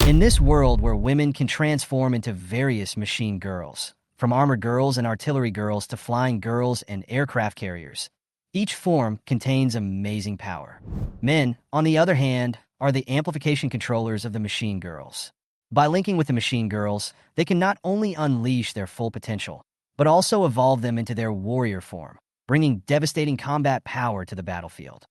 In this world where women can transform into various machine girls, from armored girls and artillery girls to flying girls and aircraft carriers, each form contains amazing power. Men, on the other hand, are the amplification controllers of the machine girls. By linking with the machine girls, they can not only unleash their full potential, but also evolve them into their warrior form, bringing devastating combat power to the battlefield.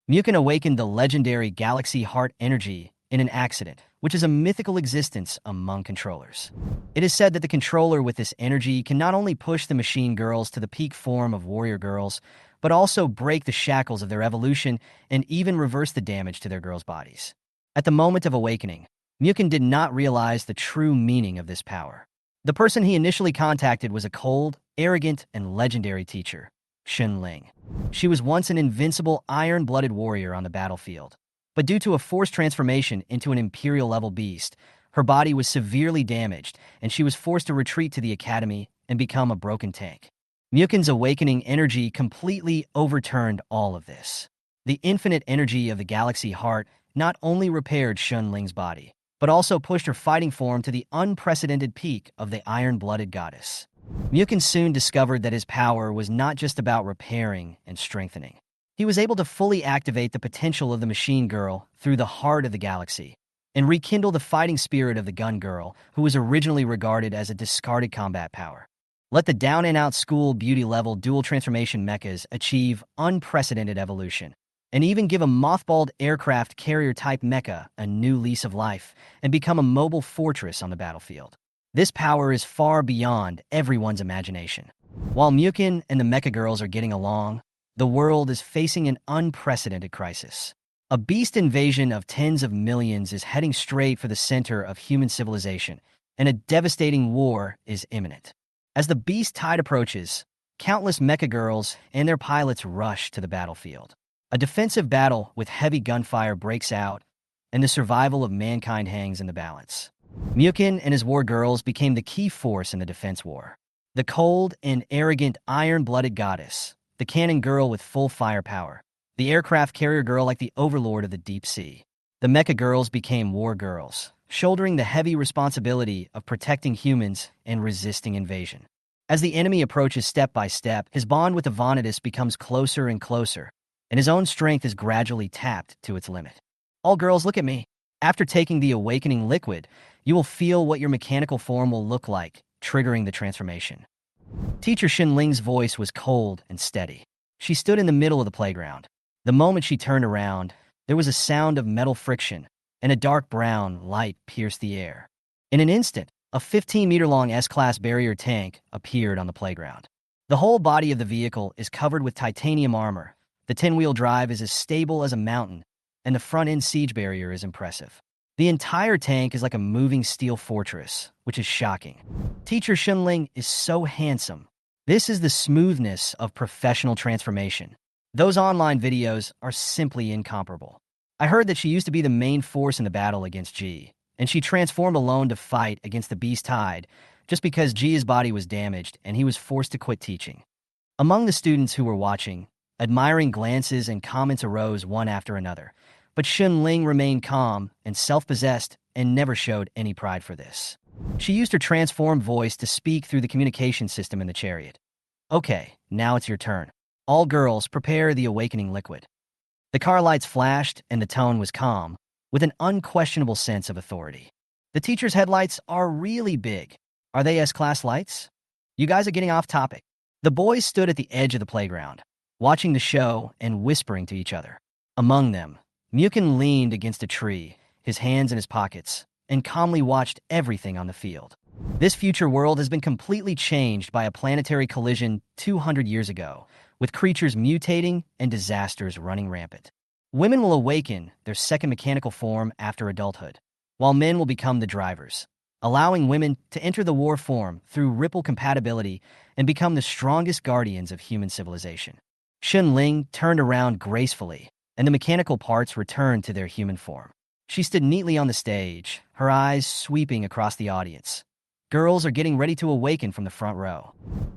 Muchen awakened the legendary Galaxy Heart energy in an accident, which is a mythical existence among controllers. It is said that the controller with this energy can not only push the machine girls to the peak form of warrior girls, but also break the shackles of their evolution and even reverse the damage to their girls' bodies. At the moment of awakening, Muchen did not realize the true meaning of this power. The person he initially contacted was a cold, arrogant, and legendary teacher, Xunling. She was once an invincible, iron-blooded warrior on the battlefield. But due to a forced transformation into an Imperial-level beast, her body was severely damaged, and she was forced to retreat to the academy and become a broken tank. Muchen's awakening energy completely overturned all of this. The infinite energy of the Galaxy Heart not only repaired Xunling's body, but also pushed her fighting form to the unprecedented peak of the iron-blooded goddess. Muchen soon discovered that his power was not just about repairing and strengthening. He was able to fully activate the potential of the machine girl through the heart of the galaxy and rekindle the fighting spirit of the gun girl, who was originally regarded as a discarded combat power. Let the down-and-out school beauty-level dual transformation mechas achieve unprecedented evolution, and even give a mothballed aircraft carrier-type mecha a new lease of life and become a mobile fortress on the battlefield. This power is far beyond everyone's imagination. While Muchen and the mecha girls are getting along, the world is facing an unprecedented crisis. A beast invasion of tens of millions is heading straight for the center of human civilization, and a devastating war is imminent. As the beast tide approaches, countless mecha girls and their pilots rush to the battlefield. A defensive battle with heavy gunfire breaks out, and the survival of mankind hangs in the balance. Muchen and his war girls became the key force in the defense war. The cold and arrogant iron-blooded goddess, the cannon girl with full firepower, the aircraft carrier girl like the overlord of the deep sea. The mecha girls became war girls, shouldering the heavy responsibility of protecting humans and resisting invasion. As the enemy approaches step by step, his bond with the Vanitas becomes closer and closer, and his own strength is gradually tapped to its limit. All girls, look at me. After taking the awakening liquid, you will feel what your mechanical form will look like, triggering the transformation. Teacher Xunling's voice was cold and steady. She stood in the middle of the playground. The moment she turned around, there was a sound of metal friction, and a dark brown light pierced the air. In an instant, a 15-meter-long S-class barrier tank appeared on the playground. The whole body of the vehicle is covered with titanium armor. The 10-wheel drive is as stable as a mountain, and the front-end siege barrier is impressive. The entire tank is like a moving steel fortress, which is shocking. Teacher Xunling is so handsome. This is the smoothness of professional transformation. Those online videos are simply incomparable. I heard that she used to be the main force in the battle against G, and she transformed alone to fight against the Beast Tide just because G's body was damaged and he was forced to quit teaching. Among the students who were watching, admiring glances and comments arose one after another, but Xunling remained calm and self-possessed and never showed any pride for this. She used her transformed voice to speak through the communication system in the chariot. Okay, now it's your turn. All girls, prepare the awakening liquid. The car lights flashed and the tone was calm, with an unquestionable sense of authority. The teacher's headlights are really big. Are they S-class lights? You guys are getting off topic. The boys stood at the edge of the playground, watching the show and whispering to each other. Among them, Muchen leaned against a tree, his hands in his pockets, and calmly watched everything on the field. This future world has been completely changed by a planetary collision 200 years ago, with creatures mutating and disasters running rampant. Women will awaken their second mechanical form after adulthood, while men will become the drivers, allowing women to enter the war form through ripple compatibility and become the strongest guardians of human civilization. Xunling turned around gracefully, and the mechanical parts returned to their human form. She stood neatly on the stage, her eyes sweeping across the audience. Girls are getting ready to awaken from the front row.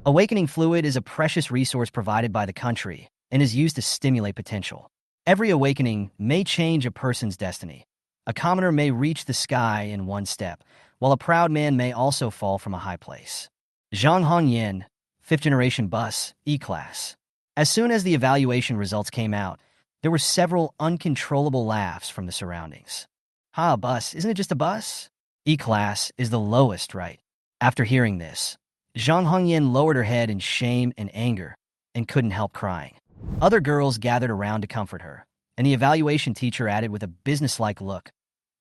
Awakening fluid is a precious resource provided by the country and is used to stimulate potential. Every awakening may change a person's destiny, A commoner may reach the sky in one step, while a proud man may also fall from a high place. Zhang Hongyan, 5th generation bus, E-class. As soon as the evaluation results came out, there were several uncontrollable laughs from the surroundings. Ha, bus, isn't it just a bus? E-class is the lowest, right? After hearing this, Zhang Hongyan lowered her head in shame and anger and couldn't help crying. Other girls gathered around to comfort her, and the evaluation teacher added with a businesslike look,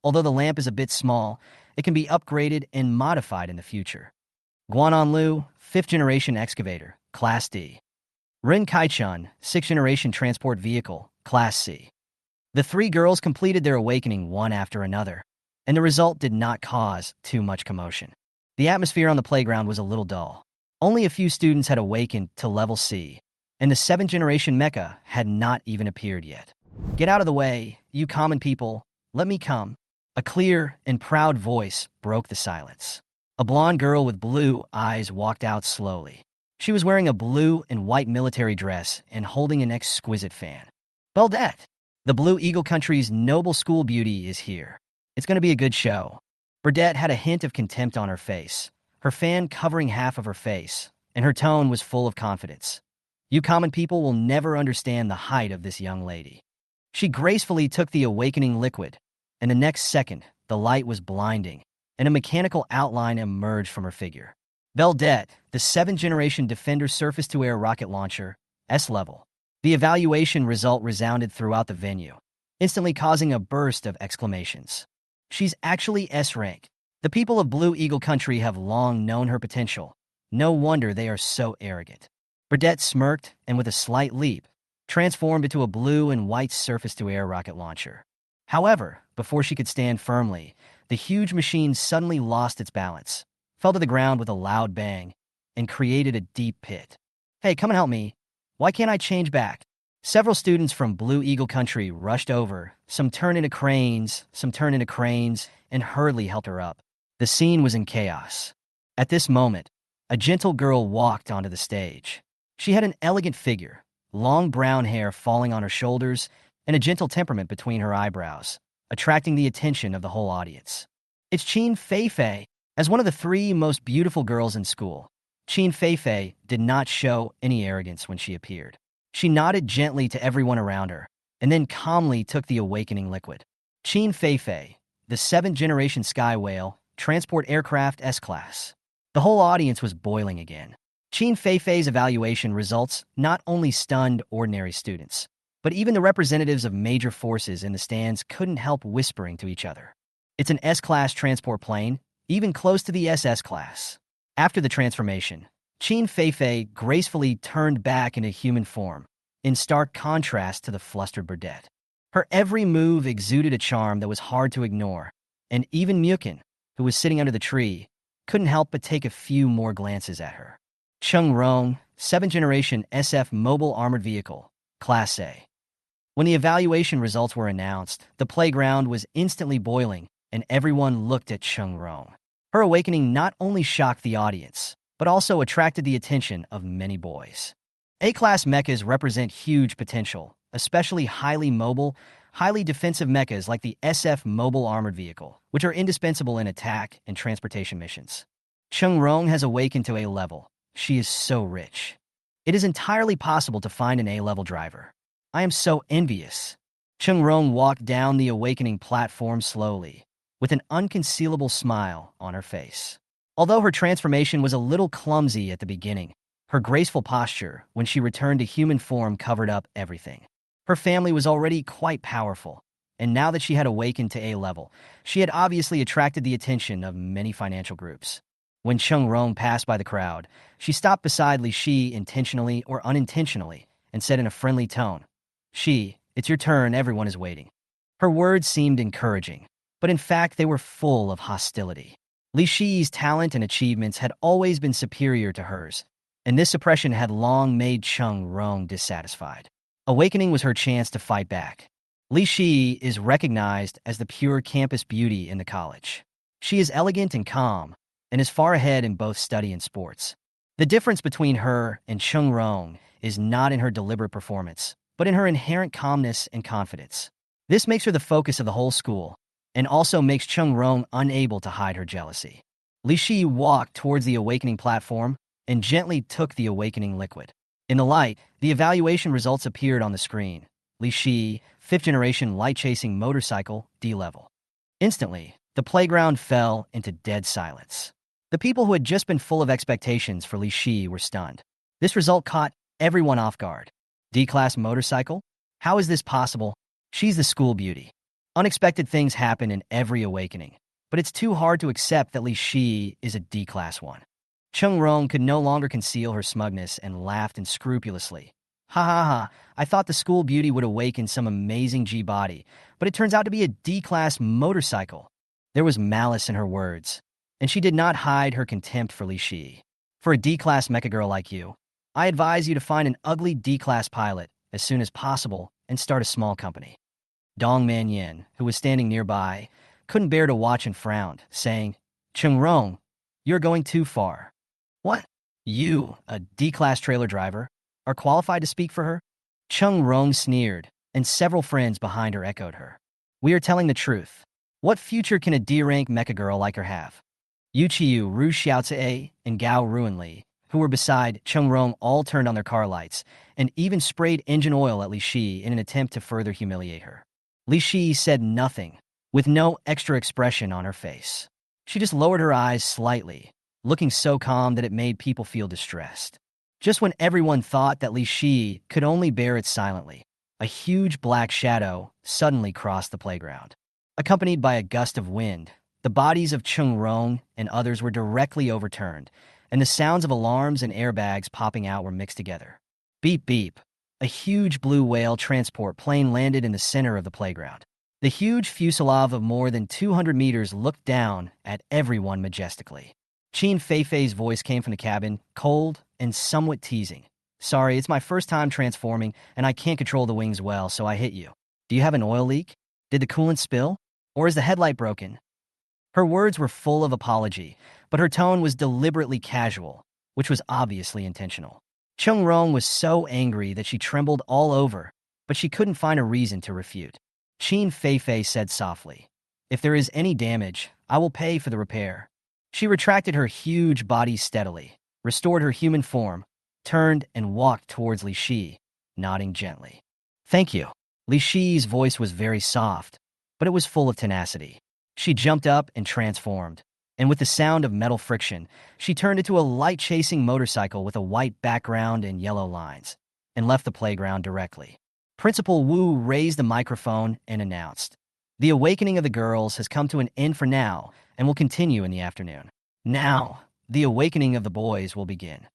"Although the lamp is a bit small, it can be upgraded and modified in the future." Guanan Lu, 5th generation excavator, Class D. Rin Kaichun, 6th generation transport vehicle, Class C. The three girls completed their awakening one after another, and the result did not cause too much commotion. The atmosphere on the playground was a little dull. Only a few students had awakened to level C, and the 7th generation Mecha had not even appeared yet. "Get out of the way, you common people. Let me come." A clear and proud voice broke the silence. A blonde girl with blue eyes walked out slowly. She was wearing a blue and white military dress and holding an exquisite fan. "Burdette, the Blue Eagle Country's noble school beauty is here. It's going to be a good show." Burdette had a hint of contempt on her face, her fan covering half of her face, and her tone was full of confidence. "You common people will never understand the height of this young lady." She gracefully took the awakening liquid, and the next second, the light was blinding, and a mechanical outline emerged from her figure. Burdette, the 7th generation Defender surface-to-air rocket launcher, S-Level. The evaluation result resounded throughout the venue, instantly causing a burst of exclamations. "She's actually S-rank. The people of Blue Eagle Country have long known her potential. No wonder they are so arrogant." Burdette smirked and, with a slight leap, transformed into a blue and white surface-to-air rocket launcher. However, before she could stand firmly, the huge machine suddenly lost its balance, fell to the ground with a loud bang, and created a deep pit. "Hey, come and help me. Why can't I change back?" Several students from Blue Eagle Country rushed over, some turned into cranes, and hurriedly helped her up. The scene was in chaos. At this moment, a gentle girl walked onto the stage. She had an elegant figure, long brown hair falling on her shoulders, and a gentle temperament between her eyebrows, attracting the attention of the whole audience. It's Qin Feifei. As one of the three most beautiful girls in school, Qin Feifei did not show any arrogance when she appeared. She nodded gently to everyone around her, and then calmly took the awakening liquid. Qin Feifei, the 7th generation Sky Whale, transport aircraft S-class. The whole audience was boiling again. Qin Feifei's evaluation results not only stunned ordinary students, but even the representatives of major forces in the stands couldn't help whispering to each other. It's an S-class transport plane, even close to the SS class. After the transformation, Qin Feifei gracefully turned back into human form, in stark contrast to the flustered Burdette. Her every move exuded a charm that was hard to ignore, and even Muchen, who was sitting under the tree, couldn't help but take a few more glances at her. Cheng Rong, 7th generation SF mobile armored vehicle, Class A. When the evaluation results were announced, the playground was instantly boiling, and everyone looked at Cheng Rong. Her awakening not only shocked the audience, but also attracted the attention of many boys. A-class mechas represent huge potential, especially highly mobile, highly defensive mechas like the SF mobile armored vehicle, which are indispensable in attack and transportation missions. Cheng Rong has awakened to A-level. She is so rich. It is entirely possible to find an A-level driver. I am so envious. Cheng Rong walked down the awakening platform slowly, with an unconcealable smile on her face. Although her transformation was a little clumsy at the beginning, her graceful posture when she returned to human form covered up everything. Her family was already quite powerful, and now that she had awakened to A-level, she had obviously attracted the attention of many financial groups. When Cheng Rong passed by the crowd, she stopped beside Li Shi intentionally or unintentionally and said in a friendly tone, "Shi, it's your turn, everyone is waiting." Her words seemed encouraging, but in fact they were full of hostility. Li Shi's talent and achievements had always been superior to hers, and this suppression had long made Cheng Rong dissatisfied. Awakening was her chance to fight back. Li Shi is recognized as the pure campus beauty in the college. She is elegant and calm, and is far ahead in both study and sports. The difference between her and Cheng Rong is not in her deliberate performance, but in her inherent calmness and confidence. This makes her the focus of the whole school, and also makes Chung Rong unable to hide her jealousy. Li Shi walked towards the awakening platform and gently took the awakening liquid. In the light, the evaluation results appeared on the screen. Li Shi, 5th generation light-chasing motorcycle, D-level. Instantly, the playground fell into dead silence. The people who had just been full of expectations for Li Shi were stunned. This result caught everyone off guard. D-class motorcycle? How is this possible? She's the school beauty. Unexpected things happen in every awakening, but it's too hard to accept that Li Shi is a D-class one. Chung Rong could no longer conceal her smugness and laughed unscrupulously. Ha ha ha, I thought the school beauty would awaken some amazing G-body, but it turns out to be a D-class motorcycle. There was malice in her words, and she did not hide her contempt for Li Shi. For a D-class mecha girl like you, I advise you to find an ugly D-class pilot as soon as possible and start a small company. Dong Man-yin, who was standing nearby, couldn't bear to watch and frowned, saying, Chung Rong, you're going too far. What? You, a D-class trailer driver, are qualified to speak for her? Chung Rong sneered, and several friends behind her echoed her. We are telling the truth. What future can a D-rank mecha girl like her have? Yu Qiu, Ru Xiaozi, and Gao Ruanli, who were beside Chung Rong, all turned on their car lights and even sprayed engine oil at Li Shi in an attempt to further humiliate her. Li Shi said nothing, with no extra expression on her face. She just lowered her eyes slightly, looking so calm that it made people feel distressed. Just when everyone thought that Li Shi could only bear it silently, a huge black shadow suddenly crossed the playground. Accompanied by a gust of wind, the bodies of Chung Rong and others were directly overturned, and the sounds of alarms and airbags popping out were mixed together. Beep beep. A huge blue whale transport plane landed in the center of the playground. The huge fuselage of more than 200 meters looked down at everyone majestically. Qin Feifei's voice came from the cabin, cold and somewhat teasing. Sorry, it's my first time transforming, and I can't control the wings well, so I hit you. Do you have an oil leak? Did the coolant spill? Or is the headlight broken? Her words were full of apology, but her tone was deliberately casual, which was obviously intentional. Chung Rong was so angry that she trembled all over, but she couldn't find a reason to refute. Qin Feifei said softly, If there is any damage, I will pay for the repair. She retracted her huge body steadily, restored her human form, turned and walked towards Li Shi, nodding gently. Thank you. Li Shi's voice was very soft, but it was full of tenacity. She jumped up and transformed, and with the sound of metal friction, she turned into a light-chasing motorcycle with a white background and yellow lines, and left the playground directly. Principal Wu raised the microphone and announced, The awakening of the girls has come to an end for now and will continue in the afternoon. Now, the awakening of the boys will begin.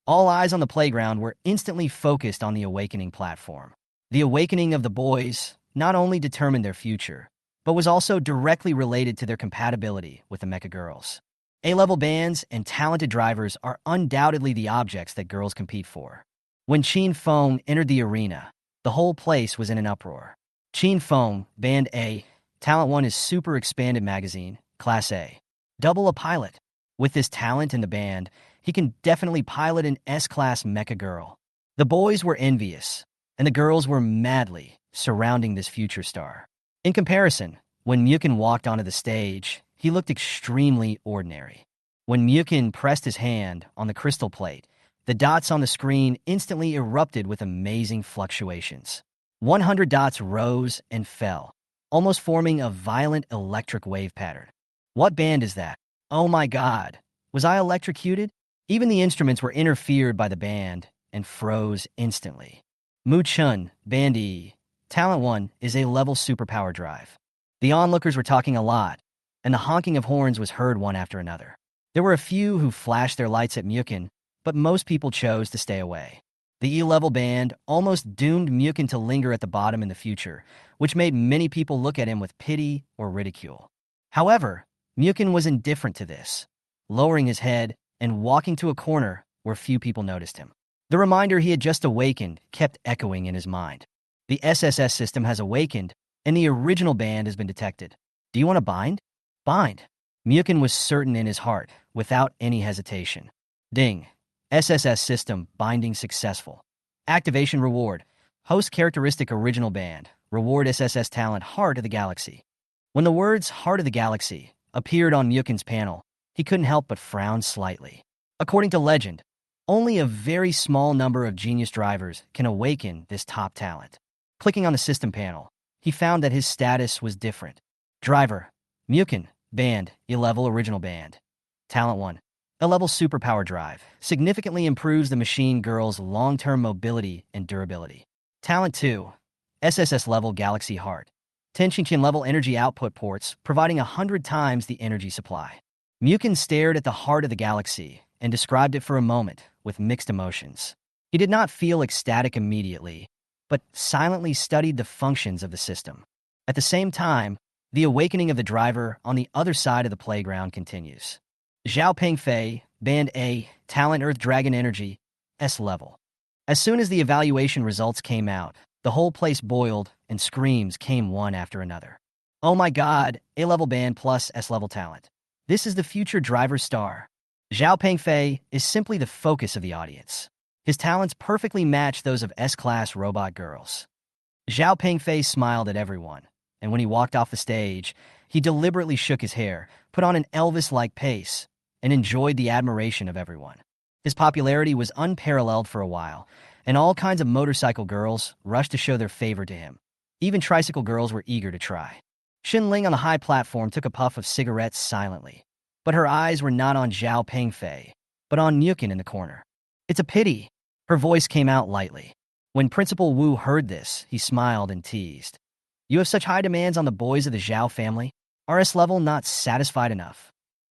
All eyes on the playground were instantly focused on the awakening platform. The awakening of the boys not only determined their future, but was also directly related to their compatibility with the mecha girls. A-level bands and talented drivers are undoubtedly the objects that girls compete for. When Qin Feng entered the arena, the whole place was in an uproar. Qin Feng, Band A, Talent 1 is Super Expanded Magazine, Class A. Double a pilot. With this talent in the band, he can definitely pilot an S-class mecha girl. The boys were envious, and the girls were madly surrounding this future star. In comparison, when Muchen walked onto the stage, he looked extremely ordinary. When Muchen pressed his hand on the crystal plate, the dots on the screen instantly erupted with amazing fluctuations. 100 dots rose and fell, almost forming a violent electric wave pattern. What band is that? Oh my god, was I electrocuted? Even the instruments were interfered by the band and froze instantly. Muchen, Band E, Talent 1 is A-level superpower drive. The onlookers were talking a lot, and the honking of horns was heard one after another. There were a few who flashed their lights at Muchen, but most people chose to stay away. The E-level band almost doomed Muchen to linger at the bottom in the future, which made many people look at him with pity or ridicule. However, Muchen was indifferent to this, lowering his head and walking to a corner where few people noticed him. The reminder he had just awakened kept echoing in his mind. The SSS system has awakened, and the original band has been detected. Do you want to bind? Bind. Muchen was certain in his heart, without any hesitation. Ding. SSS system binding successful. Activation reward. Host characteristic original band. Reward SSS talent Heart of the Galaxy. When the words Heart of the Galaxy appeared on Muchen's panel, he couldn't help but frown slightly. According to legend, only a very small number of genius drivers can awaken this top talent. Clicking on the system panel, he found that his status was different. Driver, Muchen, Band, A-Level Original Band. Talent 1. A-Level Superpower Drive significantly improves the machine girl's long-term mobility and durability. Talent 2. SSS-Level Galaxy Heart. 10 level energy output ports, providing 100 times the energy supply. Muchen stared at the heart of the galaxy and described it for a moment with mixed emotions. He did not feel ecstatic immediately, but silently studied the functions of the system. At the same time, the awakening of the driver on the other side of the playground continues. Zhao Pengfei, Band A, Talent Earth Dragon Energy, S-Level. As soon as the evaluation results came out, the whole place boiled and screams came one after another. Oh my god, A-Level Band plus S-Level Talent. This is the future driver star. Zhao Pengfei is simply the focus of the audience. His talents perfectly match those of S-Class robot girls. Zhao Pengfei smiled at everyone, and when he walked off the stage, he deliberately shook his hair, put on an Elvis-like pace, and enjoyed the admiration of everyone. His popularity was unparalleled for a while, and all kinds of motorcycle girls rushed to show their favor to him. Even tricycle girls were eager to try. Xinling on the high platform took a puff of cigarettes silently, but her eyes were not on Zhao Pengfei, but on Muchen in the corner. It's a pity. Her voice came out lightly. When Principal Wu heard this, he smiled and teased. You have such high demands on the boys of the Zhao family? RS-Level not satisfied enough?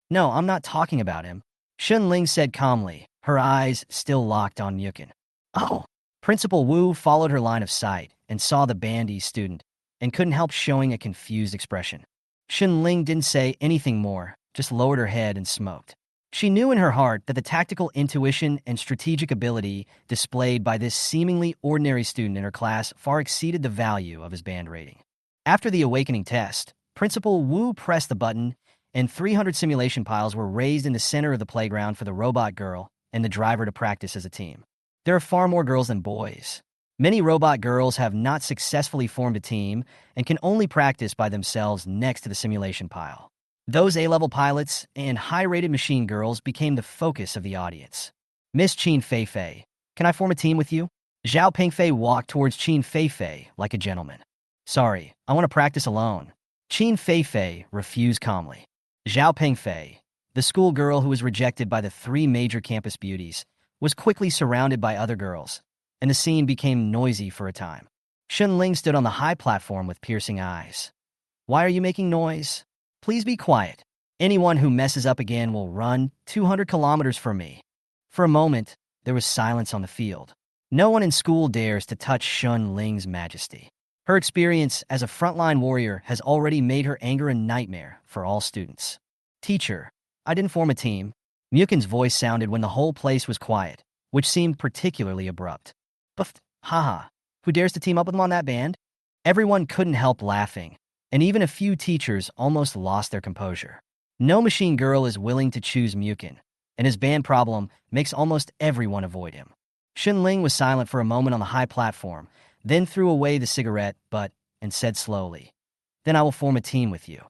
No, I'm not talking about him, Xinling said calmly, her eyes still locked on Muchen. Oh! Principal Wu followed her line of sight and saw the bandy student and couldn't help showing a confused expression. Xinling didn't say anything more, just lowered her head and smoked. She knew in her heart that the tactical intuition and strategic ability displayed by this seemingly ordinary student in her class far exceeded the value of his band rating. After the awakening test, Principal Wu pressed the button, and 300 simulation piles were raised in the center of the playground for the robot girl and the driver to practice as a team. There are far more girls than boys. Many robot girls have not successfully formed a team and can only practice by themselves next to the simulation pile. Those A-level pilots and high-rated machine girls became the focus of the audience. Miss Qin Feifei, can I form a team with you? Zhao Pengfei walked towards Qin Feifei like a gentleman. Sorry, I want to practice alone. Qin Feifei refused calmly. Zhao Pengfei, the schoolgirl who was rejected by the 3 major campus beauties, was quickly surrounded by other girls, and the scene became noisy for a time. Xunling stood on the high platform with piercing eyes. Why are you making noise? Please be quiet. Anyone who messes up again will run 200 kilometers from me. For a moment, there was silence on the field. No one in school dares to touch Xunling's majesty. Her experience as a frontline warrior has already made her anger a nightmare for all students. Teacher, I didn't form a team. Muchen's voice sounded when the whole place was quiet, which seemed particularly abrupt. But, haha, who dares to team up with him on that band? Everyone couldn't help laughing, and even a few teachers almost lost their composure. No machine girl is willing to choose Muchen, and his band problem makes almost everyone avoid him. Xunling was silent for a moment on the high platform, then threw away the cigarette and said slowly, Then I will form a team with you.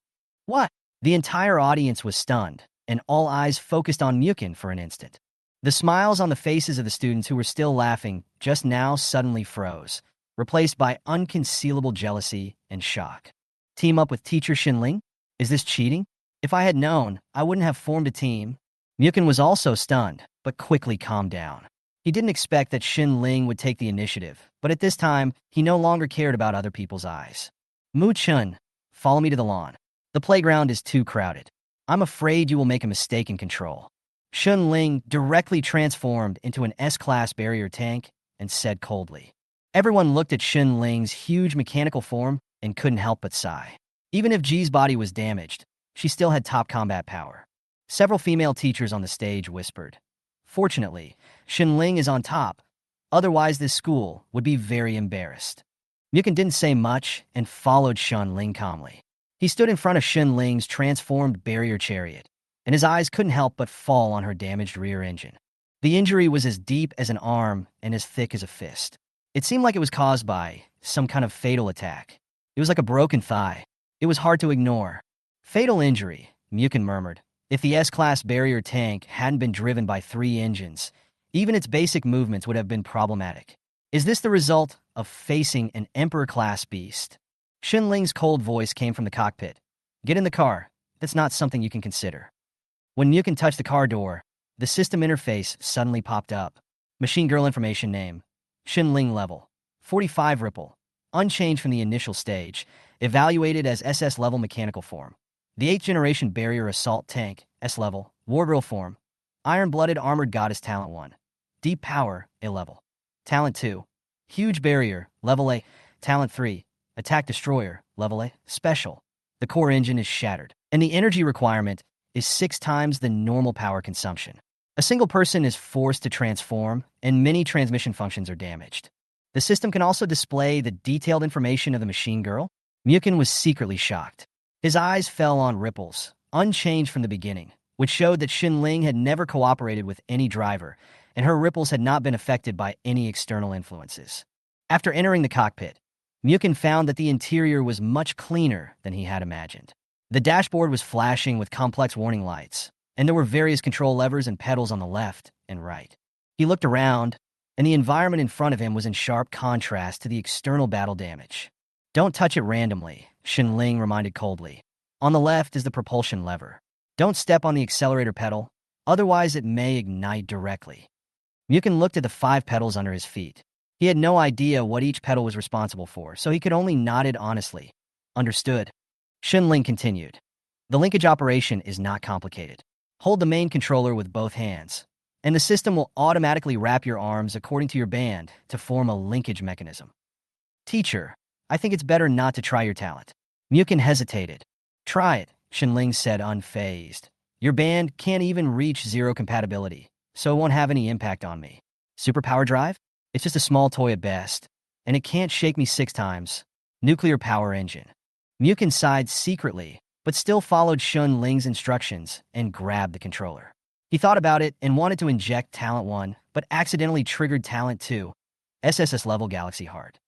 What? The entire audience was stunned, and all eyes focused on Muchen for an instant. The smiles on the faces of the students who were still laughing just now suddenly froze, replaced by unconcealable jealousy and shock. Team up with teacher Xunling? Is this cheating? If I had known, I wouldn't have formed a team. Muchen was also stunned, but quickly calmed down. He didn't expect that Xunling would take the initiative, but at this time, he no longer cared about other people's eyes. Muchen, follow me to the lawn. The playground is too crowded. I'm afraid you will make a mistake in control. Xunling directly transformed into an S-class barrier tank and said coldly. Everyone looked at Xunling's huge mechanical form and couldn't help but sigh. Even if Ji's body was damaged, she still had top combat power. Several female teachers on the stage whispered. Fortunately, Xunling is on top. Otherwise, this school would be very embarrassed. Muchen didn't say much and followed Xunling calmly. He stood in front of Xunling's transformed barrier chariot, and his eyes couldn't help but fall on her damaged rear engine. The injury was as deep as an arm and as thick as a fist. It seemed like it was caused by some kind of fatal attack. It was like a broken thigh. It was hard to ignore. Fatal injury, Muchen murmured. If the S-class barrier tank hadn't been driven by 3 engines, even its basic movements would have been problematic. Is this the result of facing an Emperor-class beast? Xunling's cold voice came from the cockpit. Get in the car. That's not something you can consider. When Muchen touched the car door, the system interface suddenly popped up. Machine girl information name. Xunling level. 45 ripple. Unchanged from the initial stage. Evaluated as SS-level mechanical form. The 8th generation barrier assault tank, S-level. War girl form. Iron-blooded armored goddess talent 1. Deep power, A-level. Talent 2. Huge barrier, level A. Talent 3. Attack destroyer, level A. Special. The core engine is shattered, and the energy requirement is 6 times the normal power consumption. A single person is forced to transform, and many transmission functions are damaged. The system can also display the detailed information of the machine girl. Muchen was secretly shocked. His eyes fell on ripples, unchanged from the beginning, which showed that Xunling had never cooperated with any driver, and her ripples had not been affected by any external influences. After entering the cockpit, Muchen found that the interior was much cleaner than he had imagined. The dashboard was flashing with complex warning lights, and there were various control levers and pedals on the left and right. He looked around, and the environment in front of him was in sharp contrast to the external battle damage. Don't touch it randomly, Xunling reminded coldly. On the left is the propulsion lever. Don't step on the accelerator pedal, otherwise it may ignite directly. Muchen looked at the 5 pedals under his feet. He had no idea what each pedal was responsible for, so he could only nod it honestly. Understood. Xunling continued. The linkage operation is not complicated. Hold the main controller with both hands, and the system will automatically wrap your arms according to your band to form a linkage mechanism. Teacher, I think it's better not to try your talent. Muchen hesitated. Try it, Xunling said unfazed. Your band can't even reach 0 compatibility, so it won't have any impact on me. Superpower drive? It's just a small toy at best, and it can't shake me 6 times. Nuclear power engine. Muchen sighed secretly, but still followed Xunling's instructions and grabbed the controller. He thought about it and wanted to inject Talent 1, but accidentally triggered Talent 2, SSS-Level Galaxy Heart.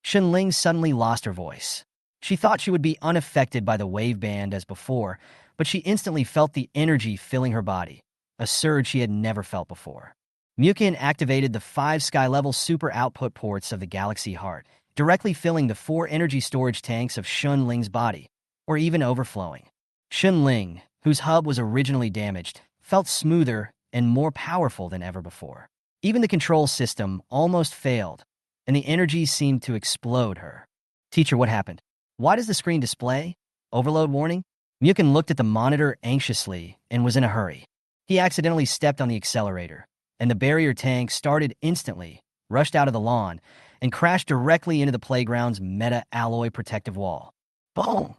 Xunling suddenly lost her voice. She thought she would be unaffected by the wave band as before, but she instantly felt the energy filling her body, a surge she had never felt before. Muchen activated the 5 sky-level super output ports of the Galaxy Heart, directly filling the 4 energy storage tanks of Xunling's body, or even overflowing. Xunling, whose hub was originally damaged, felt smoother and more powerful than ever before. Even the control system almost failed, and the energy seemed to explode her. Teacher, what happened? Why does the screen display overload warning? Muchen looked at the monitor anxiously and was in a hurry. He accidentally stepped on the accelerator, and the barrier tank started instantly, rushed out of the lawn, and crashed directly into the playground's meta-alloy protective wall. Boom!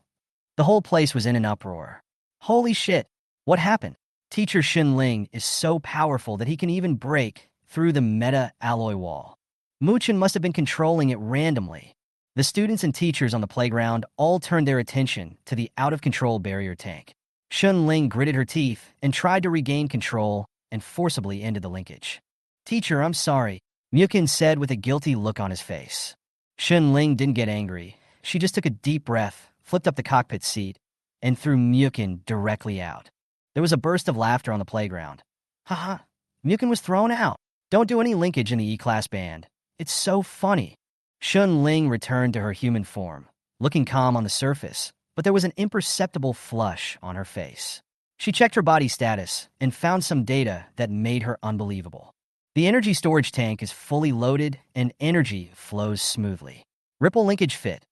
The whole place was in an uproar. Holy shit! What happened? Teacher Xunling is so powerful that he can even break through the meta-alloy wall. Muchen must have been controlling it randomly. The students and teachers on the playground all turned their attention to the out-of-control barrier tank. Xunling gritted her teeth and tried to regain control and forcibly ended the linkage. Teacher, I'm sorry, Muchen said with a guilty look on his face. Xunling didn't get angry. She just took a deep breath, flipped up the cockpit seat, and threw Muchen directly out. There was a burst of laughter on the playground. Haha, Muchen was thrown out. Don't do any linkage in the E-class band. It's so funny. Xunling returned to her human form, looking calm on the surface, but there was an imperceptible flush on her face. She checked her body status and found some data that made her unbelievable. The energy storage tank is fully loaded and energy flows smoothly. Ripple linkage fit,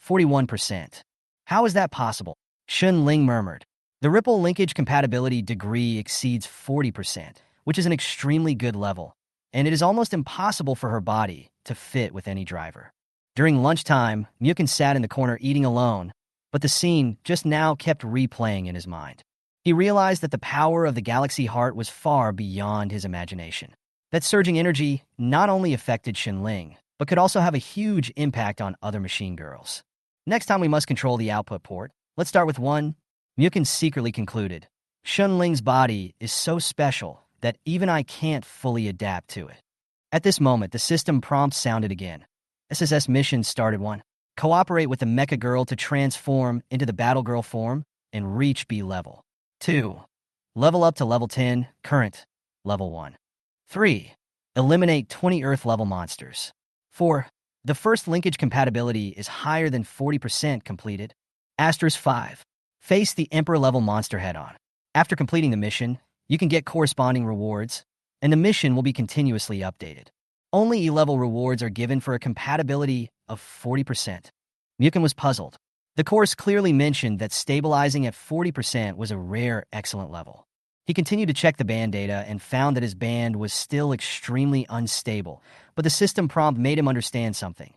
41%. How is that possible? Xunling murmured. The ripple linkage compatibility degree exceeds 40%, which is an extremely good level, and it is almost impossible for her body to fit with any driver. During lunchtime, Muchen sat in the corner eating alone, but the scene just now kept replaying in his mind. He realized that the power of the Galaxy Heart was far beyond his imagination. That surging energy not only affected Xunling, but could also have a huge impact on other machine girls. Next time we must control the output port. Let's start with 1. Muchen secretly concluded. Xunling's body is so special that even I can't fully adapt to it. At this moment, the system prompt sounded again. SSS mission started 1. Cooperate with the Mecha Girl to transform into the Battle Girl form and reach B level. 2. Level up to level 10, current, level 1. 3. Eliminate 20 Earth level monsters. 4. The first linkage compatibility is higher than 40% completed. 5. Face the Emperor level monster head on. After completing the mission, you can get corresponding rewards, and the mission will be continuously updated. Only E-level rewards are given for a compatibility of 40%. Muchen was puzzled. The course clearly mentioned that stabilizing at 40% was a rare, excellent level. He continued to check the band data and found that his band was still extremely unstable, but the system prompt made him understand something.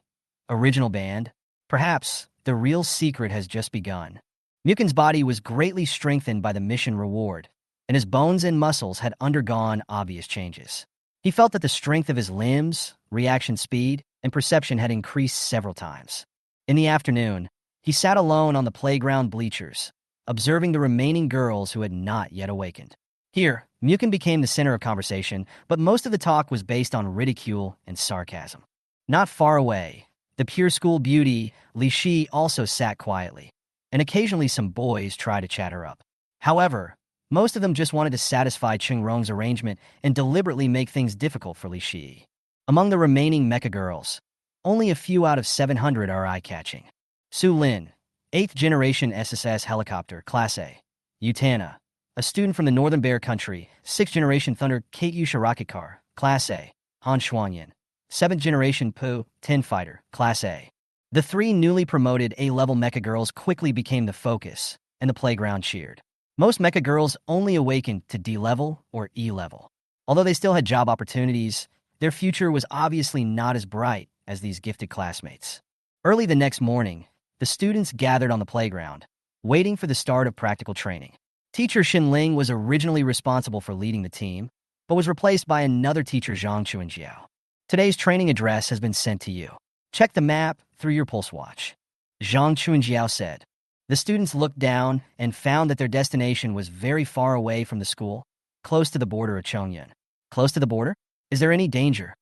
Original band? Perhaps the real secret has just begun. Muchen's body was greatly strengthened by the mission reward, and his bones and muscles had undergone obvious changes. He felt that the strength of his limbs, reaction speed, and perception had increased several times. In the afternoon, he sat alone on the playground bleachers, observing the remaining girls who had not yet awakened. Here, Muchen became the center of conversation, but most of the talk was based on ridicule and sarcasm. Not far away, the pure school beauty, Li Shi, also sat quietly, and occasionally some boys tried to chat her up. However, most of them just wanted to satisfy Cheng Rong's arrangement and deliberately make things difficult for Li Shi. Among the remaining Mecha girls, only a few out of 700 are eye-catching. Su Lin, 8th generation SSS helicopter, Class A. Yutana, a student from the Northern Bear Country, 6th generation Thunder Katyusha rocket car, Class A. Han Xuanyan, 7th generation Pu, 10 fighter, Class A. The 3 newly promoted A-level Mecha girls quickly became the focus, and the playground cheered. Most Mecha girls only awakened to D-level or E-level. Although they still had job opportunities, their future was obviously not as bright as these gifted classmates. Early the next morning, the students gathered on the playground, waiting for the start of practical training. Teacher Xin Ling was originally responsible for leading the team, but was replaced by another teacher, Zhang Chuanjiao. Today's training address has been sent to you. Check the map through your pulse watch, Zhang Chuanjiao said. The students looked down and found that their destination was very far away from the school, close to the border of Chongyan. Close to the border? Is there any danger?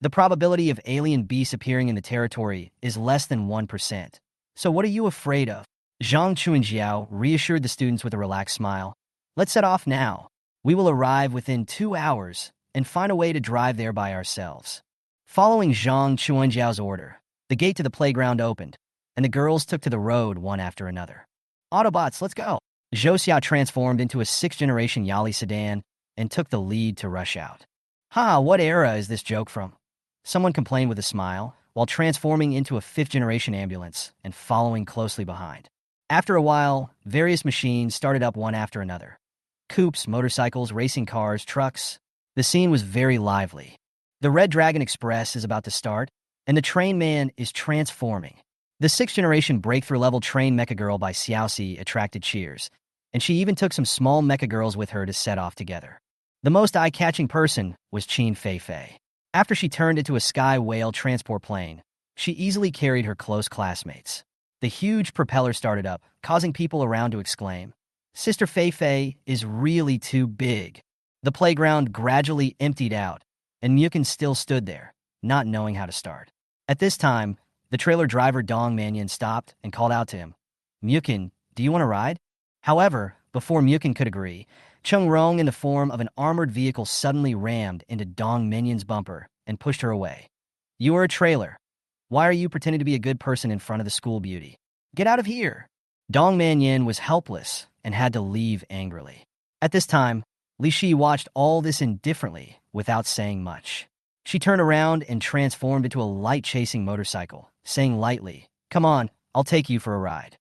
The probability of alien beasts appearing in the territory is less than 1%. So what are you afraid of? Zhang Chuanjiao reassured the students with a relaxed smile. Let's set off now. We will arrive within 2 hours and find a way to drive there by ourselves. Following Zhang Chuanjiao's order, the gate to the playground opened, and the girls took to the road one after another. Autobots, let's go! Zhou Xiao transformed into a 6th generation Yali sedan and took the lead to rush out. Ha, what era is this joke from? Someone complained with a smile, while transforming into a 5th generation ambulance and following closely behind. After a while, various machines started up one after another. Coupes, motorcycles, racing cars, trucks. The scene was very lively. The Red Dragon Express is about to start, and the train man is transforming. The 6th generation breakthrough level train mecha girl by Xiaoxi attracted cheers, and she even took some small mecha girls with her to set off together. The most eye-catching person was Qin Feifei. After she turned into a sky whale transport plane, she easily carried her close classmates. The huge propeller started up, causing people around to exclaim, "Sister Feifei is really too big." The playground gradually emptied out, and Muchen still stood there, not knowing how to start. At this time, the trailer driver Dong Manyan stopped and called out to him, "Muchen, do you want to ride?" However, before Muchen could agree, Cheng Rong in the form of an armored vehicle suddenly rammed into Dong Manyan's bumper and pushed her away. "You are a trailer. Why are you pretending to be a good person in front of the school beauty? Get out of here!" Dong Manyan was helpless and had to leave angrily. At this time, Li Shi watched all this indifferently without saying much. She turned around and transformed into a light-chasing motorcycle, saying lightly, "Come on, I'll take you for a ride."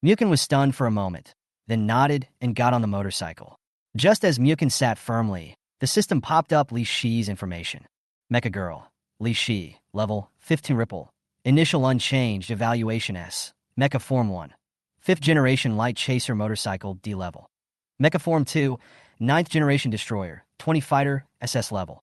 Muchen was stunned for a moment, then nodded and got on the motorcycle. Just as Muchen sat firmly, the system popped up Li Shi's information. Mecha Girl, Li Shi, level 15 Ripple, initial unchanged, evaluation S, Mecha Form 1, 5th generation light chaser motorcycle D level. Mecha Form 2, 9th generation destroyer, 20 fighter, SS level.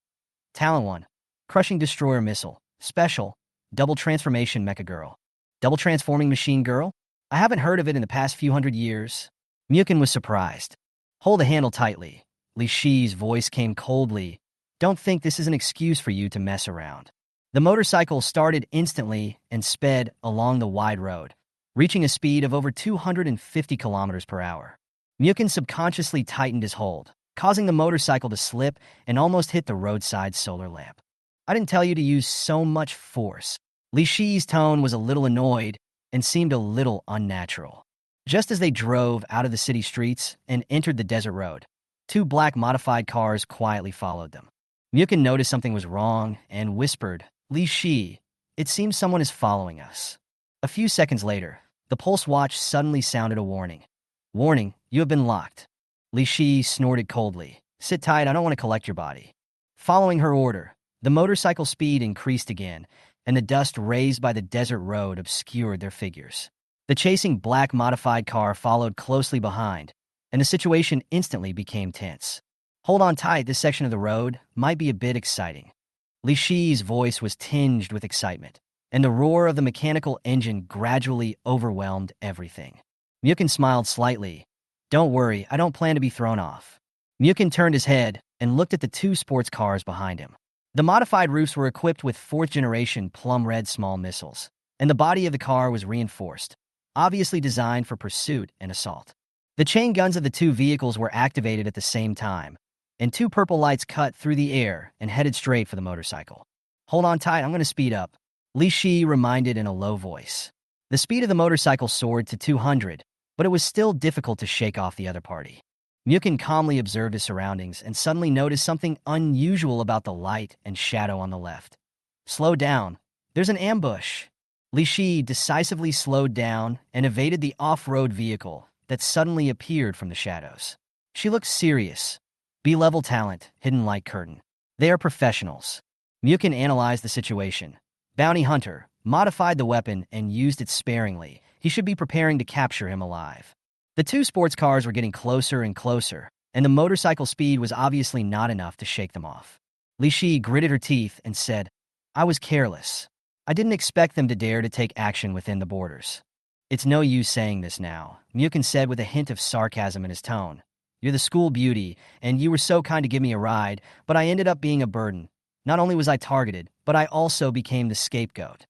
Talent 1, crushing destroyer missile, special, double transformation Mecha Girl. Double transforming machine girl? I haven't heard of it in the past few hundred years. Muchen was surprised. Hold the handle tightly. Li Shi's voice came coldly. Don't think this is an excuse for you to mess around. The motorcycle started instantly and sped along the wide road, reaching a speed of over 250 kilometers per hour. Muchen subconsciously tightened his hold, causing the motorcycle to slip and almost hit the roadside solar lamp. I didn't tell you to use so much force. Li Shi's tone was a little annoyed and seemed a little unnatural. Just as they drove out of the city streets and entered the desert road, two black modified cars quietly followed them. Muchen noticed something was wrong and whispered, "Li Shi, it seems someone is following us." A few seconds later, the pulse watch suddenly sounded a warning. "Warning, you have been locked." Li Shi snorted coldly. "Sit tight, I don't want to collect your body." Following her order, the motorcycle speed increased again, and the dust raised by the desert road obscured their figures. The chasing black modified car followed closely behind, and the situation instantly became tense. "Hold on tight, this section of the road might be a bit exciting." Li Shi's voice was tinged with excitement, and the roar of the mechanical engine gradually overwhelmed everything. Muchen smiled slightly. "Don't worry, I don't plan to be thrown off." Muchen turned his head and looked at the two sports cars behind him. The modified roofs were equipped with fourth-generation plum-red small missiles, and the body of the car was reinforced, obviously designed for pursuit and assault. The chain guns of the two vehicles were activated at the same time, and two purple lights cut through the air and headed straight for the motorcycle. "Hold on tight, I'm going to speed up," Li Shi reminded in a low voice. The speed of the motorcycle soared to 200, but it was still difficult to shake off the other party. Muchen calmly observed his surroundings and suddenly noticed something unusual about the light and shadow on the left. "Slow down. There's an ambush." Li Shi decisively slowed down and evaded the off-road vehicle that suddenly appeared from the shadows. She looked serious. B-level talent, hidden light curtain. They are professionals. Muchen analyzed the situation. Bounty hunter, modified the weapon and used it sparingly. He should be preparing to capture him alive. The two sports cars were getting closer and closer, and the motorcycle speed was obviously not enough to shake them off. Li Shi gritted her teeth and said, "I was careless. I didn't expect them to dare to take action within the borders." "It's no use saying this now," Muchen said with a hint of sarcasm in his tone. "You're the school beauty, and you were so kind to give me a ride, but I ended up being a burden. Not only was I targeted, but I also became the scapegoat."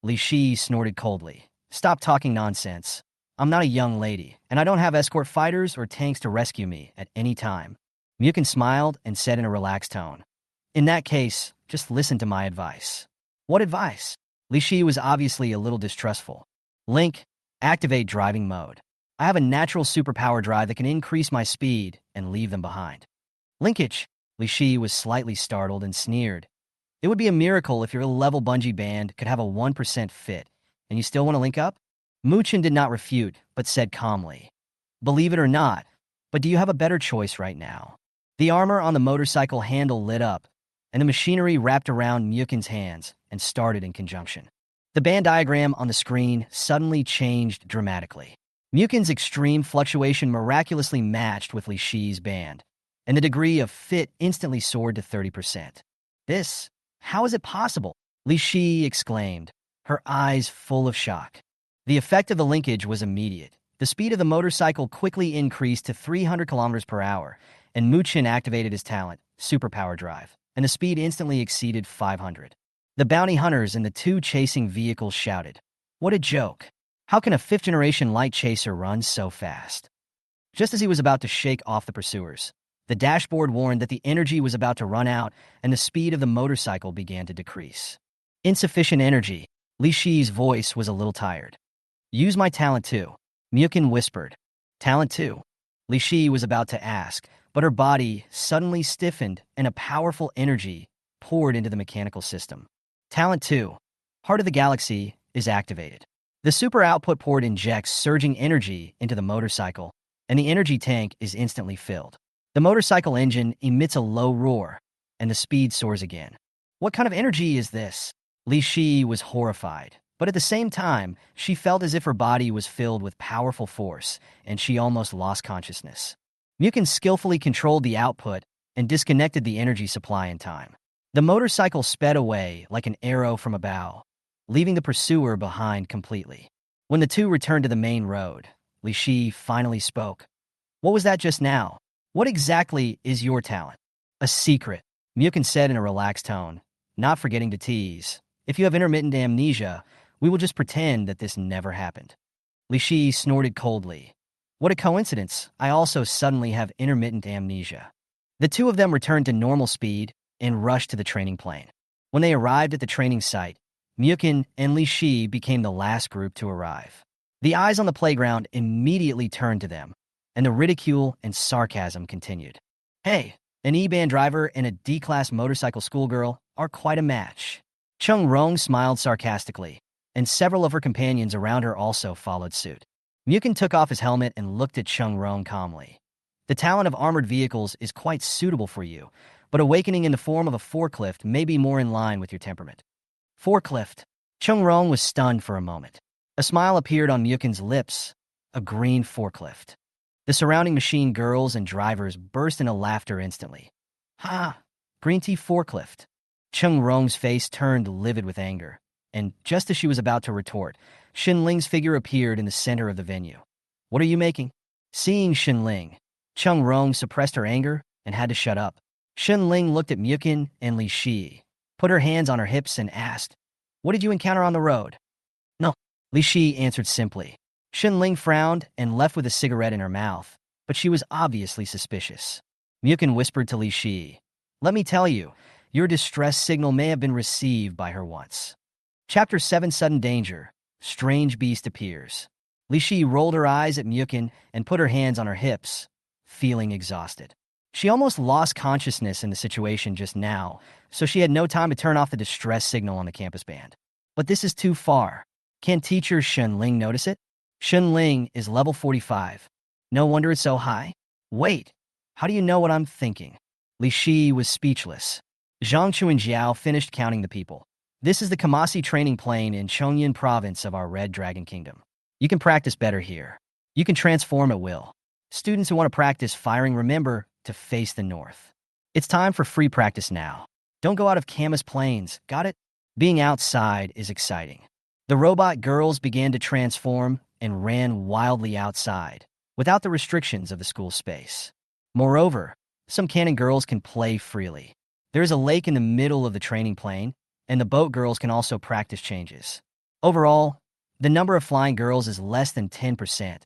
Li Shi snorted coldly. "Stop talking nonsense. I'm not a young lady, and I don't have escort fighters or tanks to rescue me at any time." Muchen smiled and said in a relaxed tone, "In that case, just listen to my advice." "What advice?" Li Shi was obviously a little distrustful. "Link, activate driving mode. I have a natural superpower drive that can increase my speed and leave them behind." "Linkage?" Li Shi was slightly startled and sneered. "It would be a miracle if your level bungee band could have a 1% fit, and you still want to link up?" Muchen did not refute, but said calmly, "Believe it or not, but do you have a better choice right now?" The armor on the motorcycle handle lit up, and the machinery wrapped around Muchen's hands and started in conjunction. The band diagram on the screen suddenly changed dramatically. Muchen's extreme fluctuation miraculously matched with Li Shi's band, and the degree of fit instantly soared to 30%. How is it possible?" Li Shi exclaimed, her eyes full of shock. The effect of the linkage was immediate. The speed of the motorcycle quickly increased to 300 kilometers per hour, and Muchen activated his talent, superpower drive, and the speed instantly exceeded 500. The bounty hunters and the two chasing vehicles shouted, "What a joke! How can a fifth-generation light chaser run so fast?" Just as he was about to shake off the pursuers, the dashboard warned that the energy was about to run out and the speed of the motorcycle began to decrease. "Insufficient energy." Li Shi's voice was a little tired. "Use my talent too," Muchen whispered. "Talent too?" Li Shi was about to ask, but her body suddenly stiffened and a powerful energy poured into the mechanical system. "Talent too. Heart of the Galaxy is activated." The super output port injects surging energy into the motorcycle, and the energy tank is instantly filled. The motorcycle engine emits a low roar, and the speed soars again. "What kind of energy is this?" Li Shi was horrified, but at the same time, she felt as if her body was filled with powerful force, and she almost lost consciousness. Muchen skillfully controlled the output and disconnected the energy supply in time. The motorcycle sped away like an arrow from a bow, leaving the pursuer behind completely. When the two returned to the main road, Li Shi finally spoke. "What was that just now? What exactly is your talent?" "A secret," Muchen said in a relaxed tone, not forgetting to tease. If you have intermittent amnesia, we will just pretend that this never happened. Li Shi snorted coldly. What a coincidence, I also suddenly have intermittent amnesia. The two of them returned to normal speed and rushed to the training plane. When they arrived at the training site, Muchen and Li Shi became the last group to arrive. The eyes on the playground immediately turned to them, and the ridicule and sarcasm continued. Hey, an E-band driver and a D-class motorcycle schoolgirl are quite a match. Chung Rong smiled sarcastically, and several of her companions around her also followed suit. Muchen took off his helmet and looked at Chung Rong calmly. The talent of armored vehicles is quite suitable for you, but awakening in the form of a forklift may be more in line with your temperament. Forklift. Chung Rong was stunned for a moment. A smile appeared on Muchen's lips. A green forklift. The surrounding machine girls and drivers burst into laughter instantly. Ha! Green tea forklift. Chung Rong's face turned livid with anger, and just as she was about to retort, Xin Ling's figure appeared in the center of the venue. What are you making? Seeing Xin Ling, Chung Rong suppressed her anger and had to shut up. Xin Ling looked at Muchen and Li Shi, put her hands on her hips and asked, What did you encounter on the road? No, Li Shi answered simply. Xin Ling frowned and left with a cigarette in her mouth, but she was obviously suspicious. Muchen whispered to Li Shi, Let me tell you, your distress signal may have been received by her once. Chapter 7 Sudden Danger. Strange Beast Appears. Li Shi rolled her eyes at Muchen and put her hands on her hips, feeling exhausted. She almost lost consciousness in the situation just now, so she had no time to turn off the distress signal on the campus band. But this is too far. Can teacher Xin Ling notice it? Xin Ling is level 45. No wonder it's so high. Wait, how do you know what I'm thinking? Li Shi was speechless. Zhang Chuanjiao finished counting the people. This is the Kamasi training plane in Chongyan province of our Red Dragon Kingdom. You can practice better here. You can transform at will. Students who want to practice firing, remember to face the north. It's time for free practice now. Don't go out of Camus Plains, got it? Being outside is exciting. The robot girls began to transform and ran wildly outside, without the restrictions of the school space. Moreover, some cannon girls can play freely. There is a lake in the middle of the training plane, and the boat girls can also practice changes. Overall, the number of flying girls is less than 10%,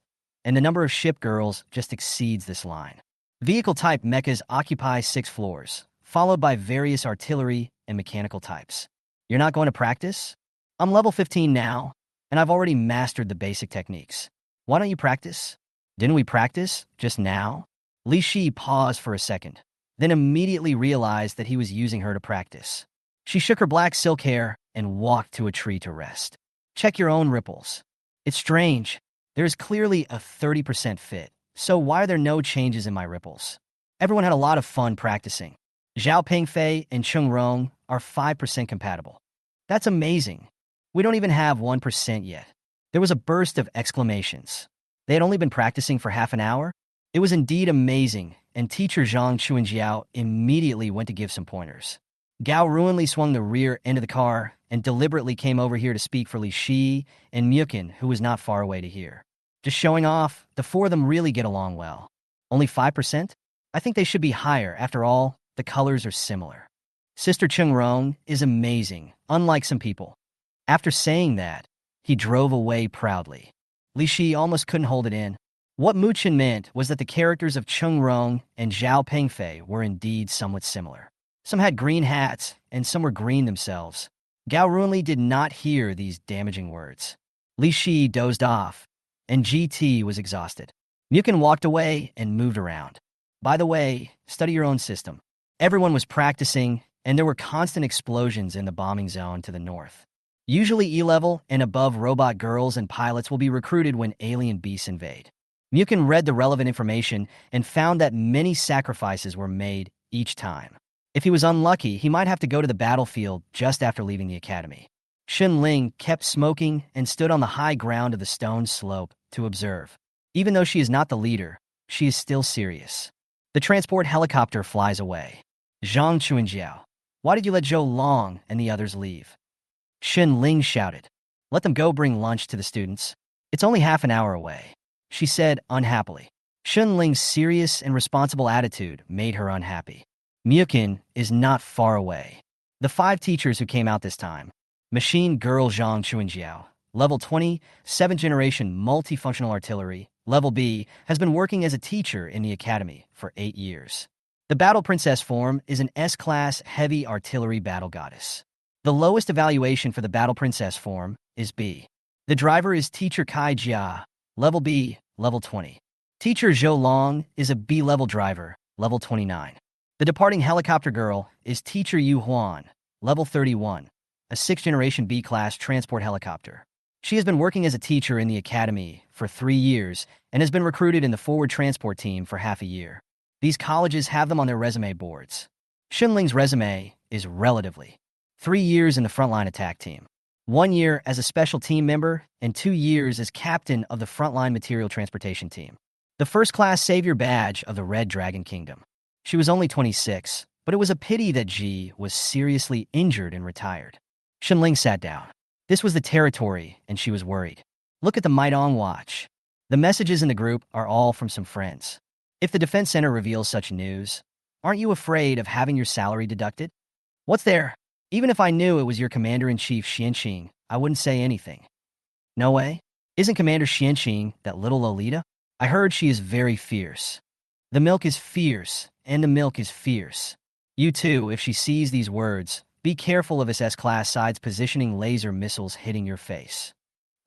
and the number of ship girls just exceeds this line. Vehicle-type mechas occupy 6 floors, followed by various artillery and mechanical types. You're not going to practice? I'm level 15 now, and I've already mastered the basic techniques. Why don't you practice? Didn't we practice just now? Li Shi paused for a second, then immediately realized that he was using her to practice. She shook her black silk hair and walked to a tree to rest. Check your own ripples. It's strange. There is clearly a 30% fit, so why are there no changes in my ripples? Everyone had a lot of fun practicing. Zhao Pingfei and Chung Rong are 5% compatible. That's amazing. We don't even have 1% yet. There was a burst of exclamations. They had only been practicing for half an hour? It was indeed amazing, and teacher Zhang Chuanjiao immediately went to give some pointers. Gao Ruanli swung the rear end of the car and deliberately came over here to speak for Li Shi and Muchen, who was not far away to hear. Just showing off, the 4 of them really get along well. Only 5%? I think they should be higher. After all, the colors are similar. Sister Chung Rong is amazing, unlike some people. After saying that, he drove away proudly. Li Shi almost couldn't hold it in. What Muchen meant was that the characters of Chung Rong and Zhao Pingfei were indeed somewhat similar. Some had green hats, and some were green themselves. Gao Runli did not hear these damaging words. Li Shi dozed off, and GT was exhausted. Muchen walked away and moved around. By the way, study your own system. Everyone was practicing, and there were constant explosions in the bombing zone to the north. Usually E-level and above robot girls and pilots will be recruited when alien beasts invade. Muchen read the relevant information and found that many sacrifices were made each time. If he was unlucky, he might have to go to the battlefield just after leaving the academy. Xin Ling kept smoking and stood on the high ground of the stone slope to observe. Even though she is not the leader, she is still serious. The transport helicopter flies away. Zhang Chuanjiao, why did you let Zhou Long and the others leave? Xin Ling shouted. Let them go bring lunch to the students. It's only half an hour away, she said unhappily. Xin Ling's serious and responsible attitude made her unhappy. Muchen is not far away. The 5 teachers who came out this time. Machine Girl Zhang Chuanjiao, Level 20, 7th Generation Multifunctional Artillery, Level B, has been working as a teacher in the academy for 8 years. The Battle Princess form is an S-Class Heavy Artillery Battle Goddess. The lowest evaluation for the Battle Princess form is B. The driver is Teacher Kai Jia, Level B, Level 20. Teacher Zhou Long is a B-level driver, Level 29. The departing helicopter girl is Teacher Yu Huan, Level 31, a 6th Generation B-Class transport helicopter. She has been working as a teacher in the academy for 3 years and has been recruited in the forward transport team for half a year. These colleges have them on their resume boards. Xunling's resume is relatively 3 years in the frontline attack team, 1 year as a special team member, and 2 years as captain of the frontline material transportation team. The first-class savior badge of the Red Dragon Kingdom. She was only 26, but it was a pity that Ji was seriously injured and retired. Xunling sat down. This was the territory, and she was worried. Look at the Maidong watch. The messages in the group are all from some friends. If the Defense Center reveals such news, aren't you afraid of having your salary deducted? What's there? Even if I knew it was your Commander-in-Chief Xianqing, I wouldn't say anything. No way? Isn't Commander Xianqing that little Lolita? I heard she is very fierce. The milk is fierce, and the milk is fierce. You too, if she sees these words, be careful of SS-Class sides positioning laser missiles hitting your face.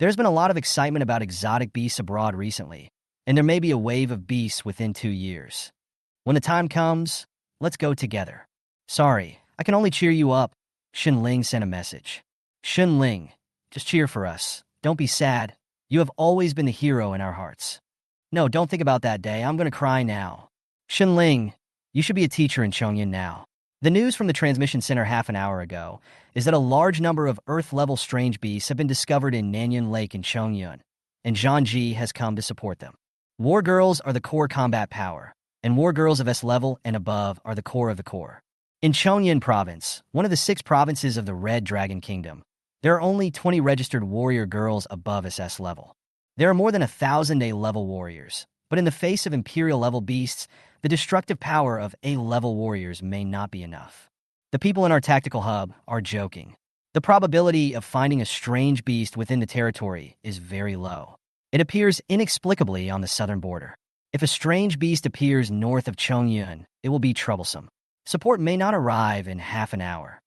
There's been a lot of excitement about exotic beasts abroad recently, and there may be a wave of beasts within 2 years. When the time comes, let's go together. Sorry, I can only cheer you up. Xunling sent a message. Xunling, just cheer for us. Don't be sad. You have always been the hero in our hearts. No, don't think about that day. I'm going to cry now. Xunling, you should be a teacher in Chongyan now. The news from the transmission center half an hour ago is that a large number of Earth-level strange beasts have been discovered in Nanyan Lake in Chongyun, and Zhang Ji has come to support them. War girls are the core combat power, and war girls of S-level and above are the core of the core. In Chongyan Province, one of the 6 provinces of the Red Dragon Kingdom, there are only 20 registered warrior girls above SS level. There are more than 1,000 A-level warriors, but in the face of Imperial-level beasts, the destructive power of A-level warriors may not be enough. The people in our tactical hub are joking. The probability of finding a strange beast within the territory is very low. It appears inexplicably on the southern border. If a strange beast appears north of Chongyun, it will be troublesome. Support may not arrive in half an hour.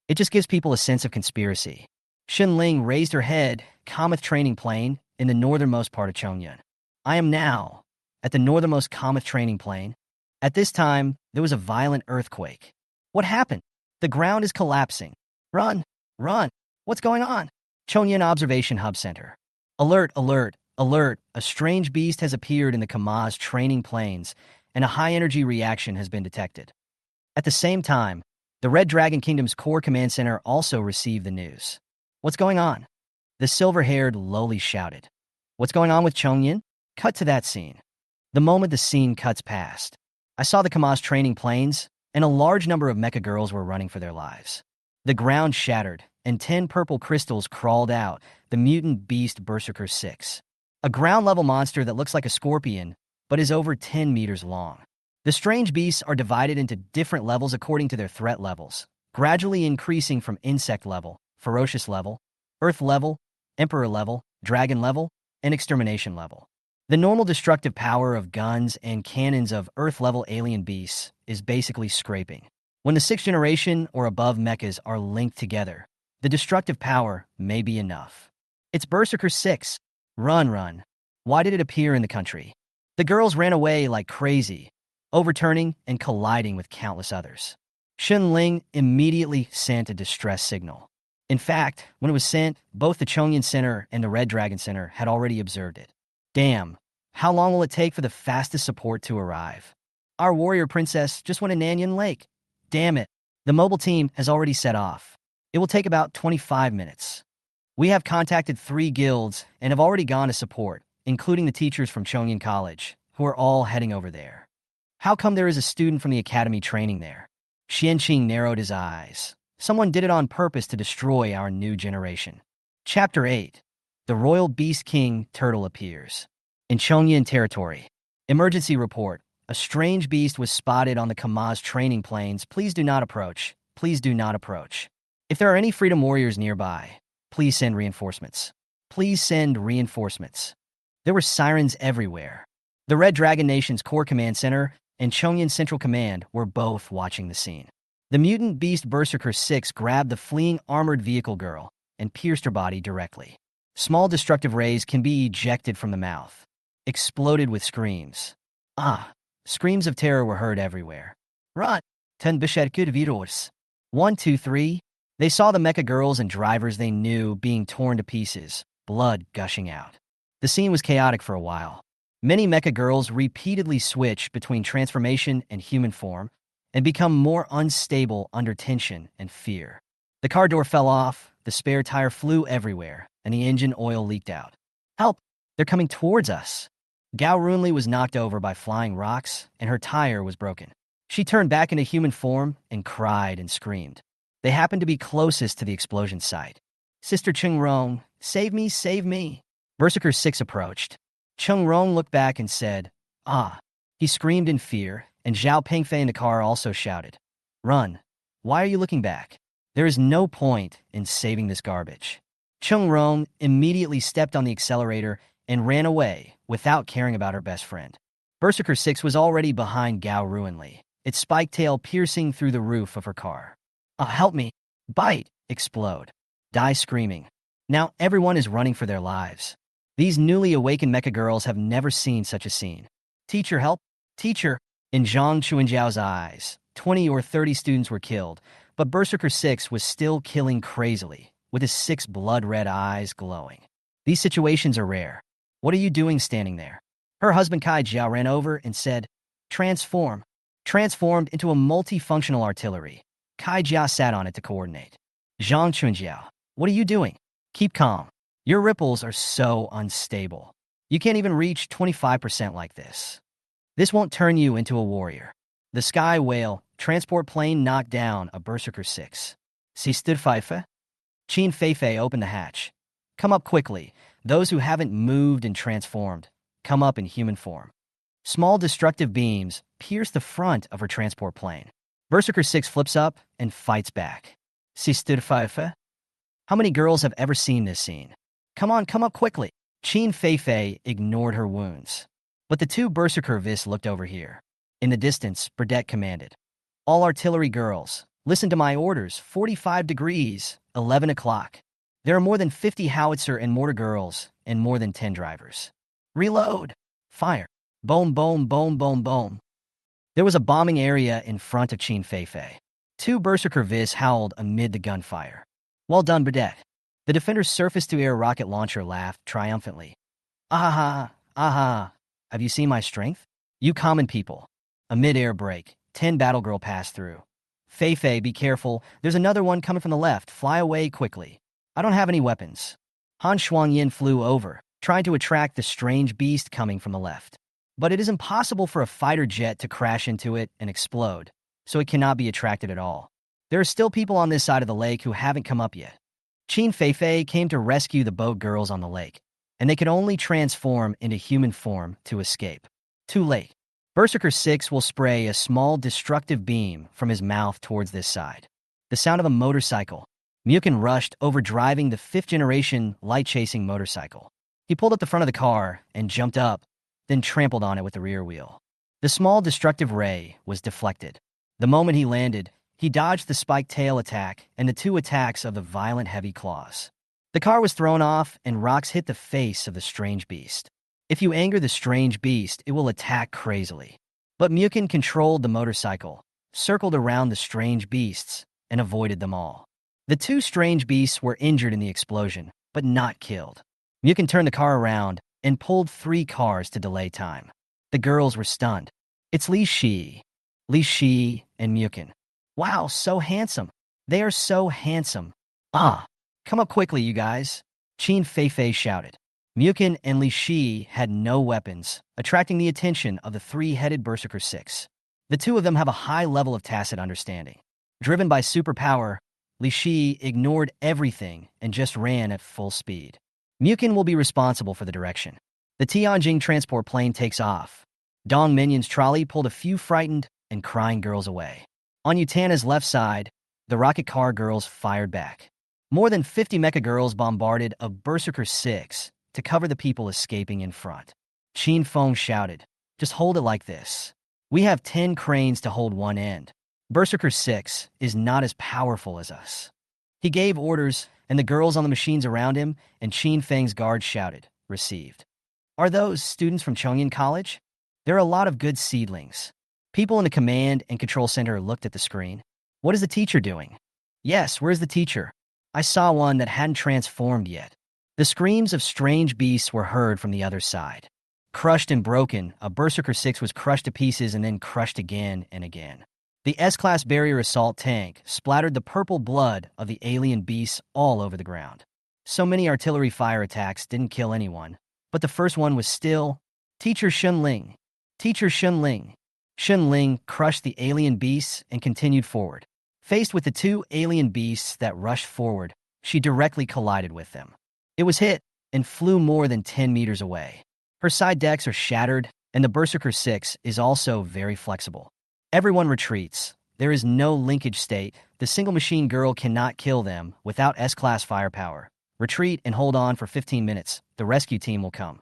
It just gives people a sense of conspiracy. Xunling raised her head, Comet training plane, in the northernmost part of Chongyun. I am now at the northernmost Comet training plane. At this time, there was a violent earthquake. What happened? The ground is collapsing. Run! Run! What's going on? Chongyun Observation Hub Center. Alert, alert, alert. A strange beast has appeared in the Kamaz training planes, and a high-energy reaction has been detected. At the same time, the Red Dragon Kingdom's core command center also received the news. What's going on? The silver-haired lowly shouted. What's going on with Chongyun? Cut to that scene. The moment the scene cuts past, I saw the Kamaz training planes, and a large number of mecha girls were running for their lives. The ground shattered, and 10 purple crystals crawled out, the mutant beast Berserker 6. A ground-level monster that looks like a scorpion, but is over 10 meters long. The strange beasts are divided into different levels according to their threat levels, gradually increasing from insect level, ferocious level, earth level, emperor level, dragon level, and extermination level. The normal destructive power of guns and cannons of Earth-level alien beasts is basically scraping. When the 6th generation or above mechas are linked together, the destructive power may be enough. It's Berserker 6. Run, run. Why did it appear in the country? The girls ran away like crazy, overturning and colliding with countless others. Xunling immediately sent a distress signal. In fact, when it was sent, both the Chongyun Center and the Red Dragon Center had already observed it. Damn, how long will it take for the fastest support to arrive? Our warrior princess just went to Nanyan Lake. Damn it, the mobile team has already set off. It will take about 25 minutes. We have contacted 3 guilds and have already gone to support, including the teachers from Chongyun College, who are all heading over there. How come there is a student from the academy training there? Xianqing narrowed his eyes. Someone did it on purpose to destroy our new generation. Chapter 8. The Royal Beast King Turtle appears. In Chongyun territory. Emergency report. A strange beast was spotted on the Kamaz training planes. Please do not approach. Please do not approach. If there are any freedom warriors nearby, please send reinforcements. Please send reinforcements. There were sirens everywhere. The Red Dragon Nation's Core Command Center and Chongyan Central Command were both watching the scene. The mutant beast Berserker 6 grabbed the fleeing armored vehicle girl and pierced her body directly. Small destructive rays can be ejected from the mouth. Exploded with screams. Screams of terror were heard everywhere. Run! 10 Bishetkud Virus. 1, 2, 3. They saw the Mecha girls and drivers they knew being torn to pieces, blood gushing out. The scene was chaotic for a while. Many Mecha girls repeatedly switched between transformation and human form and become more unstable under tension and fear. The car door fell off, the spare tire flew everywhere, and the engine oil leaked out. Help! They're coming towards us. Gao Runli was knocked over by flying rocks, and her tire was broken. She turned back into human form and cried and screamed. They happened to be closest to the explosion site. Sister Chung Rong, save me, save me. Berserker 6 approached. Chung Rong looked back and said, "Ah." He screamed in fear, and Zhao Pengfei in the car also shouted, "Run. Why are you looking back? There is no point in saving this garbage." Chung Rong immediately stepped on the accelerator and ran away without caring about her best friend. Berserker 6 was already behind Gao Ruinli, its spiked tail piercing through the roof of her car. Help me. Bite. Explode. Die screaming. Now everyone is running for their lives. These newly awakened mecha girls have never seen such a scene. Teacher, help. Teacher. In Zhang Chuanjiao's eyes, 20 or 30 students were killed, but Berserker 6 was still killing crazily, with his 6 blood-red eyes glowing. These situations are rare. What are you doing standing there? Her husband Kai Jiao ran over and said, "Transform." Transformed into a multifunctional artillery. Kai Jia sat on it to coordinate. Zhang Chunjiao, what are you doing? Keep calm. Your ripples are so unstable. You can't even reach 25% like this. This won't turn you into a warrior. The Sky Whale transport plane knocked down a Berserker 6. Sie stood Pfeife? Qin Feifei opened the hatch. Come up quickly. Those who haven't moved and transformed, come up in human form. Small destructive beams pierce the front of her transport plane. Berserker 6 flips up and fights back. Sie stood Pfeife? How many girls have ever seen this scene? Come on, come up quickly. Qin Feifei ignored her wounds. But the 2 Berserker Vis looked over here. In the distance, Burdette commanded. All artillery girls, listen to my orders. 45 degrees, 11 o'clock. There are more than 50 howitzer and mortar girls and more than 10 drivers. Reload. Fire. Boom, boom, boom, boom, boom. There was a bombing area in front of Qin Feifei. 2 Berserker Vis howled amid the gunfire. Well done, Burdette. The defender's surface-to-air rocket launcher laughed triumphantly. Aha, aha. Have you seen my strength? You common people. A mid-air break. 10 Battlegirl passed through. Feifei, be careful. There's another one coming from the left. Fly away quickly. I don't have any weapons. Han Shuangyin flew over, trying to attract the strange beast coming from the left. But it is impossible for a fighter jet to crash into it and explode, so it cannot be attracted at all. There are still people on this side of the lake who haven't come up yet. Qin Feifei came to rescue the boat girls on the lake, and they could only transform into human form to escape. Too late. Berserker 6 will spray a small destructive beam from his mouth towards this side. The sound of a motorcycle. Muchen rushed over driving the 5th-generation light-chasing motorcycle. He pulled up the front of the car and jumped up, then trampled on it with the rear wheel. The small destructive ray was deflected. The moment he landed, he dodged the spiked tail attack and the 2 attacks of the violent heavy claws. The car was thrown off and rocks hit the face of the strange beast. If you anger the strange beast, it will attack crazily. But Muchen controlled the motorcycle, circled around the strange beasts, and avoided them all. The 2 strange beasts were injured in the explosion, but not killed. Muchen turned the car around and pulled 3 cars to delay time. The girls were stunned. It's Li Shi and Muchen. Wow, so handsome. They are so handsome. Come up quickly, you guys. Qin Feifei shouted. Muchen and Li Shi had no weapons, attracting the attention of the 3-headed Berserker 6. The 2 of them have a high level of tacit understanding. Driven by superpower, Li Shi ignored everything and just ran at full speed. Muchen will be responsible for the direction. The Tianjing transport plane takes off. Dong Minyan's trolley pulled a few frightened and crying girls away. On Utana's left side, The rocket car girls fired back. More than 50 mecha girls bombarded a Berserker 6 to cover the people escaping in front. Qin Feng shouted, "Just hold it like this. We have 10 cranes to hold one end. Berserker 6 is not as powerful as us." He gave orders, and the girls on the machines around him and Qin Feng's guards shouted, "Received." Are those students from Chongyan College? There are a lot of good seedlings. People in the command and control center looked at the screen. What is the teacher doing? Yes, where's the teacher? I saw one that hadn't transformed yet. The screams of strange beasts were heard from the other side. Crushed and broken, a Berserker 6 was crushed to pieces and then crushed again and again. The S-Class barrier assault tank splattered the purple blood of the alien beasts all over the ground. So many artillery fire attacks didn't kill anyone, but the first one was still Teacher Shunling. Teacher Shunling. Shunling crushed the alien beasts and continued forward. Faced with the two alien beasts that rushed forward, she directly collided with them. It was hit and flew more than 10 meters away. Her side decks are shattered, and the Berserker 6 is also very flexible. Everyone retreats. There is no linkage state. The single machine girl cannot kill them without S-Class firepower. Retreat and hold on for 15 minutes. The rescue team will come.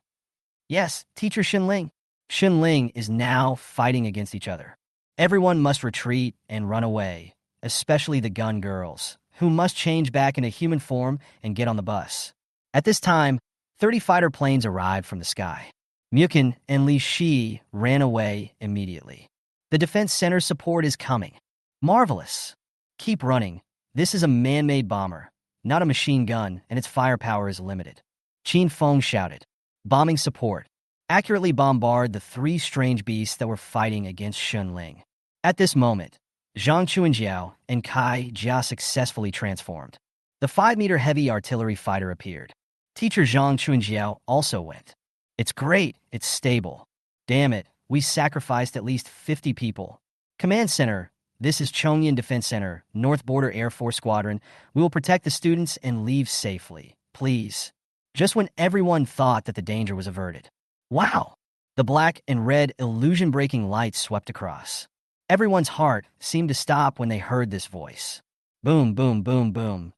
Yes, Teacher Xinling. Xinling is now fighting against each other. Everyone must retreat and run away, especially the gun girls, who must change back into human form and get on the bus. At this time, 30 fighter planes arrived from the sky. Muchen and Li Shi ran away immediately. The defense center support is coming. Marvelous. Keep running. This is a man-made bomber, not a machine gun, and its firepower is limited. Qin Feng shouted. Bombing support. Accurately bombard the three strange beasts that were fighting against Xunling. At this moment, Zhang Chuanjiao and Kai Jia successfully transformed. The 5-meter heavy artillery fighter appeared. Teacher Zhang Chuanjiao also went. It's great. It's stable. Damn it. We sacrificed at least 50 people. Command Center. This is Chongyan Defense Center, North Border Air Force Squadron. We will protect the students and leave safely. Please. Just when everyone thought that the danger was averted. Wow! The black and red illusion-breaking lights swept across. Everyone's heart seemed to stop when they heard this voice. Boom, boom, boom, boom.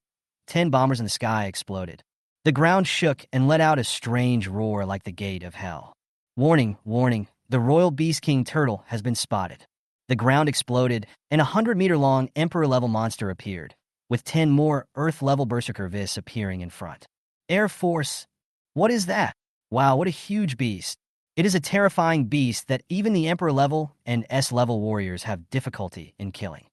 10 bombers in the sky exploded. The ground shook and let out a strange roar like the gate of hell. Warning, warning, the Royal Beast King Turtle has been spotted. The ground exploded, and a 100-meter-long Emperor-level monster appeared, with 10 more Earth-level Berserker Vis appearing in front. Air Force. What is that? Wow, what a huge beast. It is a terrifying beast that even the Emperor-level and S-level warriors have difficulty in killing.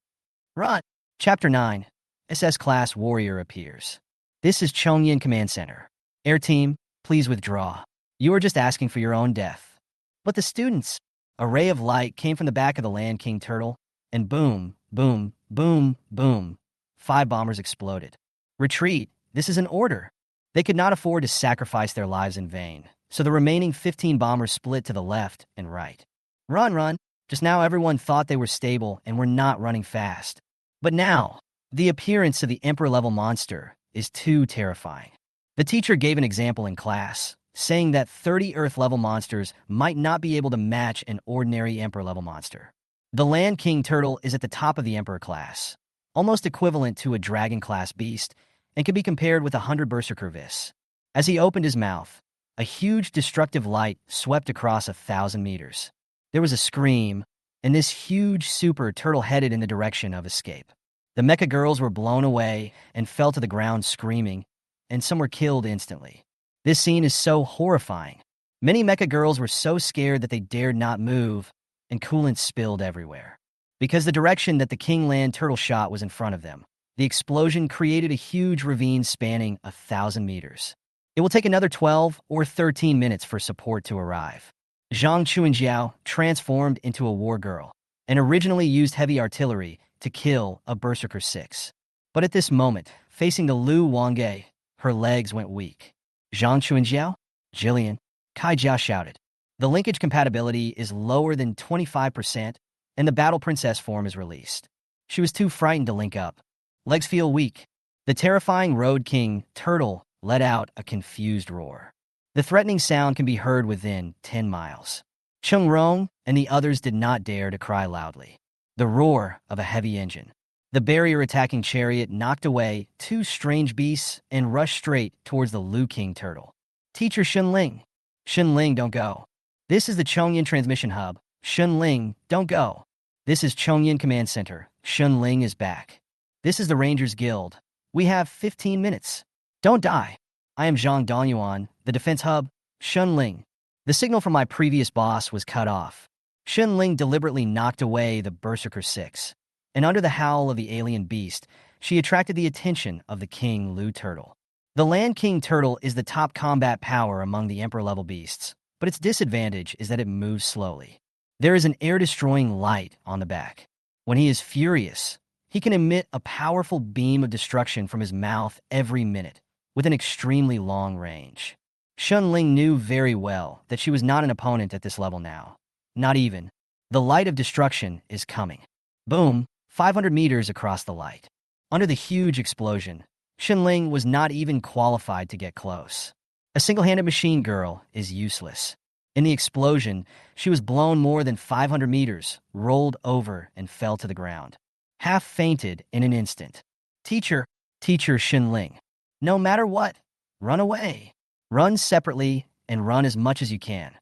Run! Chapter 9. SS-Class Warrior appears. This is Chongyan Command Center. Air Team, please withdraw. You are just asking for your own death. But the students... A ray of light came from the back of the Land King Turtle, and boom, boom, boom, boom. 5 bombers exploded. Retreat. This is an order. They could not afford to sacrifice their lives in vain, so the remaining 15 bombers split to the left and right. Run, run. Just now everyone thought they were stable and were not running fast. But now, the appearance of the Emperor-level monster is too terrifying. The teacher gave an example in class, saying that 30 Earth-level monsters might not be able to match an ordinary Emperor-level monster. The Land King Turtle is at the top of the Emperor class, almost equivalent to a Dragon-class beast, and can be compared with 100 Berserker Vis. As he opened his mouth, a huge destructive light swept across 1,000 meters. There was a scream, and this huge super turtle headed in the direction of escape. The mecha girls were blown away and fell to the ground screaming, and some were killed instantly. This scene is so horrifying. Many mecha girls were so scared that they dared not move, and coolant spilled everywhere. Because the direction that the King Land Turtle shot was in front of them, the explosion created a huge ravine spanning 1,000 meters. It will take another 12 or 13 minutes for support to arrive. Zhang Chuanjiao transformed into a war girl and originally used heavy artillery to kill a Berserker 6. But at this moment, facing the Lu Wangge, her legs went weak. Zhang Chuanjiao? Jillian? Kai Jia shouted. The linkage compatibility is lower than 25%, and the Battle Princess form is released. She was too frightened to link up. Legs feel weak. The terrifying Road King Turtle let out a confused roar. The threatening sound can be heard within 10 miles. Chung Rong and the others did not dare to cry loudly. The roar of a heavy engine. The barrier-attacking chariot knocked away two strange beasts and rushed straight towards the Lu King turtle. Teacher Shunling. Shunling, don't go. This is the Chongyan Transmission Hub. Shunling, don't go. This is Chongyan Command Center. Shunling is back. This is the Rangers Guild. We have 15 minutes. Don't die. I am Zhang Dongyuan, the Defense Hub. Shunling. The signal from my previous boss was cut off. Shunling deliberately knocked away the Berserker 6. And under the howl of the alien beast, she attracted the attention of the King Lu Turtle. The Land King Turtle is the top combat power among the Emperor-level beasts, but its disadvantage is that it moves slowly. There is an air-destroying light on the back. When he is furious, he can emit a powerful beam of destruction from his mouth every minute, with an extremely long range. Shunling knew very well that she was not an opponent at this level now. Not even. The light of destruction is coming. Boom, 500 meters across the light. Under the huge explosion, Shunling was not even qualified to get close. A single-handed machine girl is useless. In the explosion, she was blown more than 500 meters, rolled over, and fell to the ground. Half fainted in an instant. Teacher Shunling. No matter what, run away. Run separately and run as much as you can.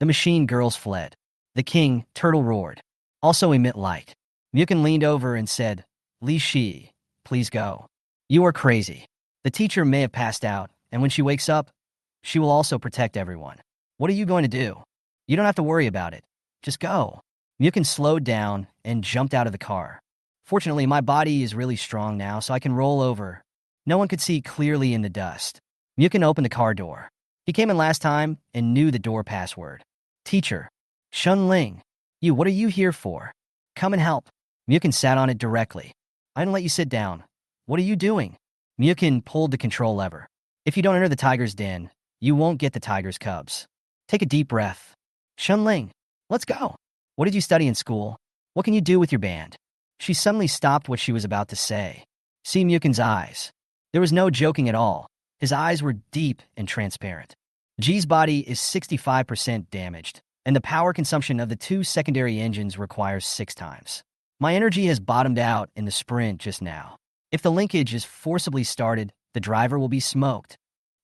The machine girls fled. The King Turtle roared. Also emit light. Muchen leaned over and said, Li Shi, please go. You are crazy. The teacher may have passed out, and when she wakes up, she will also protect everyone. What are you going to do? You don't have to worry about it. Just go. Muchen slowed down and jumped out of the car. Fortunately, my body is really strong now, so I can roll over. No one could see clearly in the dust. Muchen opened the car door. He came in last time and knew the door password. Teacher. Shunling. What are you here for? Come and help. Muchen sat on it directly. I didn't let you sit down. What are you doing? Muchen pulled the control lever. If you don't enter the tiger's den, you won't get the tiger's cubs. Take a deep breath. Shunling, let's go. What did you study in school? What can you do with your band? She suddenly stopped what she was about to say. See Muchen's eyes. There was no joking at all. His eyes were deep and transparent. G's body is 65% damaged, and the power consumption of the two secondary engines requires 6 times. My energy has bottomed out in the sprint just now. If the linkage is forcibly started, the driver will be smoked.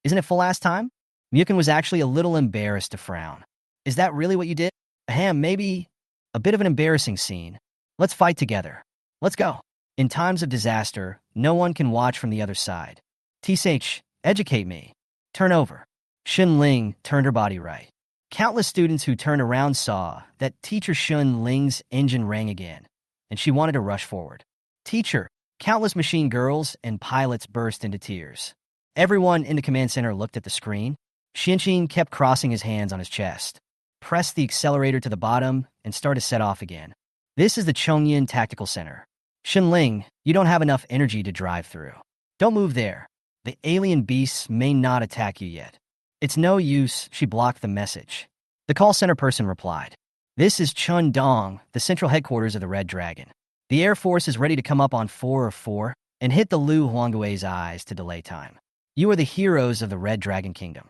Isn't it full last time? Muchen was actually a little embarrassed to frown. Is that really what you did? Ahem, maybe a bit of an embarrassing scene. Let's fight together. Let's go. In times of disaster, no one can watch from the other side. TSH, educate me. Turn over. Shunling turned her body right. Countless students who turned around saw that Teacher Shunling's engine rang again, and she wanted to rush forward. Teacher, countless machine girls and pilots burst into tears. Everyone in the command center looked at the screen. Xianqing kept crossing his hands on his chest. Press the accelerator to the bottom and start to set off again. This is the Chongyan Tactical Center. Shunling, you don't have enough energy to drive through. Don't move there. The alien beasts may not attack you yet. It's no use, she blocked the message. The call center person replied. This is Chun Dong, the central headquarters of the Red Dragon. The Air Force is ready to come up on 404 and hit the Lu Huangui's eyes to delay time. You are the heroes of the Red Dragon Kingdom.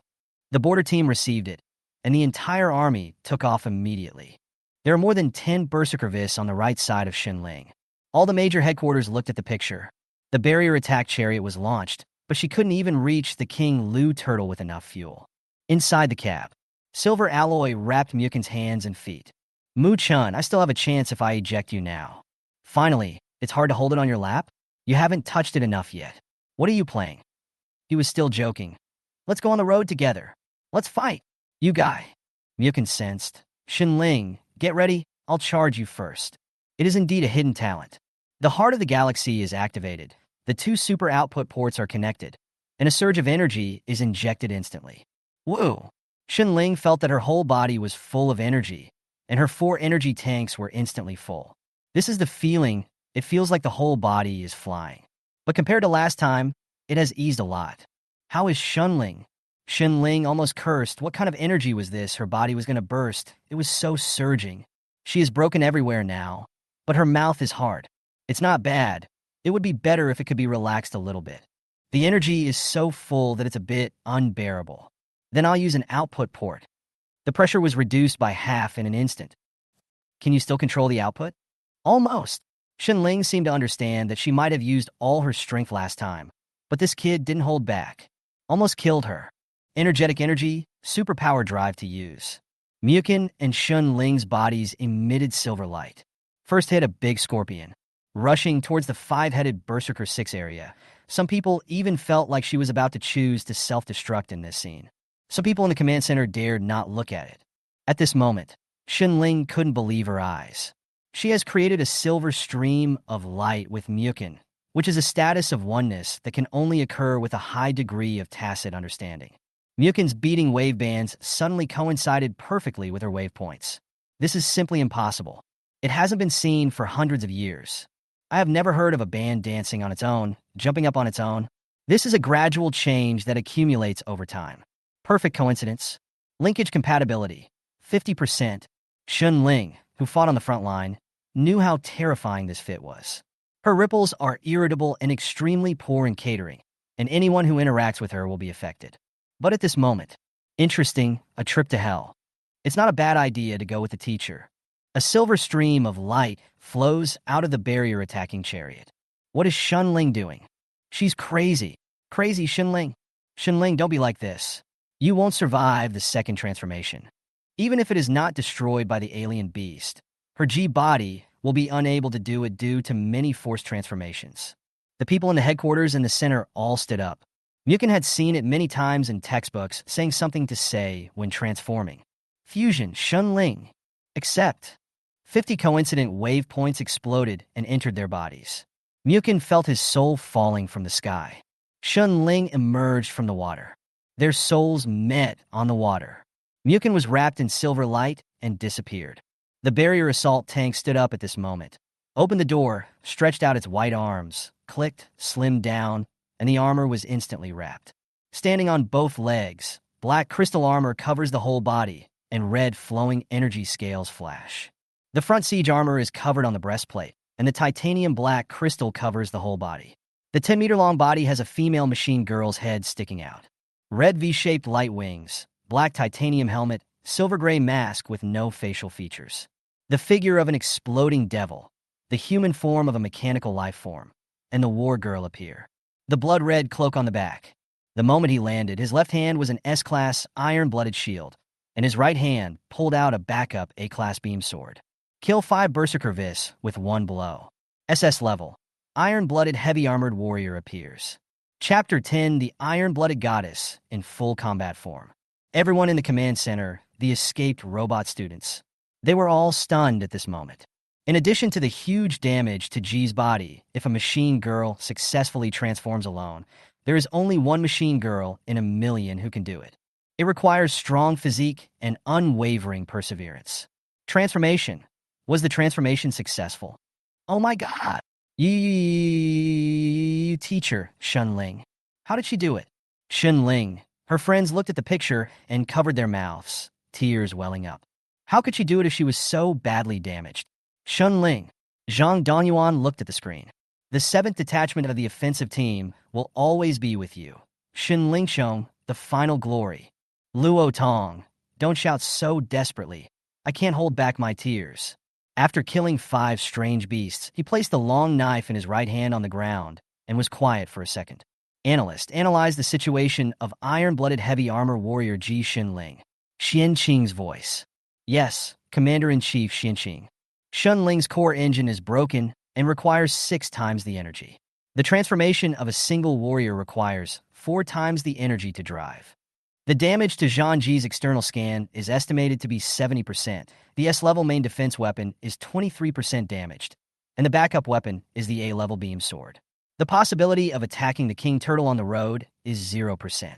The border team received it, and the entire army took off immediately. There are more than 10 Berserker Vis on the right side of Shunling. All the major headquarters looked at the picture. The barrier attack chariot was launched, but she couldn't even reach the King Lu Turtle with enough fuel. Inside the cab, silver alloy wrapped Muchen's hands and feet. Muchen, I still have a chance if I eject you now. Finally, it's hard to hold it on your lap? You haven't touched it enough yet. What are you playing? He was still joking. Let's go on the road together. Let's fight. You guy. Muchen sensed. Shunling, get ready. I'll charge you first. It is indeed a hidden talent. The heart of the galaxy is activated. The 2 super output ports are connected, and a surge of energy is injected instantly. Woo! Shunling felt that her whole body was full of energy, and her 4 energy tanks were instantly full. This is the feeling. It feels like the whole body is flying. But compared to last time, it has eased a lot. How is Shunling? Shunling almost cursed. What kind of energy was this? Her body was going to burst. It was so surging. She is broken everywhere now, but her mouth is hard. It's not bad. It would be better if it could be relaxed a little bit. The energy is so full that it's a bit unbearable. Then I'll use an output port. The pressure was reduced by half in an instant. Can you still control the output? Almost. Ling seemed to understand that she might have used all her strength last time, but this kid didn't hold back. Almost killed her. Energetic energy, superpower drive to use. Muchen and Ling's bodies emitted silver light. First hit a big scorpion, rushing towards the five-headed Berserker 6 area. Some people even felt like she was about to choose to self-destruct in this scene. Some people in the command center dared not look at it. At this moment, Ling couldn't believe her eyes. She has created a silver stream of light with Muchen, which is a status of oneness that can only occur with a high degree of tacit understanding. Muchen's beating wave bands suddenly coincided perfectly with her wave points. This is simply impossible. It hasn't been seen for hundreds of years. I have never heard of a band dancing on its own, jumping up on its own. This is a gradual change that accumulates over time. Perfect coincidence. Linkage compatibility, 50%. Ling, who fought on the front line, knew how terrifying this fit was. Her ripples are irritable and extremely poor in catering, and anyone who interacts with her will be affected. But at this moment, interesting, a trip to hell. It's not a bad idea to go with the teacher. A silver stream of light flows out of the barrier attacking chariot. What is Ling doing? She's crazy. Crazy, Ling. Ling, don't be like this. You won't survive the second transformation. Even if it is not destroyed by the alien beast, her G-body will be unable to do it due to many forced transformations. The people in the headquarters and the center all stood up. Muchen had seen it many times in textbooks saying something to say when transforming. Fusion, Ling. Except 50 coincident wave points exploded and entered their bodies. Muchen felt his soul falling from the sky. Ling emerged from the water. Their souls met on the water. Muchen was wrapped in silver light and disappeared. The barrier assault tank stood up at this moment, opened the door, stretched out its white arms, clicked, slimmed down, and the armor was instantly wrapped. Standing on both legs, black crystal armor covers the whole body, and red flowing energy scales flash. The front siege armor is covered on the breastplate, and the titanium black crystal covers the whole body. The 10-meter-long body has a female machine girl's head sticking out. Red V-shaped light wings, black titanium helmet, silver-gray mask with no facial features. The figure of an exploding devil, the human form of a mechanical life form, and the war girl appear. The blood-red cloak on the back. The moment he landed, his left hand was an S-class iron-blooded shield, and his right hand pulled out a backup A-class beam sword. Kill 5 Berserker Vis with 1 blow. SSS-Level. Iron-blooded heavy-armored warrior appears. Chapter 10, the Iron-blooded goddess in full combat form. Everyone in the command center, the escaped robot students. They were all stunned at this moment. In addition to the huge damage to G's body if a machine girl successfully transforms alone, there is only one machine girl in a million who can do it. It requires strong physique and unwavering perseverance. Transformation. Was the transformation successful? Oh my god! You teacher, Ling. How did she do it? Ling. Her friends looked at the picture and covered their mouths, tears welling up. How could she do it if she was so badly damaged? Ling. Zhang Dongyuan looked at the screen. The 7th detachment of the offensive team will always be with you. Ling Shong, the final glory. Luo Tong, don't shout so desperately. I can't hold back my tears. After killing 5 strange beasts, he placed the long knife in his right hand on the ground and was quiet for a second. Analyst analyzed the situation of iron-blooded heavy armor warrior Ji Ling. Xianqing's voice. Yes, Commander-in-Chief Xianqing. Ling's core engine is broken and requires 6 times the energy. The transformation of a single warrior requires 4 times the energy to drive. The damage to Zhang Ji's external scan is estimated to be 70%. The S-level main defense weapon is 23% damaged, and the backup weapon is the A-level beam sword. The possibility of attacking the King Turtle on the road is 0%.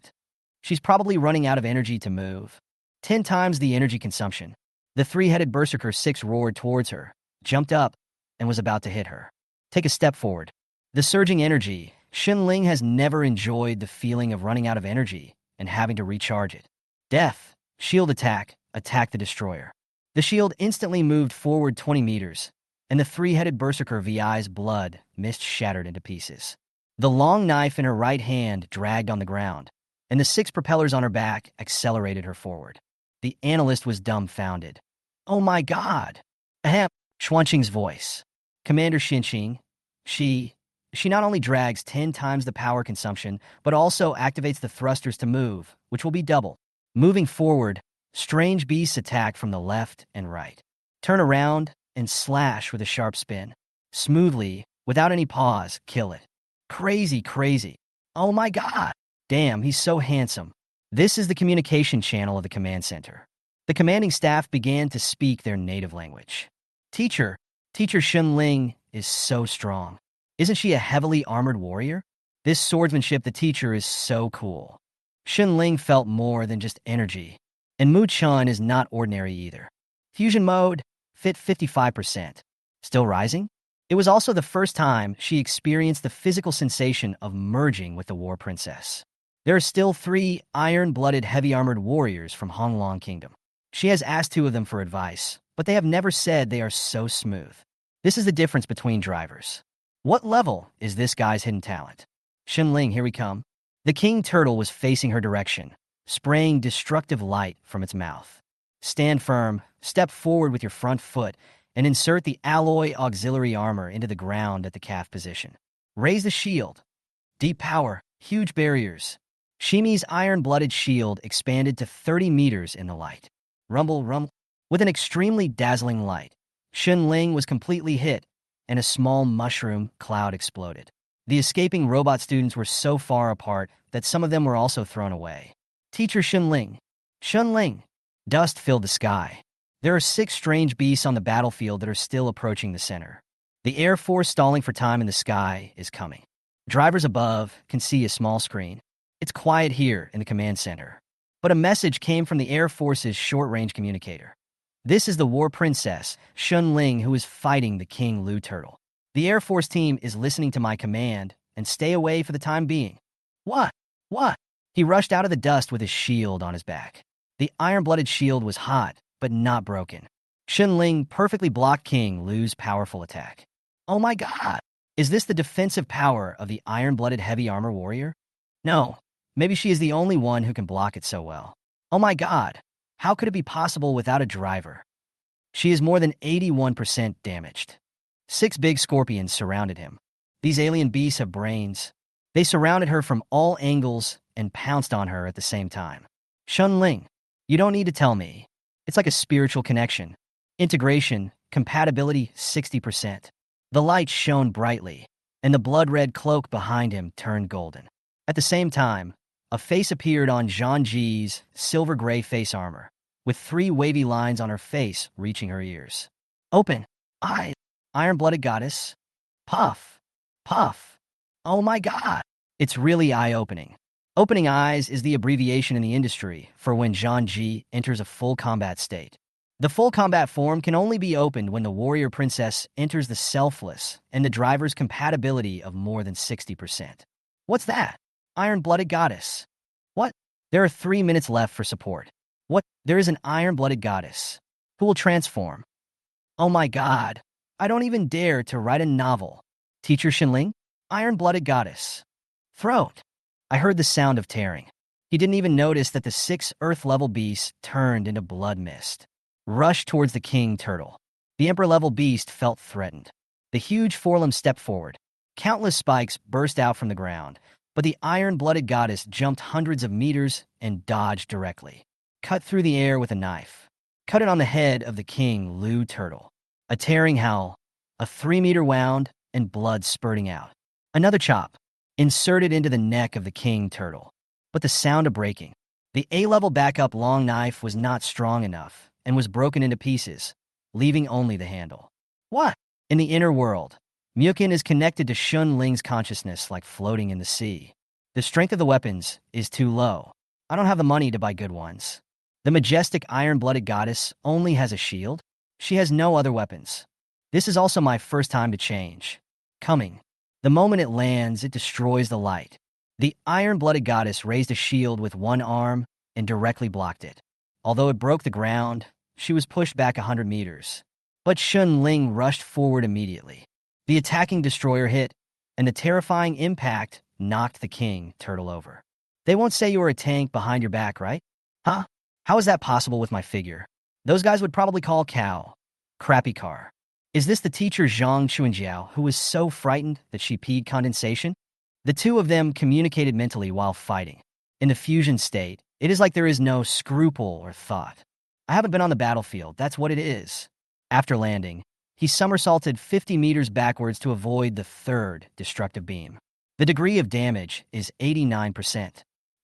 She's probably running out of energy to move. 10 times the energy consumption. The 3-headed Berserker 6 roared towards her, jumped up, and was about to hit her. Take a step forward. The surging energy. Ling has never enjoyed the feeling of running out of energy and having to recharge it. Death. Shield attack. Attack the destroyer. The shield instantly moved forward 20 meters, and the 3-headed Berserker VI's blood mist shattered into pieces. The long knife in her right hand dragged on the ground, and the 6 propellers on her back accelerated her forward. The analyst was dumbfounded. Oh my god! Ahem, Xuanqing's voice. Commander Xinqing. She she not only drags 10 times the power consumption, but also activates the thrusters to move, which will be double. Moving forward, strange beasts attack from the left and right. Turn around and slash with a sharp spin. Smoothly, without any pause, kill it. Crazy, crazy. Oh my god! Damn, he's so handsome. This is the communication channel of the command center. The commanding staff began to speak their native language. Teacher, Teacher Shunling is so strong. Isn't she a heavily armored warrior? This swordsmanship the teacher is so cool. Shunling felt more than just energy. And Muchen is not ordinary either. Fusion mode, fit 55%. Still rising? It was also the first time she experienced the physical sensation of merging with the war princess. There are still 3 iron-blooded heavy-armored warriors from Honglong Kingdom. She has asked 2 of them for advice, but they have never said they are so smooth. This is the difference between drivers. What level is this guy's hidden talent? Shunling, here we come. The king turtle was facing her direction, spraying destructive light from its mouth. Stand firm, step forward with your front foot, and insert the alloy auxiliary armor into the ground at the calf position. Raise the shield. Deep power, huge barriers. Shimi's iron-blooded shield expanded to 30 meters in the light. Rumble, rumble. With an extremely dazzling light, Shunling was completely hit, and a small mushroom cloud exploded. The escaping robot students were so far apart that some of them were also thrown away. Teacher Shunling. Shunling. Dust filled the sky. There are 6 strange beasts on the battlefield that are still approaching the center. The Air Force stalling for time in the sky is coming. Drivers above can see a small screen. It's quiet here in the command center. But a message came from the Air Force's short-range communicator. This is the war princess, Shunling, who is fighting the King Lu Turtle. The Air Force team is listening to my command and stay away for the time being. What? What? He rushed out of the dust with his shield on his back. The iron-blooded shield was hot, but not broken. Shunling perfectly blocked King Lu's powerful attack. Oh my god! Is this the defensive power of the iron-blooded heavy armor warrior? No. Maybe she is the only one who can block it so well. Oh my god! How could it be possible without a driver? She is more than 81% damaged. 6 big scorpions surrounded him. These alien beasts have brains. They surrounded her from all angles and pounced on her at the same time. Shunling, you don't need to tell me. It's like a spiritual connection. Integration, compatibility, 60%. The light shone brightly, and the blood-red cloak behind him turned golden. At the same time, a face appeared on Zhangji's silver-gray face armor, with 3 wavy lines on her face reaching her ears. Open. Eyes. Iron-blooded goddess. Puff. Puff. Oh my god. It's really eye-opening. Opening eyes is the abbreviation in the industry for when Zhangji enters a full combat state. The full combat form can only be opened when the warrior princess enters the selfless and the driver's compatibility of more than 60%. What's that? Iron-blooded goddess. What? There are 3 minutes left for support. What? There is an iron-blooded goddess who will transform. Oh my god. I don't even dare to write a novel. Teacher Shunling? Iron-blooded goddess. Throat. I heard the sound of tearing. He didn't even notice that the 6 Earth-level beasts turned into blood mist. Rushed towards the king turtle. The Emperor-level beast felt threatened. The huge forelumb stepped forward. Countless spikes burst out from the ground, but the iron-blooded goddess jumped hundreds of meters and dodged directly. Cut through the air with a knife. Cut it on the head of the King Lu Turtle. A tearing howl, a 3-meter wound, and blood spurting out. Another chop, inserted into the neck of the King Turtle. But the sound of breaking. The A-level backup long knife was not strong enough and was broken into pieces, leaving only the handle. What? In the inner world, Muchen is connected to Shunling's consciousness like floating in the sea. The strength of the weapons is too low. I don't have the money to buy good ones. The majestic iron-blooded goddess only has a shield. She has no other weapons. This is also my first time to change. Coming. The moment it lands, it destroys the light. The iron-blooded goddess raised a shield with one arm and directly blocked it. Although it broke the ground, she was pushed back 100 meters. But Shunling rushed forward immediately. The attacking destroyer hit, and the terrifying impact knocked the king turtle over. They won't say you were a tank behind your back, right? Huh? How is that possible with my figure? Those guys would probably call cow. Crappy car. Is this the teacher Zhang Chuanjiao who was so frightened that she peed condensation? The two of them communicated mentally while fighting. In the fusion state, it is like there is no scruple or thought. I haven't been on the battlefield, that's what it is. After landing, he somersaulted 50 meters backwards to avoid the third destructive beam. The degree of damage is 89%.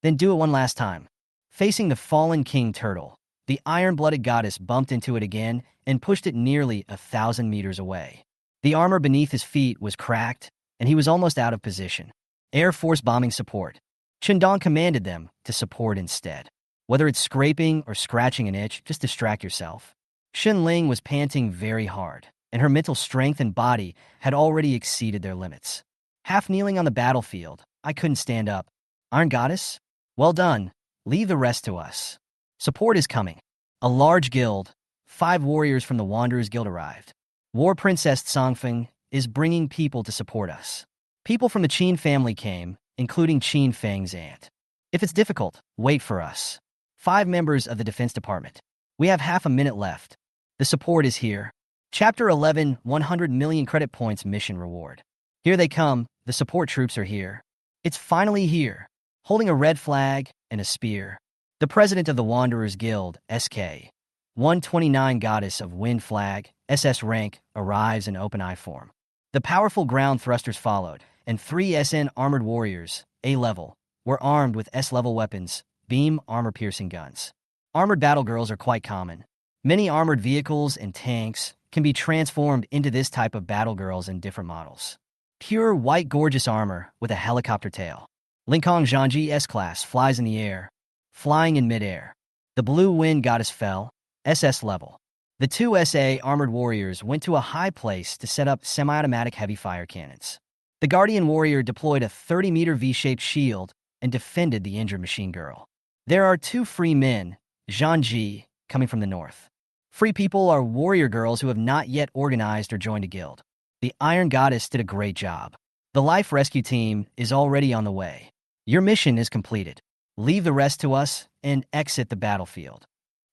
Then do it one last time. Facing the fallen king turtle, the iron-blooded goddess bumped into it again and pushed it nearly 1,000 meters away. The armor beneath his feet was cracked, and he was almost out of position. Air Force bombing support. Chindong commanded them to support instead. Whether it's scraping or scratching an itch, just distract yourself. Xun Ling was panting very hard, and her mental strength and body had already exceeded their limits. Half kneeling on the battlefield, I couldn't stand up. Iron Goddess? Well done. Leave the rest to us. Support is coming. A large guild, 5 warriors from the Wanderers Guild arrived. War Princess Songfeng is bringing people to support us. People from the Qin family came, including Qin Feng's aunt. If it's difficult, wait for us. 5 members of the Defense Department. We have half a minute left. The support is here. Chapter 11, 100 million credit points mission reward. Here they come, the support troops are here. It's finally here, holding a red flag and a spear. The president of the Wanderers Guild, SK, 129 Goddess of Wind Flag, SS rank, arrives in open eye form. The powerful ground thrusters followed, and 3 SN armored warriors, A-level, were armed with S-level weapons, beam armor-piercing guns. Armored battle girls are quite common. Many armored vehicles and tanks can be transformed into this type of battle girls in different models. Pure white gorgeous armor with a helicopter tail. Linkong Zhangji S-Class flies in the air, flying in midair. The blue wind goddess fell, SSS-Level. The 2 SA armored warriors went to a high place to set up semi-automatic heavy fire cannons. The guardian warrior deployed a 30-meter V-shaped shield and defended the injured machine girl. There are 2 free men, Zhangji, coming from the north. Free people are warrior girls who have not yet organized or joined a guild. The Iron Goddess did a great job. The life rescue team is already on the way. Your mission is completed. Leave the rest to us and exit the battlefield.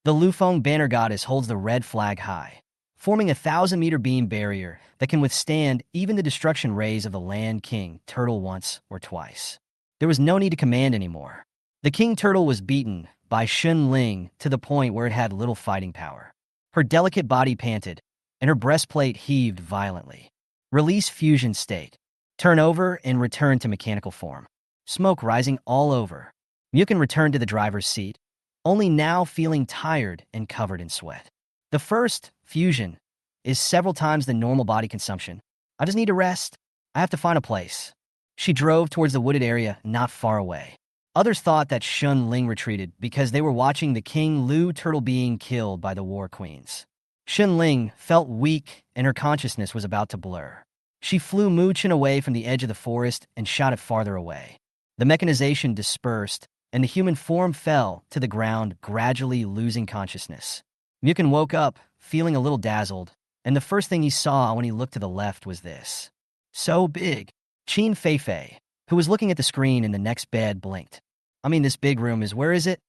The Lufeng Banner Goddess holds the red flag high, forming a 1,000-meter beam barrier that can withstand even the destruction rays of the Land King Turtle once or twice. There was no need to command anymore. The King Turtle was beaten by Xun Ling to the point where it had little fighting power. Her delicate body panted, and her breastplate heaved violently. Release fusion state. Turn over and return to mechanical form. Smoke rising all over. Muchen returned to the driver's seat, only now feeling tired and covered in sweat. The first, fusion, is several times the normal body consumption. I just need to rest. I have to find a place. She drove towards the wooded area not far away. Others thought that Xun Ling retreated because they were watching the King Lu turtle being killed by the war queens. Xun Ling felt weak and her consciousness was about to blur. She flew Muchen away from the edge of the forest and shot it farther away. The mechanization dispersed, and the human form fell to the ground, gradually losing consciousness. Muchen woke up, feeling a little dazzled, and the first thing he saw when he looked to the left was this. So big. Qin Feifei, who was looking at the screen in the next bed, blinked. I mean, this big room is, where is it?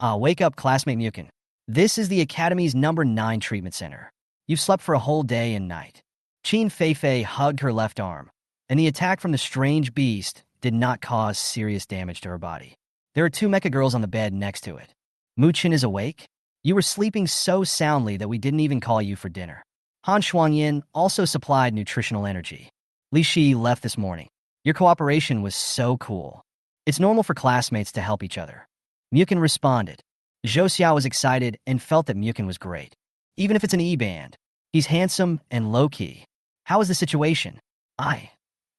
Wake up, classmate Muchen. This is the Academy's number 9 treatment center. You've slept for a whole day and night. Qin Feifei hugged her left arm, and the attack from the strange beast did not cause serious damage to her body. There are 2 mecha girls on the bed next to it. Muchen is awake? You were sleeping so soundly that we didn't even call you for dinner. Han Shuangyin also supplied nutritional energy. Li Shi left this morning. Your cooperation was so cool. It's normal for classmates to help each other. Muchen responded. Zhou Xiao was excited and felt that Muchen was great. Even if it's an E-band, he's handsome and low-key. How is the situation? I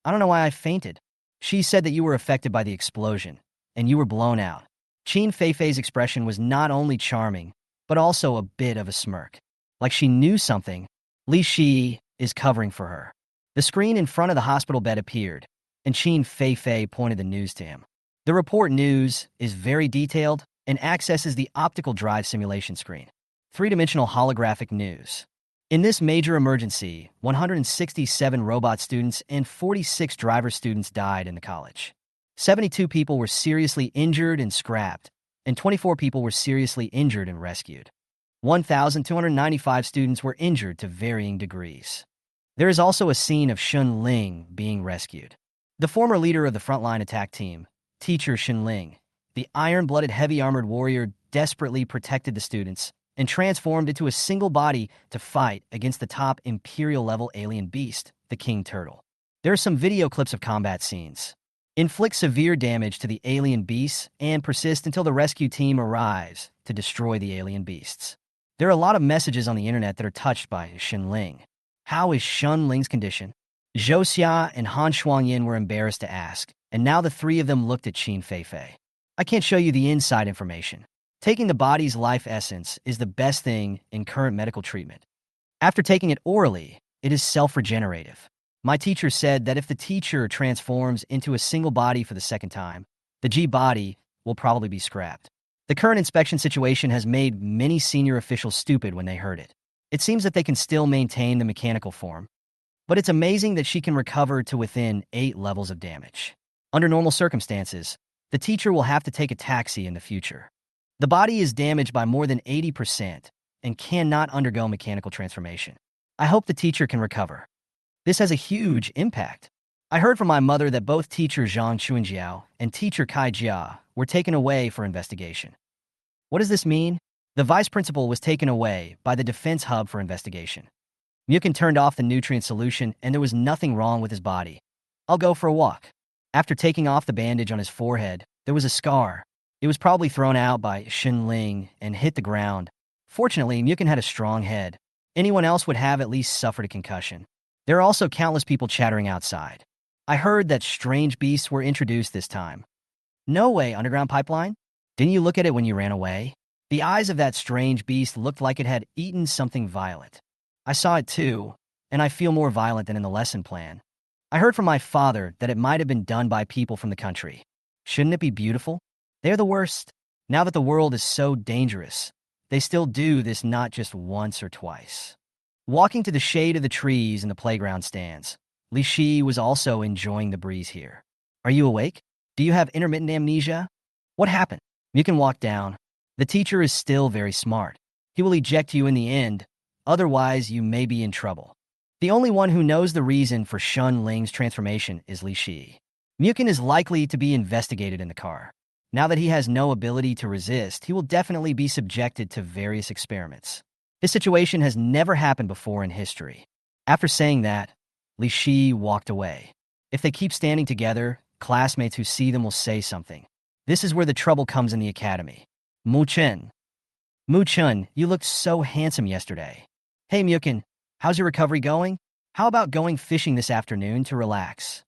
don't know why I fainted. She said that you were affected by the explosion, and you were blown out. Qin Feifei's expression was not only charming, but also a bit of a smirk. Like she knew something. Li Shi is covering for her. The screen in front of the hospital bed appeared, and Qin Feifei pointed the news to him. The report news is very detailed and accesses the optical drive simulation screen. 3-dimensional holographic news. In this major emergency, 167 robot students and 46 driver students died in the college. 72 people were seriously injured and scrapped, and 24 people were seriously injured and rescued. 1,295 students were injured to varying degrees. There is also a scene of Shun Ling being rescued. The former leader of the frontline attack team, Teacher Shun Ling, the iron-blooded heavy-armored warrior, desperately protected the students and transformed into a single body to fight against the top Imperial-level alien beast, the King Turtle. There are some video clips of combat scenes. Inflict severe damage to the alien beasts and persist until the rescue team arrives to destroy the alien beasts. There are a lot of messages on the internet that are touched by Shun Ling. How is Shun Ling's condition? Zhou Xia and Han Shuangyin were embarrassed to ask, and now the three of them looked at Qin Feifei. I can't show you the inside information. Taking the body's life essence is the best thing in current medical treatment. After taking it orally, it is self-regenerative. My teacher said that if the teacher transforms into a single body for the second time, the G body will probably be scrapped. The current inspection situation has made many senior officials stupid when they heard it. It seems that they can still maintain the mechanical form, but it's amazing that she can recover to within 8 levels of damage. Under normal circumstances, the teacher will have to take a taxi in the future. The body is damaged by more than 80% and cannot undergo mechanical transformation. I hope the teacher can recover. This has a huge impact. I heard from my mother that both teacher Zhang Chunjiao and teacher Kai Jia were taken away for investigation. What does this mean? The vice principal was taken away by the defense hub for investigation. Muchen turned off the nutrient solution and there was nothing wrong with his body. I'll go for a walk. After taking off the bandage on his forehead, there was a scar. It was probably thrown out by Shun Ling and hit the ground. Fortunately, Muchen had a strong head. Anyone else would have at least suffered a concussion. There are also countless people chattering outside. I heard that strange beasts were introduced this time. No way, underground pipeline? Didn't you look at it when you ran away? The eyes of that strange beast looked like it had eaten something violet. I saw it too, and I feel more violent than in the lesson plan. I heard from my father that it might have been done by people from the country. Shouldn't it be beautiful? They're the worst. Now that the world is so dangerous, they still do this not just once or twice. Walking to the shade of the trees in the playground stands, Li Shi was also enjoying the breeze here. Are you awake? Do you have intermittent amnesia? What happened? You can walk down. The teacher is still very smart. He will eject you in the end, otherwise you may be in trouble. The only one who knows the reason for Shun Ling's transformation is Li Shi. Muchen is likely to be investigated in the car. Now that he has no ability to resist, he will definitely be subjected to various experiments. This situation has never happened before in history. After saying that, Li Shi walked away. If they keep standing together, classmates who see them will say something. This is where the trouble comes in the academy. Muchen, you looked so handsome yesterday. Hey Muchen, how's your recovery going? How about going fishing this afternoon to relax?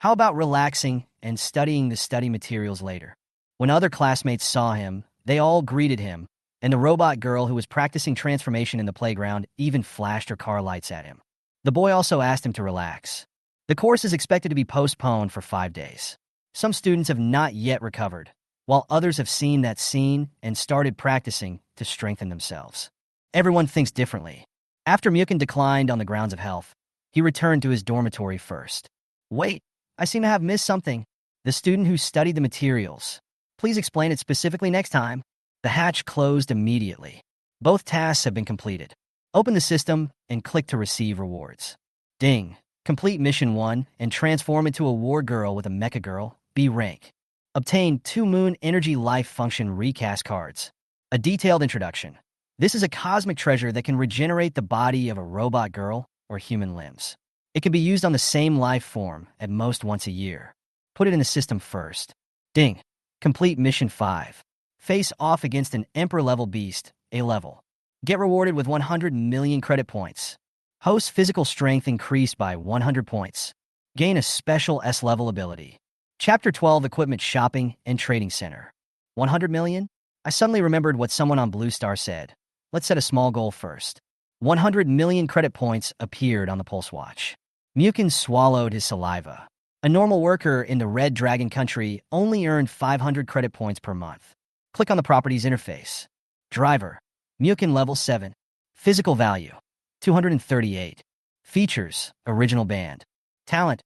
How about relaxing and studying the study materials later? When other classmates saw him, they all greeted him, and the robot girl who was practicing transformation in the playground even flashed her car lights at him. The boy also asked him to relax. The course is expected to be postponed for 5 days. Some students have not yet recovered, while others have seen that scene and started practicing to strengthen themselves. Everyone thinks differently. After Muchen declined on the grounds of health, he returned to his dormitory first. Wait, I seem to have missed something. The student who studied the materials. Please explain it specifically next time. The hatch closed immediately. Both tasks have been completed. Open the system and click to receive rewards. Ding. Complete Mission 1 and transform into a war girl with a Mecha girl, B rank. Obtain 2 Moon Energy Life Function recast cards. A detailed introduction. This is a cosmic treasure that can regenerate the body of a robot girl or human limbs. It can be used on the same life form at most once a year. Put it in the system first. Ding. Complete Mission 5. Face off against an Emperor-level beast, A level. Get rewarded with 100 million credit points. Host physical strength increased by 100 points. Gain a special S-level ability. Chapter 12 Equipment Shopping and Trading Center. 100 million? I suddenly remembered what someone on Blue Star said. Let's set a small goal first. 100 million credit points appeared on the pulse watch. Muchen swallowed his saliva. A normal worker in the Red Dragon country only earned 500 credit points per month. Click on the properties interface. Driver. Muchen level 7. Physical value. 238. Features. Original band. Talent.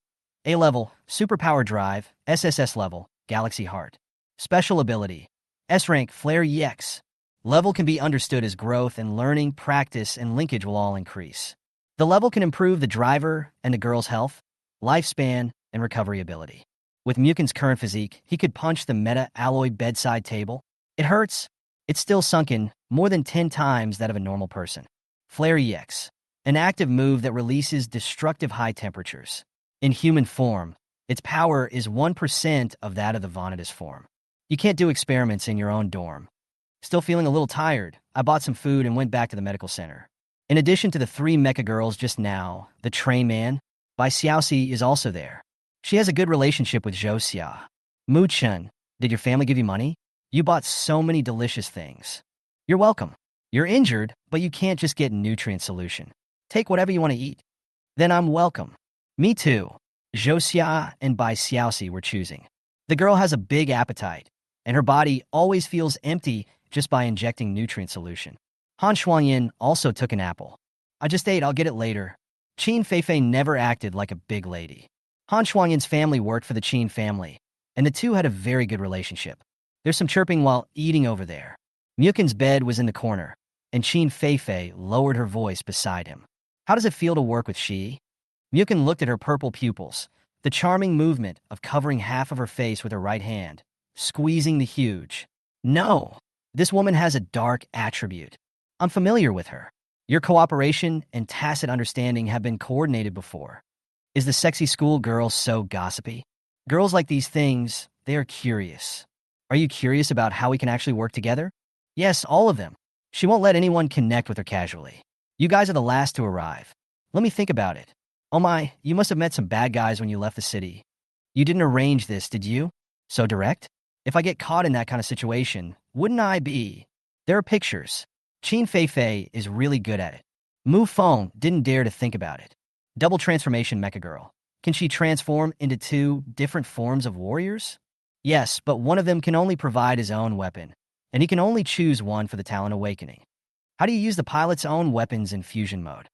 A level. Superpower drive. SSS level. Galaxy Heart. Special ability. S rank Flare EX. Level can be understood as growth and learning, practice, and linkage will all increase. The level can improve the driver and the girl's health, lifespan, and recovery ability. With Muken's current physique, he could punch the meta-alloy bedside table. It hurts. It's still sunken, more than 10 times that of a normal person. Flare EX, an active move that releases destructive high temperatures. In human form, its power is 1% of that of the Vanitas form. You can't do experiments in your own dorm. Still feeling a little tired, I bought some food and went back to the medical center. In addition to the 3 mecha girls just now, the train man, Bai Xiaoxi, is also there. She has a good relationship with Zhou Xia. Muchen, did your family give you money? You bought so many delicious things. You're welcome. You're injured, but you can't just get nutrient solution. Take whatever you want to eat. Then I'm welcome. Me too. Zhou Xia and Bai Xiaoxi were choosing. The girl has a big appetite, and her body always feels empty just by injecting nutrient solution. Han Shuangyin also took an apple. I just ate, I'll get it later. Qin Feifei never acted like a big lady. Han Shuangyin's family worked for the Qin family, and the two had a very good relationship. There's some chirping while eating over there. Muken's bed was in the corner, and Qin Feifei lowered her voice beside him. How does it feel to work with Shi? Muchen looked at her purple pupils, the charming movement of covering half of her face with her right hand, squeezing the huge. No, this woman has a dark attribute. I'm familiar with her. Your cooperation and tacit understanding have been coordinated before. Is the sexy school girl so gossipy? Girls like these things, they are curious. Are you curious about how we can actually work together? Yes, all of them. She won't let anyone connect with her casually. You guys are the last to arrive. Let me think about it. Oh my, you must have met some bad guys when you left the city. You didn't arrange this, did you? So direct? If I get caught in that kind of situation, wouldn't I be? There are pictures. Qin Feifei is really good at it. Mu Feng didn't dare to think about it. Double transformation mecha girl. Can she transform into 2 different forms of warriors? Yes, but one of them can only provide his own weapon, and he can only choose one for the talent awakening. How do you use the pilot's own weapons in fusion mode?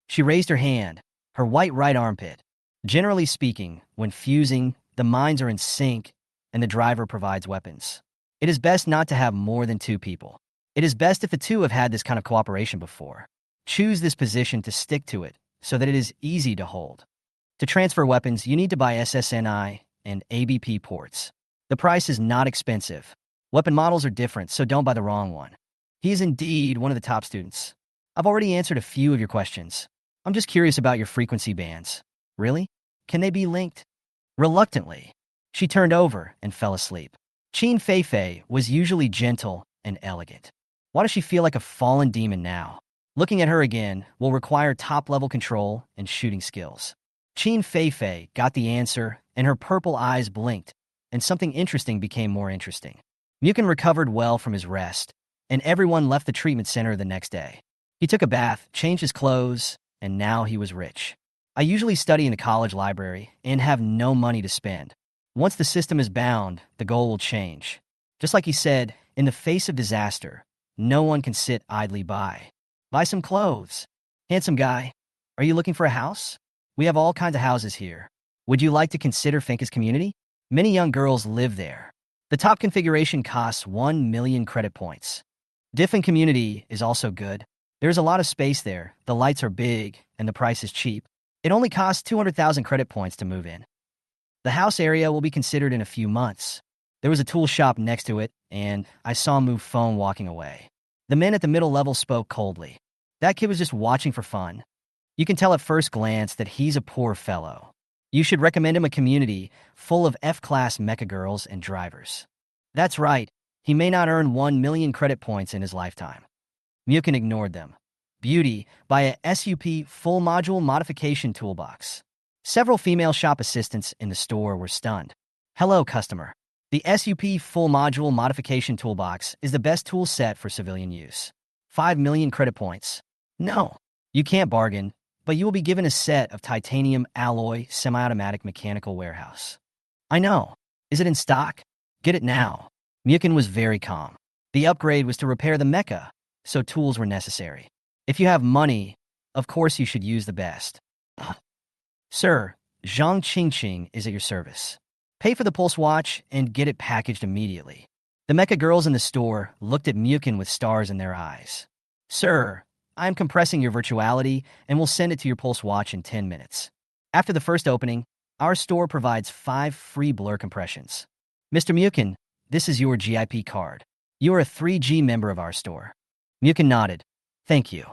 She raised her hand, her white right armpit. Generally speaking, when fusing, the minds are in sync, and the driver provides weapons. It is best not to have more than 2 people. It is best if the 2 have had this kind of cooperation before. Choose this position to stick to it, so that it is easy to hold. To transfer weapons, you need to buy SSNI and ABP ports. The price is not expensive. Weapon models are different, so don't buy the wrong one. He is indeed one of the top students. I've already answered a few of your questions. I'm just curious about your frequency bands. Really? Can they be linked? Reluctantly, she turned over and fell asleep. Qin Feifei was usually gentle and elegant. Why does she feel like a fallen demon now? Looking at her again will require top-level control and shooting skills. Qin Feifei got the answer, and her purple eyes blinked, and something interesting became more interesting. Muchen recovered well from his rest, and everyone left the treatment center the next day. He took a bath, changed his clothes, and now he was rich. I usually study in the college library and have no money to spend. Once the system is bound, the goal will change. Just like he said, in the face of disaster, no one can sit idly by. Buy some clothes. Handsome guy, are you looking for a house? We have all kinds of houses here. Would you like to consider Finka's community? Many young girls live there. The top configuration costs 1 million credit points. Diffin community is also good. There's a lot of space there, the lights are big, and the price is cheap. It only costs 200,000 credit points to move in. The house area will be considered in a few months. There was a tool shop next to it, and I saw Mu Feng walking away. The men at the middle level spoke coldly. That kid was just watching for fun. You can tell at first glance that he's a poor fellow. You should recommend him a community full of F-class mecha girls and drivers. That's right, he may not earn 1 million credit points in his lifetime. Muchen ignored them. Beauty, by a SUP full module modification toolbox. Several female shop assistants in the store were stunned. Hello, customer. The SUP full module modification toolbox is the best tool set for civilian use. 5 million credit points. No, you can't bargain, but you will be given a set of titanium alloy semi-automatic mechanical warehouse. I know. Is it in stock? Get it now. Muchen was very calm. The upgrade was to repair the Mecha, so tools were necessary. If you have money, of course you should use the best. Sir, Zhang Qingqing is at your service. Pay for the pulse watch and get it packaged immediately. The Mecha girls in the store looked at Muchen with stars in their eyes. Sir, I am compressing your virtuality and will send it to your Pulse watch in 10 minutes. After the first opening, our store provides 5 free blur compressions. Mr. Muchen, this is your GIP card. You are a 3G member of our store. Muchen nodded. Thank you.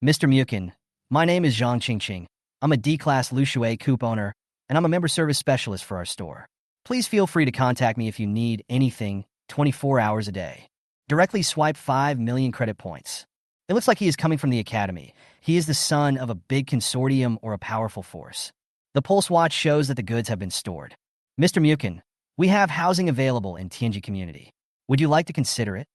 Mr. Muchen, my name is Zhang Qingqing. I'm a D-Class Lushui Coupe owner, and I'm a member service specialist for our store. Please feel free to contact me if you need anything 24 hours a day. Directly swipe 5 million credit points. It looks like he is coming from the academy. He is the son of a big consortium or a powerful force. The Pulse watch shows that the goods have been stored. Mr. Muchen, we have housing available in Tianji community. Would you like to consider it?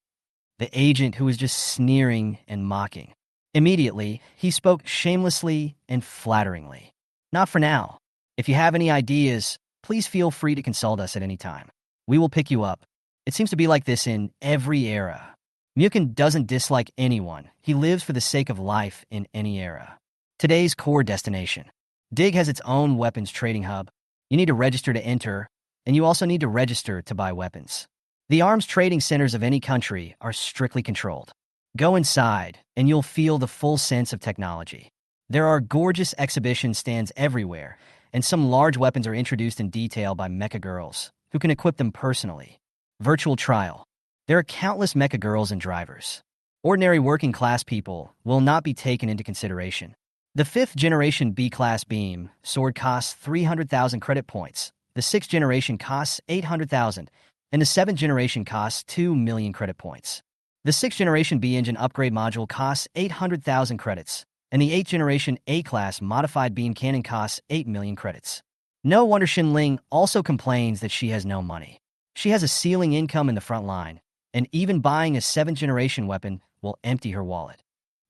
The agent, who was just sneering and mocking. Immediately, he spoke shamelessly and flatteringly. Not for now. If you have any ideas, please feel free to consult us at any time. We will pick you up. It seems to be like this in every era. Muchen doesn't dislike anyone. He lives for the sake of life in any era. Today's core destination. Dig has its own weapons trading hub. You need to register to enter, and you also need to register to buy weapons. The arms trading centers of any country are strictly controlled. Go inside, and you'll feel the full sense of technology. There are gorgeous exhibition stands everywhere, and some large weapons are introduced in detail by Mecha girls, who can equip them personally. Virtual trial. There are countless Mecha girls and drivers. Ordinary working-class people will not be taken into consideration. The 5th generation B-class beam sword costs 300,000 credit points. The 6th generation costs 800,000, and the 7th generation costs 2 million credit points. The 6th generation B-engine upgrade module costs 800,000 credits, and the 8th generation A-class modified beam cannon costs 8 million credits. No wonder Xinling also complains that she has no money. She has a ceiling income in the front line, and even buying a 7th generation weapon will empty her wallet.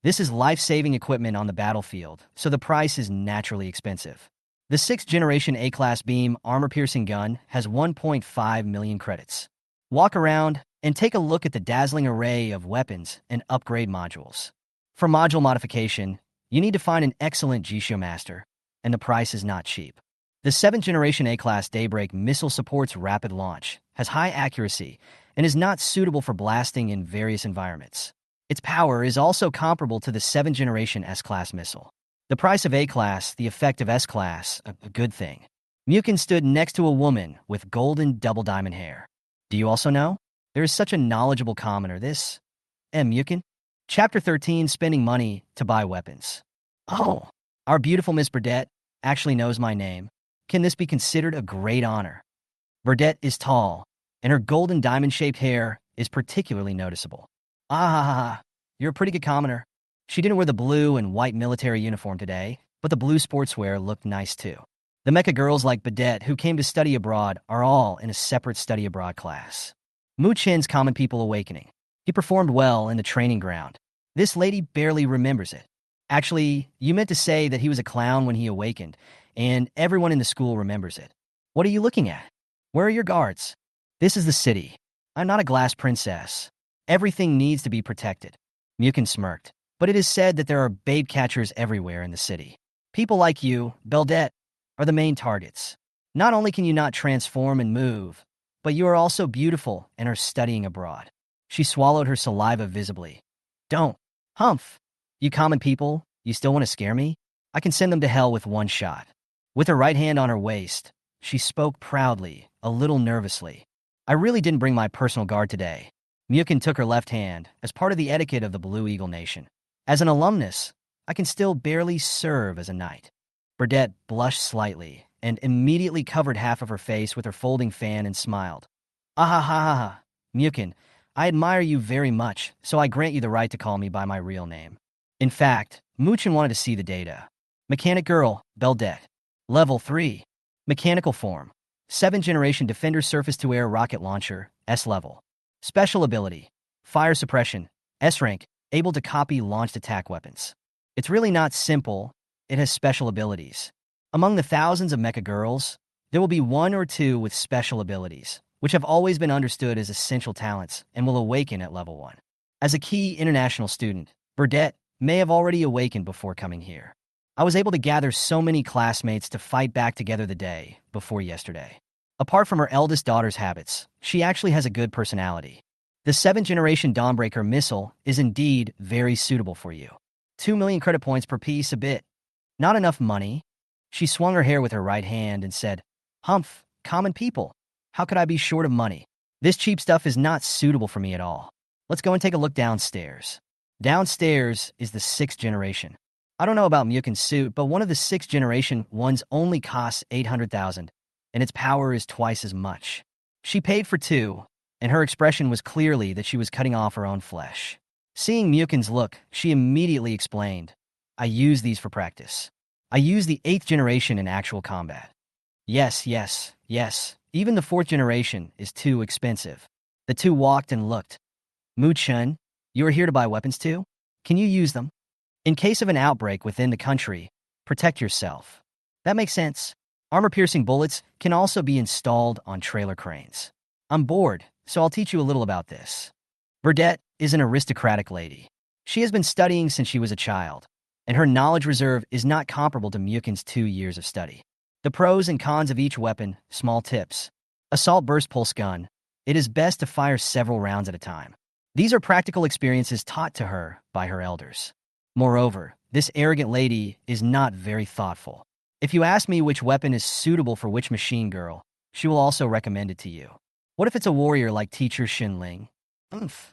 This is life-saving equipment on the battlefield, so the price is naturally expensive. The 6th generation A-class beam armor-piercing gun has 1.5 million credits. Walk around and take a look at the dazzling array of weapons and upgrade modules. For module modification, you need to find an excellent Jisho master, and the price is not cheap. The 7th generation A-class Daybreak missile supports rapid launch, has high accuracy, and is not suitable for blasting in various environments. Its power is also comparable to the 7th generation S-class missile. The price of A-class, the effect of S-class, a good thing. Muchen stood next to a woman with golden double diamond hair. Do you also know? There is such a knowledgeable commoner, this. Muchen? Chapter 13, Spending Money to Buy Weapons. Oh, our beautiful Miss Burdette actually knows my name. Can this be considered a great honor? Burdette is tall, and her golden diamond-shaped hair is particularly noticeable. Ah, you're a pretty good commoner. She didn't wear the blue and white military uniform today, but the blue sportswear looked nice too. The Mecha girls like Burdette, who came to study abroad, are all in a separate study abroad class. Muchen's Common People Awakening. He performed well in the training ground. This lady barely remembers it. Actually, you meant to say that he was a clown when he awakened, and everyone in the school remembers it. What are you looking at? Where are your guards? This is the city. I'm not a glass princess. Everything needs to be protected. Muchen smirked. But it is said that there are babe catchers everywhere in the city. People like you, Burdette, are the main targets. Not only can you not transform and move, but you are also beautiful and are studying abroad. She swallowed her saliva visibly. Don't. Humph. You common people, you still want to scare me? I can send them to hell with one shot. With her right hand on her waist, she spoke proudly, a little nervously. I really didn't bring my personal guard today. Muchen took her left hand, as part of the etiquette of the Blue Eagle Nation. As an alumnus, I can still barely serve as a knight. Burdette blushed slightly, and immediately covered half of her face with her folding fan and smiled. Ah ha ha ha ha. Muchen, I admire you very much, so I grant you the right to call me by my real name. In fact, Muchen wanted to see the data. Mechanic Girl, Burdette. Level 3. Mechanical Form. 7th Generation Defender Surface-to-Air Rocket Launcher, S-Level. Special Ability. Fire Suppression, S-Rank, able to copy launched attack weapons. It's really not simple, it has special abilities. Among the thousands of Mecha girls, there will be 1 or 2 with special abilities, which have always been understood as essential talents and will awaken at level 1. As a key international student, Burdette may have already awakened before coming here. I was able to gather so many classmates to fight back together the day before yesterday. Apart from her eldest daughter's habits, she actually has a good personality. The 7th generation Dawnbreaker missile is indeed very suitable for you. 2 million credit points per piece a bit. Not enough money? She swung her hair with her right hand and said, Humph, common people. How could I be short of money? This cheap stuff is not suitable for me at all. Let's go and take a look downstairs. Downstairs is the 6th generation. I don't know about Muchen's suit, but one of the 6th generation ones only costs 800,000, and its power is twice as much. She paid for 2, and her expression was clearly that she was cutting off her own flesh. Seeing Muchen's look, she immediately explained, I use these for practice. I use the 8th generation in actual combat. Yes, even the 4th generation is too expensive. The two walked and looked. Muchen, you are here to buy weapons too? Can you use them? In case of an outbreak within the country, protect yourself. That makes sense. Armor-piercing bullets can also be installed on trailer cranes. I'm bored, so I'll teach you a little about this. Burdette is an aristocratic lady. She has been studying since she was a child, and her knowledge reserve is not comparable to Muchen's 2 years of study. The pros and cons of each weapon, small tips. Assault burst pulse gun. It is best to fire several rounds at a time. These are practical experiences taught to her by her elders. Moreover, this arrogant lady is not very thoughtful. If you ask me which weapon is suitable for which machine girl, she will also recommend it to you. What if it's a warrior like Teacher Xinling?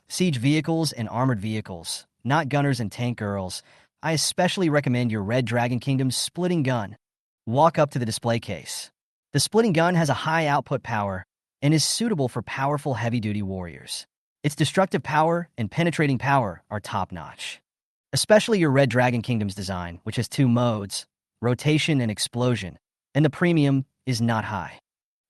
Siege vehicles and armored vehicles, not gunners and tank girls. I especially recommend your Red Dragon Kingdom's splitting gun. Walk up to the display case. The splitting gun has a high output power and is suitable for powerful heavy-duty warriors. Its destructive power and penetrating power are top-notch. Especially your Red Dragon Kingdom's design, which has 2 modes, rotation and explosion, and the premium is not high.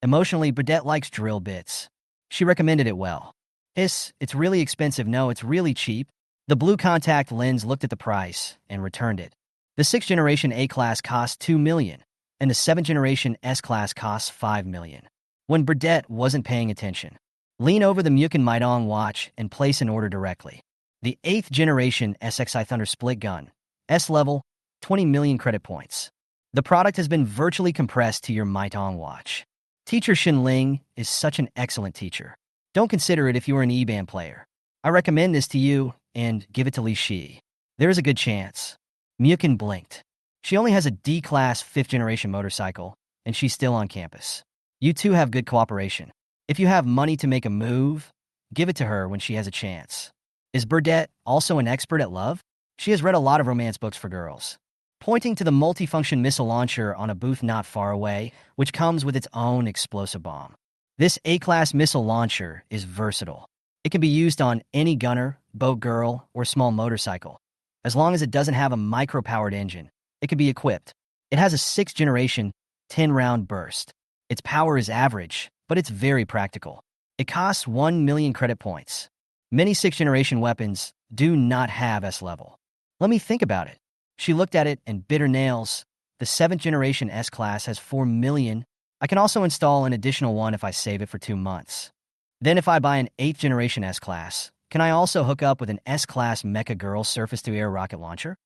Emotionally, Burdette likes drill bits. She recommended it well. It's really expensive. No, it's really cheap. The blue contact lens looked at the price and returned it. The 6th generation A-Class costs 2 million, and the 7th generation S-Class costs 5 million. When Burdette wasn't paying attention, lean over the Muchen Mythical watch and place an order directly. The 8th generation SXI Thunder Split Gun, S-Level, 20 million credit points. The product has been virtually compressed to your Mythical watch. Teacher Xinling is such an excellent teacher. Don't consider it if you are an E-band player. I recommend this to you, and give it to Li Shi. There is a good chance. Muchen blinked. She only has a D-Class 5th generation motorcycle, and she's still on campus. You two have good cooperation. If you have money to make a move, give it to her when she has a chance. Is Burdette also an expert at love? She has read a lot of romance books for girls. Pointing to the multifunction missile launcher on a booth not far away, which comes with its own explosive bomb. This A-Class missile launcher is versatile. It can be used on any gunner, boat girl, or small motorcycle. As long as it doesn't have a micro-powered engine, it can be equipped. It has a 6th generation, 10-round burst. Its power is average, but it's very practical. It costs 1 million credit points. Many 6th generation weapons do not have S-Level. Let me think about it. She looked at it and bit her nails. The 7th generation S-Class has 4 million. I can also install an additional one if I save it for 2 months. Then if I buy an 8th generation S-Class, can I also hook up with an S-Class Mecha Girl surface-to-air rocket launcher?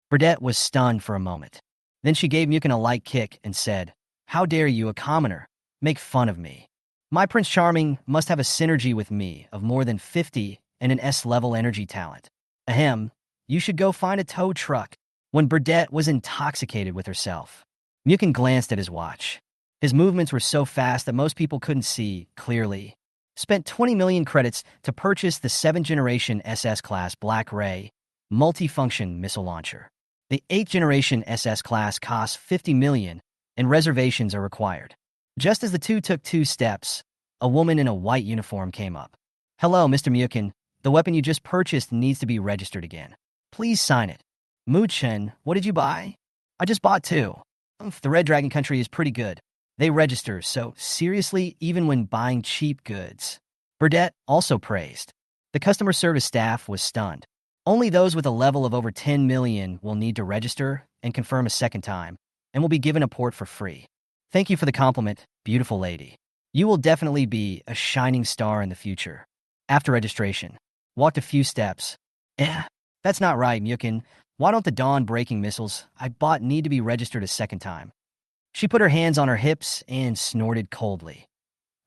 Burdette was stunned for a moment. Then she gave Muchen a light kick and said, How dare you, a commoner, make fun of me? My Prince Charming must have a synergy with me of more than 50 and an S-level energy talent. Ahem, you should go find a tow truck. When Burdette was intoxicated with herself, Muchen glanced at his watch. His movements were so fast that most people couldn't see clearly. Spent 20 million credits to purchase the 7th generation SS-Class Black Ray multifunction missile launcher. The 8th generation SS-Class costs 50 million, and reservations are required. Just as the two took 2 steps, a woman in a white uniform came up. Hello, Mr. Muchen. The weapon you just purchased needs to be registered again. Please sign it. Muchen, what did you buy? I just bought 2. The Red Dragon country is pretty good. They register, so seriously, even when buying cheap goods. Burdette also praised. The customer service staff was stunned. Only those with a level of over 10 million will need to register and confirm a second time, and will be given a port for free. Thank you for the compliment, beautiful lady. You will definitely be a shining star in the future. After registration, walked a few steps. That's not right, Muchen. Why don't the dawn-breaking missiles I bought need to be registered a second time? She put her hands on her hips and snorted coldly.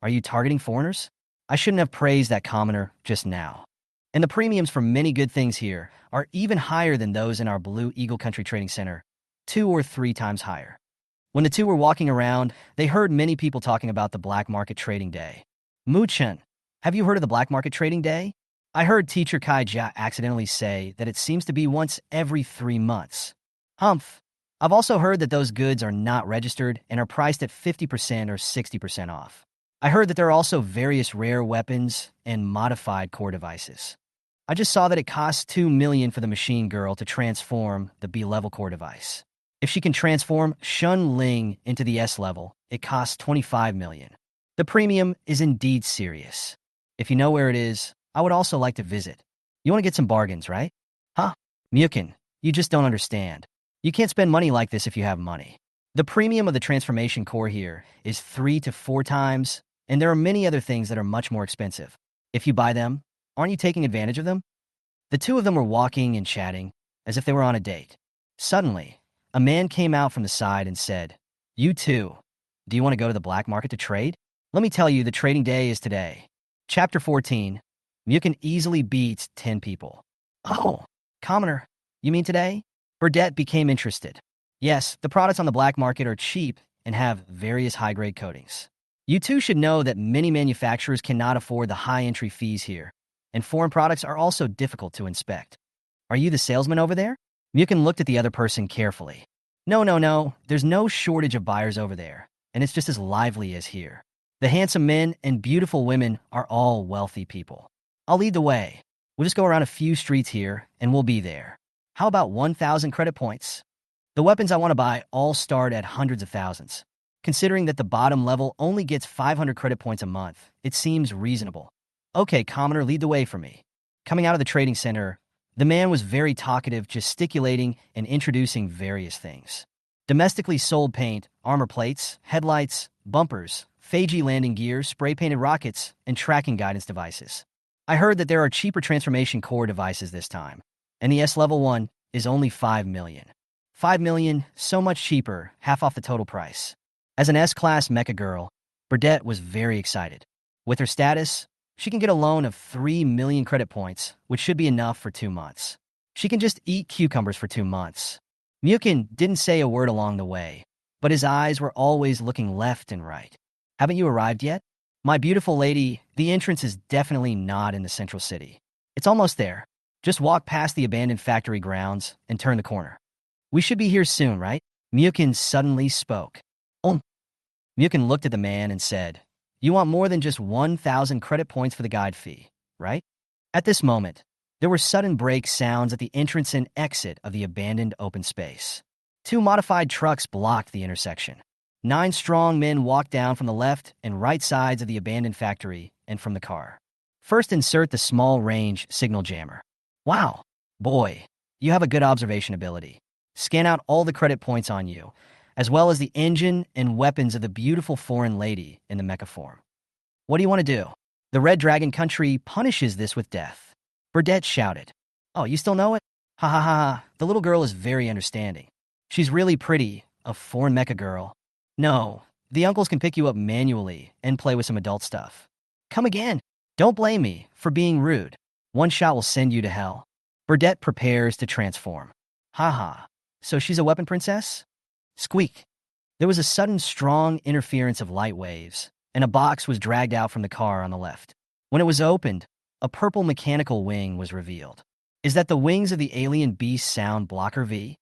Are you targeting foreigners? I shouldn't have praised that commoner just now. And the premiums for many good things here are even higher than those in our Blue Eagle Country Trading Center, 2 or 3 times higher. When the two were walking around, they heard many people talking about the black market trading day. Muchen, have you heard of the black market trading day? I heard teacher Kai Jia accidentally say that it seems to be once every 3 months. Humph. I've also heard that those goods are not registered and are priced at 50% or 60% off. I heard that there are also various rare weapons and modified core devices. I just saw that it costs $2 million for the machine girl to transform the B-level core device. If she can transform Shun Ling into the S-level, it costs $25 million. The premium is indeed serious. If you know where it is, I would also like to visit. You want to get some bargains, right? Huh? Muchen, you just don't understand. You can't spend money like this if you have money. The premium of the transformation core here is 3 to 4 times, and there are many other things that are much more expensive. If you buy them, aren't you taking advantage of them? The two of them were walking and chatting, as if they were on a date. Suddenly, a man came out from the side and said, "You too. Do you want to go to the black market to trade? Let me tell you, the trading day is today." Chapter 14. Muchen easily beats 10 people. Oh, commoner, you mean today? Burdette became interested. Yes, the products on the black market are cheap and have various high-grade coatings. You too should know that many manufacturers cannot afford the high entry fees here, and foreign products are also difficult to inspect. Are you the salesman over there? Muchen looked at the other person carefully. No. There's no shortage of buyers over there, and it's just as lively as here. The handsome men and beautiful women are all wealthy people. I'll lead the way. We'll just go around a few streets here, and we'll be there. How about 1,000 credit points? The weapons I want to buy all start at hundreds of thousands. Considering that the bottom level only gets 500 credit points a month, it seems reasonable. Okay, commoner, lead the way for me. Coming out of the trading center, the man was very talkative, gesticulating and introducing various things. Domestically sold paint, armor plates, headlights, bumpers, Feiji landing gear, spray-painted rockets, and tracking guidance devices. I heard that there are cheaper transformation core devices this time, and the S-Level one is only $5 million. $5 million, so much cheaper, half off the total price. As an S-Class Mecha girl, Burdette was very excited. With her status, she can get a loan of 3 million credit points, which should be enough for 2 months. She can just eat cucumbers for 2 months. Muchen didn't say a word along the way, but his eyes were always looking left and right. Haven't you arrived yet? My beautiful lady, the entrance is definitely not in the central city. It's almost there. Just walk past the abandoned factory grounds and turn the corner. We should be here soon, right? Muchen suddenly spoke. Oh. Muchen looked at the man and said, "You want more than just 1,000 credit points for the guide fee, right?" At this moment, there were sudden brake sounds at the entrance and exit of the abandoned open space. 2 modified trucks blocked the intersection. 9 strong men walked down from the left and right sides of the abandoned factory and from the car. First, insert the small-range signal jammer. Wow, boy, you have a good observation ability. Scan out all the credit points on you, as well as the engine and weapons of the beautiful foreign lady in the mecha form. What do you want to do? The Red Dragon Country punishes this with death. Burdette shouted. Oh, you still know it? Ha ha ha, the little girl is very understanding. She's really pretty, a foreign mecha girl. No, the uncles can pick you up manually and play with some adult stuff. Come again. Don't blame me for being rude. One shot will send you to hell. Burdette prepares to transform. Ha. So she's a weapon princess? Squeak. There was a sudden strong interference of light waves, and a box was dragged out from the car on the left. When it was opened, a purple mechanical wing was revealed. Is that the wings of the alien beast sound blocker V?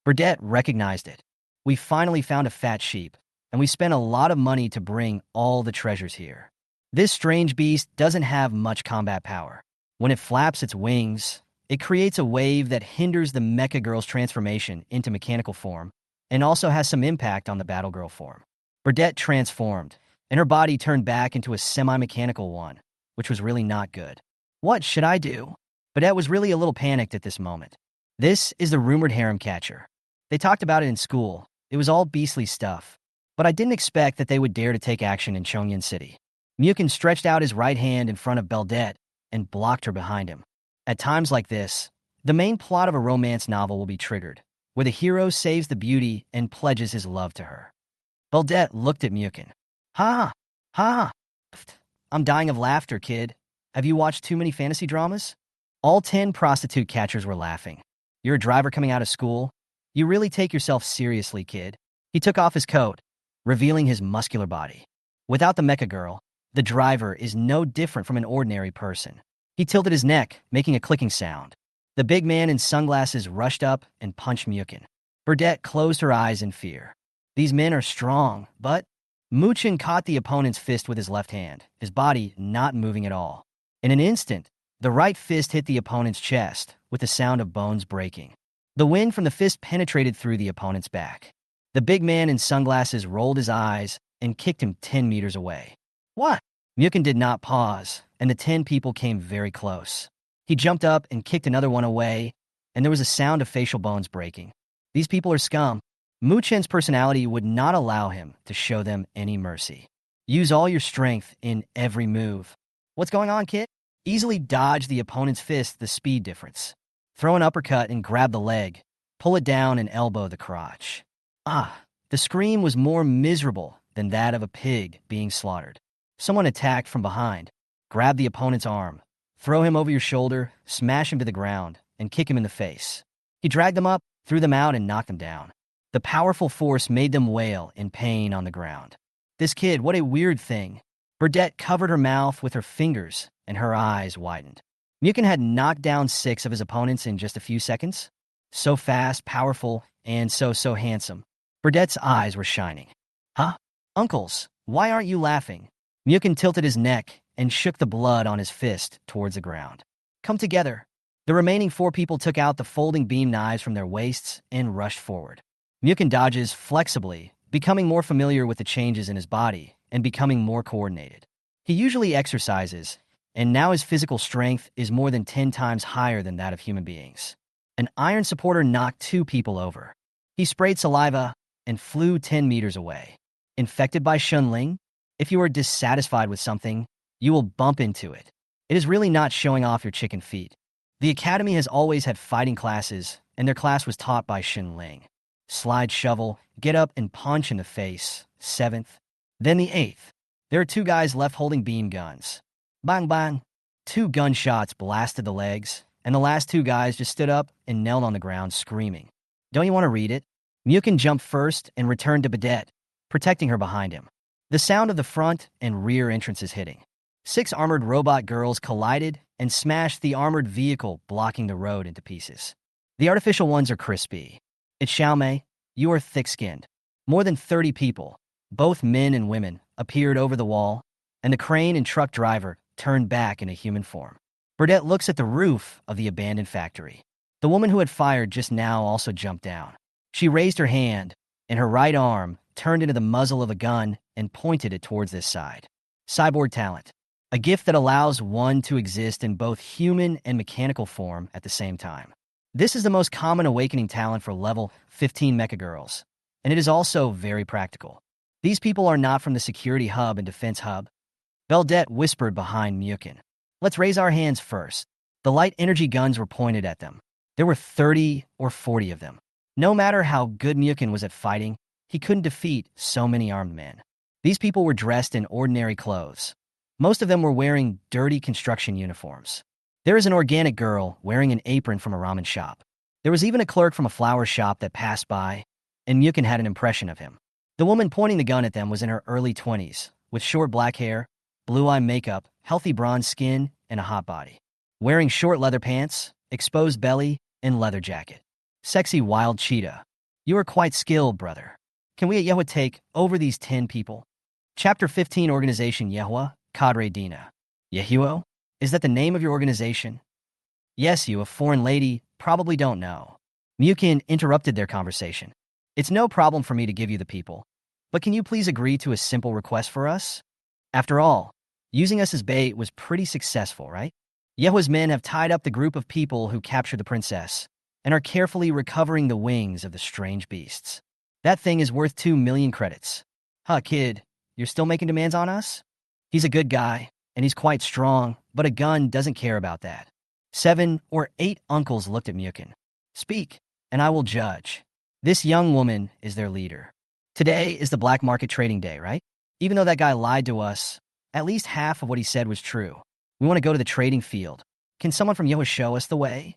Burdette recognized it. We finally found a fat sheep, and we spent a lot of money to bring all the treasures here. This strange beast doesn't have much combat power. When it flaps its wings, it creates a wave that hinders the Mecha Girl's transformation into mechanical form, and also has some impact on the Battle Girl form. Burdette transformed, and her body turned back into a semi-mechanical one, which was really not good. What should I do? Burdette was really a little panicked at this moment. This is the rumored harem catcher. They talked about it in school. It was all beastly stuff. But I didn't expect that they would dare to take action in Chongyan City. Muchen stretched out his right hand in front of Burdette and blocked her behind him. At times like this, the main plot of a romance novel will be triggered, where the hero saves the beauty and pledges his love to her. Burdette looked at Muchen. Ha. I'm dying of laughter, kid. Have you watched too many fantasy dramas? All 10 prostitute catchers were laughing. You're a driver coming out of school? You really take yourself seriously, kid. He took off his coat, revealing his muscular body. Without the Mecha girl, the driver is no different from an ordinary person. He tilted his neck, making a clicking sound. The big man in sunglasses rushed up and punched Muchen. Burdette closed her eyes in fear. These men are strong, but Muchen caught the opponent's fist with his left hand, his body not moving at all. In an instant, the right fist hit the opponent's chest, with the sound of bones breaking. The wind from the fist penetrated through the opponent's back. The big man in sunglasses rolled his eyes and kicked him 10 meters away. What? Muchen did not pause, and the 10 people came very close. He jumped up and kicked another one away, and there was a sound of facial bones breaking. These people are scum. Muchen's personality would not allow him to show them any mercy. Use all your strength in every move. What's going on, kid? Easily dodge the opponent's fist, the speed difference. Throw an uppercut and grab the leg. Pull it down and elbow the crotch. The scream was more miserable than that of a pig being slaughtered. Someone attacked from behind. Grab the opponent's arm. Throw him over your shoulder, smash him to the ground, and kick him in the face. He dragged them up, threw them out, and knocked them down. The powerful force made them wail in pain on the ground. This kid, what a weird thing. Burdette covered her mouth with her fingers, and her eyes widened. Muchen had knocked down 6 of his opponents in just a few seconds. So fast, powerful, and so handsome. Burdette's eyes were shining. Huh? Uncles, why aren't you laughing? Muchen tilted his neck and shook the blood on his fist towards the ground. Come together. The remaining 4 people took out the folding beam knives from their waists and rushed forward. Muchen dodges flexibly, becoming more familiar with the changes in his body and becoming more coordinated. He usually exercises, and now his physical strength is more than 10 times higher than that of human beings. An iron supporter knocked 2 people over. He sprayed saliva and flew 10 meters away. Infected by Shunling? If you are dissatisfied with something, you will bump into it. It is really not showing off your chicken feet. The academy has always had fighting classes, and their class was taught by Shunling. Slide shovel, get up and punch in the face, 7th. Then the 8th. There are 2 guys left holding beam guns. Bang bang. 2 gunshots blasted the legs, and the last 2 guys just stood up and knelt on the ground screaming. Don't you want to read it? Muchen jumped first and returned to Burdette, protecting her behind him. The sound of the front and rear entrances hitting. 6 armored robot girls collided and smashed the armored vehicle blocking the road into pieces. The artificial ones are crispy. It's Xiaomei, you are thick-skinned. More than 30 people, both men and women, appeared over the wall, and the crane and truck driver turned back in a human form. Burdette looks at the roof of the abandoned factory. The woman who had fired just now also jumped down. She raised her hand, and her right arm turned into the muzzle of a gun and pointed it towards this side. Cyborg talent. A gift that allows one to exist in both human and mechanical form at the same time. This is the most common awakening talent for level 15 mecha girls, and it is also very practical. These people are not from the security hub and defense hub. Burdette whispered behind Muchen. Let's raise our hands first. The light energy guns were pointed at them. There were 30 or 40 of them. No matter how good Muchen was at fighting, he couldn't defeat so many armed men. These people were dressed in ordinary clothes. Most of them were wearing dirty construction uniforms. There is an organic girl wearing an apron from a ramen shop. There was even a clerk from a flower shop that passed by, and Muchen had an impression of him. The woman pointing the gun at them was in her early 20s, with short black hair, blue-eye makeup, healthy bronze skin, and a hot body. Wearing short leather pants, exposed belly, and leather jacket. Sexy wild cheetah. You are quite skilled, brother. Can we at Yehua take over these 10 people? Chapter 15 Organization Yehua, Cadre Dina. Yehuo? Is that the name of your organization? Yes, you, a foreign lady, probably don't know. Muchen interrupted their conversation. It's no problem for me to give you the people, but can you please agree to a simple request for us? After all, using us as bait was pretty successful, right? Yehua's men have tied up the group of people who captured the princess and are carefully recovering the wings of the strange beasts. That thing is worth 2 million credits. Huh, kid, you're still making demands on us? He's a good guy, and he's quite strong, but a gun doesn't care about that. 7 or 8 uncles looked at Muchen. Speak, and I will judge. This young woman is their leader. Today is the black market trading day, right? Even though that guy lied to us, At least half of what he said was true. We want to go to the trading field. Can someone from Yehwa show us the way?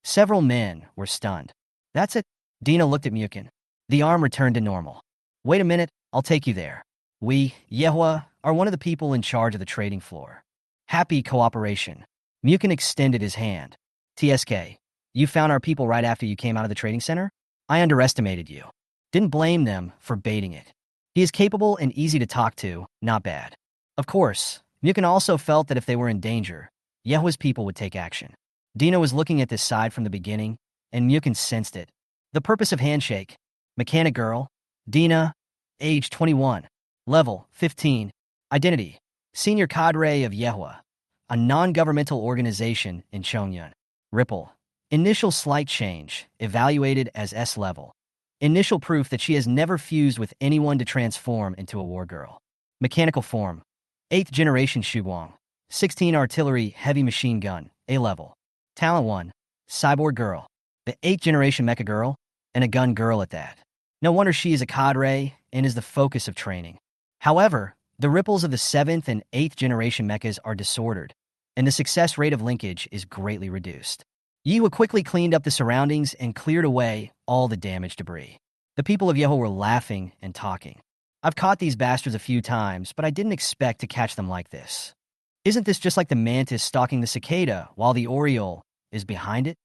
Several men were stunned. That's it. Dina looked at Muchen. The arm returned to normal. Wait a minute, I'll take you there. We, Yehwa, are one of the people in charge of the trading floor. Happy cooperation. Muchen extended his hand. TSK, you found our people right after you came out of the trading center? I underestimated you. Didn't blame them for baiting it. He is capable and easy to talk to, not bad. Of course, Muchen also felt that if they were in danger, Yehwa's people would take action. Dina was looking at this side from the beginning, and Muchen sensed it. The purpose of handshake. Mechanic girl. Dina, age 21. Level 15. Identity. Senior cadre of Yehwa, a non-governmental organization in Chongyun. Ripple. Initial slight change, evaluated as S-Level. Initial proof that she has never fused with anyone to transform into a war girl. Mechanical form. 8th generation Shuguang. 16 artillery heavy machine gun, A-Level. Talent 1. Cyborg girl. The 8th generation Mecha girl, and a gun girl at that. No wonder she is a cadre and is the focus of training. However, the ripples of the 7th and 8th generation mechas are disordered, and the success rate of linkage is greatly reduced. Yehwa quickly cleaned up the surroundings and cleared away all the damaged debris. The people of Yehwa were laughing and talking. I've caught these bastards a few times, but I didn't expect to catch them like this. Isn't this just like the mantis stalking the cicada while the oriole is behind it?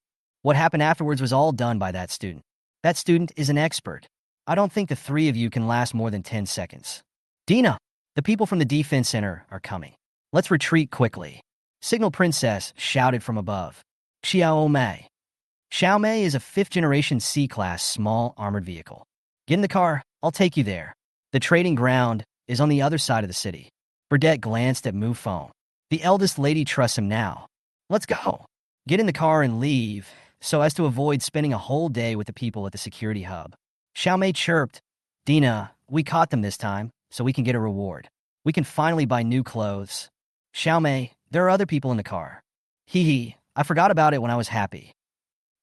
What happened afterwards was all done by that student. That student is an expert. I don't think the three of you can last more than 10 seconds. Dina, the people from the defense center are coming. Let's retreat quickly. Signal Princess shouted from above. Xiao Mei. Xiao Mei is a 5th generation C-class small armored vehicle. Get in the car, I'll take you there. The trading ground is on the other side of the city. Burdette glanced at Mufen. The eldest lady trusts him now. Let's go. Get in the car and leave, so as to avoid spending a whole day with the people at the security hub. Xiao Mei chirped. Dina, we caught them this time, so we can get a reward. We can finally buy new clothes. Xiao Mei, there are other people in the car. Hee hee, I forgot about it when I was happy.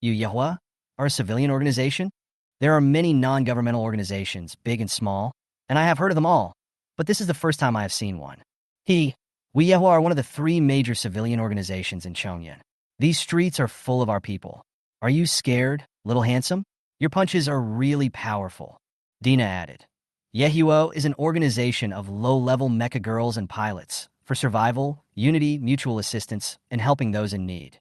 You Yehwa are a civilian organization? There are many non-governmental organizations, big and small, and I have heard of them all, but this is the first time I have seen one. We Yehwa are one of the 3 major civilian organizations in Chongyun. These streets are full of our people. Are you scared, little handsome? Your punches are really powerful. Dina added. Yehwa is an organization of low-level mecha girls and pilots for survival, unity, mutual assistance, and helping those in need.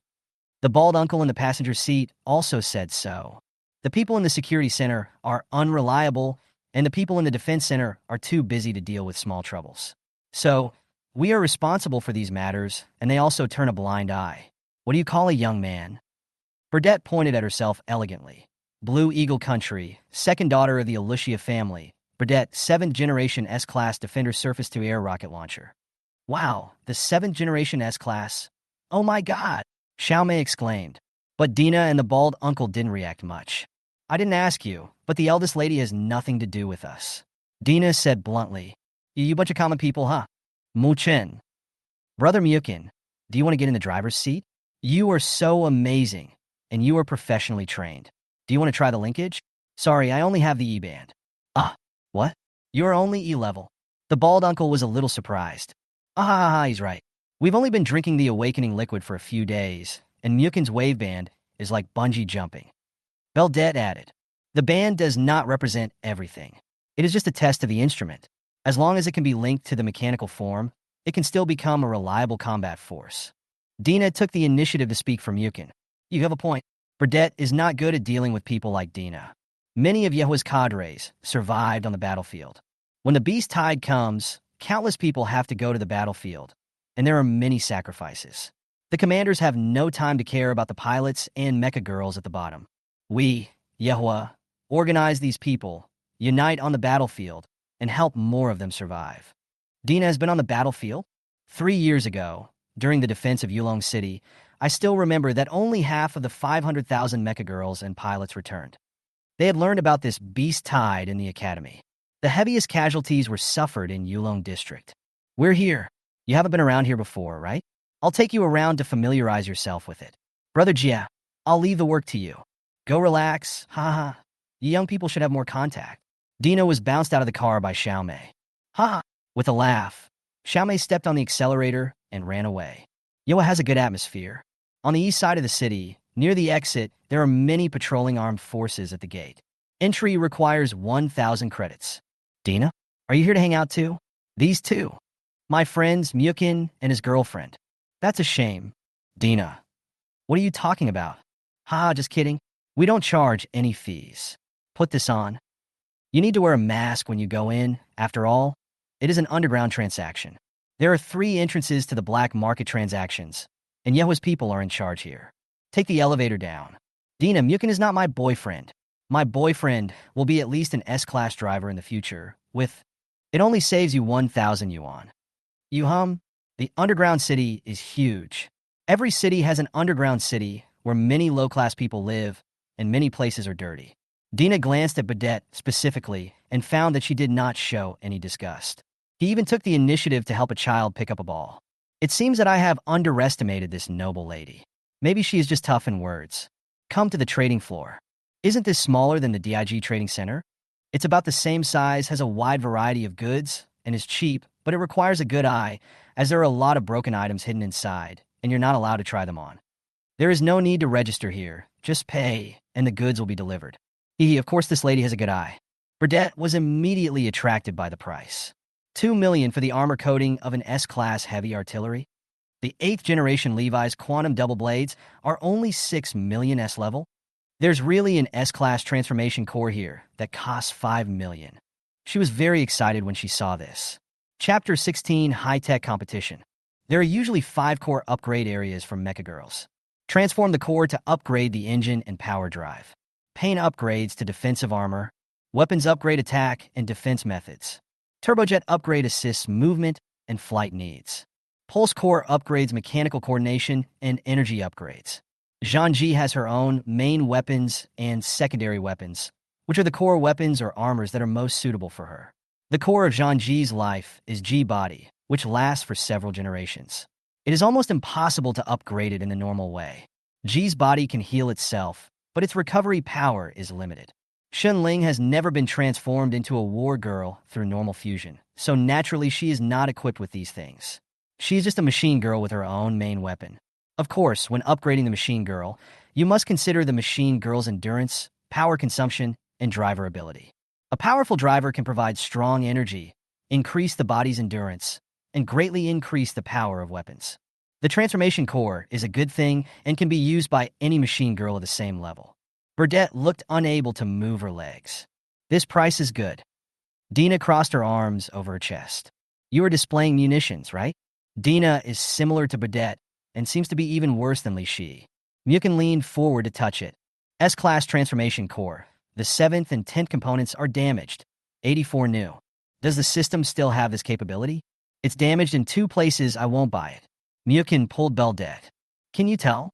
The bald uncle in the passenger seat also said so. The people in the security center are unreliable, and the people in the defense center are too busy to deal with small troubles. So, we are responsible for these matters, and they also turn a blind eye. What do you call a young man? Burdette pointed at herself elegantly. Blue Eagle Country, 2nd daughter of the Alucia family. Burdette, 7th generation S-Class Defender surface-to-air rocket launcher. Wow, the 7th generation S-Class. Oh my god, Xiao Mei exclaimed. But Dina and the bald uncle didn't react much. I didn't ask you, but the eldest lady has nothing to do with us. Dina said bluntly. You bunch of common people, huh? Muchen. Brother Muchen, do you want to get in the driver's seat? You are so amazing, and you are professionally trained. Do you want to try the linkage? Sorry, I only have the E-band. What? You're only E-level. The bald uncle was a little surprised. He's right. We've only been drinking the awakening liquid for a few days, and Muchen's waveband is like bungee jumping. Burdette added. The band does not represent everything. It is just a test of the instrument. As long as it can be linked to the mechanical form, it can still become a reliable combat force. Dina took the initiative to speak for Muchen. You have a point. Burdette is not good at dealing with people like Dina. Many of Yehwa's cadres survived on the battlefield. When the beast tide comes, countless people have to go to the battlefield, and there are many sacrifices. The commanders have no time to care about the pilots and mecha girls at the bottom. We, Yehwa, organize these people, unite on the battlefield, and help more of them survive. Dina has been on the battlefield? 3 years ago, during the defense of Yulong City, I still remember that only half of the 500,000 mecha girls and pilots returned. They had learned about this beast tide in the academy. The heaviest casualties were suffered in Yulong District. We're here. You haven't been around here before, right? I'll take you around to familiarize yourself with it. Brother Jia, I'll leave the work to you. Go relax, haha. You young people should have more contact. Dina was bounced out of the car by Xiao Mei. Ha! With a laugh. Xiaomei stepped on the accelerator and ran away. Yoa has a good atmosphere. On the east side of the city, near the exit, there are many patrolling armed forces at the gate. Entry requires 1,000 credits. Dina, are you here to hang out too? These two. My friends, Muchen and his girlfriend. That's a shame. Dina, what are you talking about? Haha, just kidding. We don't charge any fees. Put this on. You need to wear a mask when you go in. After all, it is an underground transaction. There are 3 entrances to the black market transactions, and Yehua's people are in charge here. Take the elevator down. Dina, Muchen is not my boyfriend. My boyfriend will be at least an S-class driver in the future, with... It only saves you 1,000 yuan. The underground city is huge. Every city has an underground city where many low-class people live, and many places are dirty. Dina glanced at Badette specifically and found that she did not show any disgust. He even took the initiative to help a child pick up a ball. It seems that I have underestimated this noble lady. Maybe she is just tough in words. Come to the trading floor. Isn't this smaller than the DIG trading center? It's about the same size, has a wide variety of goods, and is cheap, but it requires a good eye, as there are a lot of broken items hidden inside, and you're not allowed to try them on. There is no need to register here. Just pay, and the goods will be delivered. Of course this lady has a good eye. Burdette was immediately attracted by the price. 2 million for the armor coating of an S-class heavy artillery? The 8th generation Levi's quantum double blades are only 6 million S-level? There's really an S-class transformation core here that costs 5 million. She was very excited when she saw this. Chapter 16 High-Tech Competition. There are usually 5 core upgrade areas for Mecha girls. Transform the core to upgrade the engine and power drive. Paint upgrades to defensive armor. Weapons upgrade attack and defense methods. Turbojet upgrade assists movement and flight needs. Pulse core upgrades mechanical coordination and energy upgrades. Zhangji has her own main weapons and secondary weapons, which are the core weapons or armors that are most suitable for her. The core of Zhangji's life is G-body, which lasts for several generations. It is almost impossible to upgrade it in the normal way. G's body can heal itself, but its recovery power is limited. Shunling has never been transformed into a war girl through normal fusion, so naturally she is not equipped with these things. She is just a machine girl with her own main weapon. Of course, when upgrading the machine girl, you must consider the machine girl's endurance, power consumption, and driver ability. A powerful driver can provide strong energy, increase the body's endurance, and greatly increase the power of weapons. The transformation core is a good thing and can be used by any machine girl at the same level. Burdette looked unable to move her legs. This price is good. Dina crossed her arms over her chest. You are displaying munitions, right? Dina is similar to Burdette and seems to be even worse than Li Shi. Muchen leaned forward to touch it. S-class transformation core. The 7th and 10th components are damaged. 84 new. Does the system still have this capability? It's damaged in 2 places. I won't buy it. Muchen pulled Burdette. Can you tell?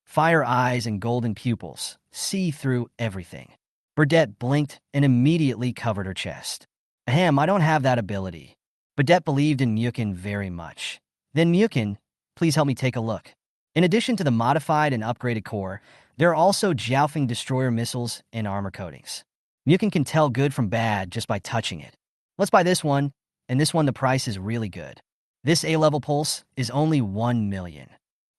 Fire eyes and golden pupils. See through everything. Burdette blinked and immediately covered her chest. Ahem, I don't have that ability. Burdette believed in Muchen very much. Then Muchen, please help me take a look. In addition to the modified and upgraded core, there are also Jiaofeng destroyer missiles and armor coatings. Muchen can tell good from bad just by touching it. Let's buy this one, and this one the price is really good. This A-level pulse is only 1 million.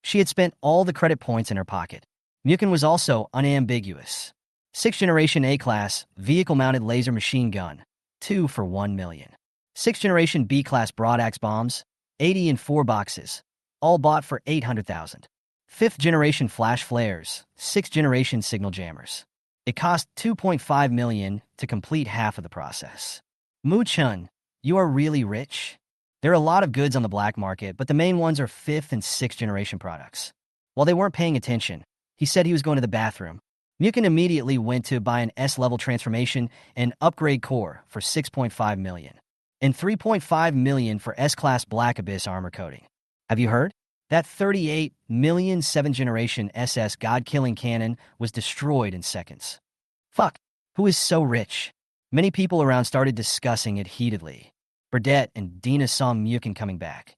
She had spent all the credit points in her pocket. Muchen was also unambiguous. 6th generation A-class vehicle-mounted laser machine gun, 2 for 1 million. 6th generation B-class broadaxe bombs, 80 in 4 boxes, all bought for 800,000. 5th generation flash flares, 6th generation signal jammers. It cost 2.5 million to complete half of the process. Muchen, you are really rich? There are a lot of goods on the black market, but the main ones are 5th and 6th generation products. While they weren't paying attention, he said he was going to the bathroom. Muchen immediately went to buy an S-level transformation and upgrade core for 6.5 million, and 3.5 million for S-class Black Abyss armor coating. Have you heard? That 38 million 7th generation SS God-killing cannon was destroyed in seconds. Fuck, who is so rich? Many people around started discussing it heatedly. Burdette and Dina saw Muchen coming back.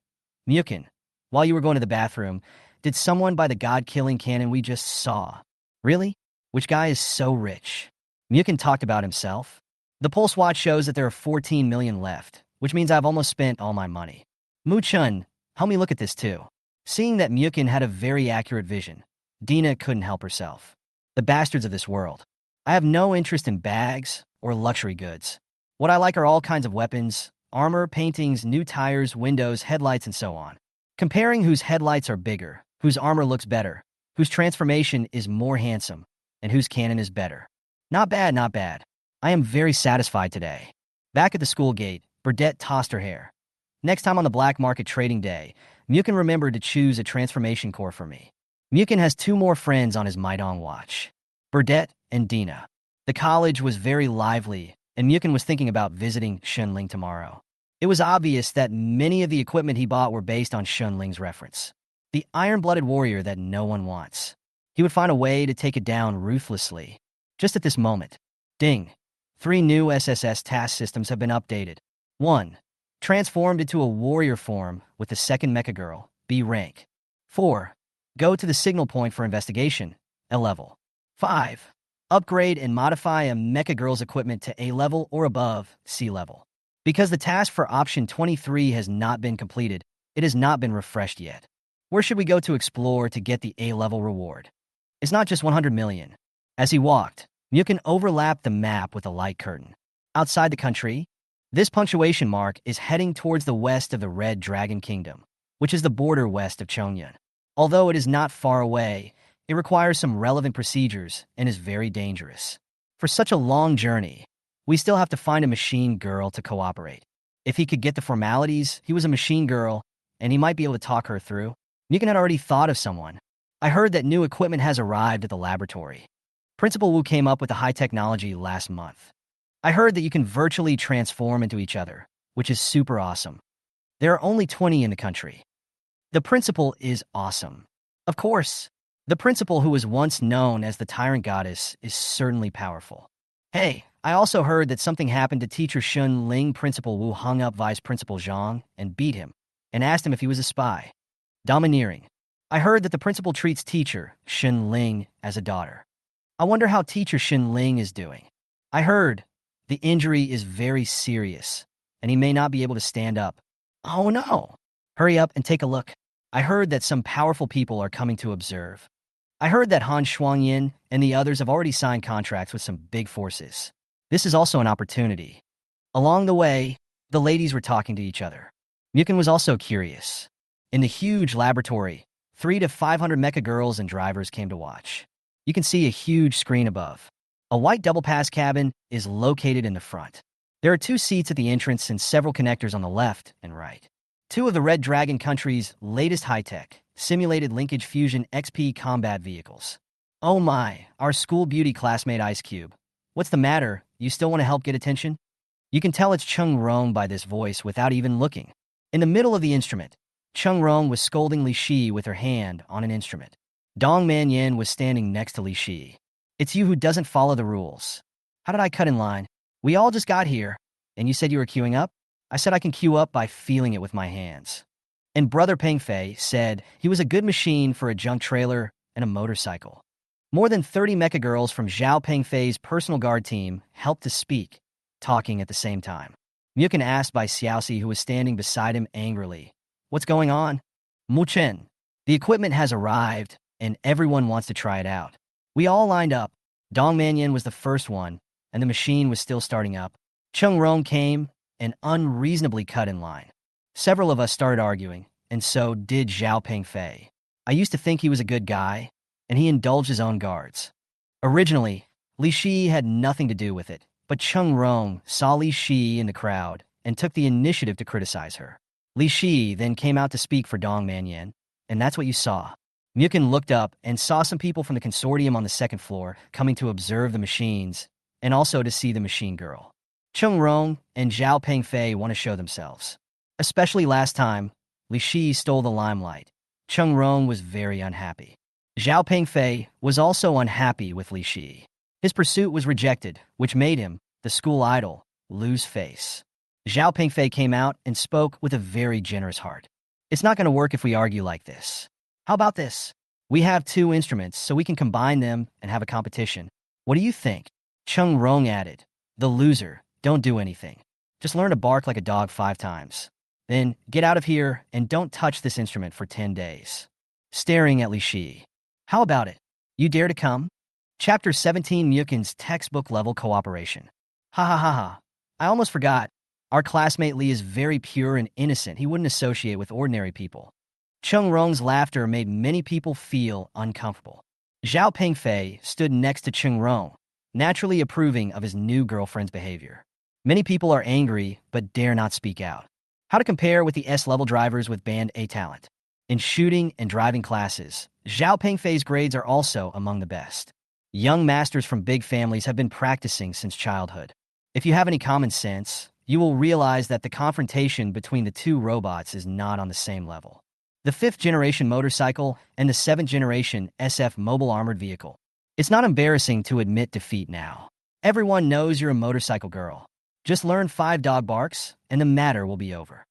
Muchen, while you were going to the bathroom, did someone buy the God-killing cannon we just saw? Really? Which guy is so rich? Muchen talked about himself. The pulse watch shows that there are 14 million left, which means I've almost spent all my money. Muchen, help me look at this too. Seeing that Muchen had a very accurate vision, Dina couldn't help herself. The bastards of this world. I have no interest in bags or luxury goods. What I like are all kinds of weapons, armor, paintings, new tires, windows, headlights, and so on. Comparing whose headlights are bigger, whose armor looks better, whose transformation is more handsome, and whose cannon is better. Not bad, not bad. I am very satisfied today. Back at the school gate, Burdette tossed her hair. Next time on the black market trading day, Muchen remembered to choose a transformation core for me. Muchen has two more friends on his Maidong watch, Burdette and Dina. The college was very lively, and Muchen was thinking about visiting Shunling tomorrow. It was obvious that many of the equipment he bought were based on Shunling's reference. The iron-blooded warrior that no one wants. He would find a way to take it down ruthlessly. Just at this moment. Ding. 3 new SSS task systems have been updated. 1. Transformed into a warrior form with the second Mecha girl, B rank. 4. Go to the signal point for investigation, L level. 5. Upgrade and modify a Mecha girl's equipment to A level or above, C level. Because the task for option 23 has not been completed, it has not been refreshed yet. Where should we go to explore to get the A level reward? It's not just 100 million. As he walked, Muchen overlapped the map with a light curtain. Outside the country, this punctuation mark is heading towards the west of the Red Dragon Kingdom, which is the border west of Chongyun. Although it is not far away, it requires some relevant procedures and is very dangerous. For such a long journey, we still have to find a machine girl to cooperate. If he could get the formalities, he was a machine girl, and he might be able to talk her through. Muchen had already thought of someone. I heard that new equipment has arrived at the laboratory. Principal Wu came up with the high technology last month. I heard that you can virtually transform into each other, which is super awesome. There are only 20 in the country. The principal is awesome. Of course, the principal who was once known as the Tyrant Goddess is certainly powerful. Hey, I also heard that something happened to teacher Shun Ling. Principal Wu hung up Vice Principal Zhang and beat him, and asked him if he was a spy. Domineering. I heard that the principal treats teacher Shun Ling as a daughter. I wonder how teacher Shun Ling is doing. I heard the injury is very serious, and he may not be able to stand up. Oh no! Hurry up and take a look. I heard that some powerful people are coming to observe. I heard that Han Shuangyin and the others have already signed contracts with some big forces. This is also an opportunity. Along the way, the ladies were talking to each other. Muchen was also curious. In the huge laboratory, 300 to 500 mecha girls and drivers came to watch. You can see a huge screen above. A white double-pass cabin is located in the front. There are 2 seats at the entrance and several connectors on the left and right. 2 of the Red Dragon country's latest high-tech, simulated linkage fusion XP combat vehicles. Oh my, our school beauty classmate Ice Cube. What's the matter? You still want to help get attention? You can tell it's Chung Rong by this voice without even looking. In the middle of the instrument, Chung Rong was scolding Li Shi with her hand on an instrument. Dong Manyan was standing next to Li Shi. It's you who doesn't follow the rules. How did I cut in line? We all just got here, and you said you were queuing up? I said I can queue up by feeling it with my hands. And Brother Pengfei said he was a good machine for a junk trailer and a motorcycle. More than 30 mecha girls from Zhao Pengfei's personal guard team helped to speak, talking at the same time. Muchen asked by Xiaoxi, who was standing beside him angrily. What's going on? Muchen. The equipment has arrived, and everyone wants to try it out. We all lined up. Dong Manyan was the first one, and the machine was still starting up. Chung Rong came and unreasonably cut in line. Several of us started arguing, and so did Zhao Pengfei. I used to think he was a good guy, and he indulged his own guards. Originally, Li Shi had nothing to do with it, but Chung Rong saw Li Shi in the crowd and took the initiative to criticize her. Li Shi then came out to speak for Dong Manyan, and that's what you saw. Muchen looked up and saw some people from the consortium on the second floor coming to observe the machines and also to see the machine girl. Chung Rong and Zhao Pengfei want to show themselves. Especially last time, Li Shi stole the limelight. Chung Rong was very unhappy. Zhao Pengfei was also unhappy with Li Shi. His pursuit was rejected, which made him, the school idol, lose face. Zhao Pengfei came out and spoke with a very generous heart. It's not going to work if we argue like this. How about this? We have 2 instruments, so we can combine them and have a competition. What do you think? Chung Rong added. The loser, don't do anything. Just learn to bark like a dog 5 times. Then get out of here and don't touch this instrument for 10 days. Staring at Li Shi. How about it? You dare to come? Chapter 17 Muchen's textbook level cooperation. Ha ha ha ha. I almost forgot. Our classmate Li is very pure and innocent. He wouldn't associate with ordinary people. Cheng Rong's laughter made many people feel uncomfortable. Zhao Pengfei stood next to Cheng Rong, naturally approving of his new girlfriend's behavior. Many people are angry but dare not speak out. How to compare with the S-level drivers with Band A talent. In shooting and driving classes, Zhao Pengfei's grades are also among the best. Young masters from big families have been practicing since childhood. If you have any common sense, you will realize that the confrontation between the two robots is not on the same level. The 5th generation motorcycle and the 7th generation SF mobile armored vehicle. It's not embarrassing to admit defeat now. Everyone knows you're a motorcycle girl. Just learn 5 dog barks, and the matter will be over.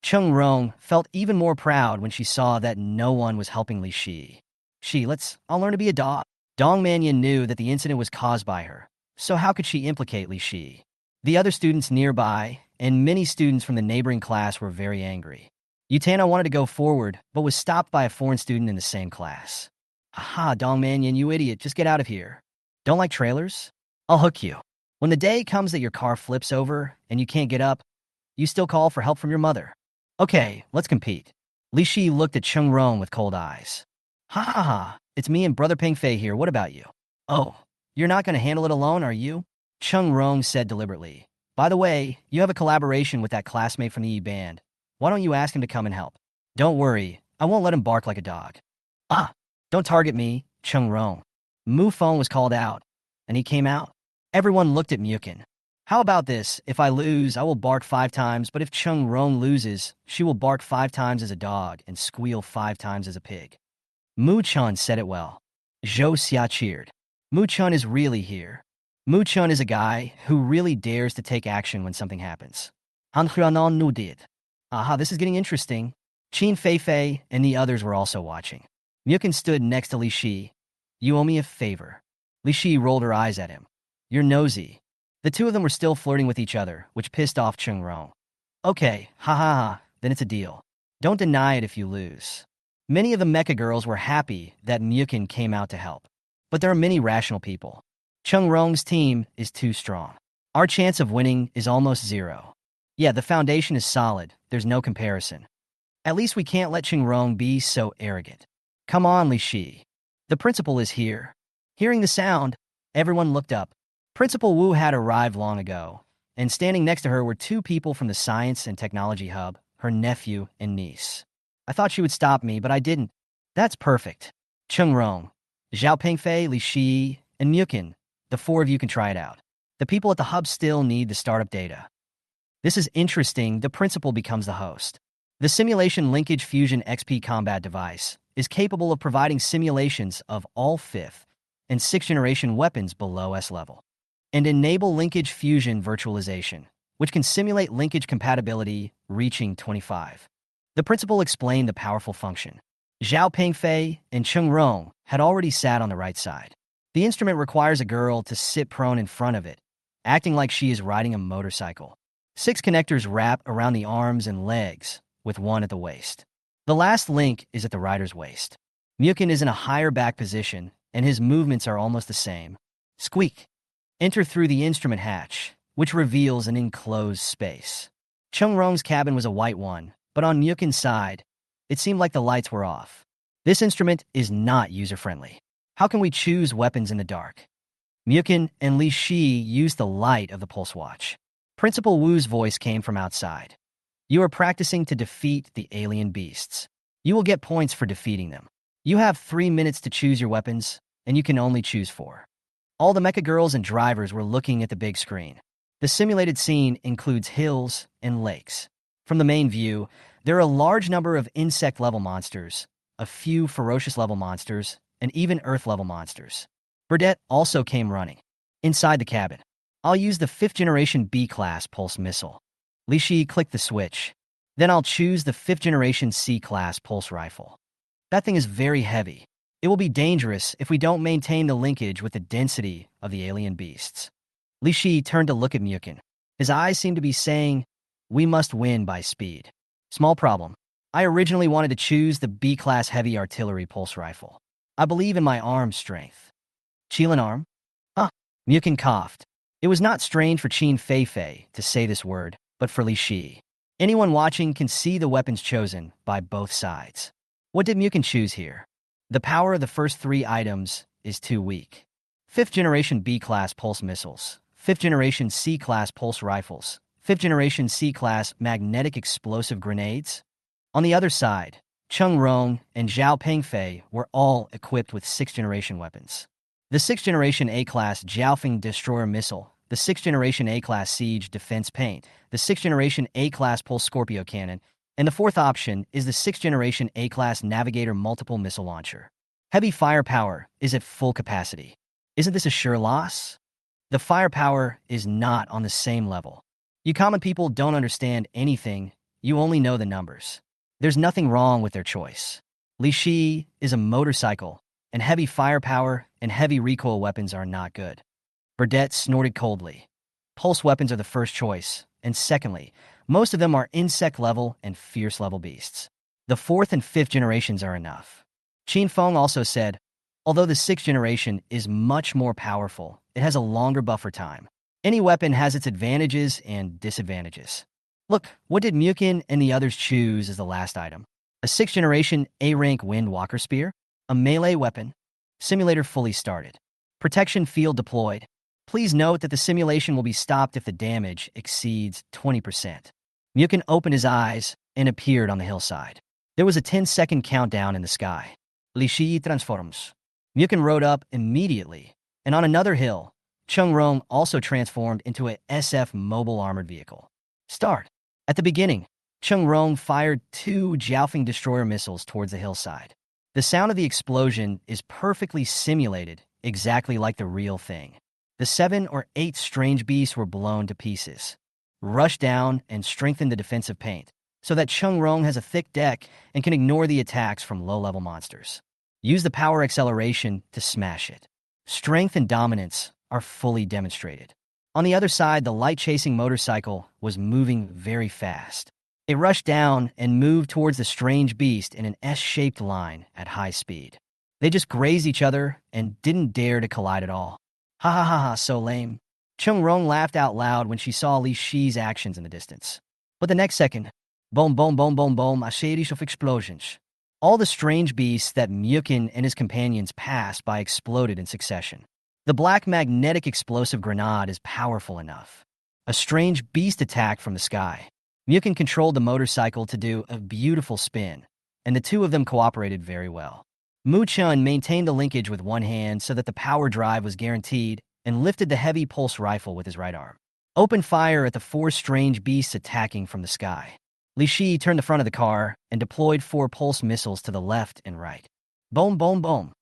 Cheng Rong felt even more proud when she saw that no one was helping Li Shi. I'll learn to be a dog. Dong Manyan knew that the incident was caused by her, so how could she implicate Li Shi? The other students nearby, and many students from the neighboring class were very angry. Yutana wanted to go forward, but was stopped by a foreign student in the same class. Aha, Dong Manyan, you idiot, just get out of here. Don't like trailers? I'll hook you. When the day comes that your car flips over and you can't get up, you still call for help from your mother. Okay, let's compete. Li Shi looked at Cheng Rong with cold eyes. Ha ha ha, it's me and Brother Pengfei here, what about you? Oh, you're not going to handle it alone, are you? Cheng Rong said deliberately. By the way, you have a collaboration with that classmate from the E band. Why don't you ask him to come and help? Don't worry, I won't let him bark like a dog. Ah, don't target me, Cheng Rong. Mu Feng was called out, and he came out. Everyone looked at Muchen. How about this? If I lose, I will bark 5 times, but if Cheng Rong loses, she will bark 5 times as a dog and squeal 5 times as a pig. Muchen said it well. Zhou Xia cheered. Muchen is really here. Muchen is a guy who really dares to take action when something happens. Han Huanan Nu did. Aha, this is getting interesting. Qin Feifei and the others were also watching. Muchen stood next to Li Shi. You owe me a favor. Li Shi rolled her eyes at him. You're nosy. The two of them were still flirting with each other, which pissed off Cheng Rong. Okay, ha ha ha, then it's a deal. Don't deny it if you lose. Many of the Mecha girls were happy that Muchen came out to help. But there are many rational people. Cheng Rong's team is too strong. Our chance of winning is almost 0. Yeah, the foundation is solid. There's no comparison. At least we can't let Cheng Rong be so arrogant. Come on, Li Shi. The principal is here. Hearing the sound, everyone looked up. Principal Wu had arrived long ago, and standing next to her were 2 people from the Science and Technology Hub, her nephew and niece. I thought she would stop me, but I didn't. That's perfect. Cheng Rong, Zhao Pengfei, Li Shi, and Muchen, the 4 of you can try it out. The people at the hub still need the startup data. This is interesting. The principal becomes the host. The Simulation Linkage Fusion XP combat device is capable of providing simulations of all 5th and 6th generation weapons below S-level, and enable linkage fusion virtualization, which can simulate linkage compatibility reaching 25. The principal explained the powerful function. Zhao Pengfei and Cheng Rong had already sat on the right side. The instrument requires a girl to sit prone in front of it, acting like she is riding a motorcycle. 6 connectors wrap around the arms and legs, with 1 at the waist. The last link is at the rider's waist. Muchen is in a higher back position, and his movements are almost the same. Squeak. Enter through the instrument hatch, which reveals an enclosed space. Cheng Rong's cabin was a white one, but on Muchen's side, it seemed like the lights were off. This instrument is not user-friendly. How can we choose weapons in the dark? Muchen and Li Shi used the light of the pulse watch. Principal Wu's voice came from outside. You are practicing to defeat the alien beasts. You will get points for defeating them. You have 3 minutes to choose your weapons, and you can only choose 4. All the Mecha girls and drivers were looking at the big screen. The simulated scene includes hills and lakes. From the main view, there are a large number of insect-level monsters, a few ferocious-level monsters, and even Earth-level monsters. Burdette also came running. Inside the cabin, I'll use the 5th generation B-class pulse missile. Li Shi clicked the switch. Then I'll choose the 5th generation C-class pulse rifle. That thing is very heavy. It will be dangerous if we don't maintain the linkage with the density of the alien beasts. Li Shi turned to look at Muchen. His eyes seemed to be saying, we must win by speed. Small problem. I originally wanted to choose the B-class heavy artillery pulse rifle. I believe in my arm strength. Chilean arm? Huh. Muchen coughed. It was not strange for Qin Fei to say this word, but for Li Shi. Anyone watching can see the weapons chosen by both sides. What did Muchen choose here? The power of the first three items is too weak. 5th generation B-class pulse missiles, 5th generation C-class pulse rifles, 5th generation C-class magnetic explosive grenades. On the other side, Cheng Rong and Zhao Pengfei were all equipped with 6th generation weapons. The 6th generation A-class Jiaofeng destroyer missile, the 6th generation A-class siege defense paint, the 6th generation A-class pulse Scorpio cannon, and the fourth option is the 6th generation A-class navigator multiple missile launcher. Heavy firepower is at full capacity. Isn't this a sure loss? The firepower is not on the same level. You common people don't understand anything, you only know the numbers. There's nothing wrong with their choice. Li Shi is a motorcycle, and heavy firepower and heavy recoil weapons are not good. Burdett snorted coldly. Pulse weapons are the first choice, and secondly, most of them are insect level and fierce level beasts. The 4th and 5th generations are enough. Qin Feng also said, although the 6th generation is much more powerful, it has a longer buffer time. Any weapon has its advantages and disadvantages. Look, what did Muchen and the others choose as the last item? A 6th generation A-rank Windwalker spear? A melee weapon? Simulator fully started. Protection field deployed. Please note that the simulation will be stopped if the damage exceeds 20%. Muchen opened his eyes and appeared on the hillside. There was a 10-second countdown in the sky. Li Shi transforms. Muchen rode up immediately, and on another hill, Cheng Rong also transformed into a SF mobile armored vehicle. Start. At the beginning, Cheng Rong fired 2 Jiaofeng destroyer missiles towards the hillside. The sound of the explosion is perfectly simulated, exactly like the real thing. The 7 or 8 strange beasts were blown to pieces. Rush down and strengthen the defensive paint, so that Cheng Rong has a thick deck and can ignore the attacks from low-level monsters. Use the power acceleration to smash it. Strength and dominance are fully demonstrated. On the other side, the light-chasing motorcycle was moving very fast. It rushed down and moved towards the strange beast in an S-shaped line at high speed. They just grazed each other and didn't dare to collide at all. Ha ha ha ha, so lame. Cheng Rong laughed out loud when she saw Li Shi's actions in the distance. But the next second, boom, boom, boom, boom, boom, a series of explosions. All the strange beasts that Muchen and his companions passed by exploded in succession. The black magnetic explosive grenade is powerful enough. A strange beast attacked from the sky. Muchen controlled the motorcycle to do a beautiful spin, and the two of them cooperated very well. Muchen maintained the linkage with one hand so that the power drive was guaranteed and lifted the heavy pulse rifle with his right arm. Open fire at the 4 strange beasts attacking from the sky. Li Shi turned the front of the car and deployed 4 pulse missiles to the left and right. Boom, boom, boom.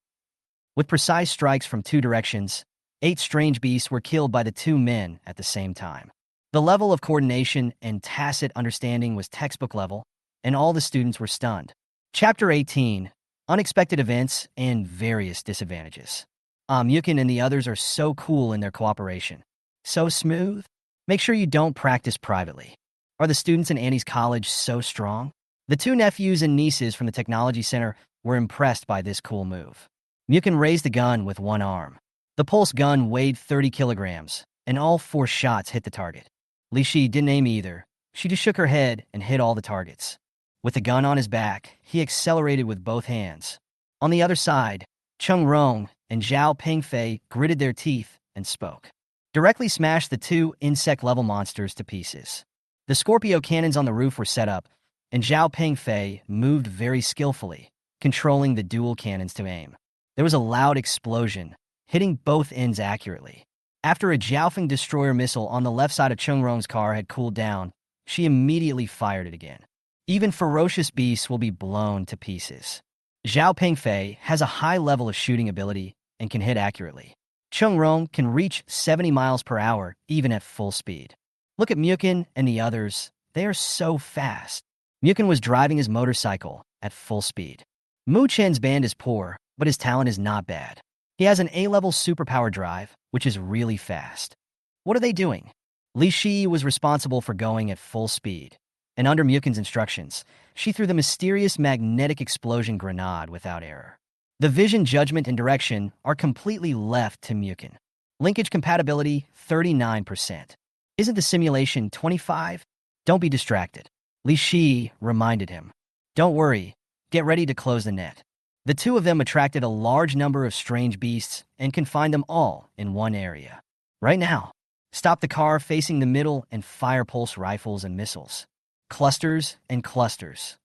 With precise strikes from 2 directions, 8 strange beasts were killed by the 2 men at the same time. The level of coordination and tacit understanding was textbook level, and all the students were stunned. Chapter 18, Unexpected Events and Various Disadvantages. Muchen and the others are so cool in their cooperation. So smooth. Make sure you don't practice privately. Are the students in Annie's college so strong? The 2 nephews and nieces from the Technology Center were impressed by this cool move. Muchen raised the gun with one arm. The pulse gun weighed 30 kilograms, and all 4 shots hit the target. Li Shi didn't aim either. She just shook her head and hit all the targets. With the gun on his back, he accelerated with both hands. On the other side, Cheng Rong and Zhao Pengfei gritted their teeth and spoke. Directly smashed the 2 insect-level monsters to pieces. The Scorpio cannons on the roof were set up, and Zhao Pengfei moved very skillfully, controlling the dual cannons to aim. There was a loud explosion, hitting both ends accurately. After a Jiaofeng destroyer missile on the left side of Cheng Rong's car had cooled down, she immediately fired it again. Even ferocious beasts will be blown to pieces. Zhao Pengfei has a high level of shooting ability and can hit accurately. Cheng Rong can reach 70 miles per hour even at full speed. Look at Muchen and the others. They are so fast. Muchen was driving his motorcycle at full speed. Muchen's band is poor, but his talent is not bad. He has an A-level superpower drive, which is really fast. What are they doing? Li Shi was responsible for going at full speed, and under Muken's instructions, she threw the mysterious magnetic explosion grenade without error. The vision, judgment, and direction are completely left to Muchen. Linkage compatibility, 39%. Isn't the simulation 25? Don't be distracted. Li Shi reminded him. Don't worry, get ready to close the net. The two of them attracted a large number of strange beasts and confined them all in one area. Right now, stop the car facing the middle and fire pulse rifles and missiles. Clusters and clusters.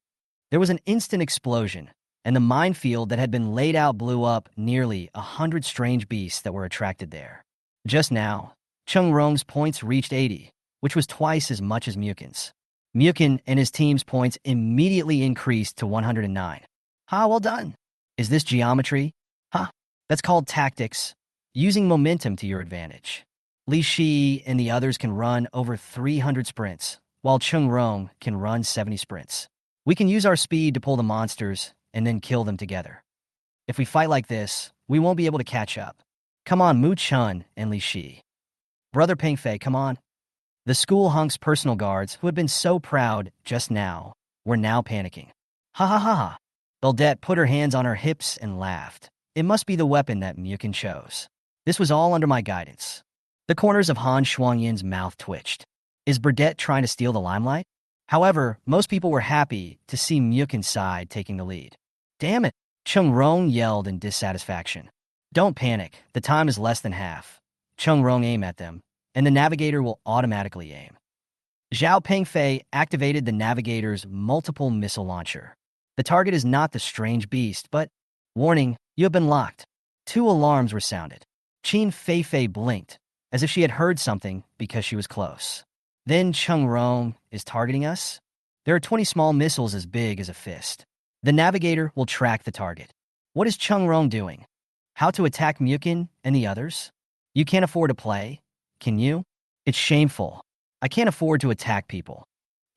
There was an instant explosion, and the minefield that had been laid out blew up nearly 100 strange beasts that were attracted there. Just now, Chung Rong's points reached 80, which was twice as much as Muken's. Muchen and his team's points immediately increased to 109. Well done. Is this geometry? That's called tactics, using momentum to your advantage. Li Shi and the others can run over 300 sprints, while Chung Rong can run 70 sprints. We can use our speed to pull the monsters and then kill them together. If we fight like this, we won't be able to catch up. Come on, Muchen and Li Shi. Brother Pingfei, come on. The school hunk's personal guards, who had been so proud just now, were now panicking. Ha. Bildette put her hands on her hips and laughed. It must be the weapon that Muchen chose. This was all under my guidance. The corners of Han Shuangyin's mouth twitched. Is Burdette trying to steal the limelight? However, most people were happy to see Muken's side taking the lead. Damn it, Chung Rong yelled in dissatisfaction. Don't panic, the time is less than half. Chung Rong aimed at them, and the navigator will automatically aim. Zhao Pengfei activated the navigator's multiple missile launcher. The target is not the strange beast, but, warning, you have been locked. 2 alarms were sounded. Qin Feifei blinked, as if she had heard something because she was close. Then Chung Rong is targeting us? There are 20 small missiles as big as a fist. The navigator will track the target. What is Chung Rong doing? How to attack Muchen and the others? You can't afford to play, can you? It's shameful. I can't afford to attack people.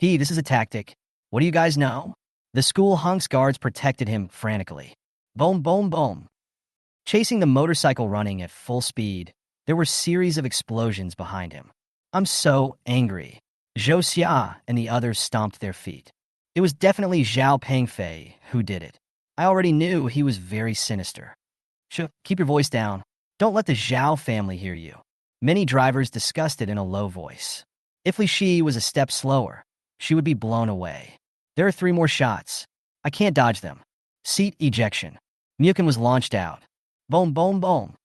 This is a tactic. What do you guys know? The school hunk's guards protected him frantically. Boom, boom, boom. Chasing the motorcycle running at full speed, there were series of explosions behind him. I'm so angry. Zhou Xia and the others stomped their feet. It was definitely Zhao Pengfei who did it. I already knew he was very sinister. Keep your voice down. Don't let the Zhao family hear you. Many drivers discussed it in a low voice. If Li Shi was a step slower, she would be blown away. There are 3 more shots. I can't dodge them. Seat ejection. Muchen was launched out. Boom, boom, boom.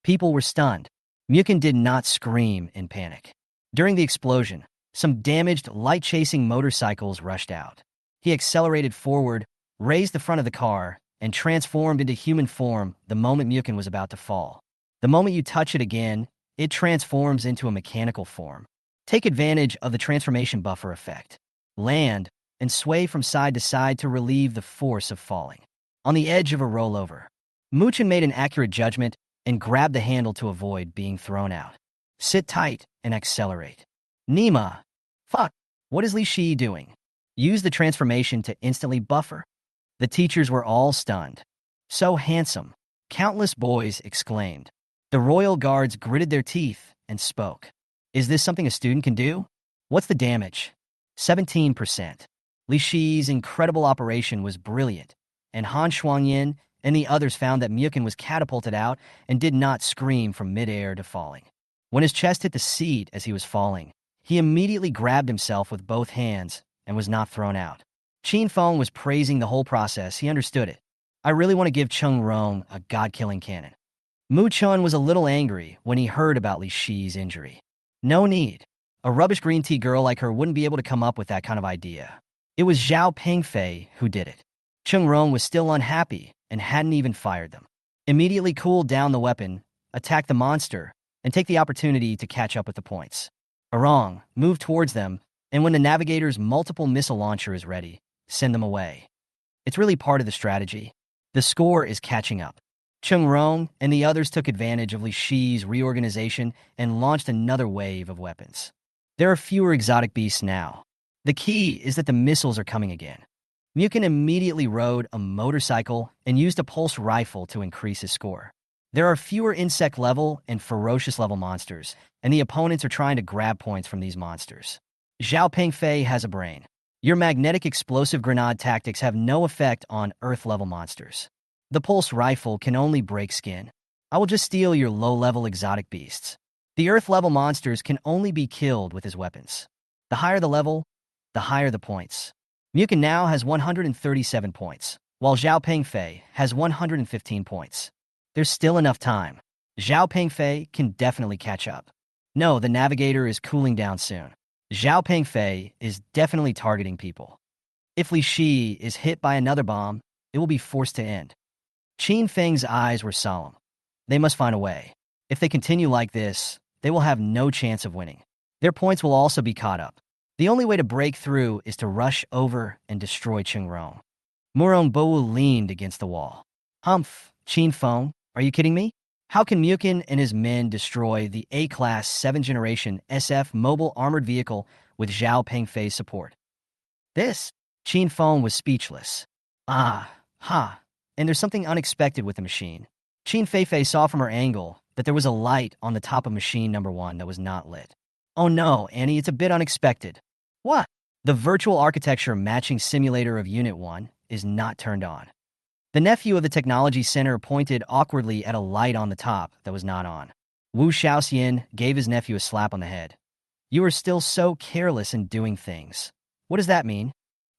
People were stunned. Muchen did not scream in panic. During the explosion, some damaged, light-chasing motorcycles rushed out. He accelerated forward, raised the front of the car, and transformed into human form the moment Muchen was about to fall. The moment you touch it again, it transforms into a mechanical form. Take advantage of the transformation buffer effect. Land and sway from side to side to relieve the force of falling. On the edge of a rollover, Muchen made an accurate judgment and grabbed the handle to avoid being thrown out. Sit tight and accelerate. Nima! Fuck! What is Li Shi doing? Use the transformation to instantly buffer? The teachers were all stunned. So handsome! Countless boys exclaimed. The royal guards gritted their teeth and spoke. Is this something a student can do? What's the damage? 17%. Li Shi's incredible operation was brilliant, and Han Shuangyin and the others found that Muchen was catapulted out and did not scream from midair to falling. When his chest hit the seat as he was falling, he immediately grabbed himself with both hands and was not thrown out. Qin Feng was praising the whole process. He understood it. I really want to give Chung Rong a god-killing cannon. Muchen was a little angry when he heard about Li Shi's injury. No need. A rubbish green tea girl like her wouldn't be able to come up with that kind of idea. It was Zhao Pengfei who did it. Chung Rong was still unhappy and hadn't even fired them. Immediately cool down the weapon, attack the monster, and take the opportunity to catch up with the points. Arong, move towards them, and when the navigator's multiple missile launcher is ready, send them away. It's really part of the strategy. The score is catching up. Chung Rong and the others took advantage of Li Shi's reorganization and launched another wave of weapons. There are fewer exotic beasts now. The key is that the missiles are coming again. Muchen immediately rode a motorcycle and used a pulse rifle to increase his score. There are fewer insect level and ferocious level monsters, and the opponents are trying to grab points from these monsters. Zhao Pengfei has a brain. Your magnetic explosive grenade tactics have no effect on Earth-level monsters. The pulse rifle can only break skin. I will just steal your low-level exotic beasts. The Earth-level monsters can only be killed with his weapons. The higher the level, the higher the points. Muchen now has 137 points, while Zhao Pengfei has 115 points. There's still enough time. Zhao Pengfei can definitely catch up. No, the navigator is cooling down soon. Zhao Pengfei is definitely targeting people. If Li Shi is hit by another bomb, it will be forced to end. Qin Feng's eyes were solemn. They must find a way. If they continue like this, they will have no chance of winning. Their points will also be caught up. The only way to break through is to rush over and destroy Qingrong. Murong Bowu leaned against the wall. Humph, Qin Feng, are you kidding me? How can Muchen and his men destroy the A-Class 7th Generation SF mobile armored vehicle with Zhao Pengfei's support? Qin Feng was speechless. And there's something unexpected with the machine. Qin Feifei saw from her angle that there was a light on the top of machine number 1 that was not lit. Oh no, Annie, it's a bit unexpected. What? The virtual architecture matching simulator of Unit 1 is not turned on. The nephew of the technology center pointed awkwardly at a light on the top that was not on. Wu Shaoxian gave his nephew a slap on the head. You are still so careless in doing things. What does that mean?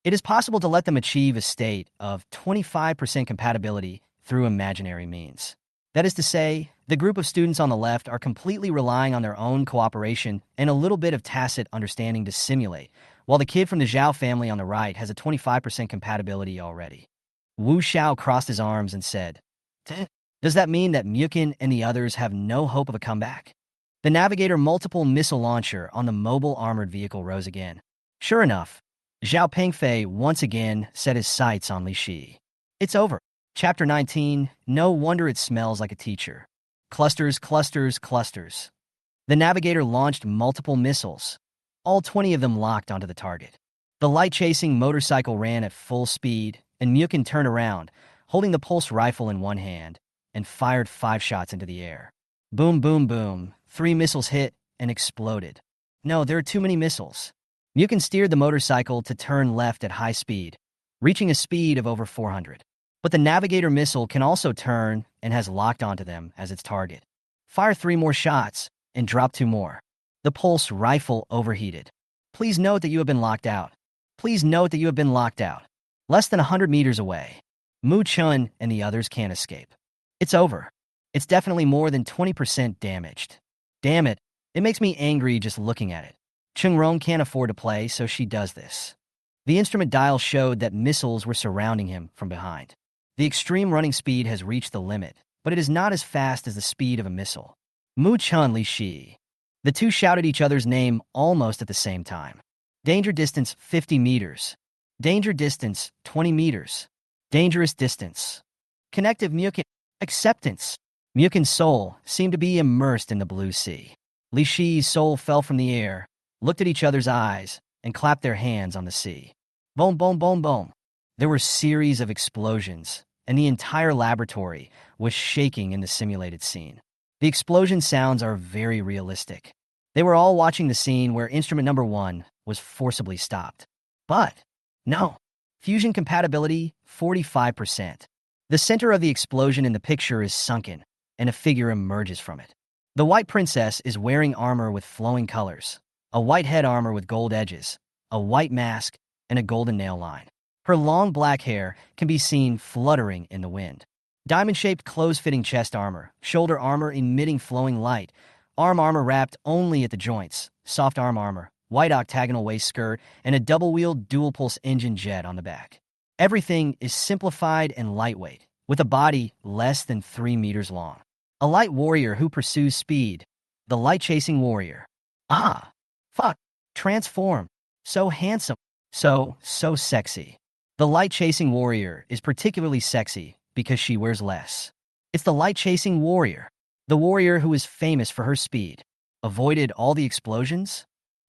It is possible to let them achieve a state of 25% compatibility through imaginary means. That is to say, the group of students on the left are completely relying on their own cooperation and a little bit of tacit understanding to simulate, while the kid from the Zhao family on the right has a 25% compatibility already. Wu Xiao crossed his arms and said, Does that mean that Muchen and the others have no hope of a comeback? The Navigator multiple missile launcher on the mobile armored vehicle rose again. Sure enough, Zhao Pengfei once again set his sights on Li Shi. It's over. Chapter 19, no wonder it smells like a teacher. Clusters, clusters, clusters. The Navigator launched multiple missiles. All 20 of them locked onto the target. The light-chasing motorcycle ran at full speed, and Muchen turned around, holding the pulse rifle in one hand, and fired 5 shots into the air. Boom, boom, boom. 3 missiles hit and exploded. No, there are too many missiles. Muchen steered the motorcycle to turn left at high speed, reaching a speed of over 400. But the Navigator missile can also turn and has locked onto them as its target. Fire 3 more shots and drop 2 more. The pulse rifle overheated. Please note that you have been locked out. Please note that you have been locked out. Less than 100 meters away. Muchen and the others can't escape. It's over. It's definitely more than 20% damaged. Damn it, it makes me angry just looking at it. Qingrong can't afford to play, so she does this. The instrument dial showed that missiles were surrounding him from behind. The extreme running speed has reached the limit, but it is not as fast as the speed of a missile. Muchen Li Shi. The two shouted each other's name almost at the same time. Danger distance 50 meters. Danger distance 20 meters. Dangerous distance. Connective Muchen. Acceptance. Muchen's soul seemed to be immersed in the blue sea. Li Shi's soul fell from the air, looked at each other's eyes, and clapped their hands on the sea. Boom, boom, boom, boom. There were series of explosions, and the entire laboratory was shaking in the simulated scene. The explosion sounds are very realistic. They were all watching the scene where instrument number 1 was forcibly stopped. But, no. Fusion compatibility, 45%. The center of the explosion in the picture is sunken, and a figure emerges from it. The White Princess is wearing armor with flowing colors, a white head armor with gold edges, a white mask, and a golden nail line. Her long black hair can be seen fluttering in the wind. Diamond-shaped close-fitting chest armor, shoulder armor emitting flowing light, arm armor wrapped only at the joints, soft arm armor, white octagonal waist skirt, and a double-wheeled dual-pulse engine jet on the back. Everything is simplified and lightweight, with a body less than 3 meters long. A light warrior who pursues speed. The light-chasing warrior. Fuck. Transform. So handsome. So sexy. The light-chasing warrior is particularly sexy because she wears less. It's the light-chasing warrior. The warrior who is famous for her speed. Avoided all the explosions?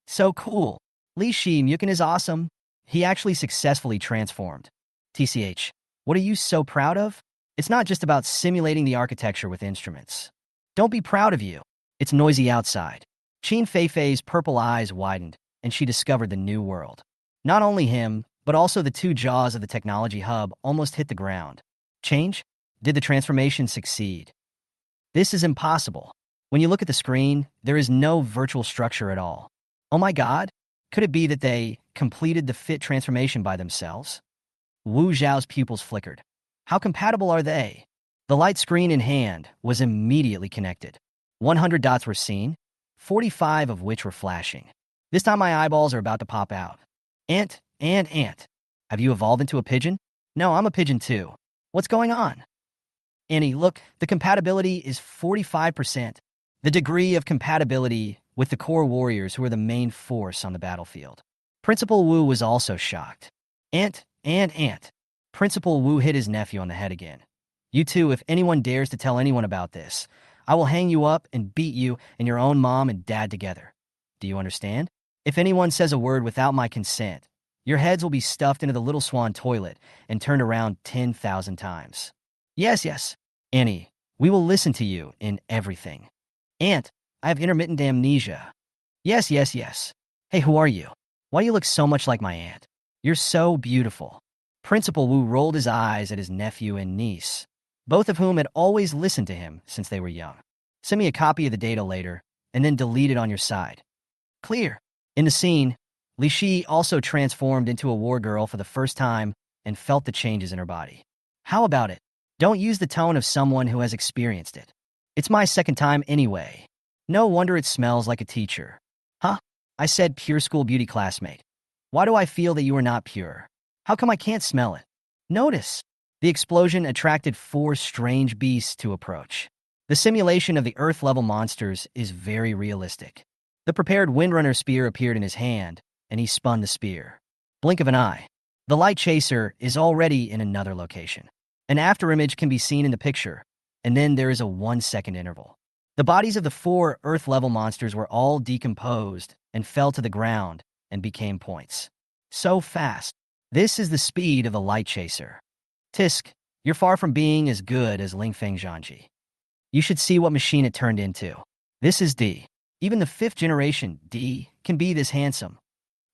So cool. Li Shi Muchen is awesome. He actually successfully transformed. TCH, what are you so proud of? It's not just about simulating the architecture with instruments. Don't be proud of you. It's noisy outside. Qin Feifei's purple eyes widened, and she discovered the new world. Not only him, but also the two jaws of the technology hub almost hit the ground. Change? Did the transformation succeed? This is impossible. When you look at the screen, there is no virtual structure at all. Oh my god, could it be that they completed the fit transformation by themselves? Wu Zhao's pupils flickered. How compatible are they? The light screen in hand was immediately connected. 100 dots were seen, 45 of which were flashing. This time my eyeballs are about to pop out. Ant. Have you evolved into a pigeon? No, I'm a pigeon too. What's going on? Annie, look, the compatibility is 45%. The degree of compatibility with the core warriors who are the main force on the battlefield. Principal Wu was also shocked. Ant. Principal Wu hit his nephew on the head again. You two, if anyone dares to tell anyone about this, I will hang you up and beat you and your own mom and dad together. Do you understand? If anyone says a word without my consent, your heads will be stuffed into the little swan toilet and turned around 10,000 times. Yes. Annie, we will listen to you in everything. Aunt, I have intermittent amnesia. Yes. Hey, who are you? Why do you look so much like my aunt? You're so beautiful. Principal Wu rolled his eyes at his nephew and niece, both of whom had always listened to him since they were young. Send me a copy of the data later, and then delete it on your side. Clear. In the scene, Li Shi also transformed into a war girl for the first time and felt the changes in her body. How about it? Don't use the tone of someone who has experienced it. It's my second time anyway. No wonder it smells like a teacher. Huh? I said pure school beauty classmate. Why do I feel that you are not pure? How come I can't smell it? Notice. The explosion attracted 4 strange beasts to approach. The simulation of the Earth-level monsters is very realistic. The prepared Windrunner spear appeared in his hand, and he spun the spear. Blink of an eye. The light chaser is already in another location. An afterimage can be seen in the picture, and then there is a 1-second interval. The bodies of the 4 Earth-level monsters were all decomposed and fell to the ground and became points. So fast. This is the speed of the light chaser. Tisk, you're far from being as good as Lingfeng Zhanji. You should see what machine it turned into. This is D. Even the 5th generation D can be this handsome.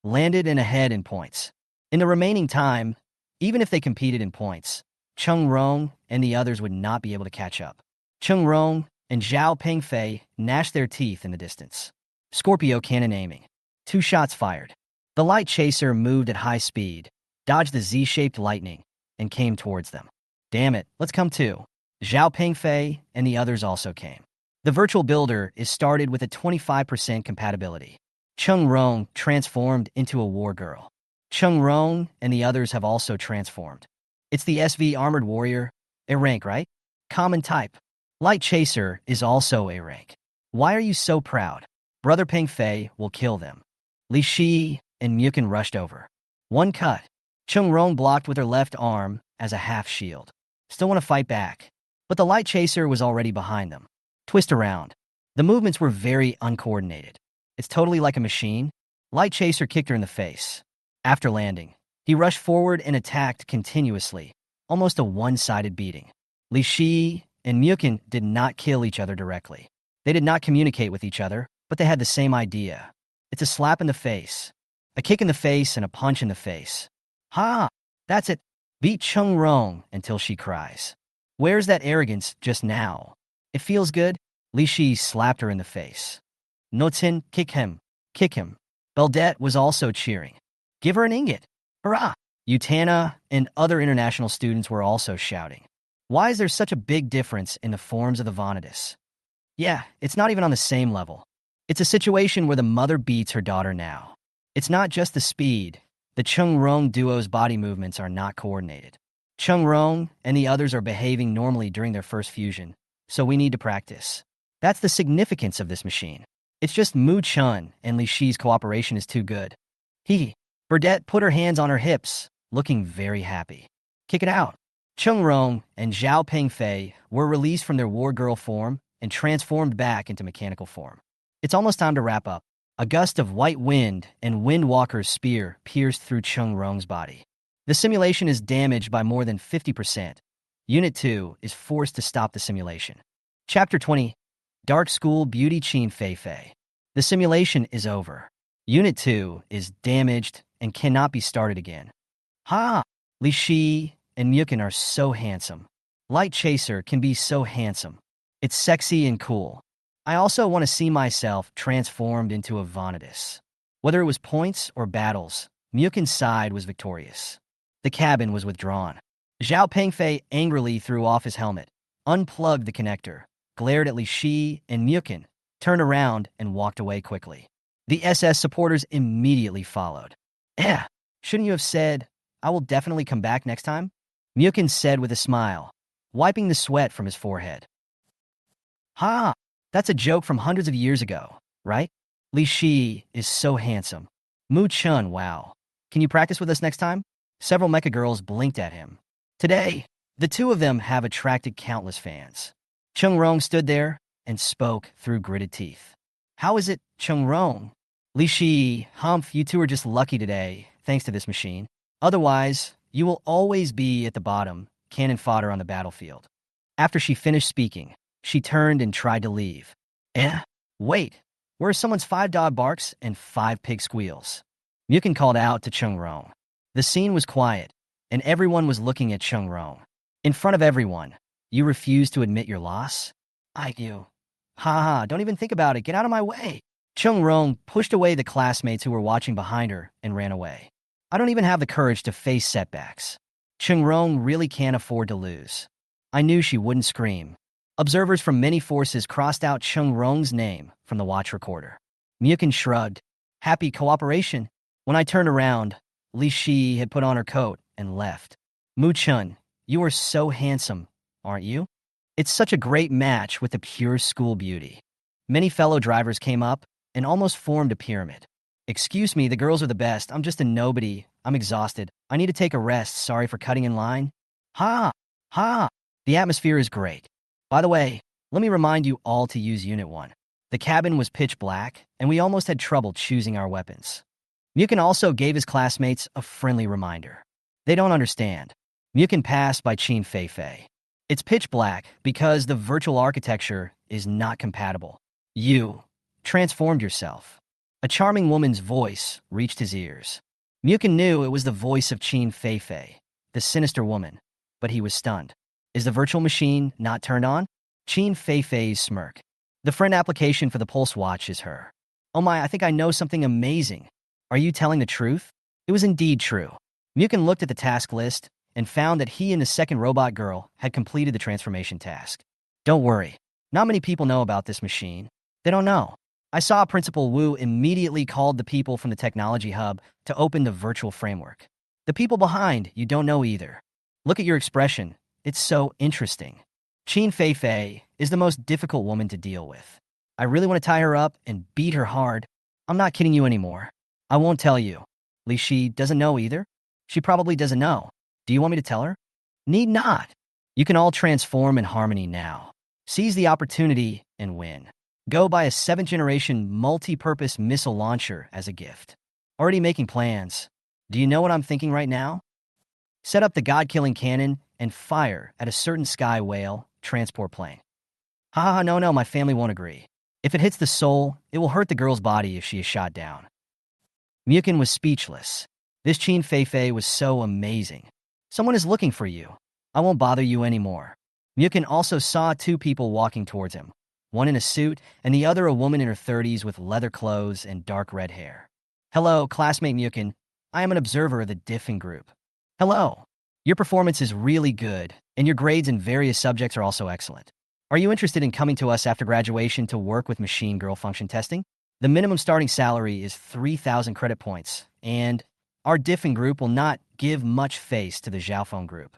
Landed and ahead in points. In the remaining time, even if they competed in points, Cheng Rong and the others would not be able to catch up. Cheng Rong and Zhao Pengfei gnashed their teeth in the distance. Scorpio cannon aiming. 2 shots fired. The light chaser moved at high speed, dodged the Z-shaped lightning, and came towards them. Damn it, let's come too. Zhao Pengfei and the others also came. The virtual builder is started with a 25% compatibility. Cheng Rong transformed into a war girl. Cheng Rong and the others have also transformed. It's the SV Armored Warrior, A rank, right? Common type. Light Chaser is also A rank. Why are you so proud? Brother Pengfei will kill them. Li Shi and Muchen rushed over. 1 cut. Cheng Rong blocked with her left arm as a half shield. Still want to fight back. But the Light Chaser was already behind them. Twist around. The movements were very uncoordinated. It's totally like a machine. Light Chaser kicked her in the face. After landing, he rushed forward and attacked continuously, almost a one-sided beating. Li Shi and Muchen did not kill each other directly. They did not communicate with each other, but they had the same idea. It's a slap in the face, a kick in the face, and a punch in the face. Ha! That's it. Beat Cheng Rong until she cries. Where's that arrogance just now? It feels good. Li Shi slapped her in the face. Notin, kick him. Kick him. Beldette was also cheering. Give her an ingot. Hurrah! Utana and other international students were also shouting. Why is there such a big difference in the forms of the Vanitas? Yeah, it's not even on the same level. It's a situation where the mother beats her daughter now. It's not just the speed. The Cheng Rong duo's body movements are not coordinated. Cheng Rong and the others are behaving normally during their first fusion, so we need to practice. That's the significance of this machine. It's just Muchen and Li Shi's cooperation is too good. Burdette put her hands on her hips, looking very happy. Kick it out. Cheng Rong and Zhao Pengfei were released from their war girl form and transformed back into mechanical form. It's almost time to wrap up. A gust of white wind and Windwalker's spear pierced through Cheng Rong's body. The simulation is damaged by more than 50%. Unit 2 is forced to stop the simulation. Chapter 20. Dark School Beauty Qin Fei Fei. The simulation is over. Unit 2 is damaged and cannot be started again. Ha! Li Shi and Muchen are so handsome. Light Chaser can be so handsome. It's sexy and cool. I also want to see myself transformed into a Vanitas. Whether it was points or battles, Muchen's side was victorious. The cabin was withdrawn. Zhao Pengfei angrily threw off his helmet, unplugged the connector, glared at Li Shi and Muchen, turned around and walked away quickly. The SS supporters immediately followed. Shouldn't you have said, "I will definitely come back next time"? Muchen said with a smile, wiping the sweat from his forehead. Ha! That's a joke from hundreds of years ago, right? Li Shi is so handsome. Muchen, wow. Can you practice with us next time? Several Mecha girls blinked at him. Today, the two of them have attracted countless fans. Chung Rong stood there and spoke through gritted teeth. How is it, Chung Rong? Li Shi, Humph, you two are just lucky today, thanks to this machine. Otherwise, you will always be at the bottom, cannon fodder on the battlefield. After she finished speaking, she turned and tried to leave. Wait, where's someone's 5 dog barks and 5 pig squeals? Muchen called out to Chung Rong. The scene was quiet, and everyone was looking at Chung Rong. In front of everyone, you refuse to admit your loss? You. Ha, don't even think about it, get out of my way. Chung Rong pushed away the classmates who were watching behind her and ran away. I don't even have the courage to face setbacks. Chung Rong really can't afford to lose. I knew she wouldn't scream. Observers from many forces crossed out Chung Rong's name from the watch recorder. Muchen shrugged. Happy cooperation. When I turned around, Li Shi had put on her coat and left. Muchen, you are so handsome, aren't you? It's such a great match with the pure school beauty. Many fellow drivers came up and almost formed a pyramid. Excuse me, the girls are the best. I'm just a nobody. I'm exhausted. I need to take a rest. Sorry for cutting in line. Ha! The atmosphere is great. By the way, let me remind you all to use Unit 1. The cabin was pitch black, and we almost had trouble choosing our weapons. Muchen also gave his classmates a friendly reminder. They don't understand. Muchen passed by Qin Feifei. It's pitch black because the virtual architecture is not compatible. You transformed yourself. A charming woman's voice reached his ears. Muchen knew it was the voice of Qin Feifei, the sinister woman, but he was stunned. Is the virtual machine not turned on? Qin Feifei's smirk. The friend application for the pulse watch is her. Oh my, I think I know something amazing. Are you telling the truth? It was indeed true. Muchen looked at the task list and found that he and the second robot girl had completed the transformation task. Don't worry. Not many people know about this machine. They don't know. I saw Principal Wu immediately called the people from the technology hub to open the virtual framework. The people behind, you don't know either. Look at your expression. It's so interesting. Qin Feifei is the most difficult woman to deal with. I really want to tie her up and beat her hard. I'm not kidding you anymore. I won't tell you. Li Shi doesn't know either. She probably doesn't know. Do you want me to tell her? Need not. You can all transform in harmony now. Seize the opportunity and win. Go buy a 7th-generation multi-purpose missile launcher as a gift. Already making plans. Do you know what I'm thinking right now? Set up the god-killing cannon and fire at a certain sky whale transport plane. No, my family won't agree. If it hits the soul, it will hurt the girl's body if she is shot down. Muchen was speechless. This Qin Feifei was so amazing. Someone is looking for you. I won't bother you anymore. Muchen also saw 2 people walking towards him, one in a suit and the other a woman in her 30s with leather clothes and dark red hair. Hello, classmate Muchen. I am an observer of the Diffin group. Hello. Your performance is really good, and your grades in various subjects are also excellent. Are you interested in coming to us after graduation to work with machine girl function testing? The minimum starting salary is 3,000 credit points, and our Diffin group will not give much face to the Xiaofeng group.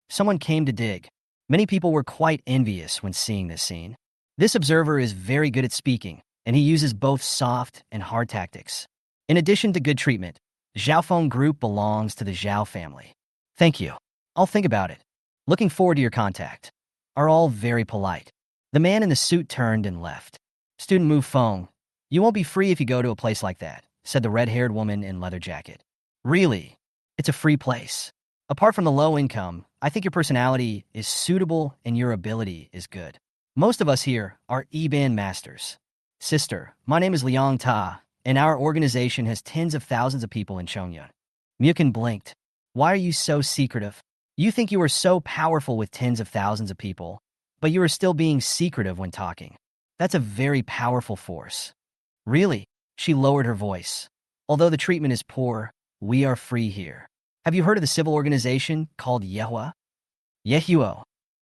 Someone came to dig. Many people were quite envious when seeing this scene. This observer is very good at speaking, and he uses both soft and hard tactics. In addition to good treatment, Xiaofeng group belongs to the Zhao family. Thank you. I'll think about it. Looking forward to your contact. Are all very polite. The man in the suit turned and left. Student Mu Feng, you won't be free if you go to a place like that, said the red-haired woman in leather jacket. Really? It's a free place. Apart from the low income, I think your personality is suitable and your ability is good. Most of us here are E-band masters. Sister, my name is Liang Ta, and our organization has tens of thousands of people in Chongyun. Muchen blinked. Why are you so secretive? You think you are so powerful with tens of thousands of people, but you are still being secretive when talking. That's a very powerful force. Really? She lowered her voice. Although the treatment is poor, we are free here. Have you heard of the civil organization called Yehua? Yehuo.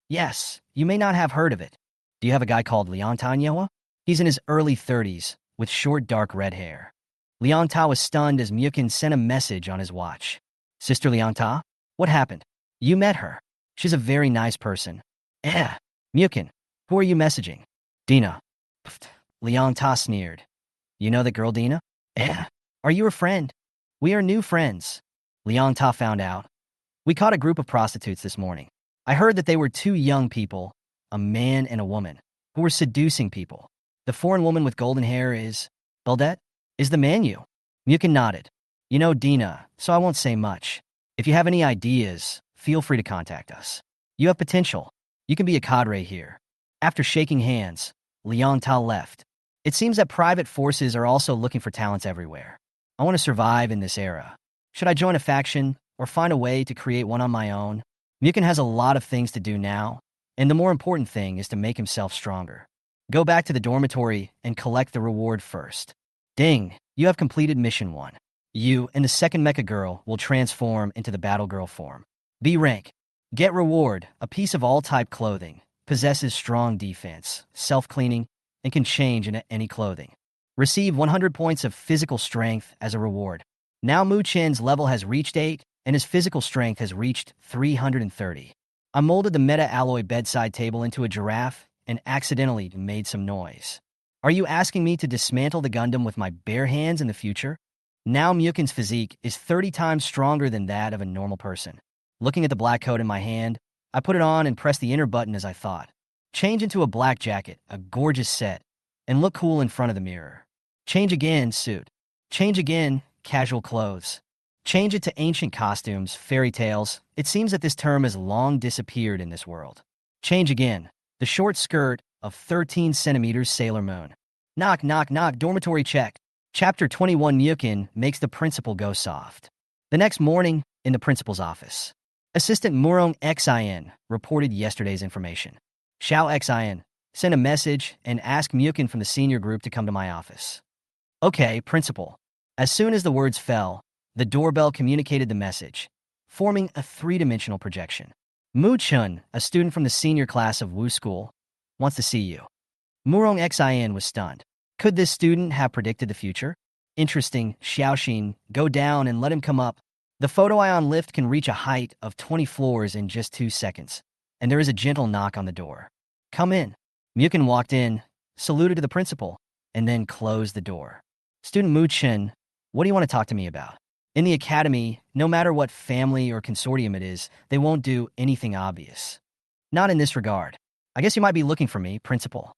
Yes, you may not have heard of it. Do you have a guy called Leontan Yehua? He's in his early 30s, with short dark red hair. Leonta was stunned as Muchen sent a message on his watch. Sister Leonta? What happened? You met her. She's a very nice person. Muchen, who are you messaging? Dina. Pfft. Leonta sneered. You know that girl Dina? Are you her friend? We are new friends. Leonta found out. We caught a group of prostitutes this morning. I heard that they were two young people, a man and a woman, who were seducing people. The foreign woman with golden hair is... Beldet? Is the man you? Muchen nodded. You know Dina, so I won't say much. If you have any ideas, feel free to contact us. You have potential. You can be a cadre here. After shaking hands, Leonta left. It seems that private forces are also looking for talents everywhere. I want to survive in this era. Should I join a faction or find a way to create one on my own? Muchen has a lot of things to do now, and the more important thing is to make himself stronger. Go back to the dormitory and collect the reward first. Ding, you have completed mission 1. You and the second Mecha girl will transform into the battle girl form. B rank. Get reward, a piece of all-type clothing, possesses strong defense, self-cleaning, and can change into any clothing. Receive 100 points of physical strength as a reward. Now Muchen's level has reached 8, and his physical strength has reached 330. I molded the meta-alloy bedside table into a giraffe and accidentally made some noise. Are you asking me to dismantle the Gundam with my bare hands in the future? Now Muchen's physique is 30 times stronger than that of a normal person. Looking at the black coat in my hand, I put it on and pressed the inner button as I thought. Change into a black jacket, a gorgeous set, and look cool in front of the mirror. Change again, suit. Change again, casual clothes. Change it to ancient costumes, fairy tales. It seems that this term has long disappeared in this world. Change again. The short skirt of 13 centimeters Sailor Moon. Knock, knock, knock, dormitory check. Chapter 21 Muchen makes the principal go soft. The next morning, in the principal's office, Assistant Murong Xin reported yesterday's information. Xiao Xin sent a message and asked Muchen from the senior group to come to my office. Okay, principal. As soon as the words fell, the doorbell communicated the message, forming a three-dimensional projection. Muchen, a student from the senior class of Wu School, wants to see you. Murong Xin was stunned. Could this student have predicted the future? Interesting, Xiaoxin, go down and let him come up. The photo-ion lift can reach a height of 20 floors in just 2 seconds, and there is a gentle knock on the door. Come in. Muchen walked in, saluted to the principal, and then closed the door. Student Muchen, what do you want to talk to me about? In the academy, no matter what family or consortium it is, they won't do anything obvious. Not in this regard. I guess you might be looking for me, principal.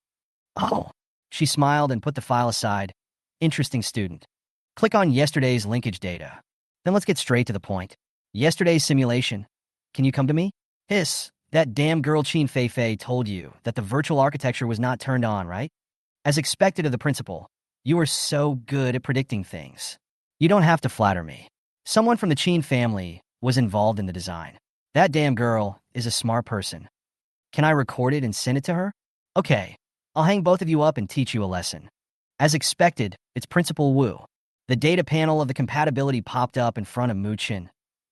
Oh. She smiled and put the file aside. Interesting student. Click on yesterday's linkage data. Then let's get straight to the point. Yesterday's simulation. Can you come to me? Hiss. That damn girl Qin Feifei told you that the virtual architecture was not turned on, right? As expected of the principal, you are so good at predicting things. You don't have to flatter me. Someone from the Qin family was involved in the design. That damn girl is a smart person. Can I record it and send it to her? Okay, I'll hang both of you up and teach you a lesson. As expected, it's Principal Wu. The data panel of the compatibility popped up in front of Muchen.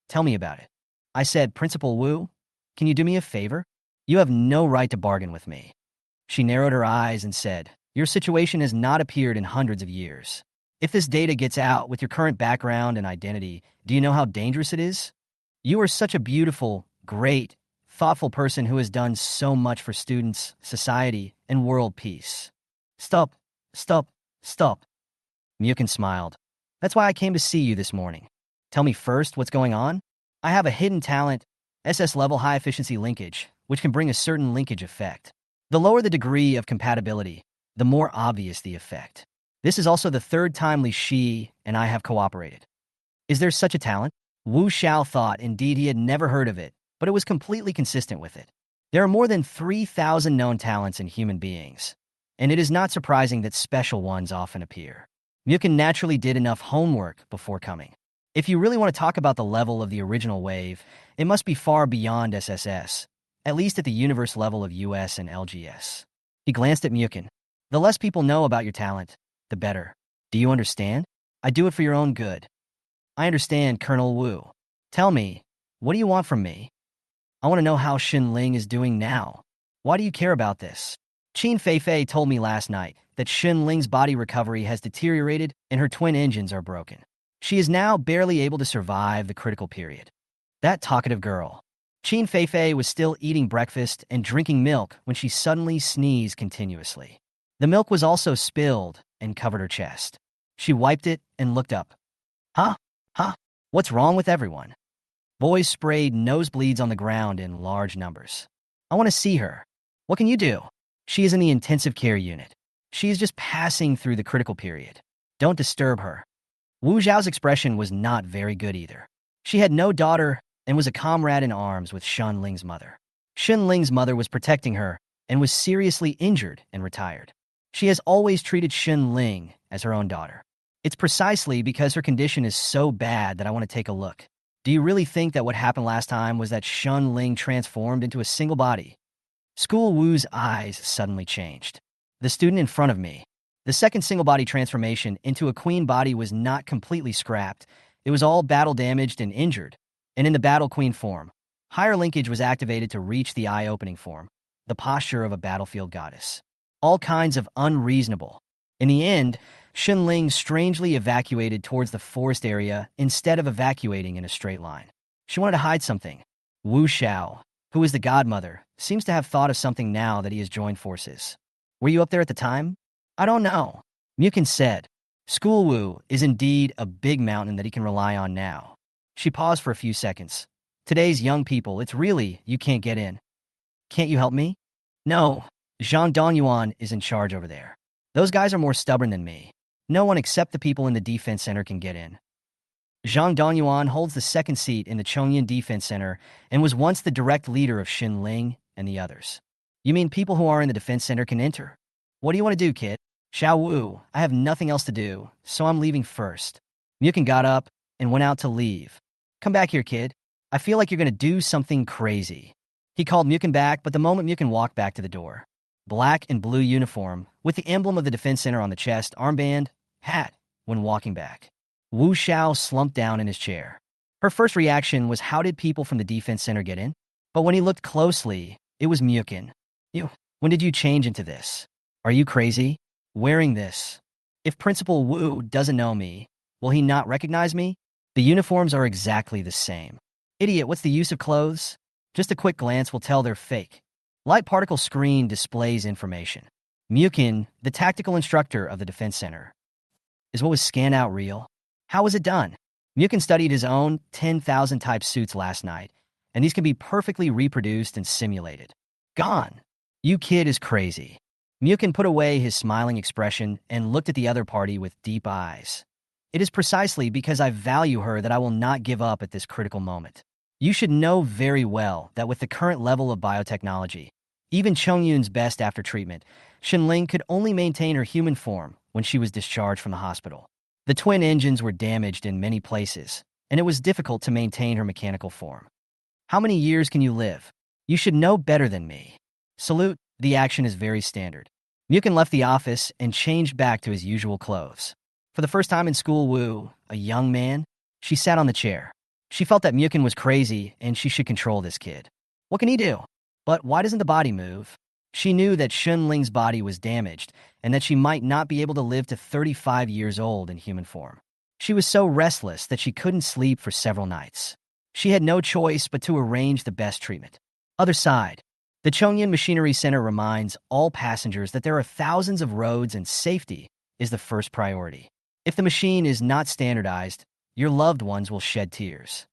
Tell me about it. I said, Principal Wu, can you do me a favor? You have no right to bargain with me. She narrowed her eyes and said, your situation has not appeared in hundreds of years. If this data gets out with your current background and identity, do you know how dangerous it is? You are such a beautiful, great, thoughtful person who has done so much for students, society, and world peace. Stop, stop, stop. Muchen smiled. That's why I came to see you this morning. Tell me first what's going on? I have a hidden talent, SSS-Level high-efficiency linkage, which can bring a certain linkage effect. The lower the degree of compatibility, the more obvious the effect. This is also the third time Li Shi and I have cooperated. Is there such a talent? Wu Xiao thought indeed he had never heard of it, but it was completely consistent with it. There are more than 3,000 known talents in human beings, and it is not surprising that special ones often appear. Muchen naturally did enough homework before coming. If you really want to talk about the level of the original wave, it must be far beyond SSS, at least at the universe level of US and LGS. He glanced at Muchen. The less people know about your talent, the better. Do you understand? I do it for your own good. I understand, Colonel Wu. Tell me, what do you want from me? I want to know how Xin Ling is doing now. Why do you care about this? Qin Feifei told me last night that Xin Ling's body recovery has deteriorated and her twin engines are broken. She is now barely able to survive the critical period. That talkative girl. Qin Feifei was still eating breakfast and drinking milk when she suddenly sneezed continuously. The milk was also spilled and covered her chest. She wiped it and looked up. Huh? Huh? What's wrong with everyone? Boys sprayed nosebleeds on the ground in large numbers. I want to see her. What can you do? She is in the intensive care unit. She is just passing through the critical period. Don't disturb her. Wu Zhao's expression was not very good either. She had no daughter and was a comrade in arms with Xin Ling's mother. Xin Ling's mother was protecting her and was seriously injured and retired. She has always treated Xin Ling as her own daughter. It's precisely because her condition is so bad that I want to take a look. Do you really think that what happened last time was that Xin Ling transformed into a single body? School Wu's eyes suddenly changed. The student in front of me. The second single body transformation into a queen body was not completely scrapped. It was all battle damaged and injured. And in the battle queen form, higher linkage was activated to reach the eye-opening form, the posture of a battlefield goddess. All kinds of unreasonable. In the end, Xin Ling strangely evacuated towards the forest area instead of evacuating in a straight line. She wanted to hide something. Wu Xiao, who is the godmother, seems to have thought of something now that he has joined forces. Were you up there at the time? I don't know. Muchen said. School Wu is indeed a big mountain that he can rely on now. She paused for a few seconds. Today's young people, it's really, you can't get in. Can't you help me? No. Zhang Dongyuan is in charge over there. Those guys are more stubborn than me. No one except the people in the defense center can get in. Zhang Dongyuan holds the second seat in the Chongyan Defense Center and was once the direct leader of Xin Ling and the others. You mean people who are in the defense center can enter? What do you want to do, kid? Xiao Wu, I have nothing else to do, so I'm leaving first. Muchen got up and went out to leave. Come back here, kid. I feel like you're going to do something crazy. He called Muchen back, but the moment Muchen walked back to the door, black and blue uniform, with the emblem of the defense center on the chest, armband, hat, when walking back. Wu Xiao slumped down in his chair. Her first reaction was, how did people from the defense center get in? But when he looked closely, it was Muchen. When did you change into this? Are you crazy? Wearing this. If Principal Wu doesn't know me, will he not recognize me? The uniforms are exactly the same. Idiot, what's the use of clothes? Just a quick glance will tell they're fake. Light particle screen displays information. Muchen, the tactical instructor of the defense center. Is what was scanned out real? How was it done? Muchen studied his own 10,000 type suits last night, and these can be perfectly reproduced and simulated. Gone. You kid is crazy. Muchen put away his smiling expression and looked at the other party with deep eyes. It is precisely because I value her that I will not give up at this critical moment. You should know very well that with the current level of biotechnology, even Chongyun's best after treatment, Xin Ling could only maintain her human form when she was discharged from the hospital. The twin engines were damaged in many places, and it was difficult to maintain her mechanical form. How many years can you live? You should know better than me. Salute, the action is very standard. Muchen left the office and changed back to his usual clothes. For the first time in school, Wu, a young man, she sat on the chair. She felt that Muchen was crazy and she should control this kid. What can he do? But why doesn't the body move? She knew that Xin Ling's body was damaged and that she might not be able to live to 35 years old in human form. She was so restless that she couldn't sleep for several nights. She had no choice but to arrange the best treatment. Other side, the Chongyan Machinery Center reminds all passengers that there are thousands of roads and safety is the first priority. If the machine is not standardized, your loved ones will shed tears.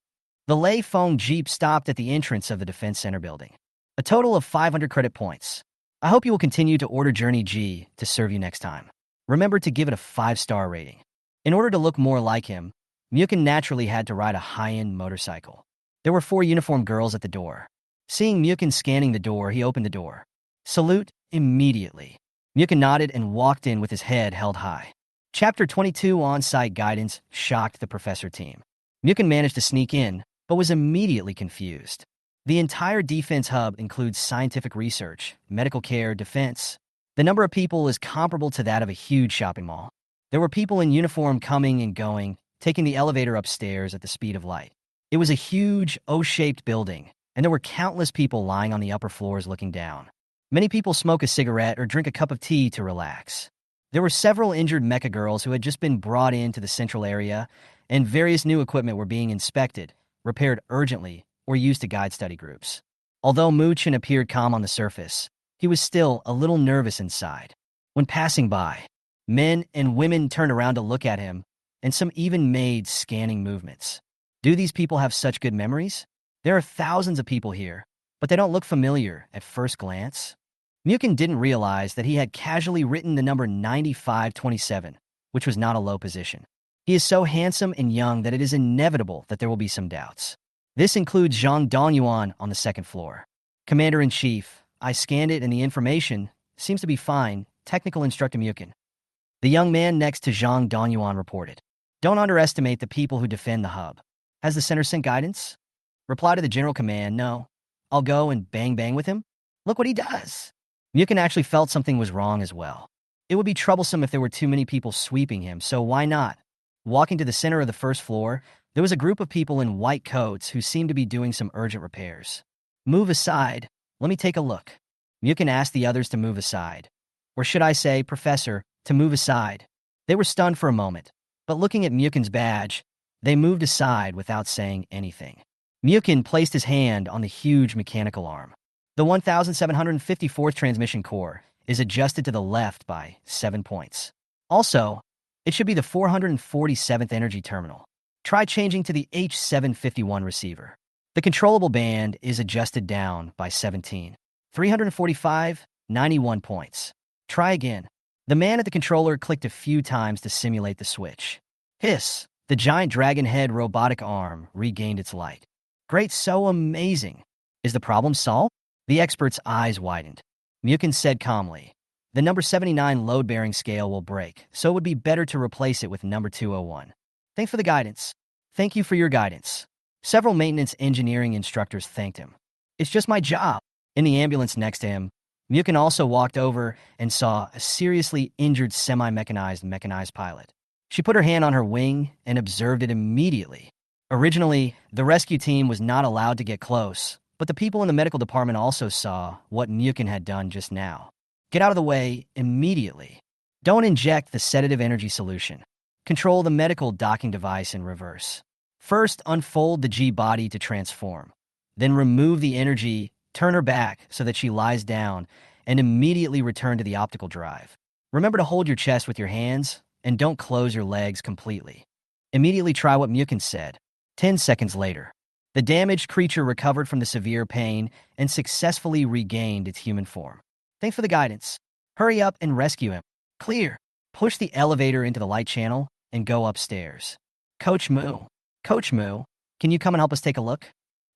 The Lei Feng Jeep stopped at the entrance of the Defense Center building. A total of 500 credit points. I hope you will continue to order Journey G to serve you next time. Remember to give it a 5-star rating. In order to look more like him, Muchen naturally had to ride a high-end motorcycle. There were 4 uniformed girls at the door. Seeing Muchen scanning the door, he opened the door. Salute immediately. Muchen nodded and walked in with his head held high. Chapter 22 On-Site Guidance shocked the professor team. Muchen managed to sneak in, but was immediately confused. The entire defense hub includes scientific research, medical care, defense. The number of people is comparable to that of a huge shopping mall. There were people in uniform coming and going, taking the elevator upstairs at the speed of light. It was a huge, O-shaped building, and there were countless people lying on the upper floors looking down. Many people smoke a cigarette or drink a cup of tea to relax. There were several injured Mecha girls who had just been brought into the central area, and various new equipment were being inspected, repaired urgently, or used to guide study groups. Although Muchen appeared calm on the surface, he was still a little nervous inside. When passing by, men and women turned around to look at him, and some even made scanning movements. Do these people have such good memories? There are thousands of people here, but they don't look familiar at first glance. Muchen didn't realize that he had casually written the number 9527, which was not a low position. He is so handsome and young that it is inevitable that there will be some doubts. This includes Zhang Dongyuan on the second floor. Commander-in-Chief, I scanned it and the information seems to be fine. Technical Instructor Muchen. The young man next to Zhang Dongyuan reported. Don't underestimate the people who defend the hub. Has the center sent guidance? Reply to the general command, no. I'll go and bang with him? Look what he does. Muchen actually felt something was wrong as well. It would be troublesome if there were too many people sweeping him, so why not? Walking to the center of the first floor, there was a group of people in white coats who seemed to be doing some urgent repairs. Move aside. Let me take a look. Muchen asked the others to move aside. Or should I say, Professor, to move aside. They were stunned for a moment, but looking at Muchen's badge, they moved aside without saying anything. Muchen placed his hand on the huge mechanical arm. The 1754th transmission core is adjusted to the left by 7 points. Also, it should be the 447th energy terminal. Try changing to the H751 receiver. The controllable band is adjusted down by 17. 345, 91 points. Try again. The man at the controller clicked a few times to simulate the switch. Hiss! The giant dragon head robotic arm regained its light. Great, so amazing. Is the problem solved? The expert's eyes widened. Muchen said calmly, the number 79 load-bearing scale will break, so it would be better to replace it with number 201. Thanks for the guidance. Thank you for your guidance. Several maintenance engineering instructors thanked him. It's just my job. In the ambulance next to him, Muchen also walked over and saw a seriously injured mechanized pilot. She put her hand on her wing and observed it immediately. Originally, the rescue team was not allowed to get close, but the people in the medical department also saw what Muchen had done just now. Get out of the way immediately. Don't inject the sedative energy solution. Control the medical docking device in reverse. First, unfold the G-body to transform. Then remove the energy, turn her back so that she lies down, and immediately return to the optical drive. Remember to hold your chest with your hands, and don't close your legs completely. Immediately try what Muchen said. 10 seconds later, the damaged creature recovered from the severe pain and successfully regained its human form. Thanks for the guidance. Hurry up and rescue him. Clear. Push the elevator into the light channel and go upstairs. Coach Mu, can you come and help us take a look?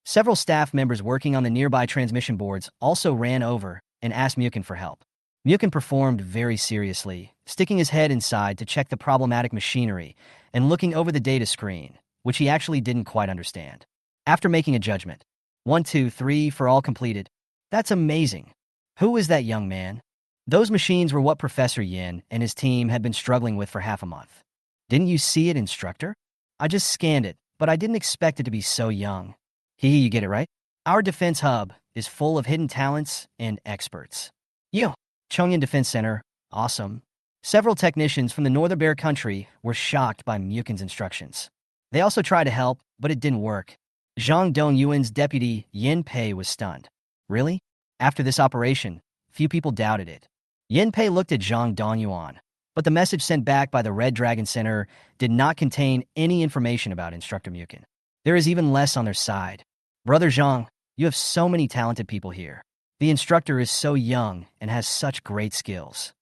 Several staff members working on the nearby transmission boards also ran over and asked Muchen for help. Muchen performed very seriously, sticking his head inside to check the problematic machinery and looking over the data screen, which he actually didn't quite understand. After making a judgment, 1, 2, 3 for all completed. That's amazing. Who is that young man? Those machines were what Professor Yin and his team had been struggling with for half a month. Didn't you see it, instructor? I just scanned it, but I didn't expect it to be so young. You get it right? Our defense hub is full of hidden talents and experts. You, Chongyan Defense Center, awesome. Several technicians from the Northern Bear country were shocked by Muchen's instructions. They also tried to help, but it didn't work. Zhang Dongyuan's deputy, Yin Pei, was stunned. Really? After this operation, few people doubted it. Yin Pei looked at Zhang Dongyuan, but the message sent back by the Red Dragon Center did not contain any information about Instructor Muchen. There is even less on their side. Brother Zhang, you have so many talented people here. The instructor is so young and has such great skills.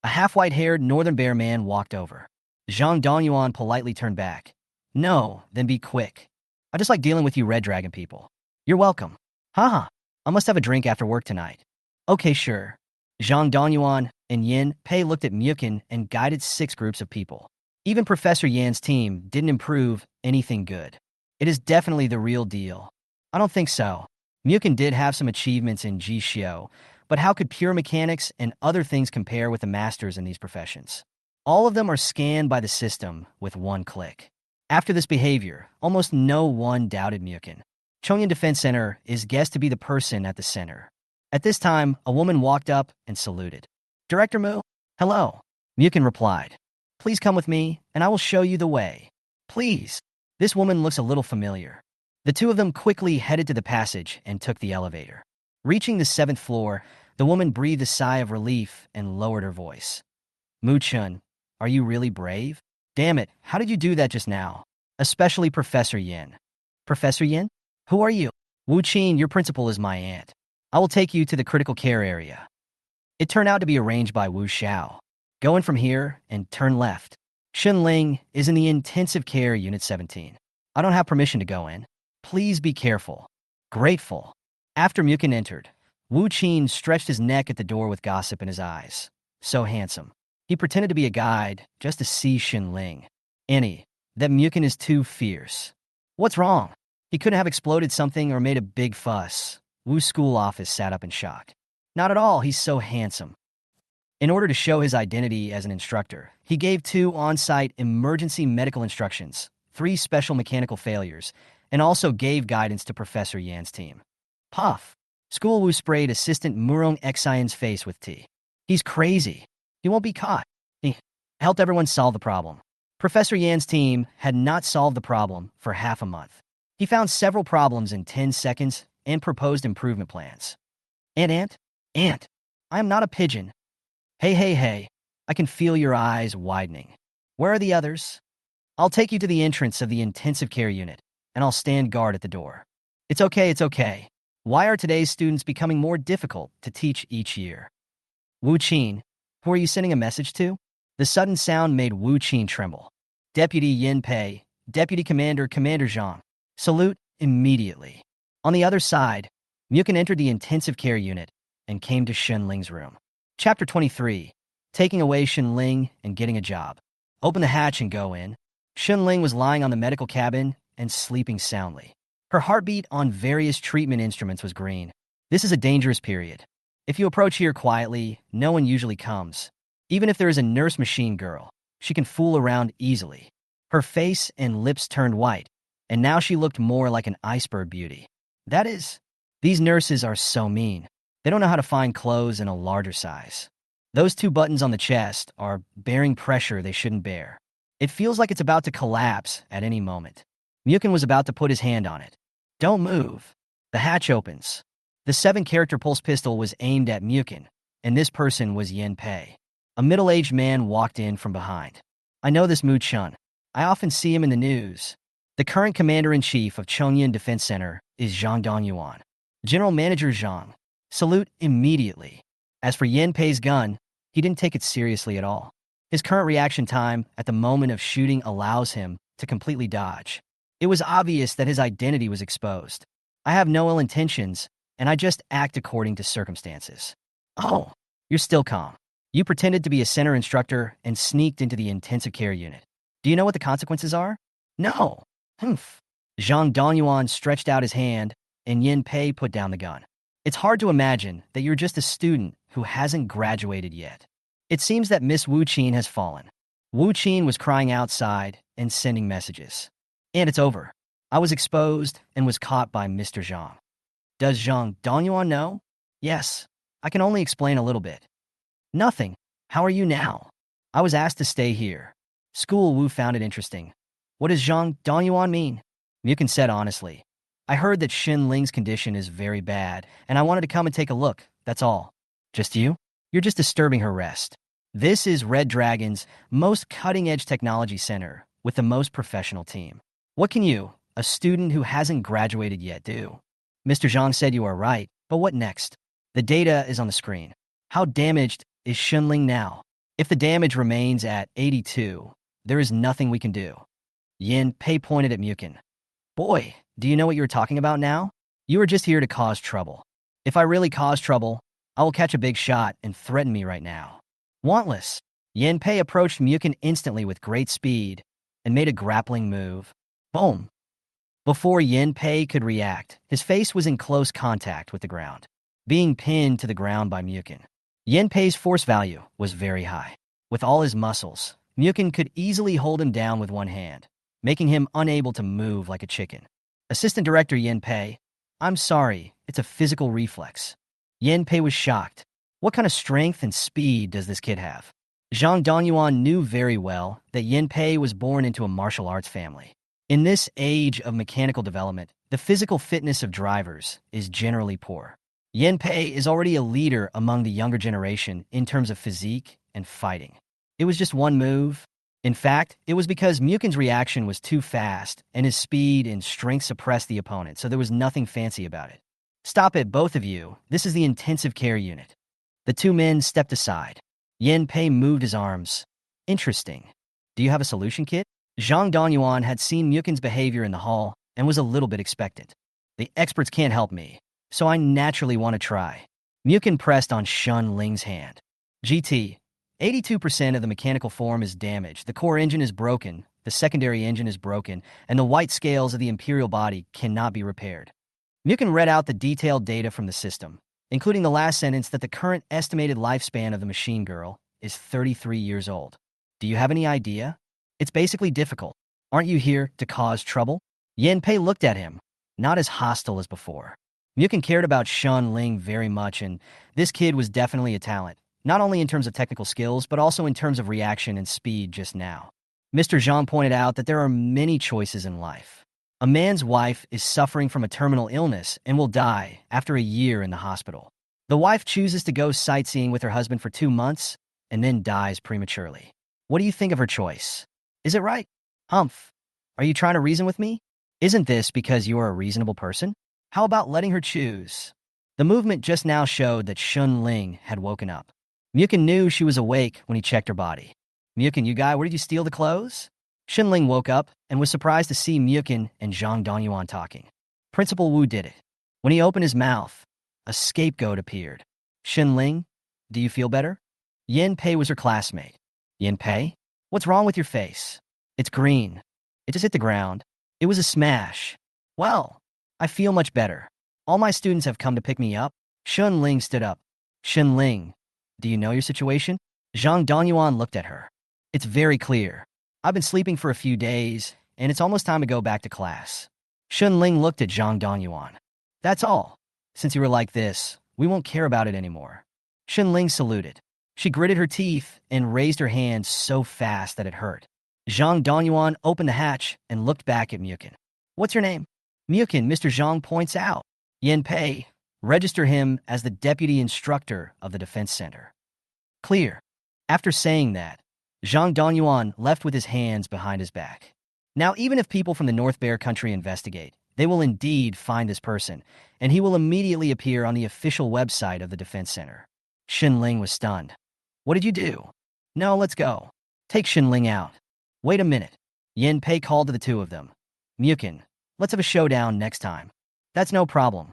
A half-white-haired Northern Bear man walked over. Zhang Dongyuan politely turned back. No, then be quick. I just like dealing with you Red Dragon people. You're welcome. Haha, I must have a drink after work tonight. Okay, sure. Zhang Dongyuan, and Yin Pei looked at Muchen and guided 6 groups of people. Even Professor Yan's team didn't improve anything good. It is definitely the real deal. I don't think so. Muchen did have some achievements in Jishio, but how could pure mechanics and other things compare with the masters in these professions? All of them are scanned by the system with one click. After this behavior, almost no one doubted Muchen. Chongyan Defense Center is guessed to be the person at the center. At this time, a woman walked up and saluted. Director Mu? Hello. Muchen replied. Please come with me, and I will show you the way. Please. This woman looks a little familiar. The two of them quickly headed to the passage and took the elevator. Reaching the 7th floor, the woman breathed a sigh of relief and lowered her voice. Muchen, are you really brave? Damn it, how did you do that just now? Especially Professor Yin. Professor Yin? Who are you? Wu Qin, your principal is my aunt. I will take you to the critical care area. It turned out to be arranged by Wu Xiao. Go in from here and turn left. Xunling is in the intensive care unit 17. I don't have permission to go in. Please be careful. Grateful. After Muchen entered, Wu Qin stretched his neck at the door with gossip in his eyes. So handsome. He pretended to be a guide just to see Xunling. Annie, that Muchen is too fierce. What's wrong? He couldn't have exploded something or made a big fuss. Wu's school office sat up in shock. Not at all, he's so handsome. In order to show his identity as an instructor, he gave 2 on-site emergency medical instructions, 3 special mechanical failures, and also gave guidance to Professor Yan's team. Puff. School Wu sprayed Assistant Murong Xian's face with tea. He's crazy. He won't be caught. He helped everyone solve the problem. Professor Yan's team had not solved the problem for half a month. He found several problems in 10 seconds and proposed improvement plans. Aunt, I am not a pigeon. Hey, I can feel your eyes widening. Where are the others? I'll take you to the entrance of the intensive care unit, and I'll stand guard at the door. It's okay. Why are today's students becoming more difficult to teach each year? Wu Qin, who are you sending a message to? The sudden sound made Wu Qin tremble. Deputy Yin Pei, Deputy Commander Zhang. Salute immediately. On the other side, Muchen entered the intensive care unit and came to Xunling's room. Chapter 23. Taking away Xunling and getting a job. Open the hatch and go in. Xunling was lying on the medical cabin and sleeping soundly. Her heartbeat on various treatment instruments was green. This is a dangerous period. If you approach here quietly, no one usually comes. Even if there is a nurse machine girl, she can fool around easily. Her face and lips turned white, and now she looked more like an iceberg beauty. That is, these nurses are so mean. They don't know how to find clothes in a larger size. Those 2 buttons on the chest are bearing pressure they shouldn't bear. It feels like it's about to collapse at any moment. Muchen was about to put his hand on it. Don't move. The hatch opens. The 7-character pulse pistol was aimed at Muchen, and this person was Yin Pei. A middle-aged man walked in from behind. I know this Muchen. I often see him in the news. The current commander-in-chief of Chongyan Defense Center is Zhang Dongyuan. General Manager Zhang. Salute immediately. As for Yin Pei's gun, he didn't take it seriously at all. His current reaction time at the moment of shooting allows him to completely dodge. It was obvious that his identity was exposed. I have no ill intentions, and I just act according to circumstances. Oh, you're still calm. You pretended to be a center instructor and sneaked into the intensive care unit. Do you know what the consequences are? No. Humph. Zhang Dongyuan stretched out his hand, and Yin Pei put down the gun. It's hard to imagine that you're just a student who hasn't graduated yet. It seems that Miss Wu Qin has fallen. Wu Qin was crying outside and sending messages. And it's over. I was exposed and was caught by Mr. Zhang. Does Zhang Dongyuan know? Yes. I can only explain a little bit. Nothing. How are you now? I was asked to stay here. School Wu found it interesting. What does Zhang Dongyuan mean? Muchen said honestly. I heard that Xunling's condition is very bad, and I wanted to come and take a look, that's all. Just you? You're just disturbing her rest. This is Red Dragon's most cutting-edge technology center with the most professional team. What can you, a student who hasn't graduated yet, do? Mr. Zhang said you are right, but what next? The data is on the screen. How damaged is Xunling now? If the damage remains at 82, there is nothing we can do. Yin Pei pointed at Muchen. Boy, do you know what you're talking about now? You are just here to cause trouble. If I really cause trouble, I will catch a big shot and threaten me right now. Wantless, Yen Pei approached Muchen instantly with great speed and made a grappling move. Boom! Before Yen Pei could react, his face was in close contact with the ground, being pinned to the ground by Muchen. Yen Pei's force value was very high. With all his muscles, Muchen could easily hold him down with one hand, making him unable to move like a chicken. Assistant Director Yen Pei, I'm sorry, it's a physical reflex. Yen Pei was shocked. What kind of strength and speed does this kid have? Zhang Dongyuan knew very well that Yen Pei was born into a martial arts family. In this age of mechanical development, the physical fitness of drivers is generally poor. Yen Pei is already a leader among the younger generation in terms of physique and fighting. It was just one move. In fact, it was because Muchen's reaction was too fast and his speed and strength suppressed the opponent, so there was nothing fancy about it. Stop it, both of you. This is the intensive care unit. The two men stepped aside. Yen Pei moved his arms. Interesting. Do you have a solution kit? Zhang Dongyuan had seen Muchen's behavior in the hall and was a little bit expectant. The experts can't help me, so I naturally want to try. Muchen pressed on Shun Ling's hand. GT, 82% of the mechanical form is damaged, the core engine is broken, the secondary engine is broken, and the white scales of the imperial body cannot be repaired. Muchen read out the detailed data from the system, including the last sentence that the current estimated lifespan of the machine girl is 33 years old. Do you have any idea? It's basically difficult. Aren't you here to cause trouble? Yen Pei looked at him, not as hostile as before. Muchen cared about Shun Ling very much, and this kid was definitely a talent, not only in terms of technical skills, but also in terms of reaction and speed just now. Mr. Zhang pointed out that there are many choices in life. A man's wife is suffering from a terminal illness and will die after a year in the hospital. The wife chooses to go sightseeing with her husband for 2 months and then dies prematurely. What do you think of her choice? Is it right? Humph. Are you trying to reason with me? Isn't this because you are a reasonable person? How about letting her choose? The movement just now showed that Shun Ling had woken up. Muchen knew she was awake when he checked her body. Muchen, you guy, where did you steal the clothes? Shun Ling woke up and was surprised to see Muchen and Zhang Dongyuan talking. Principal Wu did it. When he opened his mouth, a scapegoat appeared. Shun Ling, do you feel better? Yen Pei was her classmate. Yen Pei? What's wrong with your face? It's green. It just hit the ground. It was a smash. Well, I feel much better. All my students have come to pick me up. Shun Ling stood up. Shun Ling, do you know your situation? Zhang Dongyuan looked at her. It's very clear. I've been sleeping for a few days, and it's almost time to go back to class. Shun Ling looked at Zhang Dongyuan. That's all. Since you were like this, we won't care about it anymore. Shun Ling saluted. She gritted her teeth and raised her hand so fast that it hurt. Zhang Dongyuan opened the hatch and looked back at Muchen. What's your name? Muchen, Mr. Zhang points out. Yen Pei, register him as the deputy instructor of the defense center. Clear. After saying that, Zhang Dongyuan left with his hands behind his back. Now, even if people from the North Bear country investigate, they will indeed find this person, and he will immediately appear on the official website of the defense center. Shun Ling was stunned. What did you do? No, let's go. Take Shun Ling out. Wait a minute. Yen Pei called to the two of them. Muchen, let's have a showdown next time. That's no problem.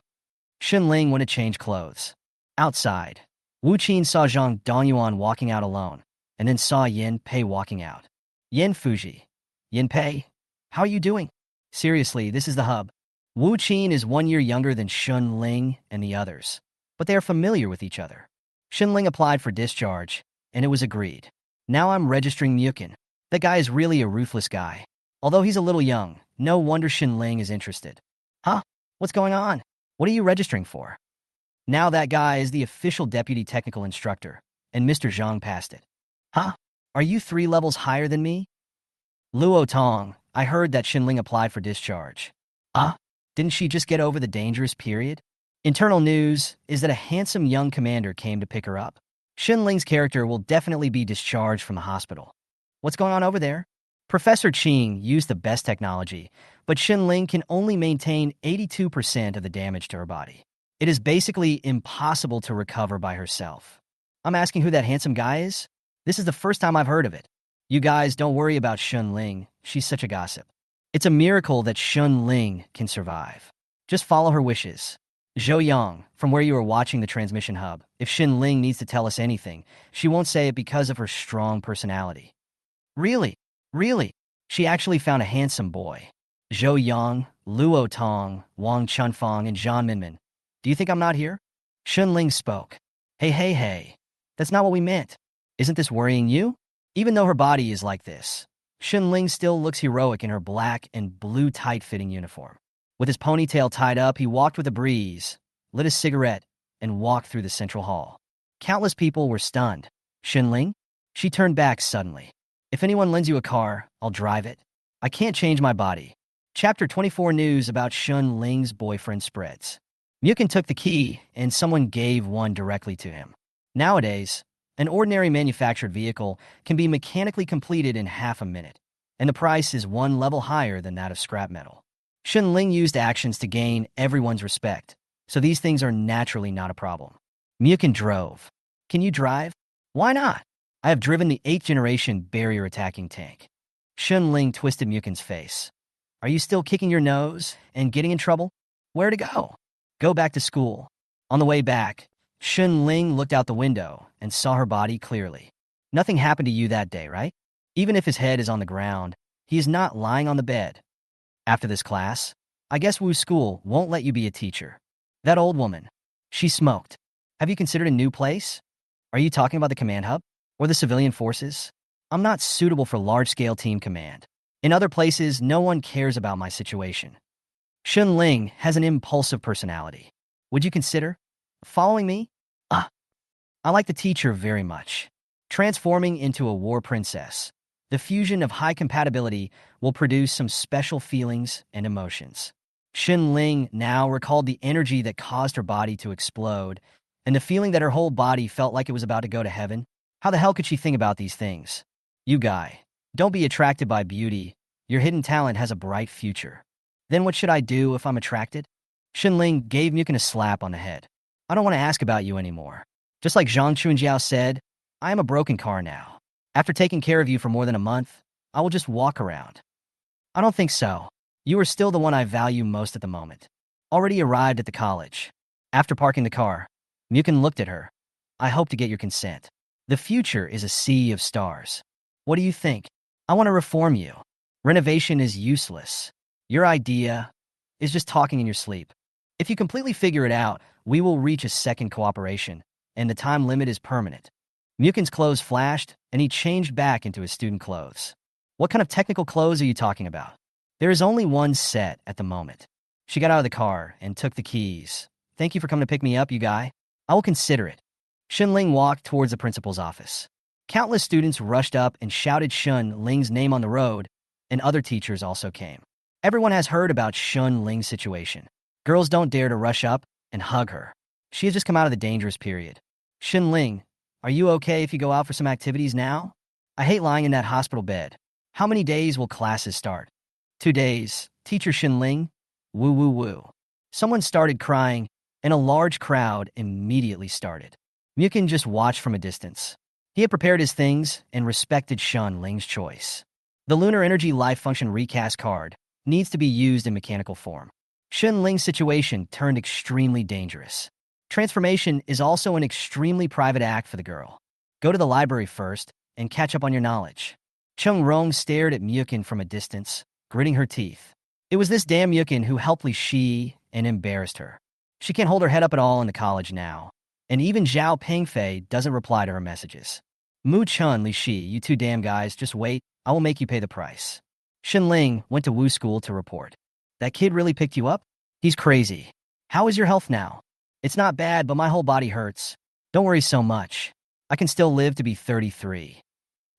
Shun Ling went to change clothes. Outside, Wu Qin saw Zhang Dongyuan walking out alone, and then saw Yen Pei walking out. Yen Fuji. Yen Pei, how are you doing? Seriously, this is the hub. Wu Qin is 1 year younger than Shun Ling and the others, but they are familiar with each other. Shun Ling applied for discharge, and it was agreed. Now I'm registering Muchen. That guy is really a ruthless guy. Although he's a little young, no wonder Shun Ling is interested. Huh? What's going on? What are you registering for? Now that guy is the official deputy technical instructor, and Mr. Zhang passed it. Huh? Are you 3 levels higher than me? Luo Tong, I heard that Shun Ling applied for discharge. Didn't she just get over the dangerous period? Internal news is that a handsome young commander came to pick her up. Shun Ling's character will definitely be discharged from the hospital. What's going on over there? Professor Qing used the best technology, but Shun Ling can only maintain 82% of the damage to her body. It is basically impossible to recover by herself. I'm asking who that handsome guy is? This is the first time I've heard of it. You guys don't worry about Shun Ling. She's such a gossip. It's a miracle that Shun Ling can survive. Just follow her wishes. Zhou Yang, from where you are watching the transmission hub, if Xin Ling needs to tell us anything, she won't say it because of her strong personality. Really? Really? She actually found a handsome boy. Zhou Yang, Luo Tong, Wang Chunfang, and Zhang Minmin. Do you think I'm not here? Xin Ling spoke. Hey. That's not what we meant. Isn't this worrying you? Even though her body is like this, Xin Ling still looks heroic in her black and blue tight-fitting uniform. With his ponytail tied up, he walked with a breeze, lit a cigarette, and walked through the central hall. Countless people were stunned. Xin Ling? She turned back suddenly. If anyone lends you a car, I'll drive it. I can't change my body. Chapter 24 news about Xin Ling's boyfriend spreads. Muchen took the key, and someone gave one directly to him. Nowadays, an ordinary manufactured vehicle can be mechanically completed in half a minute, and the price is one level higher than that of scrap metal. Xin Ling used actions to gain everyone's respect, so these things are naturally not a problem. Muchen drove. Can you drive? Why not? I have driven the 8th generation barrier-attacking tank. Xin Ling twisted Muchen's face. Are you still kicking your nose and getting in trouble? Where to go? Go back to school. On the way back, Xin Ling looked out the window and saw her body clearly. Nothing happened to you that day, right? Even if his head is on the ground, he is not lying on the bed. After this class, I guess Wu School won't let you be a teacher. That old woman. She smoked. Have you considered a new place? Are you talking about the command hub? Or the civilian forces? I'm not suitable for large-scale team command. In other places, no one cares about my situation. Xin Ling has an impulsive personality. Would you consider following me? I like the teacher very much. Transforming into a war princess, the fusion of high compatibility will produce some special feelings and emotions. Xin Ling now recalled the energy that caused her body to explode, and the feeling that her whole body felt like it was about to go to heaven. How the hell could she think about these things? You guy, don't be attracted by beauty. Your hidden talent has a bright future. Then what should I do if I'm attracted? Xin Ling gave Muchen a slap on the head. I don't want to ask about you anymore. Just like Zhang Chunjiao said, I am a broken car now. After taking care of you for more than a month, I will just walk around. I don't think so. You are still the one I value most at the moment. Already arrived at the college. After parking the car, Muchen looked at her. I hope to get your consent. The future is a sea of stars. What do you think? I want to reform you. Renovation is useless. Your idea is just talking in your sleep. If you completely figure it out, we will reach a second cooperation, and the time limit is permanent. Muchen's clothes flashed, and he changed back into his student clothes. What kind of technical clothes are you talking about? There is only one set at the moment. She got out of the car and took the keys. Thank you for coming to pick me up, you guy. I will consider it. Xin Ling walked towards the principal's office. Countless students rushed up and shouted Xin Ling's name on the road, and other teachers also came. Everyone has heard about Xin Ling's situation. Girls don't dare to rush up and hug her. She has just come out of the dangerous period. Xin Ling, are you okay if you go out for some activities now? I hate lying in that hospital bed. How many days will classes start? 2 days. Teacher Xin Ling? Woo. Someone started crying, and a large crowd immediately started. Muchen just watched from a distance. He had prepared his things and respected Xin Ling's choice. The Lunar Energy Life Function Recast card needs to be used in mechanical form. Xin Ling's situation turned extremely dangerous. Transformation is also an extremely private act for the girl. Go to the library first and catch up on your knowledge. Cheng Rong stared at Muchen from a distance, gritting her teeth. It was this damn Muchen who helped Li Shi and embarrassed her. She can't hold her head up at all in the college now, and even Zhao Pengfei doesn't reply to her messages. Muchen, Li Shi, you two damn guys, just wait. I will make you pay the price. Xin Ling went to Wu School to report. That kid really picked you up? He's crazy. How is your health now? It's not bad, but my whole body hurts. Don't worry so much. I can still live to be 33.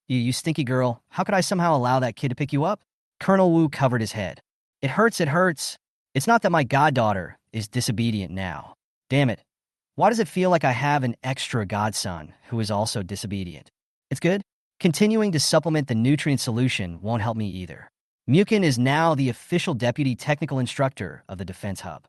You stinky girl, how could I somehow allow that kid to pick you up? Colonel Wu covered his head. It hurts. It's not that my goddaughter is disobedient now. Damn it. Why does it feel like I have an extra godson who is also disobedient? It's good. Continuing to supplement the nutrient solution won't help me either. Muchen is now the official deputy technical instructor of the Defense Hub.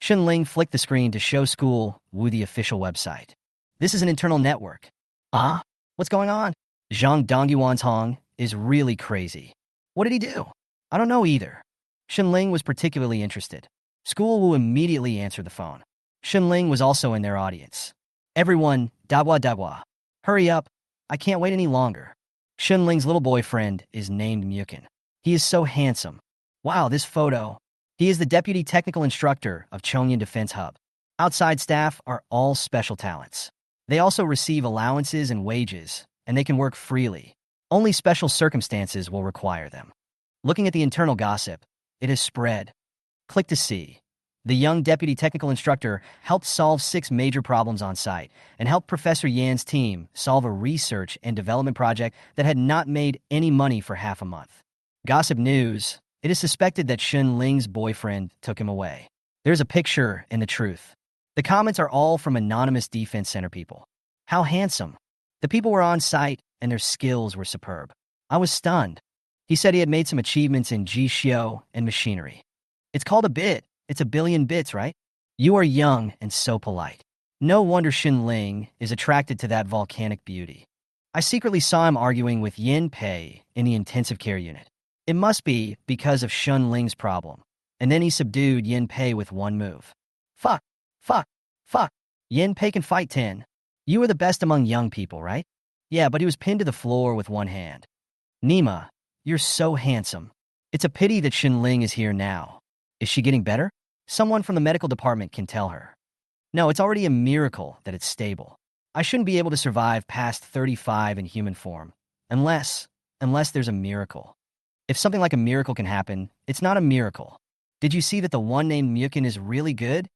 Xin Ling flicked the screen to show School Wu the official website. This is an internal network. What's going on? Zhang Dongyuan's Hong is really crazy. What did he do? I don't know either. Xin Ling was particularly interested. School Wu immediately answered the phone. Xunling was also in their audience. Everyone, dagwa dagwa. Hurry up. I can't wait any longer. Xunling's little boyfriend is named Muchen. He is so handsome. Wow, this photo. He is the deputy technical instructor of Chongyan Defense Hub. Outside staff are all special talents. They also receive allowances and wages, and they can work freely. Only special circumstances will require them. Looking at the internal gossip, it has spread. Click to see. The young deputy technical instructor helped solve 6 major problems on site and helped Professor Yan's team solve a research and development project that had not made any money for half a month. Gossip news. It is suspected that Xunling's boyfriend took him away. There's a picture and the truth. The comments are all from anonymous defense center people. How handsome. The people were on site and their skills were superb. I was stunned. He said he had made some achievements in Jishio and machinery. It's called a bit. It's a billion bits, right? You are young and so polite. No wonder Xunling is attracted to that volcanic beauty. I secretly saw him arguing with Yin Pei in the intensive care unit. It must be because of Xunling's problem. And then he subdued Yin Pei with one move. Fuck. Yin Pei can fight 10. You are the best among young people, right? Yeah, but he was pinned to the floor with one hand. Nima, you're so handsome. It's a pity that Xunling is here now. Is she getting better? Someone from the medical department can tell her. No, it's already a miracle that it's stable. I shouldn't be able to survive past 35 in human form. Unless there's a miracle. If something like a miracle can happen, it's not a miracle. Did you see that the one named Muchen is really good?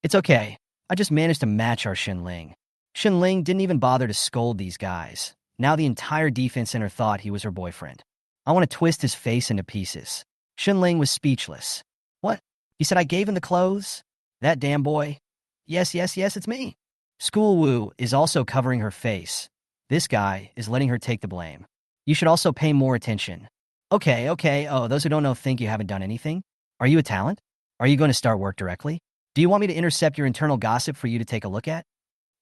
It's okay. I just managed to match our Xunling. Xunling didn't even bother to scold these guys. Now the entire defense center thought he was her boyfriend. I want to twist his face into pieces. Xunling was speechless. What? He said I gave him the clothes? That damn boy? Yes, it's me. School Wu is also covering her face. This guy is letting her take the blame. You should also pay more attention. Okay. Oh, those who don't know think you haven't done anything? Are you a talent? Are you going to start work directly? Do you want me to intercept your internal gossip for you to take a look at?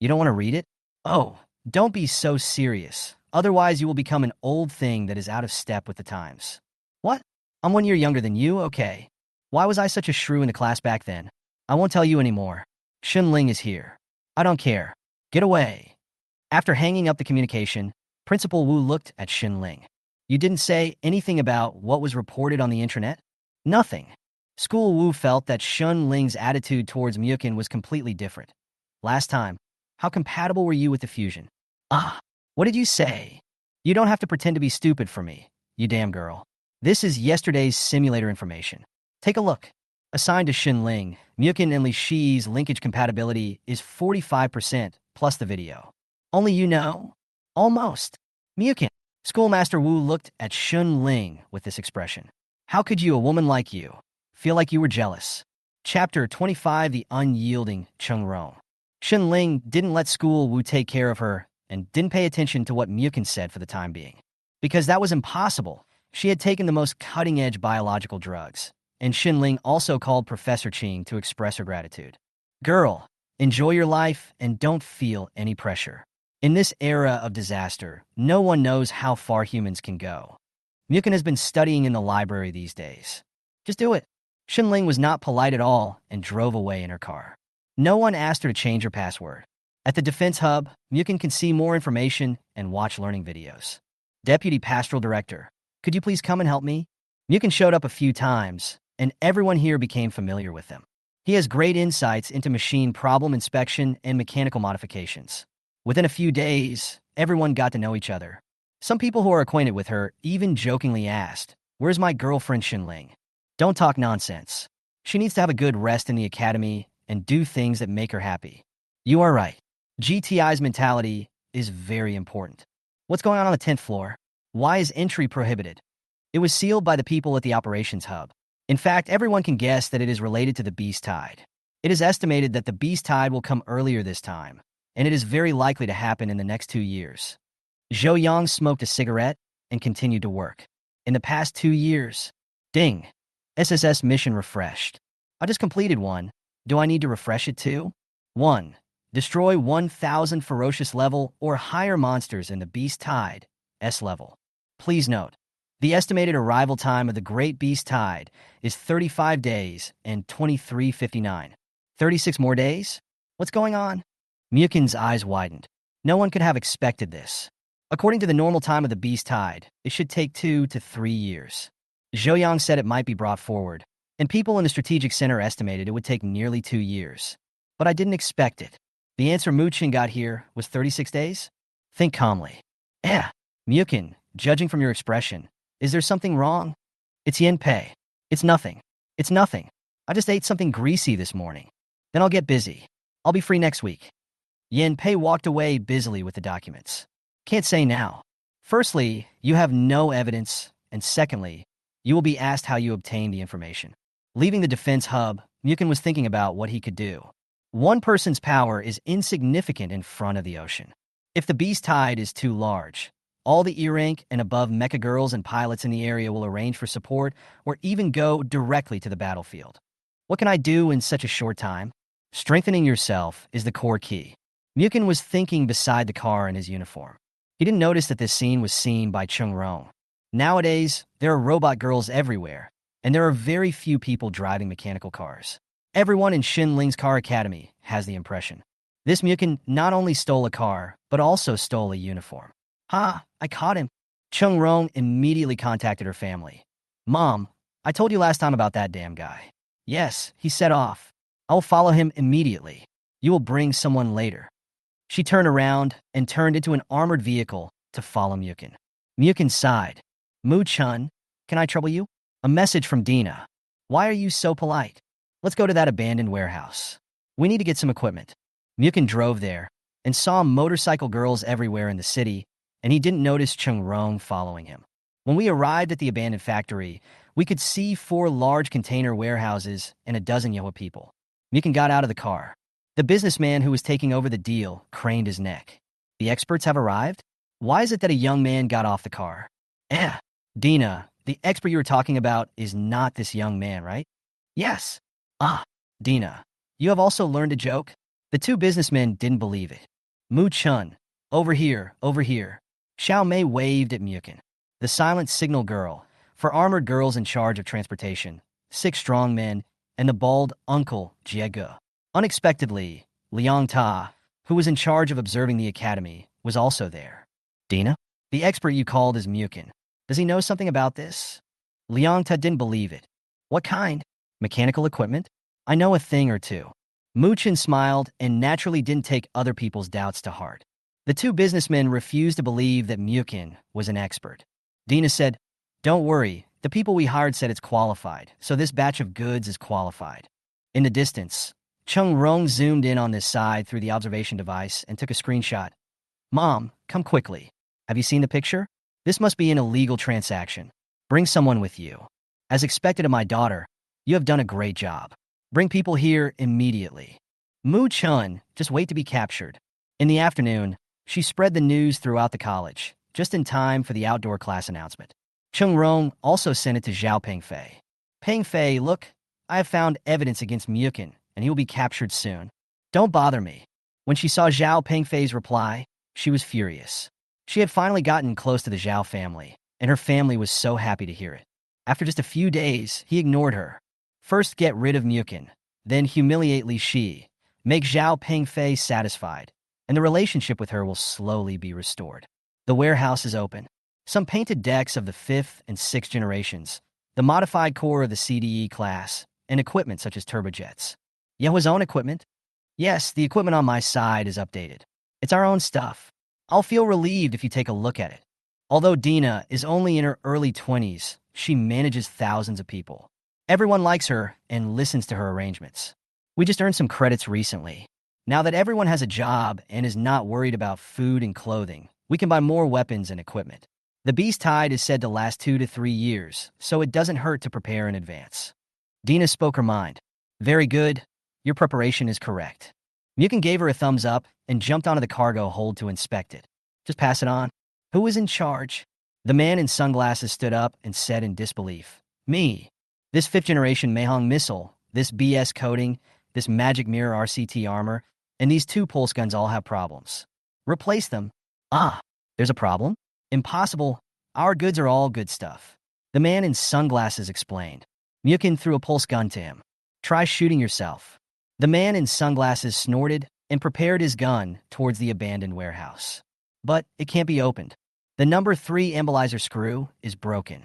You don't want to read it? Oh, don't be so serious. Otherwise, you will become an old thing that is out of step with the times. What? I'm 1 year younger than you? Okay. Why was I such a shrew in the class back then? I won't tell you anymore. Xunling is here. I don't care. Get away. After hanging up the communication, Principal Wu looked at Xunling. You didn't say anything about what was reported on the intranet? Nothing. School Wu felt that Xunling's attitude towards Muchen was completely different. Last time, how compatible were you with the fusion? What did you say? You don't have to pretend to be stupid for me, you damn girl. This is yesterday's simulator information. Take a look. Assigned to Xunling, Muchen and Li Shi's linkage compatibility is 45% plus the video. Only you know? Almost. Muchen. Schoolmaster Wu looked at Xunling with this expression. How could you, a woman like you, feel like you were jealous? Chapter 25, The Unyielding Chungrong. Xunling didn't let School Wu take care of her and didn't pay attention to what Muchen said for the time being. Because that was impossible. She had taken the most cutting-edge biological drugs. And Xunling also called Professor Qing to express her gratitude. Girl, enjoy your life and don't feel any pressure. In this era of disaster, no one knows how far humans can go. Muchen has been studying in the library these days. Just do it. Xunling was not polite at all and drove away in her car. No one asked her to change her password. At the defense hub, Muchen can see more information and watch learning videos. Deputy Pastoral Director, could you please come and help me? Muchen showed up a few times, and everyone here became familiar with him. He has great insights into machine problem inspection and mechanical modifications. Within a few days, everyone got to know each other. Some people who are acquainted with her even jokingly asked, "Where's my girlfriend Xunling?" Don't talk nonsense. She needs to have a good rest in the academy and do things that make her happy. You are right. GTI's mentality is very important. What's going on the 10th floor? Why is entry prohibited? It was sealed by the people at the operations hub. In fact, everyone can guess that it is related to the beast tide. It is estimated that the beast tide will come earlier this time, and it is very likely to happen in the next 2 years. Zhou Yang smoked a cigarette and continued to work. In the past 2 years, ding, SSS mission refreshed. I just completed one. Do I need to refresh it too? 1. Destroy 1,000 ferocious level or higher monsters in the beast tide, S-level. Please note, the estimated arrival time of the Great Beast Tide is 35 days and 23:59. 36 more days? What's going on? Muken's eyes widened. No one could have expected this. According to the normal time of the beast tide, it should take 2 to 3 years. Zhou said it might be brought forward, and people in the strategic center estimated it would take nearly 2 years. But I didn't expect it. The answer Muchen got here was 36 days? Think calmly. Muchen, judging from your expression, is there something wrong? It's Yanpei. It's nothing. It's nothing. I just ate something greasy this morning. Then I'll get busy. I'll be free next week. Yanpei walked away busily with the documents. Can't say now. Firstly, you have no evidence, and secondly, you will be asked how you obtained the information. Leaving the defense hub, Muchen was thinking about what he could do. One person's power is insignificant in front of the ocean. If the beast tide is too large, all the E-rank and above mecha girls and pilots in the area will arrange for support or even go directly to the battlefield. What can I do in such a short time? Strengthening yourself is the core key. Muchen was thinking beside the car in his uniform. He didn't notice that this scene was seen by Chung Rong. Nowadays, there are robot girls everywhere, and there are very few people driving mechanical cars. Everyone in Xin Ling's car academy has the impression. This Muchen not only stole a car, but also stole a uniform. Ha, I caught him. Chung Rong immediately contacted her family. Mom, I told you last time about that damn guy. Yes, he set off. I will follow him immediately. You will bring someone later. She turned around and turned into an armored vehicle to follow Muchen. Muchen sighed. Muchen, can I trouble you? A message from Dina. Why are you so polite? Let's go to that abandoned warehouse. We need to get some equipment. Muchen drove there and saw motorcycle girls everywhere in the city, and he didn't notice Chung Rong following him. When we arrived at the abandoned factory, we could see 4 large container warehouses and a dozen Yahoo people. Muchen got out of the car. The businessman who was taking over the deal craned his neck. The experts have arrived? Why is it that a young man got off the car? Dina, the expert you were talking about is not this young man, right? Yes. Dina, you have also learned a joke? The 2 businessmen didn't believe it. Muchen, over here, over here. Xiao Mei waved at Muchen. The silent signal girl, for armored girls in charge of transportation, 6 strong men, and the bald uncle, Jiege. Unexpectedly, Liang Ta, who was in charge of observing the academy, was also there. Dina? The expert you called is Muchen. Does he know something about this? Liang Ta didn't believe it. What kind? Mechanical equipment? I know a thing or two. Muchen smiled and naturally didn't take other people's doubts to heart. The 2 businessmen refused to believe that Muchen was an expert. Dina said, Don't worry, the people we hired said it's qualified, so this batch of goods is qualified. In the distance, Chung Rong zoomed in on this side through the observation device and took a screenshot. Mom, come quickly. Have you seen the picture? This must be an illegal transaction. Bring someone with you. As expected of my daughter, you have done a great job. Bring people here immediately. Muchen, just wait to be captured. In the afternoon, she spread the news throughout the college, just in time for the outdoor class announcement. Chung Rong also sent it to Zhao Pengfei. Pengfei, look, I have found evidence against Muchen, and he will be captured soon. Don't bother me. When she saw Zhao Pengfei's reply, she was furious. She had finally gotten close to the Zhao family, and her family was so happy to hear it. After just a few days, he ignored her. First get rid of Muchen, then humiliate Li Shi, make Zhao Pengfei satisfied, and the relationship with her will slowly be restored. The warehouse is open. Some painted decks of the 5th and 6th generations, the modified core of the CDE class, and equipment such as turbojets. Yahua's own equipment? Yes, the equipment on my side is updated. It's our own stuff. I'll feel relieved if you take a look at it. Although Dina is only in her early 20s, she manages thousands of people. Everyone likes her and listens to her arrangements. We just earned some credits recently. Now that everyone has a job and is not worried about food and clothing, we can buy more weapons and equipment. The beast tide is said to last 2 to 3 years, so it doesn't hurt to prepare in advance. Dina spoke her mind. Very good. Your preparation is correct. Muchen gave her a thumbs up and jumped onto the cargo hold to inspect it. Just pass it on. Who is in charge? The man in sunglasses stood up and said in disbelief, Me. This 5th generation Mahong missile, this BS coating, this magic mirror RCT armor, and these 2 pulse guns all have problems. Replace them. There's a problem? Impossible. Our goods are all good stuff. The man in sunglasses explained. Muchen threw a pulse gun to him. Try shooting yourself. The man in sunglasses snorted and prepared his gun towards the abandoned warehouse. But it can't be opened. The number 3 embolizer screw is broken.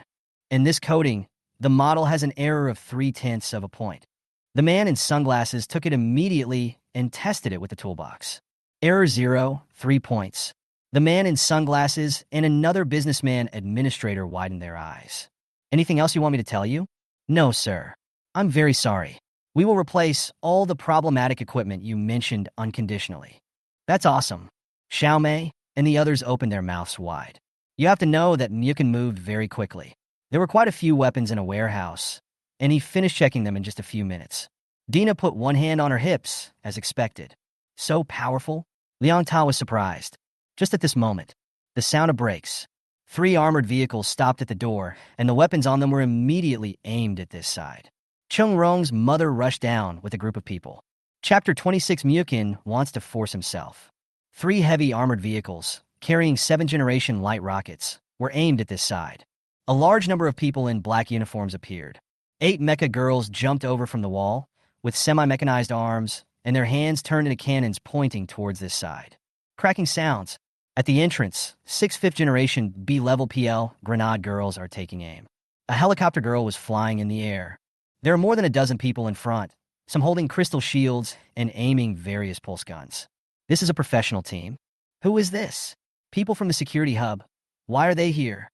In this coating, the model has an error of 0.3 of a point. The man in sunglasses took it immediately and tested it with the toolbox. Error 0, 3 points. The man in sunglasses and another businessman administrator widened their eyes. Anything else you want me to tell you? No, sir. I'm very sorry. We will replace all the problematic equipment you mentioned unconditionally. That's awesome. Xiaomei and the others opened their mouths wide. You have to know that Muchen moved very quickly. There were quite a few weapons in a warehouse, and he finished checking them in just a few minutes. Dina put one hand on her hips, as expected. So powerful? Liang Ta was surprised. Just at this moment, the sound of brakes. 3 armored vehicles stopped at the door, and the weapons on them were immediately aimed at this side. Chung Rong's mother rushed down with a group of people. Chapter 26 Muchen wants to force himself. 3 heavy armored vehicles, carrying 7th-generation light rockets, were aimed at this side. A large number of people in black uniforms appeared. 8 mecha girls jumped over from the wall, with semi-mechanized arms, and their hands turned into cannons pointing towards this side. Cracking sounds. At the entrance, 6 5th-generation B-level PL grenade girls are taking aim. A helicopter girl was flying in the air. There are more than a dozen people in front, some holding crystal shields and aiming various pulse guns. This is a professional team. Who is this? People from the security hub. Why are they here?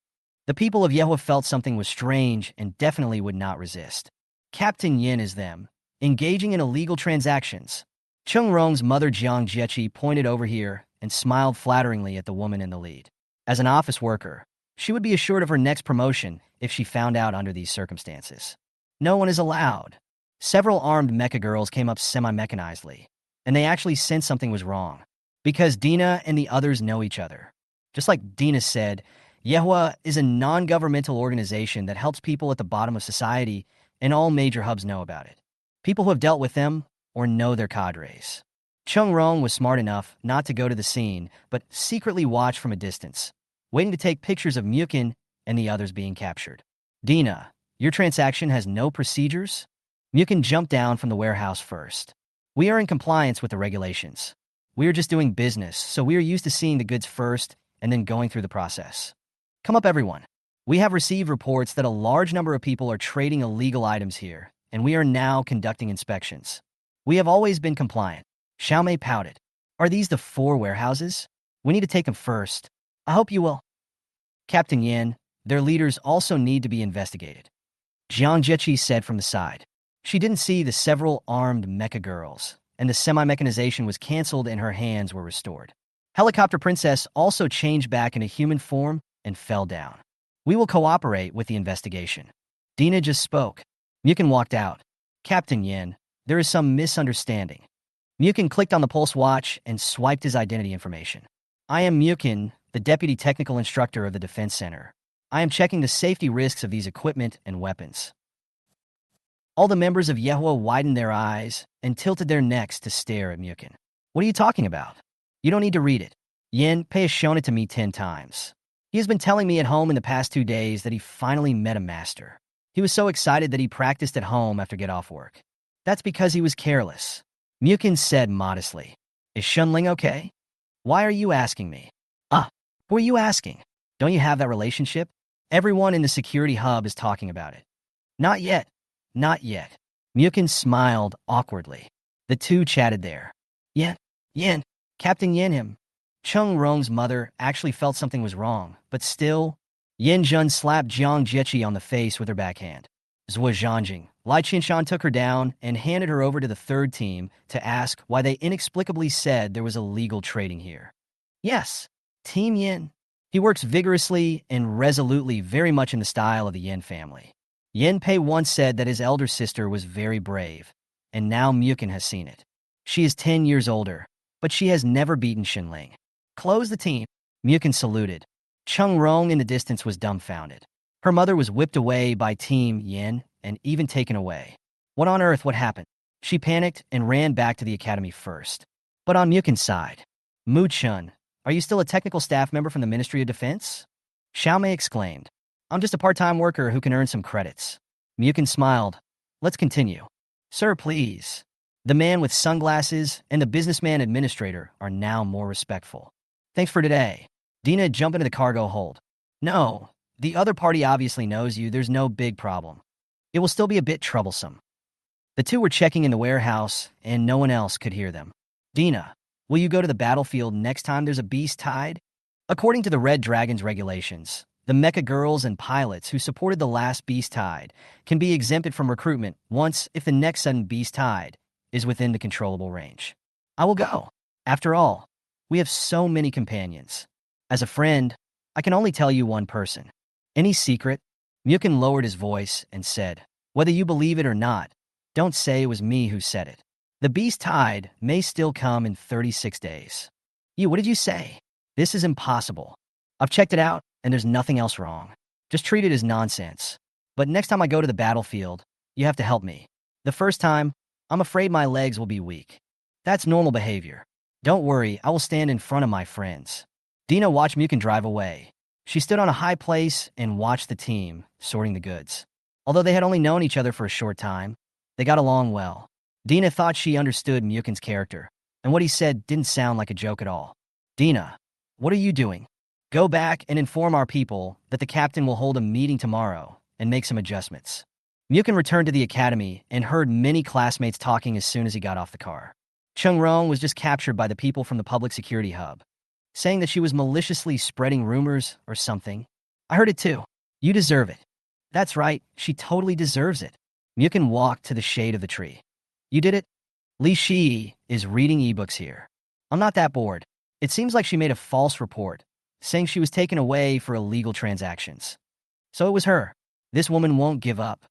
The people of Yehua felt something was strange and definitely would not resist. Captain Yin is them, engaging in illegal transactions. Chung Rong's mother Jiang Jiechi pointed over here and smiled flatteringly at the woman in the lead. As an office worker, she would be assured of her next promotion if she found out under these circumstances. No one is allowed. Several armed mecha girls came up semi-mechanizedly, and they actually sensed something was wrong, because Dina and the others know each other. Just like Dina said, Yehua is a non-governmental organization that helps people at the bottom of society, and all major hubs know about it. People who have dealt with them or know their cadres. Chung Rong was smart enough not to go to the scene, but secretly watched from a distance, waiting to take pictures of Muchen and the others being captured. Dina, your transaction has no procedures? Muchen jumped down from the warehouse first. We are in compliance with the regulations. We are just doing business, so we are used to seeing the goods first and then going through the process. Come up, everyone. We have received reports that a large number of people are trading illegal items here, and we are now conducting inspections. We have always been compliant. Xiaomei pouted. Are these the 4 warehouses? We need to take them first. I hope you will. Captain Yin, their leaders also need to be investigated. Jiang Jiechi said from the side. She didn't see the several armed mecha girls, and the semi-mechanization was canceled and her hands were restored. Helicopter Princess also changed back into human form and fell down. We will cooperate with the investigation. Dina just spoke. Muchen walked out. Captain Yin, there is some misunderstanding. Muchen clicked on the pulse watch and swiped his identity information. I am Muchen, the Deputy Technical Instructor of the Defense Center. I am checking the safety risks of these equipment and weapons. All the members of Yehua widened their eyes and tilted their necks to stare at Muchen. What are you talking about? You don't need to read it. Yin Pei has shown it to me 10 times. He has been telling me at home in the past 2 days that he finally met a master. He was so excited that he practiced at home after get off work. That's because he was careless. Muchen said modestly. Is Shunling okay? Why are you asking me? Who are you asking? Don't you have that relationship? Everyone in the security hub is talking about it. Not yet. Not yet. Muchen smiled awkwardly. The two chatted there. Yin, Captain Yin him. Chung Rong's mother actually felt something was wrong, but still, Yin Jun slapped Jiang Jiechi on the face with her backhand. Zhua Zhangjing, Lai Qinshan took her down and handed her over to the 3rd team to ask why they inexplicably said there was illegal trading here. Yes, Team Yin. He works vigorously and resolutely, very much in the style of the Yin family. Yin Pei once said that his elder sister was very brave, and now Muchen has seen it. She is 10 years older, but she has never beaten Xinling. Close the team. Muchen saluted. Chung Rong in the distance was dumbfounded. Her mother was whipped away by Team Yin and even taken away. What on earth would happen? She panicked and ran back to the academy first. But on Muchen's side, Muchen, are you still a technical staff member from the Ministry of Defense? Xiaomei exclaimed. I'm just a part-time worker who can earn some credits. Muchen smiled. Let's continue. Sir, please. The man with sunglasses and the businessman administrator are now more respectful. Thanks for today. Dina, jump into the cargo hold. No, the other party obviously knows you. There's no big problem. It will still be a bit troublesome. The two were checking in the warehouse, and no one else could hear them. Dina, will you go to the battlefield next time there's a beast tide? According to the Red Dragon's regulations, the Mecha girls and pilots who supported the last beast tide can be exempted from recruitment once if the next sudden beast tide is within the controllable range. I will go. After all, we have so many companions. As a friend, I can only tell you one person. Any secret? Muchen lowered his voice and said, whether you believe it or not, don't say it was me who said it. The beast tide may still come in 36 days. What did you say? This is impossible. I've checked it out, and there's nothing else wrong. Just treat it as nonsense. But next time I go to the battlefield, you have to help me. The first time, I'm afraid my legs will be weak. That's normal behavior. Don't worry, I will stand in front of my friends. Dina watched Muchen drive away. She stood on a high place and watched the team sorting the goods. Although they had only known each other for a short time, they got along well. Dina thought she understood Muchen's character, and what he said didn't sound like a joke at all. Dina, what are you doing? Go back and inform our people that the captain will hold a meeting tomorrow and make some adjustments. Muchen returned to the academy and heard many classmates talking as soon as he got off the car. Chung-Rong was just captured by the people from the public security hub, saying that she was maliciously spreading rumors or something. I heard it too. You deserve it. That's right, she totally deserves it. Muchen walked to the shade of the tree. You did it? Li Shi is reading ebooks here. I'm not that bored. It seems like she made a false report, saying she was taken away for illegal transactions. So it was her. This woman won't give up.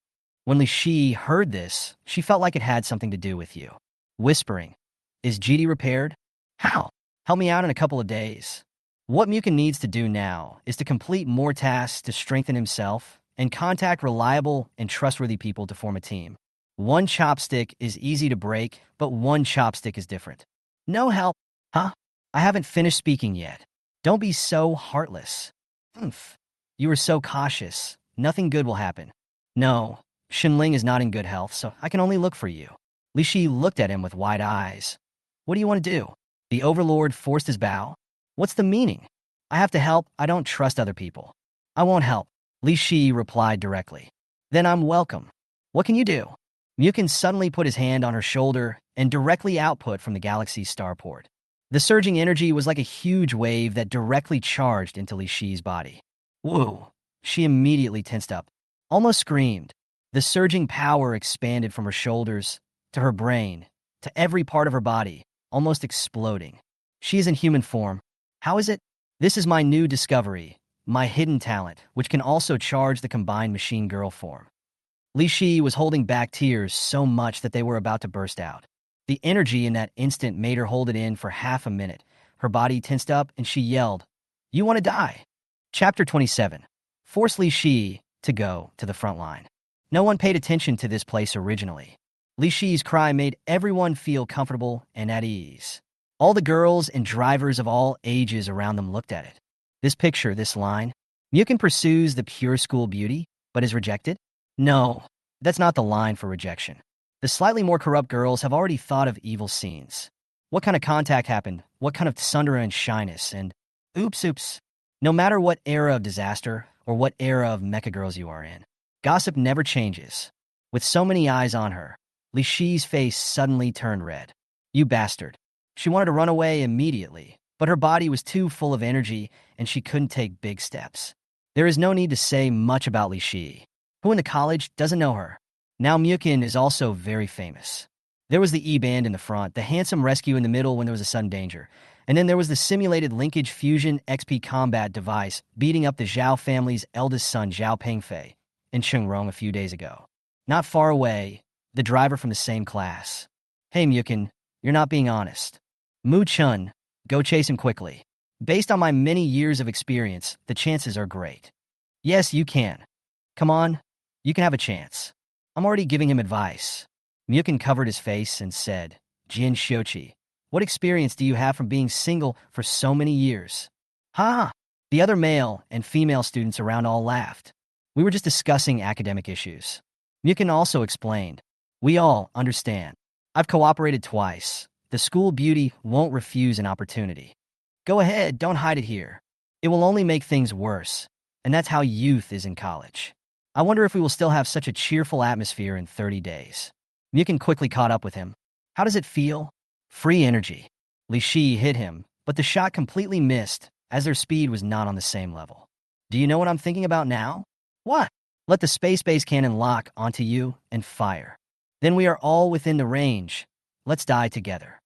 When Li Shi heard this, she felt like it had something to do with you. Whispering, is GD repaired? How? Help me out in a couple of days. What Muchen needs to do now is to complete more tasks to strengthen himself and contact reliable and trustworthy people to form a team. One chopstick is easy to break, but one chopstick is different. No help. Huh? I haven't finished speaking yet. Don't be so heartless. Humph. You are so cautious. Nothing good will happen. No, Shinling is not in good health, so I can only look for you. Li Shi looked at him with wide eyes. What do you want to do? The overlord forced his bow. What's the meaning? I have to help. I don't trust other people. I won't help. Li Shi replied directly. Then I'm welcome. What can you do? Muchen suddenly put his hand on her shoulder and directly output from the galaxy's starport. The surging energy was like a huge wave that directly charged into Li Shi's body. Whoa! She immediately tensed up, almost screamed. The surging power expanded from her shoulders to her brain, to every part of her body, almost exploding. She is in human form. How is it? This is my new discovery, my hidden talent, which can also charge the combined machine girl form. Li Shi was holding back tears so much that they were about to burst out. The energy in that instant made her hold it in for half a minute. Her body tensed up and she yelled, "You want to die?" Chapter 27. Force Li Shi to go to the front line. No one paid attention to this place originally. Li Shi's cry made everyone feel comfortable and at ease. All the girls and drivers of all ages around them looked at it. This picture, this line, Muchen pursues the pure school beauty, but is rejected? No, that's not the line for rejection. The slightly more corrupt girls have already thought of evil scenes. What kind of contact happened? What kind of tsundere and shyness? And oops. No matter what era of disaster or what era of mecha girls you are in, gossip never changes. With so many eyes on her, Li Shi's face suddenly turned red. You bastard. She wanted to run away immediately, but her body was too full of energy and she couldn't take big steps. There is no need to say much about Li Shi. Who in the college doesn't know her? Now Muchen is also very famous. There was the E-band in the front, the handsome rescue in the middle when there was a sudden danger, and then there was the simulated linkage fusion XP combat device beating up the Zhao family's eldest son Zhao Pengfei in Chung-Rong a few days ago. Not far away, the driver from the same class. Hey Muchen, you're not being honest. Muchen, go chase him quickly. Based on my many years of experience, the chances are great. Yes, you can. Come on, you can have a chance. I'm already giving him advice. Muchen covered his face and said, Jin Shochi, what experience do you have from being single for so many years? Ha! The other male and female students around all laughed. We were just discussing academic issues. Muchen also explained, we all understand. I've cooperated twice. The school beauty won't refuse an opportunity. Go ahead, don't hide it here. It will only make things worse, and that's how youth is in college. I wonder if we will still have such a cheerful atmosphere in 30 days. Muchen quickly caught up with him. How does it feel? Free energy. Li Shi hit him, but the shot completely missed, as their speed was not on the same level. Do you know what I'm thinking about now? What? Let the space-based cannon lock onto you and fire. Then we are all within the range. Let's die together.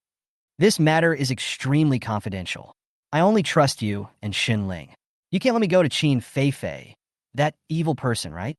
This matter is extremely confidential. I only trust you and Xin Ling. You can't let me go to Qin Fei Fei, that evil person, right?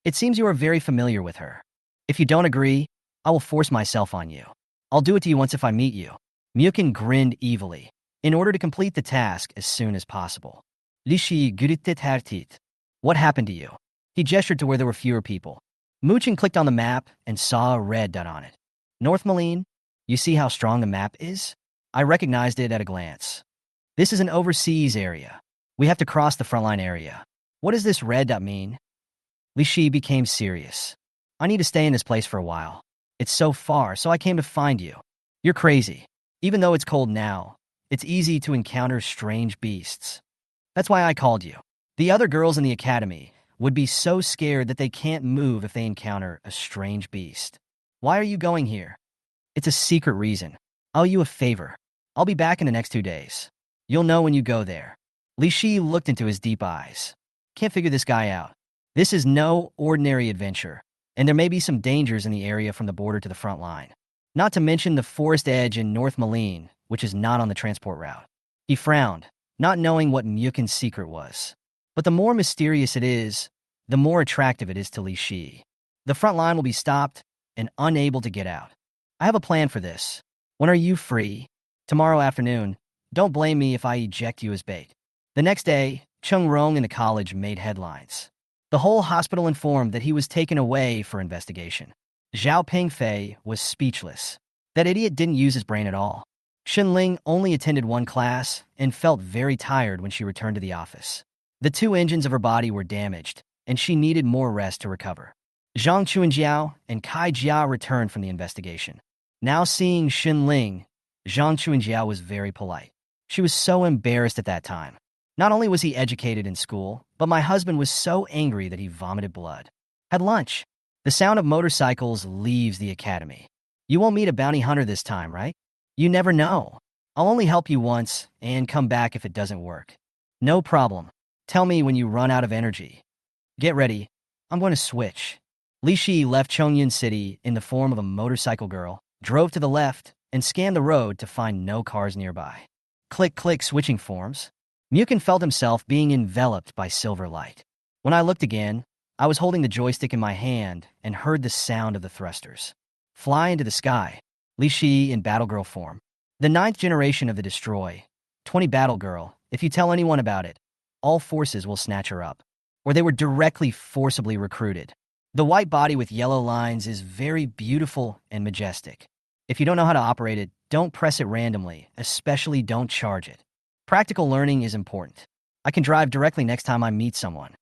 It seems you are very familiar with her. If you don't agree, I will force myself on you. I'll do it to you once if I meet you. Muchen grinned evilly, in order to complete the task as soon as possible. Li Shi guritit hartit. What happened to you? He gestured to where there were fewer people. Muchen clicked on the map and saw a red dot on it. North Malene, you see how strong the map is? I recognized it at a glance. This is an overseas area. We have to cross the frontline area. What does this red dot mean? Li Shi became serious. I need to stay in this place for a while. It's so far, so I came to find you. You're crazy. Even though it's cold now, it's easy to encounter strange beasts. That's why I called you. The other girls in the academy would be so scared that they can't move if they encounter a strange beast. Why are you going here? It's a secret reason. I'll owe you a favor. I'll be back in the next 2 days. You'll know when you go there. Li Shi looked into his deep eyes. Can't figure this guy out. This is no ordinary adventure, and there may be some dangers in the area from the border to the front line. Not to mention the forest edge in North Malene, which is not on the transport route. He frowned, not knowing what Muchen's secret was. But the more mysterious it is, the more attractive it is to Li Shi. The front line will be stopped and unable to get out. I have a plan for this. When are you free? Tomorrow afternoon. Don't blame me if I eject you as bait. The next day, Chung Rong in the college made headlines. The whole hospital informed that he was taken away for investigation. Zhao Pingfei was speechless. That idiot didn't use his brain at all. Xin Ling only attended one class and felt very tired when she returned to the office. The 2 engines of her body were damaged, and she needed more rest to recover. Zhang Chuanjiao and Kai Jia returned from the investigation. Now seeing Xin Ling, Zhang Chuanjiao was very polite. She was so embarrassed at that time. Not only was he educated in school, but my husband was so angry that he vomited blood. Had lunch. The sound of motorcycles leaves the academy. You won't meet a bounty hunter this time, right? You never know. I'll only help you once and come back if it doesn't work. No problem. Tell me when you run out of energy. Get ready. I'm going to switch. Li Shi left Chongyun City in the form of a motorcycle girl, drove to the left, and scanned the road to find no cars nearby. Click, click, switching forms. Muchen felt himself being enveloped by silver light. When I looked again, I was holding the joystick in my hand and heard the sound of the thrusters. Fly into the sky. Li Shi in Battlegirl form. The 9th generation of the Destroy. 20 Battlegirl. If you tell anyone about it, all forces will snatch her up. Or they were directly forcibly recruited. The white body with yellow lines is very beautiful and majestic. If you don't know how to operate it, don't press it randomly, especially don't charge it. Practical learning is important. I can drive directly next time I meet someone.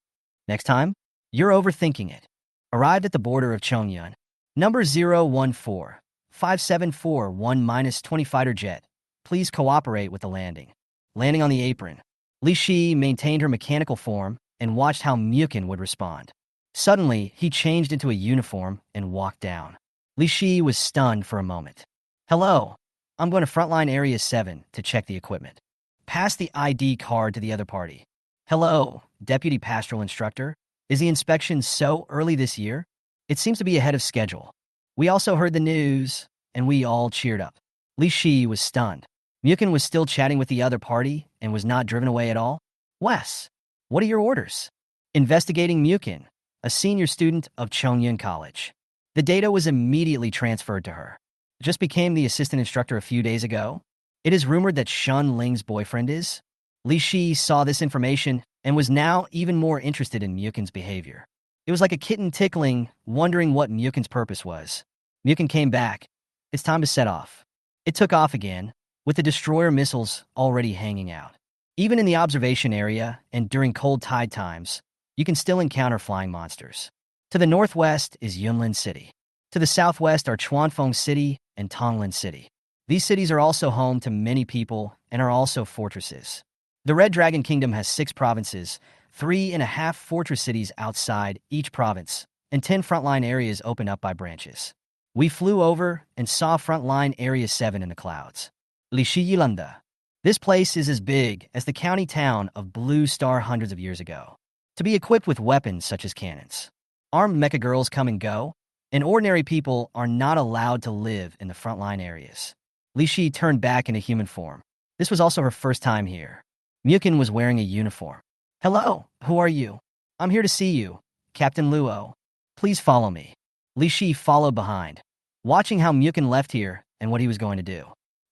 Next time? You're overthinking it. Arrived at the border of Chongyun. Number 014, 5741-20 fighter jet. Please cooperate with the landing. Landing on the apron. Li Shi maintained her mechanical form and watched how Muchen would respond. Suddenly, he changed into a uniform and walked down. Li Shi was stunned for a moment. Hello. I'm going to Frontline Area 7 to check the equipment. Pass the ID card to the other party. Hello, Deputy Pastoral Instructor. Is the inspection so early this year? It seems to be ahead of schedule. We also heard the news, and we all cheered up. Li Shi was stunned. Muchen was still chatting with the other party and was not driven away at all. Wes, what are your orders? Investigating Muchen, a senior student of Chongyun College. The data was immediately transferred to her. Just became the assistant instructor a few days ago. It is rumored that Shun Ling's boyfriend is. Li Shi saw this information and was now even more interested in Muchen's behavior. It was like a kitten tickling, wondering what Muchen's purpose was. Muchen came back. It's time to set off. It took off again, with the destroyer missiles already hanging out. Even in the observation area and during cold tide times, you can still encounter flying monsters. To the northwest is Yunlin City. To the southwest are Chuanfeng City and Tonglan City. These cities are also home to many people and are also fortresses. The Red Dragon Kingdom has 6 provinces, 3.5 fortress cities outside each province, and 10 frontline areas opened up by branches. We flew over and saw frontline Area 7 in the clouds. Lishiyilanda. This place is as big as the county town of Blue Star hundreds of years ago. To be equipped with weapons such as cannons. Armed mecha girls come and go, and ordinary people are not allowed to live in the frontline areas. Lishi turned back into human form. This was also her first time here. Muchen was wearing a uniform. Hello, who are you? I'm here to see you, Captain Luo. Please follow me. Lishi followed behind, watching how Muchen left here and what he was going to do.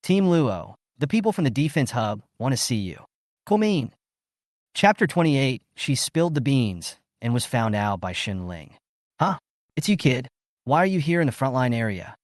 Team Luo, the people from the defense hub want to see you. Komin. Chapter 28, she spilled the beans and was found out by Xin Ling. Huh? It's you, kid. Why are you here in the frontline area?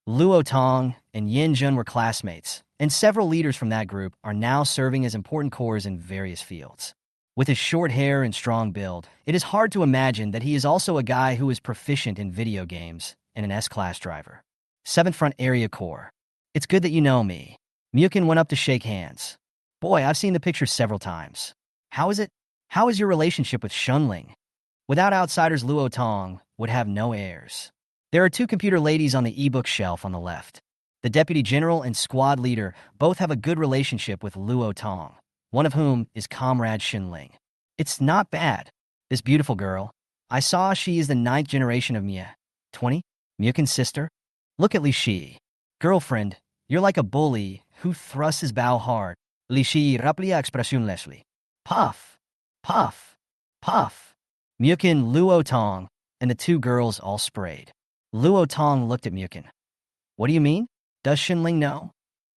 Luo Tong and Yin Jun were classmates, and several leaders from that group are now serving as important cores in various fields. With his short hair and strong build, it is hard to imagine that he is also a guy who is proficient in video games and an S-class driver. 7th Front Area Corps. It's good that you know me. Muchen went up to shake hands. Boy, I've seen the picture several times. How is it? How is your relationship with Shunling? Without outsiders, Luo Tong would have no heirs. There are 2 computer ladies on the ebook shelf on the left. The deputy general and squad leader both have a good relationship with Luo Tong, one of whom is Comrade Xinling. It's not bad. This beautiful girl, I saw she is the 9th generation of Mia. 20? Muchen's sister? Look at Li Shi. Girlfriend, you're like a bully who thrusts his bow hard. Li Shi raplia expresión Leslie. Puff, puff, puff. Muchen, Luo Tong, and the 2 girls all sprayed. Luo Tong looked at Muchen. What do you mean? Does Xinling know?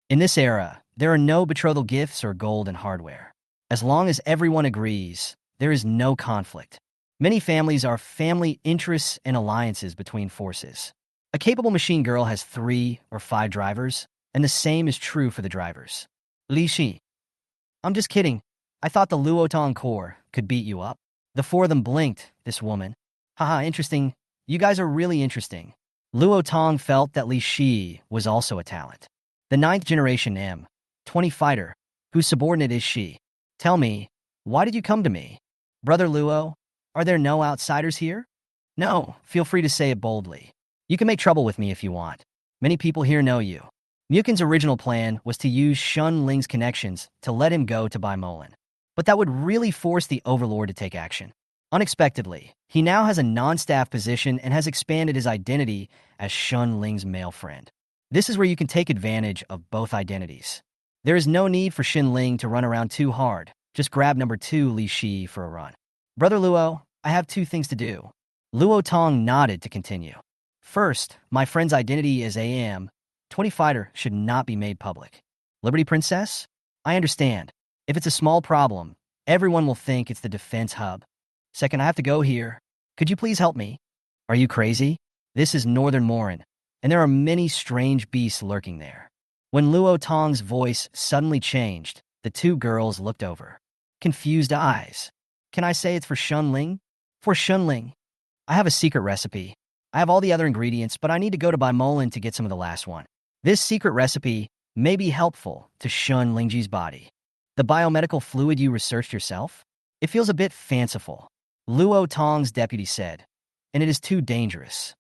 In this era, there are no betrothal gifts or gold and hardware. As long as everyone agrees, there is no conflict. Many families are family interests and alliances between forces. A capable machine girl has 3 or 5 drivers, and the same is true for the drivers. Li Shi. I'm just kidding. I thought the Luo Tong Corps could beat you up. The 4 of them blinked, this woman. Haha, interesting. You guys are really interesting. Luo Tong felt that Li Shi was also a talent. The 9th generation M20 fighter, whose subordinate is she. Tell me, why did you come to me? Brother Luo, are there no outsiders here? No, feel free to say it boldly. You can make trouble with me if you want. Many people here know you. Muchen's original plan was to use Shun Ling's connections to let him go to Baimolan. But that would really force the Overlord to take action. Unexpectedly, he now has a non-staff position and has expanded his identity as Shun Ling's male friend. This is where you can take advantage of both identities. There is no need for Xin Ling to run around too hard. Just grab number 2 Li Shi for a run. Brother Luo, I have 2 things to do. Luo Tong nodded to continue. First, my friend's identity as AM20 fighter should not be made public. Liberty Princess? I understand. If it's a small problem, everyone will think it's the defense hub. Second, I have to go here. Could you please help me? Are you crazy? This is Northern Morin, and there are many strange beasts lurking there. When Luo Tong's voice suddenly changed, the 2 girls looked over. Confused eyes. Can I say it's for Shunling? For Shunling. I have a secret recipe. I have all the other ingredients, but I need to go to Baimolan to get some of the last one. This secret recipe may be helpful to Shun Lingji's body. The biomedical fluid you researched yourself? It feels a bit fanciful, Luo Tong's deputy said, and it is too dangerous.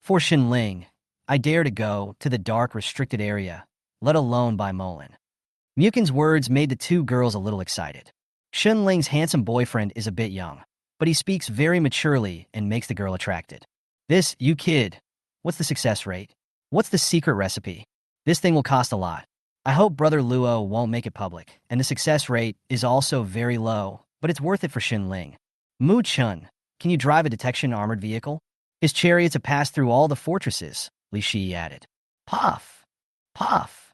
For Xin Ling, I dare to go to the dark, restricted area, let alone Baimolan. Muchen's words made the 2 girls a little excited. Xin Ling's handsome boyfriend is a bit young, but he speaks very maturely and makes the girl attracted. This, you kid, what's the success rate? What's the secret recipe? This thing will cost a lot. I hope Brother Luo won't make it public, and the success rate is also very low, but it's worth it for Xin Ling. Muchen, can you drive a detection armored vehicle? His chariots have passed through all the fortresses, Li Shi added. Puff! Puff!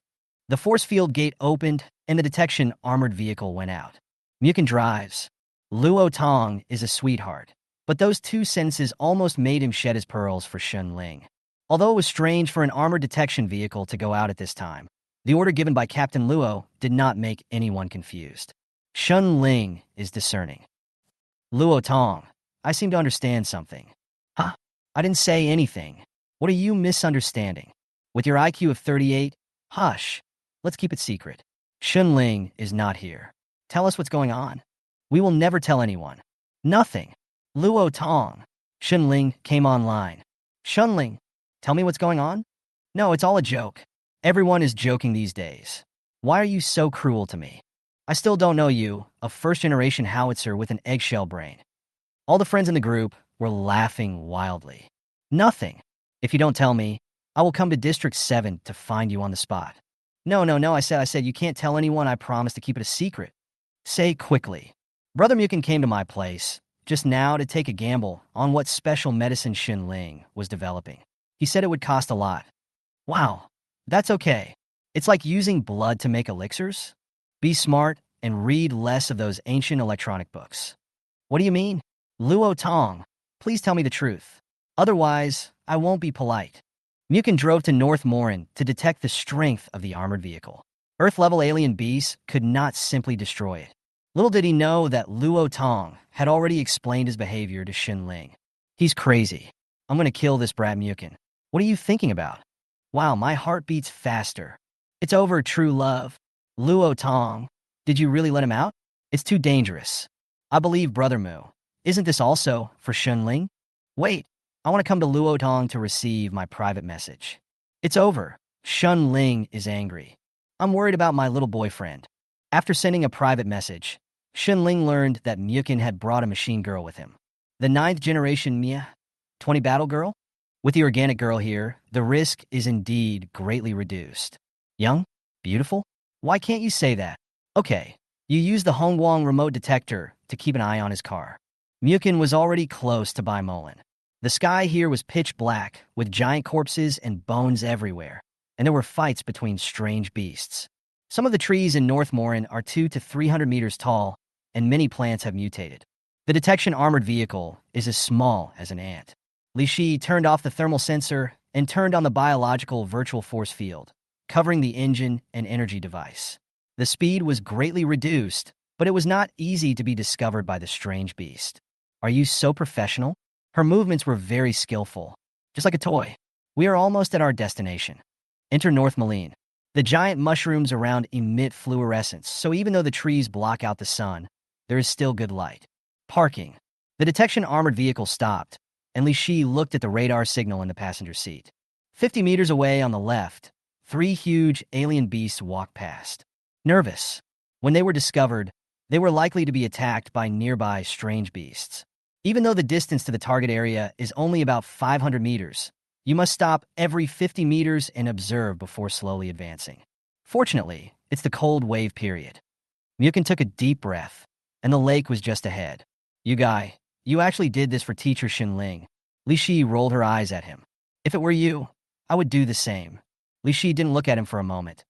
The force field gate opened, and the detection armored vehicle went out. Muchen drives. Luo Tong is a sweetheart, but those 2 sentences almost made him shed his pearls for Xin Ling. Although it was strange for an armored detection vehicle to go out at this time, the order given by Captain Luo did not make anyone confused. Shun Ling is discerning. Luo Tong, I seem to understand something. Huh? I didn't say anything. What are you misunderstanding? With your IQ of 38, hush. Let's keep it secret. Shunling is not here. Tell us what's going on. We will never tell anyone. Nothing. Luo Tong. Shunling came online. Shunling, tell me what's going on? No, it's all a joke. Everyone is joking these days. Why are you so cruel to me? I still don't know you, a first-generation howitzer with an eggshell brain. All the friends in the group were laughing wildly. Nothing. If you don't tell me, I will come to District 7 to find you on the spot. No, I said you can't tell anyone. I promise to keep it a secret. Say quickly. Brother Muchen came to my place just now to take a gamble on what special medicine Xinling was developing. He said it would cost a lot. Wow, that's okay. It's like using blood to make elixirs. Be smart and read less of those ancient electronic books. What do you mean? Luo Tong, please tell me the truth. Otherwise, I won't be polite. Muchen drove to North Morin to detect the strength of the armored vehicle. Earth-level alien beasts could not simply destroy it. Little did he know that Luo Tong had already explained his behavior to Xinling. He's crazy. I'm gonna kill this brat Muchen. What are you thinking about? Wow, my heart beats faster. It's over, true love. Luo Tong, did you really let him out? It's too dangerous. I believe Brother Mu. Isn't this also for Xinling? Wait, I want to come to Luo Tong to receive my private message. It's over. Xunling is angry. I'm worried about my little boyfriend. After sending a private message, Xunling learned that Muchen had brought a machine girl with him. The 9th generation Mia, 20 battle girl? With the organic girl here, the risk is indeed greatly reduced. Young? Beautiful? Why can't you say that? Okay, you use the Hongguang remote detector to keep an eye on his car. Muchen was already close to Bai Molan. The sky here was pitch black, with giant corpses and bones everywhere, and there were fights between strange beasts. Some of the trees in North Morin are 200 to 300 meters tall, and many plants have mutated. The detection armored vehicle is as small as an ant. Li Shi turned off the thermal sensor and turned on the biological virtual force field, covering the engine and energy device. The speed was greatly reduced, but it was not easy to be discovered by the strange beast. Are you so professional? Her movements were very skillful, just like a toy. We are almost at our destination. Enter North Moline. The giant mushrooms around emit fluorescence, so even though the trees block out the sun, there is still good light. Parking. The detection armored vehicle stopped, and Li Shi looked at the radar signal in the passenger seat. 50 meters away on the left, 3 huge alien beasts walked past. Nervous. When they were discovered, they were likely to be attacked by nearby strange beasts. Even though the distance to the target area is only about 500 meters, you must stop every 50 meters and observe before slowly advancing. Fortunately, it's the cold wave period. Muchen took a deep breath, and the lake was just ahead. You actually did this for teacher Xinling. Li Shi rolled her eyes at him. If it were you, I would do the same. Li Shi didn't look at him for a moment.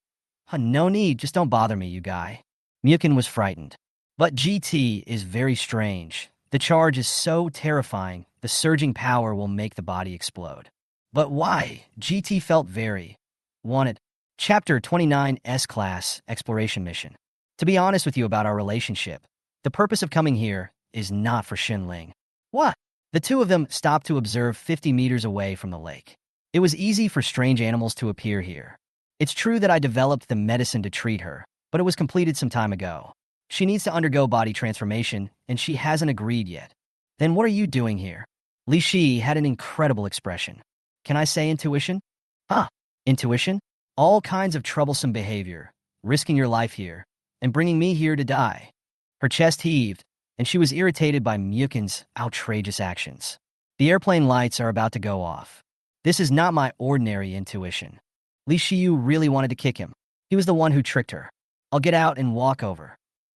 No need, just don't bother me, you guy. Muchen was frightened. But GT is very strange. The charge is so terrifying, the surging power will make the body explode. But why? GT felt very wanted. Chapter 29 S-Class Exploration Mission. To be honest with you about our relationship, the purpose of coming here is not for Xinling. What? The two of them stopped to observe 50 meters away from the lake. It was easy for strange animals to appear here. It's true that I developed the medicine to treat her, but it was completed some time ago. She needs to undergo body transformation, and she hasn't agreed yet. Then what are you doing here? Li Shi had an incredible expression. Can I say intuition? Intuition? All kinds of troublesome behavior, risking your life here, and bringing me here to die. Her chest heaved, and she was irritated by Muchen's outrageous actions. The airplane lights are about to go off. This is not my ordinary intuition. Li Shiyu really wanted to kick him. He was the one who tricked her. I'll get out and walk over.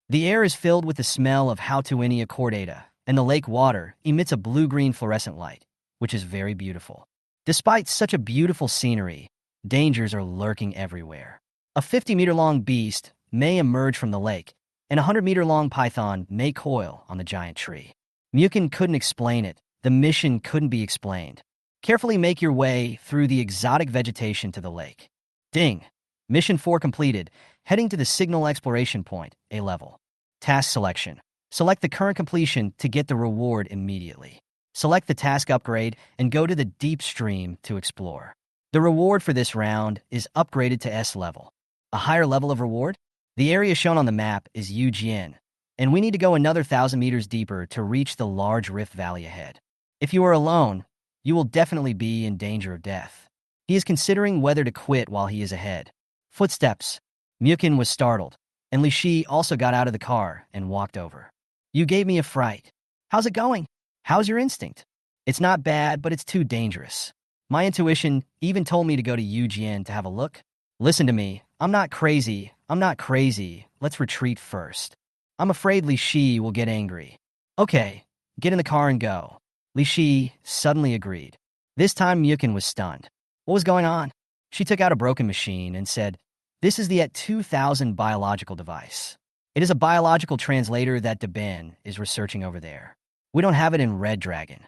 The air is filled with the smell of Hautuinia cordata, and the lake water emits a blue-green fluorescent light, which is very beautiful. Despite such a beautiful scenery, dangers are lurking everywhere. A 50-meter-long beast may emerge from the lake, and a 100-meter-long python may coil on the giant tree. Muchen couldn't explain it. The mission couldn't be explained. Carefully make your way through the exotic vegetation to the lake. Ding! Mission 4 completed. Heading to the signal exploration point, A level. Task selection. Select the current completion to get the reward immediately. Select the task upgrade and go to the deep stream to explore. The reward for this round is upgraded to S level. A higher level of reward? The area shown on the map is Muchen, and we need to go another 1,000 meters deeper to reach the large rift valley ahead. If you are alone, you will definitely be in danger of death. He is considering whether to quit while he is ahead. Footsteps. Muchen was startled, and Li Shi also got out of the car and walked over. You gave me a fright. How's it going? How's your instinct? It's not bad, but it's too dangerous. My intuition even told me to go to Muchen to have a look. Listen to me. I'm not crazy. Let's retreat first. I'm afraid Li Shi will get angry. Okay, get in the car and go. Li Shi suddenly agreed. This time Muchen was stunned. What was going on? She took out a broken machine and said, "This is the at 2000 biological device. It is a biological translator that Deben is researching over there. We don't have it in Red Dragon."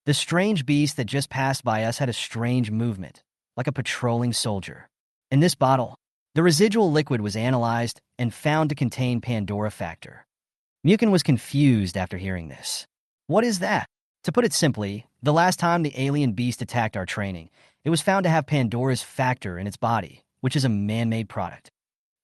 The strange beast that just passed by us had a strange movement, like a patrolling soldier. In this bottle, the residual liquid was analyzed and found to contain Pandora factor. Muchen was confused after hearing this. What is that? To put it simply, the last time the alien beast attacked our training, it was found to have Pandora's factor in its body, which is a man-made product.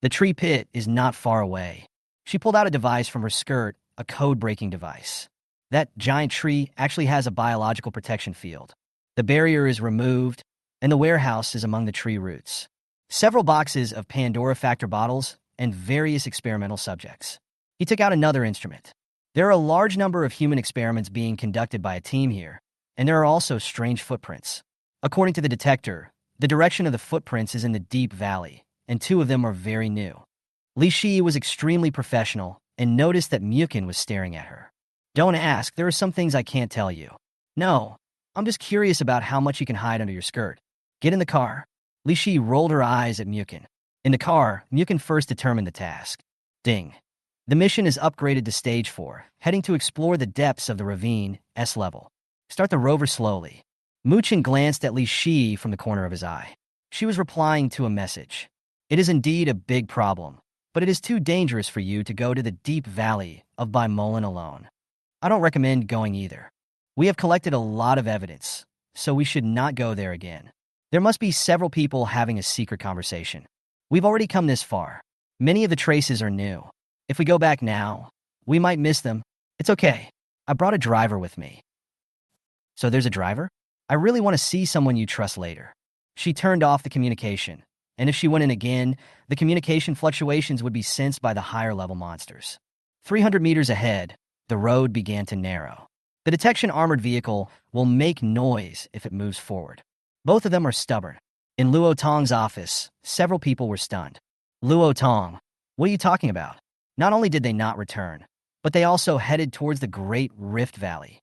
The tree pit is not far away. She pulled out a device from her skirt, a code-breaking device. That giant tree actually has a biological protection field. The barrier is removed, and the warehouse is among the tree roots. Several boxes of Pandora factor bottles and various experimental subjects. He took out another instrument. There are a large number of human experiments being conducted by a team here, and there are also strange footprints. According to the detector, the direction of the footprints is in the deep valley, and 2 of them are very new. Li Shi was extremely professional and noticed that Muchen was staring at her. Don't ask, there are some things I can't tell you. No, I'm just curious about how much you can hide under your skirt. Get in the car. Li Shi rolled her eyes at Muchen. In the car, Muchen first determined the task. Ding. The mission is upgraded to Stage 4, heading to explore the depths of the ravine, S level. Start the rover slowly. Muchen glanced at Li Shi from the corner of his eye. She was replying to a message. It is indeed a big problem, but it is too dangerous for you to go to the deep valley of Bimolan alone. I don't recommend going either. We have collected a lot of evidence, so we should not go there again. There must be several people having a secret conversation. We've already come this far. Many of the traces are new. If we go back now, we might miss them. It's okay. I brought a driver with me. So there's a driver? I really want to see someone you trust later. She turned off the communication, and if she went in again, the communication fluctuations would be sensed by the higher level monsters. 300 meters ahead, the road began to narrow. The detection armored vehicle will make noise if it moves forward. Both of them are stubborn. In Luo Tong's office, several people were stunned. Luo Tong, what are you talking about? Not only did they not return, but they also headed towards the Great Rift Valley.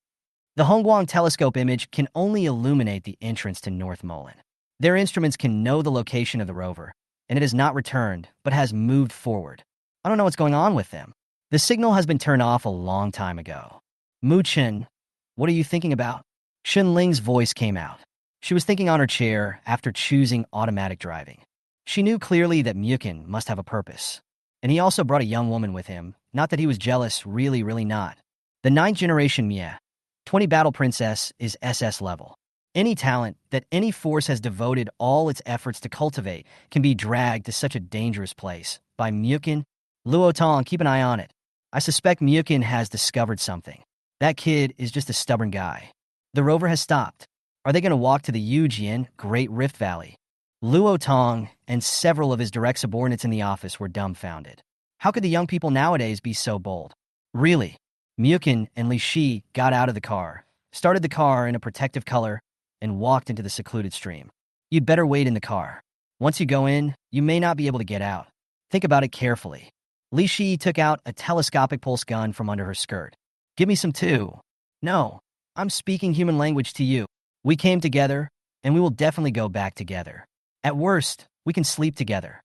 The Hongguang telescope image can only illuminate the entrance to North Molan. Their instruments can know the location of the rover, and it has not returned, but has moved forward. I don't know what's going on with them. The signal has been turned off a long time ago. Muchen, what are you thinking about? Xun Ling's voice came out. She was thinking on her chair after choosing automatic driving. She knew clearly that Muchen must have a purpose. And he also brought a young woman with him. Not that he was jealous, really not. The 9th generation Mia, 20 Battle Princess, is SS level. Any talent that any force has devoted all its efforts to cultivate can be dragged to such a dangerous place by Muchen. Luo Tong, keep an eye on it. I suspect Muchen has discovered something. That kid is just a stubborn guy. The rover has stopped. Are they going to walk to the Muchen Great Rift Valley? Luo Tong and several of his direct subordinates in the office were dumbfounded. How could the young people nowadays be so bold? Really? Muchen and Li Shi got out of the car, started the car in a protective color, and walked into the secluded stream. You'd better wait in the car. Once you go in, you may not be able to get out. Think about it carefully. Li Shi took out a telescopic pulse gun from under her skirt. Give me some too. No, I'm speaking human language to you. We came together, and we will definitely go back together. At worst, we can sleep together.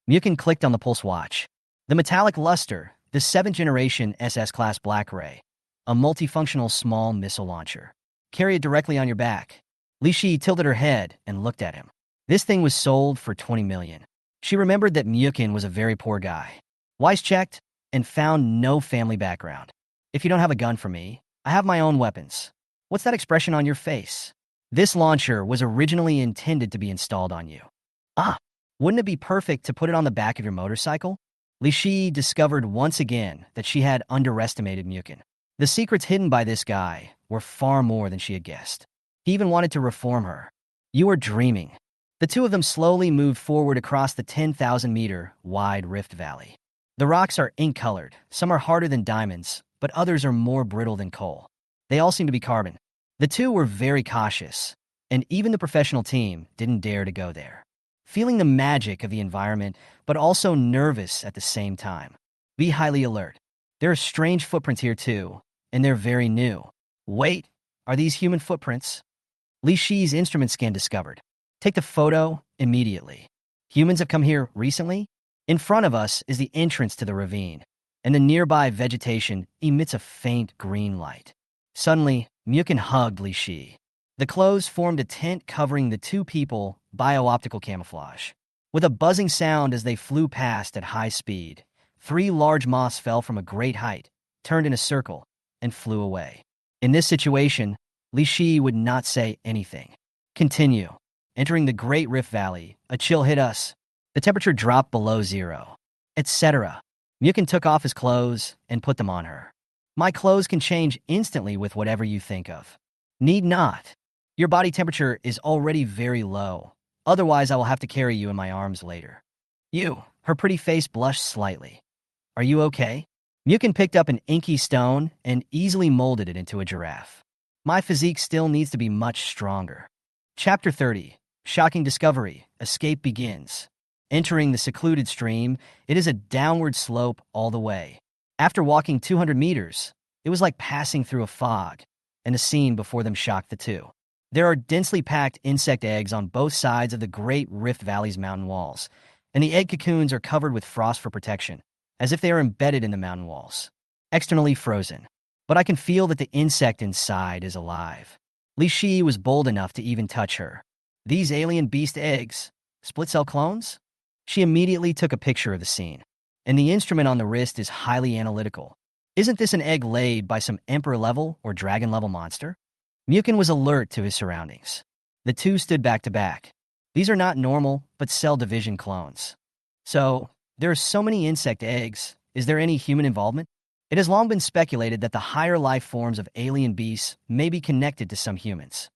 Muchen clicked on the pulse watch. The metallic luster, the 7th generation SS-class Black Ray, a multifunctional small missile launcher. Carry it directly on your back. Li Shi tilted her head and looked at him. This thing was sold for 20 million. She remembered that Muchen was a very poor guy. Weiss checked and found no family background. If you don't have a gun for me, I have my own weapons. What's that expression on your face? This launcher was originally intended to be installed on you. Ah, wouldn't it be perfect to put it on the back of your motorcycle? Li Shi discovered once again that she had underestimated Muchen. The secrets hidden by this guy were far more than she had guessed. He even wanted to reform her. You are dreaming. The two of them slowly moved forward across the 10,000-meter wide rift valley. The rocks are ink-colored. Some are harder than diamonds, but others are more brittle than coal. They all seem to be carbon. The two were very cautious, and even the professional team didn't dare to go there. Feeling the magic of the environment, but also nervous at the same time. Be highly alert. There are strange footprints here too, and they're very new. Wait, are these human footprints? Li Shi's instrument scan discovered. Take the photo immediately. Humans have come here recently? In front of us is the entrance to the ravine, and the nearby vegetation emits a faint green light. Suddenly, Muchen hugged Li Shi. The clothes formed a tent covering the two people, bio-optical camouflage. With a buzzing sound as they flew past at high speed, 3 large moths fell from a great height, turned in a circle, and flew away. In this situation, Li Shi would not say anything. Continue. Entering the Great Rift Valley, a chill hit us. The temperature dropped below 0, etc. Muchen took off his clothes and put them on her. My clothes can change instantly with whatever you think of. Need not. Your body temperature is already very low. Otherwise, I will have to carry you in my arms later. Her pretty face blushed slightly. Are you okay? Muchen picked up an inky stone and easily molded it into a giraffe. My physique still needs to be much stronger. Chapter 30. Shocking discovery. Escape begins. Entering the secluded stream, it is a downward slope all the way. After walking 200 meters, it was like passing through a fog, and the scene before them shocked the two. There are densely packed insect eggs on both sides of the Great Rift Valley's mountain walls, and the egg cocoons are covered with frost for protection, as if they are embedded in the mountain walls, externally frozen. But I can feel that the insect inside is alive. Li Shi was bold enough to even touch her. These alien beast eggs, split-cell clones? She immediately took a picture of the scene, and the instrument on the wrist is highly analytical. Isn't this an egg laid by some emperor-level or dragon-level monster? Muchen was alert to his surroundings. The two stood back to back. These are not normal, but cell division clones. So, there are so many insect eggs. Is there any human involvement? It has long been speculated that the higher life forms of alien beasts may be connected to some humans.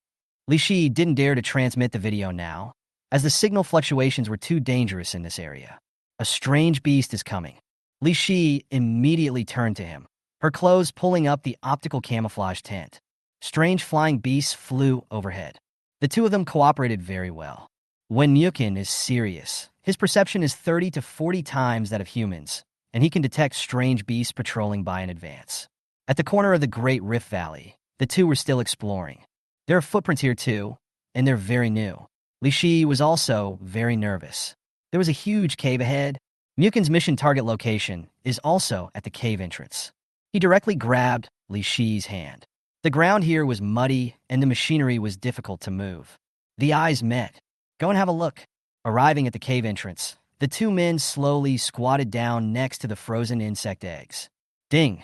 Li Shi didn't dare to transmit the video now, as the signal fluctuations were too dangerous in this area. A strange beast is coming. Li Shi immediately turned to him, her clothes pulling up the optical camouflage tent. Strange flying beasts flew overhead. The two of them cooperated very well. When Muchen is serious, his perception is 30 to 40 times that of humans, and he can detect strange beasts patrolling by in advance. At the corner of the Great Rift Valley, the two were still exploring. There are footprints here too, and they're very new. Li Shi was also very nervous. There was a huge cave ahead. Muchen's mission target location is also at the cave entrance. He directly grabbed Li Shi's hand. The ground here was muddy, and the machinery was difficult to move. The eyes met. Go and have a look. Arriving at the cave entrance, the two men slowly squatted down next to the frozen insect eggs. Ding.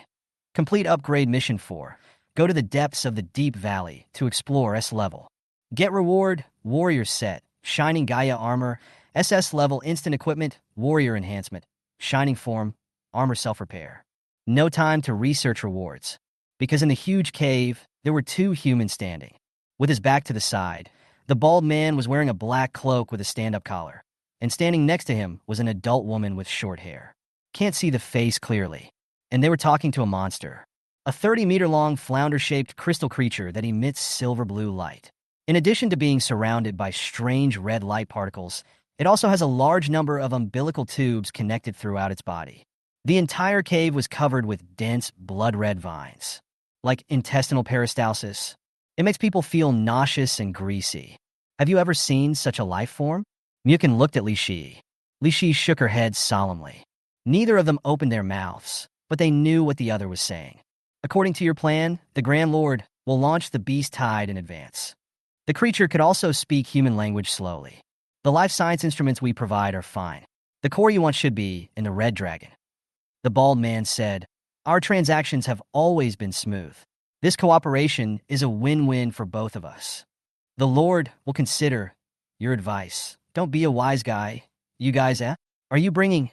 Complete upgrade mission 4. Go to the depths of the deep valley to explore S-Level. Get reward, warrior set, shining Gaia armor, SS-Level instant equipment, warrior enhancement, shining form, armor self-repair. No time to research rewards, because in the huge cave, there were 2 humans standing. With his back to the side, the bald man was wearing a black cloak with a stand-up collar, and standing next to him was an adult woman with short hair. Can't see the face clearly, and they were talking to a monster. A 30-meter-long flounder-shaped crystal creature that emits silver-blue light. In addition to being surrounded by strange red light particles, it also has a large number of umbilical tubes connected throughout its body. The entire cave was covered with dense blood-red vines, like intestinal peristalsis. It makes people feel nauseous and greasy. Have you ever seen such a life form? Muchen looked at Li Shi. Li Shi shook her head solemnly. Neither of them opened their mouths, but they knew what the other was saying. According to your plan, the Grand Lord will launch the beast tide in advance. The creature could also speak human language slowly. The life science instruments we provide are fine. The core you want should be in the Red Dragon. The bald man said, our transactions have always been smooth. This cooperation is a win-win for both of us. The Lord will consider your advice. Don't be a wise guy. You guys, eh? Are you bringing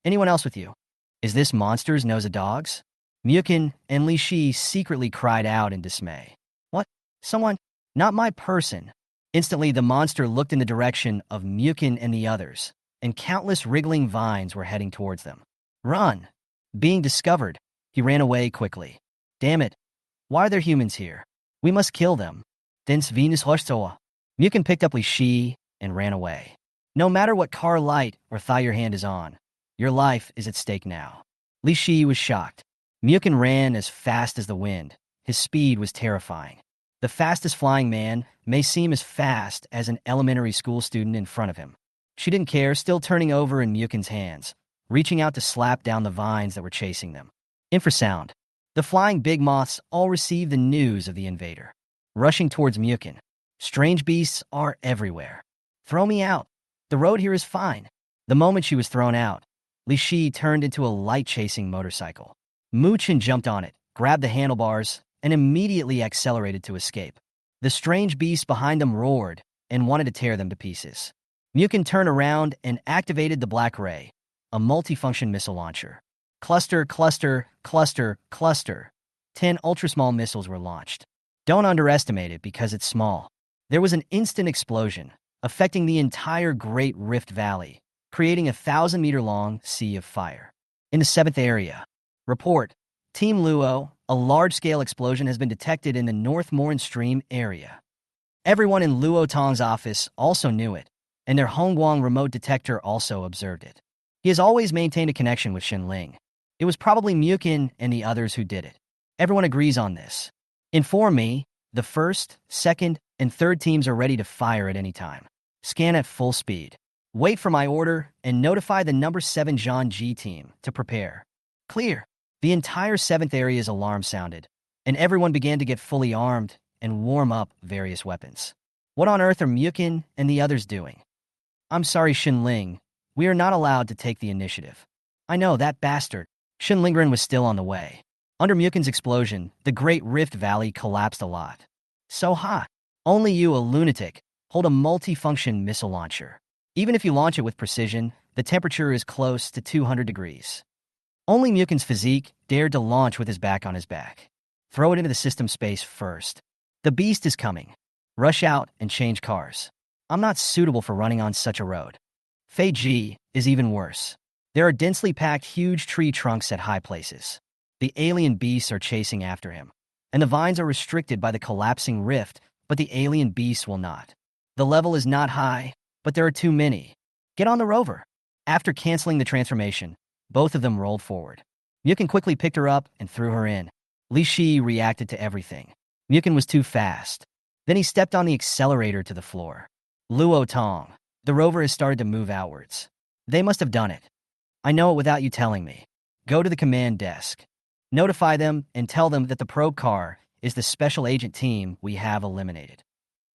anyone else with you? Is this monster's nose of dogs? Muchen and Li Shi secretly cried out in dismay. What? Someone? Not my person. Instantly, the monster looked in the direction of Muchen and the others, and countless wriggling vines were heading towards them. Run! Being discovered, he ran away quickly. Damn it. Why are there humans here? We must kill them. Dens Venus Horstoa. Muchen picked up Li Shi and ran away. No matter what car light or thigh your hand is on, your life is at stake now. Li Shi was shocked. Muchen ran as fast as the wind. His speed was terrifying. The fastest flying man may seem as fast as an elementary school student in front of him. She didn't care, still turning over in Muchen's hands, reaching out to slap down the vines that were chasing them. Infrasound. The flying big moths all received the news of the invader. Rushing towards Muchen. Strange beasts are everywhere. Throw me out. The road here is fine. The moment she was thrown out, Li Shi turned into a light-chasing motorcycle. Muchen jumped on it, grabbed the handlebars, and immediately accelerated to escape. The strange beast behind them roared and wanted to tear them to pieces. Muchen turned around and activated the Black Ray, a multifunction missile launcher. Cluster, cluster, cluster, cluster. 10 ultra-small missiles were launched. Don't underestimate it because it's small. There was an instant explosion, affecting the entire Great Rift Valley, creating a 1,000-meter-long sea of fire. In the 7th area, report, Team Luo, a large-scale explosion has been detected in the North Morin Stream area. Everyone in Luo Tong's office also knew it, and their Hongguang remote detector also observed it. He has always maintained a connection with Xinling. It was probably Muchen and the others who did it. Everyone agrees on this. Inform me, the 1st, 2nd, and 3rd teams are ready to fire at any time. Scan at full speed. Wait for my order and notify the number 7 Zhan Ji team to prepare. Clear. The entire 7th area's alarm sounded, and everyone began to get fully armed and warm up various weapons. What on earth are Muchen and the others doing? I'm sorry, Xinling. We are not allowed to take the initiative. I know, that bastard. Xinlingren was still on the way. Under Muchen's explosion, the Great Rift Valley collapsed a lot. So hot. Only you, a lunatic, hold a multifunction missile launcher. Even if you launch it with precision, the temperature is close to 200 degrees. Only Muchen's physique dared to launch with his back on his back. Throw it into the system space first. The beast is coming. Rush out and change cars. I'm not suitable for running on such a road. Fei Ji is even worse. There are densely packed huge tree trunks at high places. The alien beasts are chasing after him, and the vines are restricted by the collapsing rift, but the alien beasts will not. The level is not high, but there are too many. Get on the rover. After canceling the transformation, both of them rolled forward. Muchen quickly picked her up and threw her in. Li Shi reacted to everything. Muchen was too fast. Then he stepped on the accelerator to the floor. Luo Tong. The rover has started to move outwards. They must have done it. I know it without you telling me. Go to the command desk. Notify them and tell them that the probe car is the special agent team we have eliminated.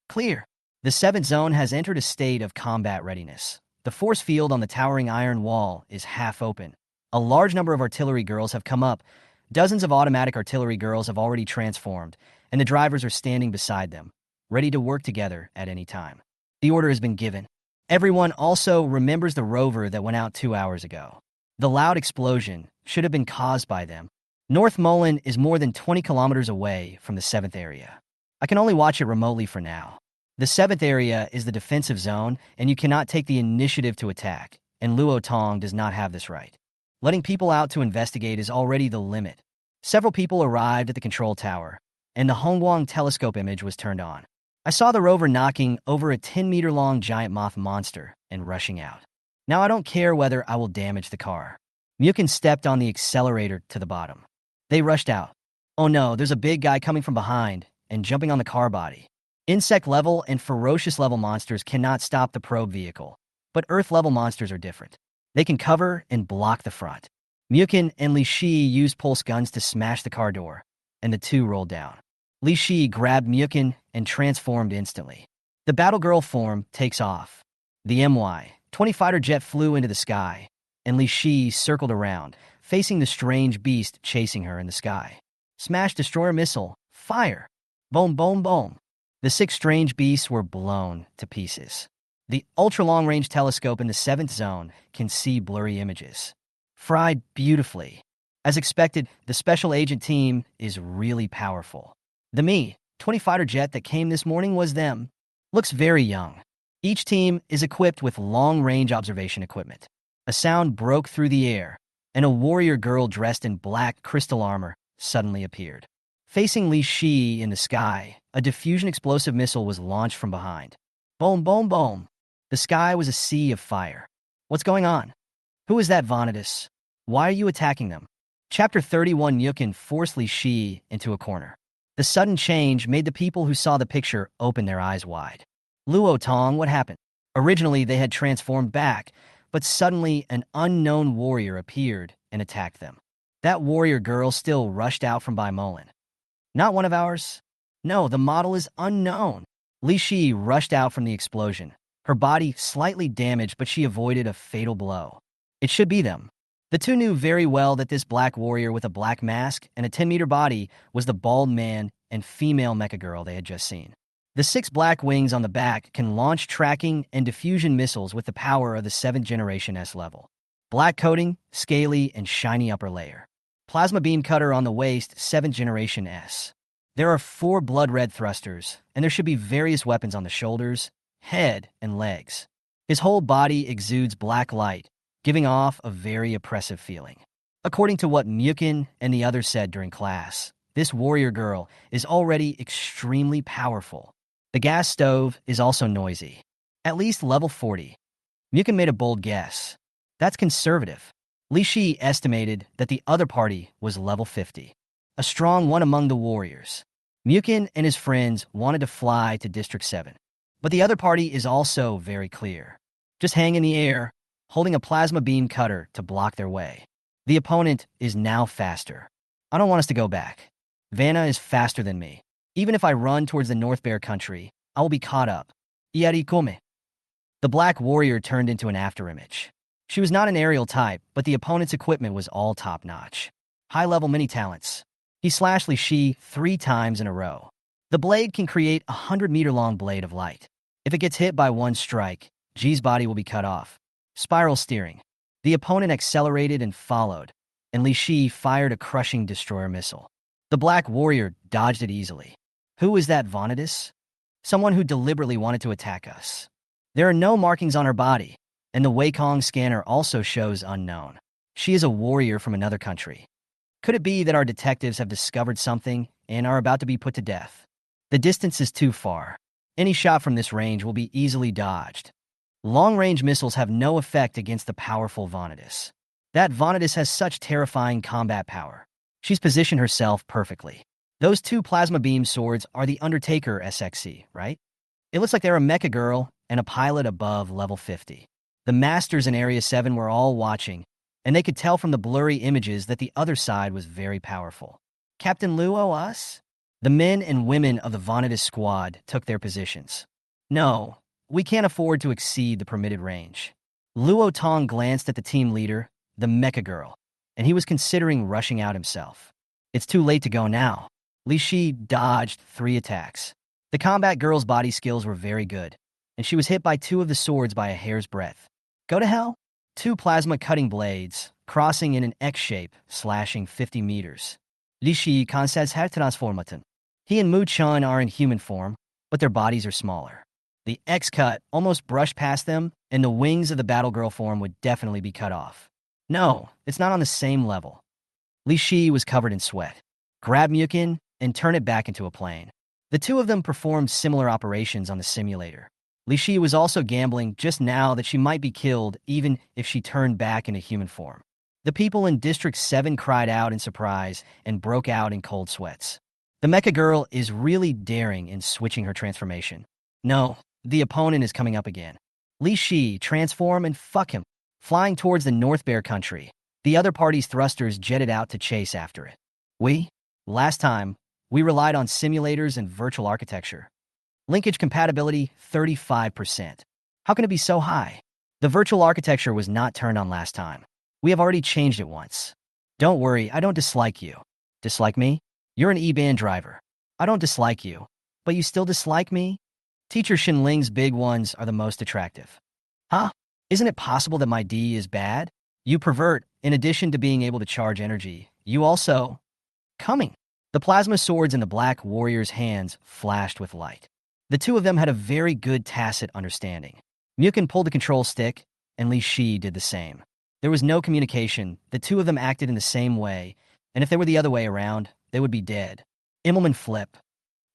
Clear. The 7th zone has entered a state of combat readiness. The force field on the towering iron wall is half open. A large number of artillery girls have come up. Dozens of automatic artillery girls have already transformed, and the drivers are standing beside them, ready to work together at any time. The order has been given. Everyone also remembers the rover that went out 2 hours ago. The loud explosion should have been caused by them. North Molen is more than 20 kilometers away from the 7th area. I can only watch it remotely for now. The 7th area is the defensive zone, and you cannot take the initiative to attack, and Luo Tong does not have this right. Letting people out to investigate is already the limit. Several people arrived at the control tower, and the Hongguang telescope image was turned on. I saw the rover knocking over a 10-meter-long giant moth monster and rushing out. Now I don't care whether I will damage the car. Muchen stepped on the accelerator to the bottom. They rushed out. Oh no, there's a big guy coming from behind and jumping on the car body. Insect-level and ferocious-level monsters cannot stop the probe vehicle, but Earth-level monsters are different. They can cover and block the front. Muchen and Li Shi used pulse guns to smash the car door, and the two rolled down. Li Shi grabbed Muchen and transformed instantly. The battle girl form takes off. The My-20 fighter jet flew into the sky, and Li Shi circled around, facing the strange beast chasing her in the sky. Smash destroyer missile, fire! Boom, boom, boom. The 6 strange beasts were blown to pieces. The ultra-long-range telescope in the 7th zone can see blurry images. Fried beautifully. As expected, the special agent team is really powerful. The Mi-20 fighter jet that came this morning was them. Looks very young. Each team is equipped with long-range observation equipment. A sound broke through the air, and a warrior girl dressed in black crystal armor suddenly appeared. Facing Li Shi in the sky, a diffusion explosive missile was launched from behind. Boom, boom, boom. The sky was a sea of fire. What's going on? Who is that Vanitas? Why are you attacking them? Chapter 31. Muchen forced Li Shi into a corner. The sudden change made the people who saw the picture open their eyes wide. Luo Tong, what happened? Originally, they had transformed back, but suddenly an unknown warrior appeared and attacked them. That warrior girl still rushed out from Bai Molan. Not one of ours? No, the model is unknown. Li Shi rushed out from the explosion. Her body slightly damaged, but she avoided a fatal blow. It should be them. The two knew very well that this black warrior with a black mask and a 10-meter body was the bald man and female mecha girl they had just seen. The 6 black wings on the back can launch tracking and diffusion missiles with the power of the 7th generation S-Level. Black coating, scaly, and shiny upper layer. Plasma beam cutter on the waist, 7th generation S. There are 4 blood red thrusters, and there should be various weapons on the shoulders, head, and legs. His whole body exudes black light, giving off a very oppressive feeling. According to what Muchen and the others said during class, this warrior girl is already extremely powerful. The gas stove is also noisy. At least level 40. Muchen made a bold guess. That's conservative. Li Shi estimated that the other party was level 50. A strong one among the warriors. Muchen and his friends wanted to fly to District 7. But the other party is also very clear. Just hang in the air, holding a plasma beam cutter to block their way. The opponent is now faster. I don't want us to go back. Vanna is faster than me. Even if I run towards the North Bear country, I will be caught up. Iari come. The black warrior turned into an afterimage. She was not an aerial type, but the opponent's equipment was all top-notch. High-level mini-talents. He slashed Li Shi 3 times in a row. The blade can create a 100-meter-long blade of light. If it gets hit by one strike, Ji's body will be cut off. Spiral steering. The opponent accelerated and followed, and Li Shi fired a crushing destroyer missile. The black warrior dodged it easily. Who is that Vanitas? Someone who deliberately wanted to attack us. There are no markings on her body, and the Weikong scanner also shows unknown. She is a warrior from another country. Could it be that our detectives have discovered something and are about to be put to death? The distance is too far. Any shot from this range will be easily dodged. Long-range missiles have no effect against the powerful Vanitas. That Vanitas has such terrifying combat power. She's positioned herself perfectly. Those 2 plasma beam swords are the Undertaker SXC, right? It looks like they're a mecha girl and a pilot above level 50. The masters in Area 7 were all watching, and they could tell from the blurry images that the other side was very powerful. Captain Luo, us? The men and women of the Vanitas squad took their positions. No, we can't afford to exceed the permitted range. Luo Tong glanced at the team leader, the mecha girl, and he was considering rushing out himself. It's too late to go now. Li Shi dodged 3 attacks. The combat girl's body skills were very good, and she was hit by 2 of the swords by a hair's breadth. Go to hell? 2 plasma cutting blades, crossing in an X shape, slashing 50 meters. Li Shi says her transformation. He and Muchen are in human form, but their bodies are smaller. The X cut almost brushed past them, and the wings of the battle girl form would definitely be cut off. No, it's not on the same level. Li Shi was covered in sweat. Grab Muchen and turn it back into a plane. The 2 of them performed similar operations on the simulator. Li Shi was also gambling just now that she might be killed even if she turned back into human form. The people in District 7 cried out in surprise and broke out in cold sweats. The mecha girl is really daring in switching her transformation. No, the opponent is coming up again. Li Shi, transform and fuck him. Flying towards the North Bear country, the other party's thrusters jetted out to chase after it. Last time, we relied on simulators and virtual architecture. Linkage compatibility, 35%. How can it be so high? The virtual architecture was not turned on last time. We have already changed it once. Don't worry, I don't dislike you. Dislike me? You're an E-band driver. I don't dislike you. But you still dislike me? Teacher Shinling's big ones are the most attractive. Huh? Isn't it possible that my D is bad? You pervert, in addition to being able to charge energy, you also... Coming. The plasma swords in the Black Warrior's hands flashed with light. The two of them had a very good tacit understanding. Muchen pulled the control stick, and Li Shi did the same. There was no communication, the two of them acted in the same way, and if they were the other way around, they would be dead. Immelman flip.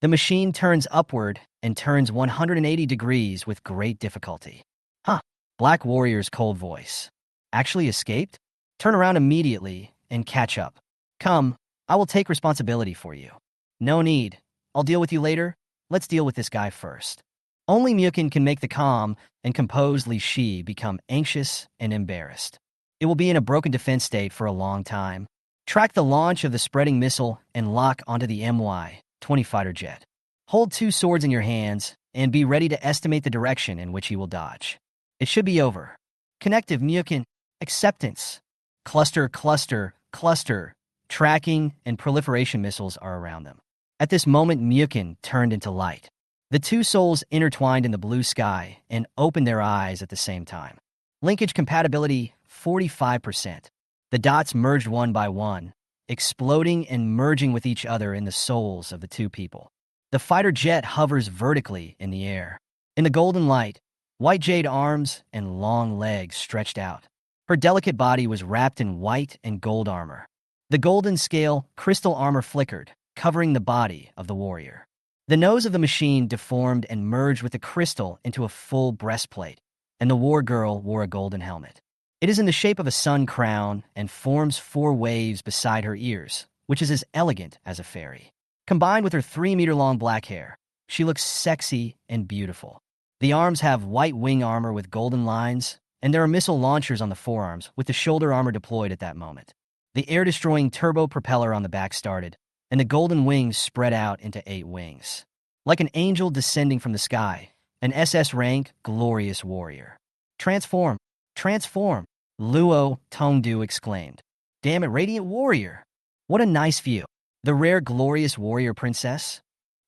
The machine turns upward and turns 180 degrees with great difficulty. Huh. Black Warrior's cold voice. Actually escaped? Turn around immediately and catch up. Come, I will take responsibility for you. No need. I'll deal with you later. Let's deal with this guy first. Only Muchen can make the calm and composed Li Shi become anxious and embarrassed. It will be in a broken defense state for a long time. Track the launch of the spreading missile and lock onto the MY-20 fighter jet. Hold two swords in your hands and be ready to estimate the direction in which he will dodge. It should be over. Connective Muchen. Acceptance. Cluster, cluster, cluster. Tracking and proliferation missiles are around them. At this moment, Muchen turned into light. The two souls intertwined in the blue sky and opened their eyes at the same time. Linkage compatibility, 45%. The dots merged one by one, exploding and merging with each other in the souls of the two people. The fighter jet hovers vertically in the air. In the golden light, white jade arms and long legs stretched out. Her delicate body was wrapped in white and gold armor. The golden scale, crystal armor flickered, covering the body of the warrior. The nose of the machine deformed and merged with the crystal into a full breastplate, and the war girl wore a golden helmet. It is in the shape of a sun crown and forms 4 waves beside her ears, which is as elegant as a fairy. Combined with her 3-meter-long black hair, she looks sexy and beautiful. The arms have white wing armor with golden lines, and there are missile launchers on the forearms with the shoulder armor deployed at that moment. The air-destroying turbo propeller on the back started, and the golden wings spread out into 8 wings. Like an angel descending from the sky, an SS rank glorious warrior. Transform! Transform! Luo Tongdu exclaimed. Damn it, radiant warrior! What a nice view. The rare glorious warrior princess?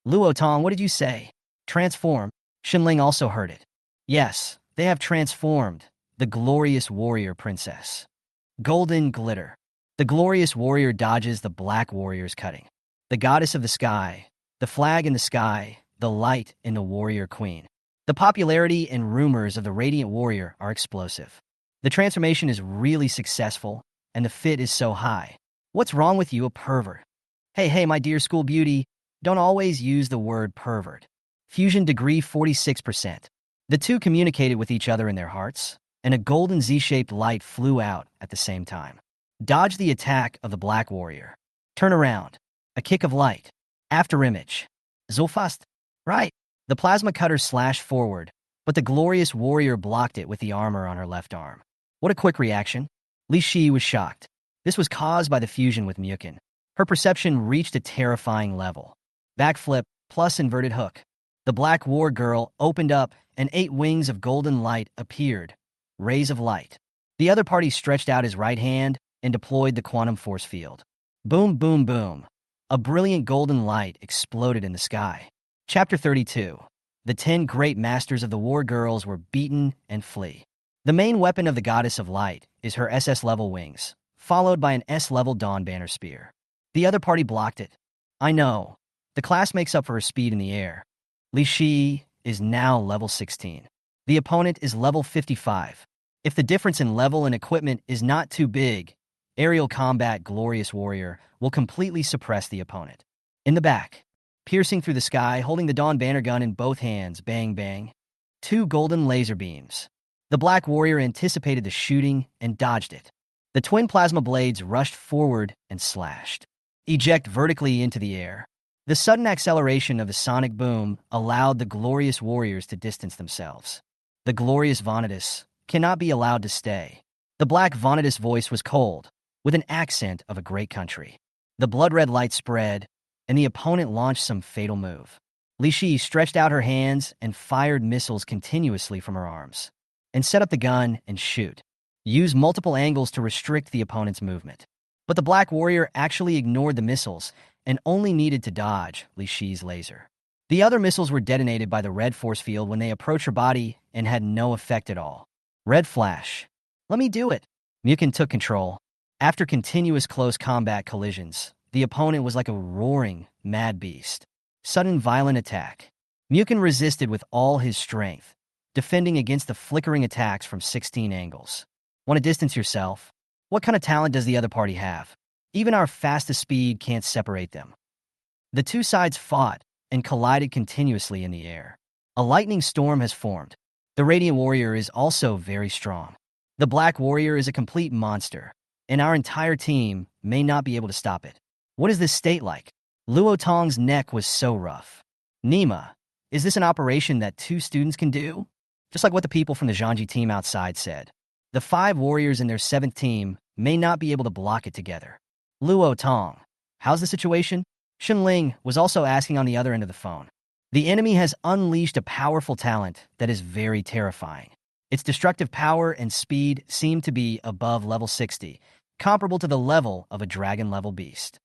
Luo Tong, what did you say? Transform. Shinling also heard it. Yes, they have transformed. The glorious warrior princess. Golden glitter. The glorious warrior dodges the black warrior's cutting. The goddess of the sky, the flag in the sky, the light in the warrior queen. The popularity and rumors of the radiant warrior are explosive. The transformation is really successful, and the fit is so high. What's wrong with you, a pervert? Hey, my dear school beauty, don't always use the word pervert. Fusion degree 46%. The two communicated with each other in their hearts, and a golden Z-shaped light flew out at the same time. Dodge the attack of the black warrior. Turn around. A kick of light. After image. So fast. Right. The plasma cutter slashed forward, but the glorious warrior blocked it with the armor on her left arm. What a quick reaction. Li Shi was shocked. This was caused by the fusion with Muchen. Her perception reached a terrifying level. Backflip plus inverted hook. The black war girl opened up and 8 wings of golden light appeared. Rays of light. The other party stretched out his right hand and deployed the quantum force field. Boom, boom, boom. A brilliant golden light exploded in the sky. Chapter 32. The 10 great masters of the war girls were beaten and flee. The main weapon of the goddess of light is her SS-level wings, followed by an S-level dawn banner spear. The other party blocked it. I know. The class makes up for her speed in the air. Li Shi is now level 16. The opponent is level 55. If the difference in level and equipment is not too big, aerial combat glorious warrior will completely suppress the opponent. In the back, piercing through the sky, holding the dawn banner gun in both hands, bang, bang. 2 golden laser beams. The black warrior anticipated the shooting and dodged it. The twin plasma blades rushed forward and slashed. Eject vertically into the air. The sudden acceleration of the sonic boom allowed the glorious warriors to distance themselves. The glorious Vanitas cannot be allowed to stay. The black Vanitas voice was cold, with an accent of a great country. The blood-red light spread, and the opponent launched some fatal move. Li Shi stretched out her hands and fired missiles continuously from her arms, and set up the gun and shoot. Use multiple angles to restrict the opponent's movement. But the black warrior actually ignored the missiles and only needed to dodge Li Shi's laser. The other missiles were detonated by the red force field when they approached her body and had no effect at all. Red flash. Let me do it. Muchen took control. After continuous close combat collisions, the opponent was like a roaring, mad beast. Sudden violent attack. Muchen resisted with all his strength, defending against the flickering attacks from 16 angles. Want to distance yourself? What kind of talent does the other party have? Even our fastest speed can't separate them. The two sides fought and collided continuously in the air. A lightning storm has formed. The Radiant Warrior is also very strong. The Black Warrior is a complete monster, and our entire team may not be able to stop it. What is this state like? Luo Tong's neck was so rough. Nima, is this an operation that two students can do? Just like what the people from the Zhangji team outside said. The 5 warriors in their 7th team may not be able to block it together. Luo Tong, how's the situation? Xunling was also asking on the other end of the phone. The enemy has unleashed a powerful talent that is very terrifying. Its destructive power and speed seem to be above level 60, comparable to the level of a dragon-level beast.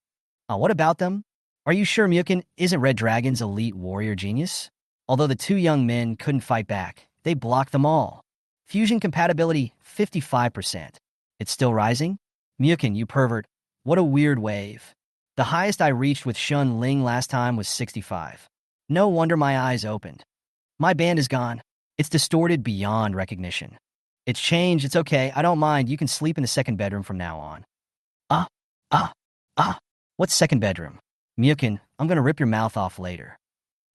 What about them? Are you sure Muchen isn't Red Dragon's elite warrior genius? Although the 2 young men couldn't fight back, they blocked them all. Fusion compatibility, 55%. It's still rising? Muchen, you pervert. What a weird wave. The highest I reached with Xun Ling last time was 65. No wonder my eyes opened. My band is gone. It's distorted beyond recognition. It's changed, it's okay, I don't mind, you can sleep in the second bedroom from now on. What's second bedroom? Muchen, I'm gonna rip your mouth off later.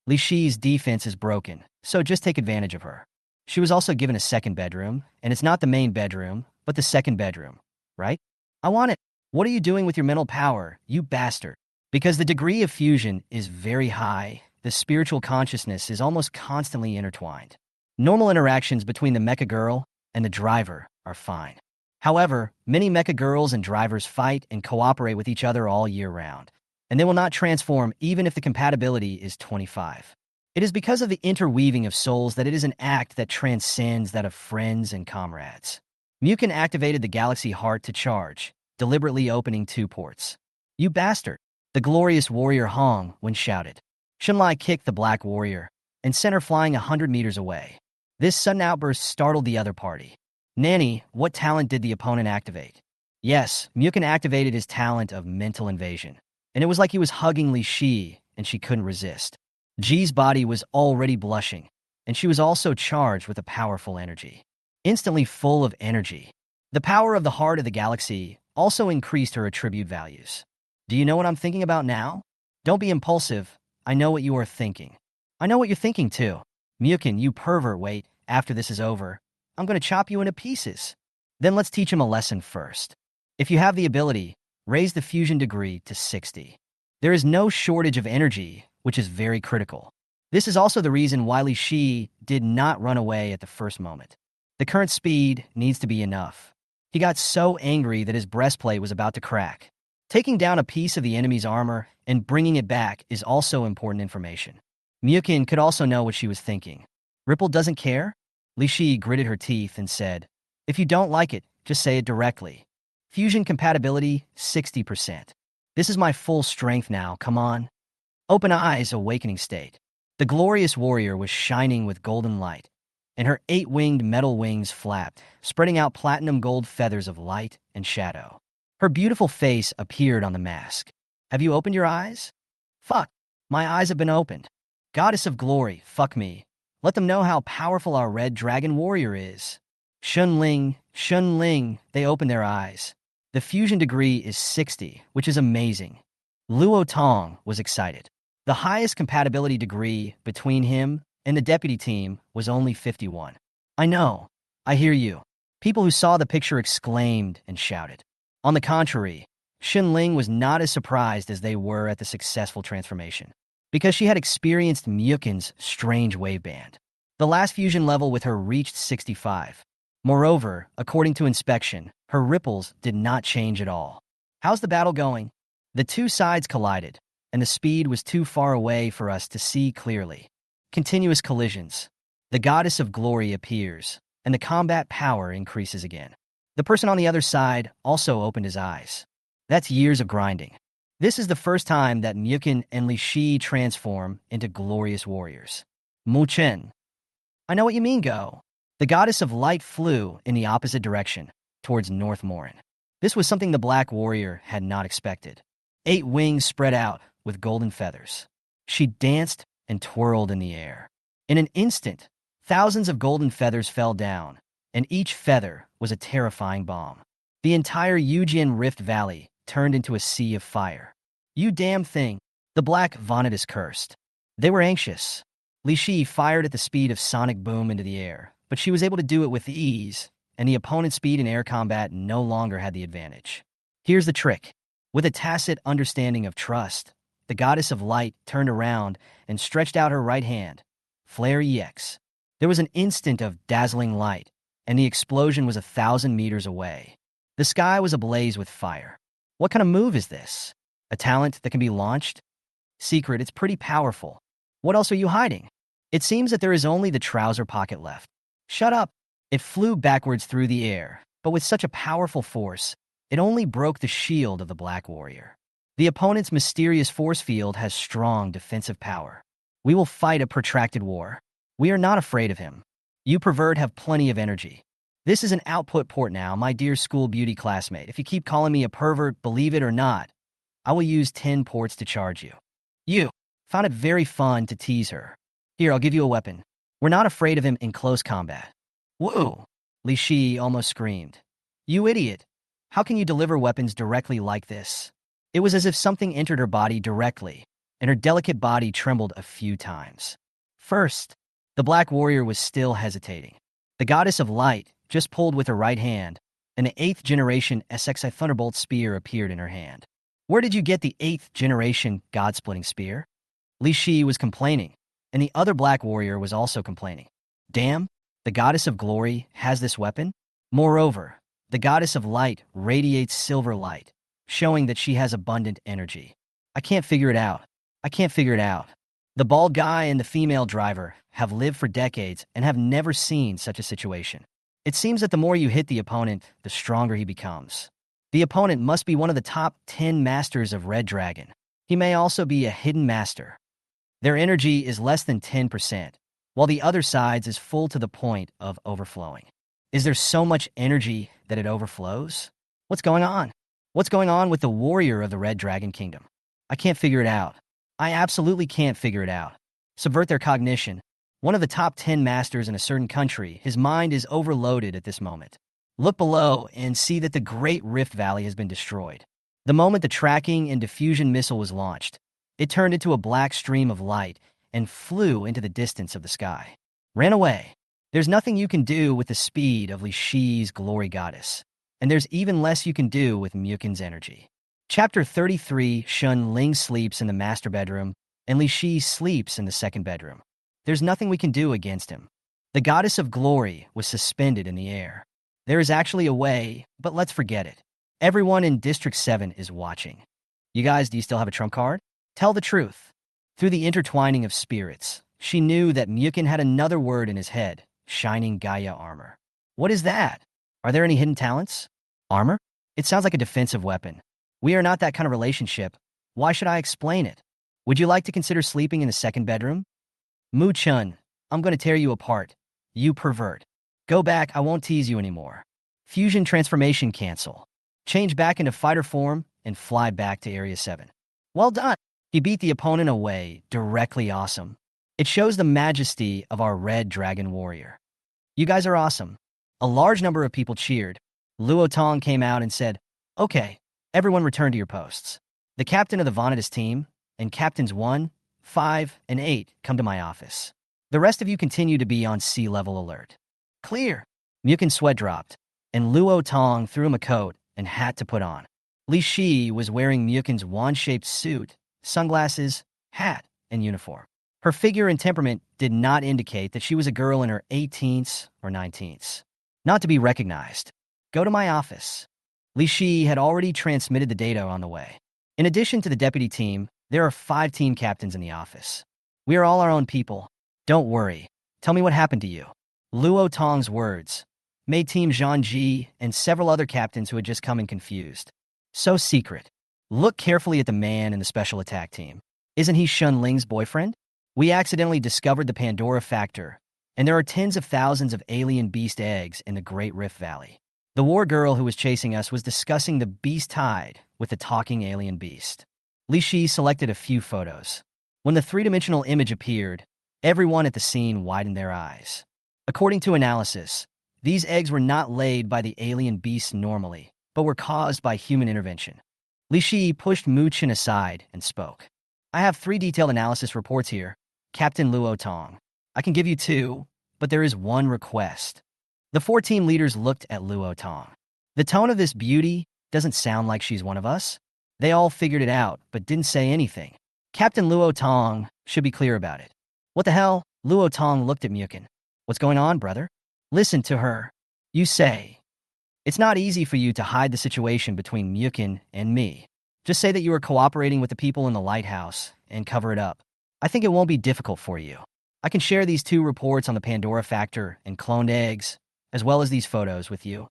Li Shi's defense is broken, so just take advantage of her. She was also given a second bedroom, and it's not the main bedroom, but the second bedroom, right? I want it. What are you doing with your mental power, you bastard? Because the degree of fusion is very high, the spiritual consciousness is almost constantly intertwined. Normal interactions between the mecha girl and the driver are fine. However, many mecha girls and drivers fight and cooperate with each other all year round, and they will not transform even if the compatibility is 25. It is because of the interweaving of souls that it is an act that transcends that of friends and comrades. Muchen activated the Galaxy Heart to charge, deliberately opening 2 ports. You bastard! The glorious warrior Hong when shouted. Xunlai kicked the Black Warrior and sent her flying 100 meters away. This sudden outburst startled the other party. Nanny, what talent did the opponent activate? Yes, Muchen activated his talent of mental invasion, and it was like he was hugging Li Shi, and she couldn't resist. Ji's body was already blushing, and she was also charged with a powerful energy. Instantly full of energy. The power of the heart of the galaxy also increased her attribute values. Do you know what I'm thinking about now? Don't be impulsive. I know what you are thinking. I know what you're thinking too. Muchen, you pervert, wait. After this is over, I'm going to chop you into pieces. Then let's teach him a lesson first. If you have the ability, raise the fusion degree to 60. There is no shortage of energy, which is very critical. This is also the reason why Li Shi did not run away at the first moment. The current speed needs to be enough. He got so angry that his breastplate was about to crack. Taking down a piece of the enemy's armor and bringing it back is also important information. Muchen could also know what she was thinking. Ripple doesn't care? Li Shi gritted her teeth and said, if you don't like it, just say it directly. Fusion compatibility, 60%. This is my full strength now, come on. Open eyes, awakening state. The glorious warrior was shining with golden light, and her 8-winged metal wings flapped, spreading out platinum gold feathers of light and shadow. Her beautiful face appeared on the mask. Have you opened your eyes? Fuck, my eyes have been opened. Goddess of glory, fuck me. Let them know how powerful our red dragon warrior is. Xunling, they opened their eyes. The fusion degree is 60, which is amazing. Luo Tong was excited. The highest compatibility degree between him and the deputy team was only 51. I know. I hear you. People who saw the picture exclaimed and shouted. On the contrary, Xunling was not as surprised as they were at the successful transformation, because she had experienced Muchen's strange waveband. The last fusion level with her reached 65. Moreover, according to inspection, her ripples did not change at all. How's the battle going? The two sides collided, and the speed was too far away for us to see clearly. Continuous collisions. The goddess of glory appears, and the combat power increases again. The person on the other side also opened his eyes. That's years of grinding. This is the first time that Muchen and Li Shi transform into glorious warriors. Muchen. I know what you mean, Go. The goddess of light flew in the opposite direction, towards North Morin. This was something the Black Warrior had not expected. 8 wings spread out with golden feathers. She danced and twirled in the air. In an instant, thousands of golden feathers fell down, and each feather was a terrifying bomb. The entire Yujian Rift Valley turned into a sea of fire. You damn thing, the Black Vanitas cursed. They were anxious. Li Shi fired at the speed of sonic boom into the air, but she was able to do it with ease, and the opponent's speed in air combat no longer had the advantage. Here's the trick. With a tacit understanding of trust, the goddess of light turned around and stretched out her right hand. Flare EX. There was an instant of dazzling light, and the explosion was 1,000 meters away. The sky was ablaze with fire. What kind of move is this? A talent that can be launched? Secret, it's pretty powerful. What else are you hiding? It seems that there is only the trouser pocket left. Shut up. It flew backwards through the air, but with such a powerful force, it only broke the shield of the Black Warrior. The opponent's mysterious force field has strong defensive power. We will fight a protracted war. We are not afraid of him. You pervert have plenty of energy. This is an output port now, my dear school beauty classmate. If you keep calling me a pervert, believe it or not, I will use 10 ports to charge you. You found it very fun to tease her. Here, I'll give you a weapon. We're not afraid of him in close combat. Whoa! Li Shi almost screamed. You idiot! How can you deliver weapons directly like this? It was as if something entered her body directly, and her delicate body trembled a few times. First, the Black Warrior was still hesitating. The goddess of light just pulled with her right hand, and the 8th generation SSS Thunderbolt spear appeared in her hand. Where did you get the 8th generation God-splitting spear? Li Shi was complaining, and the other Black Warrior was also complaining. Damn, the goddess of glory has this weapon? Moreover, the goddess of light radiates silver light, showing that she has abundant energy. I can't figure it out. The bald guy and the female driver have lived for decades and have never seen such a situation. It seems that the more you hit the opponent, the stronger he becomes. The opponent must be one of the top 10 masters of Red Dragon. He may also be a hidden master. Their energy is less than 10%, while the other side's is full to the point of overflowing. Is there so much energy that it overflows? What's going on? What's going on with the warrior of the Red Dragon Kingdom? I can't figure it out. I absolutely can't figure it out. Subvert their cognition. One of the top 10 masters in a certain country, his mind is overloaded at this moment. Look below and see that the Great Rift Valley has been destroyed. The moment the tracking and diffusion missile was launched, it turned into a black stream of light and flew into the distance of the sky. Ran away. There's nothing you can do with the speed of Li Shi's glory goddess, and there's even less you can do with Muchen's energy. Chapter 33, Shun Ling sleeps in the master bedroom, and Li Shi sleeps in the second bedroom. There's nothing we can do against him. The goddess of glory was suspended in the air. There is actually a way, but let's forget it. Everyone in District 7 is watching. You guys, do you still have a trump card? Tell the truth. Through the intertwining of spirits, she knew that Muchen had another word in his head, shining Gaia armor. What is that? Are there any hidden talents? Armor? It sounds like a defensive weapon. We are not that kind of relationship. Why should I explain it? Would you like to consider sleeping in the second bedroom? Muchen, I'm going to tear you apart. You pervert. Go back, I won't tease you anymore. Fusion transformation cancel. Change back into fighter form and fly back to Area 7. Well done. He beat the opponent away, directly awesome. It shows the majesty of our Red Dragon Warrior. You guys are awesome. A large number of people cheered. Luo Tong came out and said, okay, everyone return to your posts. The captain of the Vanitas team and captains 1, 5, and 8 come to my office. The rest of you continue to be on sea level alert. Clear. Muchen's sweat dropped, and Luo Tong threw him a coat and hat to put on. Li Shi was wearing Muchen's wand-shaped suit, sunglasses, hat, and uniform. Her figure and temperament did not indicate that she was a girl in her 18s or 19s. Not to be recognized. Go to my office. Li Shi had already transmitted the data on the way. In addition to the deputy team, there are 5 team captains in the office. We are all our own people. Don't worry. Tell me what happened to you. Luo Tong's words made Team Zhangji and several other captains who had just come in confused. So secret. Look carefully at the man in the special attack team. Isn't he Shun Ling's boyfriend? We accidentally discovered the Pandora factor, and there are tens of thousands of alien beast eggs in the Great Rift Valley. The war girl who was chasing us was discussing the beast tide with the talking alien beast. Li Shi selected a few photos. When the three-dimensional image appeared, everyone at the scene widened their eyes. According to analysis, these eggs were not laid by the alien beasts normally, but were caused by human intervention. Li Shi pushed Muchen aside and spoke. I have 3 detailed analysis reports here, Captain Luo Tong. I can give you 2, but there is one request. The 4 team leaders looked at Luo Tong. The tone of this beauty doesn't sound like she's one of us. They all figured it out, but didn't say anything. Captain Luo Tong should be clear about it. What the hell? Luo Tong looked at Muchen. What's going on, brother? Listen to her. You say. It's not easy for you to hide the situation between Muchen and me. Just say that you are cooperating with the people in the lighthouse and cover it up. I think it won't be difficult for you. I can share these 2 reports on the Pandora factor and cloned eggs, as well as these photos with you.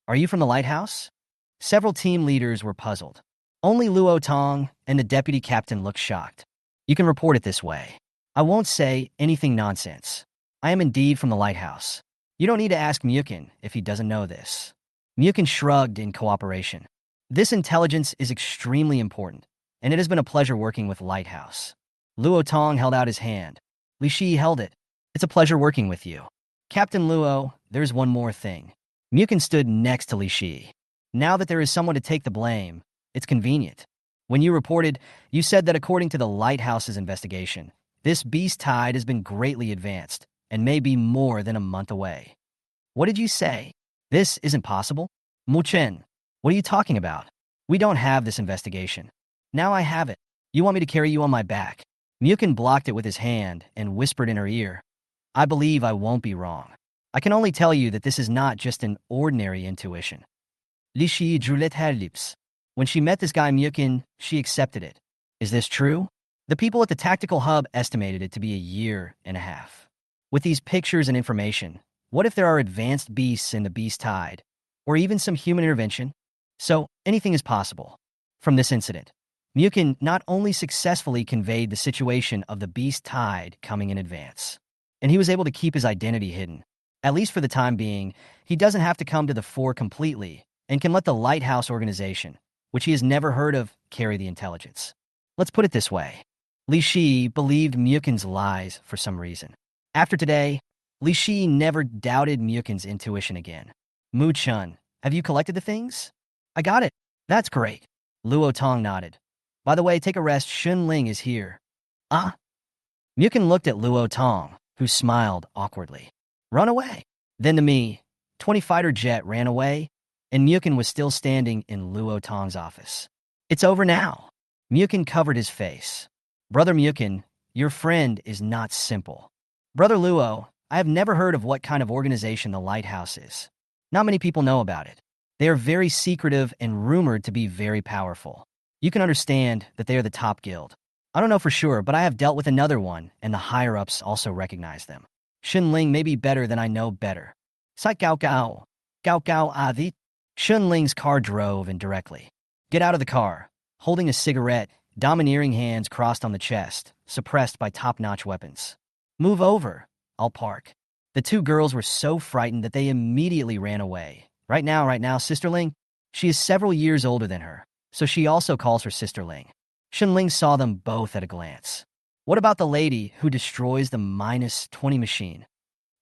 Are you from the lighthouse? Several team leaders were puzzled. Only Luo Tong and the deputy captain looked shocked. You can report it this way. I won't say anything nonsense. I am indeed from the lighthouse. You don't need to ask Muchen if he doesn't know this. Muchen shrugged in cooperation. This intelligence is extremely important, and it has been a pleasure working with Lighthouse. Luo Tong held out his hand. Li Shi held it. It's a pleasure working with you. Captain Luo, there's one more thing. Muchen stood next to Li Shi. Now that there is someone to take the blame, it's convenient. When you reported, you said that according to the Lighthouse's investigation, this beast tide has been greatly advanced and may be more than a month away. What did you say? This isn't possible? Muchen, what are you talking about? We don't have this investigation. Now I have it. You want me to carry you on my back? Muchen blocked it with his hand and whispered in her ear. I believe I won't be wrong. I can only tell you that this is not just an ordinary intuition. Li Shi drew her lips. When she met this guy Muchen, she accepted it. Is this true? The people at the tactical hub estimated it to be 1.5 years. With these pictures and information, what if there are advanced beasts in the beast tide, or even some human intervention? So, anything is possible. From this incident, Muchen not only successfully conveyed the situation of the beast tide coming in advance, and he was able to keep his identity hidden. At least for the time being, he doesn't have to come to the fore completely and can let the Lighthouse organization, which he has never heard of, carry the intelligence. Let's put it this way. Li Shi believed Muchen's lies for some reason. After today, Li Shi never doubted Muchen's intuition again. Muchen, have you collected the things? I got it. That's great. Luo Tong nodded. By the way, take a rest. Shun Ling is here. Ah? Muchen looked at Luo Tong, who smiled awkwardly. Run away. Then to me, 20 fighter jet ran away, and Muchen was still standing in Luo Tong's office. It's over now. Muchen covered his face. Brother Muchen, your friend is not simple. Brother Luo, I have never heard of what kind of organization the Lighthouse is. Not many people know about it. They are very secretive and rumored to be very powerful. You can understand that they are the top guild. I don't know for sure, but I have dealt with another one, and the higher-ups also recognize them. Shun Ling may be better than I know better. Sai Gao Gao. Gao Gao Adi. Shun Ling's car drove indirectly. Get out of the car. Holding a cigarette, domineering hands crossed on the chest, suppressed by top-notch weapons. Move over. I'll park. The 2 girls were so frightened that they immediately ran away. Right now, Sister Ling. She is several years older than her, so she also calls her Sister Ling. Shun Ling saw them both at a glance. What about the lady who destroys the -20 machine?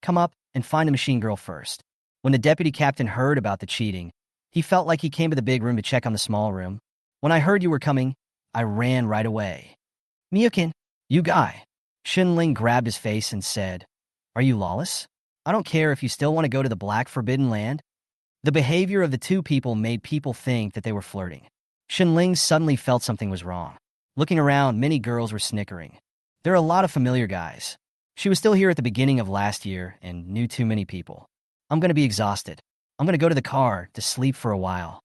Come up and find the machine girl first. When the deputy captain heard about the cheating, he felt like he came to the big room to check on the small room. When I heard you were coming, I ran right away. Muchen, you guy. Shun Ling grabbed his face and said, Are you lawless? I don't care if you still want to go to the Black Forbidden Land. The behavior of the 2 people made people think that they were flirting. Shun Ling suddenly felt something was wrong. Looking around, many girls were snickering. There are a lot of familiar guys. She was still here at the beginning of last year and knew too many people. I'm going to be exhausted. I'm going to go to the car to sleep for a while.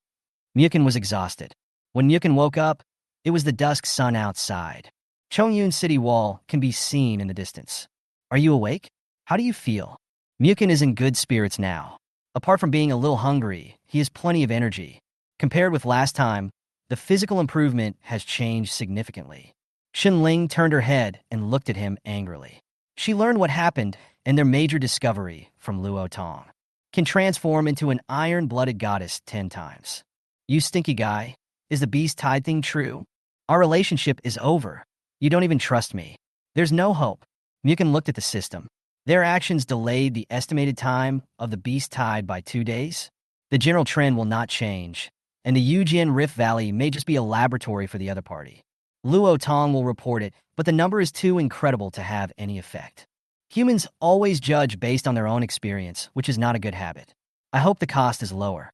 Muchen was exhausted. When Muchen woke up, it was the dusk sun outside. Chongyun City Wall can be seen in the distance. Are you awake? How do you feel? Muchen is in good spirits now. Apart from being a little hungry, he has plenty of energy. Compared with last time, The physical improvement has changed significantly. Xinling turned her head and looked at him angrily. She learned what happened and their major discovery from Luo Tong. Can transform into an iron-blooded goddess 10 times. You stinky guy, is the beast tide thing true? Our relationship is over. You don't even trust me. There's no hope. Muchen looked at the system. Their actions delayed the estimated time of the beast tide by 2 days. The general trend will not change, and the Yujian Rift Valley may just be a laboratory for the other party. Luo Tong will report it, but the number is too incredible to have any effect. Humans always judge based on their own experience, which is not a good habit. I hope the cost is lower.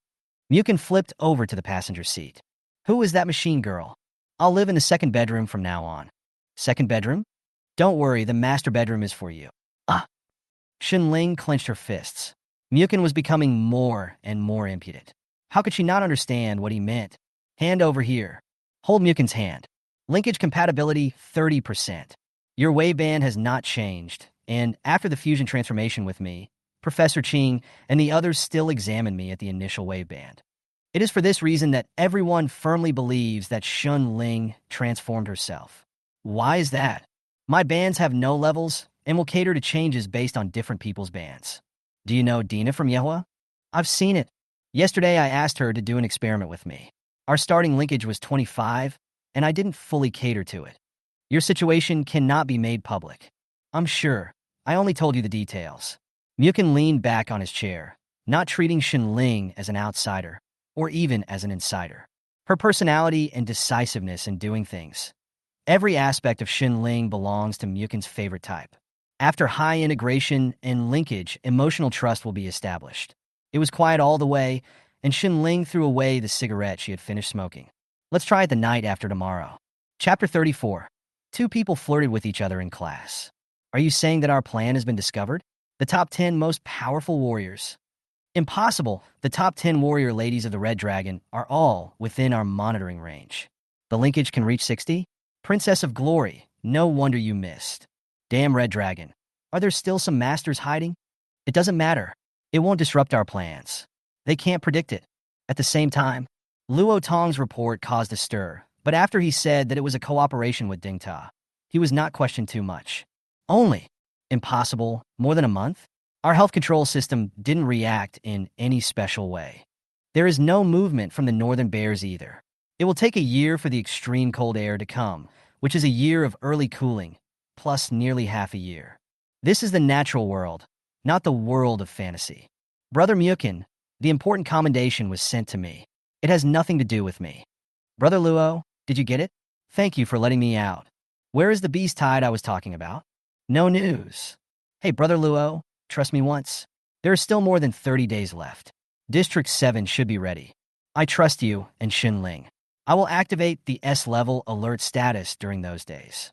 Muchen flipped over to the passenger seat. Who is that machine girl? I'll live in the second bedroom from now on. Second bedroom? Don't worry, the master bedroom is for you. Ah! Xinling clenched her fists. Muchen was becoming more and more impudent. How could she not understand what he meant? Hand over here. Hold Muchen's hand. Linkage compatibility 30%. Your waveband has not changed, and after the fusion transformation with me, Professor Qing and the others still examine me at the initial waveband. It is for this reason that everyone firmly believes that Xun Ling transformed herself. Why is that? My bands have no levels and will cater to changes based on different people's bands. Do you know Dina from Yehua? I've seen it. Yesterday I asked her to do an experiment with me. Our starting linkage was 25, and I didn't fully cater to it. Your situation cannot be made public. I'm sure. I only told you the details. Muchen leaned back on his chair, not treating Xinling as an outsider, or even as an insider. Her personality and decisiveness in doing things. Every aspect of Xinling belongs to Muchen's favorite type. After high integration and linkage, emotional trust will be established. It was quiet all the way, and Xinling threw away the cigarette she had finished smoking. Let's try it the night after tomorrow. Chapter 34. 2 people flirted with each other in class. Are you saying that our plan has been discovered? The top 10 most powerful warriors. Impossible. The top 10 warrior ladies of the Red Dragon are all within our monitoring range. The linkage can reach 60? Princess of Glory, no wonder you missed. Damn Red Dragon. Are there still some masters hiding? It doesn't matter. It won't disrupt our plans. They can't predict it. At the same time, Luo Tong's report caused a stir, but after he said that it was a cooperation with Ding Ta, he was not questioned too much. Only. Impossible. More than a month? Our health control system didn't react in any special way. There is no movement from the northern bears either. It will take a year for the extreme cold air to come, which is a year of early cooling, plus nearly half a year. This is the natural world, not the world of fantasy. Brother Muchen, the important commendation was sent to me. It has nothing to do with me. Brother Luo, did you get it? Thank you for letting me out. Where is the beast tide I was talking about? No news. Hey, Brother Luo, trust me once. There are still more than 30 days left. District 7 should be ready. I trust you and Xinling. I will activate the S-Level alert status during those days.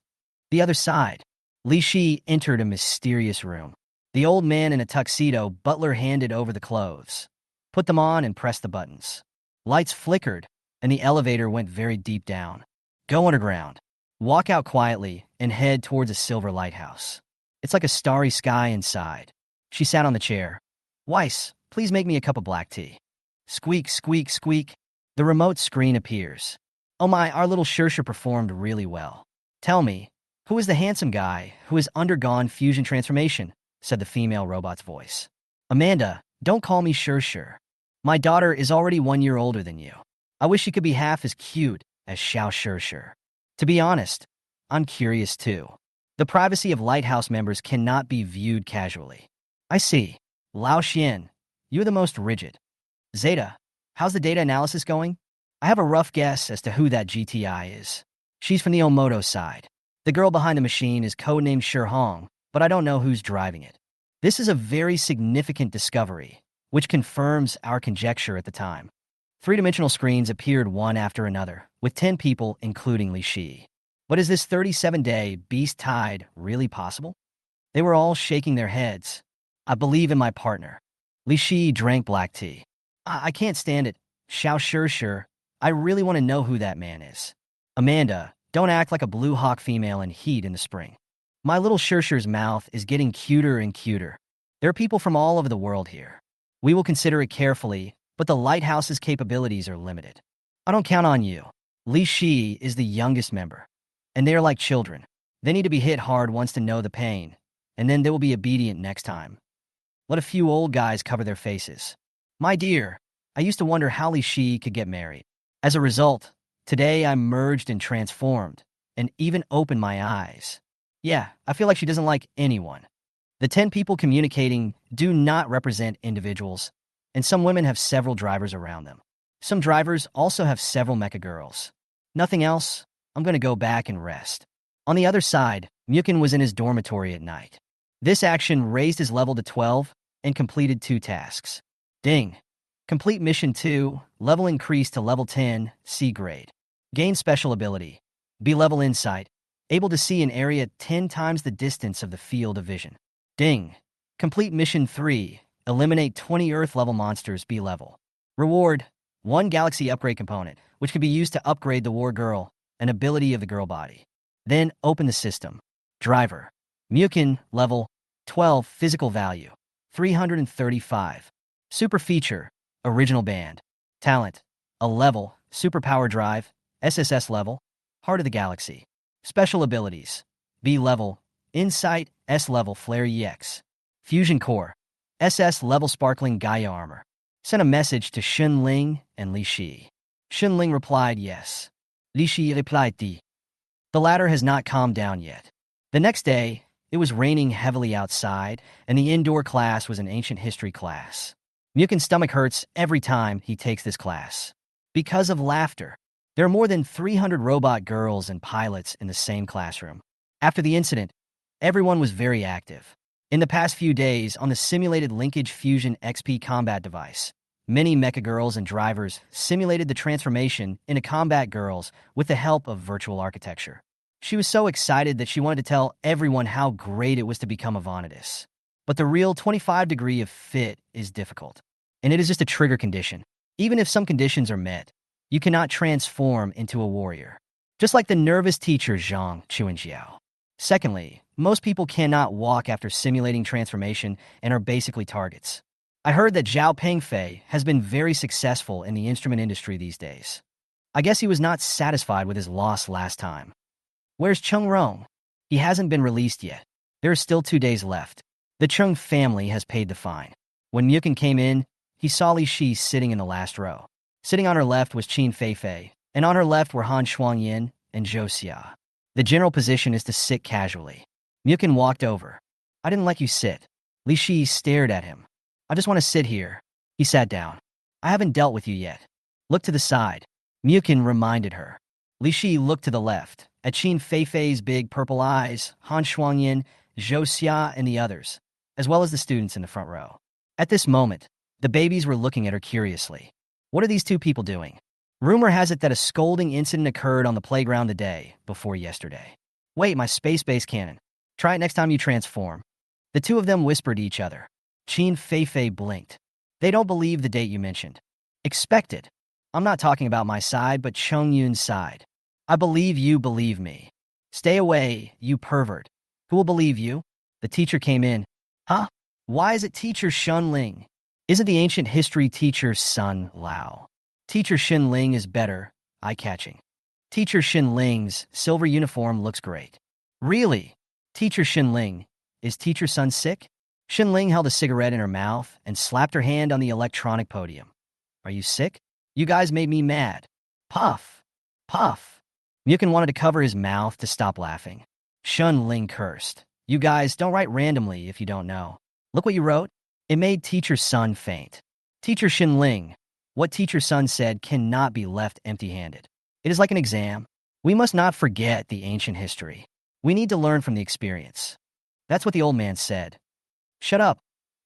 The other side. Li Shi entered a mysterious room. The old man in a tuxedo butler handed over the clothes, put them on and pressed the buttons. Lights flickered, and the elevator went very deep down. Go underground. Walk out quietly and head towards a silver lighthouse. It's like a starry sky inside. She sat on the chair. Weiss, please make me a cup of black tea. Squeak, squeak, squeak. The remote screen appears. Oh my, our little Shersher performed really well. Tell me, who is the handsome guy who has undergone fusion transformation? Said the female robot's voice. Amanda, don't call me Shersher. My daughter is already 1 year older than you. I wish she could be half as cute as Xiao Shersher. To be honest, I'm curious too. The privacy of Lighthouse members cannot be viewed casually. I see. Lao Xian, you're the most rigid. Zeta, how's the data analysis going? I have a rough guess as to who that GTI is. She's from the Omoto side. The girl behind the machine is codenamed Shihong, but I don't know who's driving it. This is a very significant discovery, which confirms our conjecture at the time. 3-dimensional screens appeared one after another, with 10 people, including Li Shi. But is this 37-day beast tide really possible? They were all shaking their heads. I believe in my partner. Li Shi drank black tea. I can't stand it. Xiao Shersher, I really want to know who that man is. Amanda, don't act like a blue hawk female in heat in the spring. My little Shersher's mouth is getting cuter and cuter. There are people from all over the world here. We will consider it carefully, but the lighthouse's capabilities are limited. I don't count on you. Li Shi is the youngest member, and they are like children. They need to be hit hard once to know the pain, and then they will be obedient next time. Let a few old guys cover their faces. My dear, I used to wonder how Li Shi could get married. As a result, today I'm merged and transformed, and even opened my eyes. Yeah, I feel like she doesn't like anyone. The 10 people communicating do not represent individuals, and some women have several drivers around them. Some drivers also have several mecha girls. Nothing else, I'm going to go back and rest. On the other side, Muchen was in his dormitory at night. This action raised his level to 12 and completed 2 tasks. Ding. Complete mission 2, level increased to level 10, C grade. Gain special ability. B level insight. Able to see an area 10 times the distance of the field of vision. Ding. Complete mission 3, eliminate 20 Earth level monsters B level. Reward. 1 galaxy upgrade component, which can be used to upgrade the War Girl, an ability of the girl body. Then open the system. Driver. Muchen, level 12, physical value 335. Super feature, original band. Talent, a level, superpower drive, SSS-Level, heart of the galaxy. Special abilities, B level, insight, S level, flare EX. Fusion core, SS-Level sparkling Gaia armor. Sent a message to Xun Ling and Li Shi. Xun Ling replied yes. Li Shi replied D. The latter has not calmed down yet. The next day, it was raining heavily outside, and the indoor class was an ancient history class. Muchen's stomach hurts every time he takes this class. Because of laughter. There are more than 300 robot girls and pilots in the same classroom. After the incident, everyone was very active. In the past few days, on the simulated linkage fusion XP combat device, many mecha girls and drivers simulated the transformation into combat girls with the help of virtual architecture. She was so excited that she wanted to tell everyone how great it was to become a Vanadis. But the real 25 degree of fit is difficult, and it is just a trigger condition. Even if some conditions are met, you cannot transform into a warrior. Just like the nervous teacher Zhang Chuanjiao. Secondly, most people cannot walk after simulating transformation and are basically targets. I heard that Zhao Pengfei has been very successful in the instrument industry these days. I guess he was not satisfied with his loss last time. Where's Cheng Rong? He hasn't been released yet. There are still 2 days left. The Cheng family has paid the fine. When Muchen came in, he saw Li Shi sitting in the last row. Sitting on her left was Qin Feifei, and on her left were Han Shuangyin and Zhou Xia. The general position is to sit casually. Muchen walked over. I didn't let you sit. Li Shi stared at him. I just want to sit here. He sat down. I haven't dealt with you yet. Look to the side. Muchen reminded her. Li Shi looked to the left, at Qin Feifei's big purple eyes, Han Shuangyin, Zhou Xia, and the others, as well as the students in the front row. At this moment, the babies were looking at her curiously. What are these 2 people doing? Rumor has it that a scolding incident occurred on the playground the day before yesterday. Wait, my space-based cannon. Try it next time you transform. The 2 of them whispered to each other. Qin Feifei blinked. They don't believe the date you mentioned. Expected. I'm not talking about my side, but Cheng Yun's side. I believe you believe me. Stay away, you pervert. Who will believe you? The teacher came in. Huh? Why is it teacher Xun Ling? Isn't the ancient history teacher Sun Lao? Teacher Xin Ling is better, eye-catching. Teacher Xin Ling's silver uniform looks great. Really? Teacher Xin Ling, is Teacher Sun sick? Xin Ling held a cigarette in her mouth and slapped her hand on the electronic podium. Are you sick? You guys made me mad. Puff. Puff. Muchen wanted to cover his mouth to stop laughing. Xun Ling cursed. You guys don't write randomly if you don't know. Look what you wrote. It made Teacher Sun faint. Teacher Xin Ling, what Teacher Sun said cannot be left empty-handed. It is like an exam. We must not forget the ancient history. We need to learn from the experience. That's what the old man said. Shut up.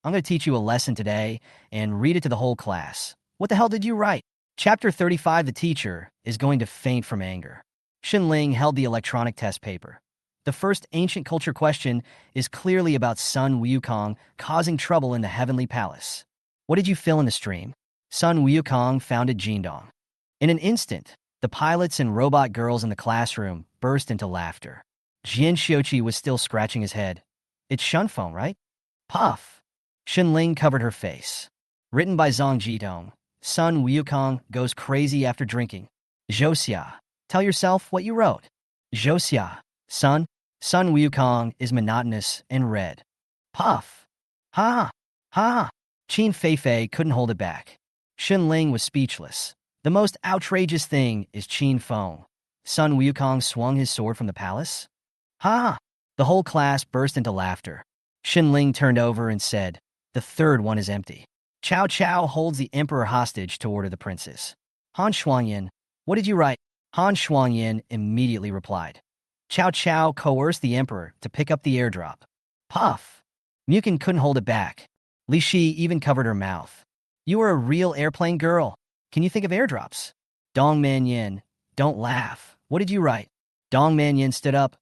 I'm going to teach you a lesson today and read it to the whole class. What the hell did you write? Chapter 35, the teacher is going to faint from anger. Xin Ling held the electronic test paper. The first ancient culture question is clearly about Sun Wukong causing trouble in the heavenly palace. What did you fill in the stream? Sun Wukong founded Jindong. In an instant, the pilots and robot girls in the classroom burst into laughter. Jian Xiuqi was still scratching his head. It's Shunfeng, right? Puff. Xin Ling covered her face. Written by Zhang Jidong. Sun Wukong goes crazy after drinking. Zhou Xia. Tell yourself what you wrote. Josia, sun Wukong is monotonous and red. Puff. Ha. Ha. Qin Feifei couldn't hold it back. Xunling was speechless. The most outrageous thing is Qin Feng. Sun Wukong swung his sword from the palace? Ha! The whole class burst into laughter. Xunling turned over and said, "The third one is empty." Cao Cao holds the emperor hostage to order the princes. Han Shuangyan, what did you write? Han Shuangyan immediately replied. Cao Cao coerced the emperor to pick up the airdrop. Puff! Muchen couldn't hold it back. Li Shi even covered her mouth. You are a real airplane girl. Can you think of airdrops? Dong Manyin, don't laugh. What did you write? Dong Manyin stood up.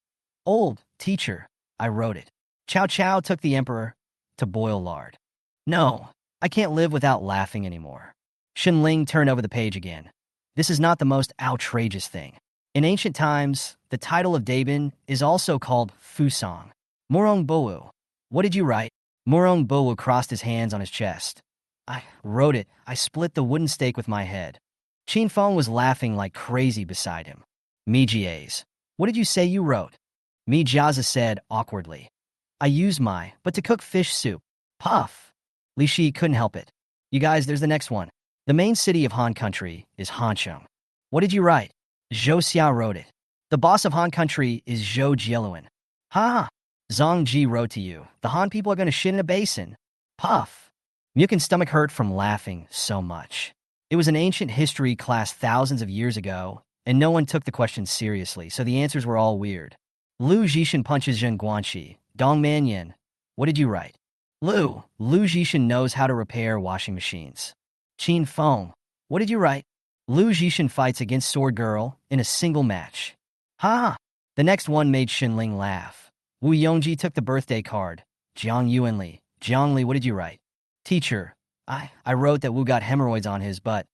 Old, teacher, I wrote it. Cao Cao took the emperor to boil lard. No, I can't live without laughing anymore. Xunling turned over the page again. This is not the most outrageous thing. In ancient times, the title of Dabin is also called Fusang. Murong Bowu, what did you write? Murong Bowu crossed his hands on his chest. I wrote it. I split the wooden stake with my head. Qin Feng was laughing like crazy beside him. Mi Jiaze, what did you say you wrote? Mi Jiaze said awkwardly. I used but to cook fish soup. Puff. Li Shi couldn't help it. You guys, there's the next one. The main city of Han Country is Hancheng. What did you write? Zhou Xia wrote it. The boss of Han Country is Zhou Jieluan. Ha! Zhang Ji wrote to you. The Han people are going to shit in a basin. Puff. Muchen's stomach hurt from laughing so much. It was an ancient history class thousands of years ago, and no one took the questions seriously, so the answers were all weird. Lu Zhishan punches Zhen Guanxi. Dong Manyan, what did you write? Lu Zhishan knows how to repair washing machines. Qin Feng, what did you write? Lu Zhishan fights against Sword Girl in a single match. Ha! The next one made Xunling laugh. Wu Yongji took the birthday card. Jiang Yuanli, what did you write? Teacher, I wrote that Wu got hemorrhoids on his butt.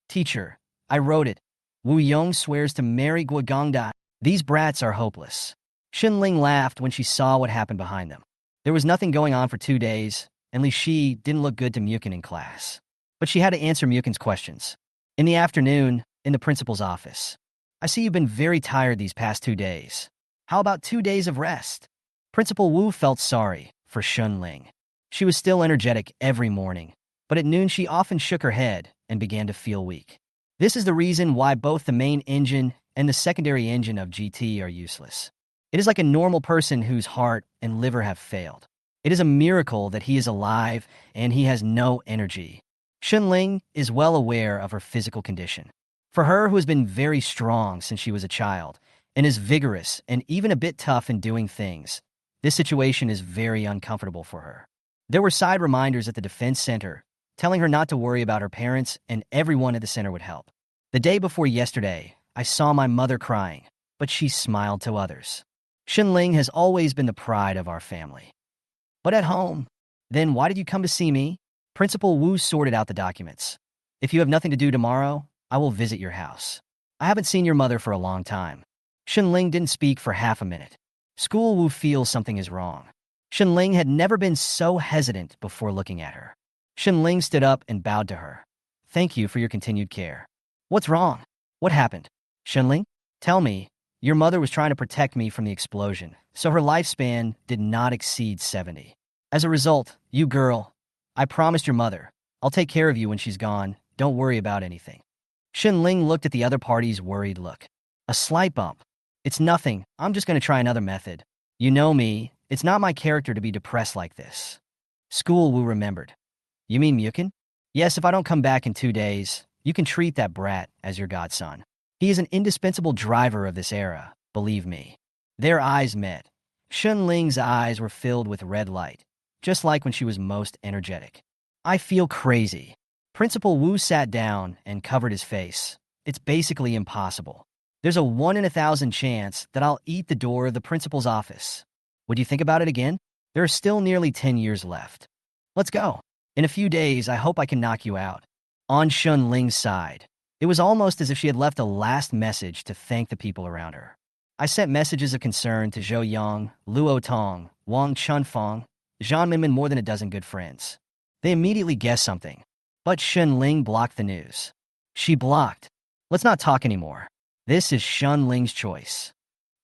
Teacher, I wrote it. Wu Yong swears to marry Guogongda. These brats are hopeless. Xunling laughed when she saw what happened behind them. There was nothing going on for 2 days, and Li Shi didn't look good to Muchen in class. But she had to answer Muchen's questions. In the afternoon, in the principal's office. I see you've been very tired these past 2 days. How about 2 days of rest? Principal Wu felt sorry for Xunling. She was still energetic every morning, but at noon she often shook her head and began to feel weak. This is the reason why both the main engine and the secondary engine of GT are useless. It is like a normal person whose heart and liver have failed. It is a miracle that he is alive and he has no energy. Xunling is well aware of her physical condition. For her, who has been very strong since she was a child, and is vigorous and even a bit tough in doing things, this situation is very uncomfortable for her. There were side reminders at the defense center, telling her not to worry about her parents and everyone at the center would help. The day before yesterday, I saw my mother crying, but she smiled to others. Xunling has always been the pride of our family. But at home, then why did you come to see me? Principal Wu sorted out the documents. If you have nothing to do tomorrow, I will visit your house. I haven't seen your mother for a long time. Xunling didn't speak for half a minute. School Wu feels something is wrong. Xunling had never been so hesitant before looking at her. Xunling stood up and bowed to her. Thank you for your continued care. What's wrong? What happened? Xunling, tell me. Your mother was trying to protect me from the explosion, so her lifespan did not exceed 70. As a result, you girl, I promised your mother, I'll take care of you when she's gone, don't worry about anything. Xunling looked at the other party's worried look. A slight bump. It's nothing, I'm just going to try another method. You know me, it's not my character to be depressed like this. School Wu remembered. You mean Muchen? Yes, if I don't come back in 2 days, you can treat that brat as your godson. He is an indispensable driver of this era, believe me. Their eyes met. Xunling's eyes were filled with red light, just like when she was most energetic. I feel crazy. Principal Wu sat down and covered his face. It's basically impossible. There's a 1 in 1,000 chance that I'll eat the door of the principal's office. Would you think about it again? There are still nearly 10 years left. Let's go. In a few days, I hope I can knock you out. On Xunling's side, it was almost as if she had left a last message to thank the people around her. I sent messages of concern to Zhou Yang, Luo Tong, Wang Chunfeng, Zhang Minmin, more than a dozen good friends. They immediately guessed something. But Xunling blocked the news. She blocked. Let's not talk anymore. This is Shun Ling's choice.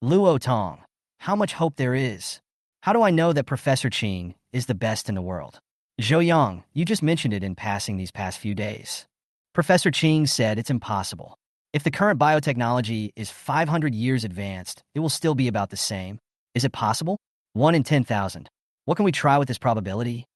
Luo Tong. How much hope there is. How do I know that Professor Qing is the best in the world? Zhou Yang, you just mentioned it in passing these past few days. Professor Qing said it's impossible. If the current biotechnology is 500 years advanced, it will still be about the same. Is it possible? 1 in 10,000. What can we try with this probability?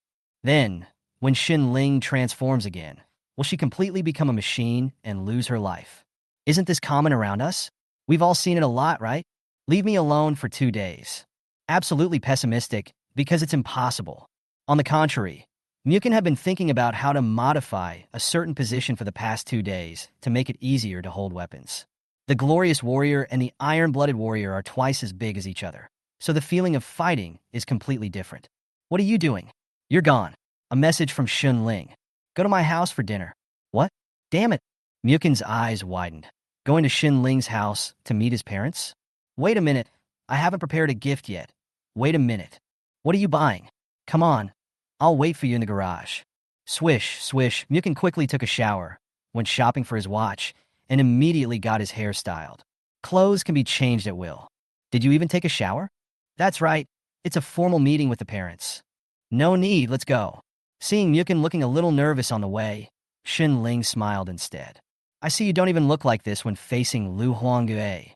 Then, when Xin Ling transforms again, will she completely become a machine and lose her life? Isn't this common around us? We've all seen it a lot, right? Leave me alone for 2 days. Absolutely pessimistic, because it's impossible. On the contrary, Muchen had been thinking about how to modify a certain position for the past 2 days to make it easier to hold weapons. The Glorious Warrior and the Iron-Blooded Warrior are twice as big as each other, so the feeling of fighting is completely different. What are you doing? You're gone. A message from Shun Ling. Go to my house for dinner. What? Damn it. Muchen's eyes widened. Going to Xin Ling's house to meet his parents? Wait a minute. I haven't prepared a gift yet. Wait a minute. What are you buying? Come on. I'll wait for you in the garage. Swish, swish. Muchen quickly took a shower, went shopping for his watch, and immediately got his hair styled. Clothes can be changed at will. Did you even take a shower? That's right. It's a formal meeting with the parents. No need, let's go. Seeing Muchen looking a little nervous on the way, Xin Ling smiled instead. I see you don't even look like this when facing Lu Huangue.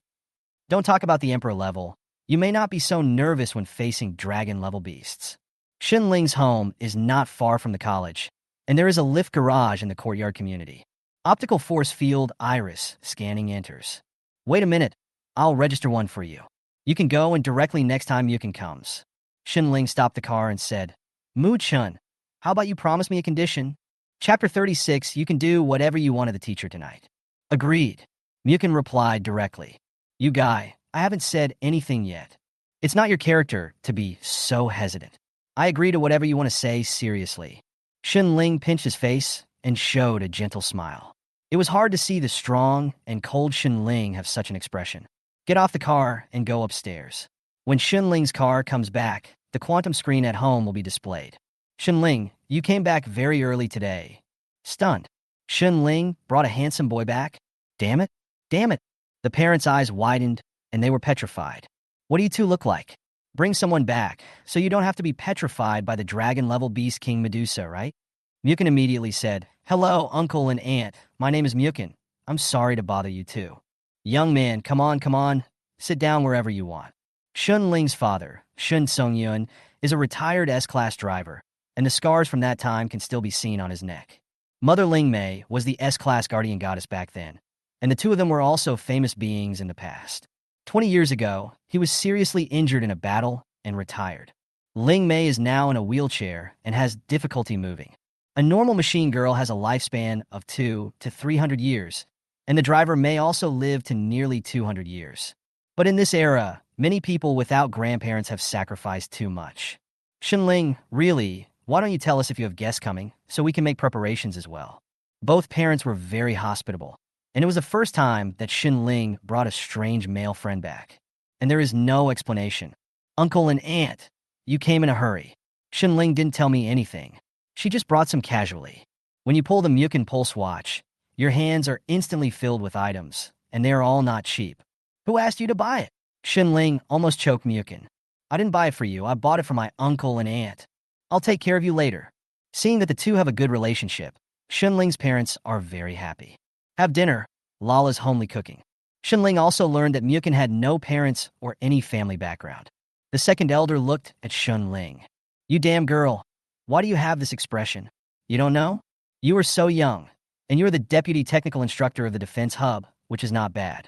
Don't talk about the Emperor level. You may not be so nervous when facing dragon-level beasts. Xin Ling's home is not far from the college, and there is a lift garage in the courtyard community. Optical force field iris scanning enters. Wait a minute. I'll register one for you. You can go and directly next time Muchen comes. Xin Ling stopped the car and said, Muchen, how about you promise me a condition? Chapter 36, you can do whatever you want of the teacher tonight. Agreed. Muchen replied directly. You guy, I haven't said anything yet. It's not your character to be so hesitant. I agree to whatever you want to say seriously. Xin Ling pinched his face and showed a gentle smile. It was hard to see the strong and cold Xin Ling have such an expression. Get off the car and go upstairs. When Xin Ling's car comes back, the quantum screen at home will be displayed. Xin Ling, you came back very early today. Stunned. Xin Ling brought a handsome boy back? Damn it. Damn it. The parents' eyes widened, and they were petrified. What do you two look like? Bring someone back, so you don't have to be petrified by the dragon-level beast King Medusa, right? Muchen immediately said, Hello, uncle and aunt. My name is Muchen. I'm sorry to bother you too. Young man, come on. Sit down wherever you want. Shun Ling's father, Shun Songyun, is a retired S-Class driver, and the scars from that time can still be seen on his neck. Mother Ling Mei was the S-Class guardian goddess back then, and the two of them were also famous beings in the past. 20 years ago, he was seriously injured in a battle and retired. Ling Mei is now in a wheelchair and has difficulty moving. A normal machine girl has a lifespan of 200 to 300 years, and the driver may also live to nearly 200 years. But in this era, many people without grandparents have sacrificed too much. Xin Ling, really, why don't you tell us if you have guests coming, so we can make preparations as well? Both parents were very hospitable, and it was the first time that Xin Ling brought a strange male friend back. And there is no explanation. Uncle and aunt, you came in a hurry. Xin Ling didn't tell me anything. She just brought some casually. When you pull the Muchen pulse watch, your hands are instantly filled with items, and they are all not cheap. Who asked you to buy it? Xin Ling almost choked Muchen. I didn't buy it for you. I bought it for my uncle and aunt. I'll take care of you later. Seeing that the two have a good relationship, Xin Ling's parents are very happy. Have dinner. Lala's homely cooking. Xin Ling also learned that Muchen had no parents or any family background. The second elder looked at Xin Ling. You damn girl. Why do you have this expression? You don't know? You are so young, and you are the deputy technical instructor of the defense hub, which is not bad.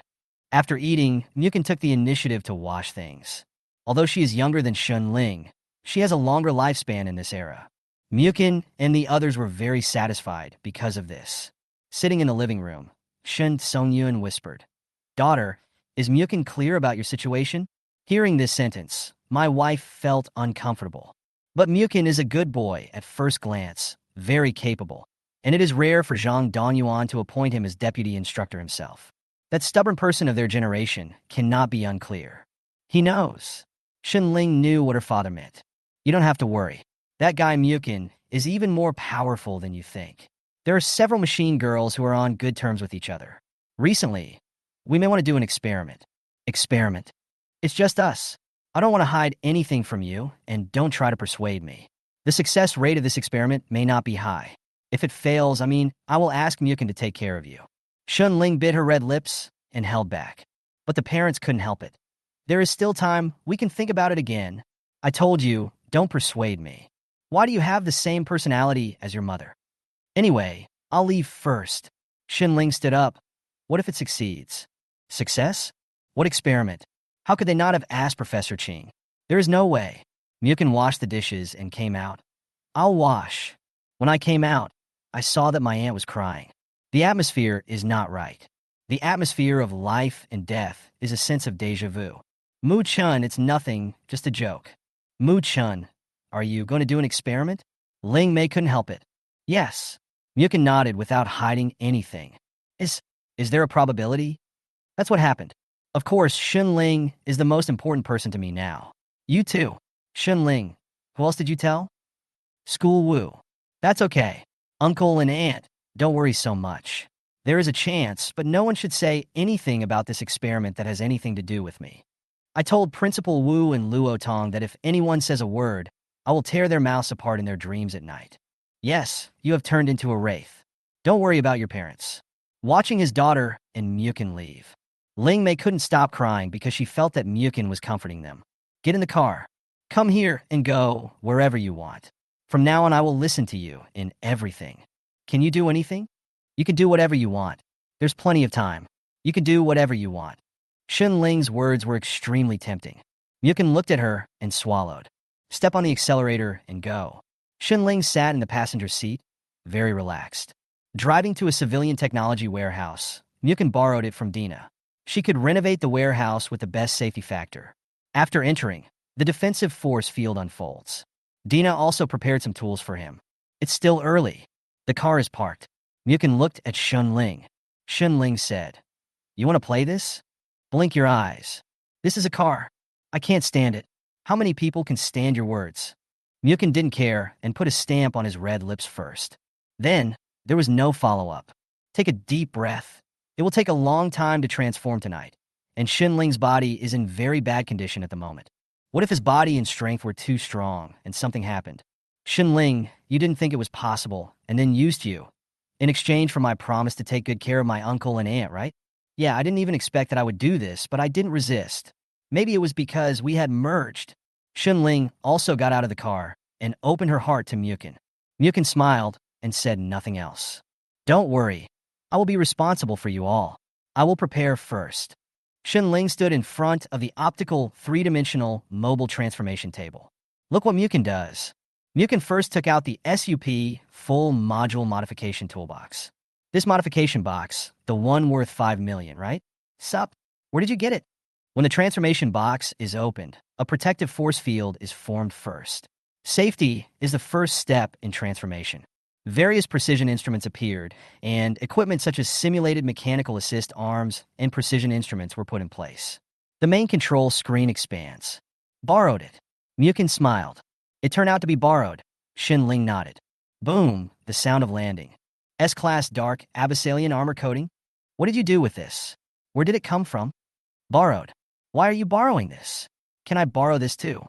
After eating, Muchen took the initiative to wash things. Although she is younger than Xin Ling, she has a longer lifespan in this era. Muchen and the others were very satisfied because of this. Sitting in the living room, Shun Songyun whispered, Daughter, is Muchen clear about your situation? Hearing this sentence, my wife felt uncomfortable. But Muchen is a good boy at first glance, very capable, and it is rare for Zhang Dongyuan to appoint him as deputy instructor himself. That stubborn person of their generation cannot be unclear. He knows. Xin Ling knew what her father meant. You don't have to worry. That guy Muchen is even more powerful than you think. There are several machine girls who are on good terms with each other. Recently, We may want to do an experiment. Experiment. It's just us. I don't want to hide anything from you, and don't try to persuade me. The success rate of this experiment may not be high. If it fails, I will ask Muchen to take care of you. Shunling bit her red lips and held back. But the parents couldn't help it. There is still time. We can think about it again. I told you, don't persuade me. Why do you have the same personality as your mother? Anyway, I'll leave first. Shunling stood up. What if it succeeds? Success? What experiment? How could they not have asked Professor Ching? There is no way. Muchen washed the dishes and came out. I'll wash. When I came out, I saw that my aunt was crying. The atmosphere is not right. The atmosphere of life and death is a sense of déjà vu. Muchen, it's nothing, just a joke. Muchen, are you going to do an experiment? Ling Mei couldn't help it. Yes. Muchen nodded without hiding anything. Is there a probability? That's what happened. Of course, Shunling is the most important person to me now. You too. Shunling. Who else did you tell? School Wu. That's okay. Uncle and aunt, don't worry so much. There is a chance, but no one should say anything about this experiment that has anything to do with me. I told Principal Wu and Luo Tong that if anyone says a word, I will tear their mouths apart in their dreams at night. Yes, you have turned into a wraith. Don't worry about your parents. Watching his daughter and Muchen leave. Ling Mei couldn't stop crying because she felt that Muchen was comforting them. Get in the car. Come here and go wherever you want. From now on, I will listen to you in everything. Can you do anything? You can do whatever you want. There's plenty of time. You can do whatever you want. Shunling's words were extremely tempting. Muchen looked at her and swallowed. Step on the accelerator and go. Shunling sat in the passenger seat, very relaxed. Driving to a civilian technology warehouse, Muchen borrowed it from Dina. She could renovate the warehouse with the best safety factor. After entering, the defensive force field unfolds. Dina also prepared some tools for him. It's still early. The car is parked. Muchen looked at Shunling. Shunling said, "You want to play this? Blink your eyes. This is a car. I can't stand it. How many people can stand your words?" Muchen didn't care and put a stamp on his red lips first. Then, there was no follow-up. Take a deep breath. It will take a long time to transform tonight, and Shunling's body is in very bad condition at the moment. What if his body and strength were too strong and something happened? Shunling, you didn't think it was possible and then used you. In exchange for my promise to take good care of my uncle and aunt, right? Yeah, I didn't even expect that I would do this, but I didn't resist. Maybe it was because we had merged. Shunling also got out of the car and opened her heart to Muchen. Muchen smiled and said nothing else. Don't worry. I will be responsible for you all. I will prepare first. Shunling stood in front of the optical three-dimensional mobile transformation table. Look what Muchen does. Muchen first took out the SUP full module modification toolbox. This modification box, the one worth 5 million, right? Sup? Where did you get it? When the transformation box is opened, a protective force field is formed first. Safety is the first step in transformation. Various precision instruments appeared, and equipment such as simulated mechanical assist arms and precision instruments were put in place. The main control screen expands. Borrowed it. Muchen smiled. It turned out to be borrowed. Shunling nodded. Boom, the sound of landing. S-Class dark Abyssalian armor coating? What did you do with this? Where did it come from? Borrowed. Why are you borrowing this? Can I borrow this too?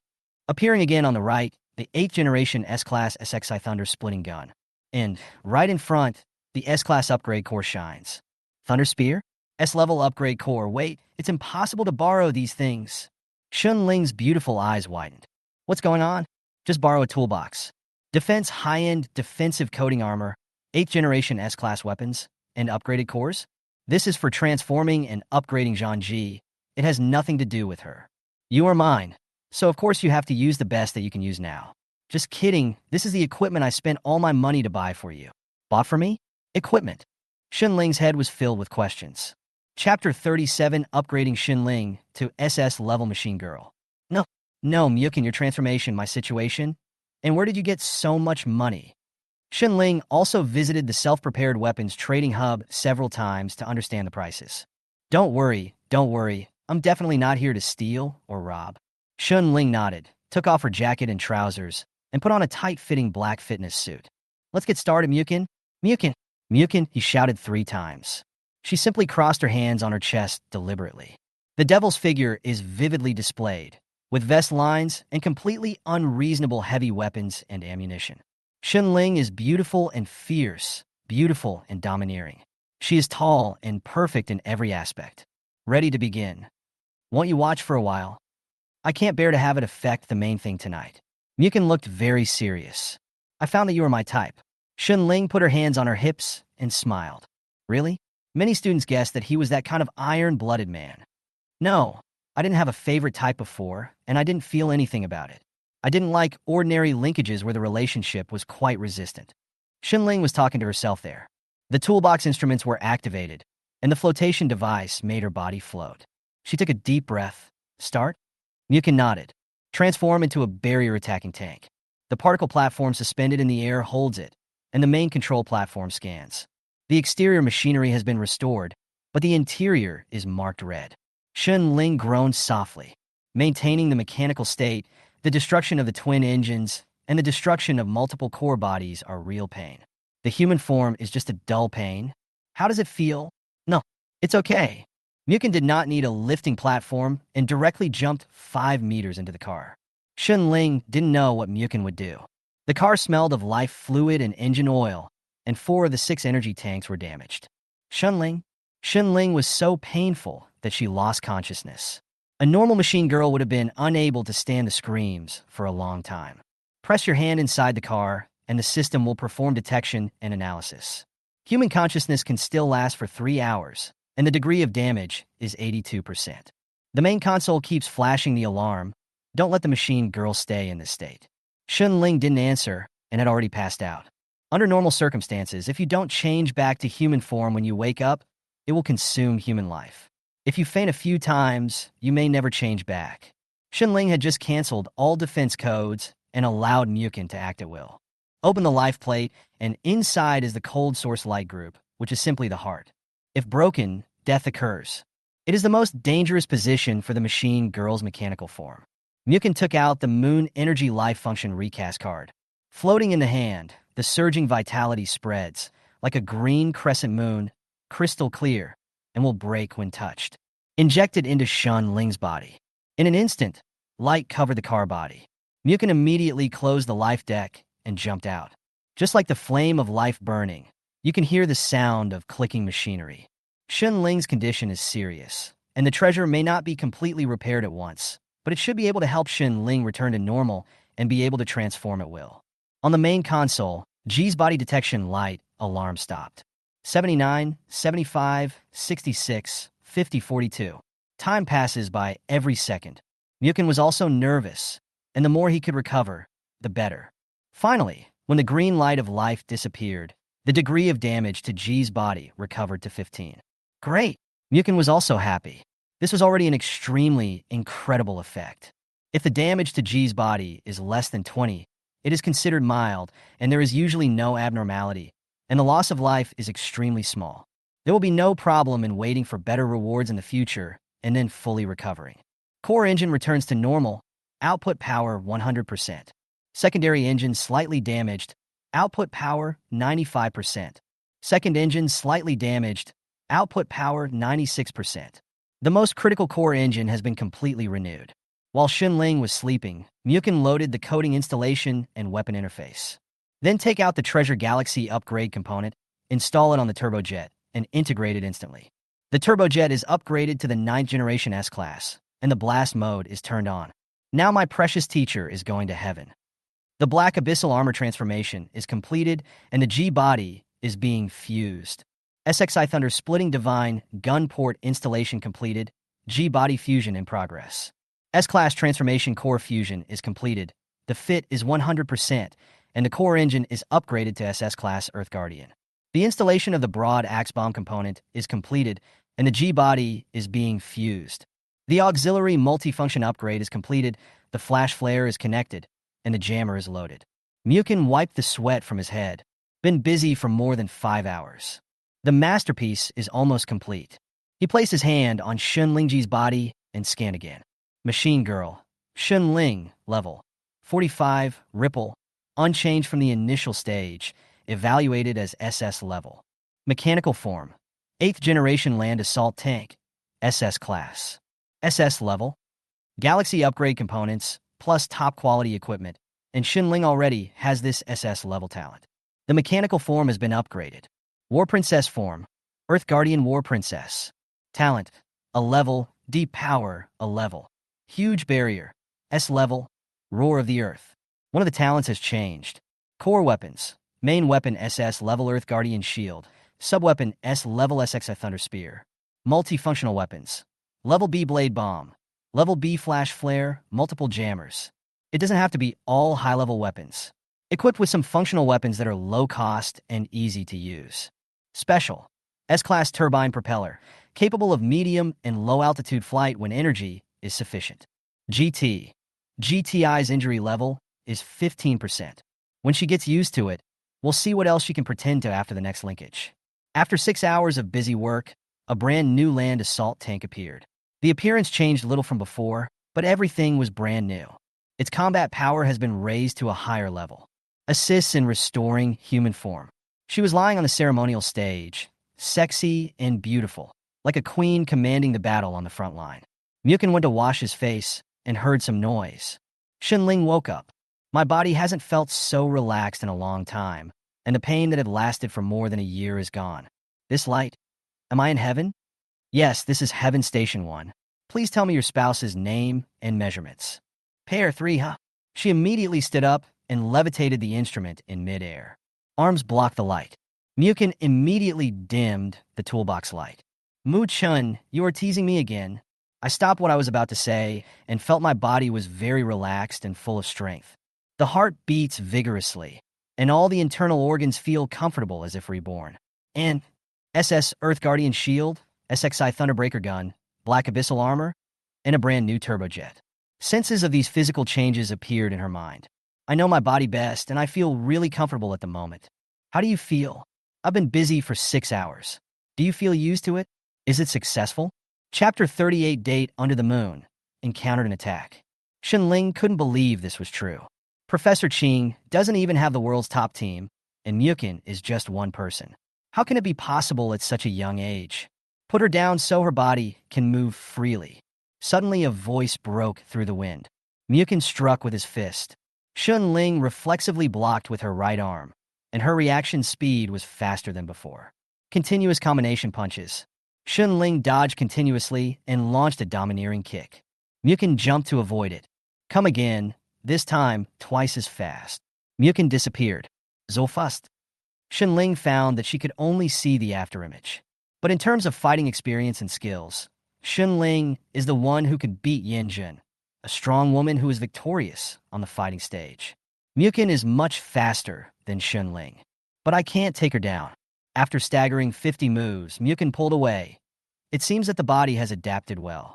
Appearing again on the right, the 8th generation S-Class SXI Thunder splitting gun. And right in front, the S-Class upgrade core shines. Thunder Spear? S-level upgrade core. Wait, it's impossible to borrow these things. Shunling's beautiful eyes widened. What's going on? Just borrow a toolbox. Defense high-end defensive coating armor, 8th generation S-Class weapons, and upgraded cores? This is for transforming and upgrading Zhangji. It has nothing to do with her. You are mine, so of course you have to use the best that you can use now. Just kidding, this is the equipment I spent all my money to buy for you. Bought for me? Equipment. Shunling's head was filled with questions. Chapter 37, Upgrading Shunling to SS-Level Machine Girl. No, Muchen, your transformation, my situation. And where did you get so much money? Shunling also visited the self-prepared weapons trading hub several times to understand the prices. Don't worry. I'm definitely not here to steal or rob. Shunling nodded, took off her jacket and trousers, and put on a tight-fitting black fitness suit. Let's get started, Muchen. Muchen, he shouted 3 times. She simply crossed her hands on her chest deliberately. The devil's figure is vividly displayed, with vest lines and completely unreasonable heavy weapons and ammunition. Xunling is beautiful and fierce, beautiful and domineering. She is tall and perfect in every aspect. Ready to begin. Won't you watch for a while? I can't bear to have it affect the main thing tonight. Muchen looked very serious. I found that you were my type. Xunling put her hands on her hips and smiled. Really? Many students guessed that he was that kind of iron-blooded man. No, I didn't have a favorite type before, and I didn't feel anything about it. I didn't like ordinary linkages where the relationship was quite resistant. Xunling was talking to herself there. The toolbox instruments were activated, and the flotation device made her body float. She took a deep breath. Start? Muchen nodded. Transform into a barrier-attacking tank. The particle platform suspended in the air holds it, and the main control platform scans. The exterior machinery has been restored, but the interior is marked red. Xunling groaned softly. Maintaining the mechanical state, the destruction of the twin engines, and the destruction of multiple core bodies are real pain. The human form is just a dull pain. How does it feel? No, it's okay. Muchen did not need a lifting platform and directly jumped 5 meters into the car. Xunling didn't know what Muchen would do. The car smelled of life fluid and engine oil, and 4 of the 6 energy tanks were damaged. Xunling was so painful that she lost consciousness. A normal machine girl would have been unable to stand the screams for a long time. Press your hand inside the car, and the system will perform detection and analysis. Human consciousness can still last for 3 hours, and the degree of damage is 82%. The main console keeps flashing the alarm. Don't let the machine girl stay in this state. Xunling didn't answer and had already passed out. Under normal circumstances, if you don't change back to human form when you wake up, it will consume human life. If you faint a few times, you may never change back. Xunling had just canceled all defense codes and allowed Muchen to act at will. Open the life plate, and inside is the cold source light group, which is simply the heart. If broken, death occurs. It is the most dangerous position for the machine girl's mechanical form. Muchen took out the Moon Energy Life Function recast card. Floating in the hand, the surging vitality spreads, like a green crescent moon, crystal clear, and will break when touched. Injected into Xunling's body. In an instant, light covered the car body. Muchen immediately closed the life deck and jumped out. Just like the flame of life burning, you can hear the sound of clicking machinery. Xunling's condition is serious, and the treasure may not be completely repaired at once, but it should be able to help Xunling return to normal and be able to transform at will. On the main console, G's body detection light alarm stopped. 79, 75, 66, 50, 42. Time passes by every second. Muchen was also nervous, and the more he could recover, the better. Finally, when the green light of life disappeared, the degree of damage to G's body recovered to 15. Great! Muchen was also happy. This was already an extremely incredible effect. If the damage to G's body is less than 20, it is considered mild, and there is usually no abnormality, and the loss of life is extremely small. There will be no problem in waiting for better rewards in the future and then fully recovering. Core engine returns to normal, output power 100%. Secondary engine slightly damaged, output power 95%. Second engine slightly damaged, output power 96%. The most critical core engine has been completely renewed. While Xunling was sleeping, Muchen loaded the coding installation and weapon interface. Then take out the Treasure Galaxy upgrade component, install it on the turbojet, and integrate it instantly. The turbojet is upgraded to the 9th generation S-Class, and the blast mode is turned on. Now my precious teacher is going to heaven. The Black Abyssal Armor transformation is completed, and the G-body is being fused. SXI Thunder Splitting Divine Gun Port installation completed, G-body fusion in progress. S-Class transformation core fusion is completed, the fit is 100%, and the core engine is upgraded to SS-Class Earth Guardian. The installation of the Broad Axe Bomb component is completed, and the G-body is being fused. The auxiliary multifunction upgrade is completed, the flash flare is connected, and the jammer is loaded. Muchen wiped the sweat from his head. Been busy for more than 5 hours. The masterpiece is almost complete. He placed his hand on Xunling's body and scanned again. Machine Girl. Xunling, level 45, Ripple, unchanged from the initial stage, evaluated as SS level. Mechanical form. 8th generation land assault tank, SS class. SS level, galaxy upgrade components, plus top quality equipment, and Xunling already has this SS level talent. The mechanical form has been upgraded. War Princess form, Earth Guardian War Princess. Talent, a level, deep power, a level. Huge barrier, S level, roar of the earth. One of the talents has changed. Core weapons, main weapon SS level Earth Guardian shield, subweapon S level SXI Thunder Spear. Multifunctional weapons, level B blade bomb, level B flash flare, multiple jammers. It doesn't have to be all high-level weapons. Equipped with some functional weapons that are low cost and easy to use. Special, S-class turbine propeller, capable of medium and low-altitude flight when energy is sufficient. GT, GTI's injury level is 15%. When she gets used to it, we'll see what else she can pretend to after the next linkage. After 6 hours of busy work, a brand new land assault tank appeared. The appearance changed little from before, but everything was brand new. Its combat power has been raised to a higher level. Assists in restoring human form. She was lying on the ceremonial stage, sexy and beautiful, like a queen commanding the battle on the front line. Muchen went to wash his face and heard some noise. Xunling woke up. My body hasn't felt so relaxed in a long time, and the pain that had lasted for more than a year is gone. This light? Am I in heaven? Yes, this is Heaven Station 1. Please tell me your spouse's name and measurements. Pair 3, huh? She immediately stood up and levitated the instrument in midair. Arms blocked the light. Muchen immediately dimmed the toolbox light. Muchen, you are teasing me again. I stopped what I was about to say and felt my body was very relaxed and full of strength. The heart beats vigorously, and all the internal organs feel comfortable as if reborn. And SS Earth Guardian Shield, SXI Thunderbreaker gun, Black Abyssal armor, and a brand new turbojet. Senses of these physical changes appeared in her mind. I know my body best, and I feel really comfortable at the moment. How do you feel? I've been busy for 6 hours. Do you feel used to it? Is it successful? Chapter 38 Date Under the Moon encountered an attack. Xunling couldn't believe this was true. Professor Qing doesn't even have the world's top team, and Muchen is just one person. How can it be possible at such a young age? Put her down so her body can move freely. Suddenly a voice broke through the wind. Muchen struck with his fist. Xunling reflexively blocked with her right arm, and her reaction speed was faster than before. Continuous combination punches. Xunling dodged continuously and launched a domineering kick. Muchen jumped to avoid it. Come again, this time twice as fast. Muchen disappeared. So fast. Xunling found that she could only see the afterimage. But in terms of fighting experience and skills, Xunling is the one who could beat Yanjun, a strong woman who is victorious on the fighting stage. Muchen is much faster than Xunling, but I can't take her down. After staggering 50 moves, Muchen pulled away. It seems that the body has adapted well.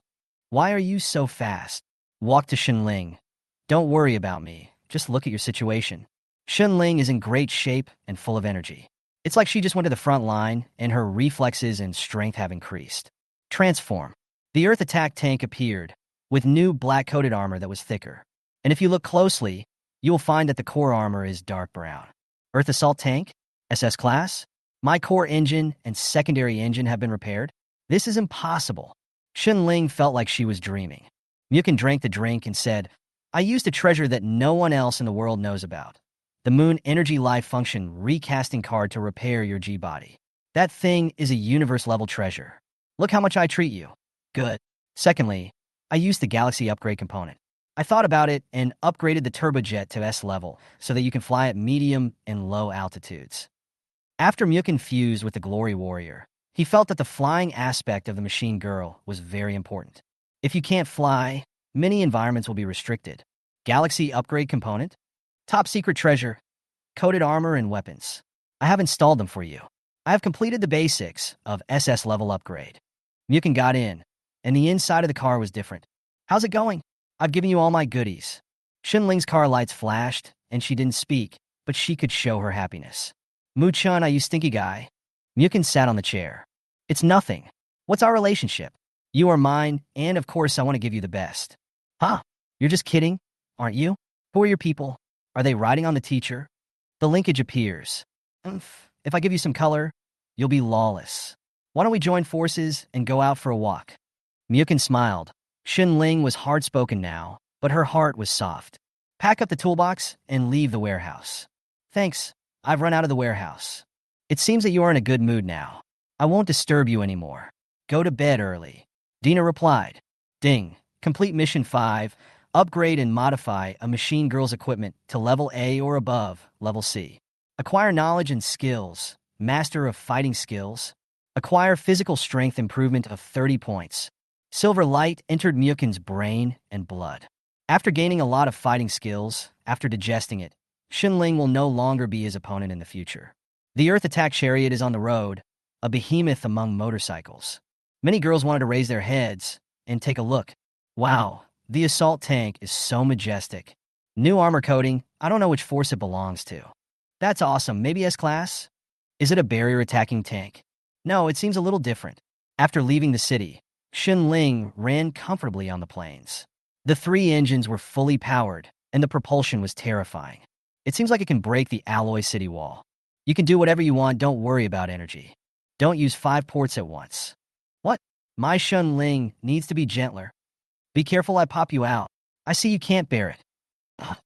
Why are you so fast? Walk to Xunling. Don't worry about me. Just look at your situation. Xunling is in great shape and full of energy. It's like she just went to the front line and her reflexes and strength have increased. Transform. The Earth attack tank appeared, with new black-coated armor that was thicker. And if you look closely, you will find that the core armor is dark brown. Earth assault tank? SS class? My core engine and secondary engine have been repaired? This is impossible. Xunling felt like she was dreaming. Muchen drank the drink and said, I used a treasure that no one else in the world knows about. The Moon Energy Life Function recasting card to repair your G-body. That thing is a universe-level treasure. Look how much I treat you. Good. Secondly, I used the Galaxy upgrade component. I thought about it and upgraded the turbojet to S level so that you can fly at medium and low altitudes. After Muchen fused with the Glory Warrior, he felt that the flying aspect of the machine girl was very important. If you can't fly, many environments will be restricted. Galaxy upgrade component? Top secret treasure, coated armor and weapons. I have installed them for you. I have completed the basics of SS level upgrade. Muchen got in, and the inside of the car was different. How's it going? I've given you all my goodies. Xunling's car lights flashed, and she didn't speak, but she could show her happiness. Muchen, are you stinky guy? Muchen sat on the chair. It's nothing. What's our relationship? You are mine, and of course I want to give you the best. Huh? You're just kidding, aren't you? Who are your people? Are they riding on the teacher? The linkage appears. If I give you some color, you'll be lawless. Why don't we join forces and go out for a walk? Muchen smiled. Xun Ling was hard-spoken now, but her heart was soft. Pack up the toolbox and leave the warehouse. Thanks. I've run out of the warehouse. It seems that you are in a good mood now. I won't disturb you anymore. Go to bed early. Dina replied. Ding. Complete Mission 5. Upgrade and modify a machine girl's equipment to level A or above, level C. Acquire knowledge and skills. Master of fighting skills. Acquire physical strength improvement of 30 points. Silver light entered Muchen's brain and blood. After gaining a lot of fighting skills, after digesting it, Xun Ling will no longer be his opponent in the future. The Earth Attack Chariot is on the road, a behemoth among motorcycles. Many girls wanted to raise their heads and take a look. Wow, the assault tank is so majestic. New armor coating, I don't know which force it belongs to. That's awesome, maybe S-Class? Is it a barrier-attacking tank? No, it seems a little different. After leaving the city, Xun Ling ran comfortably on the plains. The 3 engines were fully powered, and the propulsion was terrifying. It seems like it can break the alloy city wall. You can do whatever you want, don't worry about energy. Don't use 5 ports at once. What? My Xun Ling needs to be gentler. Be careful I pop you out. I see you can't bear it.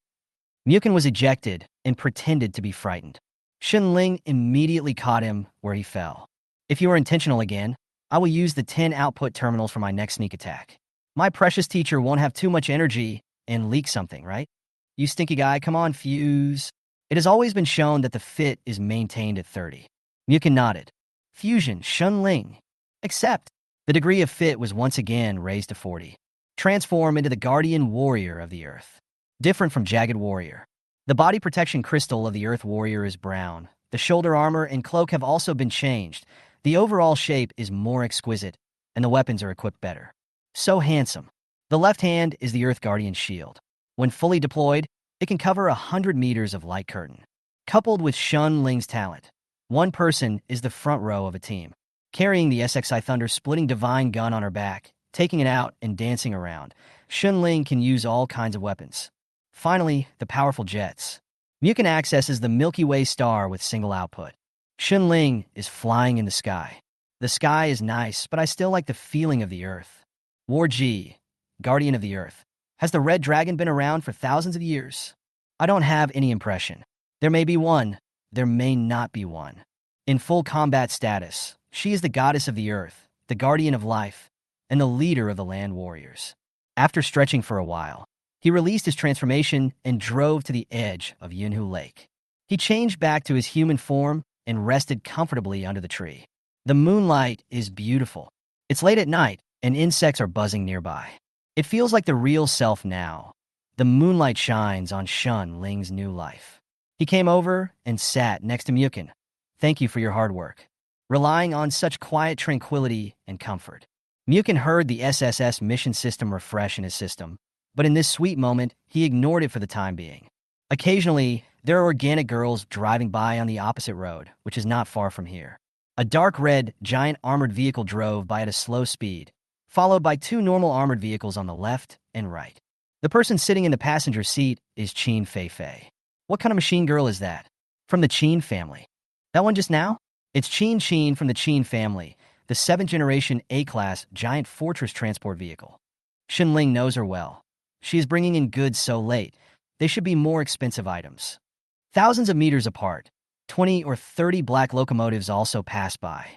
Muchen was ejected and pretended to be frightened. Xun Ling immediately caught him where he fell. If you are intentional again, I will use the 10 output terminals for my next sneak attack. My precious teacher won't have too much energy and leak something, right? You stinky guy, come on, fuse. It has always been shown that the fit is maintained at 30. Muchen nodded. Fusion, Xun Ling. Except, the degree of fit was once again raised to 40. Transform into the Guardian Warrior of the Earth. Different from Jagged Warrior. The body protection crystal of the Earth Warrior is brown. The shoulder armor and cloak have also been changed. The overall shape is more exquisite, and the weapons are equipped better. So handsome. The left hand is the Earth Guardian shield. When fully deployed, it can cover 100 meters of light curtain. Coupled with Xun Ling's talent, one person is the front row of a team, carrying the SXI Thunder splitting divine gun on her back, taking it out and dancing around. Xun Ling can use all kinds of weapons. Finally, the powerful jets. Muchen accesses the Milky Way star with single output. Xun Ling is flying in the sky. The sky is nice, but I still like the feeling of the Earth. War G, Guardian of the Earth. Has the Red Dragon been around for thousands of years? I don't have any impression. There may be one, there may not be one. In full combat status, she is the goddess of the earth, the guardian of life, and the leader of the land warriors. After stretching for a while, he released his transformation and drove to the edge of Yunhu Lake. He changed back to his human form and rested comfortably under the tree. The moonlight is beautiful. It's late at night, and insects are buzzing nearby. It feels like the real self now. The moonlight shines on Xun Ling's new life. He came over and sat next to Muchen. Thank you for your hard work. Relying on such quiet tranquility and comfort. Muchen heard the SSS mission system refresh in his system, but in this sweet moment, he ignored it for the time being. Occasionally, there are organic girls driving by on the opposite road, which is not far from here. A dark red, giant armored vehicle drove by at a slow speed, followed by 2 normal armored vehicles on the left and right. The person sitting in the passenger seat is Qin Fei. What kind of machine girl is that? From the Qin family. That one just now? It's Qin from the Qin family, the 7th generation A-class giant fortress transport vehicle. Xun Ling knows her well. She is bringing in goods so late. They should be more expensive items. Thousands of meters apart, 20 or 30 black locomotives also passed by.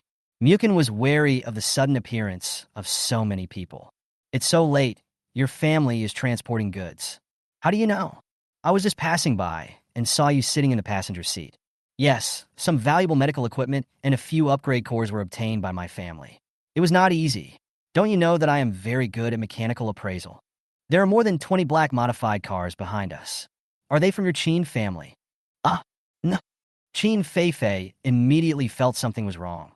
Muchen was wary of the sudden appearance of so many people. It's so late, your family is transporting goods. How do you know? I was just passing by and saw you sitting in the passenger seat. Yes, some valuable medical equipment and a few upgrade cores were obtained by my family. It was not easy. Don't you know that I am very good at mechanical appraisal? There are more than 20 black modified cars behind us. Are they from your Qin family? No. Qin Fei immediately felt something was wrong.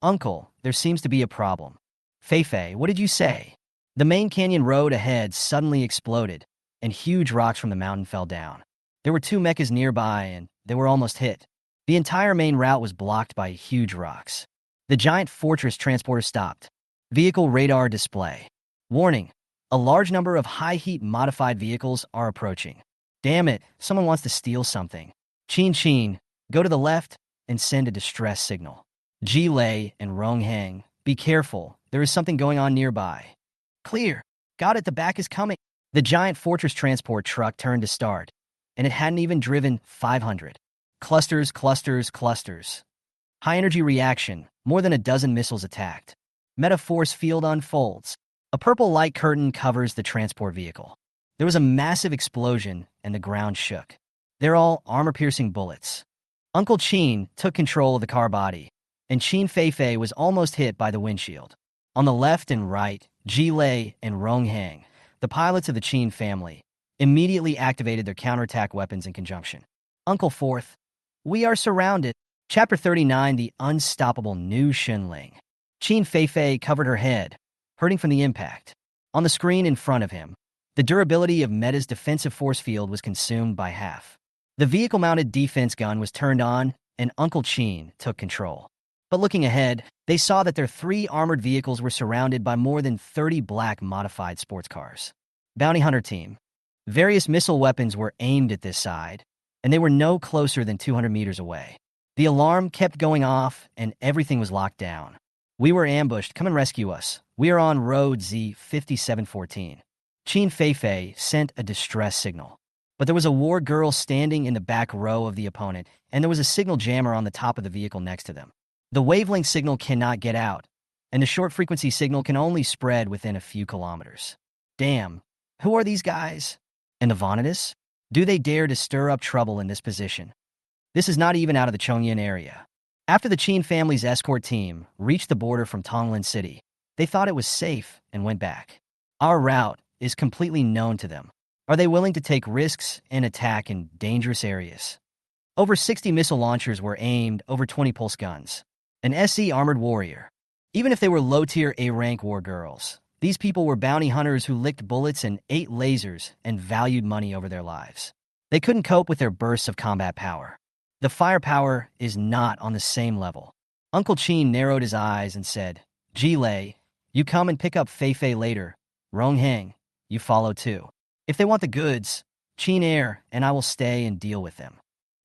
Uncle, there seems to be a problem. Fei, what did you say? The main canyon road ahead suddenly exploded, and huge rocks from the mountain fell down. There were 2 mechas nearby, and they were almost hit. The entire main route was blocked by huge rocks. The giant fortress transporter stopped. Vehicle radar display. Warning, a large number of high-heat modified vehicles are approaching. Damn it, someone wants to steal something. Qin, go to the left and send a distress signal. Ji Lei and Rong Heng, be careful. There is something going on nearby. Clear. Got it, the back is coming. The giant fortress transport truck turned to start, and it hadn't even driven 500. Clusters, clusters, clusters. High-energy reaction, more than a dozen missiles attacked. Meta-force field unfolds. A purple light curtain covers the transport vehicle. There was a massive explosion, and the ground shook. They're all armor-piercing bullets. Uncle Qin took control of the car body, and Qin Feifei was almost hit by the windshield. On the left and right, Ji Lei and Rong Heng, the pilots of the Qin family, immediately activated their counterattack weapons in conjunction. Uncle Fourth, we are surrounded. Chapter 39, The Unstoppable New Shenling. Qin Feifei covered her head, hurting from the impact. On the screen in front of him, the durability of Meta's defensive force field was consumed by half. The vehicle-mounted defense gun was turned on, and Uncle Qin took control. But looking ahead, they saw that their 3 armored vehicles were surrounded by more than 30 black modified sports cars. Bounty Hunter Team. Various missile weapons were aimed at this side, and they were no closer than 200 meters away. The alarm kept going off, and everything was locked down. We were ambushed. Come and rescue us. We are on road Z5714. Qin Feifei sent a distress signal. But there was a war girl standing in the back row of the opponent, and there was a signal jammer on the top of the vehicle next to them. The wavelength signal cannot get out, and the short-frequency signal can only spread within a few kilometers. Damn, who are these guys? And the Vanitas? Do they dare to stir up trouble in this position? This is not even out of the Chongyan area. After the Qin family's escort team reached the border from Tonglin City, they thought it was safe and went back. Our route is completely known to them. Are they willing to take risks and attack in dangerous areas? Over 60 missile launchers were aimed, over 20 pulse guns. An SE armored warrior. Even if they were low-tier A-rank war girls, these people were bounty hunters who licked bullets and ate lasers and valued money over their lives. They couldn't cope with their bursts of combat power. The firepower is not on the same level. Uncle Qin narrowed his eyes and said, Ji Lei, you come and pick up Feifei later. Rong Heng, you follow too. If they want the goods, Qin Air and I will stay and deal with them.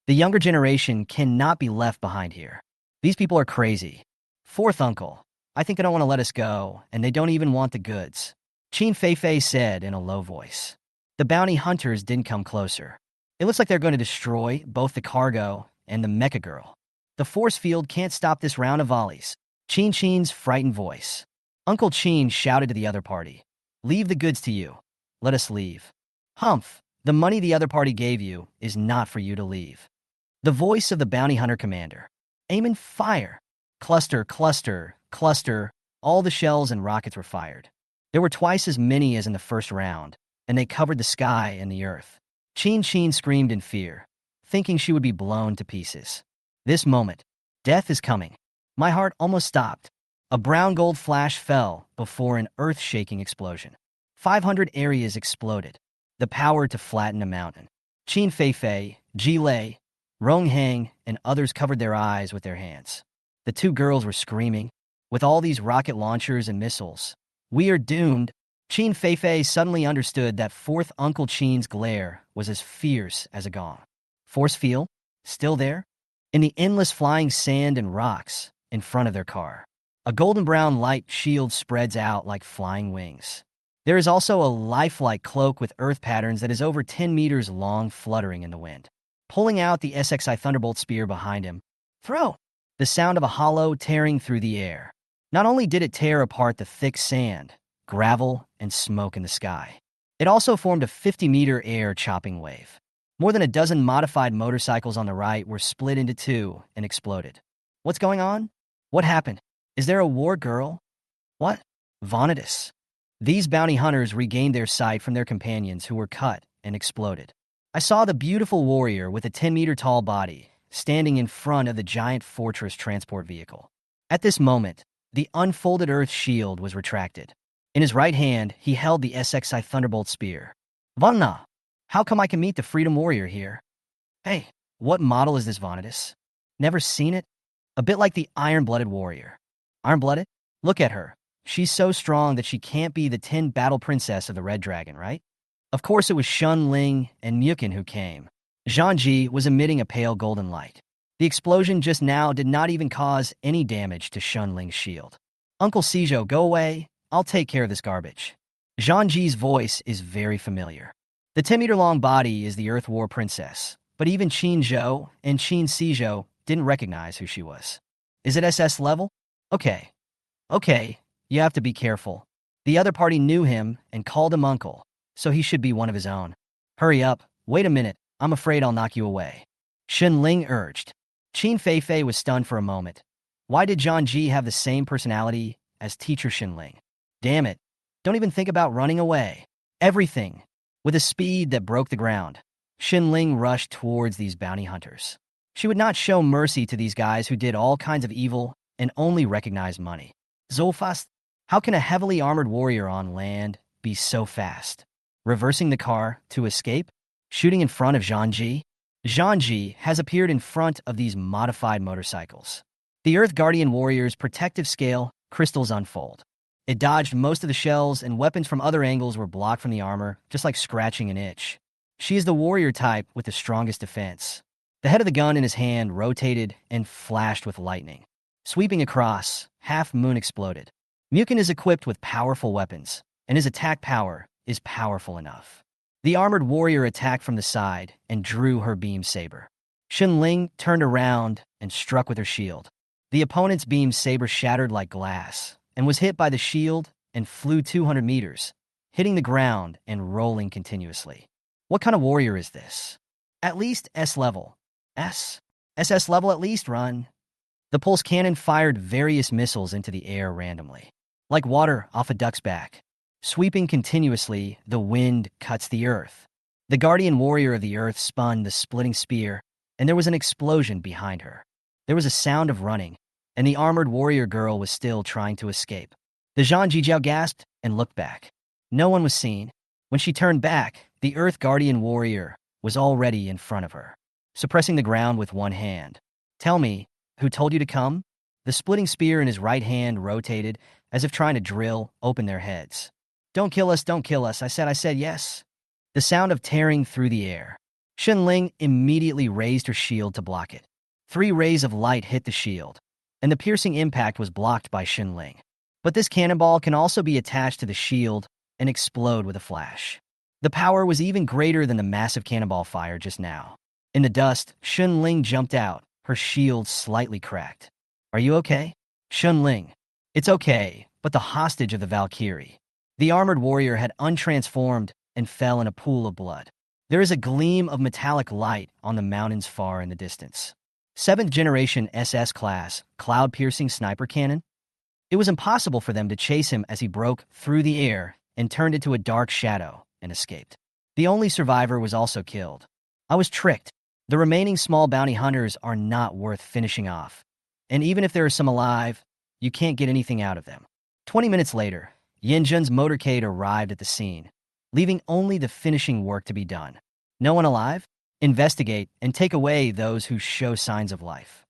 The younger generation cannot be left behind here. These people are crazy. Fourth uncle, I think they don't want to let us go, and they don't even want the goods. Qin Feifei said in a low voice. The bounty hunters didn't come closer. It looks like they're going to destroy both the cargo and the Mecha girl. The force field can't stop this round of volleys. Qin's frightened voice. Uncle Qin shouted to the other party. Leave the goods to you. Let us leave. Humph, the money the other party gave you is not for you to leave. The voice of the bounty hunter commander. Aim and fire. Cluster, cluster, cluster. All the shells and rockets were fired. There were twice as many as in the first round, and they covered the sky and the earth. Qin screamed in fear, thinking she would be blown to pieces. This moment, death is coming. My heart almost stopped. A brown gold flash fell before an earth-shaking explosion. 500 areas exploded, the power to flatten a mountain. Qin Feifei, Ji Lei, Rong Heng, and others covered their eyes with their hands. The 2 girls were screaming, with all these rocket launchers and missiles. We are doomed. Qin Feifei suddenly understood that fourth Uncle Qin's glare was as fierce as a gong. Force field? Still there? In the endless flying sand and rocks in front of their car. A golden-brown light shield spreads out like flying wings. There is also a lifelike cloak with earth patterns that is over 10 meters long, fluttering in the wind. Pulling out the SXI Thunderbolt spear behind him. Throw! The sound of a hollow tearing through the air. Not only did it tear apart the thick sand, gravel, and smoke in the sky, it also formed a 50-meter air-chopping wave. More than a dozen modified motorcycles on the right were split into 2 and exploded. What's going on? What happened? Is there a war girl? What? Vanitas. These bounty hunters regained their sight from their companions who were cut and exploded. I saw the beautiful warrior with a 10-meter-tall body standing in front of the giant fortress transport vehicle. At this moment, the unfolded earth shield was retracted. In his right hand, he held the SXI Thunderbolt spear. Vanna, how come I can meet the Freedom Warrior here? Hey, what model is this Vanitas? Never seen it? A bit like the Iron-Blooded Warrior. Iron-Blooded? Look at her. She's so strong that she can't be the 10 battle princess of the Red Dragon, right? Of course it was Shun Ling and Muchen who came. Zhangji was emitting a pale golden light. The explosion just now did not even cause any damage to Shunling's shield. Uncle Seijo, go away. I'll take care of this garbage. Zhangji's voice is very familiar. The 10-meter-long body is the Earth War princess, but even Qin Zhou and Qin Seijo didn't recognize who she was. Is it SS level? Okay. Okay, you have to be careful. The other party knew him and called him uncle, so he should be one of his own. Hurry up, wait a minute, I'm afraid I'll knock you away. Shunling urged. Qin Feifei was stunned for a moment. Why did Zhangji have the same personality as teacher Shunling? Damn it, don't even think about running away. Everything. With a speed that broke the ground, Shunling rushed towards these bounty hunters. She would not show mercy to these guys who did all kinds of evil and only recognized money. Zolfast, how can a heavily armored warrior on land be so fast? Reversing the car to escape? Shooting in front of Zhangji? Zhangji has appeared in front of these modified motorcycles. The Earth Guardian warrior's protective scale crystals unfold. It dodged most of the shells, and weapons from other angles were blocked from the armor, just like scratching an itch. She is the warrior type with the strongest defense. The head of the gun in his hand rotated and flashed with lightning. Sweeping across, Half Moon exploded. Muchen is equipped with powerful weapons, and his attack power is powerful enough. The armored warrior attacked from the side and drew her beam saber. Shunling turned around and struck with her shield. The opponent's beam saber shattered like glass and was hit by the shield and flew 200 meters, hitting the ground and rolling continuously. What kind of warrior is this? At least S level. SS level at least, run. The pulse cannon fired various missiles into the air randomly, like water off a duck's back. Sweeping continuously, the wind cuts the earth. The guardian warrior of the earth spun the splitting spear, and there was an explosion behind her. There was a sound of running, and the armored warrior girl was still trying to escape. The Zhang Jijiao gasped and looked back. No one was seen. When she turned back, the Earth Guardian warrior was already in front of her, suppressing the ground with one hand. Tell me, who told you to come? The splitting spear in his right hand rotated, as if trying to drill open their heads. Don't kill us, I said yes. The sound of tearing through the air. Shunling immediately raised her shield to block it. 3 rays of light hit the shield, and the piercing impact was blocked by Shunling. But this cannonball can also be attached to the shield and explode with a flash. The power was even greater than the massive cannonball fire just now. In the dust, Shunling jumped out, her shield slightly cracked. Are you okay? Shunling. It's okay, but the hostage of the Valkyrie. The armored warrior had untransformed and fell in a pool of blood. There is a gleam of metallic light on the mountains far in the distance. 7th generation SS class, cloud-piercing sniper cannon? It was impossible for them to chase him as he broke through the air and turned into a dark shadow and escaped. The only survivor was also killed. I was tricked. The remaining small bounty hunters are not worth finishing off. And even if there are some alive, you can't get anything out of them. 20 minutes later, Yinjun's motorcade arrived at the scene, leaving only the finishing work to be done. No one alive? Investigate and take away those who show signs of life.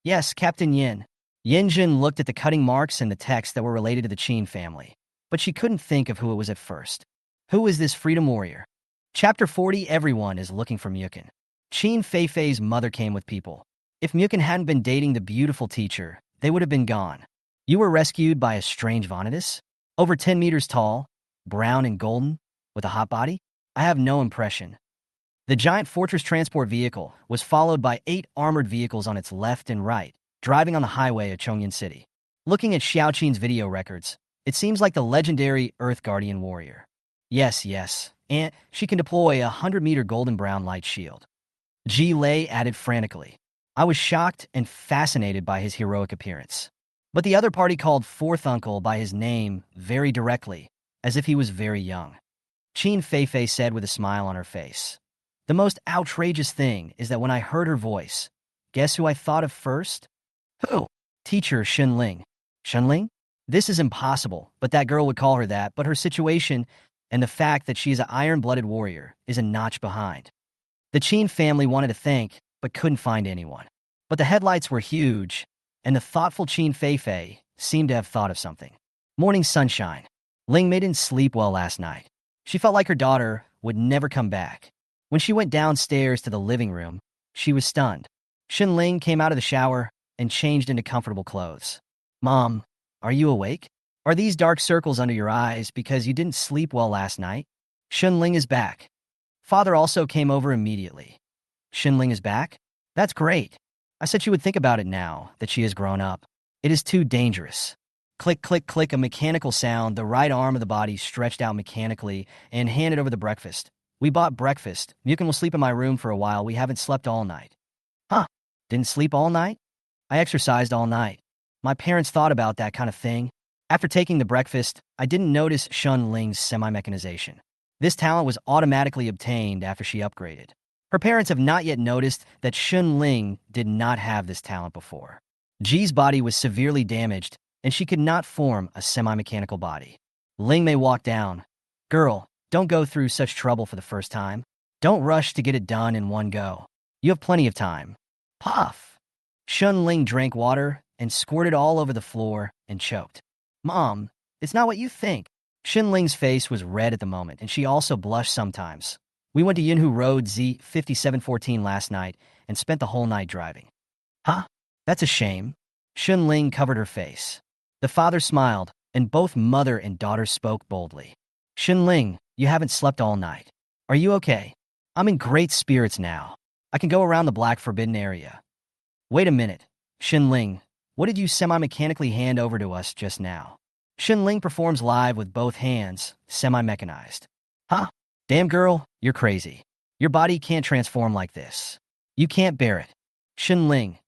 Yes, Captain Yin. Yinjun looked at the cutting marks and the text that were related to the Qin family, but she couldn't think of who it was at first. Who is this freedom warrior? Chapter 40. Everyone is looking for Muchen. Qin Feifei's mother came with people. If Muchen hadn't been dating the beautiful teacher, they would have been gone. You were rescued by a strange Vanitas? Over 10 meters tall, brown and golden, with a hot body? I have no impression. The giant fortress transport vehicle was followed by 8 armored vehicles on its left and right, driving on the highway of Chongyan City. Looking at Xiaoqin's video records, it seems like the legendary Earth Guardian warrior. Yes, and she can deploy a 100-meter golden-brown light shield. Ji Lei added frantically. I was shocked and fascinated by his heroic appearance. But the other party called fourth uncle by his name very directly, as if he was very young. Qin Feifei said with a smile on her face. The most outrageous thing is that when I heard her voice, guess who I thought of first? Who? Teacher Shunling. Shunling? This is impossible, but that girl would call her that, but her situation and the fact that she is an iron-blooded warrior is a notch behind. The Qin family wanted to thank, but couldn't find anyone. But the headlights were huge, and the thoughtful Qin Feifei seemed to have thought of something. Morning sunshine. Ling didn't sleep well last night. She felt like her daughter would never come back. When she went downstairs to the living room, she was stunned. Ling came out of the shower and changed into comfortable clothes. Mom, are you awake? Are these dark circles under your eyes because you didn't sleep well last night? Ling is back. Father also came over immediately. Ling is back? That's great. I said she would think about it now that she has grown up. It is too dangerous. Click, click, click, a mechanical sound. The right arm of the body stretched out mechanically and handed over the breakfast. We bought breakfast. Muchen will sleep in my room for a while. We haven't slept all night. Huh? Didn't sleep all night? I exercised all night. My parents thought about that kind of thing. After taking the breakfast, I didn't notice Ling's semi-mechanization. This talent was automatically obtained after she upgraded. Her parents have not yet noticed that Ling did not have this talent before. Ji's body was severely damaged, and she could not form a semi-mechanical body. Ling may walk down. Girl, don't go through such trouble for the first time. Don't rush to get it done in one go. You have plenty of time. Puff! Ling drank water and squirted all over the floor and choked. Mom, it's not what you think. Ling's face was red at the moment, and she also blushed sometimes. We went to Yunhu Road Z5714 last night and spent the whole night driving. Huh? That's a shame. Ling covered her face. The father smiled, and both mother and daughter spoke boldly. Ling, you haven't slept all night. Are you okay? I'm in great spirits now. I can go around the Black Forbidden area. Wait a minute. Ling, what did you semi-mechanically hand over to us just now? Ling performs live with both hands, semi-mechanized. Huh? Damn girl, you're crazy. Your body can't transform like this. You can't bear it. Ling,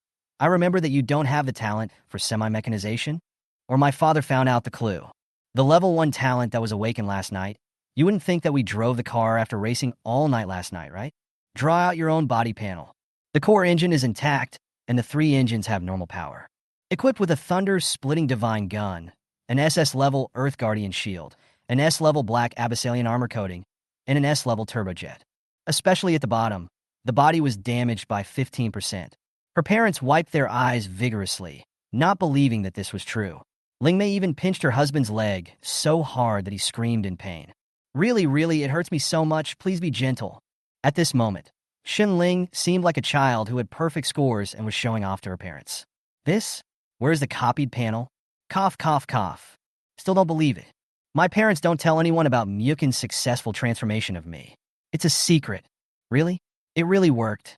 I remember that you don't have the talent for semi-mechanization, or my father found out the clue. The level 1 talent that was awakened last night. You wouldn't think that we drove the car after racing all night last night, right? Draw out your own body panel. The core engine is intact, and the 3 engines have normal power. Equipped with a thunder-splitting divine gun, an SS-Level Earth Guardian shield, an S-Level Black Abyssalian armor coating, and an S-Level turbojet. Especially at the bottom, the body was damaged by 15%. Her parents wiped their eyes vigorously, not believing that this was true. Ling Mei even pinched her husband's leg so hard that he screamed in pain. Really, it hurts me so much. Please be gentle. At this moment, Ling seemed like a child who had perfect scores and was showing off to her parents. This? Where's the copied panel? Cough, cough, cough. Still don't believe it. My parents don't tell anyone about Muchen's successful transformation of me. It's a secret. Really? It really worked.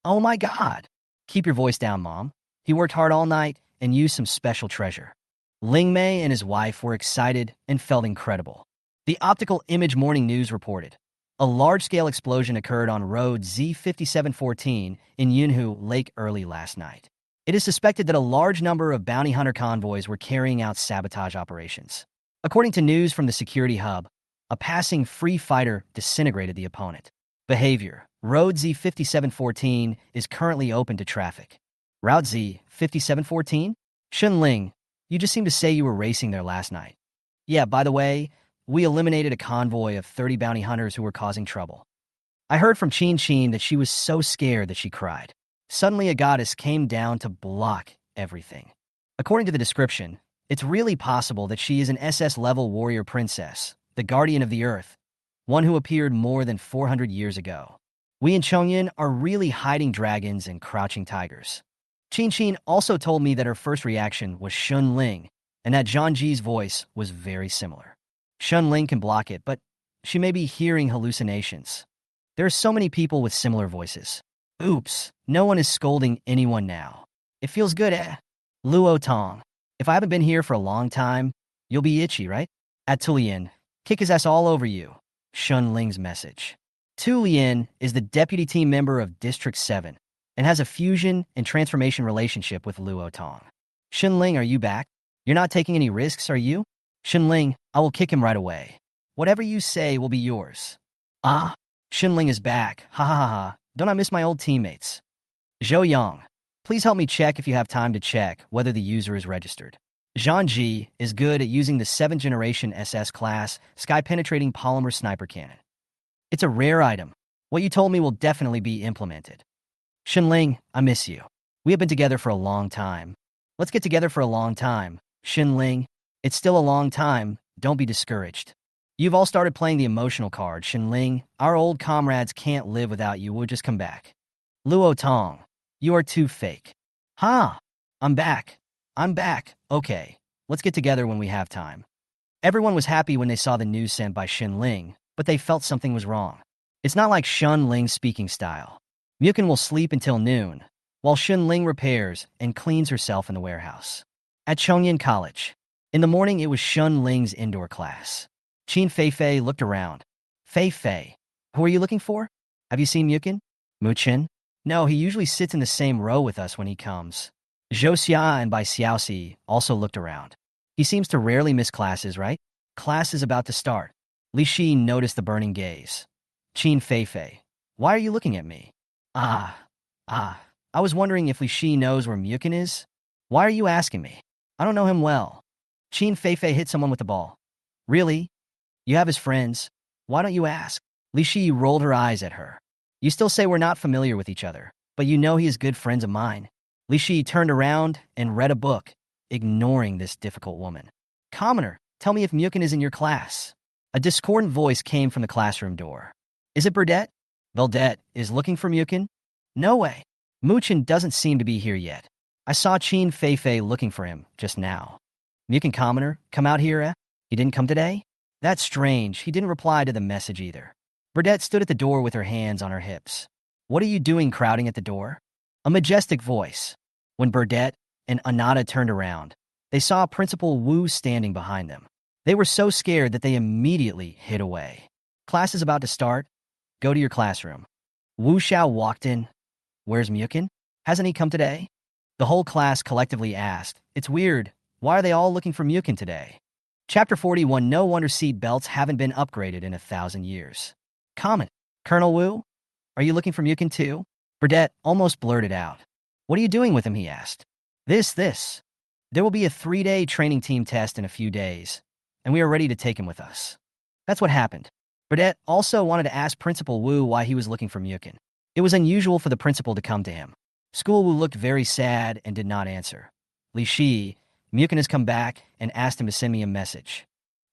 Oh my God. Keep your voice down, Mom. He worked hard all night and used some special treasure. Ling Mei and his wife were excited and felt incredible. The Optical Image Morning News reported, a large-scale explosion occurred on Road Z5714 in Yunhu Lake early last night. It is suspected that a large number of bounty hunter convoys were carrying out sabotage operations. According to news from the security hub, a passing free fighter disintegrated the opponent. Behavior. Road Z5714 is currently open to traffic. Route Z5714? Ling, you just seemed to say you were racing there last night. Yeah, by the way, we eliminated a convoy of 30 bounty hunters who were causing trouble. I heard from Chin that she was so scared that she cried. Suddenly a goddess came down to block everything. According to the description, it's really possible that she is an SS-level warrior princess, the guardian of the earth, one who appeared more than 400 years ago. We in Chongyan are really hiding dragons and crouching tigers. Chin also told me that her first reaction was Ling, and that Zhangji's voice was very similar. Ling can block it, but she may be hearing hallucinations. There are so many people with similar voices. Oops, no one is scolding anyone now. It feels good, eh? Luo Tong, if I haven't been here for a long time, you'll be itchy, right? At Tulian, kick his ass all over you. Ling's message. Tulian is the deputy team member of District 7 and has a fusion and transformation relationship with Luo Tong. Ling, are you back? You're not taking any risks, are you? Ling, I will kick him right away. Whatever you say will be yours. Ah, Ling is back. Ha ha ha ha. Don't I miss my old teammates? Zhou Yang, please help me check if you have time to check whether the user is registered. Zhangji is good at using the 7th generation SS class sky-penetrating polymer sniper cannon. It's a rare item. What you told me will definitely be implemented. Ling, I miss you. We have been together for a long time. Let's get together for a long time. Ling, it's still a long time. Don't be discouraged. You've all started playing the emotional card, Ling. Our old comrades can't live without you. We'll just come back. Luo Tong, You are too fake. Huh? I'm back. I'm back. Okay, let's get together when we have time. Everyone was happy when they saw the news sent by Xin Ling, but they felt something was wrong. It's not like Xin Ling's speaking style. Muchen will sleep until noon, while Xin Ling repairs and cleans herself in the warehouse. At Chongyan College. In the morning, it was Xin Ling's indoor class. Qin Feifei looked around. Feifei, who are you looking for? Have you seen Muchen? Muchen? No, he usually sits in the same row with us when he comes. Zhou Xia and Bai Xiaoxi also looked around. He seems to rarely miss classes, right? Class is about to start. Li Shi noticed the burning gaze. Qin Feifei, why are you looking at me? I was wondering if Li Shi knows where Muchen is. Why are you asking me? I don't know him well. Qin Feifei hit someone with the ball. Really? You have his friends. Why don't you ask? Li Shi rolled her eyes at her. You still say we're not familiar with each other, but you know he is good friends of mine. Li Shi turned around and read a book, ignoring this difficult woman. Commoner, tell me if Muchen is in your class. A discordant voice came from the classroom door. Is it Burdette? Burdette is looking for Muchen? No way. Muchen doesn't seem to be here yet. I saw Qin Feifei looking for him just now. Muchen Commoner, come out here, eh? He didn't come today? That's strange. He didn't reply to the message either. Burdette stood at the door with her hands on her hips. What are you doing crowding at the door? A majestic voice. When Burdette and Anata turned around, they saw Principal Wu standing behind them. They were so scared that they immediately hid away. Class is about to start. Go to your classroom. Wu Xiao walked in. Where's Muchen? Hasn't he come today? The whole class collectively asked. It's weird. Why are they all looking for Muchen today? Chapter 41. No wonder seat belts haven't been upgraded in 1,000 years. Comment. Colonel Wu? Are you looking for Muchen too? Burdette almost blurted out. What are you doing with him? He asked. This. There will be a 3-day training team test in a few days, and we are ready to take him with us. That's what happened. Burdette also wanted to ask Principal Wu why he was looking for Muchen. It was unusual for the principal to come to him. School Wu looked very sad and did not answer. Li Shi, Muchen has come back and asked him to send me a message.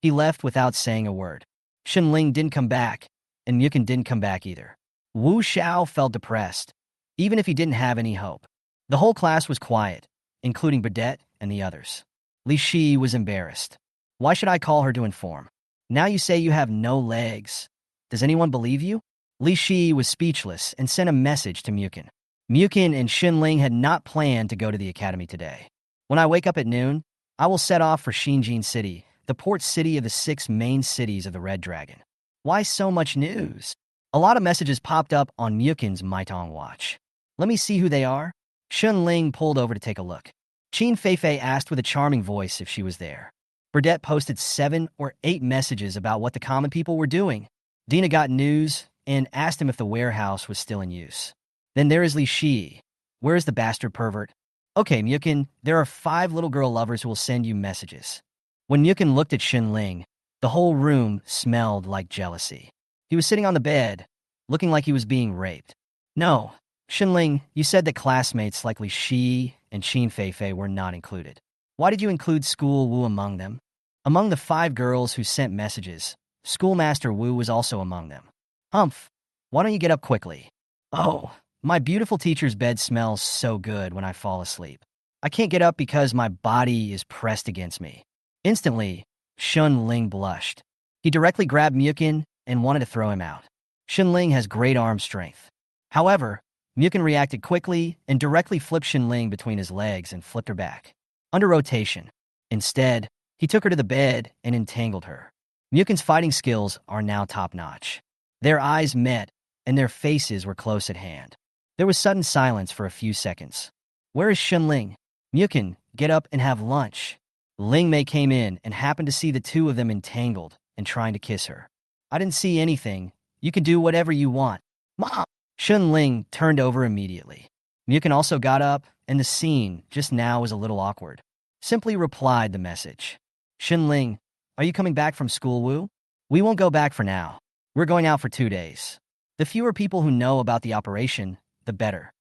He left without saying a word. Xin Ling didn't come back, and Muchen didn't come back either. Wu Xiao felt depressed, even if he didn't have any hope. The whole class was quiet, including Burdette and the others. Li Shi was embarrassed. Why should I call her to inform? Now you say you have no legs. Does anyone believe you? Li Shi was speechless and sent a message to Muchen. Muchen and Xin Ling had not planned to go to the academy today. When I wake up at noon, I will set off for Xinjin City, the port city of the 6 main cities of the Red Dragon. Why so much news? A lot of messages popped up on Muchen's Maitong watch. Let me see who they are. Xin Ling pulled over to take a look. Qin Feifei asked with a charming voice if she was there. Burdette posted 7 or 8 messages about what the common people were doing. Dina got news and asked him if the warehouse was still in use. Then there is Li Shi. Where is the bastard pervert? Okay, Muchen, there are 5 little girl lovers who will send you messages. When Muchen looked at Xin Ling, the whole room smelled like jealousy. He was sitting on the bed, looking like he was being raped. No, Xin Ling, you said that classmates like Li Shi and Qin Feifei were not included. Why did you include School Wu among them? Among the 5 girls who sent messages, Schoolmaster Wu was also among them. Humph, why don't you get up quickly? Oh, my beautiful teacher's bed smells so good when I fall asleep. I can't get up because my body is pressed against me. Instantly, Xin Ling blushed. He directly grabbed Muchen and wanted to throw him out. Xin Ling has great arm strength. However, Muchen reacted quickly and directly flipped Xin Ling between his legs and flipped her back. Under rotation. Instead, he took her to the bed and entangled her. Muchen's fighting skills are now top-notch. Their eyes met, and their faces were close at hand. There was sudden silence for a few seconds. Where is Xin Ling? Muchen, get up and have lunch. Ling Mei came in and happened to see the 2 of them entangled and trying to kiss her. I didn't see anything. You can do whatever you want. Mom! Xin Ling turned over immediately. Muchen also got up, and the scene just now was a little awkward. Simply replied the message. Xin Ling, are you coming back from school, Wu? We won't go back for now. We're going out for 2 days. The fewer people who know about the operation, the better.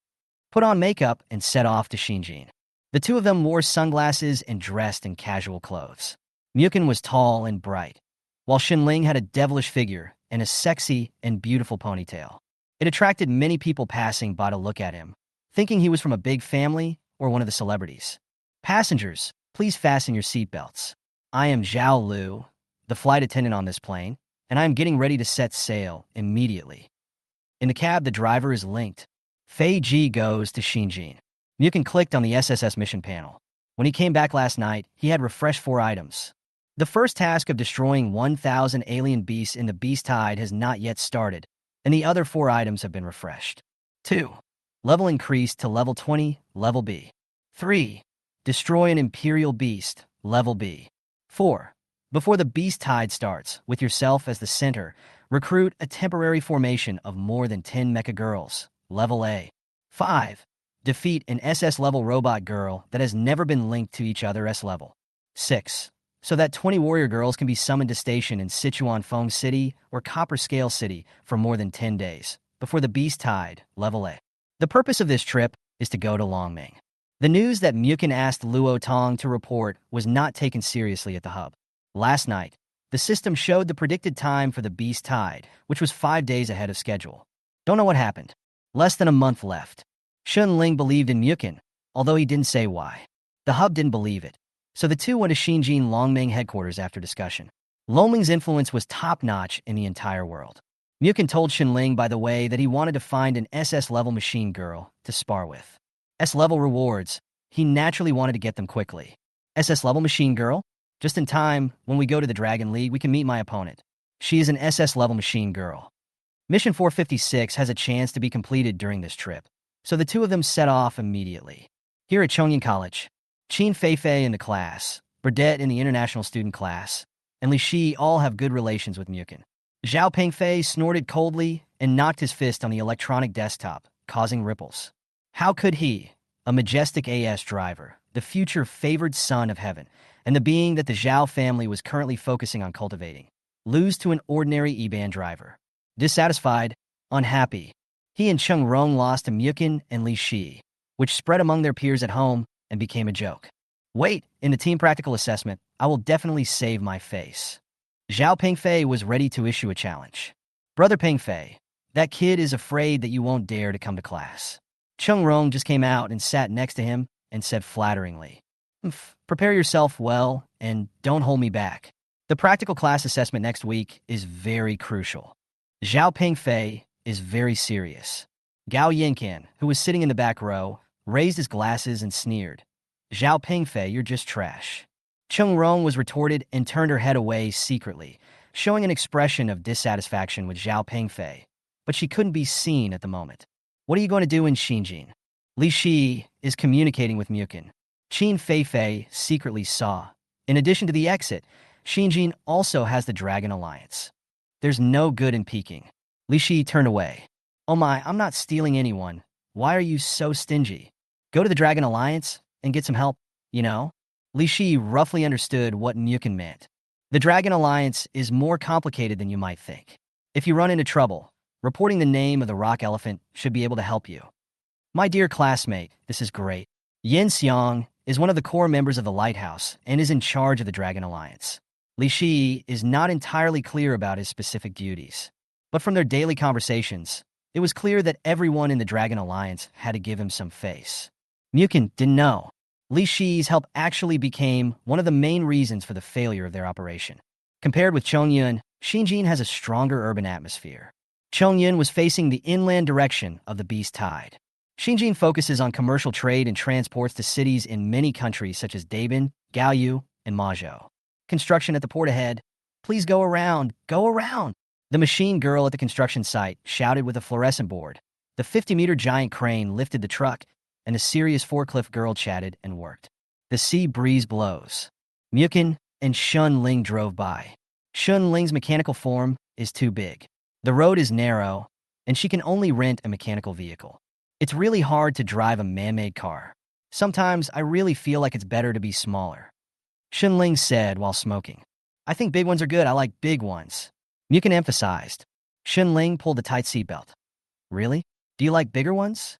Put on makeup and set off to Xinjin. The 2 of them wore sunglasses and dressed in casual clothes. Muchen was tall and bright, while Xin Ling had a devilish figure and a sexy and beautiful ponytail. It attracted many people passing by to look at him, thinking he was from a big family or one of the celebrities. Passengers, please fasten your seatbelts. I am Zhao Lu, the flight attendant on this plane, and I am getting ready to set sail immediately. In the cab, the driver is linked. Fei Ji goes to Xinjin. Muchen clicked on the SSS mission panel. When he came back last night, he had refreshed 4 items. The first task of destroying 1,000 alien beasts in the Beast Tide has not yet started, and the other 4 items have been refreshed. 2. Level increased to level 20, level B. 3. Destroy an Imperial Beast, level B. 4. Before the Beast Tide starts, with yourself as the center, recruit a temporary formation of more than 10 Mecha girls, level A. 5. Defeat an SS-level robot girl that has never been linked to each other S-level. 6. So that 20 warrior girls can be summoned to station in Sichuan Feng City or Copper Scale City for more than 10 days, before the Beast Tide, level A. The purpose of this trip is to go to Longming. The news that Muchen asked Luo Tong to report was not taken seriously at the hub. Last night, the system showed the predicted time for the Beast Tide, which was 5 days ahead of schedule. Don't know what happened. Less than a month left. Shun Ling believed in Muchen, although he didn't say why. The hub didn't believe it, so the two went to Xinjin Longming headquarters after discussion. Longming's influence was top-notch in the entire world. Muchen told Shun Ling, by the way, that he wanted to find an SS-level machine girl to spar with. S-level rewards. He naturally wanted to get them quickly. SS-level machine girl? Just in time, when we go to the Dragon League, we can meet my opponent. She is an SS-level machine girl. Mission 456 has a chance to be completed during this trip, so the two of them set off immediately. Here at Chongyan College, Qin Feifei in the class, Burdette in the international student class, and Li Shi all have good relations with Muchen. Zhao Pengfei snorted coldly and knocked his fist on the electronic desktop, causing ripples. How could he, a majestic AS driver, the future favored son of heaven, and the being that the Zhao family was currently focusing on cultivating, lose to an ordinary E-band driver? Dissatisfied, unhappy, he and Cheng Rong lost to Muchen and Li Shi, which spread among their peers at home and became a joke. Wait, in the team practical assessment, I will definitely save my face. Zhao Pengfei was ready to issue a challenge. Brother Pengfei, that kid is afraid that you won't dare to come to class. Cheng Rong just came out and sat next to him and said flatteringly, prepare yourself well and don't hold me back. The practical class assessment next week is very crucial. Zhao Pengfei is very serious. Gao Yinkan, who was sitting in the back row, raised his glasses and sneered. Zhao Pengfei, you're just trash. Cheng Rong was retorted and turned her head away secretly, showing an expression of dissatisfaction with Zhao Pengfei, but she couldn't be seen at the moment. What are you going to do in Xinjin? Li Shi is communicating with Muchen. Qin Feifei secretly saw. In addition to the exit, Xinjin also has the Dragon Alliance. There's no good in peeking. Li Shi turned away. Oh my, I'm not stealing anyone. Why are you so stingy? Go to the Dragon Alliance and get some help, you know? Li Shi roughly understood what Muchen meant. The Dragon Alliance is more complicated than you might think. If you run into trouble, reporting the name of the rock elephant should be able to help you. My dear classmate, this is great. Yin Xiang is one of the core members of the Lighthouse and is in charge of the Dragon Alliance. Li Shi is not entirely clear about his specific duties, but from their daily conversations, it was clear that everyone in the Dragon Alliance had to give him some face. Muchen didn't know. Li Shi's help actually became one of the main reasons for the failure of their operation. Compared with Chongyun, Xinjin has a stronger urban atmosphere. Chongyun was facing the inland direction of the Beast Tide. Xinjin focuses on commercial trade and transports to cities in many countries such as Dabin, Gaoyu, and Mazhou. Construction at the port ahead. Please go around, go around. The machine girl at the construction site shouted with a fluorescent board. The 50-meter giant crane lifted the truck, and a serious forklift girl chatted and worked. The sea breeze blows. Muchen and Shun Ling drove by. Shun Ling's mechanical form is too big. The road is narrow, and she can only rent a mechanical vehicle. It's really hard to drive a man-made car. Sometimes I really feel like it's better to be smaller. Shun Ling said while smoking. I think big ones are good. I like big ones. Muchen emphasized. Shun Ling pulled a tight seatbelt. Really? Do you like bigger ones?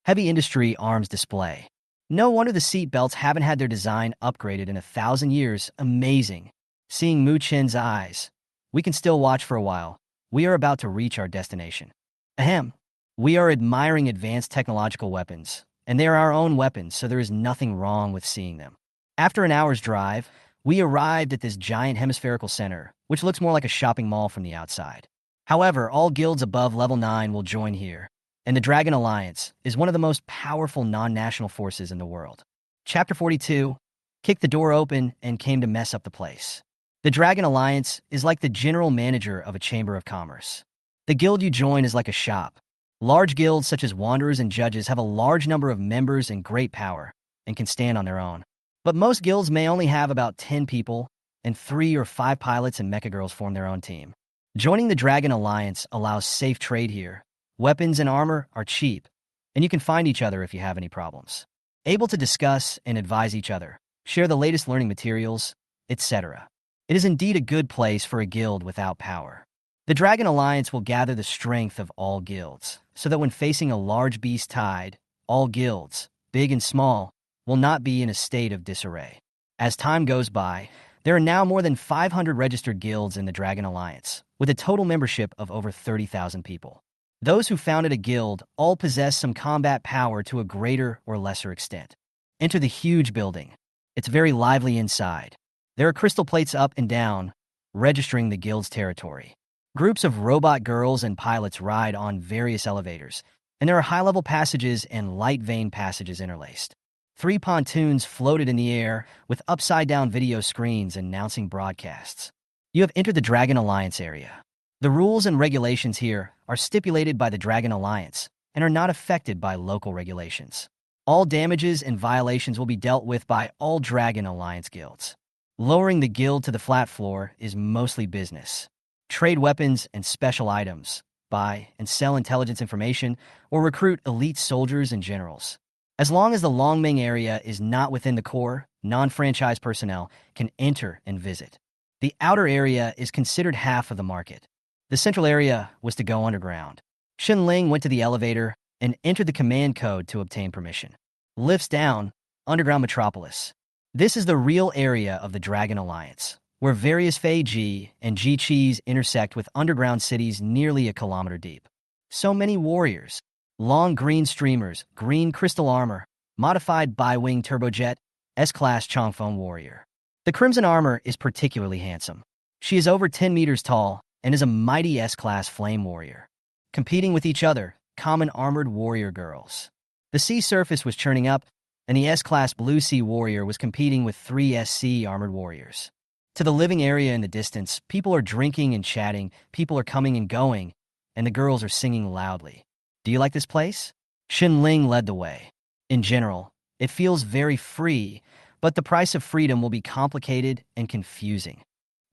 Heavy industry arms display. No wonder the seat belts haven't had their design upgraded in 1,000 years. Amazing. Seeing Muchen's eyes. We can still watch for a while. We are about to reach our destination. Ahem. We are admiring advanced technological weapons, and they are our own weapons, so there is nothing wrong with seeing them. After an hour's drive, we arrived at this giant hemispherical center, which looks more like a shopping mall from the outside. However, all guilds above level 9 will join here, and the Dragon Alliance is one of the most powerful non-national forces in the world. Chapter 42, kicked the door open and came to mess up the place. The Dragon Alliance is like the general manager of a chamber of commerce. The guild you join is like a shop. Large guilds such as Wanderers and Judges have a large number of members and great power, and can stand on their own. But most guilds may only have about 10 people, and 3 or 5 pilots and mecha girls form their own team. Joining the Dragon Alliance allows safe trade here. Weapons and armor are cheap, and you can find each other if you have any problems. Able to discuss and advise each other, share the latest learning materials, etc. It is indeed a good place for a guild without power. The Dragon Alliance will gather the strength of all guilds, so that when facing a large beast tide, all guilds, big and small, will not be in a state of disarray. As time goes by, there are now more than 500 registered guilds in the Dragon Alliance, with a total membership of over 30,000 people. Those who founded a guild all possess some combat power to a greater or lesser extent. Enter the huge building. It's very lively inside. There are crystal plates up and down, registering the guild's territory. Groups of robot girls and pilots ride on various elevators, and there are high-level passages and light vein passages interlaced. 3 pontoons floated in the air with upside-down video screens announcing broadcasts. You have entered the Dragon Alliance area. The rules and regulations here are stipulated by the Dragon Alliance and are not affected by local regulations. All damages and violations will be dealt with by all Dragon Alliance guilds. Lowering the guild to the flat floor is mostly business. Trade weapons and special items, buy and sell intelligence information, or recruit elite soldiers and generals. As long as the Longming area is not within the core, non-franchise personnel can enter and visit. The outer area is considered half of the market. The central area was to go underground. Xinling went to the elevator and entered the command code to obtain permission. Lifts down, underground metropolis. This is the real area of the Dragon Alliance, where various Fei Ji and Ji Qis intersect with underground cities nearly a kilometer deep. So many warriors. Long green streamers, green crystal armor, modified bi-wing turbojet, S-class Changfeng warrior. The crimson armor is particularly handsome. She is over 10 meters tall and is a mighty S-class flame warrior. Competing with each other, common armored warrior girls. The sea surface was churning up, and the S-class blue sea warrior was competing with 3 SC armored warriors. To the living area in the distance, people are drinking and chatting, people are coming and going, and the girls are singing loudly. Do you like this place? Xinling led the way. In general, it feels very free, but the price of freedom will be complicated and confusing.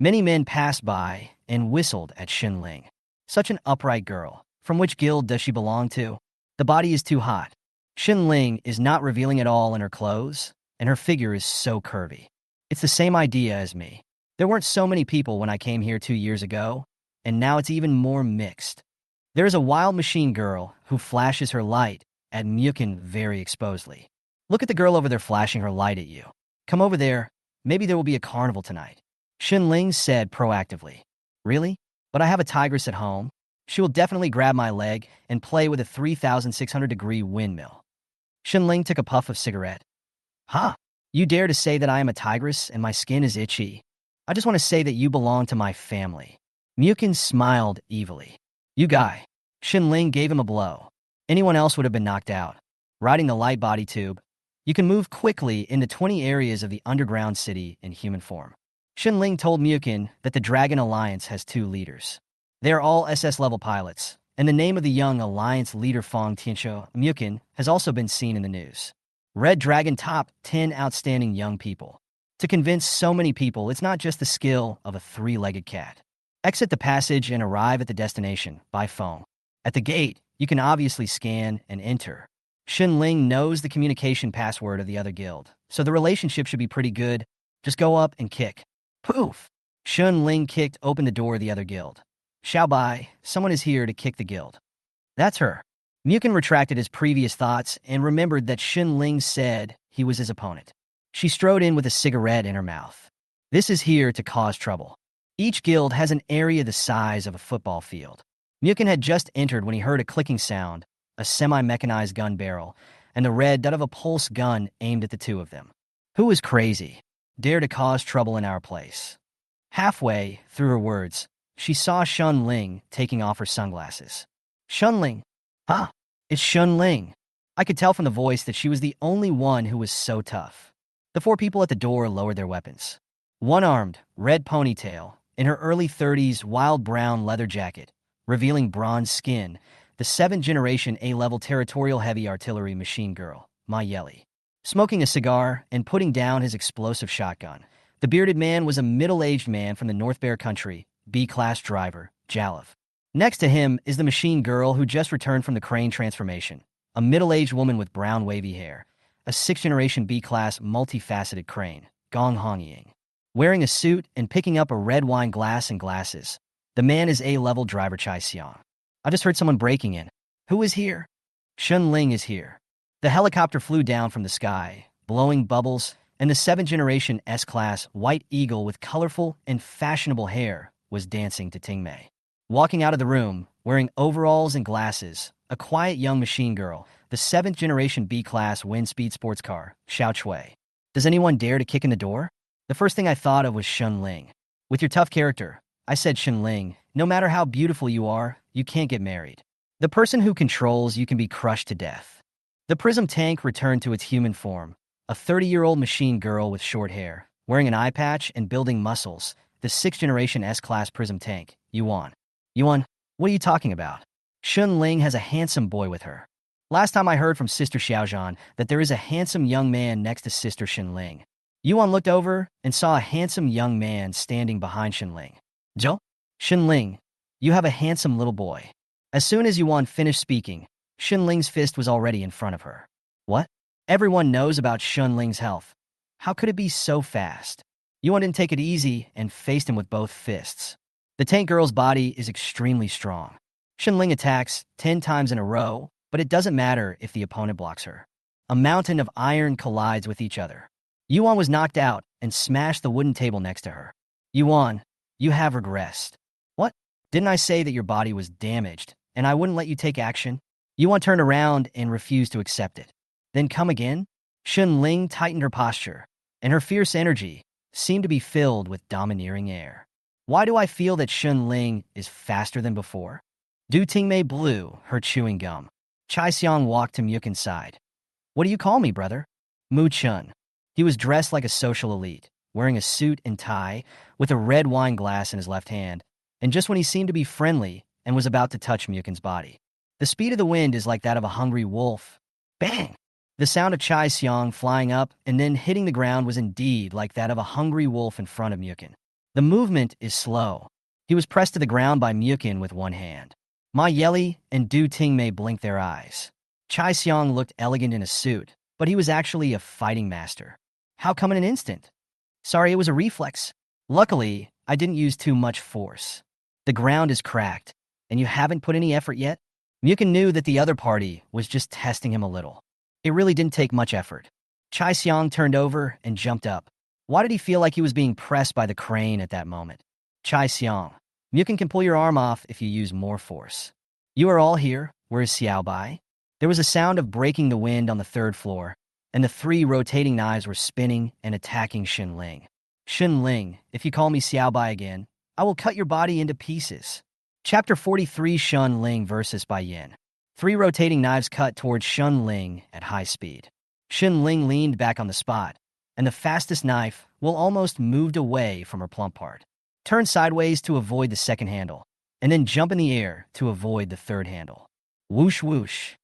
Many men passed by and whistled at Xinling. Such an upright girl. From which guild does she belong to? The body is too hot. Xinling is not revealing at all in her clothes, and her figure is so curvy. It's the same idea as me. There weren't so many people when I came here 2 years ago, and now it's even more mixed. There is a wild machine girl who flashes her light at Muchen very exposedly. Look at the girl over there flashing her light at you. Come over there. Maybe there will be a carnival tonight. Xinling said proactively. Really? But I have a tigress at home. She will definitely grab my leg and play with a 3,600-degree windmill. Xinling took a puff of cigarette. Huh? You dare to say that I am a tigress and my skin is itchy? I just want to say that you belong to my family. Muchen smiled evilly. You guy. Xinling gave him a blow. Anyone else would have been knocked out. Riding the light body tube, you can move quickly into 20 areas of the underground city in human form. Xinling told Muchen that the Dragon Alliance has 2 leaders. They are all SS-level pilots, and the name of the young Alliance leader Fang Tianshou Muchen has also been seen in the news. Red Dragon top 10 outstanding young people. To convince so many people, it's not just the skill of a 3-legged cat. Exit the passage and arrive at the destination by phone. At the gate, you can obviously scan and enter. Xinling knows the communication password of the other guild, so the relationship should be pretty good. Just go up and kick. Poof! Xinling kicked open the door of the other guild. Xiaobai, someone is here to kick the guild. That's her. Muchen retracted his previous thoughts and remembered that Xinling said he was his opponent. She strode in with a cigarette in her mouth. This is here to cause trouble. Each guild has an area the size of a football field. Muchen had just entered when he heard a clicking sound a semi-mechanized gun barrel, and the red dot of a pulse gun aimed at the two of them. Who was crazy? Dare to cause trouble in our place. Halfway through her words, she saw Shun Ling taking off her sunglasses. Shun Ling? Huh? It's Shun Ling. I could tell from the voice that she was the only one who was so tough. The four people at the door lowered their weapons. One-armed, red ponytail, in her early 30s wild brown leather jacket, revealing bronze skin, the 7th-generation A-level territorial heavy artillery machine girl, Mythical. Smoking a cigar and putting down his explosive shotgun, the bearded man was a middle-aged man from the North Bear Country, B-class driver, Jalov. Next to him is the machine girl who just returned from the crane transformation, a middle-aged woman with brown wavy hair, a 6th-generation B-class multifaceted crane, Gong Hongying. Wearing a suit and picking up a red wine glass and glasses, the man is A-level driver Chai Xiang. I just heard someone breaking in. Who is here? Shun Ling is here. The helicopter flew down from the sky, blowing bubbles, and the 7th-generation S-class White Eagle with colorful and fashionable hair was dancing to Tingmei. Walking out of the room, wearing overalls and glasses, a quiet young machine girl, the 7th-generation B-class wind speed sports car, Xiao Chui. Does anyone dare to kick in the door? The first thing I thought of was Shun Ling. With your tough character, I said, Shun Ling, no matter how beautiful you are, you can't get married. The person who controls you can be crushed to death. The Prism tank returned to its human form, a 30-year-old machine girl with short hair, wearing an eye patch and building muscles, the 6th-generation S-class Prism tank, Yuan. Yuan, what are you talking about? Shun Ling has a handsome boy with her. Last time I heard from Sister Xiaozhan that there is a handsome young man next to Sister Shun Ling. Yuan looked over and saw a handsome young man standing behind Shun Ling. Zhou? Shun Ling, you have a handsome little boy. As soon as Yuan finished speaking, Shun Ling's fist was already in front of her. What? Everyone knows about Shun Ling's health. How could it be so fast? Yuan didn't take it easy and faced him with both fists. The tank girl's body is extremely strong. Shun Ling attacks 10 times in a row, but it doesn't matter if the opponent blocks her. A mountain of iron collides with each other. Yuan was knocked out and smashed the wooden table next to her. Yuan, you have regressed. What? Didn't I say that your body was damaged and I wouldn't let you take action? Yuan turned around and refused to accept it. Then come again? Shun Ling tightened her posture, and her fierce energy seemed to be filled with domineering air. Why do I feel that Shun Ling is faster than before? Du Tingmei blew her chewing gum. Chai Xiang walked to Muchen's side. What do you call me, brother? Muchen. He was dressed like a social elite, wearing a suit and tie, with a red wine glass in his left hand, and just when he seemed to be friendly and was about to touch Muchen's body. The speed of the wind is like that of a hungry wolf. Bang! The sound of Chai Xiang flying up and then hitting the ground was indeed like that of a hungry wolf in front of Muchen. The movement is slow. He was pressed to the ground by Muchen with one hand. Ma Yeli and Du Tingmei blinked their eyes. Chai Xiang looked elegant in a suit, but he was actually a fighting master. How come in an instant? Sorry, it was a reflex. Luckily, I didn't use too much force. The ground is cracked, and you haven't put any effort yet? Muchen knew that the other party was just testing him a little. It really didn't take much effort. Chai Xiang turned over and jumped up. Why did he feel like he was being pressed by the crane at that moment? Chai Xiang, Muchen can pull your arm off if you use more force. You are all here. Where is Xiao Bai? There was a sound of breaking the wind on the 3rd floor, and the 3 rotating knives were spinning and attacking Shun Ling. Shun Ling, if you call me Xiao Bai again, I will cut your body into pieces. Chapter 43, Shun Ling versus Bai Yin. 3 rotating knives cut towards Shun Ling at high speed. Shun Ling leaned back on the spot, and the fastest knife will almost moved away from her plump part. Turn sideways to avoid the 2nd handle, and then jump in the air to avoid the 3rd handle. Whoosh whoosh.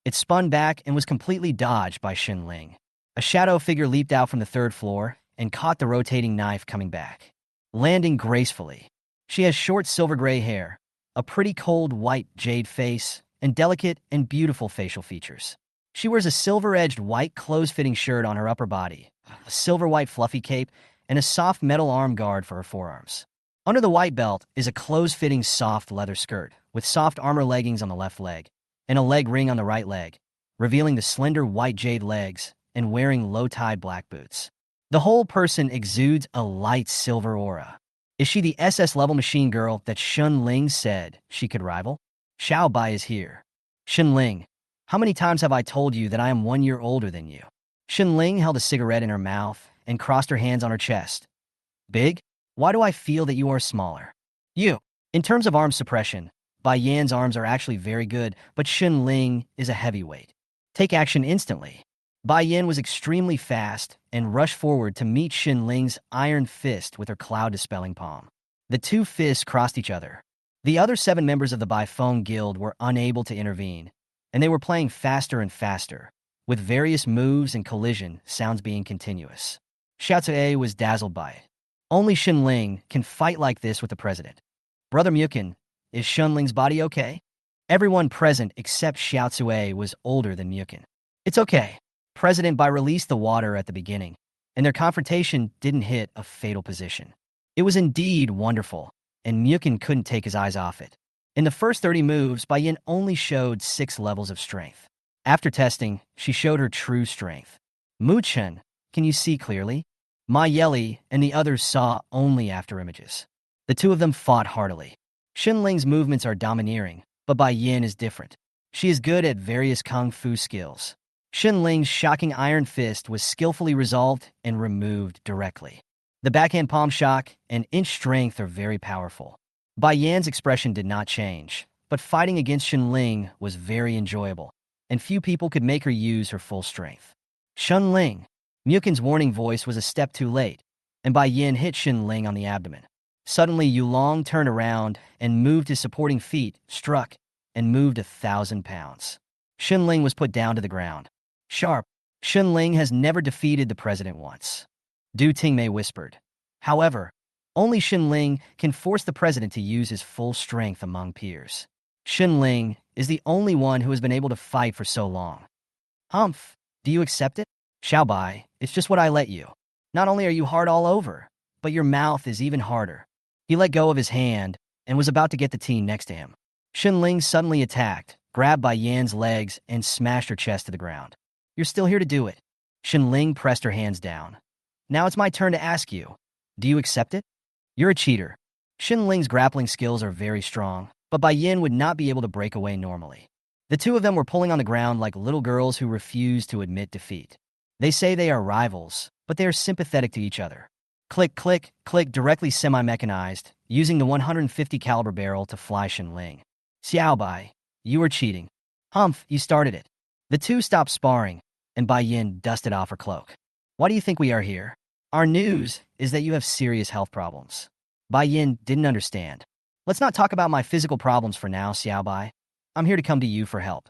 It spun back and was completely dodged by Shun Ling. A shadow figure leaped out from the 3rd floor and caught the rotating knife coming back, landing gracefully. She has short silver gray hair, a pretty cold white jade face, and delicate and beautiful facial features. She wears a silver-edged white close-fitting shirt on her upper body, a silver-white fluffy cape, and a soft metal arm guard for her forearms. Under the white belt is a close-fitting soft leather skirt with soft armor leggings on the left leg and a leg ring on the right leg, revealing the slender white jade legs and wearing low-tied black boots. The whole person exudes a light silver aura. Is she the SS-level machine girl that Shun Ling said she could rival? Xiao Bai is here. Shun Ling, How many times have I told you that I am 1 year older than you? Shenling held a cigarette in her mouth and crossed her hands on her chest. Big? Why do I feel that you are smaller? You. In terms of arm suppression, Bai Yan's arms are actually very good, but Shenling is a heavyweight. Take action instantly. Bai Yan was extremely fast and rushed forward to meet Shenling's iron fist with her cloud-dispelling palm. The two fists crossed each other. The other 7 members of the Bai Feng Guild were unable to intervene, and they were playing faster and faster, with various moves and collision sounds being continuous. Xiao Tzu'e was dazzled by it. Only Shenling can fight like this with the president. Brother Muchen, is Shenling's body okay? Everyone present except Xiao Tzu'e was older than Muchen. It's okay. President Bai released the water at the beginning, and their confrontation didn't hit a fatal position. It was indeed wonderful, and Muchen couldn't take his eyes off it. In the first 30 moves, Bai Yin only showed 6 levels of strength. After testing, she showed her true strength. Muchen, can you see clearly? Ma Yeli and the others saw only after images. The two of them fought heartily. Shenling's movements are domineering, but Bai Yin is different. She is good at various kung fu skills. Shenling's shocking iron fist was skillfully resolved and removed directly. The backhand palm shock and inch strength are very powerful. Bai Yan's expression did not change, but fighting against Shenling was very enjoyable, and few people could make her use her full strength. Shenling. Muchen's warning voice was a step too late, and Bai Yin hit Shenling on the abdomen. Suddenly, Yulong turned around and moved his supporting feet, struck, and moved 1,000 pounds. Shenling was put down to the ground. Sharp. Shenling has never defeated the president once. Du Tingmei whispered. However, only Shenling can force the president to use his full strength among peers. Shenling is the only one who has been able to fight for so long. Humph, do you accept it? Xiaobai, it's just what I let you. Not only are you hard all over, but your mouth is even harder. He let go of his hand and was about to get the team next to him. Shenling suddenly attacked, grabbed Bai Yan's legs, and smashed her chest to the ground. You're still here to do it. Shenling pressed her hands down. Now it's my turn to ask you. Do you accept it? You're a cheater. Shenling's grappling skills are very strong, but Bai Yin would not be able to break away normally. The two of them were pulling on the ground like little girls who refuse to admit defeat. They say they are rivals, but they are sympathetic to each other. Click, click, click, directly semi-mechanized, using the 150 caliber barrel to fly Shenling. Xiaobai, you are cheating. Humph, you started it. The two stopped sparring, and Bai Yin dusted off her cloak. Why do you think we are here? Our news is that you have serious health problems. Bai Yin didn't understand. Let's not talk about my physical problems for now, Xiaobai. I'm here to come to you for help.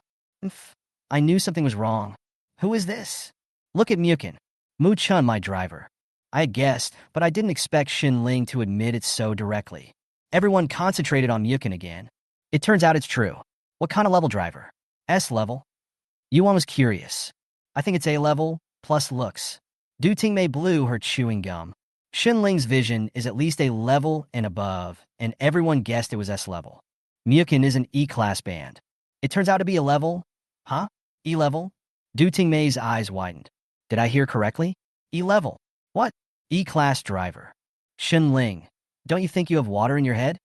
I knew something was wrong. Who is this? Look at Muchen. Muchen, my driver. I had guessed, but I didn't expect Shenling to admit it so directly. Everyone concentrated on Muchen again. It turns out it's true. What kind of level driver? S-level? Yuan was curious. I think it's A-level, plus looks. Du Tingmei blew her chewing gum. Shenling's vision is at least a level and above, and everyone guessed it was S-level. Muchen is an E-class band. It turns out to be a level? Huh? E-level? Du Tingmei's eyes widened. Did I hear correctly? E-level. What? E-class driver. Shenling, don't you think you have water in your head?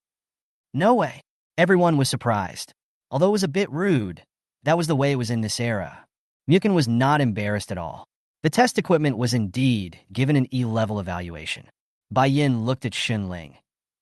No way. Everyone was surprised. Although it was a bit rude, that was the way it was in this era. Muchen was not embarrassed at all. The test equipment was indeed given an E-level evaluation. Bai Yin looked at Shenling.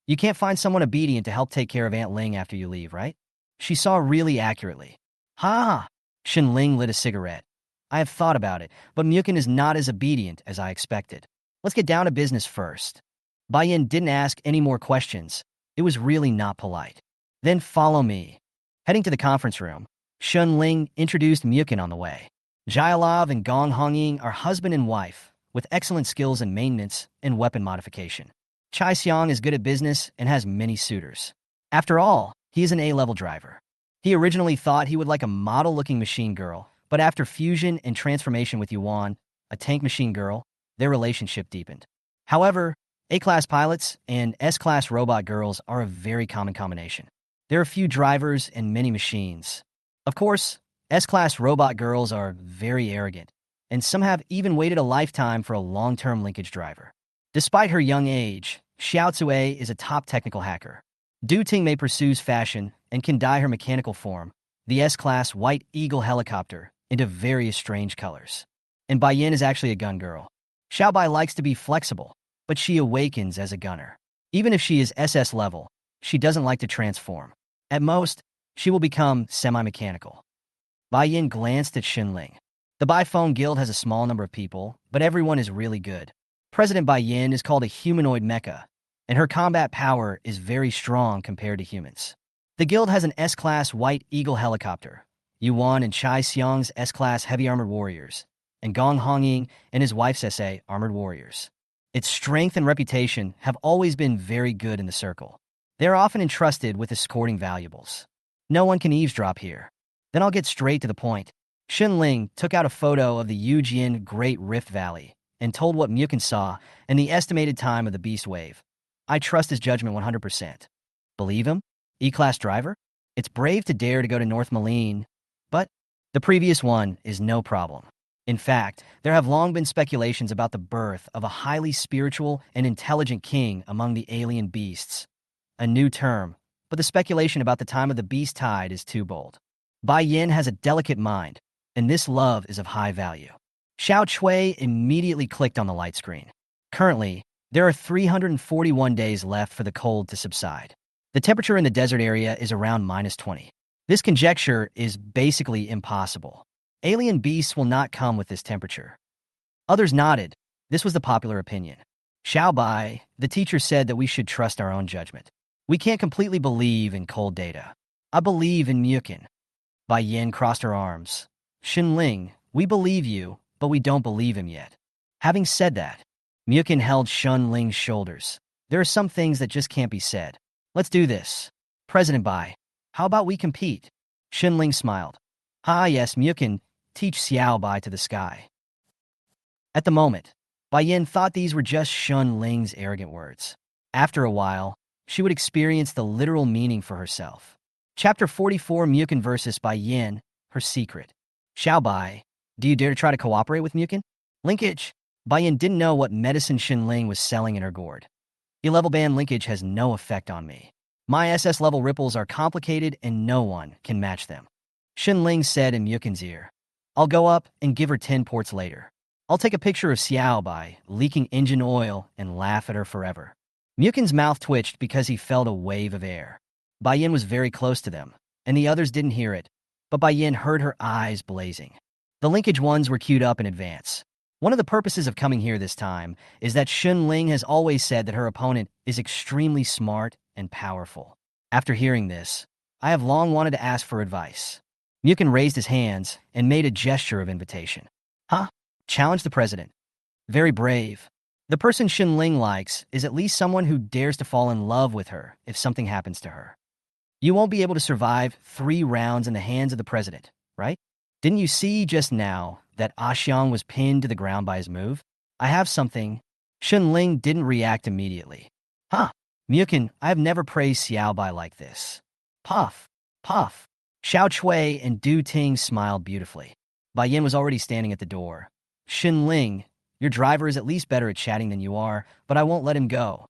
You can't find someone obedient to help take care of Aunt Ling after you leave, right? She saw really accurately. Ha! Shenling lit a cigarette. I have thought about it, but Muchen is not as obedient as I expected. Let's get down to business first. Bai Yin didn't ask any more questions. It was really not polite. Then follow me. Heading to the conference room, Shenling introduced Muchen on the way. Jialov and Gong Hongying are husband and wife, with excellent skills in maintenance and weapon modification. Chai Xiang is good at business and has many suitors. After all, he is an A-level driver. He originally thought he would like a model-looking machine girl, but after fusion and transformation with Yuan, a tank machine girl, their relationship deepened. However, A-class pilots and S-class robot girls are a very common combination. There are few drivers and many machines. Of course, S-class robot girls are very arrogant, and some have even waited a lifetime for a long-term linkage driver. Despite her young age, Xiao Tzu'e is a top technical hacker. Du Tingmei pursues fashion and can dye her mechanical form, the S-Class White Eagle helicopter, into various strange colors. And Bai Yin is actually a gun girl. Xiaobai likes to be flexible, but she awakens as a gunner. Even if she is SS level, she doesn't like to transform. At most, she will become semi-mechanical. Bai Yin glanced at Xinling. The Bai Phone Guild has a small number of people, but everyone is really good. President Bai Yin is called a humanoid mecha, and her combat power is very strong compared to humans. The guild has an S-Class White Eagle helicopter, Yuan and Chai Xiang's S-Class Heavy Armored Warriors, and Gong Hongying and his wife's SA Armored Warriors. Its strength and reputation have always been very good in the circle. They are often entrusted with escorting valuables. No one can eavesdrop here. Then I'll get straight to the point. Xinling took out a photo of the Yujian Great Rift Valley and told what Muchen saw and the estimated time of the beast wave. I trust his judgment 100%. Believe him? E-Class driver? It's brave to dare to go to North Malene, but the previous one is no problem. In fact, there have long been speculations about the birth of a highly spiritual and intelligent king among the alien beasts. A new term, but the speculation about the time of the beast tide is too bold. Bai Yin has a delicate mind, and this love is of high value. Xiao Chui immediately clicked on the light screen. Currently, there are 341 days left for the cold to subside. The temperature in the desert area is around -20. This conjecture is basically impossible. Alien beasts will not come with this temperature. Others nodded. This was the popular opinion. Xiao Bai, the teacher, said that we should trust our own judgment. We can't completely believe in cold data. I believe in Muchen. Bai Yin crossed her arms. Xinling, we believe you, but we don't believe him yet. Having said that, Muchen held Xinling's shoulders. There are some things that just can't be said. Let's do this. President Bai, how about we compete? Xinling smiled. Ah yes, Muchen, teach Xiao Bai to the sky. At the moment, Bai Yin thought these were just Xinling's arrogant words. After a while, she would experience the literal meaning for herself. Chapter 44, Muchen versus Bai Yin, her secret. Xiao Bai, do you dare to try to cooperate with Muchen? Linkage. Bai Yin didn't know what medicine Xinling was selling in her gourd. E-level band linkage has no effect on me. My SS-level ripples are complicated and no one can match them. Xinling said in Muchen's ear. I'll go up and give her 10 ports later. I'll take a picture of Xiao Bai leaking engine oil and laugh at her forever. Muchen's mouth twitched because he felt a wave of air. Bai Yin was very close to them, and the others didn't hear it, but Bai Yin heard her eyes blazing. The linkage ones were queued up in advance. One of the purposes of coming here this time is that Xinling has always said that her opponent is extremely smart and powerful. After hearing this, I have long wanted to ask for advice. Muchen raised his hands and made a gesture of invitation. Huh? Challenge the president. Very brave. The person Xinling likes is at least someone who dares to fall in love with her if something happens to her. You won't be able to survive 3 rounds in the hands of the president, right? Didn't you see just now that Xiang was pinned to the ground by his move? I have something. Xinling didn't react immediately. Huh? Muchen, I have never praised Xiao Bai like this. Puff. Puff. Xiao Chui and Du Ting smiled beautifully. Bai Yin was already standing at the door. Xinling, your driver is at least better at chatting than you are, but I won't let him go.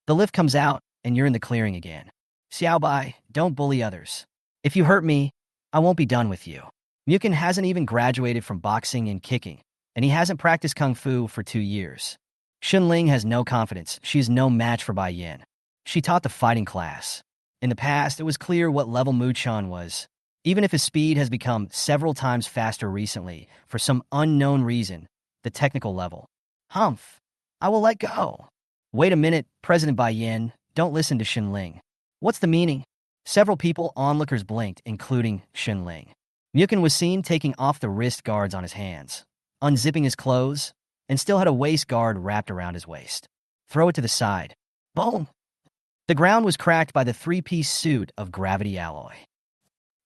The lift comes out, and you're in the clearing again. Xiao Bai, don't bully others. If you hurt me, I won't be done with you. Muchen hasn't even graduated from boxing and kicking, and he hasn't practiced kung fu for 2 years. Xinling has no confidence. She is no match for Bai Yin. She taught the fighting class. In the past, it was clear what level Muchen was. Even if his speed has become several times faster recently, for some unknown reason, the technical level. Humph. I will let go. Wait a minute, President Bai Yin. Don't listen to Xinling. What's the meaning? Several people onlookers blinked, including Xinling. Muchen was seen taking off the wrist guards on his hands, unzipping his clothes, and still had a waist guard wrapped around his waist. Throw it to the side. Boom! The ground was cracked by the 3-piece suit of gravity alloy.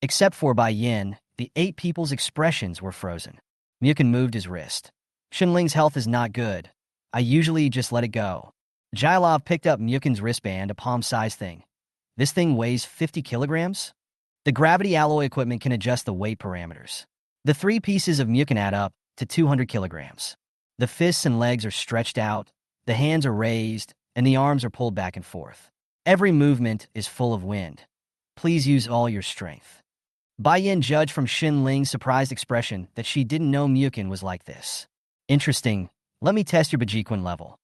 Except for Bai Yin, the 8 people's expressions were frozen. Muchen moved his wrist. Xinling's health is not good. I usually just let it go. Jailov picked up Muchen's wristband, a palm-sized thing. This thing weighs 50 kilograms? The gravity alloy equipment can adjust the weight parameters. The 3 pieces of Muchen add up to 200 kilograms. The fists and legs are stretched out, the hands are raised, and the arms are pulled back and forth. Every movement is full of wind. Please use all your strength. Bai Yin judged from Xin Ling's surprised expression that she didn't know Muchen was like this. Interesting. Let me test your Bajiquan level.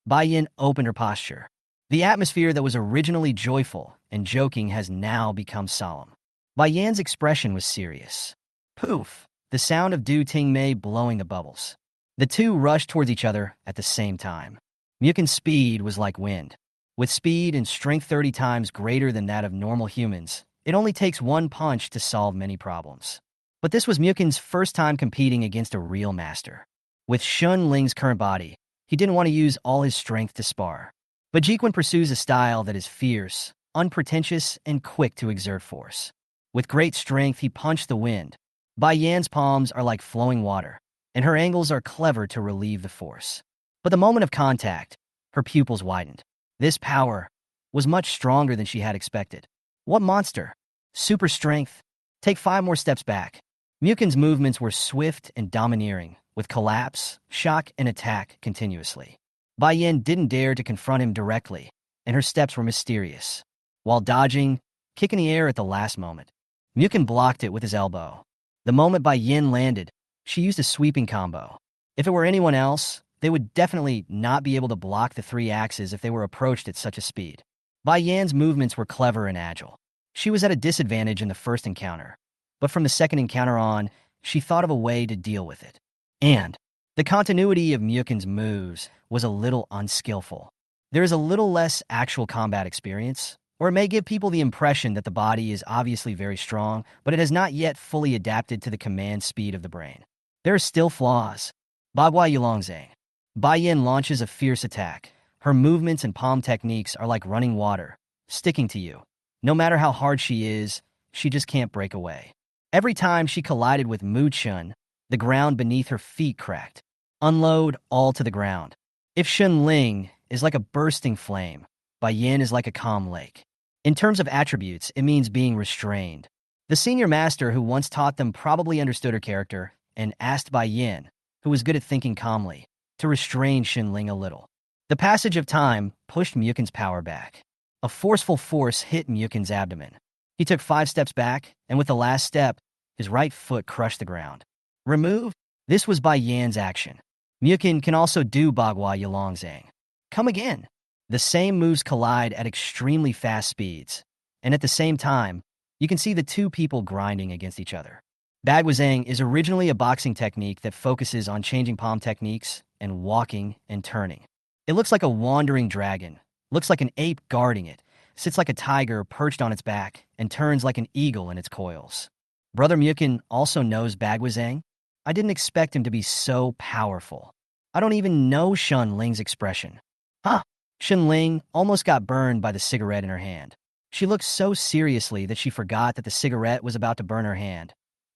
Bai Yin opened her posture. The atmosphere that was originally joyful and joking has now become solemn. Bai Yan's expression was serious. Poof! The sound of Du Tingmei blowing the bubbles. The two rushed towards each other at the same time. Muchen's speed was like wind. With speed and strength 30 times greater than that of normal humans, it only takes one punch to solve many problems. But this was Muchen's first time competing against a real master. With Shun Ling's current body, he didn't want to use all his strength to spar. But Jiquan pursues a style that is fierce, unpretentious, and quick to exert force. With great strength, he punched the wind. Bai Yan's palms are like flowing water, and her angles are clever to relieve the force. But the moment of contact, her pupils widened. This power was much stronger than she had expected. What monster? Super strength. Take 5 more steps back. Muchen's movements were swift and domineering, with collapse, shock, and attack continuously. Bai Yin didn't dare to confront him directly, and her steps were mysterious. While dodging, kicking the air at the last moment, Muchen blocked it with his elbow. The moment Bai Yin landed, she used a sweeping combo. If it were anyone else, they would definitely not be able to block the 3 axes if they were approached at such a speed. Bai Yan's movements were clever and agile. She was at a disadvantage in the first encounter, but from the second encounter on, she thought of a way to deal with it. And the continuity of Muchen's moves was a little unskillful. There is a little less actual combat experience, or it may give people the impression that the body is obviously very strong, but it has not yet fully adapted to the command speed of the brain. There are still flaws. Bagua Yulongzang. Bai Yin launches a fierce attack. Her movements and palm techniques are like running water, sticking to you. No matter how hard she is, she just can't break away. Every time she collided with Muchen, the ground beneath her feet cracked. Unload all to the ground. If Shun Ling is like a bursting flame, Bai Yin is like a calm lake. In terms of attributes, it means being restrained. The senior master who once taught them probably understood her character and asked Bai Yin, who was good at thinking calmly, to restrain Shun Ling a little. The passage of time pushed Muchen's power back. A forceful force hit Muchen's abdomen. He took 5 steps back, and with the last step, his right foot crushed the ground. Remove? This was Bai Yan's action. Muchen can also do Bagua Yulongzang. Come again. The same moves collide at extremely fast speeds, and at the same time, you can see the 2 people grinding against each other. Bagwazang is originally a boxing technique that focuses on changing palm techniques and walking and turning. It looks like a wandering dragon, looks like an ape guarding it, sits like a tiger perched on its back, and turns like an eagle in its coils. Brother Muchen also knows Bagwazang. I didn't expect him to be so powerful. I don't even know Shun Ling's expression. Huh! Shun Ling almost got burned by the cigarette in her hand. She looked so seriously that she forgot that the cigarette was about to burn her hand.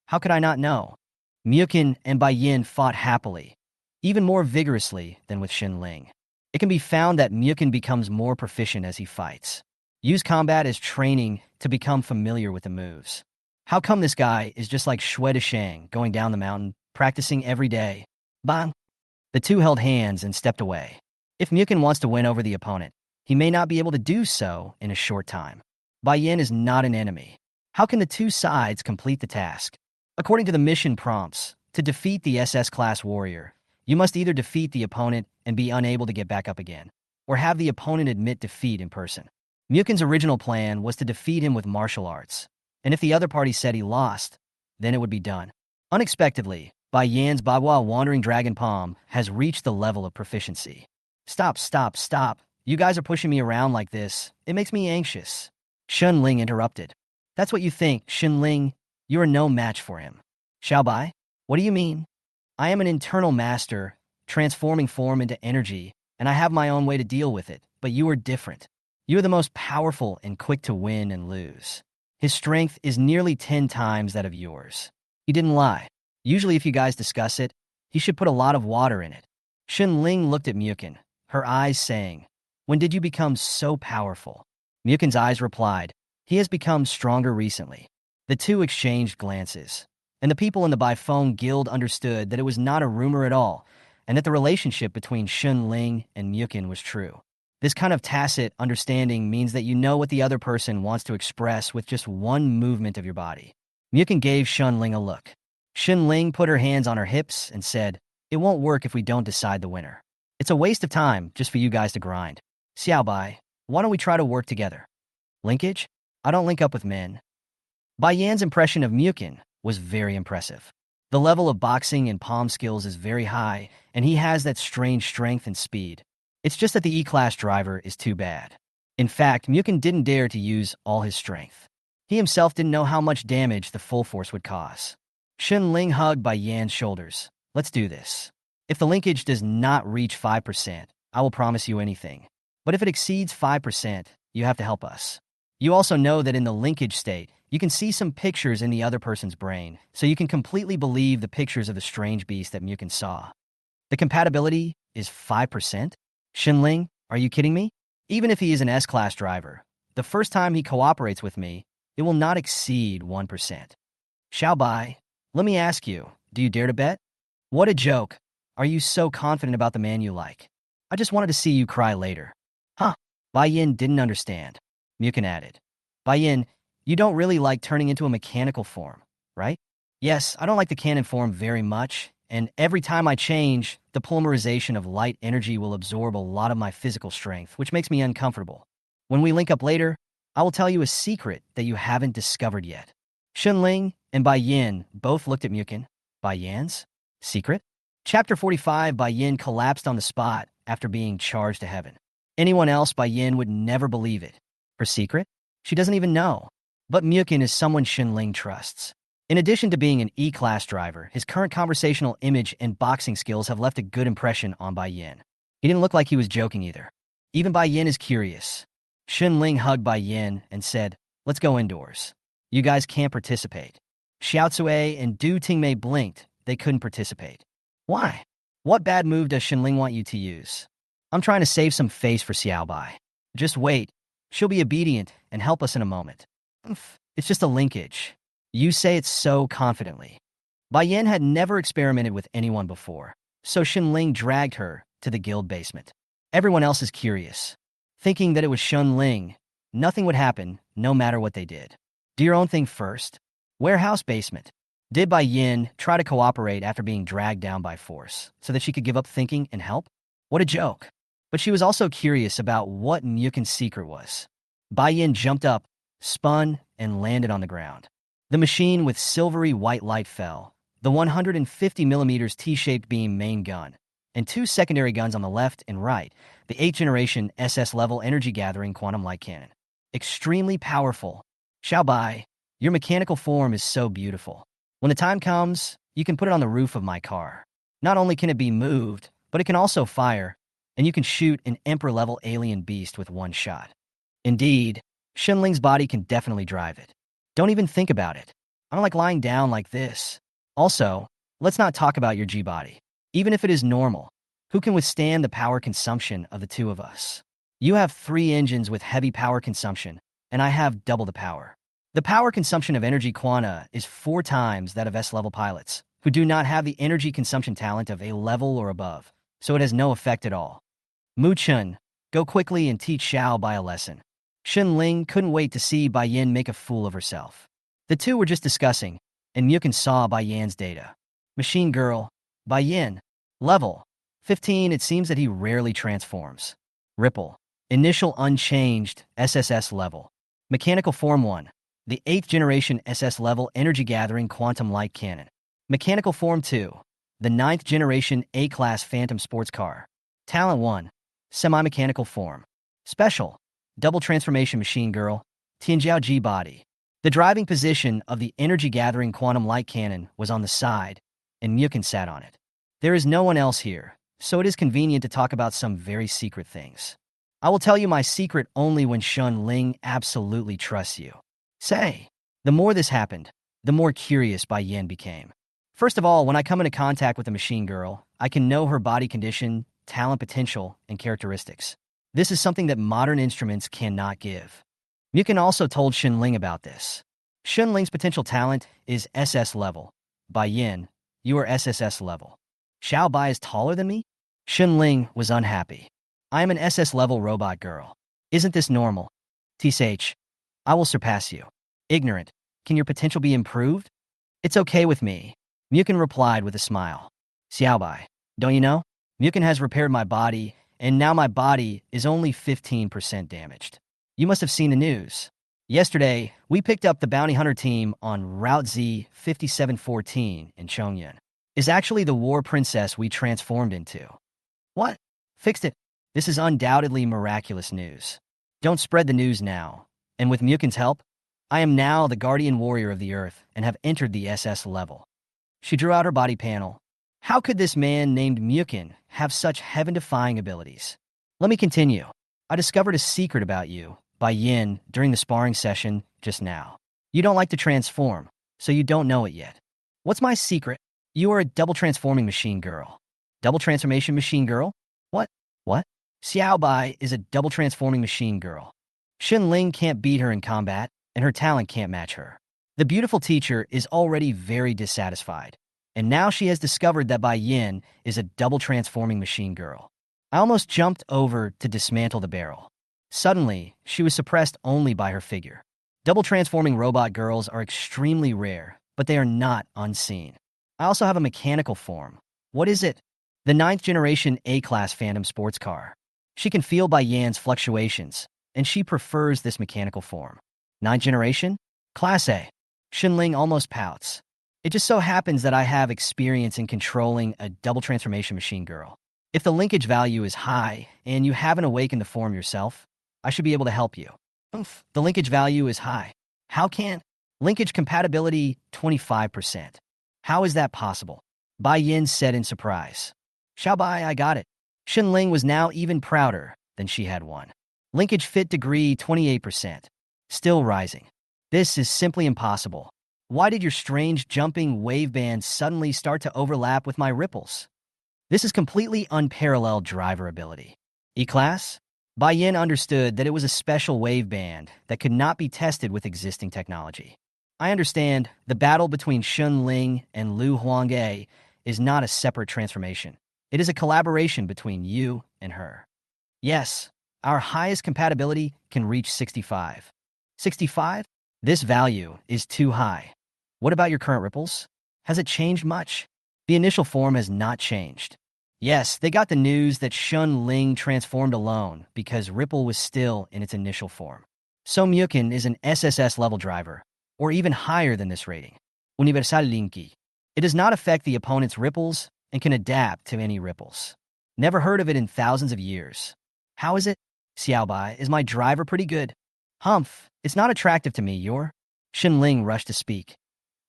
How could I not know? Muchen and Bai Yin fought happily, even more vigorously than with Shun Ling. It can be found that Muchen becomes more proficient as he fights. Use combat as training to become familiar with the moves. How come this guy is just like Shui Deshang going down the mountain, practicing every day? Bang! The 2 held hands and stepped away. If Muchen wants to win over the opponent, he may not be able to do so in a short time. Bai Yin is not an enemy. How can the 2 sides complete the task? According to the mission prompts, to defeat the SS-class warrior, you must either defeat the opponent and be unable to get back up again, or have the opponent admit defeat in person. Muchen's original plan was to defeat him with martial arts, and if the other party said he lost, then it would be done. Unexpectedly, Bai Yan's Bagua Wandering Dragon Palm has reached the level of proficiency. Stop, stop, stop. You guys are pushing me around like this. It makes me anxious. Shun Ling interrupted. That's what you think, Shun Ling. You are no match for him. Xiao Bai? What do you mean? I am an internal master, transforming form into energy, and I have my own way to deal with it, but you are different. You are the most powerful and quick to win and lose. His strength is nearly 10 times that of yours. He didn't lie. Usually if you guys discuss it, he should put a lot of water in it. Shun Ling looked at Muchen, her eyes saying, when did you become so powerful? Muchen's eyes replied, he has become stronger recently. The 2 exchanged glances, and the people in the Baifeng Guild understood that it was not a rumor at all, and that the relationship between Shun Ling and Muchen was true. This kind of tacit understanding means that you know what the other person wants to express with just one movement of your body. Muchen gave Shunling a look. Shunling put her hands on her hips and said, "It won't work if we don't decide the winner. It's a waste of time just for you guys to grind. Xiaobai, why don't we try to work together? Linkage? I don't link up with men." Bai Yan's impression of Muchen was very impressive. The level of boxing and palm skills is very high, and he has that strange strength and speed. It's just that the E-Class driver is too bad. In fact, Muchen didn't dare to use all his strength. He himself didn't know how much damage the full force would cause. Shunling hugged Bai Yan's shoulders. "Let's do this. If the linkage does not reach 5%, I will promise you anything. But if it exceeds 5%, you have to help us. You also know that in the linkage state, you can see some pictures in the other person's brain, so you can completely believe the pictures of the strange beast that Muchen saw. The compatibility is 5%? Shunling, are you kidding me? Even if he is an S-Class driver, the first time he cooperates with me, it will not exceed 1%. Xiaobai, let me ask you, do you dare to bet? What a joke. Are you so confident about the man you like? I just wanted to see you cry later." Huh. Bai Yan didn't understand. Muchen added, "Bai Yan, you don't really like turning into a mechanical form, right?" "Yes, I don't like the cannon form very much, and every time I change, the polymerization of light energy will absorb a lot of my physical strength, which makes me uncomfortable. When we link up later, I will tell you a secret that you haven't discovered yet." Shunling and Bai Yan both looked at Muchen. Bai Yan's secret? Chapter 45. Bai Yan collapsed on the spot after being charged to heaven. Anyone else, Bai Yan would never believe it. Her secret? She doesn't even know. But Muchen is someone Shunling trusts. In addition to being an E-Class driver, his current conversational image and boxing skills have left a good impression on Bai Yan. He didn't look like he was joking either. Even Bai Yan is curious. Shunling hugged Bai Yan and said, "Let's go indoors. You guys can't participate." Xiao Tsui and Du Tingmei blinked. They couldn't participate. Why? What bad move does Shunling want you to use? I'm trying to save some face for Xiaobai. Just wait. She'll be obedient and help us in a moment. It's just a linkage. You say it so confidently. Bai Yan had never experimented with anyone before, so Shunling dragged her to the guild basement. Everyone else is curious, thinking that it was Shunling. Nothing would happen, no matter what they did. Do your own thing first. Warehouse basement. Did Bai Yan try to cooperate after being dragged down by force, so that she could give up thinking and help? What a joke. But she was also curious about what Muchen's secret was. Bai Yan jumped up, spun, and landed on the ground. The machine with silvery white light fell, the 150mm T-shaped beam main gun, and two secondary guns on the left and right, the 8th generation SSS-Level energy-gathering quantum light cannon. Extremely powerful. Xiaobai, your mechanical form is so beautiful. When the time comes, you can put it on the roof of my car. Not only can it be moved, but it can also fire, and you can shoot an Emperor-level alien beast with one shot. Indeed, Shunling's body can definitely drive it. Don't even think about it. I don't like lying down like this. Also, let's not talk about your G-body. Even if it is normal, who can withstand the power consumption of the two of us? You have 3 engines with heavy power consumption, and I have double the power. The power consumption of energy quanta is 4 times that of S-level pilots, who do not have the energy consumption talent of A level or above, so it has no effect at all. Muchen, go quickly and teach Xiaobai a lesson. Shunling couldn't wait to see Bai Yan make a fool of herself. The two were just discussing, and Muchen saw Bai Yan's data. Machine girl, Bai Yan, level 15. It seems that he rarely transforms. Ripple, initial unchanged SSS level. Mechanical form 1, the 8th generation SS-Level energy-gathering quantum light cannon. Mechanical form 2, the 9th generation A-class phantom sports car. Talent 1, semi-mechanical form. Special, double transformation machine girl, Tianjiao G body. The driving position of the energy-gathering quantum light cannon was on the side, and Muchen sat on it. There is no one else here, so it is convenient to talk about some very secret things. I will tell you my secret only when Shunling absolutely trusts you. Say, the more this happened, the more curious Bai Yan became. First of all, when I come into contact with the machine girl, I can know her body condition, talent potential, and characteristics. This is something that modern instruments cannot give. Muchen also told Shunling about this. Shunling's potential talent is SS level. Bai Yan, you are SSS level. Xiaobai is taller than me? Shunling was unhappy. I am an SS level robot girl. Isn't this normal? TSH, I will surpass you. Ignorant. Can your potential be improved? It's okay with me, Muchen replied with a smile. Xiaobai, don't you know? Muchen has repaired my body, and now my body is only 15% damaged. You must have seen the news. Yesterday, we picked up the bounty hunter team on Route Z 5714 in Chongyun. Is actually the war princess we transformed into. What? Fixed it. This is undoubtedly miraculous news. Don't spread the news now. And with Muchen's help, I am now the guardian warrior of the earth and have entered the SS level. She drew out her body panel. How could this man named Muchen have such heaven-defying abilities? Let me continue. I discovered a secret about you by Yin during the sparring session just now. You don't like to transform, so you don't know it yet. What's my secret? You are a double transforming machine girl. Double transformation machine girl? What? What? Xiaobai is a double transforming machine girl. Xunling can't beat her in combat, and her talent can't match her. The beautiful teacher is already very dissatisfied, and now she has discovered that Bai Yin is a double transforming machine girl. I almost jumped over to dismantle the barrel. Suddenly, she was suppressed only by her figure. Double transforming robot girls are extremely rare, but they are not unseen. I also have a mechanical form. What is it? The 9th generation A-class Phantom sports car. She can feel Bai Yan's fluctuations, and she prefers this mechanical form. 9th generation? Class A. Xunling almost pouts. It just so happens that I have experience in controlling a double transformation machine girl. If the linkage value is high and you haven't awakened the form yourself, I should be able to help you. Oof, the linkage value is high. How can? Linkage compatibility 25%. How is that possible? Bai Yin said in surprise. Xiaobai, I got it. Xunling was now even prouder than she had won. Linkage fit degree 28%. Still rising. This is simply impossible. Why did your strange jumping wave band suddenly start to overlap with my ripples? This is completely unparalleled driver ability. E-class? Bai Yin understood that it was a special wave band that could not be tested with existing technology. I understand the battle between Xunling and Lu Huangge is not a separate transformation. It is a collaboration between you and her. Yes, our highest compatibility can reach 65. 65? This value is too high. What about your current ripples? Has it changed much? The initial form has not changed. Yes, they got the news that Xunling transformed alone because Ripple was still in its initial form. So Muchen is an SSS-level driver, or even higher than this rating. Universal Linky. It does not affect the opponent's ripples and can adapt to any ripples. Never heard of it in thousands of years. How is it? Xiaobai, is my driver pretty good? Humph, it's not attractive to me, you're? Xunling rushed to speak.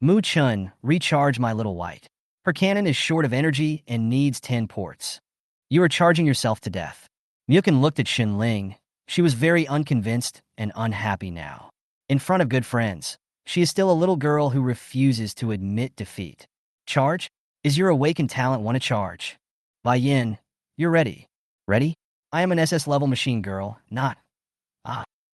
Muchen, recharge my little white. Her cannon is short of energy and needs 10 ports. You are charging yourself to death. Muchen looked at Xunling. She was very unconvinced and unhappy now. In front of good friends, she is still a little girl who refuses to admit defeat. Charge? Is your awakened talent want to charge? Bai Yin, you're ready. Ready? I am an SS-level machine girl, not.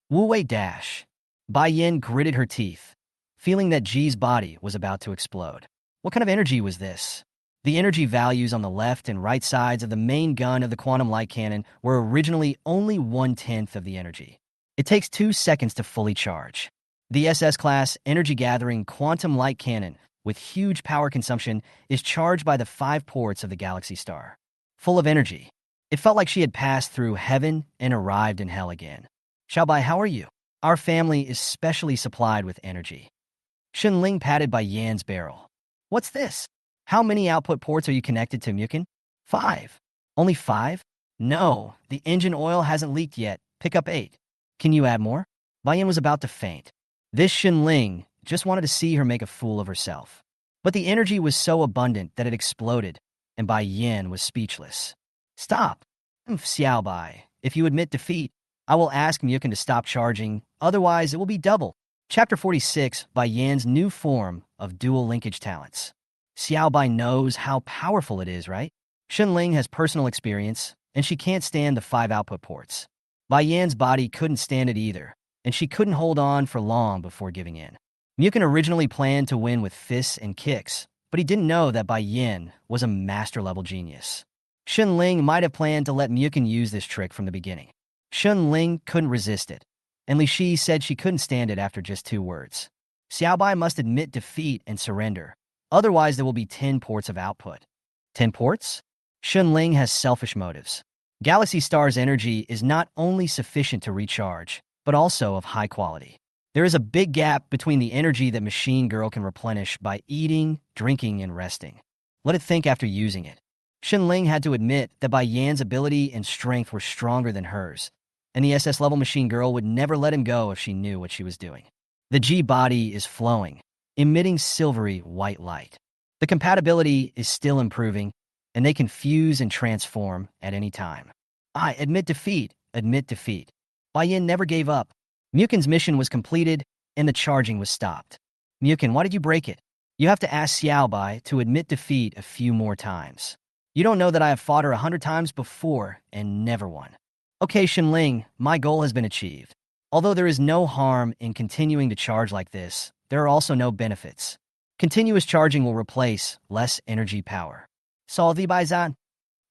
Wu Wei dash. Bai Yin gritted her teeth, feeling that Ji's body was about to explode. What kind of energy was this? The energy values on the left and right sides of the main gun of the quantum light cannon were originally only 1/10 of the energy. It takes 2 seconds to fully charge. The SS-class energy-gathering quantum light cannon with huge power consumption is charged by the 5 ports of the galaxy star. Full of energy. It felt like she had passed through heaven and arrived in hell again. Xiaobai, how are you? Our family is specially supplied with energy. Xunling patted Bai Yan's barrel. What's this? How many output ports are you connected to, Muchen? 5. Only 5? No, the engine oil hasn't leaked yet. Pick up 8. Can you add more? Bai Yan was about to faint. This Xunling just wanted to see her make a fool of herself. But the energy was so abundant that it exploded, and Bai Yan was speechless. Stop. Xiaobai, if you admit defeat, I will ask Muchen to stop charging, otherwise it will be double. Chapter 46, Bai Yan's new form of dual linkage talents. Xiaobai knows how powerful it is, right? Xunling has personal experience, and she can't stand the 5 output ports. Bai Yan's body couldn't stand it either, and she couldn't hold on for long before giving in. Muchen originally planned to win with fists and kicks, but he didn't know that Bai Yan was a master-level genius. Xunling might have planned to let Muchen use this trick from the beginning. Xunling couldn't resist it, and Li Shi said she couldn't stand it after just 2 words. Xiaobai must admit defeat and surrender. Otherwise, there will be 10 ports of output. 10 ports? Xunling has selfish motives. Galaxy Star's energy is not only sufficient to recharge, but also of high quality. There is a big gap between the energy that Machine Girl can replenish by eating, drinking, and resting. Let it think after using it. Xunling had to admit that Bai Yan's ability and strength were stronger than hers, and the SS-level Machine Girl would never let him go if she knew what she was doing. The G body is flowing, emitting silvery white light. The compatibility is still improving, and they can fuse and transform at any time. I admit defeat, admit defeat. Bai Yan never gave up. Muchen's mission was completed, and the charging was stopped. Muchen, why did you break it? You have to ask Xiaobai to admit defeat a few more times. You don't know that I have fought her 100 times before and never won. Okay, Xunling, my goal has been achieved. Although there is no harm in continuing to charge like this, there are also no benefits. Continuous charging will replace less energy power. Salvi Baizan.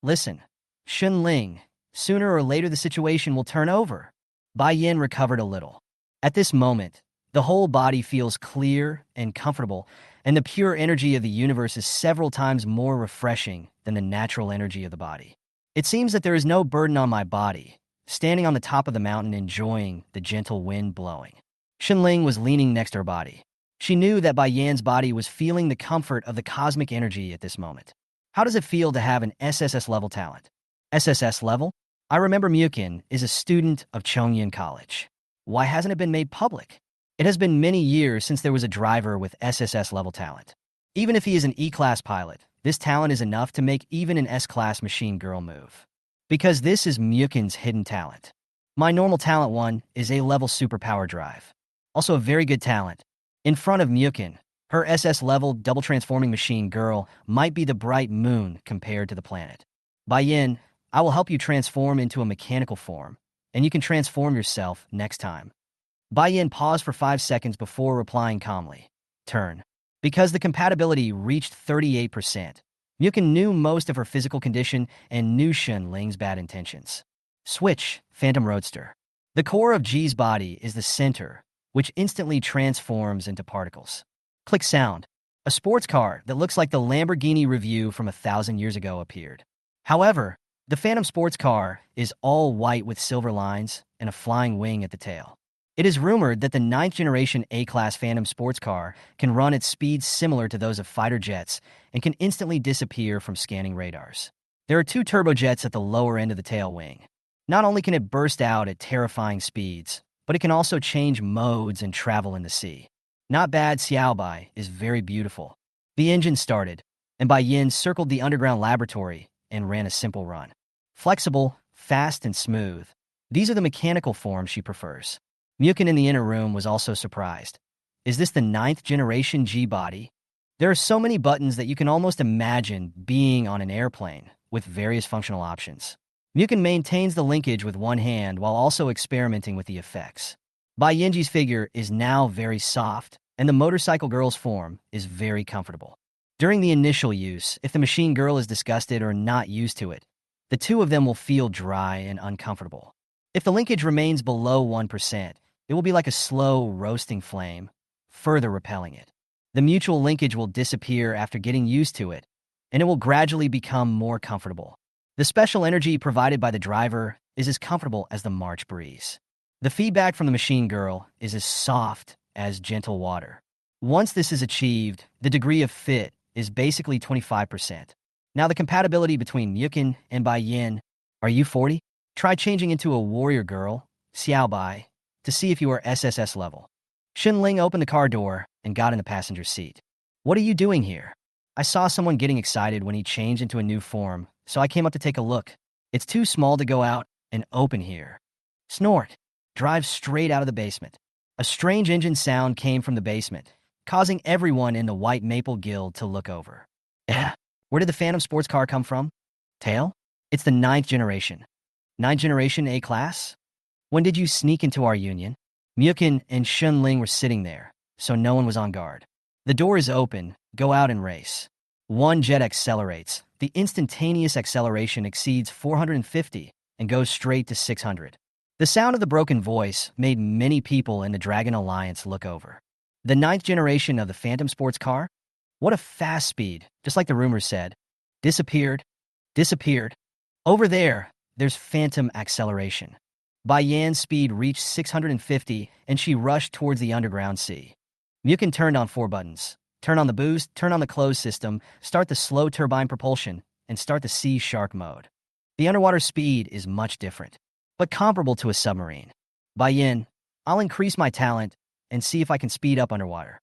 Listen, Xunling, sooner or later the situation will turn over. Bai Yan recovered a little. At this moment, the whole body feels clear and comfortable, and the pure energy of the universe is several times more refreshing than the natural energy of the body. It seems that there is no burden on my body, standing on the top of the mountain enjoying the gentle wind blowing. Xunling was leaning next to her body. She knew that Bai Yan's body was feeling the comfort of the cosmic energy at this moment. How does it feel to have an SSS-level talent? SSS-level? I remember Muchen is a student of Chongyun College. Why hasn't it been made public? It has been many years since there was a driver with SSS-level talent. Even if he is an E-class pilot, this talent is enough to make even an S-class Machine Girl move. Because this is Muchen's hidden talent. My normal talent one is A-level superpower drive. Also a very good talent. In front of Muchen, her SS-level double-transforming Machine Girl might be the bright moon compared to the planet. Bai Yan, I will help you transform into a mechanical form, and you can transform yourself next time. Bai Yan paused for 5 seconds before replying calmly. Turn. Because the compatibility reached 38%, Muchen knew most of her physical condition and knew Xunling's bad intentions. Switch, Phantom Roadster. The core of G's body is the center, which instantly transforms into particles. Click sound. A sports car that looks like the Lamborghini Review from 1,000 years ago appeared. However, the Phantom sports car is all white with silver lines and a flying wing at the tail. It is rumored that the 9th generation A-class Phantom sports car can run at speeds similar to those of fighter jets and can instantly disappear from scanning radars. There are 2 turbojets at the lower end of the tail wing. Not only can it burst out at terrifying speeds, but it can also change modes and travel in the sea. Not bad. Xiaobai is very beautiful. The engine started, and Bai Yan circled the underground laboratory and ran a simple run. Flexible, fast, and smooth. These are the mechanical forms she prefers. Muchen in the inner room was also surprised. Is this the 9th generation G body? There are so many buttons that you can almost imagine being on an airplane with various functional options. Muchen maintains the linkage with one hand while also experimenting with the effects. Bai Yanji's figure is now very soft, and the motorcycle girl's form is very comfortable. During the initial use, if the Machine Girl is disgusted or not used to it, the two of them will feel dry and uncomfortable. If the linkage remains below 1%, it will be like a slow, roasting flame, further repelling it. The mutual linkage will disappear after getting used to it, and it will gradually become more comfortable. The special energy provided by the driver is as comfortable as the March breeze. The feedback from the Machine Girl is as soft as gentle water. Once this is achieved, the degree of fit is basically 25%. Now the compatibility between Muchen and Bai Yan. Are you 40? Try changing into a warrior girl, Xiaobai, to see if you are SSS level. Xunling opened the car door and got in the passenger seat. What are you doing here? I saw someone getting excited when he changed into a new form, so I came up to take a look. It's too small to go out and open here. Snort. Drive straight out of the basement. A strange engine sound came from the basement, causing everyone in the White Maple Guild to look over. Where did the Phantom sports car come from? Tail? It's the 9th generation. 9th generation A-class? When did you sneak into our union? Muchen and Xunling were sitting there, so no one was on guard. The door is open. Go out and race. One jet accelerates. The instantaneous acceleration exceeds 450 and goes straight to 600. The sound of the broken voice made many people in the Dragon Alliance look over. The ninth generation of the Phantom sports car? What a fast speed, just like the rumors said. Disappeared, disappeared. Over there, there's Phantom acceleration. Bai Yan's speed reached 650, and she rushed towards the underground sea. Muchen turned on 4 buttons. Turn on the boost, turn on the closed system, start the slow turbine propulsion, and start the sea shark mode. The underwater speed is much different, but comparable to a submarine. Bai Yan, I'll increase my talent and see if I can speed up underwater.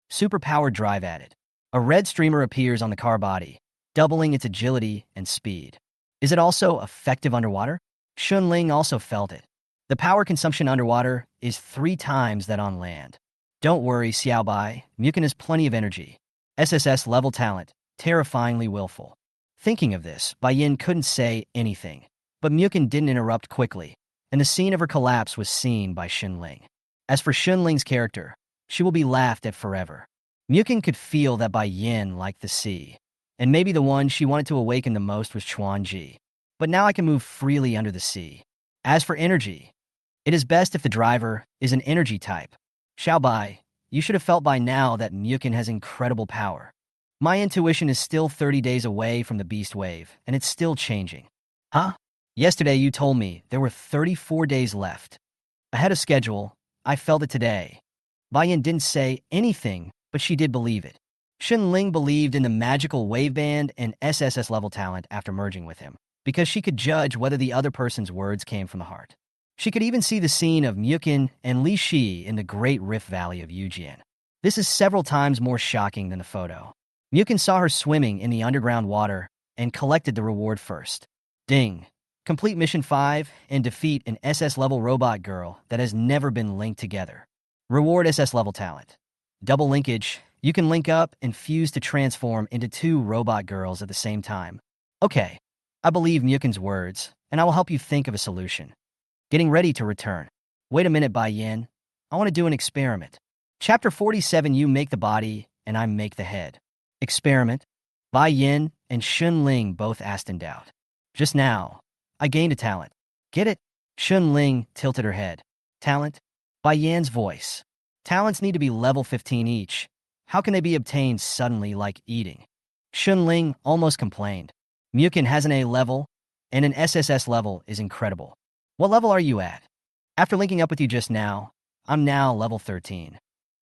Superpowered drive added. A red streamer appears on the car body, doubling its agility and speed. Is it also effective underwater? Xunling also felt it. The power consumption underwater is 3 times that on land. Don't worry, Xiaobai, Muchen has plenty of energy. SSS-level talent, terrifyingly willful. Thinking of this, Bai Yin couldn't say anything, but Muchen didn't interrupt quickly, and the scene of her collapse was seen by Xunling. As for Xunling's character, she will be laughed at forever. Muchen could feel that Bai Yin liked the sea, and maybe the one she wanted to awaken the most was Chuanji. But now I can move freely under the sea. As for energy, it is best if the driver is an energy type. Xiaobai, you should have felt by now that Muchen has incredible power. My intuition is still 30 days away from the beast wave, and it's still changing. Huh? Yesterday you told me there were 34 days left. Ahead of schedule, I felt it today. Bai Yin didn't say anything, but she did believe it. Xunling believed in the magical waveband and SSS-level talent after merging with him, because she could judge whether the other person's words came from the heart. She could even see the scene of Muchen and Li Shi in the Great Rift Valley of Yujian. This is several times more shocking than the photo. Muchen saw her swimming in the underground water and collected the reward first. Ding! Complete Mission 5 and defeat an SS-level robot girl that has never been linked together. Reward SS-level talent. Double linkage. You can link up and fuse to transform into 2 robot girls at the same time. Okay, I believe Muchen's words, and I will help you think of a solution. Getting ready to return. Wait a minute, Bai Yin. I want to do an experiment. Chapter 47, you make the body, and I make the head. Experiment. Bai Yin and Xunling both asked in doubt. Just now, I gained a talent. Get it? Xunling tilted her head. Talent? Bai Yan's voice. Talents need to be level 15 each. How can they be obtained suddenly like eating? Xunling almost complained. Muchen has an A level, and an SSS level is incredible. What level are you at? After linking up with you just now, I'm now level 13.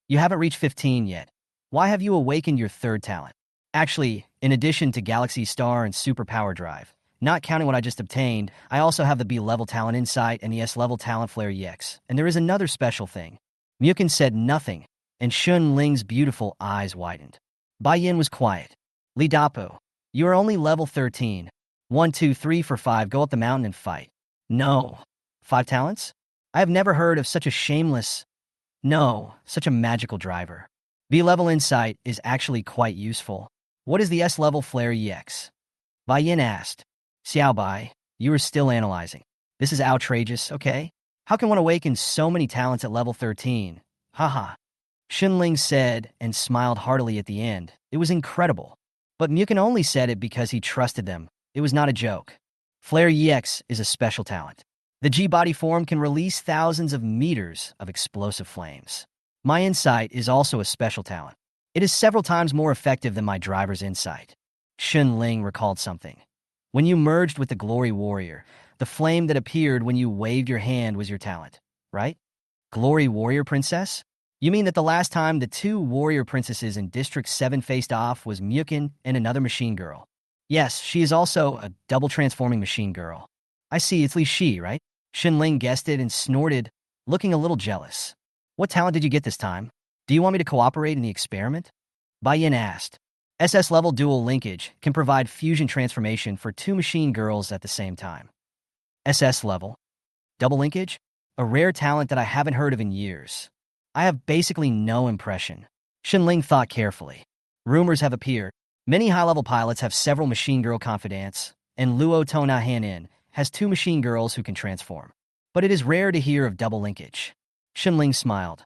You haven't reached 15 yet. Why have you awakened your 3rd talent? Actually, in addition to Galaxy Star and Super Power Drive, not counting what I just obtained, I also have the B-level talent Insight and the S-level talent Flare EX. And there is another special thing. Muchen said nothing, and Xunling's beautiful eyes widened. Bai Yin was quiet. Li Dapu, you are only level 13. 1, 2, 3 for 5, go up the mountain and fight. No. 5 talents? I have never heard of such a shameless... No, such a magical driver. B-level Insight is actually quite useful. What is the S-level Flare EX? Bai Yin asked. Xiaobai, you are still analyzing. This is outrageous, okay? How can one awaken so many talents at level 13? Haha. Xunling said and smiled heartily at the end. It was incredible. But Muchen only said it because he trusted them. It was not a joke. Flare EX is a special talent. The G-body form can release thousands of meters of explosive flames. My Insight is also a special talent. It is several times more effective than my driver's Insight. Xunling recalled something. When you merged with the Glory Warrior, the flame that appeared when you waved your hand was your talent, right? Glory Warrior Princess? You mean that the last time the 2 warrior princesses in District 7 faced off was Muchen and another machine girl? Yes, she is also a double transforming machine girl. I see, it's Li Shi, right? Xunling guessed it and snorted, looking a little jealous. What talent did you get this time? Do you want me to cooperate in the experiment? Bai Yin asked. SS-level dual linkage can provide fusion transformation for 2 machine girls at the same time. SS-level? Double linkage? A rare talent that I haven't heard of in years. I have basically no impression. Xunling thought carefully. Rumors have appeared. Many high-level pilots have several machine girl confidants, and Luo Tona Hanin has 2 machine girls who can transform. But it is rare to hear of double linkage. Xunling smiled.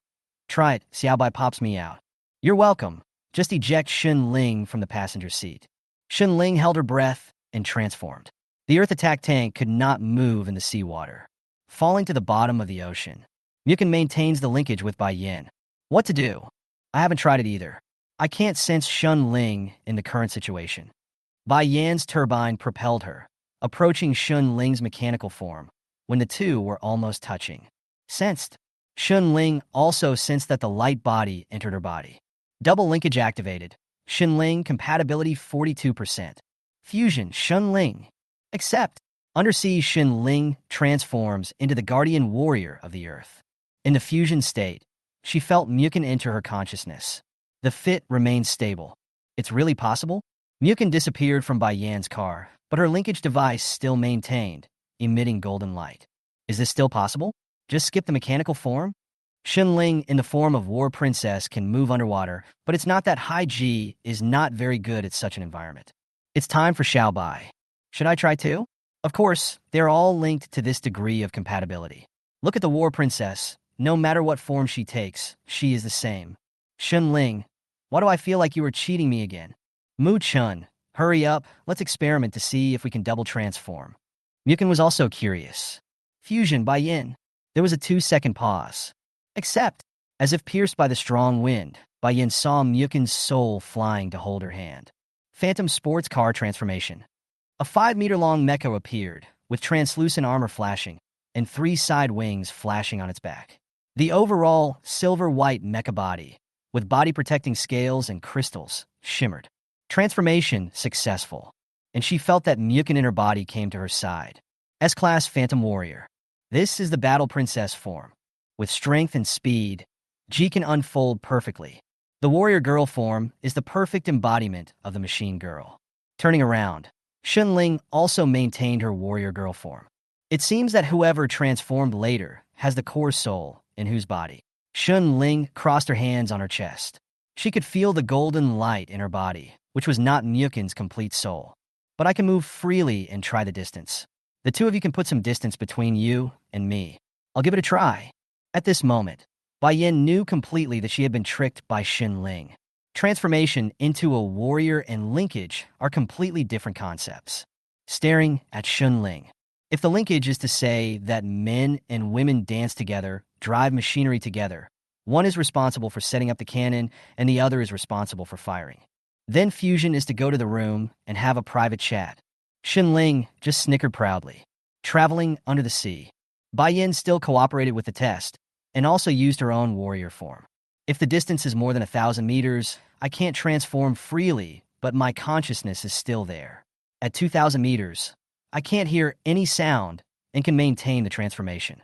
Try it, Xiaobai pops me out. You're welcome. Just eject Xunling from the passenger seat. Xunling held her breath and transformed. The Earth attack tank could not move in the seawater, falling to the bottom of the ocean. Muchen maintains the linkage with Bai Yin. What to do? I haven't tried it either. I can't sense Shun Ling in the current situation. Bai Yan's turbine propelled her, approaching Shun Ling's mechanical form, when the two were almost touching. Sensed. Shun Ling also sensed that the light body entered her body. Double linkage activated. Shun Ling compatibility 42%. Fusion Shun Ling. Accept. Undersea Shun Ling transforms into the guardian warrior of the earth. In the fusion state, she felt Muchen enter her consciousness. The fit remained stable. It's really possible? Muchen disappeared from Bai Yan's car, but her linkage device still maintained, emitting golden light. Is this still possible? Just skip the mechanical form? Shun Ling in the form of War Princess can move underwater, but it's not that High G is not very good at such an environment. It's time for Xiao Bai. Should I try too? Of course, they're all linked to this degree of compatibility. Look at the War Princess. No matter what form she takes, she is the same. Shun Ling, why do I feel like you are cheating me again? Muchen, hurry up, let's experiment to see if we can double transform. Muchen was also curious. Fusion Bai Yin. There was a 2-second pause. Except, as if pierced by the strong wind, Bai Yin saw Muchen's soul flying to hold her hand. Phantom sports car transformation. A 5-meter-long mecha appeared, with translucent armor flashing, and 3 side wings flashing on its back. The overall silver-white mecha body, with body-protecting scales and crystals, shimmered. Transformation successful, and she felt that Muchen in her body came to her side. S-Class Phantom Warrior. This is the Battle Princess form. With strength and speed, Ji can unfold perfectly. The Warrior Girl form is the perfect embodiment of the Machine Girl. Turning around, Shun Ling also maintained her Warrior Girl form. It seems that whoever transformed later has the core soul in whose body. Shun Ling crossed her hands on her chest. She could feel the golden light in her body, which was not Muchen's complete soul. But I can move freely and try the distance. The two of you can put some distance between you and me. I'll give it a try. At this moment, Bai Yin knew completely that she had been tricked by Shun Ling. Transformation into a warrior and linkage are completely different concepts. Staring at Shun Ling. If the linkage is to say that men and women dance together, drive machinery together, one is responsible for setting up the cannon and the other is responsible for firing. Then fusion is to go to the room and have a private chat. Shun Ling just snickered proudly. Traveling under the sea. Bai Yin still cooperated with the test and also used her own warrior form. If the distance is more than 1,000 meters, I can't transform freely, but my consciousness is still there. At 2,000 meters, I can't hear any sound and can maintain the transformation.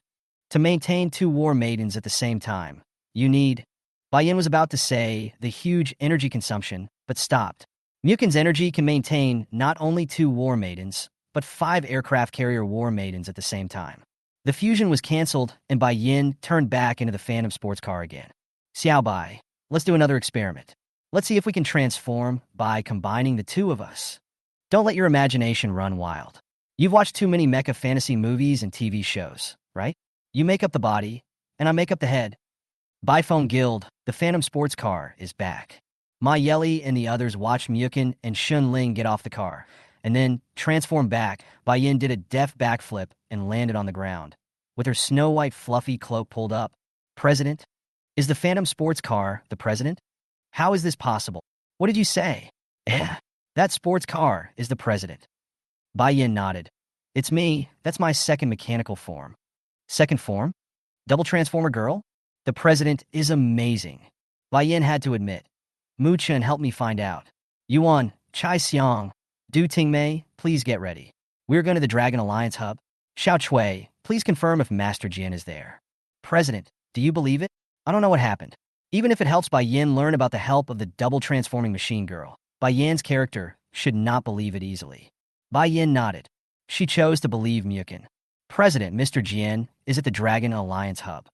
To maintain 2 war maidens at the same time, you need... Bai Yin was about to say the huge energy consumption, but stopped. Muchen's energy can maintain not only 2 war maidens, but 5 aircraft carrier war maidens at the same time. The fusion was cancelled, and Bai Yin turned back into the Phantom sports car again. Xiao Bai, let's do another experiment. Let's see if we can transform by combining the two of us. Don't let your imagination run wild. You've watched too many mecha fantasy movies and TV shows, right? You make up the body, and I make up the head. Baiphone Guild, the Phantom sports car, is back. Ma Yeli and the others watched Muchen and Shun Ling get off the car, and then transform back. Bai Yin did a deft backflip and landed on the ground, with her snow-white fluffy cloak pulled up. President? Is the Phantom sports car the president? How is this possible? What did you say? That sports car is the president. Bai Yin nodded. It's me. That's my second mechanical form. Second form? Double transformer girl? The president is amazing. Bai Yin had to admit. Muchen helped me find out. Yuan, Chai Xiang, Du Tingmei, please get ready. We're going to the Dragon Alliance hub. Xiao Chui, please confirm if Master Jian is there. President, do you believe it? I don't know what happened. Even if it helps Bai Yin learn about the help of the double-transforming machine girl, Bai Yin's character should not believe it easily. Bai Yin nodded. She chose to believe Muchen. President Mr. Jian is at the Dragon Alliance hub.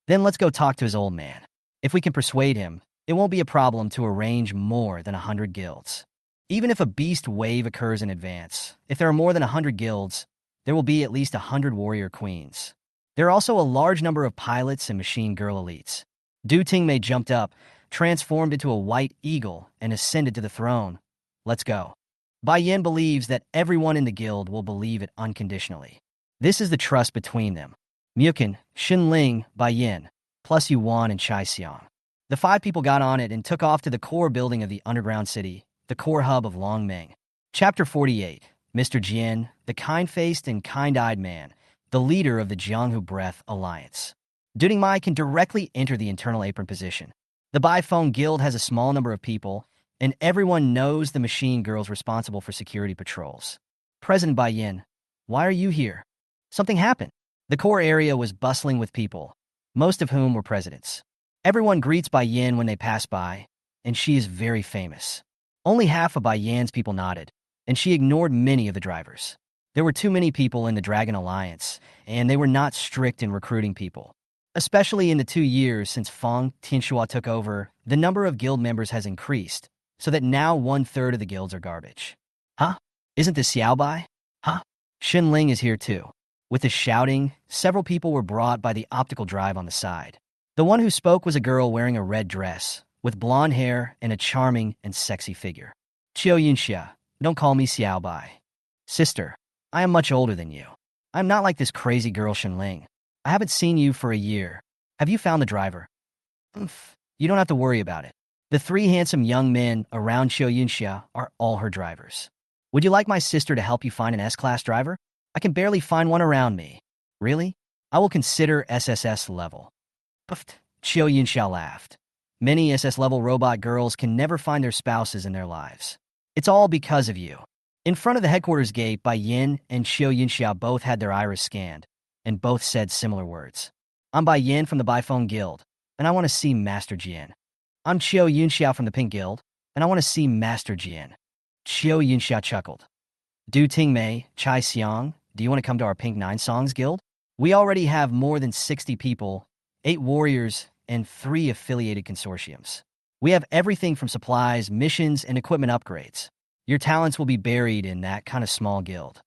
Then let's go talk to his old man. If we can persuade him, it won't be a problem to arrange more than 100 guilds. Even if a beast wave occurs in advance, if there are more than 100 guilds, there will be at least 100 warrior queens. There are also a large number of pilots and machine girl elites. Du Tingmei jumped up, transformed into a white eagle, and ascended to the throne. Let's go. Bai Yin believes that everyone in the guild will believe it unconditionally. This is the trust between them. Muchen, Shun Ling, Bai Yin, plus Yuan and Chai Xiang. The 5 people got on it and took off to the core building of the underground city, the core hub of Longming. Chapter 48. Mr. Jian, the kind-faced and kind-eyed man, the leader of the Jianghu Breath Alliance. Mai can directly enter the internal apron position. The Bifeng Guild has a small number of people, and everyone knows the machine girls responsible for security patrols. President Bai Yin, why are you here? Something happened. The core area was bustling with people, most of whom were presidents. Everyone greets Bai Yin when they pass by, and she is very famous. Only half of Bai Yin's people nodded, and she ignored many of the drivers. There were too many people in the Dragon Alliance, and they were not strict in recruiting people. Especially in the 2 years since Fang Tianxua took over, the number of guild members has increased, so that now 1/3 of the guilds are garbage. Huh? Isn't this Xiaobai? Huh? Xin Ling is here too. With the shouting, several people were brought by the optical drive on the side. The one who spoke was a girl wearing a red dress, with blonde hair and a charming and sexy figure. Qiu Yunxia, don't call me Xiaobai. Sister, I am much older than you. I'm not like this crazy girl Xin Ling. I haven't seen you for a year. Have you found the driver? You don't have to worry about it. The 3 handsome young men around Qiu Yunxia are all her drivers. Would you like my sister to help you find an S-class driver? I can barely find one around me. Really? I will consider SSS-Level. Puffed. Qiu Yunxia laughed. Many SS-level robot girls can never find their spouses in their lives. It's all because of you. In front of the headquarters gate, Bai Yin and Qiu Yunxia both had their iris scanned, and both said similar words. I'm Bai Yin from the Bifeng Guild, and I want to see Master Jian. I'm Qiu Yunxia from the Pink Guild, and I want to see Master Jian. Qiu Yunxia chuckled. Du Tingmei, Chai Xiang, do you want to come to our Pink Nine Songs Guild? We already have more than 60 people, 8 warriors, and 3 affiliated consortiums. We have everything from supplies, missions, and equipment upgrades. Your talents will be buried in that kind of small guild.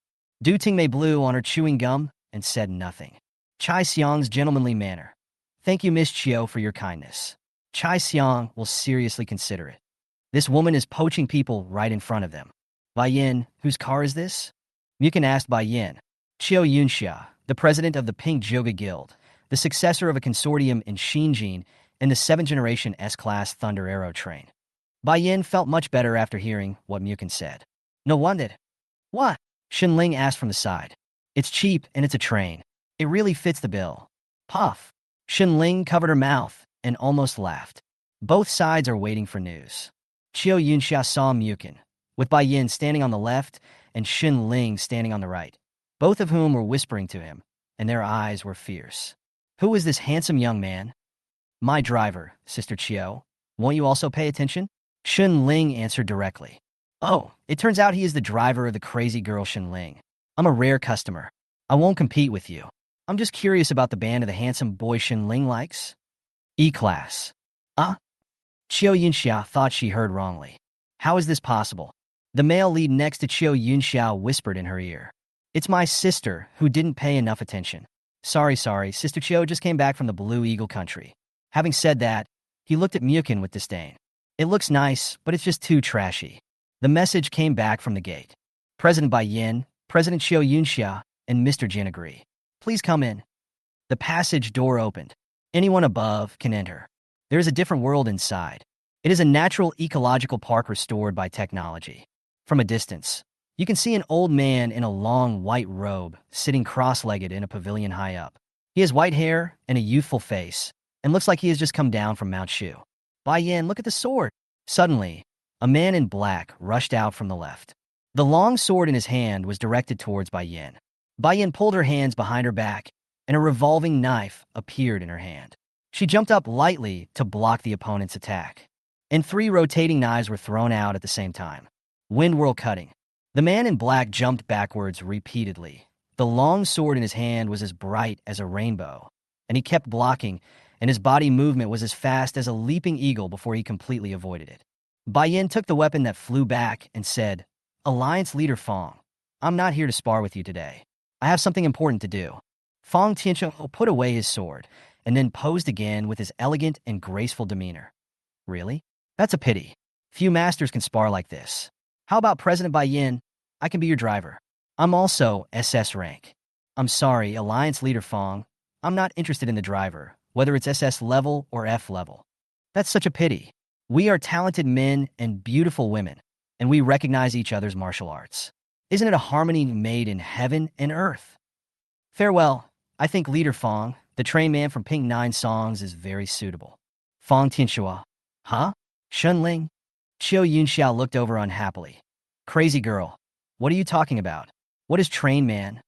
Du Tingmei blew on her chewing gum and said nothing. Chai Xiang's gentlemanly manner. Thank you, Miss Qiu, for your kindness. Chai Xiang will seriously consider it. This woman is poaching people right in front of them. Bai Yin, whose car is this? Muchen asked Bai Yin. Qiu Yunxia, the president of the Pink Joga Guild, the successor of a consortium in Xinjiang and the 7th-generation S-Class Thunder Arrow train. Bai Yin felt much better after hearing what Muchen said. No wonder. What? Xin Ling asked from the side. It's cheap and it's a train. It really fits the bill. Puff. Xin Ling covered her mouth and almost laughed. Both sides are waiting for news. Qiu Yunxia saw Muchen, with Bai Yin standing on the left and Xin Ling standing on the right, both of whom were whispering to him, and their eyes were fierce. Who is this handsome young man? My driver, Sister Qiu. Won't you also pay attention? Xin Ling answered directly. Oh, it turns out he is the driver of the crazy girl Xin Ling. I'm a rare customer. I won't compete with you. I'm just curious about the band of the handsome boy Xin Ling likes. E-class. Qiu Yunxia thought she heard wrongly. How is this possible? The male lead next to Qiu Yunxia whispered in her ear. It's my sister, who didn't pay enough attention. Sorry, Sister Qiu just came back from the Blue Eagle country. Having said that, he looked at Muchen with disdain. It looks nice, but it's just too trashy. The message came back from the gate. President Bai Yin, President Qiu Yunxia, and Mr. Jin agree. Please come in. The passage door opened. Anyone above can enter. There is a different world inside. It is a natural ecological park restored by technology. From a distance, you can see an old man in a long white robe sitting cross-legged in a pavilion high up. He has white hair and a youthful face, and looks like he has just come down from Mount Shu. Bai Yin, look at the sword. Suddenly, a man in black rushed out from the left. The long sword in his hand was directed towards Bai Yin. Bai Yin pulled her hands behind her back, and a revolving knife appeared in her hand. She jumped up lightly to block the opponent's attack, and 3 rotating knives were thrown out at the same time. Wind whirl cutting. The man in black jumped backwards repeatedly. The long sword in his hand was as bright as a rainbow, and he kept blocking, and his body movement was as fast as a leaping eagle before he completely avoided it. Bai Yin took the weapon that flew back and said, Alliance Leader Fang, I'm not here to spar with you today. I have something important to do. Fang Tiancheng put away his sword, and then posed again with his elegant and graceful demeanor. Really? That's a pity. Few masters can spar like this. How about President Bai Yin? I can be your driver. I'm also SS rank. I'm sorry, Alliance Leader Fang. I'm not interested in the driver, whether it's SS level or F level. That's such a pity. We are talented men and beautiful women, and we recognize each other's martial arts. Isn't it a harmony made in heaven and earth? Farewell. I think Leader Fong, the train man from Pink Nine Songs, is very suitable. Fong Tianxua. Huh? Shunling? Qiu Yunxiao looked over unhappily. Crazy girl. What are you talking about? What is train man?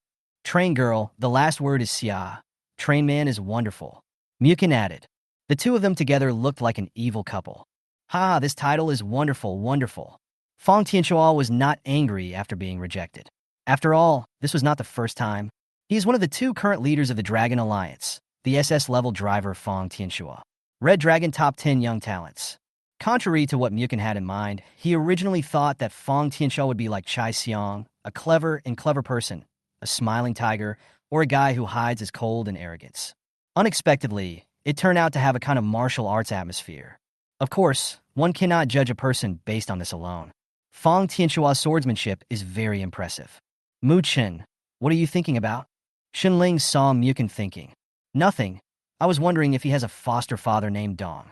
Train girl, the last word is xia. Train man is wonderful. Muchen added. The two of them together looked like an evil couple. Ha, this title is wonderful, wonderful. Fong Tianxua was not angry after being rejected. After all, this was not the first time. He is one of the two current leaders of the Dragon Alliance, the SS-Level driver Fong Tianxua. Red Dragon top 10 young talents. Contrary to what Muchen had in mind, he originally thought that Fong Tianxua would be like Chai Xiong, a clever person, a smiling tiger, or a guy who hides his cold and arrogance. Unexpectedly, it turned out to have a kind of martial arts atmosphere. Of course, one cannot judge a person based on this alone. Fong Tianxua's swordsmanship is very impressive. Muchen, what are you thinking about? Xunling saw Muchen thinking. Nothing. I was wondering if he has a foster father named Dong.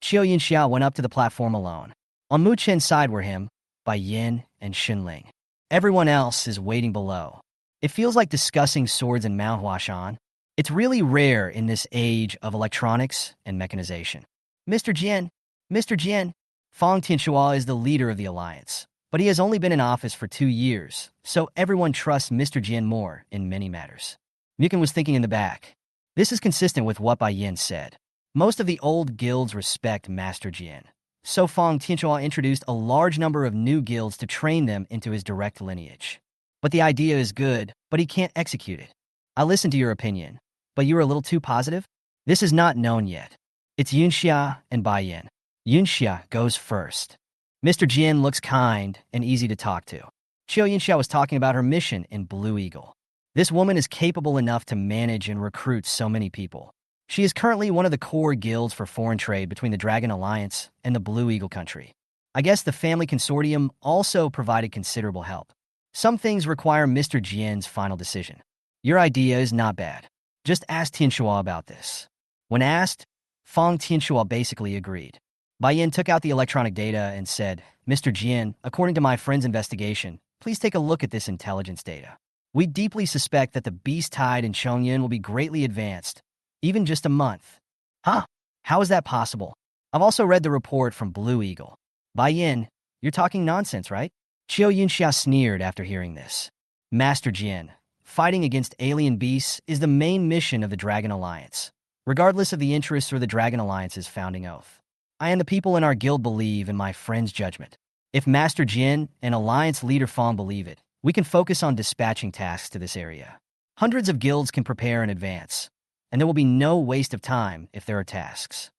Qiu Yunxiao went up to the platform alone. On Muchen's side were him, Bai Yin, and Xunling. Everyone else is waiting below. It feels like discussing swords and manhwa. It's really rare in this age of electronics and mechanization. Mr. Jian, Fong Tianxua is the leader of the alliance, but he has only been in office for 2 years, so everyone trusts Mr. Jian more in many matters. Muchen was thinking in the back. This is consistent with what Bai Yin said. Most of the old guilds respect Master Jian, so Fong Tianxua introduced a large number of new guilds to train them into his direct lineage. But the idea is good, but he can't execute it. I listened to your opinion, but you were a little too positive? This is not known yet. It's Yunxia and Bai Yin. Yunxia goes first. Mr. Jian looks kind and easy to talk to. Qiu Yunxia was talking about her mission in Blue Eagle. This woman is capable enough to manage and recruit so many people. She is currently one of the core guilds for foreign trade between the Dragon Alliance and the Blue Eagle country. I guess the family consortium also provided considerable help. Some things require Mr. Jian's final decision. Your idea is not bad. Just ask Tianxua about this. When asked, Fong Tianxua basically agreed. Bai Yin took out the electronic data and said, Mr. Jian, according to my friend's investigation, please take a look at this intelligence data. We deeply suspect that the beast tide in Chongyan will be greatly advanced, even just a month. Huh? How is that possible? I've also read the report from Blue Eagle. Bai Yin, you're talking nonsense, right? Qiu Yunxia sneered after hearing this. Master Jian, fighting against alien beasts is the main mission of the Dragon Alliance, regardless of the interests or the Dragon Alliance's founding oath. I and the people in our guild believe in my friend's judgment. If Master Jian and Alliance leader Fong believe it, we can focus on dispatching tasks to this area. Hundreds of guilds can prepare in advance, and there will be no waste of time if there are tasks.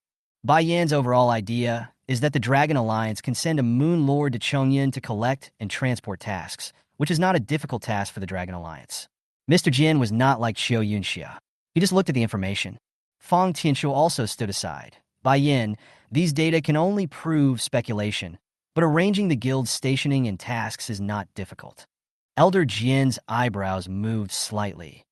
Bai Yan's overall idea is that the Dragon Alliance can send a Moon Lord to Chongyan to collect and transport tasks, which is not a difficult task for the Dragon Alliance. Mr. Jian was not like Qiu Yunxia. He just looked at the information. Fong Tianxu also stood aside. Bai Yin, these data can only prove speculation, but arranging the guild's stationing and tasks is not difficult. Elder Jian's eyebrows moved slightly.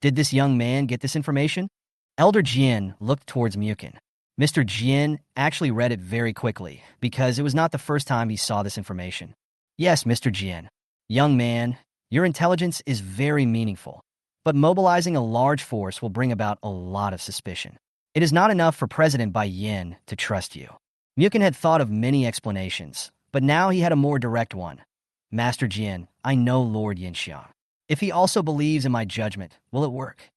Did this young man get this information? Elder Jian looked towards Muchen. Mr. Jian actually read it very quickly, because it was not the first time he saw this information. Yes, Mr. Jian. Young man, your intelligence is very meaningful, but mobilizing a large force will bring about a lot of suspicion. It is not enough for President Bai Yin to trust you. Muchen had thought of many explanations, but now he had a more direct one. Master Jian, I know Lord Yinxiang. If he also believes in my judgment, will it work?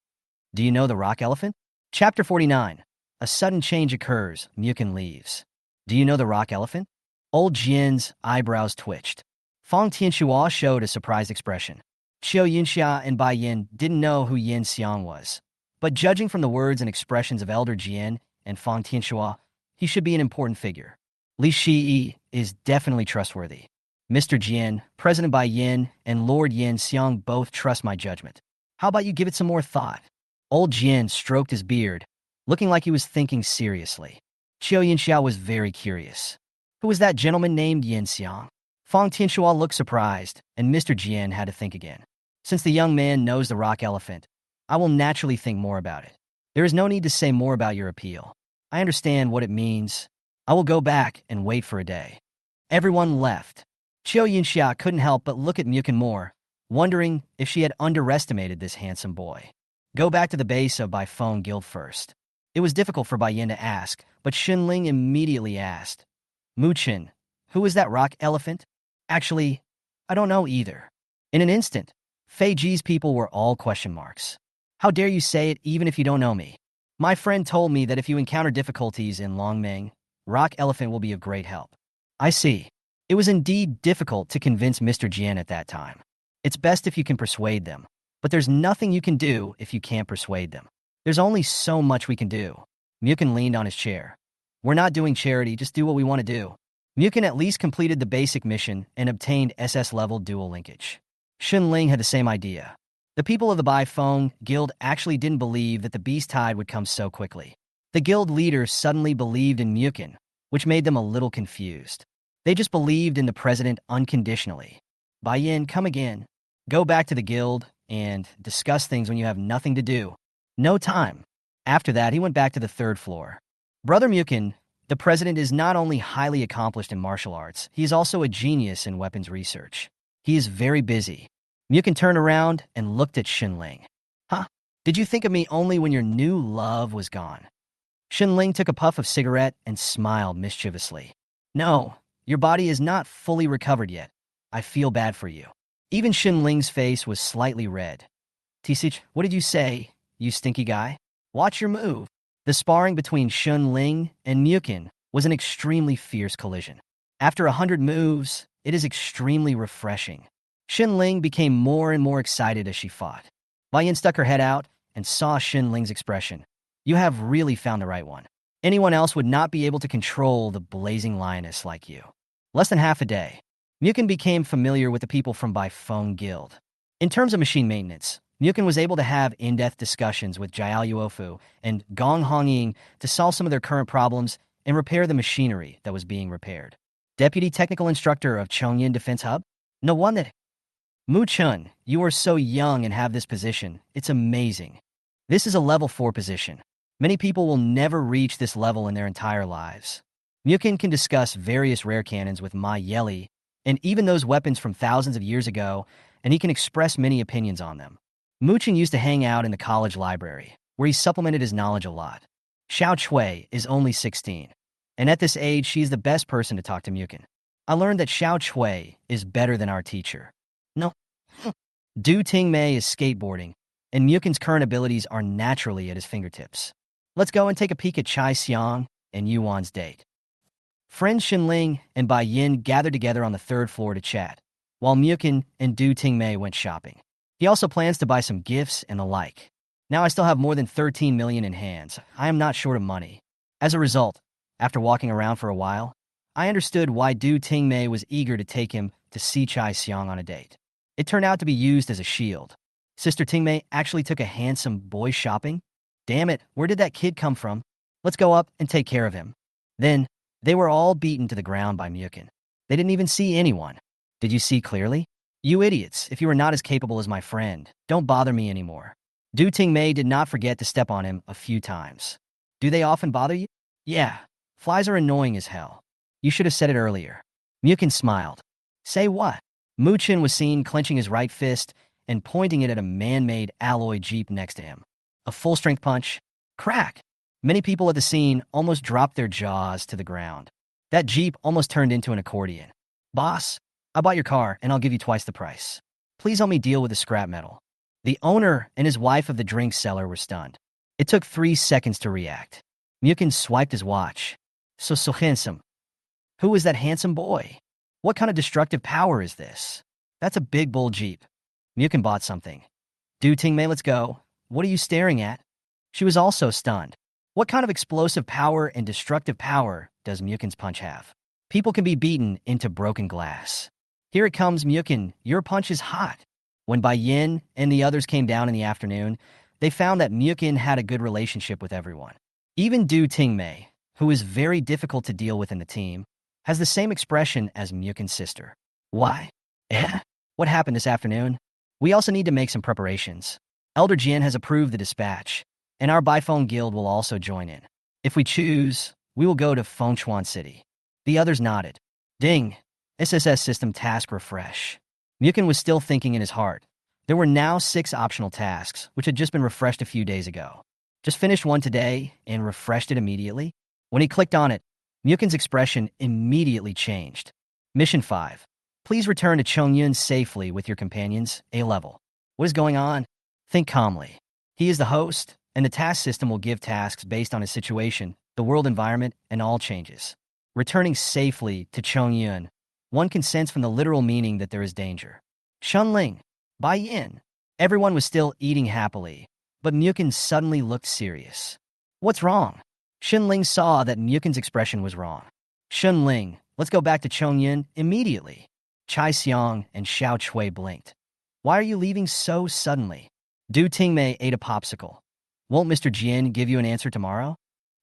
Do you know the rock elephant? Chapter 49. A sudden change occurs. Muchen leaves. Do you know the rock elephant? Old Jian's eyebrows twitched. Fong Tianxua showed a surprised expression. Qiu Yunxia and Bai Yin didn't know who Yin Xiang was, but judging from the words and expressions of Elder Jian and Fong Tianxua, he should be an important figure. Li Shiyi is definitely trustworthy. Mr. Jian, President Bai Yin, and Lord Yin Xiang both trust my judgment. How about you give it some more thought? Old Jian stroked his beard, looking like he was thinking seriously. Qiu Yunxia was very curious. Who was that gentleman named Yin Xiang? Fong Tianxua looked surprised, and Mr. Jian had to think again. Since the young man knows the rock elephant, I will naturally think more about it. There is no need to say more about your appeal. I understand what it means. I will go back and wait for a day. Everyone left. Chiao Yinxia couldn't help but look at Muchen more, wondering if she had underestimated this handsome boy. Go back to the base of Bai Feng Guild first. It was difficult for Bai Yin to ask, but Xinling immediately asked, Muchen, who is that rock elephant? Actually, I don't know either. In an instant, Fei Ji's people were all question marks. How dare you say it even if you don't know me? My friend told me that if you encounter difficulties in Longming, Rock Elephant will be of great help. I see. It was indeed difficult to convince Mr. Jian at that time. It's best if you can persuade them, but there's nothing you can do if you can't persuade them. There's only so much we can do. Muchen leaned on his chair. We're not doing charity, just do what we want to do. Muchen at least completed the basic mission and obtained SS-Level dual linkage. Xunling had the same idea. The people of the Bai Feng Guild actually didn't believe that the beast tide would come so quickly. The guild leaders suddenly believed in Muchen, which made them a little confused. They just believed in the president unconditionally. Bai Yin, come again. Go back to the guild and discuss things when you have nothing to do. No time. After that, he went back to the third floor. Brother Muchen, the president is not only highly accomplished in martial arts, he is also a genius in weapons research. He is very busy. Muchen turned around and looked at Xinling. Huh? Did you think of me only when your new love was gone? Xinling took a puff of cigarette and smiled mischievously. No, your body is not fully recovered yet. I feel bad for you. Even Xinling's face was slightly red. Tisich, what did you say, you stinky guy? Watch your move. The sparring between Xunling and Muchen was an extremely fierce collision. After 100 moves, it is extremely refreshing. Xunling became more and more excited as she fought. Bai Yin stuck her head out and saw Xunling's expression. You have really found the right one. Anyone else would not be able to control the blazing lioness like you. Less than half a day, Muchen became familiar with the people from Bai Feng Guild. In terms of machine maintenance, Muchen was able to have in-depth discussions with Jiao Yuofu and Gong Hongying to solve some of their current problems and repair the machinery that was being repaired. Deputy Technical Instructor of Chongyin Defense Hub? No wonder. Muchen, you are so young and have this position. It's amazing. This is a level 4 position. Many people will never reach this level in their entire lives. Muchen can discuss various rare cannons with Ma Yeli and even those weapons from thousands of years ago, and he can express many opinions on them. Muchen used to hang out in the college library, where he supplemented his knowledge a lot. Xiao Chui is only 16, and at this age, she is the best person to talk to Muchen. I learned that Xiao Chui is better than our teacher. No. Du Tingmei is skateboarding, and Muchen's current abilities are naturally at his fingertips. Let's go and take a peek at Chai Xiang and Yuan's date. Friend Xinling and Bai Yin gathered together on the third floor to chat, while Muchen and Du Tingmei went shopping. He also plans to buy some gifts and the like. Now I still have more than 13 million in hands. I am not short of money. As a result, after walking around for a while, I understood why Du Tingmei was eager to take him to see Chai Xiang on a date. It turned out to be used as a shield. Sister Tingmei actually took a handsome boy shopping? Damn it, where did that kid come from? Let's go up and take care of him. Then, they were all beaten to the ground by Muchen. They didn't even see anyone. Did you see clearly? You idiots, if you are not as capable as my friend, don't bother me anymore. Du Tingmei did not forget to step on him a few times. Do they often bother you? Yeah, flies are annoying as hell. You should have said it earlier. Muchen smiled. Say what? Muchen was seen clenching his right fist and pointing it at a man-made alloy jeep next to him. A full-strength punch. Crack! Many people at the scene almost dropped their jaws to the ground. That jeep almost turned into an accordion. Boss, I bought your car and I'll give you twice the price. Please help me deal with the scrap metal. The owner and his wife of the drink seller were stunned. It took 3 seconds to react. Muchen swiped his watch. So handsome. Who is that handsome boy? What kind of destructive power is this? That's a big bull jeep. Muchen bought something. Du Tingmei, let's go. What are you staring at? She was also stunned. What kind of explosive power and destructive power does Muchen's punch have? People can be beaten into broken glass. Here it comes, Muchen. Your punch is hot. When Bai Yin and the others came down in the afternoon, they found that Muchen had a good relationship with everyone. Even Du Tingmei, who is very difficult to deal with in the team, has the same expression as Muchen's sister. Why? What happened this afternoon? We also need to make some preparations. Elder Jian has approved the dispatch, and our Bai Feng Guild will also join in. If we choose, we will go to Fengchuan City. The others nodded. Ding. SSS system task refresh. Muchen was still thinking in his heart. There were now 6 optional tasks, which had just been refreshed a few days ago. Just finished one today and refreshed it immediately. When he clicked on it, Muchen's expression immediately changed. Mission 5. Please return to Chongyun safely with your companions, A-level. What is going on? Think calmly. He is the host, and the task system will give tasks based on his situation, the world environment, and all changes. Returning safely to Chongyun, one can sense from the literal meaning that there is danger. Shunling, Bai Yin. Everyone was still eating happily, but Muchen suddenly looked serious. What's wrong? Shunling saw that Muchen's expression was wrong. Shunling, let's go back to Chongyun immediately. Chai Xiang and Xiao Chui blinked. Why are you leaving so suddenly? Du Tingmei ate a popsicle. Won't Mr. Jian give you an answer tomorrow?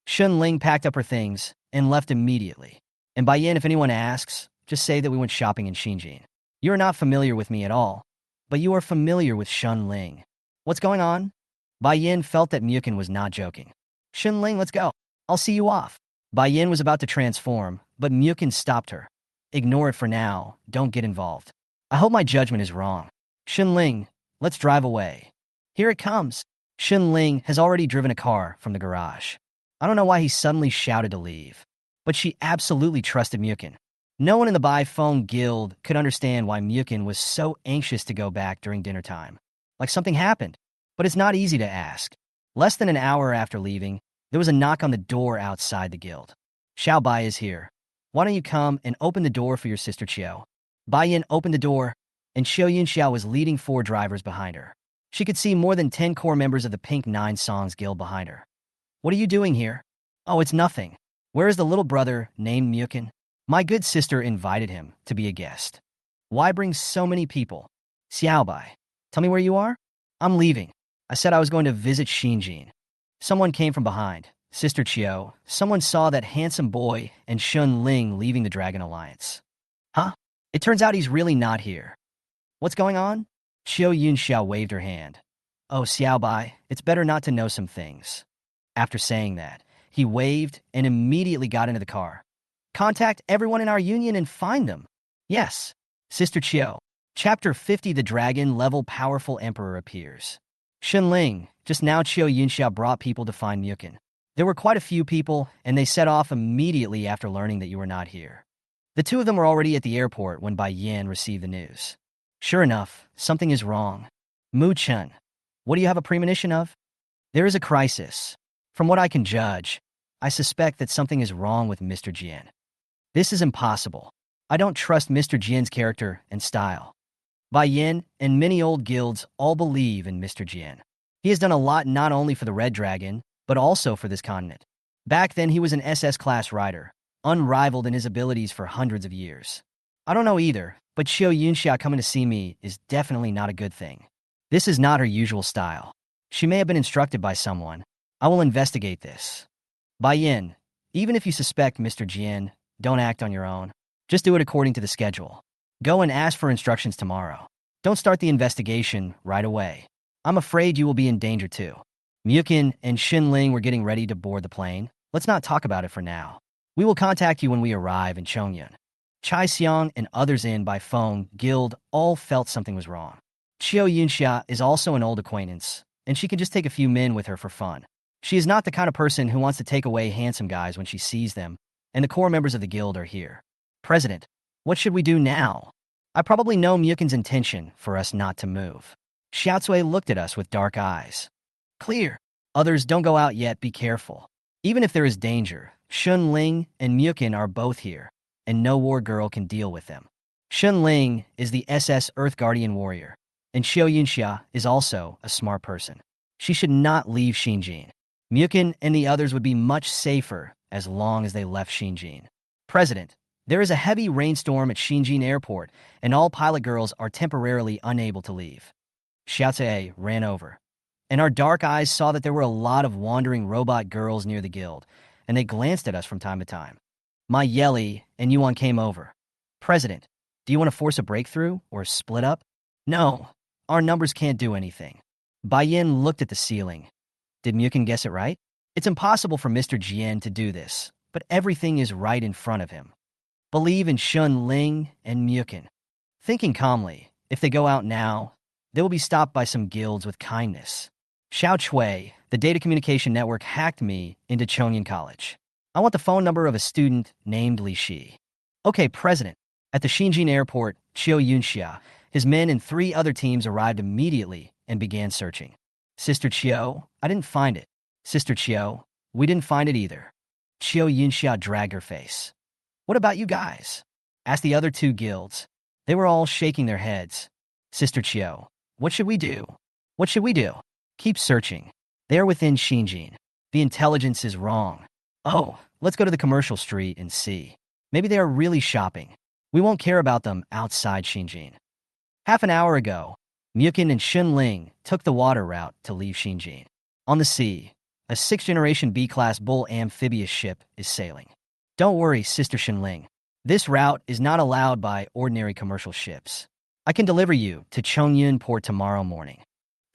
Shunling packed up her things and left immediately. And Bai Yin, if anyone asks, just say that we went shopping in Xinjiang. You are not familiar with me at all, but you are familiar with Shunling. What's going on? Bai Yin felt that Muchen was not joking. Shunling, let's go. I'll see you off. Bai Yin was about to transform, but Muchen stopped her. Ignore it for now. Don't get involved. I hope my judgment is wrong. Shunling, let's drive away. Here it comes. Shunling has already driven a car from the garage. I don't know why he suddenly shouted to leave, but she absolutely trusted Muchen. No one in the Bai Feng Guild could understand why Muchen was so anxious to go back during dinner time. Like something happened, but it's not easy to ask. Less than an hour after leaving, there was a knock on the door outside the guild. Xiao Bai is here. Why don't you come and open the door for your sister Qiao? Bai Yin opened the door, and Xiao Yunxiao was leading 4 drivers behind her. She could see more than 10 core members of the Pink Nine Songs Guild behind her. What are you doing here? Oh, it's nothing. Where is the little brother named Muchen? My good sister invited him to be a guest. Why bring so many people? Xiaobai, tell me where you are? I'm leaving. I said I was going to visit Xinjiang. Someone came from behind. Sister Qiao, someone saw that handsome boy and Shun Ling leaving the Dragon Alliance. Huh? It turns out he's really not here. What's going on? Qiao Yunxiao waved her hand. Oh, Xiaobai, it's better not to know some things. After saying that, he waved and immediately got into the car. Contact everyone in our union and find them. Yes. Sister Qiao. Chapter 50, The Dragon Level Powerful Emperor appears. Shunling, just now Qiao Yunxiao brought people to find Muchen. There were quite a few people, and they set off immediately after learning that you were not here. The 2 of them were already at the airport when Bai Yin received the news. Sure enough, something is wrong. Muchen, what do you have a premonition of? There is a crisis. From what I can judge, I suspect that something is wrong with Mr. Jian. This is impossible. I don't trust Mr. Jian's character and style. Bai Yin and many old guilds all believe in Mr. Jian. He has done a lot not only for the Red Dragon, but also for this continent. Back then, he was an SS-class rider, unrivaled in his abilities for hundreds of years. I don't know either, but Xiao Yunxia coming to see me is definitely not a good thing. This is not her usual style. She may have been instructed by someone. I will investigate this. Bai Yin, even if you suspect Mr. Jian, don't act on your own. Just do it according to the schedule. Go and ask for instructions tomorrow. Don't start the investigation right away. I'm afraid you will be in danger too. Muchen and Xinling were getting ready to board the plane. Let's not talk about it for now. We will contact you when we arrive in Chongyun. Chai Xiang and others in Bai Feng Guild all felt something was wrong. Qiao Yunxia is also an old acquaintance, and she can just take a few men with her for fun. She is not the kind of person who wants to take away handsome guys when she sees them, and the core members of the guild are here. President, what should we do now? I probably know Muchen's intention for us not to move. Xiaocui looked at us with dark eyes. Clear. Others, don't go out yet, be careful. Even if there is danger, Shun Ling and Muchen are both here, and no war girl can deal with them. Shun Ling is the SS Earth Guardian warrior, and Xiao Yunxia is also a smart person. She should not leave Xinjiang. Muchen and the others would be much safer as long as they left Xinjiang. President, there is a heavy rainstorm at Xinjiang Airport, and all pilot girls are temporarily unable to leave. Xiaocui ran over, and our dark eyes saw that there were a lot of wandering robot girls near the guild, and they glanced at us from time to time. My Yeli and Yuan came over. President, do you want to force a breakthrough or split up? No, our numbers can't do anything. Bai Yin looked at the ceiling. Did Muchen guess it right? It's impossible for Mr. Jian to do this, but everything is right in front of him. Believe in Shun Ling and Muchen. Thinking calmly, if they go out now, they will be stopped by some guilds with kindness. Xiao Chui, the data communication network, hacked me into Chongyan College. I want the phone number of a student named Li Shi. Okay, President. At the Xinjiang airport, Qiu Yunxia, his men and 3 other teams arrived immediately and began searching. Sister Qiu, I didn't find it. Sister Qiu, we didn't find it either. Qiu Yunxia dragged her face. What about you guys? Asked the other 2 guilds. They were all shaking their heads. Sister Qiu, what should we do? What should we do? Keep searching. They are within Xinjiang. The intelligence is wrong. Oh, let's go to the commercial street and see. Maybe they are really shopping. We won't care about them outside Xinjiang. Half an hour ago, Muchen and Xunling took the water route to leave Xinjiang. On the sea, a 6th-generation B-class bull amphibious ship is sailing. Don't worry, Sister Xunling. This route is not allowed by ordinary commercial ships. I can deliver you to Chongyun Port tomorrow morning.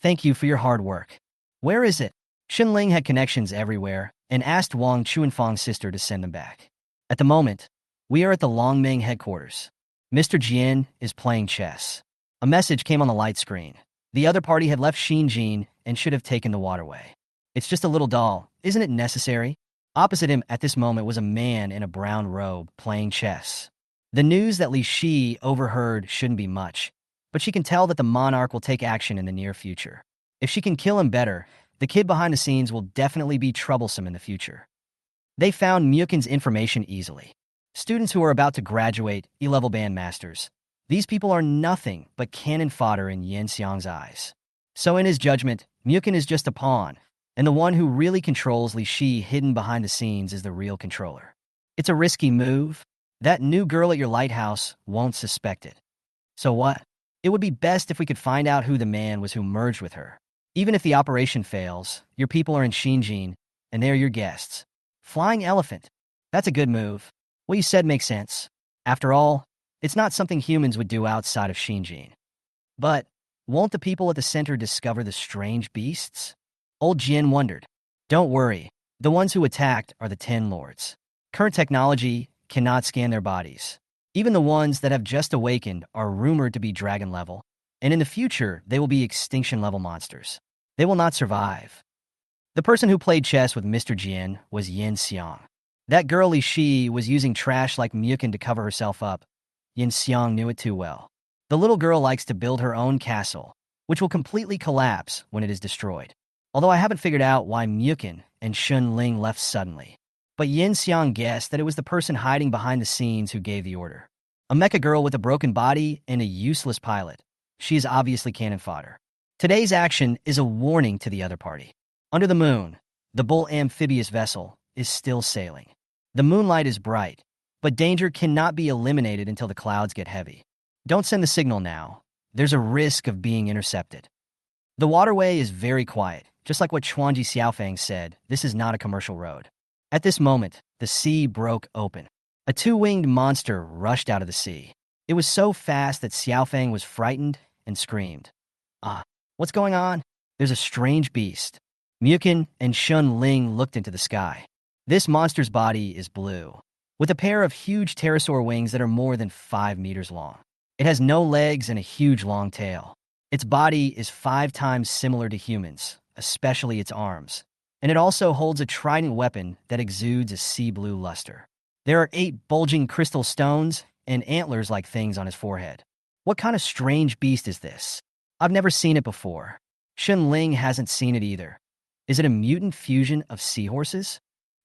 Thank you for your hard work. Where is it? Xunling had connections everywhere and asked Wang Chuanfang's sister to send them back. At the moment, we are at the Longming headquarters. Mr. Jian is playing chess. A message came on the light screen. The other party had left Xinjiang and should have taken the waterway. It's just a little doll. Isn't it necessary? Opposite him at this moment was a man in a brown robe playing chess. The news that Li Shi overheard shouldn't be much, but she can tell that the monarch will take action in the near future. If she can kill him better, the kid behind the scenes will definitely be troublesome in the future. They found Muchen's information easily. Students who are about to graduate, E-level bandmasters. These people are nothing but cannon fodder in Yin Xiang's eyes. So in his judgment, Muchen is just a pawn, and the one who really controls Li Shi hidden behind the scenes is the real controller. It's a risky move. That new girl at your lighthouse won't suspect it. So what? It would be best if we could find out who the man was who merged with her. Even if the operation fails, your people are in Xinjiang, and they're your guests. Flying elephant. That's a good move. What you said makes sense. After all, it's not something humans would do outside of Xinjiang. But won't the people at the center discover the strange beasts? Old Jian wondered. Don't worry. The ones who attacked are the 10 lords. Current technology cannot scan their bodies. Even the ones that have just awakened are rumored to be dragon level, and in the future, they will be extinction level monsters. They will not survive. The person who played chess with Mr. Jian was Yin Xiang. That girl Li Shi was using trash like Muchen to cover herself up. Yin Xiang knew it too well. The little girl likes to build her own castle, which will completely collapse when it is destroyed. Although I haven't figured out why Muchen and Shun Ling left suddenly. But Yin Xiang guessed that it was the person hiding behind the scenes who gave the order. A mecha girl with a broken body and a useless pilot. She is obviously cannon fodder. Today's action is a warning to the other party. Under the moon, the bull amphibious vessel is still sailing. The moonlight is bright, but danger cannot be eliminated until the clouds get heavy. Don't send the signal now. There's a risk of being intercepted. The waterway is very quiet. Just like what Chuanji Xiaofang said, this is not a commercial road. At this moment, the sea broke open. A 2-winged monster rushed out of the sea. It was so fast that Xiaofang was frightened and screamed. Ah, what's going on? There's a strange beast. Muchen and Shun Ling looked into the sky. This monster's body is blue, with a pair of huge pterosaur wings that are more than 5 meters long. It has no legs and a huge long tail. Its body is 5 times similar to humans, especially its arms, and it also holds a trident weapon that exudes a sea blue luster. There are 8 bulging crystal stones and antlers-like things on his forehead. What kind of strange beast is this? I've never seen it before. Shun Ling hasn't seen it either. Is it a mutant fusion of seahorses?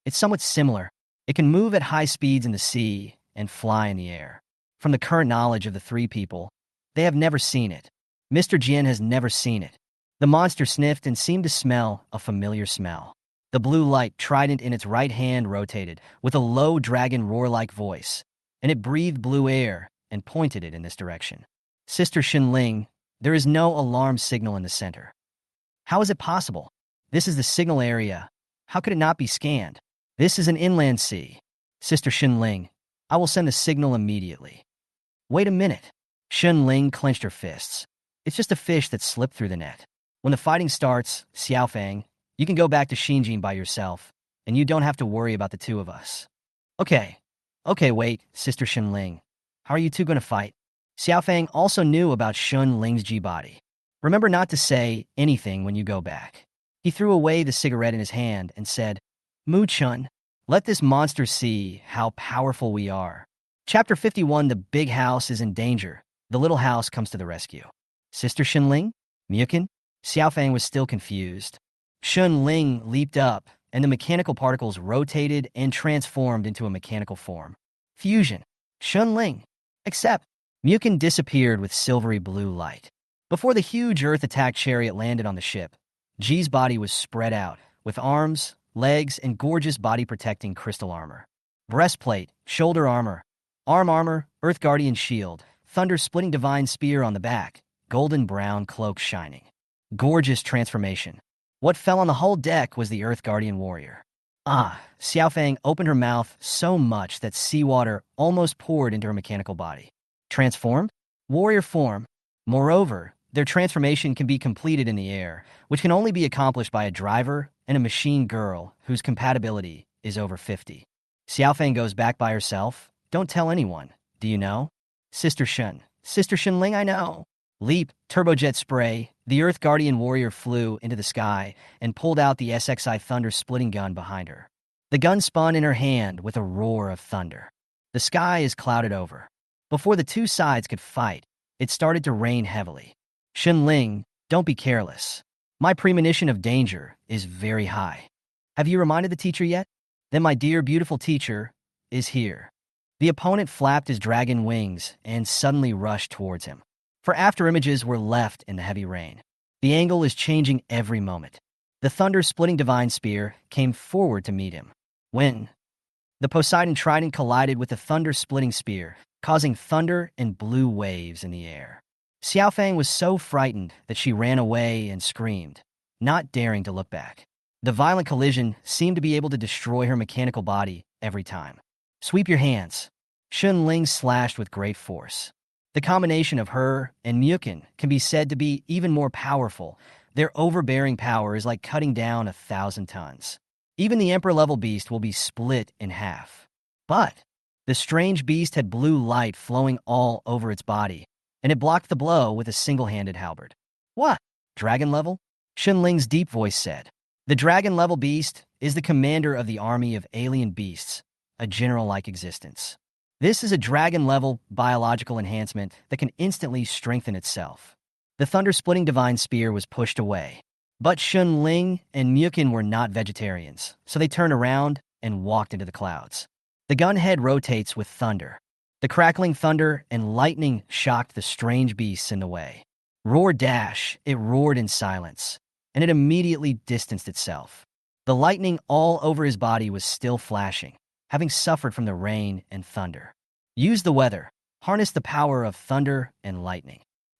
It's somewhat similar. It can move at high speeds in the sea and fly in the air. From the current knowledge of the 3 people, they have never seen it. Mr. Jian has never seen it. The monster sniffed and seemed to smell a familiar smell. The blue light trident in its right hand rotated with a low dragon roar-like voice, and it breathed blue air and pointed it in this direction. Sister Xunling, there is no alarm signal in the center. How is it possible? This is the signal area. How could it not be scanned? This is an inland sea. Sister Xunling, I will send the signal immediately. Wait a minute. Xunling clenched her fists. It's just a fish that slipped through the net. When the fighting starts, Xiaofang, You can go back to Xinjiang by yourself, and you don't have to worry about the two of us. Okay. Okay, wait, Sister Xunling. How are you two going to fight? Xiaofang also knew about Xun Ling's G-body. Remember not to say anything when you go back. He threw away the cigarette in his hand and said, Muchen, let this monster see how powerful we are. Chapter 51, the big house is in danger. The little house comes to the rescue. Sister Xunling? Muchen? Xiaofang was still confused. Xunling leaped up, and the mechanical particles rotated and transformed into a mechanical form. Fusion. Xunling. Except, Muchen disappeared with silvery blue light. Before the huge Earth attack chariot landed on the ship, G's body was spread out, with arms, legs, and gorgeous body-protecting crystal armor. Breastplate, shoulder armor, arm armor, Earth Guardian shield, thunder-splitting divine spear on the back, golden brown cloak shining. Gorgeous transformation. What fell on the whole deck was the Earth Guardian warrior. Xiaofang opened her mouth so much that seawater almost poured into her mechanical body. Transformed? Warrior form. Moreover, their transformation can be completed in the air, which can only be accomplished by a driver and a machine girl whose compatibility is over 50. Xiaofang goes back by herself. Don't tell anyone. Do you know? Sister Xunling, I know. Leap, turbojet spray, the Earth Guardian warrior flew into the sky and pulled out the SXI thunder-splitting gun behind her. The gun spun in her hand with a roar of thunder. The sky is clouded over. Before the two sides could fight, it started to rain heavily. Xunling, don't be careless. My premonition of danger is very high. Have you reminded the teacher yet? Then my dear beautiful teacher is here. The opponent flapped his dragon wings and suddenly rushed towards him. For afterimages were left in the heavy rain. The angle is changing every moment. The thunder-splitting divine spear came forward to meet him. When the Poseidon trident collided with the thunder-splitting spear, causing thunder and blue waves in the air. Xiaofang was so frightened that she ran away and screamed, not daring to look back. The violent collision seemed to be able to destroy her mechanical body every time. Sweep your hands. Xunling slashed with great force. The combination of her and Muchen can be said to be even more powerful. Their overbearing power is like cutting down 1,000 tons. Even the Emperor-level beast will be split in half. But the strange beast had blue light flowing all over its body, and it blocked the blow with a single-handed halberd. What? Dragon level? Xunling's deep voice said. The dragon-level beast is the commander of the army of alien beasts, a general-like existence. This is a dragon-level biological enhancement that can instantly strengthen itself. The thunder-splitting divine spear was pushed away. But Xunling and Muchen were not vegetarians, so they turned around and walked into the clouds. The gun head rotates with thunder. The crackling thunder and lightning shocked the strange beasts in the way. Roar dash, it roared in silence, and it immediately distanced itself. The lightning all over his body was still flashing, having suffered from the rain and thunder. Use the weather. Harness the power of thunder and lightning.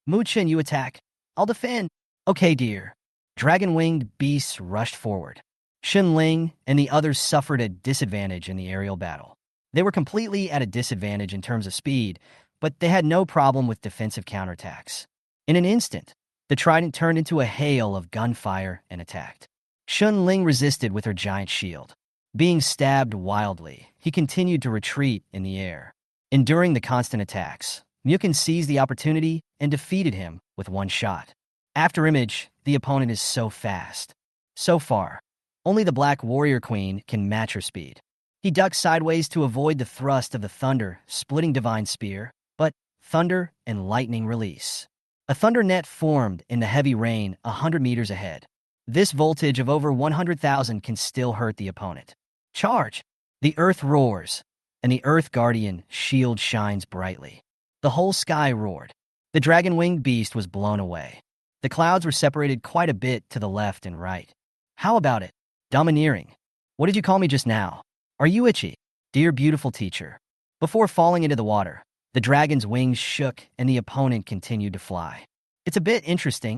Muchen, you attack. I'll defend. Okay, dear. Dragon-winged beasts rushed forward. Xunling and the others suffered a disadvantage in the aerial battle. They were completely at a disadvantage in terms of speed, but they had no problem with defensive counterattacks. In an instant, the trident turned into a hail of gunfire and attacked. Xunling resisted with her giant shield. Being stabbed wildly, he continued to retreat in the air. Enduring the constant attacks, Muchen seized the opportunity and defeated him with one shot. After image, the opponent is so fast. So far, only the Black Warrior Queen can match her speed. He ducked sideways to avoid the thrust of the thunder-splitting divine spear, but thunder and lightning release. A thunder net formed in the heavy rain 100 meters ahead. This voltage of over 100,000 can still hurt the opponent. Charge! The earth roars, and the Earth Guardian shield shines brightly. The whole sky roared. The dragon-winged beast was blown away. The clouds were separated quite a bit to the left and right. How about it? Domineering. What did you call me just now? Are you itchy? Dear beautiful teacher. Before falling into the water, the dragon's wings shook and the opponent continued to fly. It's a bit interesting.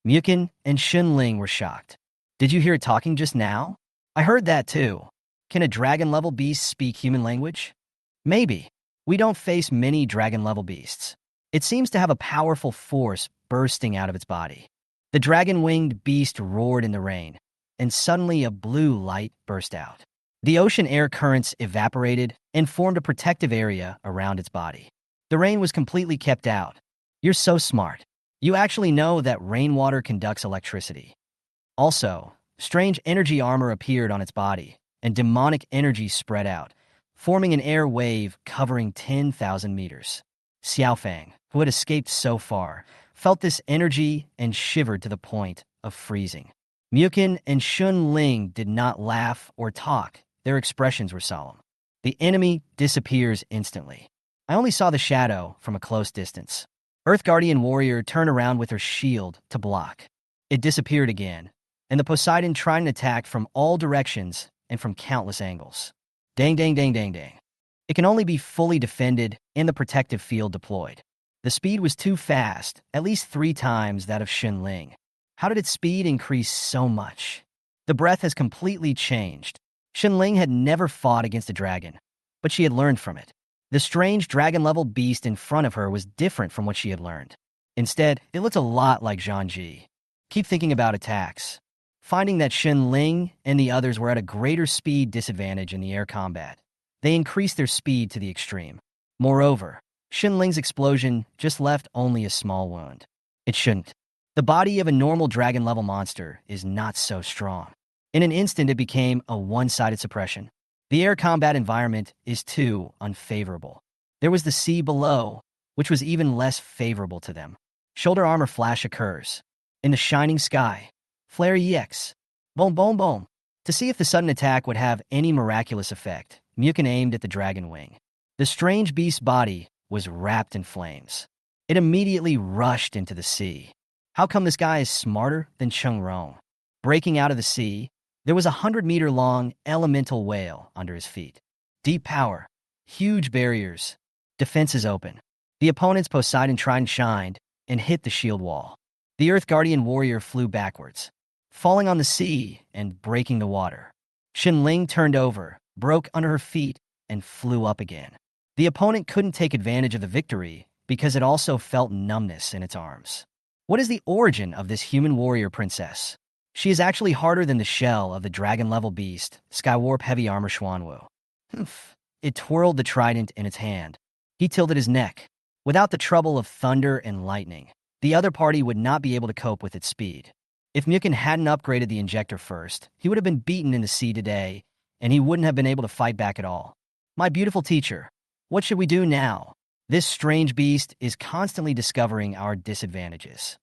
Muchen and Xunling were shocked. Did you hear it talking just now? I heard that too. Can a dragon-level beast speak human language? Maybe. We don't face many dragon-level beasts. It seems to have a powerful force bursting out of its body. The dragon-winged beast roared in the rain, and suddenly a blue light burst out. The ocean air currents evaporated and formed a protective area around its body. The rain was completely kept out. You're so smart. You actually know that rainwater conducts electricity. Also, strange energy armor appeared on its body, and demonic energy spread out, forming an air wave covering 10,000 meters. Xiaofang, who had escaped so far, felt this energy and shivered to the point of freezing. Muchen and Shun Ling did not laugh or talk. Their expressions were solemn. The enemy disappears instantly. I only saw the shadow from a close distance. Earth Guardian Warrior turned around with her shield to block. It disappeared again, and the Poseidon Trident attacked from all directions and from countless angles. Dang, dang, dang, dang, dang. It can only be fully defended and the protective field deployed. The speed was too fast, at least 3 times that of Shun Ling. How did its speed increase so much? The breath has completely changed. Shun Ling had never fought against a dragon, but she had learned from it. The strange dragon-level beast in front of her was different from what she had learned. Instead, it looked a lot like Zhangji. Keep thinking about attacks. Finding that Shun Ling and the others were at a greater speed disadvantage in the air combat, they increased their speed to the extreme. Moreover, Shun Ling's explosion just left only a small wound. It shouldn't. The body of a normal dragon-level monster is not so strong. In an instant, it became a one-sided suppression. The air combat environment is too unfavorable. There was the sea below, which was even less favorable to them. Shoulder armor flash occurs. In the shining sky, flare EX. Boom, boom, boom. To see if the sudden attack would have any miraculous effect, Muchen aimed at the dragon wing. The strange beast's body was wrapped in flames. It immediately rushed into the sea. How come this guy is smarter than Cheng Rong? Breaking out of the sea, there was a 100-meter-long elemental whale under his feet. Deep power, huge barriers, defenses open. The opponent's Poseidon Trident shined and hit the shield wall. The Earth Guardian Warrior flew backwards, falling on the sea and breaking the water. Shin Ling turned over, broke under her feet, and flew up again. The opponent couldn't take advantage of the victory because it also felt numbness in its arms. What is the origin of this human warrior princess? She is actually harder than the shell of the dragon-level beast, Skywarp Heavy Armor Xuanwu. It twirled the trident in its hand. He tilted his neck. Without the trouble of thunder and lightning, the other party would not be able to cope with its speed. If Muchen hadn't upgraded the injector first, he would have been beaten in the sea today, and he wouldn't have been able to fight back at all. My beautiful teacher, what should we do now? This strange beast is constantly discovering our disadvantages.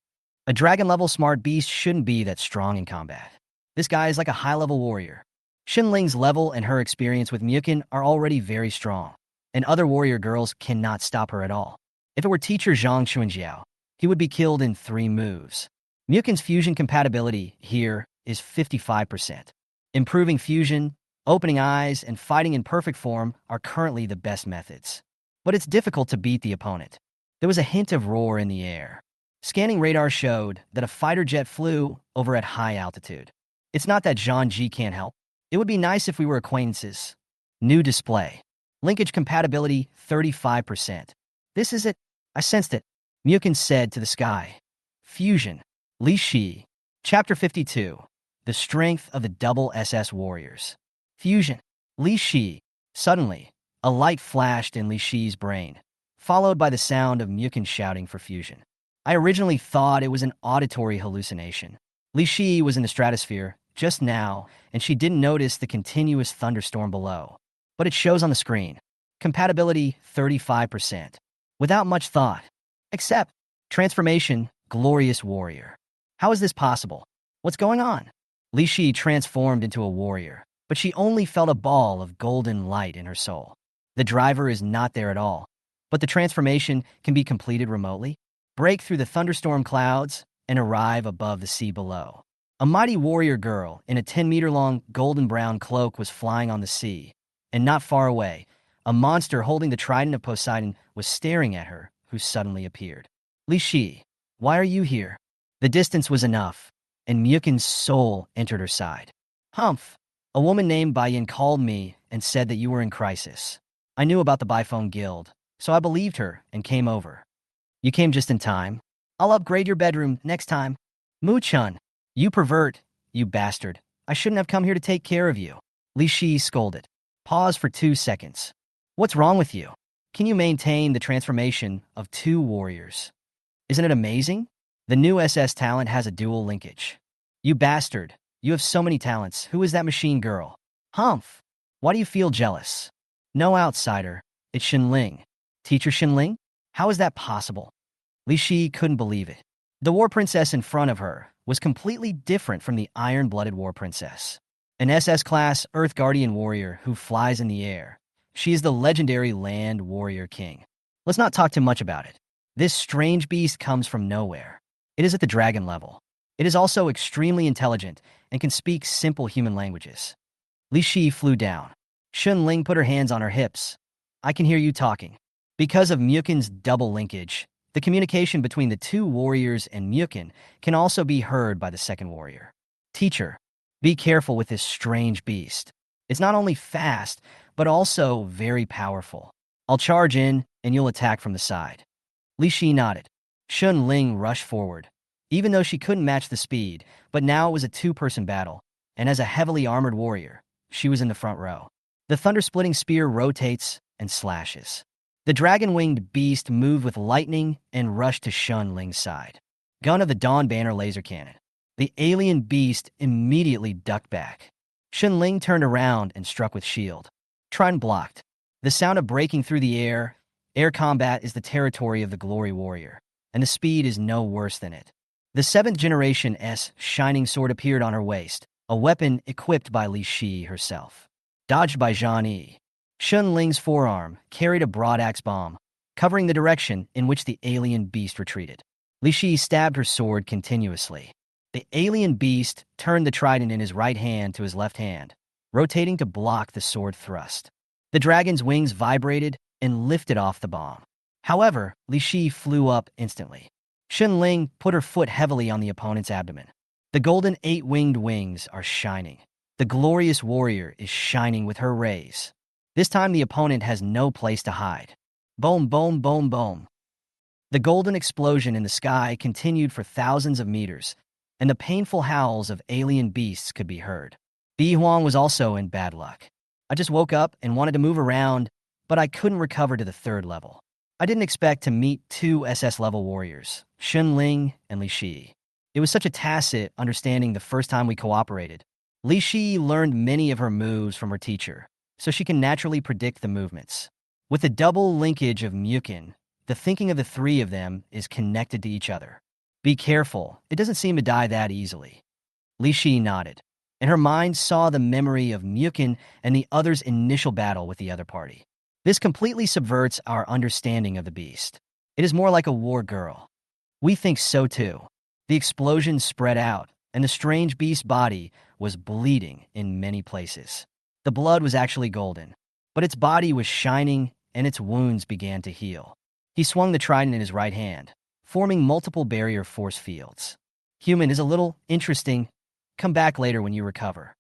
A dragon-level smart beast shouldn't be that strong in combat. This guy is like a high-level warrior. Xin Ling's level and her experience with Muchen are already very strong, and other warrior girls cannot stop her at all. If it were teacher Zhang Chunjiao, he would be killed in 3 moves. Muchen's fusion compatibility here is 55%. Improving fusion, opening eyes, and fighting in perfect form are currently the best methods. But it's difficult to beat the opponent. There was a hint of roar in the air. Scanning radar showed that a fighter jet flew over at high altitude. It's not that Zhangji can't help. It would be nice if we were acquaintances. New display. Linkage compatibility 35%. This is it. I sensed it. Muchen said to the sky. Fusion. Li Shi. Chapter 52. The strength of the double SS warriors. Fusion. Li Shi. Suddenly, a light flashed in Li Shi's brain, followed by the sound of Muchen shouting for fusion. I originally thought it was an auditory hallucination. Li Shi was in the stratosphere just now, and she didn't notice the continuous thunderstorm below. But it shows on the screen. Compatibility 35%. Without much thought. Except, transformation, glorious warrior. How is this possible? What's going on? Li Shi transformed into a warrior, but she only felt a ball of golden light in her soul. The driver is not there at all, but the transformation can be completed remotely. Break through the thunderstorm clouds and arrive above the sea below. A mighty warrior girl in a 10-meter-long golden-brown cloak was flying on the sea, and not far away, a monster holding the trident of Poseidon was staring at her, who suddenly appeared. Li Shi, why are you here? The distance was enough, and Muchen's soul entered her side. Humph, a woman named Baiyin called me and said that you were in crisis. I knew about the Biphone Guild, so I believed her and came over. You came just in time. I'll upgrade your bedroom next time. Muchen, you pervert, you bastard. I shouldn't have come here to take care of you. Li Shi scolded. Pause for 2 seconds. What's wrong with you? Can you maintain the transformation of 2 warriors? Isn't it amazing? The new SS talent has a dual linkage. You bastard, you have so many talents. Who is that machine girl? Humph. Why do you feel jealous? No, outsider. It's Xinling. Teacher Xinling? How is that possible? Li Shi couldn't believe it. The war princess in front of her was completely different from the iron-blooded war princess. An SS-class Earth Guardian warrior who flies in the air. She is the legendary Land Warrior King. Let's not talk too much about it. This strange beast comes from nowhere. It is at the dragon level. It is also extremely intelligent and can speak simple human languages. Li Shi flew down. Xunling put her hands on her hips. I can hear you talking. Because of Muchen's double linkage, the communication between the 2 warriors and Muchen can also be heard by the second warrior. Teacher, be careful with this strange beast. It's not only fast, but also very powerful. I'll charge in, and you'll attack from the side. Li Shi nodded. Xunling rushed forward. Even though she couldn't match the speed, but now it was a 2-person battle, and as a heavily armored warrior, she was in the front row. The thunder-splitting spear rotates and slashes. The dragon-winged beast moved with lightning and rushed to Xunling's side. Gun of the Dawn Banner laser cannon. The alien beast immediately ducked back. Xunling turned around and struck with shield. Trident blocked. The sound of breaking through the air. Air combat is the territory of the Glory Warrior, and the speed is no worse than it. The 7th generation S shining sword appeared on her waist, a weapon equipped by Li Shi herself. Dodged by Zhang Yi. Xunling's forearm carried a broad axe bomb, covering the direction in which the alien beast retreated. Li Shi stabbed her sword continuously. The alien beast turned the trident in his right hand to his left hand, rotating to block the sword thrust. The dragon's wings vibrated and lifted off the bomb. However, Li Shi flew up instantly. Xunling put her foot heavily on the opponent's abdomen. The golden 8-winged wings are shining. The glorious warrior is shining with her rays. This time the opponent has no place to hide. Boom, boom, boom, boom. The golden explosion in the sky continued for thousands of meters, and the painful howls of alien beasts could be heard. Bi Huang was also in bad luck. I just woke up and wanted to move around, but I couldn't recover to the 3rd level. I didn't expect to meet 2 SS-level warriors, Xunling and Li Shi. It was such a tacit understanding the first time we cooperated. Li Shi learned many of her moves from her teacher, so she can naturally predict the movements. With the double linkage of Muchen, the thinking of the 3 of them is connected to each other. Be careful, it doesn't seem to die that easily. Li Shi nodded, and her mind saw the memory of Muchen and the other's initial battle with the other party. This completely subverts our understanding of the beast. It is more like a war girl. We think so too. The explosion spread out, and the strange beast's body was bleeding in many places. The blood was actually golden, but its body was shining and its wounds began to heal. He swung the trident in his right hand, forming multiple barrier force fields. Human is a little interesting. Come back later when you recover.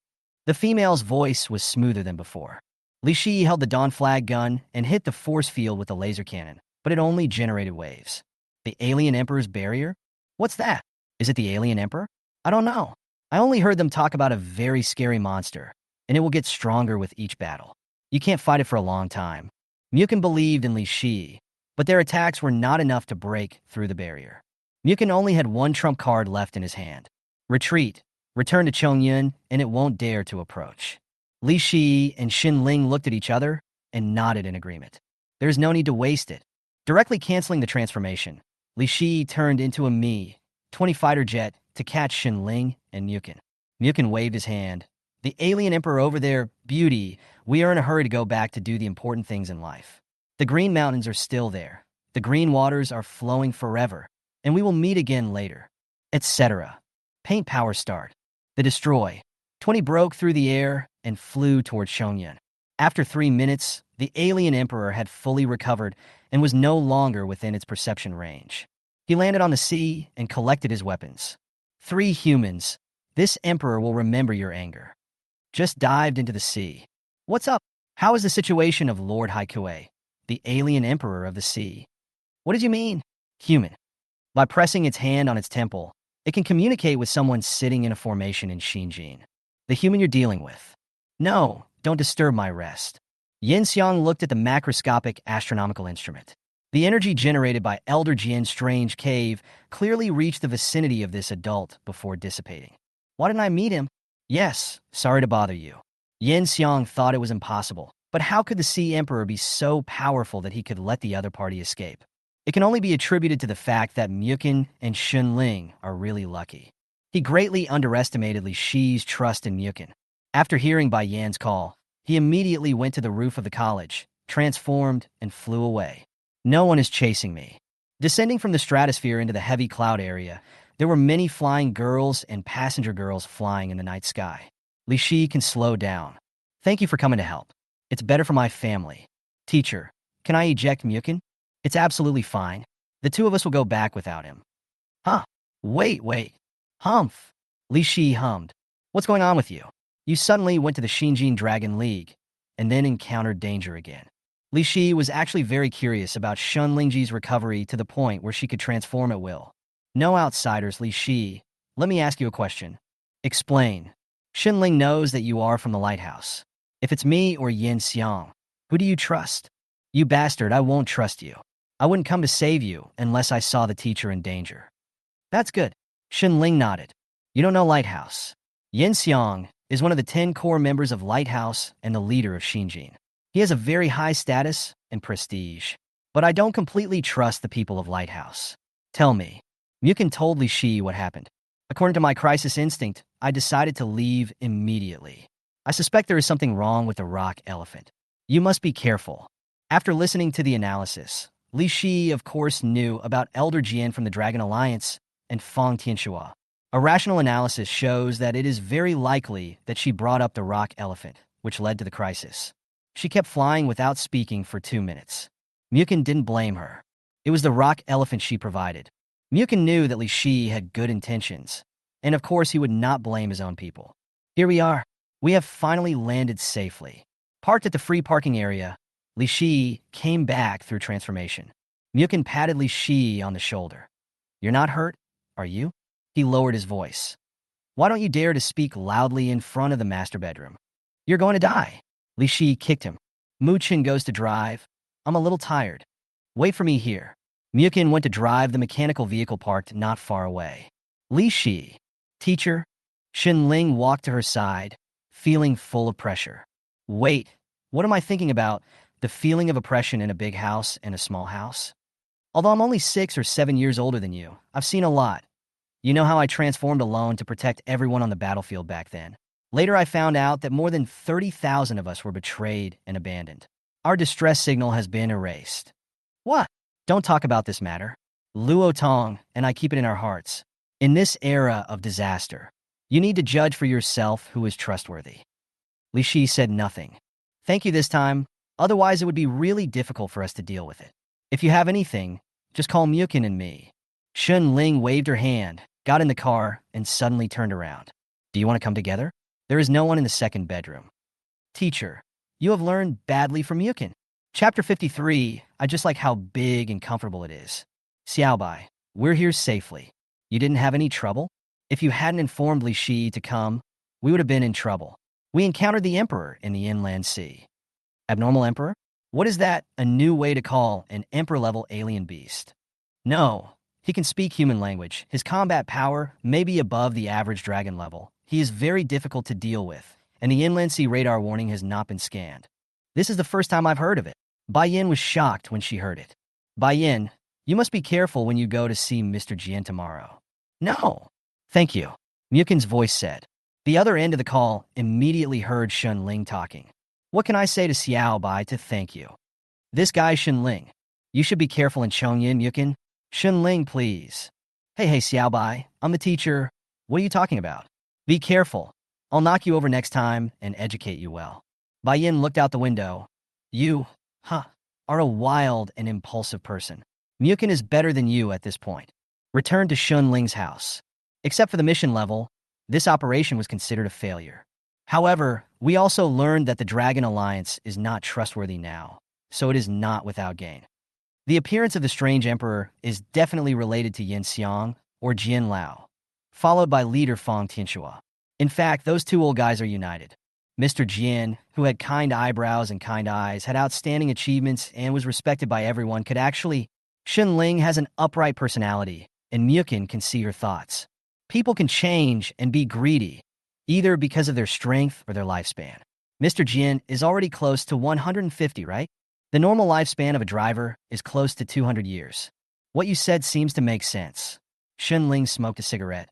The female's voice was smoother than before. Li Shi held the Dawn Flag gun and hit the force field with the laser cannon, but it only generated waves. The Alien Emperor's barrier? What's that? Is it the Alien Emperor? I don't know. I only heard them talk about a very scary monster, and it will get stronger with each battle. You can't fight it for a long time. Muchen believed in Li Shi, but their attacks were not enough to break through the barrier. Muchen only had 1 trump card left in his hand. Retreat. Return to Chongyun, and it won't dare to approach. Li Shi and Xunling looked at each other and nodded in agreement. There's no need to waste it. Directly canceling the transformation, Li Shi turned into a Mi-20 fighter jet to catch Xunling and Muchen. Muchen waved his hand. The alien emperor over there, beauty, we are in a hurry to go back to do the important things in life. The green mountains are still there. The green waters are flowing forever, and we will meet again later, etc. Paint power start. The destroy. 20 broke through the air and flew toward Chongyun. After 3 minutes, the alien emperor had fully recovered and was no longer within its perception range. He landed on the sea and collected his weapons. 3 humans. This emperor will remember your anger. Just dived into the sea. What's up? How is the situation of Lord Haikue, the alien emperor of the sea? What did you mean? Human. By pressing its hand on its temple, It can communicate with someone sitting in a formation in Xinjiang, the human you're dealing with. No, don't disturb my rest. Yin Xiang looked at the macroscopic astronomical instrument. The energy generated by Elder Jian's strange cave clearly reached the vicinity of this adult before dissipating. Why didn't I meet him? Yes, sorry to bother you. Yin Xiang thought it was impossible, but how could the Sea Emperor be so powerful that he could let the other party escape? It can only be attributed to the fact that Muchen and Xunling are really lucky. He greatly underestimated Li Shi's trust in Muchen. After hearing Bai Yan's call, he immediately went to the roof of the college, transformed, and flew away. No one is chasing me. Descending from the stratosphere into the heavy cloud area, there were many flying girls and passenger girls flying in the night sky. Li Shi can slow down. Thank you for coming to help. It's better for my family. Teacher, can I eject Muchen? It's absolutely fine. The two of us will go back without him. Huh? Wait. Humph. Li Shi hummed. What's going on with you? You suddenly went to the Xinjiang Dragon League, and then encountered danger again. Li Shi was actually very curious about Shun Lingji's recovery to the point where she could transform at will. No outsiders, Li Shi. Let me ask you a question. Explain. Xunling knows that you are from the lighthouse. If it's me or Yin Xiang, who do you trust? You bastard, I won't trust you. I wouldn't come to save you unless I saw the teacher in danger. That's good. Xunling nodded. You don't know Lighthouse. Yin Xiang is one of the 10 core members of Lighthouse and the leader of Xinjiang. He has a very high status and prestige. But I don't completely trust the people of Lighthouse. Tell me. Muchen told Li Shi what happened. According to my crisis instinct, I decided to leave immediately. I suspect there is something wrong with the rock elephant. You must be careful. After listening to the analysis, Li Shi, of course, knew about Elder Jian from the Dragon Alliance and Fang Tianxua. A rational analysis shows that it is very likely that she brought up the rock elephant, which led to the crisis. She kept flying without speaking for 2 minutes. Muchen didn't blame her. It was the rock elephant she provided. Muchen knew that Li Shi had good intentions, and of course he would not blame his own people. Here we are. We have finally landed safely. Parked at the free parking area, Li Shi came back through transformation. Muchen patted Li Shi on the shoulder. You're not hurt, are you? He lowered his voice. Why don't you dare to speak loudly in front of the master bedroom? You're going to die. Li Shi kicked him. Muchen goes to drive. I'm a little tired. Wait for me here. Muchen went to drive the mechanical vehicle parked not far away. Li Shi, teacher. Xunling walked to her side, feeling full of pressure. Wait, what am I thinking about? The feeling of oppression in a big house and a small house? Although I'm only 6 or 7 years older than you, I've seen a lot. You know how I transformed alone to protect everyone on the battlefield back then. Later I found out that more than 30,000 of us were betrayed and abandoned. Our distress signal has been erased. What? Don't talk about this matter. Luo Tong and I keep it in our hearts. In this era of disaster, you need to judge for yourself who is trustworthy. Li Shi said nothing. Thank you this time, otherwise it would be really difficult for us to deal with it. If you have anything, just call Muchen and me. Xunling waved her hand, got in the car, and suddenly turned around. Do you want to come together? There is no one in the second bedroom. Teacher, you have learned badly from Muchen. Chapter 53, I just like how big and comfortable it is. Xiaobai, we're here safely. You didn't have any trouble? If you hadn't informed Li Shi to come, we would have been in trouble. We encountered the Emperor in the inland sea. Abnormal Emperor? What is that? A new way to call an Emperor-level alien beast? No, he can speak human language. His combat power may be above the average dragon level. He is very difficult to deal with, and the inland sea radar warning has not been scanned. This is the first time I've heard of it. Bai Yin was shocked when she heard it. Bai Yin, you must be careful when you go to see Mr. Jian tomorrow. No. Thank you, Muchen's voice said. The other end of the call immediately heard Xunling talking. What can I say to Xiao Bai to thank you? This guy Xunling. You should be careful in Chongyin, Muchen. Xunling, please. Hey, Xiao Bai, I'm the teacher. What are you talking about? Be careful. I'll knock you over next time and educate you well. Bai Yin looked out the window. You, are a wild and impulsive person. Muchen is better than you at this point. Return to Xunling's house. Except for the mission level, this operation was considered a failure. However, we also learned that the Dragon Alliance is not trustworthy now, so it is not without gain. The appearance of the strange emperor is definitely related to Yin Xiang or Jian Lao. followed by leader Fang Tianxua. In fact, those two old guys are united. Mr. Jian, who had kind eyebrows and kind eyes, had outstanding achievements and was respected by everyone, could actually. Xunling has an upright personality, and Muchen can see her thoughts. People can change and be greedy, either because of their strength or their lifespan. Mr. Jian is already close to 150, right? The normal lifespan of a driver is close to 200 years. What you said seems to make sense. Xunling smoked a cigarette.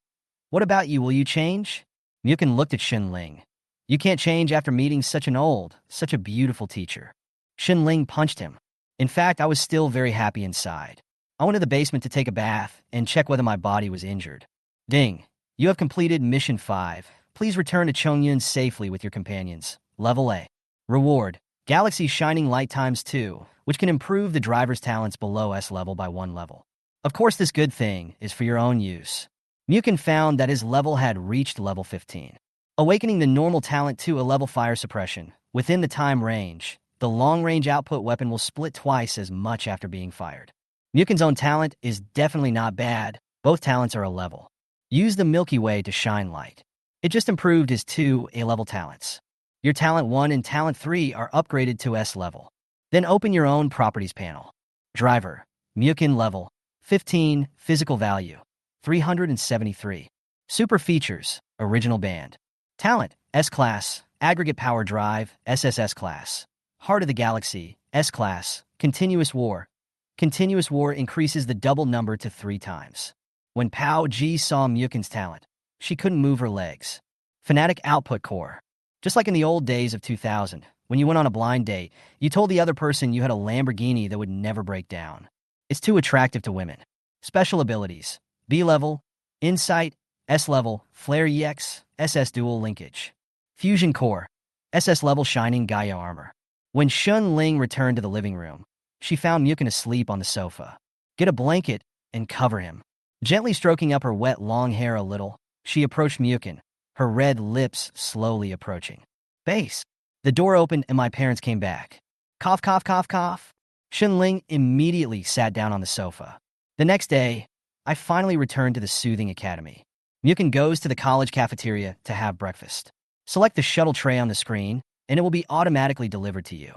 What about you? Will you change? Muchen looked at Xunling. You can't change after meeting such a beautiful teacher. Xunling punched him. In fact, I was still very happy inside. I went to the basement to take a bath and check whether my body was injured. Ding. You have completed Mission 5. Please return to Chongyun safely with your companions. Level A. Reward. Galaxy Shining Light times 2, which can improve the driver's talents below S-level by 1 level. Of course, this good thing is for your own use. Muchen found that his level had reached level 15. Awakening the normal talent to a level fire suppression. Within the time range, the long-range output weapon will split twice as much after being fired. Muchen's own talent is definitely not bad. Both talents are a level. Use the Milky Way to shine light. It just improved his 2 A-level talents. Your Talent 1 and Talent 3 are upgraded to S-level. Then open your own properties panel. Driver. Muchen level. 15. Physical value. 373. Super features. Original band. Talent. S-Class. Aggregate power drive. SSS class. Heart of the Galaxy. S-Class. Continuous War. Continuous War increases the double number to 3 times. When Pao Ji saw Muchen's talent, she couldn't move her legs. Fanatic Output Core. Just like in the old days of 2000, when you went on a blind date, you told the other person you had a Lamborghini that would never break down. It's too attractive to women. Special abilities. B-level, Insight, S-level, Flare EX, SS Dual Linkage. Fusion Core, SS-level Shining Gaia Armor. When Xunling returned to the living room, she found Muchen asleep on the sofa. Get a blanket and cover him. Gently stroking up her wet long hair a little, she approached Muchen, her red lips slowly approaching. Base. The door opened and my parents came back. Cough, cough, cough, cough. Xunling immediately sat down on the sofa. The next day, I finally returned to the Soothing Academy. Muchen goes to the college cafeteria to have breakfast. Select the shuttle tray on the screen, and it will be automatically delivered to you.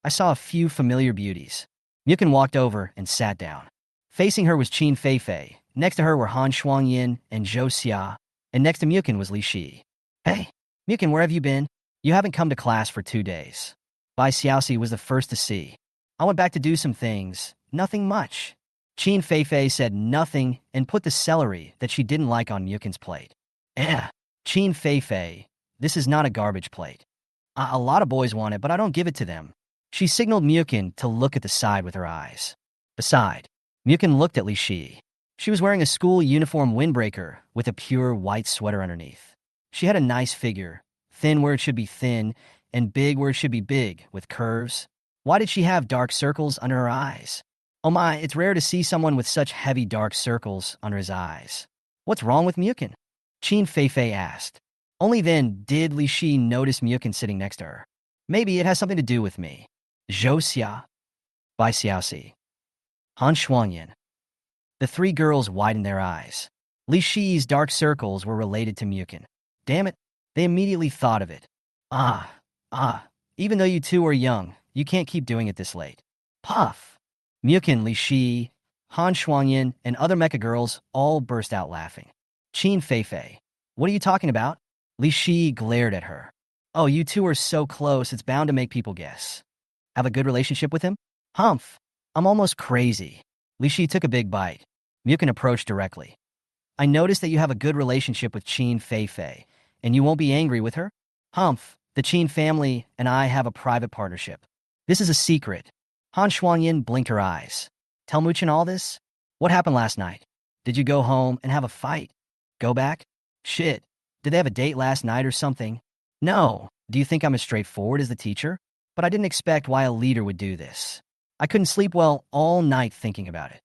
I saw a few familiar beauties. Muchen walked over and sat down. Facing her was Qin Feifei. Next to her were Han Shuangyin and Zhou Xia. And next to Muchen was Li Shi. Hey, Muchen, where have you been? You haven't come to class for 2 days. Bai Xiaoxi was the first to see. I went back to do some things. Nothing much. Qin Feifei said nothing and put the celery that she didn't like on Muchen's plate. Qin Feifei, this is not a garbage plate. A lot of boys want it, but I don't give it to them. She signaled Muchen to look at the side with her eyes. The side. Muchen looked at Li Shi. She was wearing a school uniform windbreaker with a pure white sweater underneath. She had a nice figure, thin where it should be thin, and big where it should be big, with curves. Why did she have dark circles under her eyes? Oh my, it's rare to see someone with such heavy dark circles under his eyes. What's wrong with Muchen? Qin Feifei asked. Only then did Li Shi notice Muchen sitting next to her. Maybe it has something to do with me. Zhou Xia. Bai Xiaoxi. Han Shuangyin. The 3 girls widened their eyes. Li Shi's dark circles were related to Muchen. Damn it, they immediately thought of it. Even though you 2 are young, you can't keep doing it this late. Puff. Muchen, Li Shi, Han Shuangyin, and other mecha girls all burst out laughing. Qin Feifei. What are you talking about? Li Shi glared at her. Oh, you 2 are so close, it's bound to make people guess. Have a good relationship with him? Humph. I'm almost crazy. Li Shi took a big bite. Muchen approached directly. I noticed that you have a good relationship with Qin Feifei, and you won't be angry with her? Humph, the Qin family and I have a private partnership. This is a secret. Han Shuangyin blinked her eyes. Tell Muchen all this? What happened last night? Did you go home and have a fight? Go back? Shit. Did they have a date last night or something? No. Do you think I'm as straightforward as the teacher? But I didn't expect why a leader would do this. I couldn't sleep well all night thinking about it.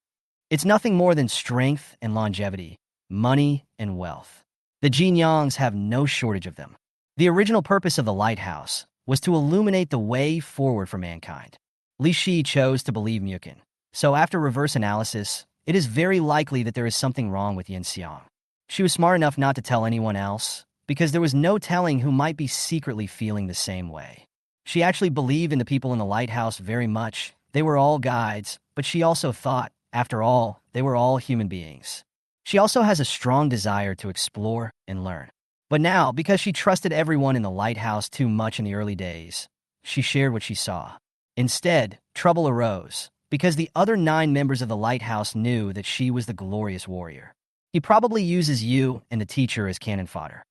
It's nothing more than strength and longevity, money and wealth. The Jinyangs have no shortage of them. The original purpose of the lighthouse was to illuminate the way forward for mankind. Li Shi chose to believe Muchen. So after reverse analysis, it is very likely that there is something wrong with Yin Xiang. She was smart enough not to tell anyone else, because there was no telling who might be secretly feeling the same way. She actually believed in the people in the lighthouse very much. They were all guides, but she also thought, after all, they were all human beings. She also has a strong desire to explore and learn. But now, because she trusted everyone in the lighthouse too much in the early days, she shared what she saw. Instead, trouble arose, because the other 9 members of the lighthouse knew that she was the glorious warrior. He probably uses you and the teacher as cannon fodder.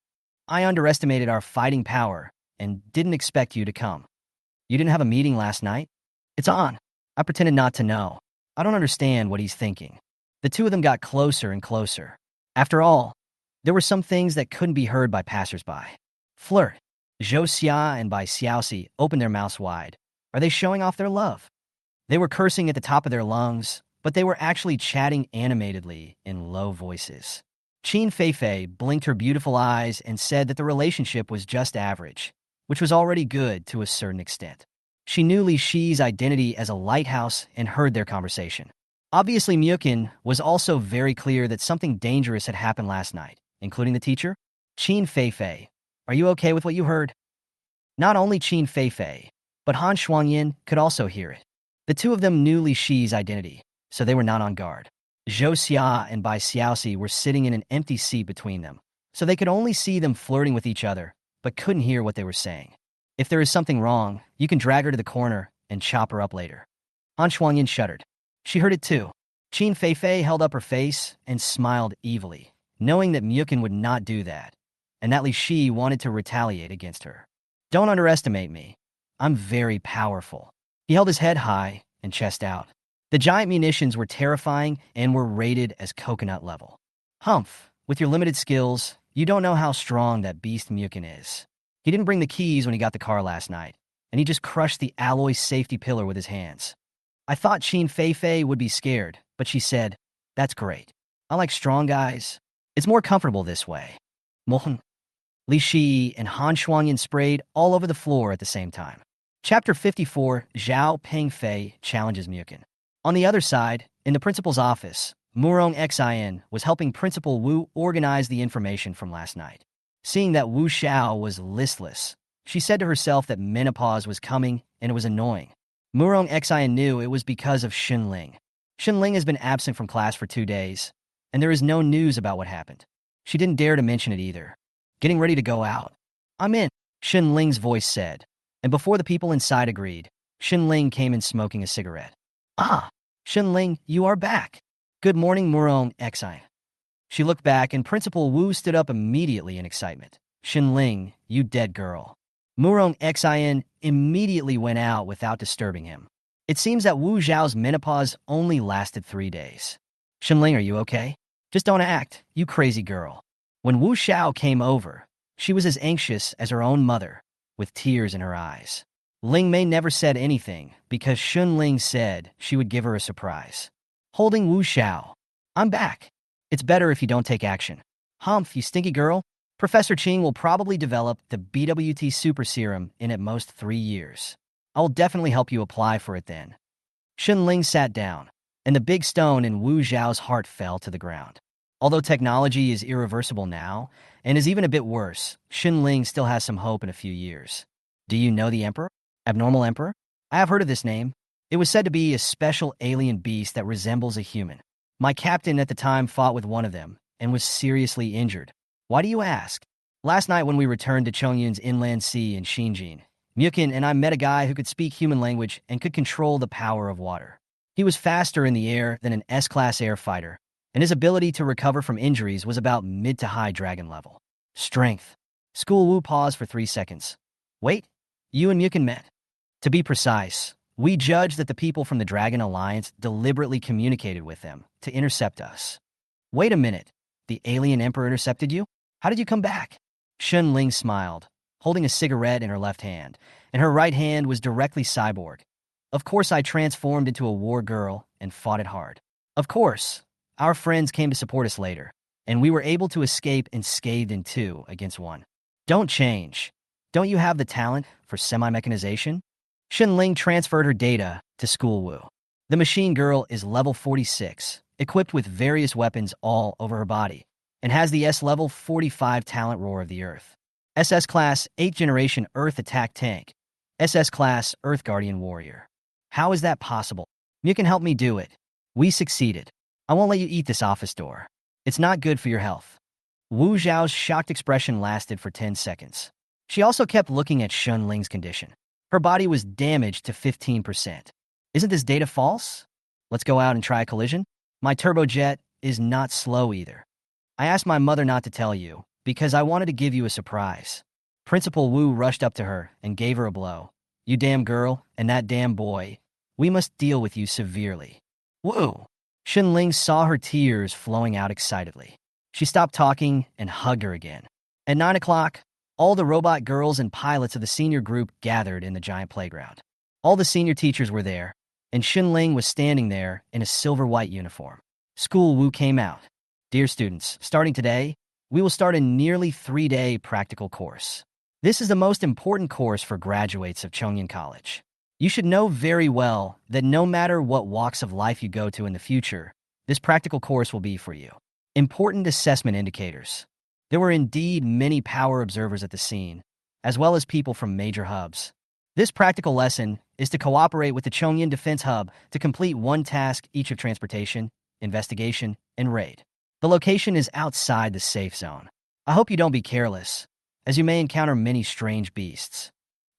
I underestimated our fighting power and didn't expect you to come. You didn't have a meeting last night? It's on. I pretended not to know. I don't understand what he's thinking. The two of them got closer and closer. After all, there were some things that couldn't be heard by passersby. Flirt. Zhou Xia and Bai Xiaoxi opened their mouths wide. Are they showing off their love? They were cursing at the top of their lungs, but they were actually chatting animatedly in low voices. Qin Feifei blinked her beautiful eyes and said that the relationship was just average, which was already good to a certain extent. She knew Li Shi's identity as a lighthouse and heard their conversation. Obviously, Muchen was also very clear that something dangerous had happened last night, including the teacher. Qin Feifei, are you okay with what you heard? Not only Qin Feifei, but Han Shuangyin could also hear it. The two of them knew Li Shi's identity, so they were not on guard. Zhou Xia and Bai Xiaoxi were sitting in an empty seat between them, so they could only see them flirting with each other, but couldn't hear what they were saying. If there is something wrong, you can drag her to the corner and chop her up later. Han Shuangyin shuddered. She heard it too. Qin Feifei held up her face and smiled evilly, knowing that Muchen would not do that, and that Li Shi wanted to retaliate against her. Don't underestimate me. I'm very powerful. He held his head high and chest out. The giant munitions were terrifying and were rated as coconut level. Humph, with your limited skills, you don't know how strong that beast Muchen is. He didn't bring the keys when he got the car last night, and he just crushed the alloy safety pillar with his hands. I thought Qin Feifei would be scared, but she said, that's great. I like strong guys. It's more comfortable this way. Muchen. Li Shi and Han Shuangyin sprayed all over the floor at the same time. Chapter 54, Zhao Pengfei challenges Muchen. On the other side, in the principal's office, Murong Xin was helping Principal Wu organize the information from last night. Seeing that Wu Xiao was listless, she said to herself that menopause was coming and it was annoying. Murong Xin knew it was because of Xinling. Xinling has been absent from class for 2 days, and there is no news about what happened. She didn't dare to mention it either. Getting ready to go out. I'm in, Xinling's voice said, and before the people inside agreed, Xinling came in smoking a cigarette. Ah, Xinling, you are back. Good morning, Murong Xin. She looked back and Principal Wu stood up immediately in excitement. Xinling, you dead girl. Murong Xin immediately went out without disturbing him. It seems that Wu Zhao's menopause only lasted 3 days. Xinling, are you okay? Just don't act, you crazy girl. When Wu Xiao came over, she was as anxious as her own mother, with tears in her eyes. Ling Mei never said anything because Xunling said she would give her a surprise. Holding Wu Xiao. I'm back. It's better if you don't take action. Humph, you stinky girl. Professor Qing will probably develop the BWT super serum in at most 3 years. I will definitely help you apply for it then. Xunling sat down, and the big stone in Wu Zhao's heart fell to the ground. Although technology is irreversible now, and is even a bit worse, Xunling still has some hope in a few years. Do you know the Emperor? Abnormal Emperor? I have heard of this name. It was said to be a special alien beast that resembles a human. My captain at the time fought with one of them, and was seriously injured. Why do you ask? Last night when we returned to Chongyun's inland sea in Xinjiang, Muchen and I met a guy who could speak human language and could control the power of water. He was faster in the air than an S-class air fighter, and his ability to recover from injuries was about mid to high dragon level. Strength. School Wu paused for 3 seconds. Wait, you and Muchen met? To be precise, we judged that the people from the Dragon Alliance deliberately communicated with them to intercept us. Wait a minute, the alien emperor intercepted you? How did you come back? Xunling smiled, holding a cigarette in her left hand, and her right hand was directly cyborg. Of course I transformed into a war girl and fought it hard. Of course, our friends came to support us later, and we were able to escape unscathed in 2 against 1. Don't change. Don't you have the talent for semi-mechanization? Xunling transferred her data to School Wu. The machine girl is level 46, equipped with various weapons all over her body, and has the S-Level 45 talent roar of the Earth. SS Class 8th Generation Earth Attack Tank. SS Class Earth Guardian Warrior. How is that possible? You can help me do it. We succeeded. I won't let you eat this office door. It's not good for your health. Wu Zhao's shocked expression lasted for 10 seconds. She also kept looking at Shun Ling's condition. Her body was damaged to 15%. Isn't this data false? Let's go out and try a collision? My turbojet is not slow either. I asked my mother not to tell you, because I wanted to give you a surprise. Principal Wu rushed up to her and gave her a blow. You damn girl, and that damn boy. We must deal with you severely. Wu! Shun Ling saw her tears flowing out excitedly. She stopped talking and hugged her again. At 9 o'clock, all the robot girls and pilots of the senior group gathered in the giant playground. All the senior teachers were there, and Shun Ling was standing there in a silver-white uniform. School Wu came out. Dear students, starting today, we will start a nearly 3-day practical course. This is the most important course for graduates of Chongyan College. You should know very well that no matter what walks of life you go to in the future, this practical course will be for you. Important assessment indicators. There were indeed many power observers at the scene, as well as people from major hubs. This practical lesson is to cooperate with the Chongyan Defense Hub to complete one task each of transportation, investigation, and raid. The location is outside the safe zone. I hope you don't be careless, as you may encounter many strange beasts.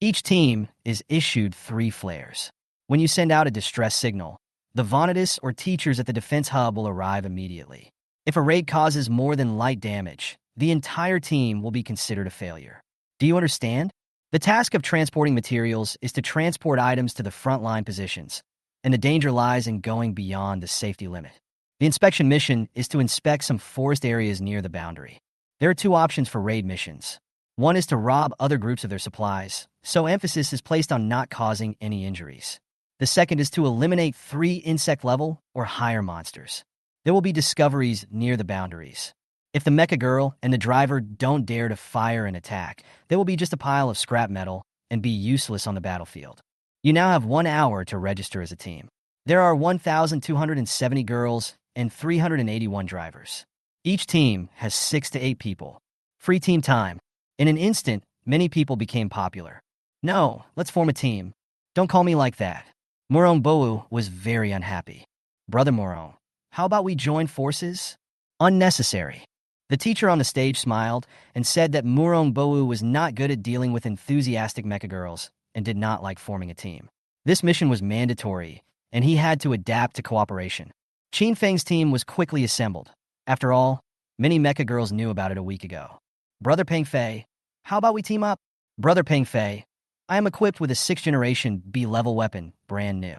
Each team is issued 3 flares. When you send out a distress signal, the Vanitas or teachers at the defense hub will arrive immediately. If a raid causes more than light damage, the entire team will be considered a failure. Do you understand? The task of transporting materials is to transport items to the frontline positions, and the danger lies in going beyond the safety limit. The inspection mission is to inspect some forest areas near the boundary. There are 2 options for raid missions. One is to rob other groups of their supplies, so emphasis is placed on not causing any injuries. The second is to eliminate 3 insect-level or higher monsters. There will be discoveries near the boundaries. If the mecha girl and the driver don't dare to fire and attack, they will be just a pile of scrap metal and be useless on the battlefield. You now have 1 hour to register as a team. There are 1,270 girls and 381 drivers. Each team has 6 to 8 people. Free team time. In an instant, many people became popular. No, let's form a team. Don't call me like that. Murong Bou was very unhappy. Brother Murong, how about we join forces? Unnecessary. The teacher on the stage smiled and said that Murong Bou was not good at dealing with enthusiastic mecha girls and did not like forming a team. This mission was mandatory, and he had to adapt to cooperation. Qin Feng's team was quickly assembled. After all, many mecha girls knew about it a week ago. Brother Peng Fei, how about we team up? Brother Peng Fei, I am equipped with a 6th generation B-level weapon, brand new.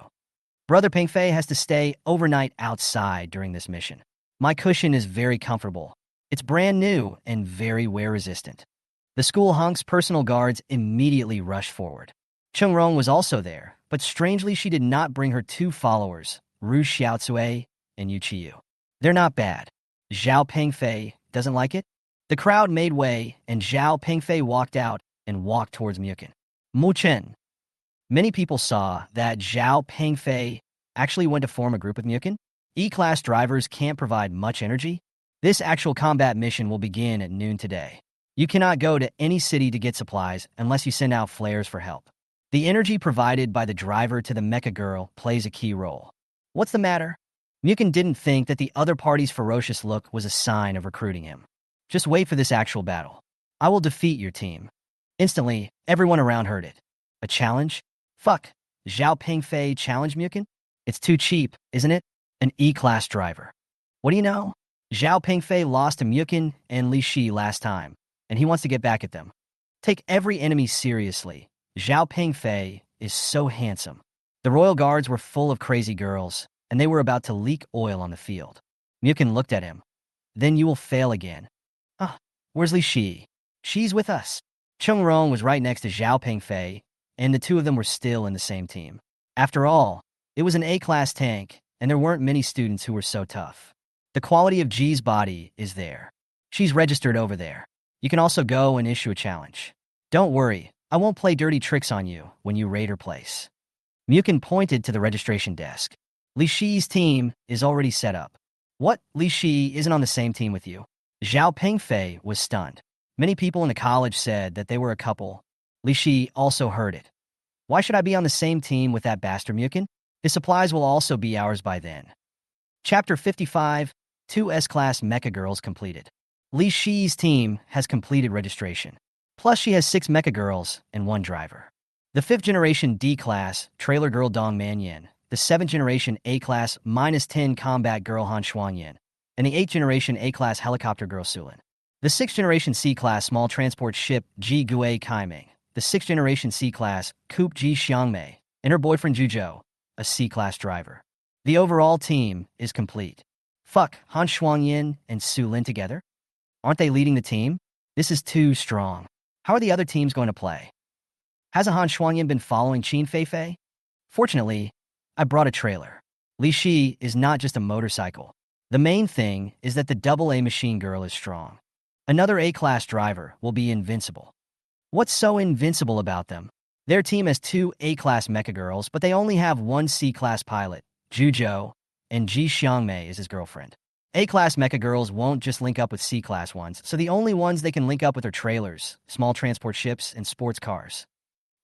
Brother Peng Fei has to stay overnight outside during this mission. My cushion is very comfortable. It's brand new and very wear-resistant. The school hunk's personal guards immediately rushed forward. Cheng Rong was also there, but strangely she did not bring her 2 followers, Ru Xiaocui and Yu Qiyu. They're not bad. Zhao Pengfei doesn't like it? The crowd made way, and Zhao Pengfei walked out and walked towards Muchen. Muchen. Many people saw that Zhao Pengfei actually went to form a group with Muchen. E-class drivers can't provide much energy. This actual combat mission will begin at noon today. You cannot go to any city to get supplies unless you send out flares for help. The energy provided by the driver to the mecha girl plays a key role. What's the matter? Muchen didn't think that the other party's ferocious look was a sign of recruiting him. Just wait for this actual battle. I will defeat your team. Instantly, everyone around heard it. A challenge? Fuck. Zhao Pengfei challenged Muchen? It's too cheap, isn't it? An E-class driver. What do you know? Zhao Pengfei lost to Muchen and Li Shi last time, and he wants to get back at them. Take every enemy seriously. Zhao Pengfei is so handsome. The royal guards were full of crazy girls, and they were about to leak oil on the field. Muchen looked at him. Then you will fail again. Where's Li Shi? She's with us. Cheng Rong was right next to Zhao Pengfei, and the 2 of them were still in the same team. After all, it was an A-class tank, and there weren't many students who were so tough. The quality of Ji's body is there. She's registered over there. You can also go and issue a challenge. Don't worry, I won't play dirty tricks on you when you raid her place. Muchen pointed to the registration desk. Li Shi's team is already set up. What? Li Shi isn't on the same team with you? Zhao Pingfei was stunned. Many people in the college said that they were a couple. Li Shi also heard it. Why should I be on the same team with that bastard Muchen? His supplies will also be ours by then. Chapter 55, 2 S-Class Mecha Girls completed. Li Shi's team has completed registration. Plus she has 6 Mecha Girls and 1 driver. The 5th generation D-Class Trailer Girl Dong Manyan, the 7th generation A-Class -10 Combat Girl Han Shuangyan, and the 8th generation A-Class Helicopter Girl Sulin. The 6th generation C-Class Small Transport Ship Ji Gui Kaiming, the 6th generation C-Class Coupe Ji Xiangmei, and her boyfriend Zhuzhou, a C-Class driver. The overall team is complete. Fuck, Han Shuangyan and Su Lin together? Aren't they leading the team? This is too strong. How are the other teams going to play? Hasn't Han Shuangyan been following Qin Feifei? Fortunately, I brought a trailer. Li Shi is not just a motorcycle. The main thing is that the AA machine girl is strong. Another A-Class driver will be invincible. What's so invincible about them? Their team has 2 A-Class Mecha Girls, but they only have 1 C-Class pilot, Zhuzhou, and Ji Xiangmei is his girlfriend. A-Class Mecha Girls won't just link up with C-Class ones, so the only ones they can link up with are trailers, small transport ships, and sports cars.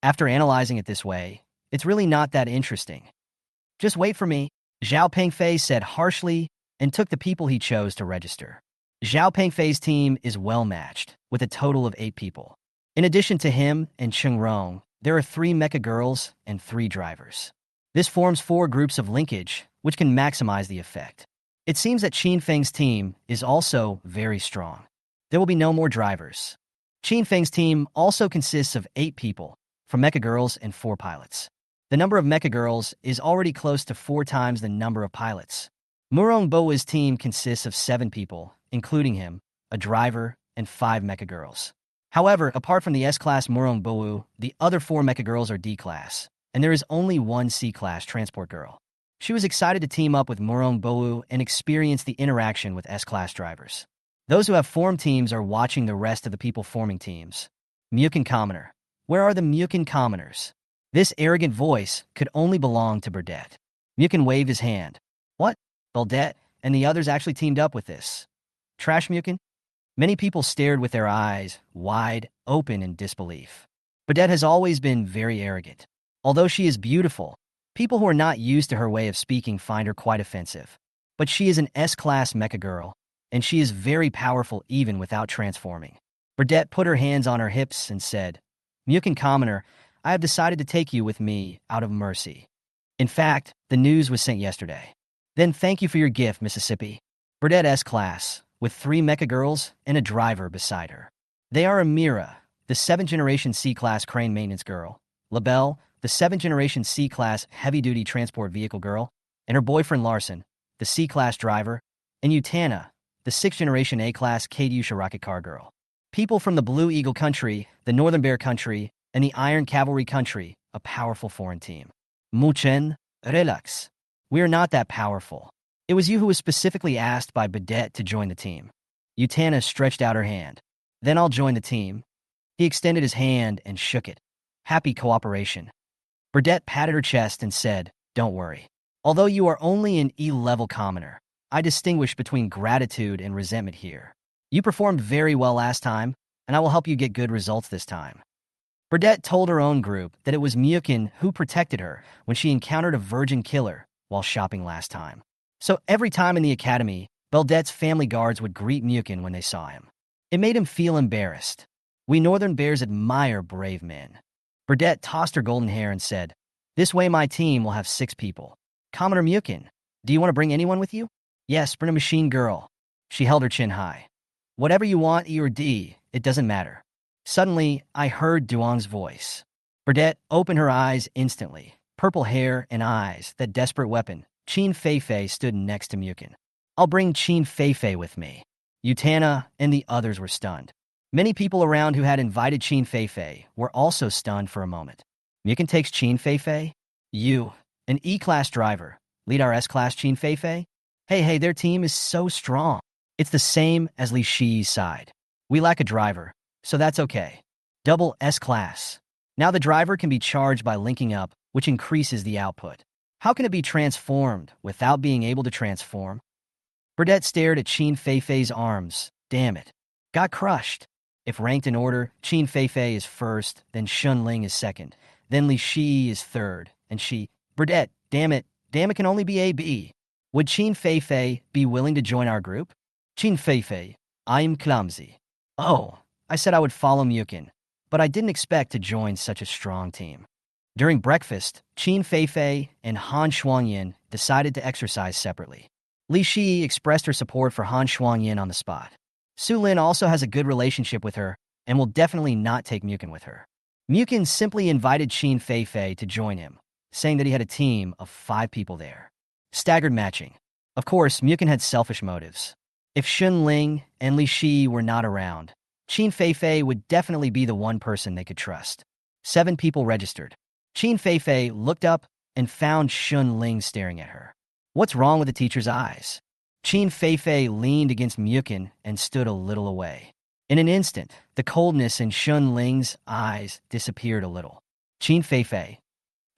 After analyzing it this way, it's really not that interesting. Just wait for me, Zhao Pengfei said harshly and took the people he chose to register. Zhao Pengfei's team is well matched, with a total of 8 people. In addition to him and Cheng Rong, there are 3 Mecha Girls and 3 drivers. This forms 4 groups of linkage, which can maximize the effect. It seems that Qin Feng's team is also very strong. There will be no more drivers. Qin Feng's team also consists of 8 people, from Mecha Girls and 4 pilots. The number of Mecha Girls is already close to 4 times the number of pilots. Murong Boa's team consists of 7 people, including him, a driver, and 5 Mecha Girls. However, apart from the S-Class Murong Bowu, the other 4 Mecha Girls are D-Class, and there is only 1 C-Class Transport Girl. She was excited to team up with Murong Bowu and experience the interaction with S-Class drivers. Those who have formed teams are watching the rest of the people forming teams. Muchen Commoner. Where are the Muchen Commoners? This arrogant voice could only belong to Burdett. Muchen waved his hand. What? Burdett and the others actually teamed up with this. Trash Muchen? Many people stared with their eyes wide open in disbelief. Burdett has always been very arrogant. Although she is beautiful, people who are not used to her way of speaking find her quite offensive. But she is an S-Class Mecha Girl, and she is very powerful even without transforming. Burdett put her hands on her hips and said, Muchen Commoner, I have decided to take you with me out of mercy. In fact, the news was sent yesterday. Then thank you for your gift, Mississippi. Burdett S-Class, with 3 Mecha Girls and a driver beside her. They are Amira, the 7th generation C-Class Crane Maintenance Girl, LaBelle, the 7th generation C-Class Heavy-Duty Transport Vehicle Girl, and her boyfriend Larson, the C-Class driver, and Utana, the 6th generation A-Class Katyusha Rocket Car Girl. People from the Blue Eagle Country, the Northern Bear Country, and the Iron Cavalry Country, a powerful foreign team. Muchen, relax. We are not that powerful. It was you who was specifically asked by Burdett to join the team. Utana stretched out her hand. Then I'll join the team. He extended his hand and shook it. Happy cooperation. Burdett patted her chest and said, Don't worry. Although you are only an E-level commoner, I distinguish between gratitude and resentment here. You performed very well last time, and I will help you get good results this time. Burdett told her own group that it was Muchen who protected her when she encountered a virgin killer while shopping last time. So every time in the academy, Burdett's family guards would greet Muchen when they saw him. It made him feel embarrassed. We Northern Bears admire brave men. Burdett tossed her golden hair and said, This way my team will have 6 people. Commoner Muchen, do you want to bring anyone with you? Yes, bring a machine girl. She held her chin high. Whatever you want, E or D, it doesn't matter. Suddenly, I heard Duong's voice. Burdett opened her eyes instantly. Purple hair and eyes, that desperate weapon. Qin Feifei stood next to Muchen. I'll bring Qin Feifei with me. Utana and the others were stunned. Many people around who had invited Qin Feifei were also stunned for a moment. Muchen takes Qin Feifei? You, an E-Class driver, lead our S-Class Qin Feifei? Hey, their team is so strong. It's the same as Li Shi's side. We lack a driver, so that's okay. Double S-Class. Now the driver can be charged by linking up, which increases the output. How can it be transformed without being able to transform? Burdett stared at Qin Feifei's arms, Damn it. Got crushed. If ranked in order, Qin Feifei is first, then Shun Ling is second, then Li Shi is third, and Burdette, damn it can only be AB. Would Qin Feifei be willing to join our group? Qin Feifei, I'm clumsy. Oh, I said I would follow Muchen, but I didn't expect to join such a strong team. During breakfast, Qin Feifei and Han Shuangyin decided to exercise separately. Li Shi expressed her support for Han Shuangyin on the spot. Su Lin also has a good relationship with her and will definitely not take Muchen with her. Muchen simply invited Qin Feifei to join him, saying that he had a team of 5 people there. Staggered matching. Of course, Muchen had selfish motives. If Shun Ling and Li Shi were not around, Qin Feifei would definitely be the one person they could trust. 7 people registered. Qin Feifei looked up and found Shun Ling staring at her. What's wrong with the teacher's eyes? Qin Feifei leaned against Muchen and stood a little away. In an instant, the coldness in Shun Ling's eyes disappeared a little. Qin Feifei.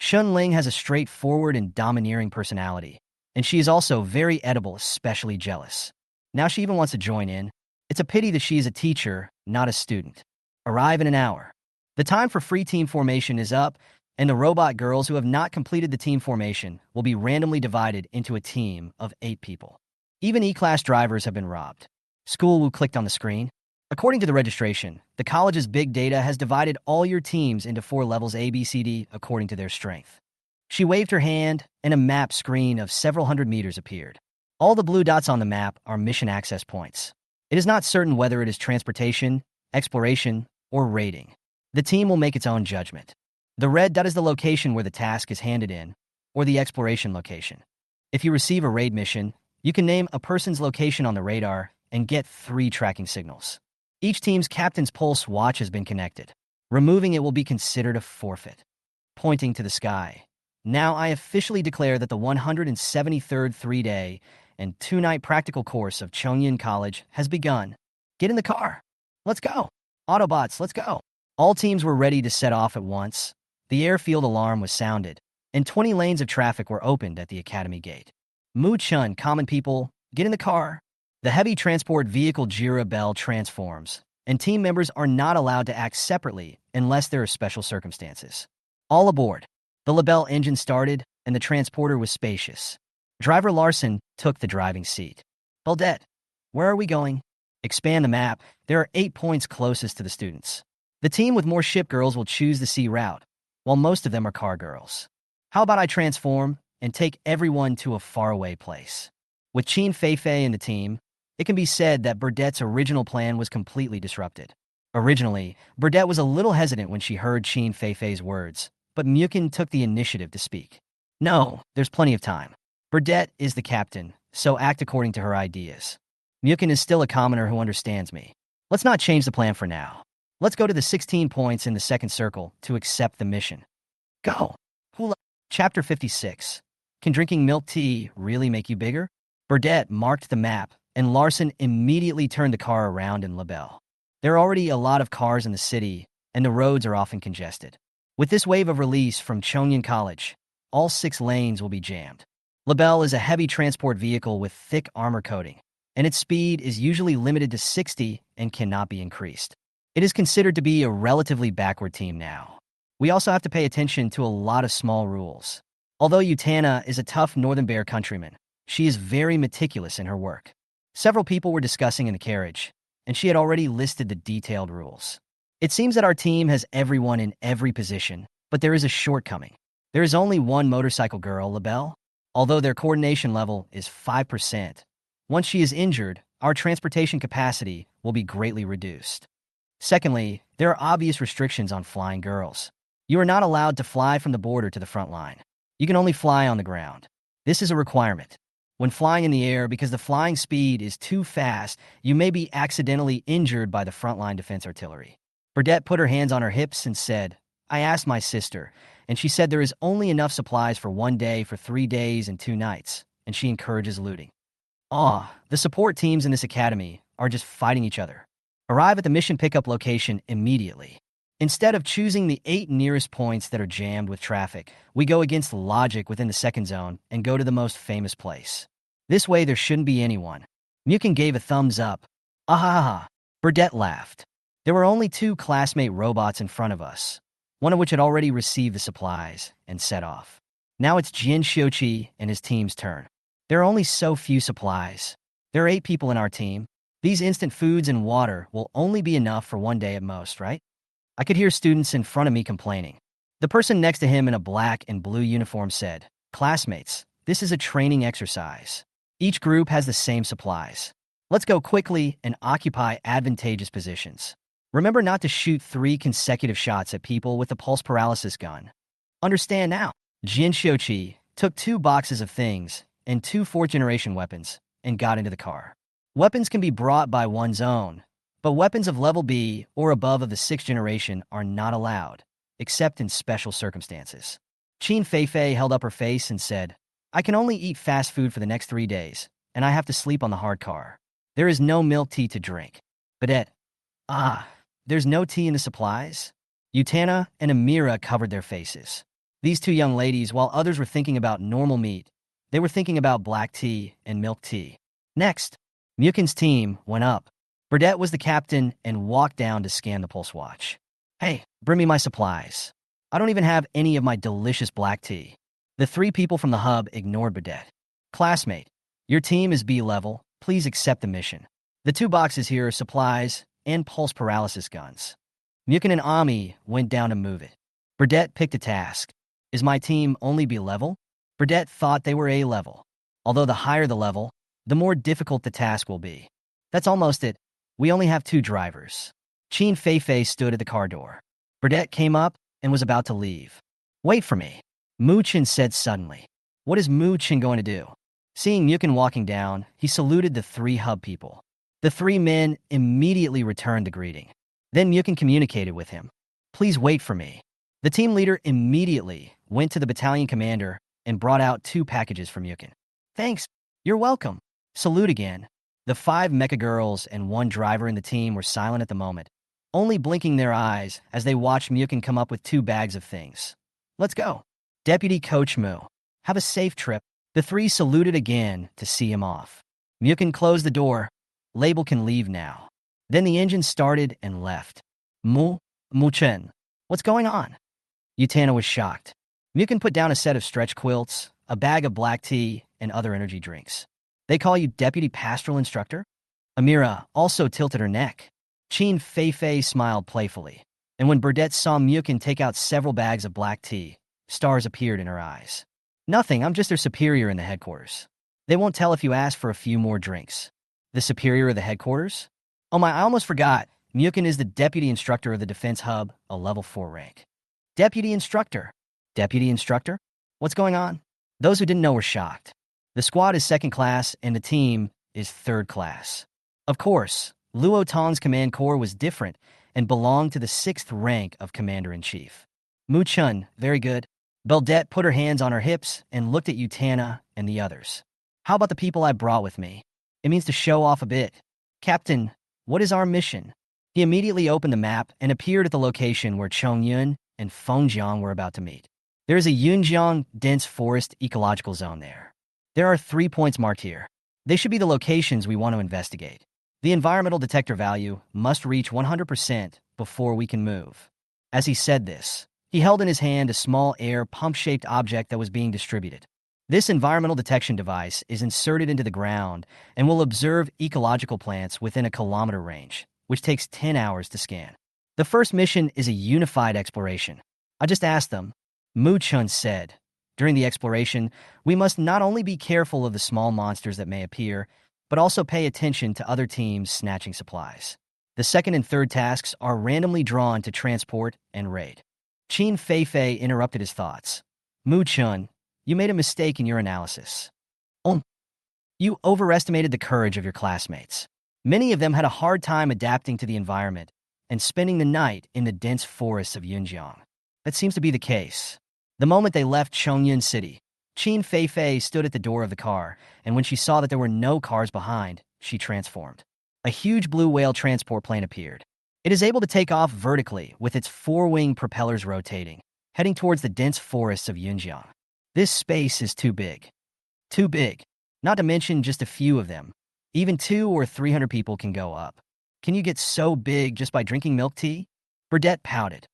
Shun Ling has a straightforward and domineering personality, and she is also very edible, especially jealous. Now she even wants to join in. It's a pity that she is a teacher, not a student. Arrive in an hour. The time for free team formation is up, and the robot girls who have not completed the team formation will be randomly divided into a team of 8 people. Even E-Class drivers have been robbed. School Wu clicked on the screen. According to the registration, the college's big data has divided all your teams into 4 levels A, B, C, D according to their strength. She waved her hand, and a map screen of several hundred meters appeared. All the blue dots on the map are mission access points. It is not certain whether it is transportation, exploration, or raiding. The team will make its own judgment. The red dot is the location where the task is handed in, or the exploration location. If you receive a raid mission, you can name a person's location on the radar and get 3 tracking signals. Each team's captain's pulse watch has been connected. Removing it will be considered a forfeit. Pointing to the sky. Now I officially declare that the 173rd 3-day and 2-night practical course of Chongyin College has begun. Get in the car. Let's go. Autobots, let's go. All teams were ready to set off at once. The airfield alarm was sounded, and 20 lanes of traffic were opened at the academy gate. Muchen, common people, get in the car. The heavy transport vehicle Jira Bell transforms, and team members are not allowed to act separately unless there are special circumstances. All aboard. The LaBelle engine started, and the transporter was spacious. Driver Larson took the driving seat. Burdette, where are we going? Expand the map. There are 8 points closest to the students. The team with more ship girls will choose the sea route, while most of them are car girls. How about I transform and take everyone to a faraway place? With Qin Feifei and the team, it can be said that Burdette's original plan was completely disrupted. Originally, Burdette was a little hesitant when she heard Qin Feifei's words, but Muchen took the initiative to speak. No, there's plenty of time. Burdette is the captain, so act according to her ideas. Muchen is still a commoner who understands me. Let's not change the plan for now. Let's go to the 16 points in the second circle to accept the mission. Go! Hula. Chapter 56. Can drinking milk tea really make you bigger? Burdette marked the map, and Larson immediately turned the car around in LaBelle. There are already a lot of cars in the city, and the roads are often congested. With this wave of release from Chongyin College, all 6 lanes will be jammed. LaBelle is a heavy transport vehicle with thick armor coating, and its speed is usually limited to 60 and cannot be increased. It is considered to be a relatively backward team now. We also have to pay attention to a lot of small rules. Although Utana is a tough Northern Bear countryman, she is very meticulous in her work. Several people were discussing in the carriage, and she had already listed the detailed rules. It seems that our team has everyone in every position, but there is a shortcoming. There is only one motorcycle girl, LaBelle. Although their coordination level is 5%, once she is injured, our transportation capacity will be greatly reduced. Secondly, there are obvious restrictions on flying girls. You are not allowed to fly from the border to the front line. You can only fly on the ground. This is a requirement. When flying in the air, because the flying speed is too fast, you may be accidentally injured by the frontline defense artillery. Burdette put her hands on her hips and said, I asked my sister, and she said there is only enough supplies for 1 day for 3 days and 2 nights, and she encourages looting. The support teams in this academy are just fighting each other. Arrive at the mission pickup location immediately. Instead of choosing the 8 nearest points that are jammed with traffic, we go against logic within the second zone and go to the most famous place. This way there shouldn't be anyone. Muchen gave a thumbs up. Ah! Burdette laughed. There were only two classmate robots in front of us, one of which had already received the supplies and set off. Now it's Jin Shiochi and his team's turn. There are only so few supplies. There are 8 people in our team. These instant foods and water will only be enough for one day at most, right? I could hear students in front of me complaining. The person next to him in a black and blue uniform said, "Classmates, this is a training exercise. Each group has the same supplies. Let's go quickly and occupy advantageous positions. Remember not to shoot 3 consecutive shots at people with a pulse paralysis gun. Understand now." Jin Shiochi took 2 boxes of things and 2 4th-generation weapons and got into the car. Weapons can be brought by one's own, but weapons of level B or above of the 6th generation are not allowed, except in special circumstances. Qin Feifei held up her face and said, "I can only eat fast food for the next 3 days, and I have to sleep on the hard car. There is no milk tea to drink." Burdette, there's no tea in the supplies? Utana and Amira covered their faces. These 2 young ladies, while others were thinking about normal meat, they were thinking about black tea and milk tea. Next, Muchen's team went up. Burdette was the captain and walked down to scan the pulse watch. "Hey, bring me my supplies. I don't even have any of my delicious black tea." The 3 people from the hub ignored Burdette. "Classmate, your team is B level. Please accept the mission. The 2 boxes here are supplies and pulse paralysis guns." Muchen and Ami went down to move it. Burdette picked a task. "Is my team only B level?" Burdette thought they were A level. Although the higher the level, the more difficult the task will be. "That's almost it. We only have 2 drivers." Qin Feifei stood at the car door. Burdette came up and was about to leave. "Wait for me," Muchen said suddenly. "What is Muchen going to do?" Seeing Muchen walking down, he saluted the 3 hub people. The 3 men immediately returned the greeting. Then Muchen communicated with him. "Please wait for me." The team leader immediately went to the battalion commander and brought out 2 packages for Muchen. "Thanks. You're welcome." Salute again. The 5 mecha girls and 1 driver in the team were silent at the moment, only blinking their eyes as they watched Muchen come up with 2 bags of things. "Let's go." Deputy Coach Mu. "Have a safe trip." The 3 saluted again to see him off. Muchen closed the door. "Label can leave now." Then the engine started and left. Muchen, what's going on?" Utana was shocked. Muchen put down a set of stretch quilts, a bag of black tea, and other energy drinks. "They call you Deputy Pastoral Instructor?" Amira also tilted her neck. Qin Feifei smiled playfully, and when Burdette saw Muchen take out several bags of black tea, stars appeared in her eyes. "Nothing, I'm just their superior in the headquarters. They won't tell if you ask for a few more drinks." "The superior of the headquarters?" "Oh my, I almost forgot. Muchen is the Deputy Instructor of the Defense Hub, a level 4 rank." "Deputy Instructor? Deputy Instructor? What's going on?" Those who didn't know were shocked. The squad is 2nd class and the team is 3rd class. Of course, Luo Tong's command corps was different and belonged to the 6th rank of Commander-in-Chief. Muchen, very good. Burdette put her hands on her hips and looked at Utana and the others. "How about the people I brought with me? It means to show off a bit. Captain, what is our mission?" He immediately opened the map and appeared at the location where Chongyun and Fengjiang were about to meet. There is a Yunjiang dense forest ecological zone there. There are 3 points marked here. They should be the locations we want to investigate. The environmental detector value must reach 100% before we can move. As he said this, he held in his hand a small air pump-shaped object that was being distributed. This environmental detection device is inserted into the ground and will observe ecological plants within a kilometer range, which takes 10 hours to scan. The first mission is a unified exploration. I just asked them. Muchen said, "During the exploration, we must not only be careful of the small monsters that may appear, but also pay attention to other teams snatching supplies. The 2nd and 3rd tasks are randomly drawn to transport and raid." Qin Feifei interrupted his thoughts. "Muchen, you made a mistake in your analysis. You overestimated the courage of your classmates. Many of them had a hard time adapting to the environment and spending the night in the dense forests of Yunjiang. That seems to be the case. The moment they left Chongyun City, Qin Feifei stood at the door of the car, and when she saw that there were no cars behind, she transformed. A huge blue whale transport plane appeared. It is able to take off vertically with its 4-wing propellers rotating, heading towards the dense forests of Yunjiang. This space is too big. Too big. Not to mention just a few of them. Even 200 or 300 people can go up. Can you get so big just by drinking milk tea? Burdette pouted.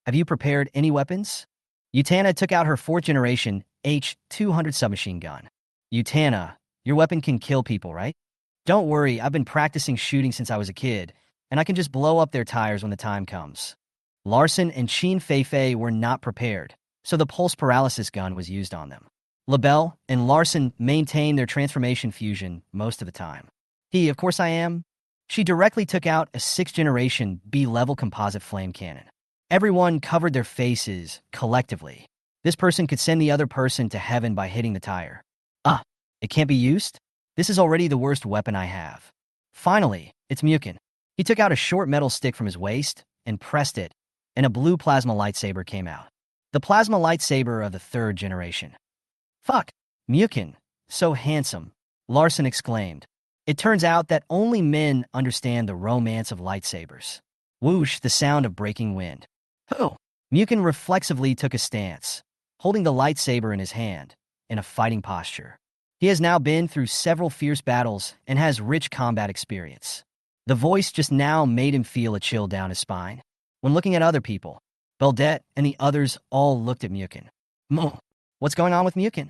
Have you prepared any weapons? Utana took out her 4th generation H-200 submachine gun. Utana, your weapon can kill people, right? Don't worry, I've been practicing shooting since I was a kid, and I can just blow up their tires when the time comes. Larson and Qin Feifei were not prepared, so the pulse paralysis gun was used on them. LaBelle and Larson maintained their transformation fusion most of the time. Of course I am. She directly took out a 6th generation B-level composite flame cannon. Everyone covered their faces collectively. This person could send the other person to heaven by hitting the tire. It can't be used? This is already the worst weapon I have. Finally, it's Muchen. He took out a short metal stick from his waist and pressed it, and a blue plasma lightsaber came out. The plasma lightsaber of the 3rd generation. Fuck! Muchen, so handsome, Larson exclaimed. It turns out that only men understand the romance of lightsabers. Whoosh, the sound of breaking wind. Oh! Muchen reflexively took a stance, holding the lightsaber in his hand, in a fighting posture. He has now been through several fierce battles and has rich combat experience. The voice just now made him feel a chill down his spine. When looking at other people, Burdette and the others all looked at Muchen. What's going on with Muchen?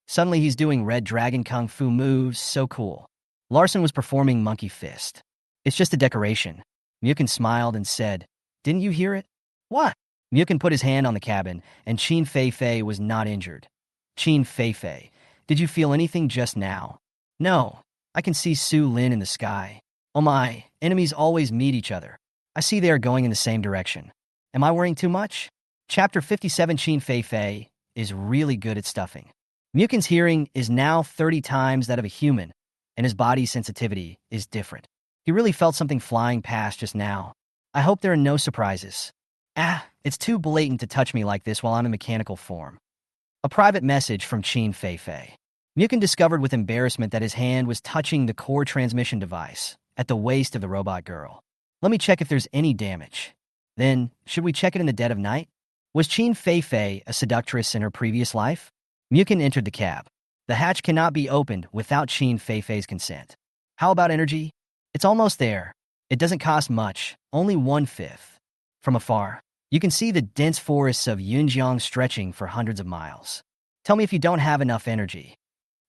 Suddenly he's doing red dragon kung fu moves, so cool. Larson was performing monkey fist. It's just a decoration. Muchen smiled and said, Didn't you hear it? What? Muchen put his hand on the cabin, and Qin Feifei was not injured. Qin Feifei, did you feel anything just now? No, I can see Su Lin in the sky. Oh my, enemies always meet each other. I see they are going in the same direction. Am I worrying too much? Chapter 57. Qin Feifei is really good at stuffing. Muchen's hearing is now 30 times that of a human, and his body's sensitivity is different. He really felt something flying past just now. I hope there are no surprises. It's too blatant to touch me like this while I'm in mechanical form. A private message from Qin Feifei. Muchen discovered with embarrassment that his hand was touching the core transmission device at the waist of the robot girl. Let me check if there's any damage. Then, should we check it in the dead of night? Was Qin Feifei a seductress in her previous life? Muchen entered the cab. The hatch cannot be opened without Qin Feifei's consent. How about energy? It's almost there. It doesn't cost much, only 1/5. From afar, you can see the dense forests of Yunjiang stretching for hundreds of miles. Tell me if you don't have enough energy.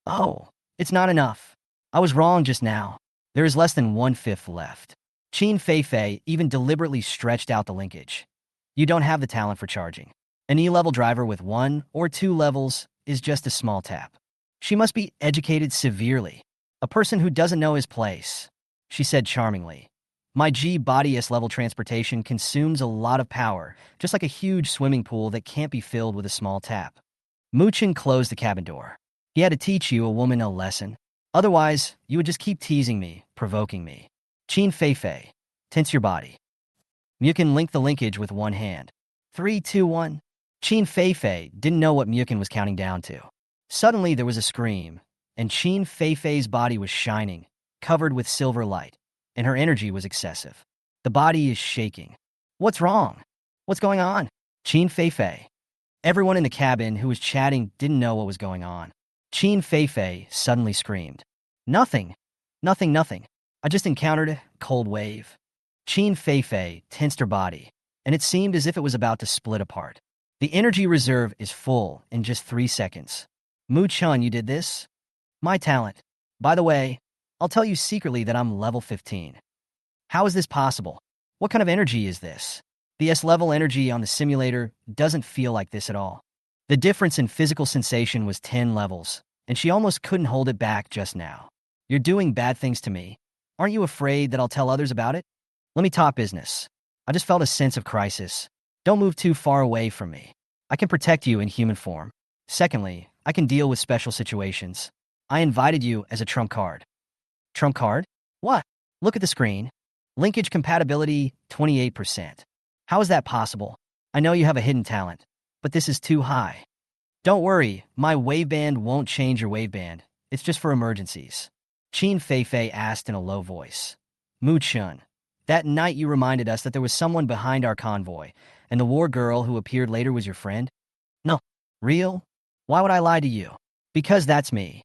Oh, it's not enough. I was wrong just now. There is less than 1/5 left. Qin Feifei even deliberately stretched out the linkage. You don't have the talent for charging. An E-level driver with 1 or 2 levels is just a small tap. She must be educated severely. A person who doesn't know his place, she said charmingly. My G-body S-level transportation consumes a lot of power, just like a huge swimming pool that can't be filled with a small tap. Muchen closed the cabin door. He had to teach you, a woman, a lesson. Otherwise, you would just keep teasing me, provoking me. Qin Feifei, tense your body. Muchen linked the linkage with one hand. 3, 2, 1. Qin Feifei didn't know what Muchen was counting down to. Suddenly there was a scream, and Qin Feifei's body was shining, covered with silver light, and her energy was excessive. The body is shaking. What's wrong? What's going on? Qin Feifei. Everyone in the cabin who was chatting didn't know what was going on. Qin Feifei suddenly screamed. Nothing. Nothing, nothing. I just encountered a cold wave. Qin Feifei tensed her body, and it seemed as if it was about to split apart. The energy reserve is full in just 3 seconds. Muchen, you did this? My talent. By the way, I'll tell you secretly that I'm level 15. How is this possible? What kind of energy is this? The S-level energy on the simulator doesn't feel like this at all. The difference in physical sensation was 10 levels, and she almost couldn't hold it back just now. You're doing bad things to me. Aren't you afraid that I'll tell others about it? Let me talk business. I just felt a sense of crisis. Don't move too far away from me. I can protect you in human form. Secondly, I can deal with special situations. I invited you as a trump card. Trump card? What? Look at the screen. Linkage compatibility, 28%. How is that possible? I know you have a hidden talent, but this is too high. Don't worry, my waveband won't change your waveband. It's just for emergencies. Qin Feifei asked in a low voice. Muchen, that night you reminded us that there was someone behind our convoy, and the war girl who appeared later was your friend? No. Real? Why would I lie to you? Because that's me.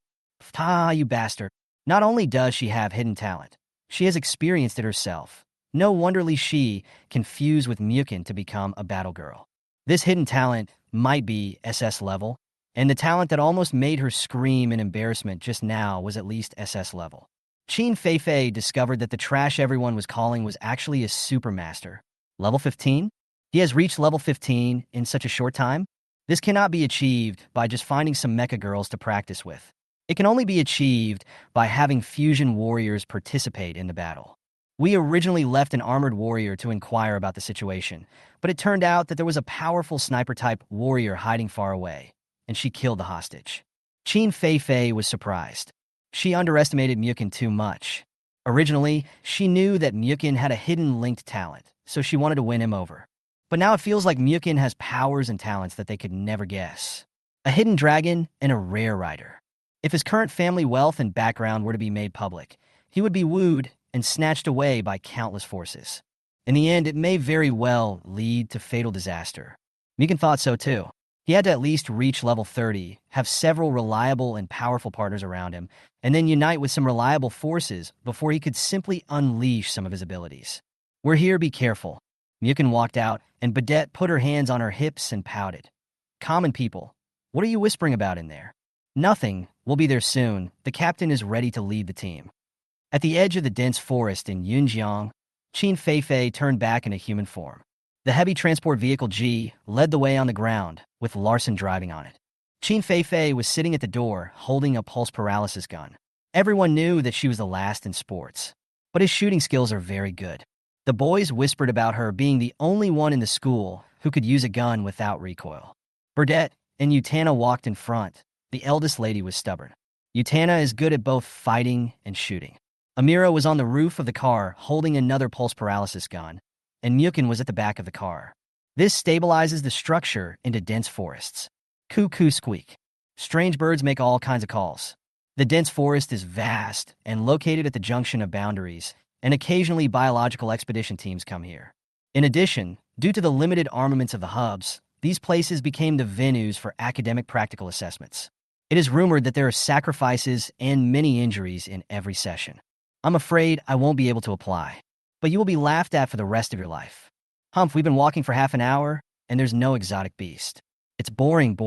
You bastard. Not only does she have hidden talent, she has experienced it herself. No wonderly she can fuse with Muchen to become a battle girl. This hidden talent might be SS level, and the talent that almost made her scream in embarrassment just now was at least SS level. Qin Feifei discovered that the trash everyone was calling was actually a supermaster. Level 15? He has reached level 15 in such a short time? This cannot be achieved by just finding some mecha girls to practice with. It can only be achieved by having fusion warriors participate in the battle. We originally left an armored warrior to inquire about the situation, but it turned out that there was a powerful sniper-type warrior hiding far away, and she killed the hostage. Qin Feifei was surprised. She underestimated Muchen too much. Originally, she knew that Muchen had a hidden linked talent, so she wanted to win him over. But now it feels like Muchen has powers and talents that they could never guess. A hidden dragon and a rare rider. If his current family wealth and background were to be made public, he would be wooed and snatched away by countless forces. In the end, it may very well lead to fatal disaster. Muchen thought so too. He had to at least reach level 30, have several reliable and powerful partners around him, and then unite with some reliable forces before he could simply unleash some of his abilities. "We're here, be careful." Muchen walked out, and Badette put her hands on her hips and pouted. "Common people, what are you whispering about in there?" "Nothing. We'll be there soon. The captain is ready to lead the team." At the edge of the dense forest in Yunjiang, Qin Feifei turned back in a human form. The heavy transport vehicle G led the way on the ground, with Larson driving on it. Qin Feifei was sitting at the door, holding a pulse paralysis gun. Everyone knew that she was the last in sports, but his shooting skills are very good. The boys whispered about her being the only one in the school who could use a gun without recoil. Burdette and Utana walked in front. The eldest lady was stubborn. Utana is good at both fighting and shooting. Amira was on the roof of the car, holding another pulse paralysis gun, and Muchen was at the back of the car. This stabilizes the structure into dense forests. Cuckoo squeak. Strange birds make all kinds of calls. The dense forest is vast and located at the junction of boundaries, and occasionally biological expedition teams come here. In addition, due to the limited armaments of the hubs, these places became the venues for academic practical assessments. It is rumored that there are sacrifices and many injuries in every session. I'm afraid I won't be able to apply, but you will be laughed at for the rest of your life. Humph, we've been walking for half an hour, and there's no exotic beast. It's boring.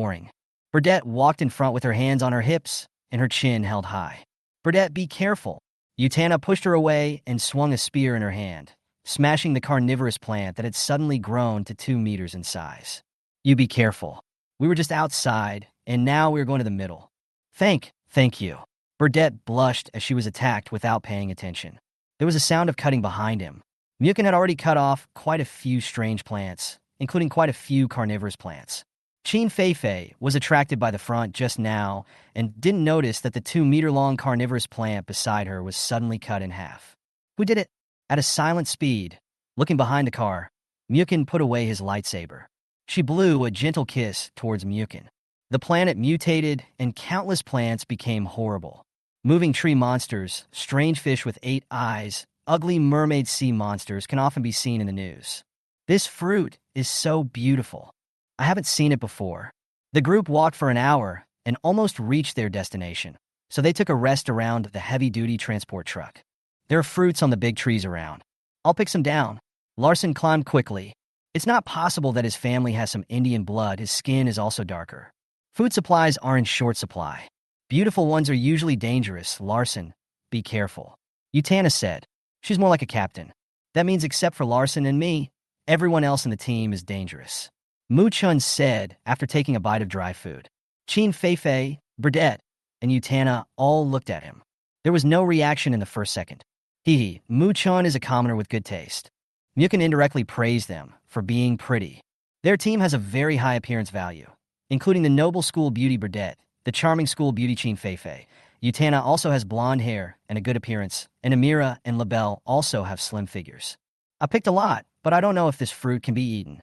Burdette walked in front with her hands on her hips and her chin held high. Burdette, be careful. Utana pushed her away and swung a spear in her hand, smashing the carnivorous plant that had suddenly grown to 2 meters in size. You be careful. We were just outside, and now we're going to the middle. Thank you. Burdette blushed as she was attacked without paying attention. There was a sound of cutting behind him. Muchen had already cut off quite a few strange plants, including quite a few carnivorous plants. Qin Feifei was attracted by the front just now and didn't notice that the 2-meter-long carnivorous plant beside her was suddenly cut in half. Who did it? At a silent speed, looking behind the car, Muchen put away his lightsaber. She blew a gentle kiss towards Muchen. The planet mutated and countless plants became horrible. Moving tree monsters, strange fish with 8 eyes, ugly mermaid sea monsters can often be seen in the news. This fruit is so beautiful. I haven't seen it before. The group walked for an hour and almost reached their destination, so they took a rest around the heavy-duty transport truck. There are fruits on the big trees around. I'll pick some down. Larson climbed quickly. It's not possible that his family has some Indian blood. His skin is also darker. Food supplies are in short supply. Beautiful ones are usually dangerous. Larson, be careful. Utana said. She's more like a captain. That means except for Larson and me, everyone else in the team is dangerous. Muchen said after taking a bite of dry food. Qin Feifei, Burdette, and Utana all looked at him. There was no reaction in the first second. Muchen is a commoner with good taste. Muchen indirectly praised them for being pretty. Their team has a very high appearance value, including the noble school beauty Burdette, the charming school beauty Qin Feifei. Utana also has blonde hair and a good appearance, and Amira and Labelle also have slim figures. I picked a lot, but I don't know if this fruit can be eaten.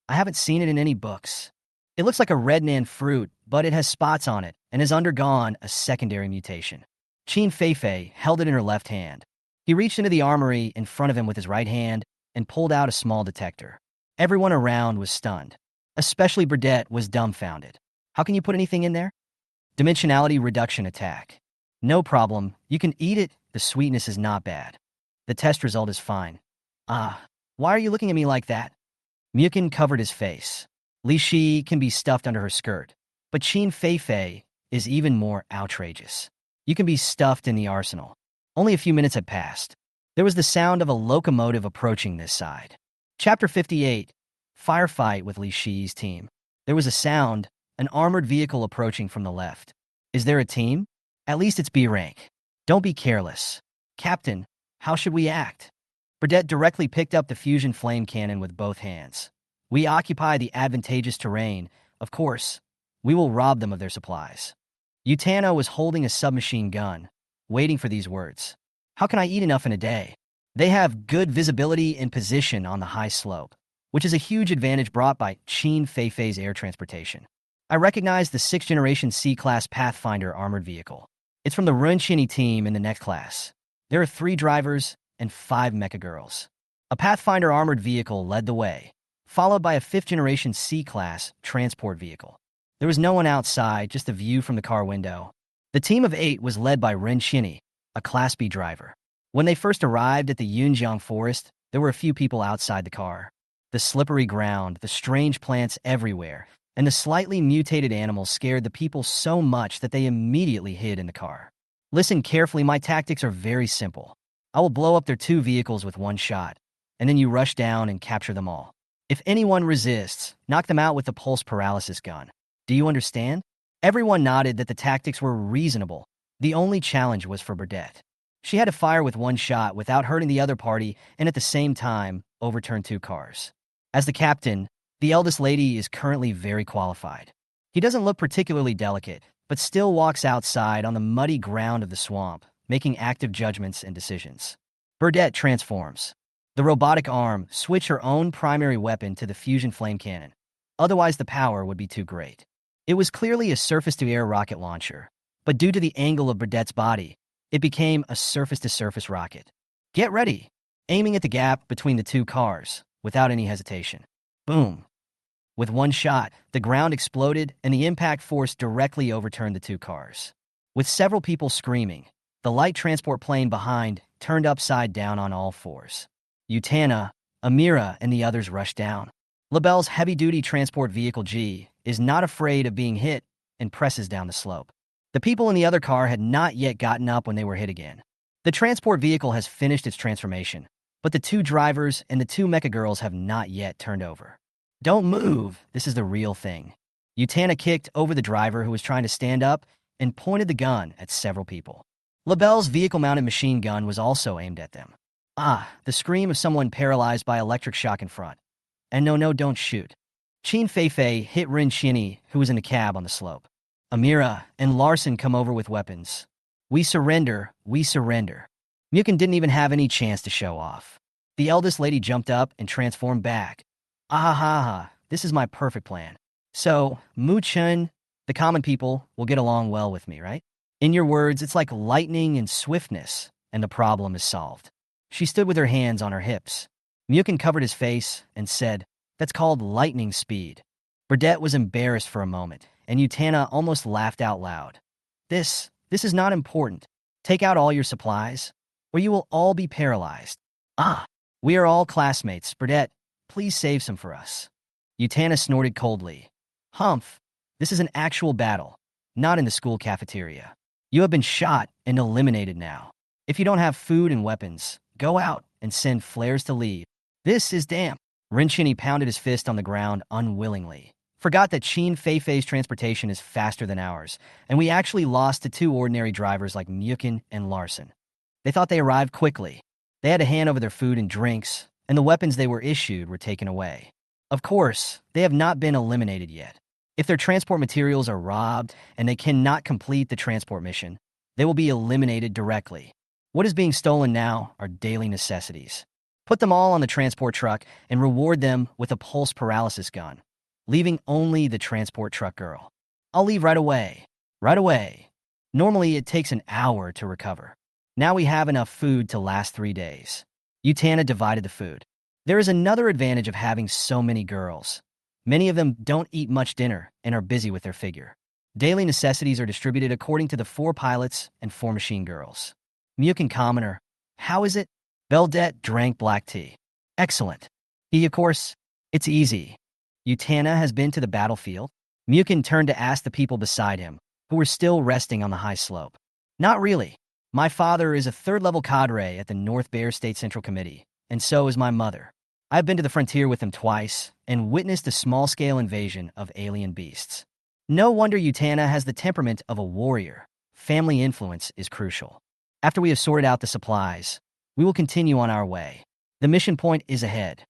I haven't seen it in any books. It looks like a red nan fruit, but it has spots on it and has undergone a secondary mutation. Qin Feifei held it in her left hand. He reached into the armory in front of him with his right hand and pulled out a small detector. Everyone around was stunned. Especially Burdette was dumbfounded. How can you put anything in there? Dimensionality reduction attack. No problem. You can eat it. The sweetness is not bad. The test result is fine. Ah, why are you looking at me like that? Muchen covered his face. Li Shi can be stuffed under her skirt, but Qin Fei Fei is even more outrageous. You can be stuffed in the arsenal. Only a few minutes had passed. There was the sound of a locomotive approaching this side. Chapter 58, Firefight with Li Shi's team. There was a sound, an armored vehicle approaching from the left. Is there a team? At least it's B rank. Don't be careless. Captain, how should we act? Burdett directly picked up the fusion flame cannon with both hands. We occupy the advantageous terrain. Of course, we will rob them of their supplies. Utano was holding a submachine gun, waiting for these words. How can I eat enough in a day? They have good visibility and position on the high slope, which is a huge advantage brought by Qin Fei Fei's air transportation. I recognize the 6th generation C-Class Pathfinder armored vehicle. It's from the Runchini team in the next class. There are 3 drivers and 5 mecha girls. A Pathfinder armored vehicle led the way, followed by a 5th generation C-Class transport vehicle. There was no one outside, just a view from the car window. The team of 8 was led by Ren Shinny, a Class B driver. When they first arrived at the Yunjiang forest, there were a few people outside the car. The slippery ground, the strange plants everywhere, and the slightly mutated animals scared the people so much that they immediately hid in the car. Listen carefully, my tactics are very simple. I will blow up their 2 vehicles with 1 shot, and then you rush down and capture them all. If anyone resists, knock them out with the pulse paralysis gun. Do you understand? Everyone nodded that the tactics were reasonable. The only challenge was for Burdett. She had to fire with 1 shot without hurting the other party and at the same time overturn 2 cars. As the captain, the eldest lady is currently very qualified. He doesn't look particularly delicate, but still walks outside on the muddy ground of the swamp, making active judgments and decisions. Burdett transforms. The robotic arm switched her own primary weapon to the fusion flame cannon. Otherwise, the power would be too great. It was clearly a surface-to-air rocket launcher, but due to the angle of Burdett's body, it became a surface-to-surface rocket. Get ready, aiming at the gap between the 2 cars, without any hesitation. Boom. With 1 shot, the ground exploded and the impact force directly overturned the 2 cars. With several people screaming, the light transport plane behind turned upside down on all 4s. Utana, Amira, and the others rushed down. LaBelle's heavy-duty transport vehicle G is not afraid of being hit and presses down the slope. The people in the other car had not yet gotten up when they were hit again. The transport vehicle has finished its transformation, but the 2 drivers and the 2 mecha girls have not yet turned over. Don't move, this is the real thing. Utana kicked over the driver who was trying to stand up and pointed the gun at several people. LaBelle's vehicle-mounted machine gun was also aimed at them. Ah, the scream of someone paralyzed by electric shock in front. And no, don't shoot. Qin Fei Fei hit Rin Shinny, who was in the cab on the slope. Amira and Larson come over with weapons. We surrender, we surrender. Muchen didn't even have any chance to show off. The eldest lady jumped up and transformed back. Ah, this is my perfect plan. So, Muchen, the common people, will get along well with me, right? In your words, it's like lightning and swiftness, and the problem is solved. She stood with her hands on her hips. Muchen covered his face and said, "That's called lightning speed." Burdett was embarrassed for a moment, and Utana almost laughed out loud. This is not important. Take out all your supplies, or you will all be paralyzed. Ah, we are all classmates. Burdett, please save some for us. Utana snorted coldly. Humph, this is an actual battle, not in the school cafeteria. You have been shot and eliminated now. If you don't have food and weapons, go out and send flares to leave. This is damn. Rinchini pounded his fist on the ground unwillingly. Forgot that Qin Fei Fei's transportation is faster than ours, and we actually lost to 2 ordinary drivers like Muchen and Larson. They thought they arrived quickly. They had to hand over their food and drinks, and the weapons they were issued were taken away. Of course, they have not been eliminated yet. If their transport materials are robbed and they cannot complete the transport mission, they will be eliminated directly. What is being stolen now are daily necessities. Put them all on the transport truck and reward them with a pulse paralysis gun, leaving only the transport truck girl. I'll leave right away. Right away. Normally, it takes an hour to recover. Now we have enough food to last 3 days. Utana divided the food. There is another advantage of having so many girls. Many of them don't eat much dinner and are busy with their figure. Daily necessities are distributed according to the 4 pilots and 4 machine girls. Muchen commoner. How is it? Beldet drank black tea. Excellent. He, of course. It's easy. Utana has been to the battlefield? Muchen turned to ask the people beside him, who were still resting on the high slope. Not really. My father is a third-level cadre at the North Bear State Central Committee, and so is my mother. I've been to the frontier with them twice and witnessed a small-scale invasion of alien beasts. No wonder Utana has the temperament of a warrior. Family influence is crucial. After we have sorted out the supplies, we will continue on our way. The mission point is ahead.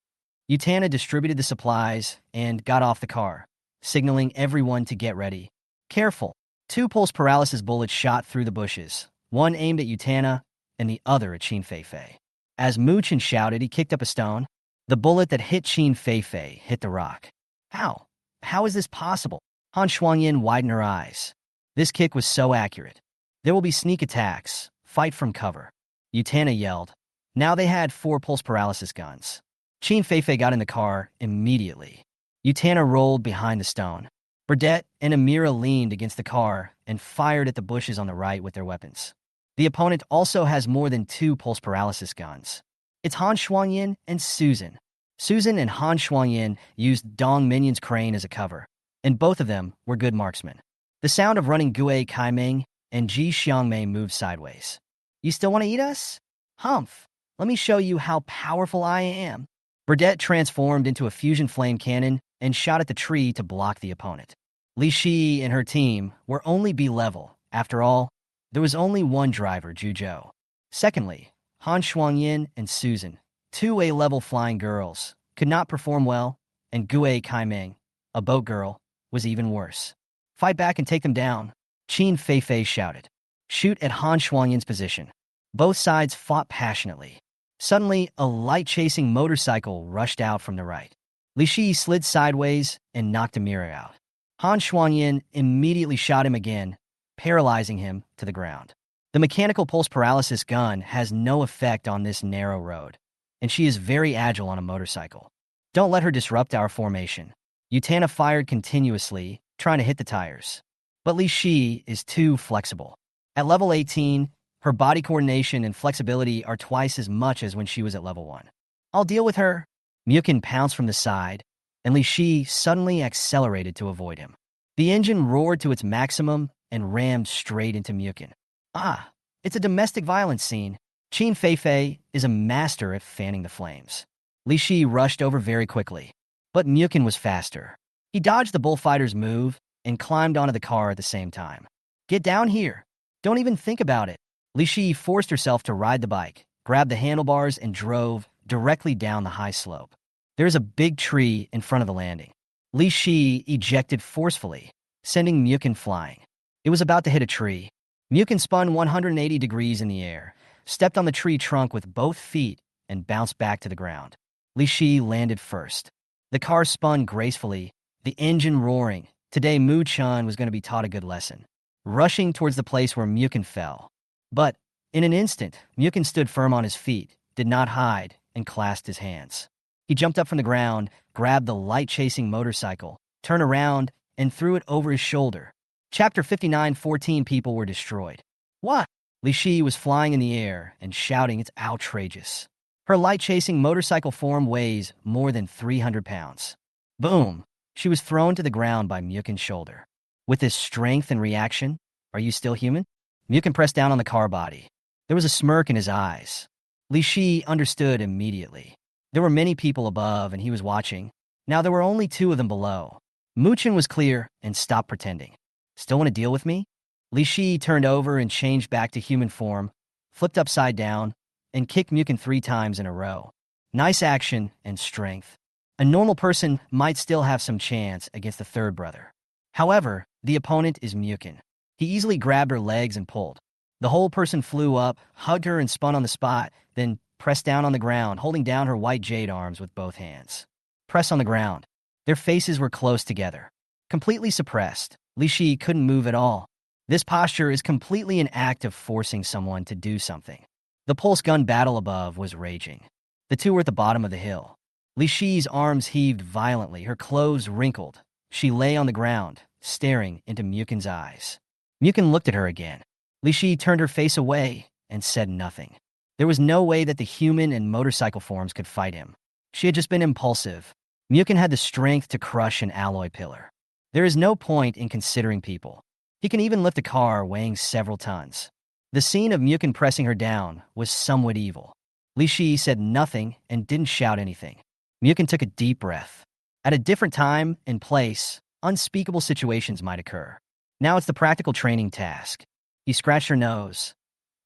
Utana distributed the supplies and got off the car, signaling everyone to get ready. Careful. 2 pulse paralysis bullets shot through the bushes, one aimed at Utana and the other at Qin Feifei. As Muchen shouted, he kicked up a stone. The bullet that hit Qin Feifei hit the rock. How? How is this possible? Han Shuangyin widened her eyes. This kick was so accurate. There will be sneak attacks. Fight from cover. Utana yelled. Now they had 4 pulse paralysis guns. Qin Feifei got in the car immediately. Utana rolled behind the stone. Burdett and Amira leaned against the car and fired at the bushes on the right with their weapons. The opponent also has more than 2 pulse paralysis guns. It's Han Shuangyin and Susan. Susan and Han Shuangyin used Dong Minyan's crane as a cover, and both of them were good marksmen. The sound of running Gue Kaiming and Ji Xiangmei moved sideways. You still want to eat us? Humph. Let me show you how powerful I am. Burdett transformed into a fusion flame cannon and shot at the tree to block the opponent. Li Shi and her team were only B-level. After all, there was only one driver, Zhuzhou. Secondly, Han Shuangyin and Susan, 2 A-level flying girls, could not perform well, and Gue Kaiming, a boat girl, was even worse. Fight back and take them down, Qin Feifei shouted. Shoot at Han Shuangyin's position. Both sides fought passionately. Suddenly, a light-chasing motorcycle rushed out from the right. Li Shi slid sideways and knocked Amira out. Han Shuangyin immediately shot him again, paralyzing him to the ground. The mechanical pulse paralysis gun has no effect on this narrow road, and she is very agile on a motorcycle. Don't let her disrupt our formation. Utana fired continuously, trying to hit the tires. But Li Shi is too flexible. At level 18, her body coordination and flexibility are twice as much as when she was at level 1. I'll deal with her. Muchen pounced from the side, and Li Shi suddenly accelerated to avoid him. The engine roared to its maximum and rammed straight into Muchen. Ah, it's a domestic violence scene. Qin Feifei is a master at fanning the flames. Li Shi rushed over very quickly, but Muchen was faster. He dodged the bullfighter's move and climbed onto the car at the same time. Get down here. Don't even think about it. Li Shi forced herself to ride the bike, grabbed the handlebars, and drove directly down the high slope. There's a big tree in front of the landing. Li Shi ejected forcefully, sending Muchen flying. It was about to hit a tree. Muchen spun 180 degrees in the air, stepped on the tree trunk with both feet, and bounced back to the ground. Li Shi landed first. The car spun gracefully, the engine roaring. Today, Muchen was going to be taught a good lesson, rushing towards the place where Muchen fell. But in an instant, Muchen stood firm on his feet, did not hide, and clasped his hands. He jumped up from the ground, grabbed the light-chasing motorcycle, turned around, and threw it over his shoulder. Chapter 59, 14 people were destroyed. What? Li Shi was flying in the air and shouting, it's outrageous. Her light-chasing motorcycle form weighs more than 300 pounds. Boom! She was thrown to the ground by Muchen's shoulder. With this strength and reaction, are you still human? Muchen pressed down on the car body. There was a smirk in his eyes. Li Shi understood immediately. There were many people above, and he was watching. Now there were only 2 of them below. Muchen was clear and stopped pretending. Still want to deal with me? Li Shi turned over and changed back to human form, flipped upside down, and kicked Muchen 3 times in a row. Nice action and strength. A normal person might still have some chance against the third brother. However, the opponent is Muchen. He easily grabbed her legs and pulled. The whole person flew up, hugged her, and spun on the spot, then pressed down on the ground, holding down her white jade arms with both hands. Press on the ground. Their faces were close together. Completely suppressed, Li Shi couldn't move at all. This posture is completely an act of forcing someone to do something. The pulse gun battle above was raging. The 2 were at the bottom of the hill. Li Shi's arms heaved violently, her clothes wrinkled. She lay on the ground, staring into Muken's eyes. Muchen looked at her again. Li Shi turned her face away and said nothing. There was no way that the human and motorcycle forms could fight him. She had just been impulsive. Muchen had the strength to crush an alloy pillar. There is no point in considering people. He can even lift a car weighing several tons. The scene of Muchen pressing her down was somewhat evil. Li Shi said nothing and didn't shout anything. Muchen took a deep breath. At a different time and place, unspeakable situations might occur. Now it's the practical training task. He scratched her nose.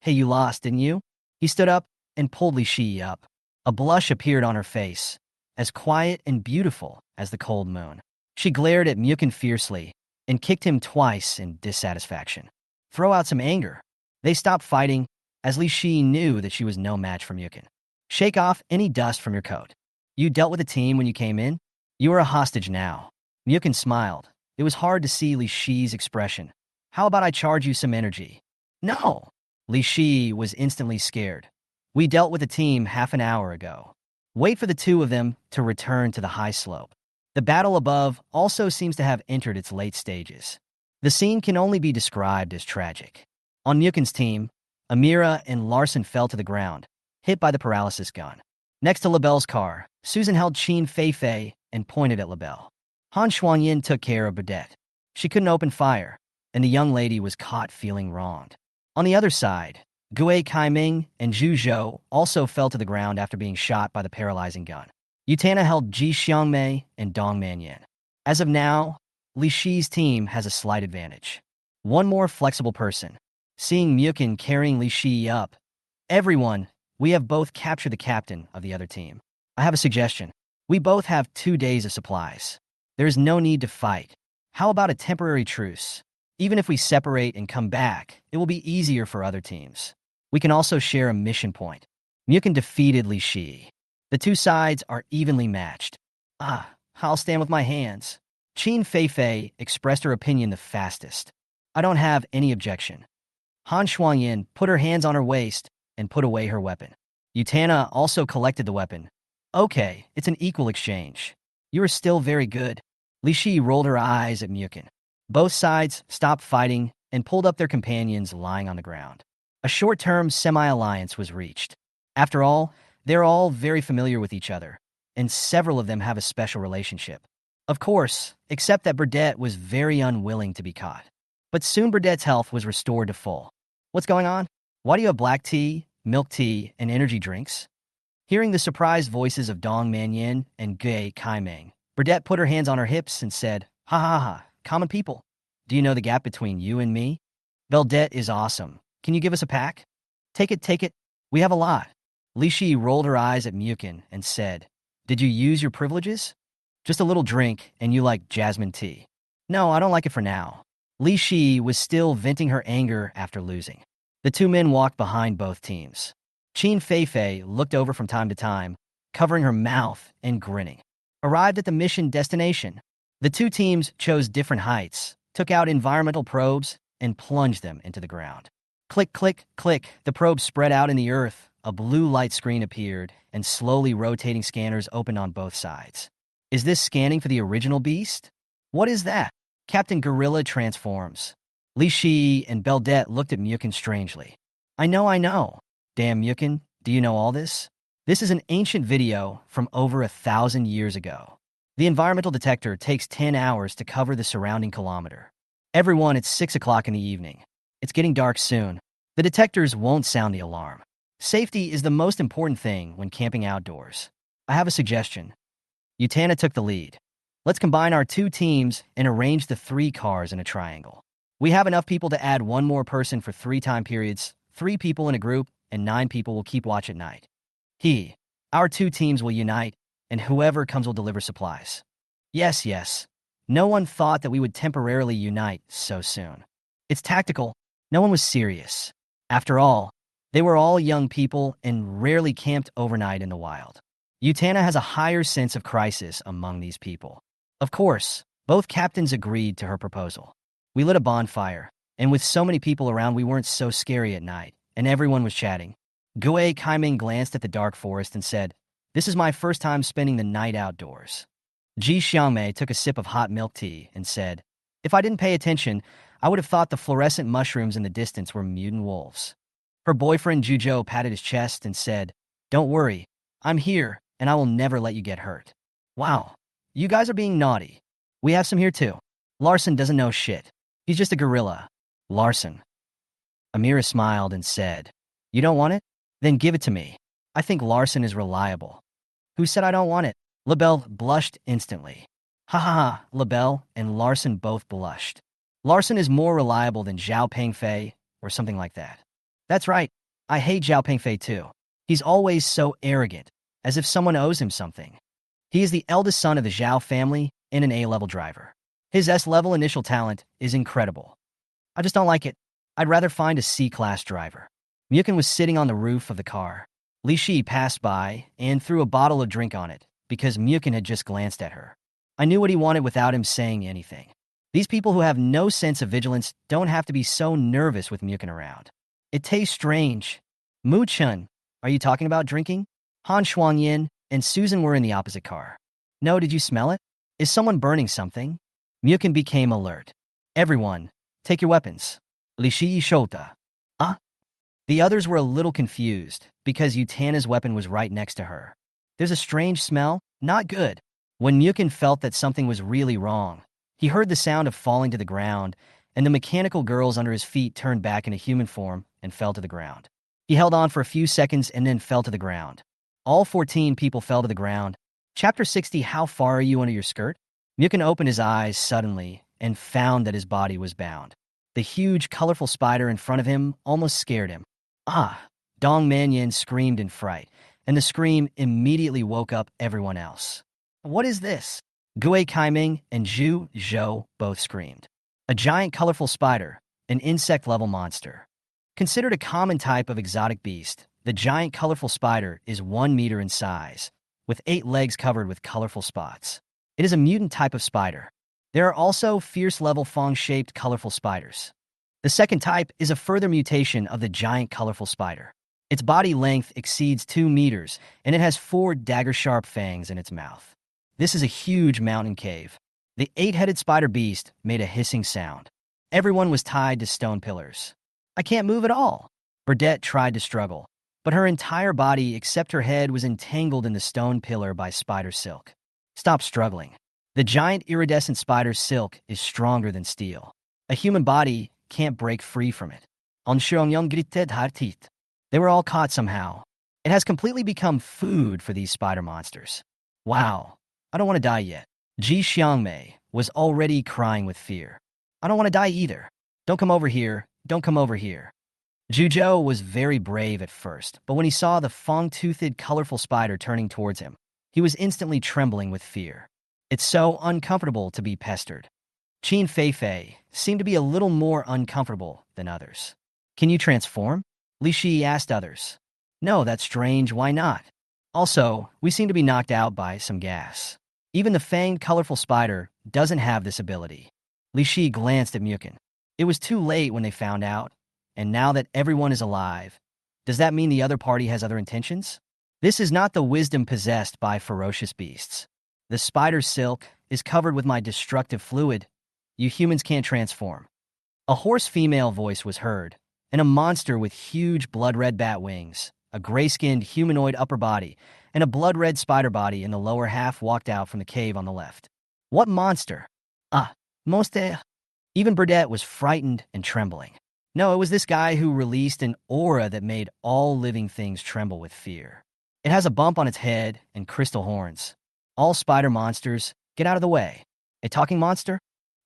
Hey, you lost, didn't you? He stood up and pulled Li Shi up. A blush appeared on her face, as quiet and beautiful as the cold moon. She glared at Muchen fiercely and kicked him twice in dissatisfaction. Throw out some anger. They stopped fighting, as Li Shi knew that she was no match for Muchen. Shake off any dust from your coat. You dealt with a team when you came in. You are a hostage now. Muchen smiled. It was hard to see Li Shi's expression. How about I charge you some energy? No! Li Shi was instantly scared. We dealt with a team half an hour ago. Wait for the two of them to return to the high slope. The battle above also seems to have entered its late stages. The scene can only be described as tragic. On Muchen's team, Amira and Larson fell to the ground, hit by the paralysis gun. Next to LaBelle's car, Susan held Qin Feifei and pointed at LaBelle. Han Xuanyin took care of Burdette. She couldn't open fire, and the young lady was caught feeling wronged. On the other side, Gue Kaiming and Zhu Zhou also fell to the ground after being shot by the paralyzing gun. Yutana held Ji Xiangmei and Dong Manyan. As of now, Li Shi's team has a slight advantage. One more flexible person. Seeing Muchen carrying Li Shi up, everyone, we have both captured the captain of the other team. I have a suggestion. We both have 2 days of supplies. There is no need to fight. How about a temporary truce? Even if we separate and come back, it will be easier for other teams. We can also share a mission point. Muchen defeated Li Shi. The two sides are evenly matched. I'll stand with my hands. Qin Feifei expressed her opinion the fastest. I don't have any objection. Han Xuanyin put her hands on her waist and put away her weapon. Yutana also collected the weapon. Okay, it's an equal exchange. You are still very good. Li Shi rolled her eyes at Muchen. Both sides stopped fighting and pulled up their companions lying on the ground. A short-term semi-alliance was reached. After all, they're all very familiar with each other, and several of them have a special relationship. Of course, except that Burdette was very unwilling to be caught. But soon Burdette's health was restored to full. What's going on? Why do you have black tea, milk tea, and energy drinks? Hearing the surprised voices of Dong Manyan and Gue Kaiming, Burdette put her hands on her hips and said, Ha ha ha, common people. Do you know the gap between you and me? Burdette is awesome. Can you give us a pack? Take it. We have a lot. Li Shi rolled her eyes at Muchen and said, Did you use your privileges? Just a little drink, and you like jasmine tea. No, I don't like it for now. Li Shi was still venting her anger after losing. The two men walked behind both teams. Qin Feifei looked over from time to time, covering her mouth and grinning. Arrived at the mission destination. The two teams chose different heights, took out environmental probes, and plunged them into the ground. Click, click, click, the probes spread out in the earth, a blue light screen appeared, and slowly rotating scanners opened on both sides. Is this scanning for the original beast? What is that? Captain Gorilla transforms. Li Shi and Burdette looked at Muchen strangely. I know. Damn, Muchen, do you know all this? This is an ancient video from over 1,000 years ago. The environmental detector takes 10 hours to cover the surrounding kilometer. Everyone, it's 6 o'clock in the evening. It's getting dark soon. The detectors won't sound the alarm. Safety is the most important thing when camping outdoors. I have a suggestion. Yutana took the lead. Let's combine our two teams and arrange the 3 cars in a triangle. We have enough people to add 1 more person for 3 time periods, 3 people in a group, and 9 people will keep watch at night. Our 2 teams will unite, and whoever comes will deliver supplies. Yes. No one thought that we would temporarily unite so soon. It's tactical. No one was serious. After all, they were all young people and rarely camped overnight in the wild. Yutana has a higher sense of crisis among these people. Of course, both captains agreed to her proposal. We lit a bonfire, and with so many people around we weren't so scary at night, and everyone was chatting. Gue Kaiming glanced at the dark forest and said, This is my first time spending the night outdoors. Ji Xiangmei took a sip of hot milk tea and said, "If I didn't pay attention, I would have thought the fluorescent mushrooms in the distance were mutant wolves." Her boyfriend Zhuzhou patted his chest and said, "Don't worry, I'm here, and I will never let you get hurt." Wow, you guys are being naughty. We have some here too. Larson doesn't know shit. He's just a gorilla. Larson. Amira smiled and said, "You don't want it? Then give it to me. I think Larson is reliable." "Who said I don't want it?" LaBelle blushed instantly. Ha ha ha, LaBelle and Larson both blushed. Larson is more reliable than Zhao Pengfei, or something like that. That's right, I hate Zhao Pengfei too. He's always so arrogant, as if someone owes him something. He is the eldest son of the Zhao family and an A-level driver. His S-level initial talent is incredible. I just don't like it. I'd rather find a C-class driver. Muchen was sitting on the roof of the car. Li Shi passed by and threw a bottle of drink on it because Muchen had just glanced at her. I knew what he wanted without him saying anything. These people who have no sense of vigilance don't have to be so nervous with Muchen around. It tastes strange. Muchen, are you talking about drinking? Han Shuangyin and Susan were in the opposite car. No, did you smell it? Is someone burning something? Muchen became alert. Everyone, take your weapons. Li Shi Shota. Ah? The others were a little confused because Utana's weapon was right next to her. There's a strange smell, not good. When Muchen felt that something was really wrong, he heard the sound of falling to the ground, and the mechanical girls under his feet turned back into human form and fell to the ground. He held on for a few seconds and then fell to the ground. All 14 people fell to the ground. Chapter 60, How far are you under your skirt? Muchen opened his eyes suddenly and found that his body was bound. The huge, colorful spider in front of him almost scared him. Ah! Dong Manyan screamed in fright, and the scream immediately woke up everyone else. What is this? Gui Kaiming and Zhu Zhou both screamed. A giant colorful spider, an insect-level monster. Considered a common type of exotic beast, the giant colorful spider is 1 meter in size, with 8 legs covered with colorful spots. It is a mutant type of spider. There are also fierce-level fang-shaped colorful spiders. The second type is a further mutation of the giant colorful spider. Its body length exceeds 2 meters, and it has 4 dagger-sharp fangs in its mouth. This is a huge mountain cave. The 8-headed spider beast made a hissing sound. Everyone was tied to stone pillars. I can't move at all. Burdette tried to struggle, but her entire body except her head was entangled in the stone pillar by spider silk. Stop struggling. The giant iridescent spider silk is stronger than steel. A human body can't break free from it. They were all caught somehow. It has completely become food for these spider monsters. Wow, I don't want to die yet. Ji Xiangmei was already crying with fear. I don't want to die either. Don't come over here. Don't come over here. Zhuzhou was very brave at first, but when he saw the fang-toothed colorful spider turning towards him, he was instantly trembling with fear. It's so uncomfortable to be pestered. Qin Feifei seemed to be a little more uncomfortable than others. Can you transform? Li Shi asked others. No, that's strange, why not? Also, we seem to be knocked out by some gas. Even the fanged colorful spider doesn't have this ability. Li Shi glanced at Muchen. It was too late when they found out, and now that everyone is alive, does that mean the other party has other intentions? This is not the wisdom possessed by ferocious beasts. The spider's silk is covered with my destructive fluid. You humans can't transform. A hoarse female voice was heard, and a monster with huge blood-red bat wings, a gray-skinned humanoid upper body, and a blood-red spider body in the lower half walked out from the cave on the left. What monster? Ah, Moste. Even Burdette was frightened and trembling. No, it was this guy who released an aura that made all living things tremble with fear. It has a bump on its head and crystal horns. All spider monsters, get out of the way. A talking monster?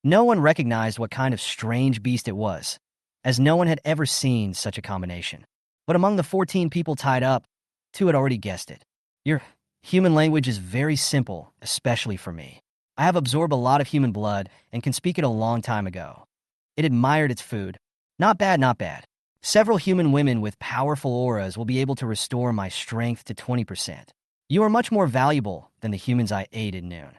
No one recognized what kind of strange beast it was, as no one had ever seen such a combination. But among the 14 people tied up, 2 had already guessed it. Your human language is very simple, especially for me. I have absorbed a lot of human blood and can speak it a long time ago. It admired its food. Not bad, not bad. Several human women with powerful auras will be able to restore my strength to 20%. You are much more valuable than the humans I ate at noon.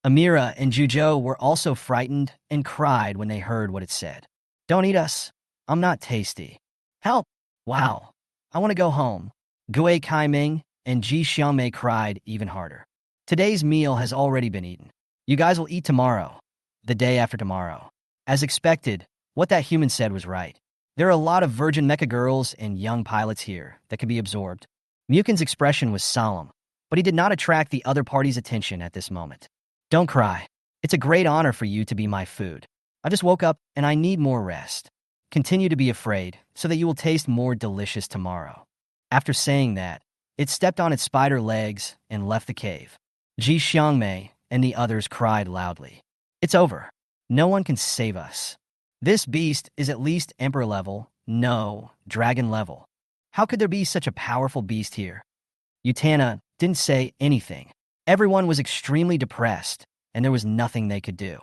Amira and Zhuzhou were also frightened and cried when they heard what it said. Don't eat us. I'm not tasty. Help! Wow. I want to go home. Gui Kaiming and Ji Xiangmei cried even harder. Today's meal has already been eaten. You guys will eat tomorrow, the day after tomorrow. As expected, what that human said was right. There are a lot of virgin mecha girls and young pilots here that can be absorbed. Muken's expression was solemn, but he did not attract the other party's attention at this moment. Don't cry. It's a great honor for you to be my food. I just woke up and I need more rest. Continue to be afraid so that you will taste more delicious tomorrow. After saying that, it stepped on its spider legs and left the cave. Ji Xiangmei and the others cried loudly. It's over. No one can save us. This beast is at least emperor level, no, dragon level. How could there be such a powerful beast here? Utana didn't say anything. Everyone was extremely depressed, and there was nothing they could do.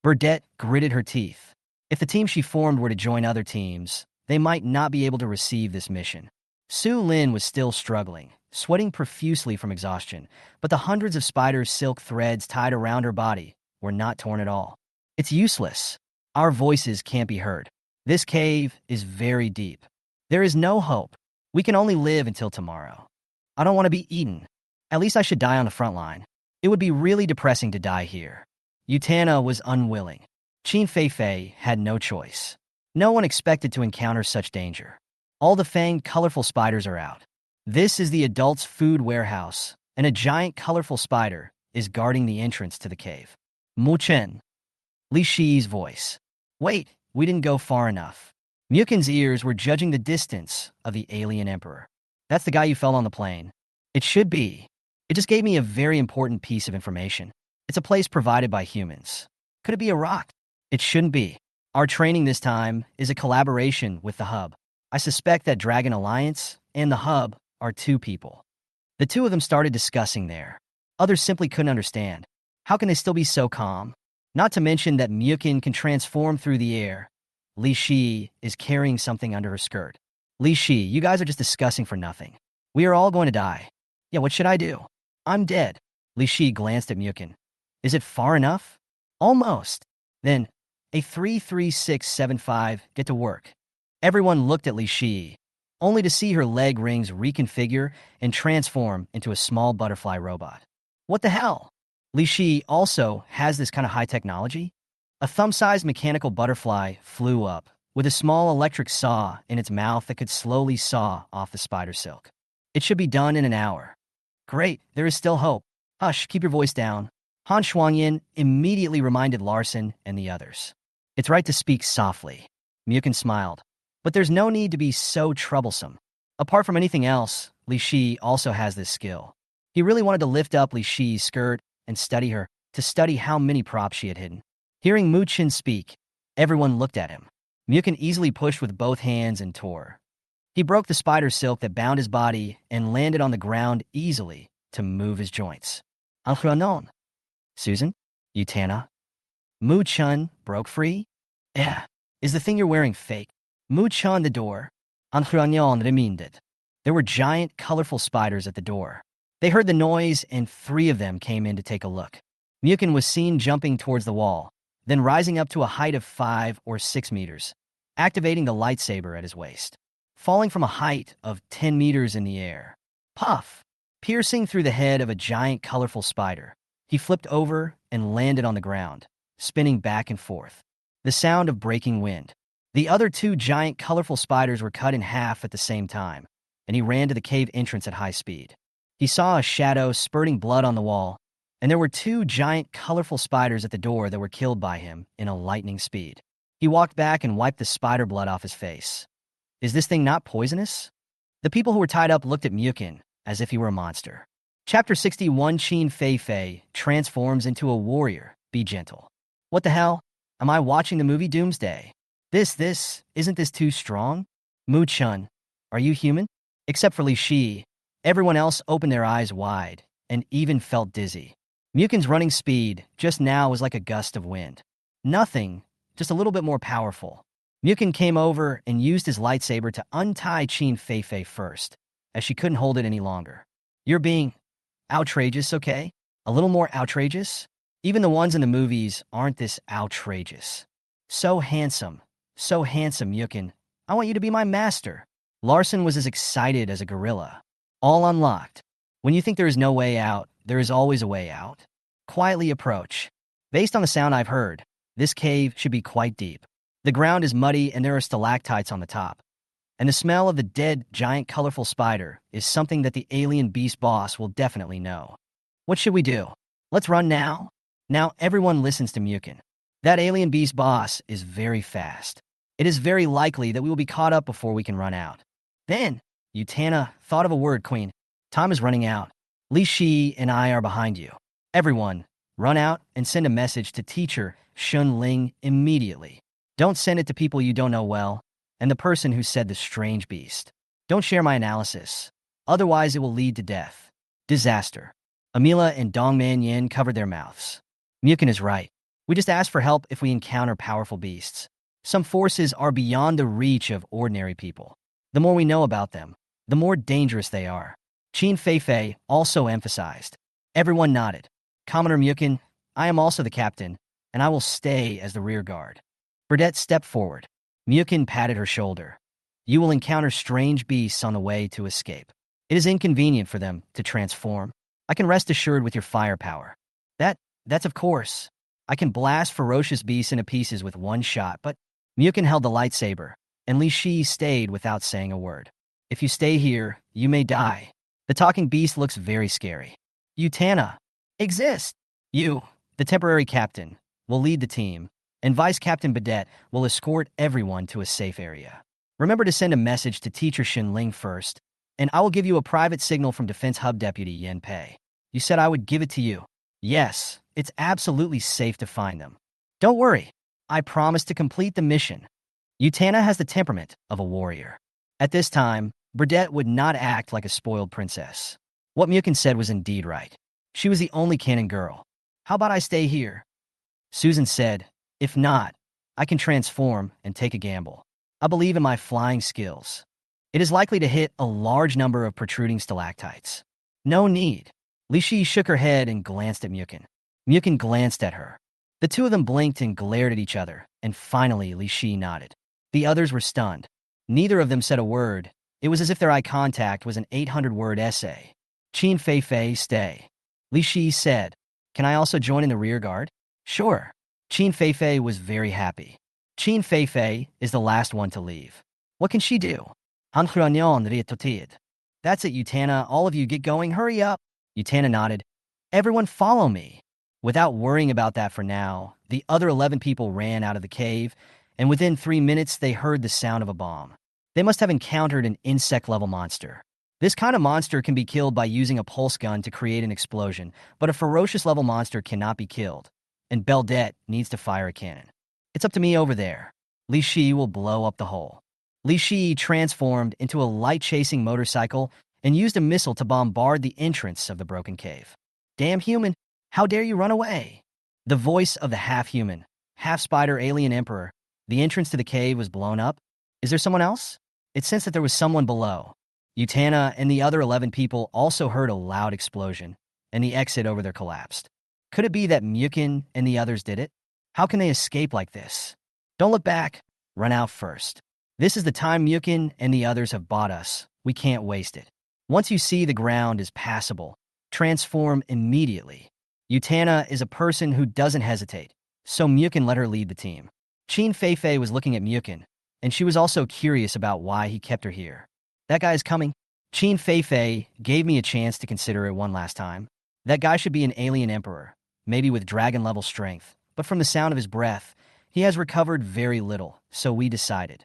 Burdette gritted her teeth. If the team she formed were to join other teams, they might not be able to receive this mission. Su Lin was still struggling, sweating profusely from exhaustion, but the hundreds of spider silk threads tied around her body were not torn at all. It's useless. Our voices can't be heard. This cave is very deep. There is no hope. We can only live until tomorrow. I don't want to be eaten. At least I should die on the front line. It would be really depressing to die here. Utana was unwilling. Qin Feifei had no choice. No one expected to encounter such danger. All the fanged, colorful spiders are out. This is the adults' food warehouse, and a giant, colorful spider is guarding the entrance to the cave. Muchen. Li Shi's voice. Wait, we didn't go far enough. Muken's ears were judging the distance of the alien emperor. That's the guy you fell on the plane. It should be. It just gave me a very important piece of information. It's a place provided by humans. Could it be a rock? It shouldn't be. Our training this time is a collaboration with the Hub. I suspect that Dragon Alliance and the Hub are two people. The two of them started discussing there. Others simply couldn't understand. How can they still be so calm? Not to mention that Muchen can transform through the air. Li Shi is carrying something under her skirt. Li Shi, you guys are just discussing for nothing. We are all going to die. Yeah, what should I do? I'm dead. Li Shi glanced at Muchen. Is it far enough? Almost. Then, a 33675, get to work. Everyone looked at Li Shi, only to see her leg rings reconfigure and transform into a small butterfly robot. What the hell? Li Shi also has this kind of high technology? A thumb-sized mechanical butterfly flew up, with a small electric saw in its mouth that could slowly saw off the spider silk. It should be done in an hour. Great, there is still hope. Hush, keep your voice down. Han Shuangyin immediately reminded Larson and the others. It's right to speak softly. Muchen smiled. But there's no need to be so troublesome. Apart from anything else, Li Shi also has this skill. He really wanted to lift up Li Shi's skirt and study her, to study how many props she had hidden. Hearing Muchen speak, everyone looked at him. Muchen easily pushed with both hands and tore. He broke the spider silk that bound his body and landed on the ground easily to move his joints. Anhranon. Susan? Utana? Muchen broke free? Eh, is the thing you're wearing fake? Muchen the door. Anhranon reminded. There were giant, colorful spiders at the door. They heard the noise, and 3 of them came in to take a look. Muchen was seen jumping towards the wall, then rising up to a height of 5 or 6 meters, activating the lightsaber at his waist, falling from a height of 10 meters in the air. Puff! Piercing through the head of a giant, colorful spider, he flipped over and landed on the ground, spinning back and forth. The sound of breaking wind. The other 2 giant, colorful spiders were cut in half at the same time, and he ran to the cave entrance at high speed. He saw a shadow spurting blood on the wall, and there were 2 giant, colorful spiders at the door that were killed by him in a lightning speed. He walked back and wiped the spider blood off his face. Is this thing not poisonous? The people who were tied up looked at Muchen as if he were a monster. Chapter 61, Qin Feifei transforms into a warrior. Be gentle. What the hell? Am I watching the movie Doomsday? Isn't this too strong? Muchen, are you human? Except for Li Shi, everyone else opened their eyes wide and even felt dizzy. Muchen's running speed just now was like a gust of wind. Nothing, just a little bit more powerful. Muchen came over and used his lightsaber to untie Qin Feifei first, as she couldn't hold it any longer. You're being outrageous, okay? A little more outrageous? Even the ones in the movies aren't this outrageous. So handsome, Muchen. I want you to be my master. Larson was as excited as a gorilla. All unlocked. When you think there is no way out, there is always a way out. Quietly approach. Based on the sound I've heard, this cave should be quite deep. The ground is muddy and there are stalactites on the top. And the smell of the dead, giant, colorful spider is something that the alien beast boss will definitely know. What should we do? Let's run now? Now everyone listens to Muchen. That alien beast boss is very fast. It is very likely that we will be caught up before we can run out. Then, Utana thought of a word, Queen. Time is running out. Li Shi and I are behind you. Everyone, run out and send a message to teacher Shun Ling immediately. Don't send it to people you don't know well, and the person who said the strange beast. Don't share my analysis. Otherwise, it will lead to death. Disaster. Amila and Dongman Yin covered their mouths. Muchen is right. We just ask for help if we encounter powerful beasts. Some forces are beyond the reach of ordinary people. The more we know about them, the more dangerous they are. Qin Feifei also emphasized. Everyone nodded. Commoner Muchen, I am also the captain, and I will stay as the rear guard. Burdette stepped forward. Muchen patted her shoulder. You will encounter strange beasts on the way to escape. It is inconvenient for them to transform. I can rest assured with your firepower. That's of course. I can blast ferocious beasts into pieces with one shot, but Muchen held the lightsaber, and Li Shi stayed without saying a word. If you stay here, you may die. The talking beast looks very scary. Utana. Exist. You, the temporary captain, will lead the team, and Vice Captain Burdette will escort everyone to a safe area. Remember to send a message to Teacher Shun Ling first, and I will give you a private signal from Defense Hub Deputy Yen Pei. You said I would give it to you. Yes, it's absolutely safe to find them. Don't worry. I promise to complete the mission. Utana has the temperament of a warrior. At this time, Burdette would not act like a spoiled princess. What Muchen said was indeed right. She was the only canon girl. How about I stay here? Susan said, if not, I can transform and take a gamble. I believe in my flying skills. It is likely to hit a large number of protruding stalactites. No need. Li Shi shook her head and glanced at Muchen. Muchen glanced at her. The two of them blinked and glared at each other, and finally Li Shi nodded. The others were stunned. Neither of them said a word. It was as if their eye contact was an 800-word essay. Qin Feifei, stay. Li Shi said, can I also join in the rear guard? Sure. Qin Feifei was very happy. Qin Feifei is the last one to leave. What can she do? That's it, Utana. All of you get going. Hurry up. Utana nodded. Everyone follow me. Without worrying about that for now, the other 11 people ran out of the cave, and within 3 minutes they heard the sound of a bomb. They must have encountered an insect-level monster. This kind of monster can be killed by using a pulse gun to create an explosion, but a ferocious-level monster cannot be killed, and Burdette needs to fire a cannon. It's up to me over there. Li Shi will blow up the hole. Li Shi transformed into a light-chasing motorcycle and used a missile to bombard the entrance of the broken cave. Damn human, how dare you run away? The voice of the half-human, half-spider alien emperor. The entrance to the cave was blown up. Is there someone else? It sensed that there was someone below. Utana and the other 11 people also heard a loud explosion, and the exit over there collapsed. Could it be that Muchen and the others did it? How can they escape like this? Don't look back. Run out first. This is the time Muchen and the others have bought us. We can't waste it. Once you see the ground is passable, transform immediately. Utana is a person who doesn't hesitate, so Muchen let her lead the team. Qin Feifei was looking at Muchen, and she was also curious about why he kept her here. That guy is coming. Qin Feifei gave me a chance to consider it one last time. That guy should be an alien emperor, maybe with dragon-level strength, but from the sound of his breath, he has recovered very little, so we decided.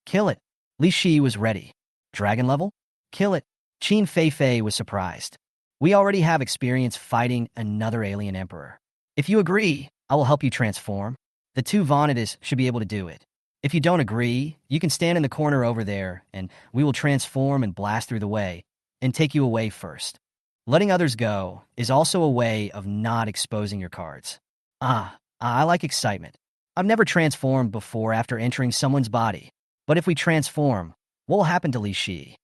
Kill it. Li Shi was ready. Dragon level? Kill it. Qin Feifei was surprised. We already have experience fighting another alien emperor. If you agree, I will help you transform. The two Vanitas should be able to do it. If you don't agree, you can stand in the corner over there, and we will transform and blast through the way, and take you away first. Letting others go is also a way of not exposing your cards. I like excitement. I've never transformed before after entering someone's body. But if we transform, what will happen to Li Shi?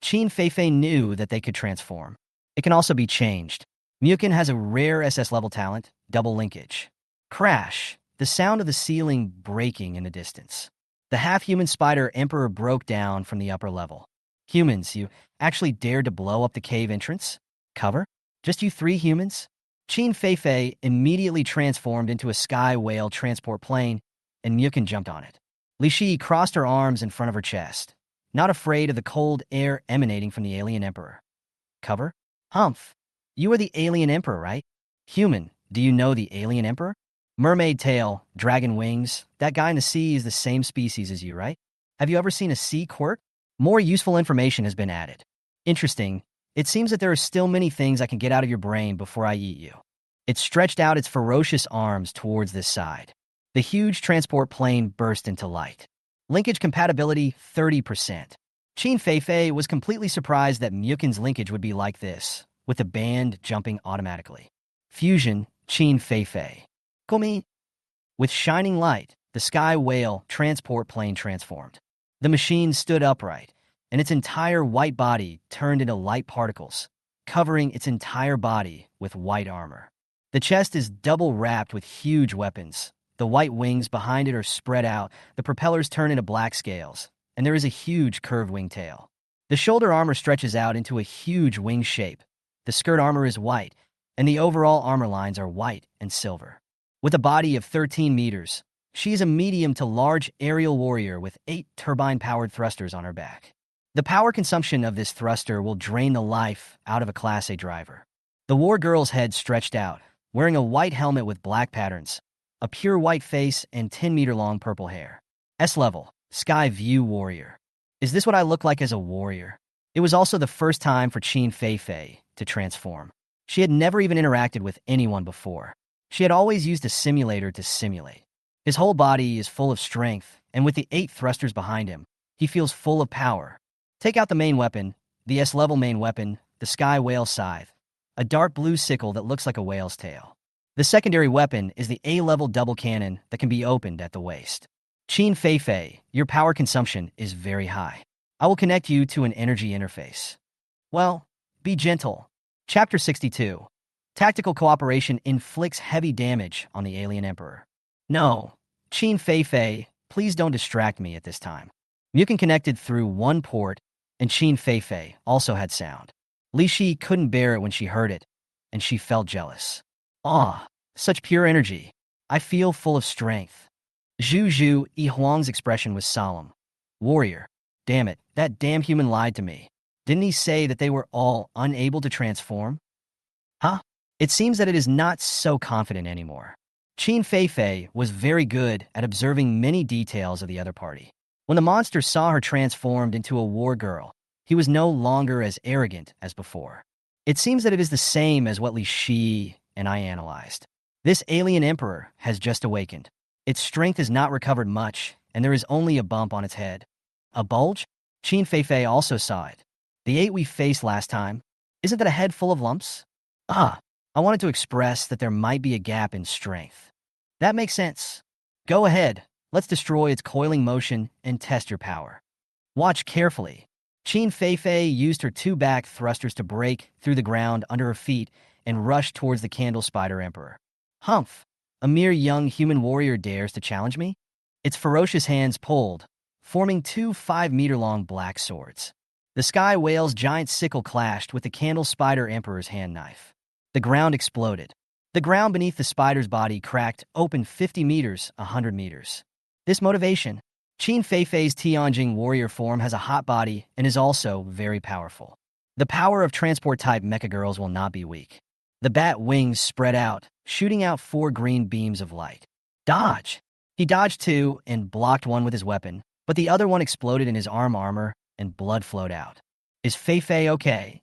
Qin Feifei knew that they could transform. It can also be changed. Muchen has a rare SS-level talent, double linkage. Crash, the sound of the ceiling breaking in the distance. The half-human spider emperor broke down from the upper level. Humans, you actually dared to blow up the cave entrance? Cover? Just you three humans? Qin Feifei immediately transformed into a sky whale transport plane, and Muchen jumped on it. Li Shi crossed her arms in front of her chest, not afraid of the cold air emanating from the alien emperor. Cover? Humph. You are the alien emperor, right? Human, do you know the alien emperor? Mermaid tail, dragon wings, that guy in the sea is the same species as you, right? Have you ever seen a sea quirk? More useful information has been added. Interesting. It seems that there are still many things I can get out of your brain before I eat you. It stretched out its ferocious arms towards this side. The huge transport plane burst into light. Linkage compatibility 30%. Qin Feifei was completely surprised that Muchen's linkage would be like this, with the band jumping automatically. Fusion, Qin Feifei. Komi. With shining light, the sky whale transport plane transformed. The machine stood upright, and its entire white body turned into light particles, covering its entire body with white armor. The chest is double wrapped with huge weapons. The white wings behind it are spread out, the propellers turn into black scales, and there is a huge curved wing tail. The shoulder armor stretches out into a huge wing shape. The skirt armor is white, and the overall armor lines are white and silver. With a body of 13 meters, she is a medium to large aerial warrior with 8 turbine-powered thrusters on her back. The power consumption of this thruster will drain the life out of a Class A driver. The war girl's head stretched out, wearing a white helmet with black patterns, a pure white face, and 10-meter-long purple hair. S-Level, Sky View Warrior. Is this what I look like as a warrior? It was also the first time for Qin Feifei to transform. She had never even interacted with anyone before. She had always used a simulator to simulate. His whole body is full of strength, and with the 8 thrusters behind him, he feels full of power. Take out the main weapon, the S-Level main weapon, the Sky Whale Scythe, a dark blue sickle that looks like a whale's tail. The secondary weapon is the A-Level double cannon that can be opened at the waist. Qin Feifei, your power consumption is very high. I will connect you to an energy interface. Well, be gentle. Chapter 62. Tactical cooperation inflicts heavy damage on the alien emperor. No, Qin Feifei, please don't distract me at this time. Muchen connected through one port, and Qin Feifei also had sound. Li Shi couldn't bear it when she heard it, and she felt jealous. Ah, such pure energy. I feel full of strength. Zhu Zhu Yi Huang's expression was solemn. Warrior. Damn it, that damn human lied to me. Didn't he say that they were all unable to transform? Huh? It seems that it is not so confident anymore. Qin Feifei was very good at observing many details of the other party. When the monster saw her transformed into a war girl, he was no longer as arrogant as before. It seems that it is the same as what Li Shi and I analyzed. This alien emperor has just awakened. Its strength is not recovered much, and there is only a bump on its head. A bulge? Qin Feifei also saw it. The 8 we faced last time, isn't that a head full of lumps? Ah, I wanted to express that there might be a gap in strength. That makes sense. Go ahead, let's destroy its coiling motion and test your power. Watch carefully. Qin Feifei used her 2 back thrusters to break through the ground under her feet and rush towards the candle spider emperor. Humph, a mere young human warrior dares to challenge me? Its ferocious hands pulled, forming 2 5-meter-long black swords. The sky whale's giant sickle clashed with the candle spider emperor's hand knife. The ground exploded. The ground beneath the spider's body cracked open 50 meters, 100 meters. This motivation, Qin Feifei's Tianjing warrior form has a hot body and is also very powerful. The power of transport-type mecha girls will not be weak. The bat wings spread out, shooting out 4 green beams of light. Dodge! He dodged 2 and blocked one with his weapon, but the other one exploded in his arm armor and blood flowed out. Is Feifei okay?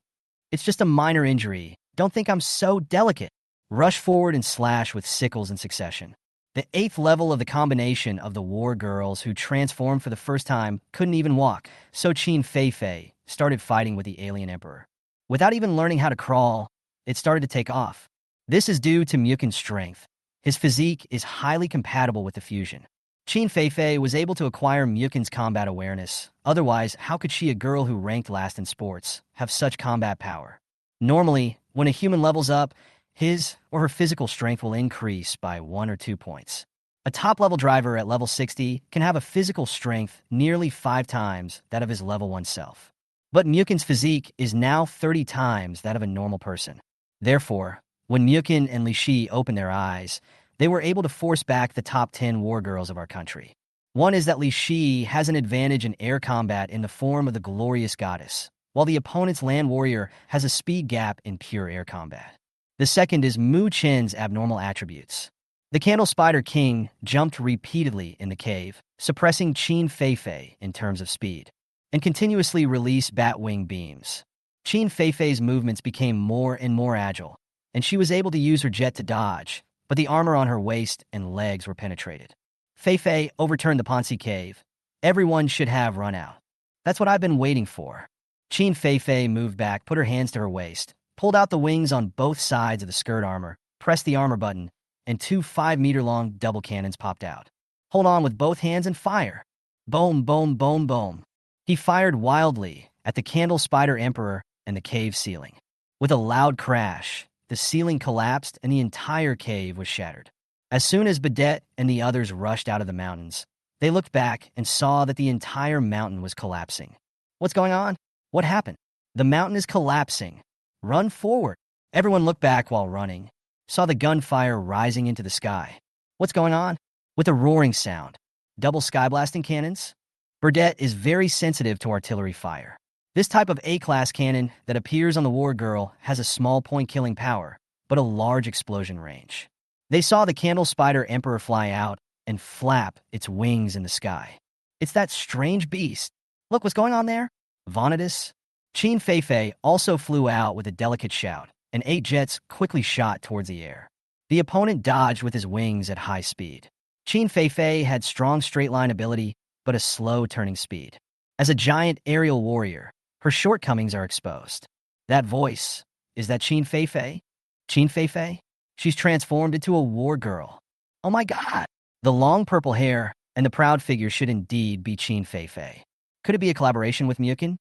It's just a minor injury. Don't think I'm so delicate. Rush forward and slash with sickles in succession. The 8th level of the combination of the war girls who transformed for the first time couldn't even walk, so Qin Feifei started fighting with the alien emperor. Without even learning how to crawl, it started to take off. This is due to Muchen's strength. His physique is highly compatible with the fusion. Qin Feifei was able to acquire Muchen's combat awareness. Otherwise, how could she, a girl who ranked last in sports, have such combat power? Normally, when a human levels up, his or her physical strength will increase by 1 or 2 points. A top-level driver at level 60 can have a physical strength nearly 5 times that of his level 1 self. But Muken's physique is now 30 times that of a normal person. Therefore, when Muchen and Li Shi opened their eyes, they were able to force back the top 10 war girls of our country. One is that Li Shi has an advantage in air combat in the form of the glorious goddess, while the opponent's land warrior has a speed gap in pure air combat. The second is Muchen's abnormal attributes. The Candle Spider King jumped repeatedly in the cave, suppressing Qin Feifei in terms of speed, and continuously released bat-wing beams. Qin Feifei's movements became more and more agile, and she was able to use her jet to dodge, but the armor on her waist and legs were penetrated. Feifei overturned the Ponzi cave. Everyone should have run out. That's what I've been waiting for. Qin Feifei moved back, put her hands to her waist, pulled out the wings on both sides of the skirt armor, pressed the armor button, and 2 5-meter-long double cannons popped out. Hold on with both hands and fire. Boom, boom, boom, boom. He fired wildly at the Candle Spider Emperor and the cave ceiling. With a loud crash, the ceiling collapsed and the entire cave was shattered. As soon as Bidet and the others rushed out of the mountains, they looked back and saw that the entire mountain was collapsing. What's going on? What happened? The mountain is collapsing. Run forward. Everyone looked back while running, saw the gunfire rising into the sky. What's going on? With a roaring sound. Double skyblasting cannons? Burdett is very sensitive to artillery fire. This type of A-class cannon that appears on the War Girl has a small point-killing power, but a large explosion range. They saw the Candle Spider Emperor fly out and flap its wings in the sky. It's that strange beast. Look what's going on there? Vanitas? Qin Feifei also flew out with a delicate shout, and 8 jets quickly shot towards the air. The opponent dodged with his wings at high speed. Qin Feifei had strong straight-line ability, but a slow turning speed. As a giant aerial warrior, her shortcomings are exposed. That voice, is that Qin Feifei? Qin Feifei? She's transformed into a war girl. Oh my god! The long purple hair and the proud figure should indeed be Qin Feifei. Could it be a collaboration with Muchen?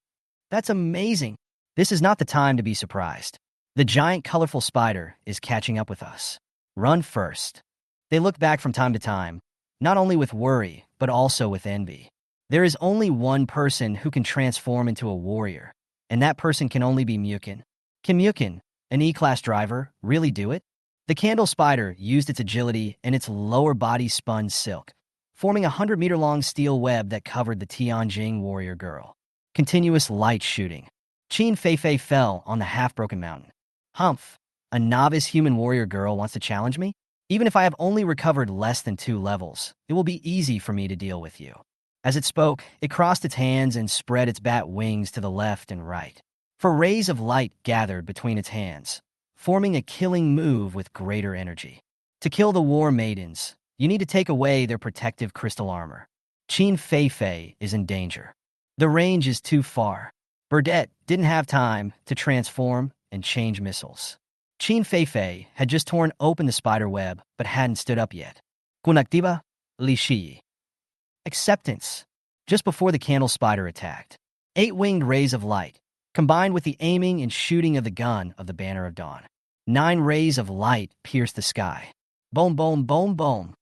That's amazing. This is not the time to be surprised. The giant colorful spider is catching up with us. Run first. They look back from time to time, not only with worry, but also with envy. There is only one person who can transform into a warrior, and that person can only be Muchen. Can Muchen, an E-class driver, really do it? The Candle Spider used its agility and its lower body spun silk, forming a 100-meter-long steel web that covered the Tianjing warrior girl. Continuous light shooting. Qin Feifei fell on the half-broken mountain. Humph, a novice human warrior girl wants to challenge me? Even if I have only recovered less than 2 levels, it will be easy for me to deal with you. As it spoke, it crossed its hands and spread its bat wings to the left and right. For rays of light gathered between its hands, forming a killing move with greater energy. To kill the war maidens, you need to take away their protective crystal armor. Qin Feifei is in danger. The range is too far. Burdett didn't have time to transform and change missiles. Qin Feifei had just torn open the spider web, but hadn't stood up yet. Kunaktiba, Li Shi. Acceptance. Just before the Candle Spider attacked, 8-winged rays of light, combined with the aiming and shooting of the gun of the Banner of Dawn. 9 rays of light pierced the sky. Boom, boom, boom, boom.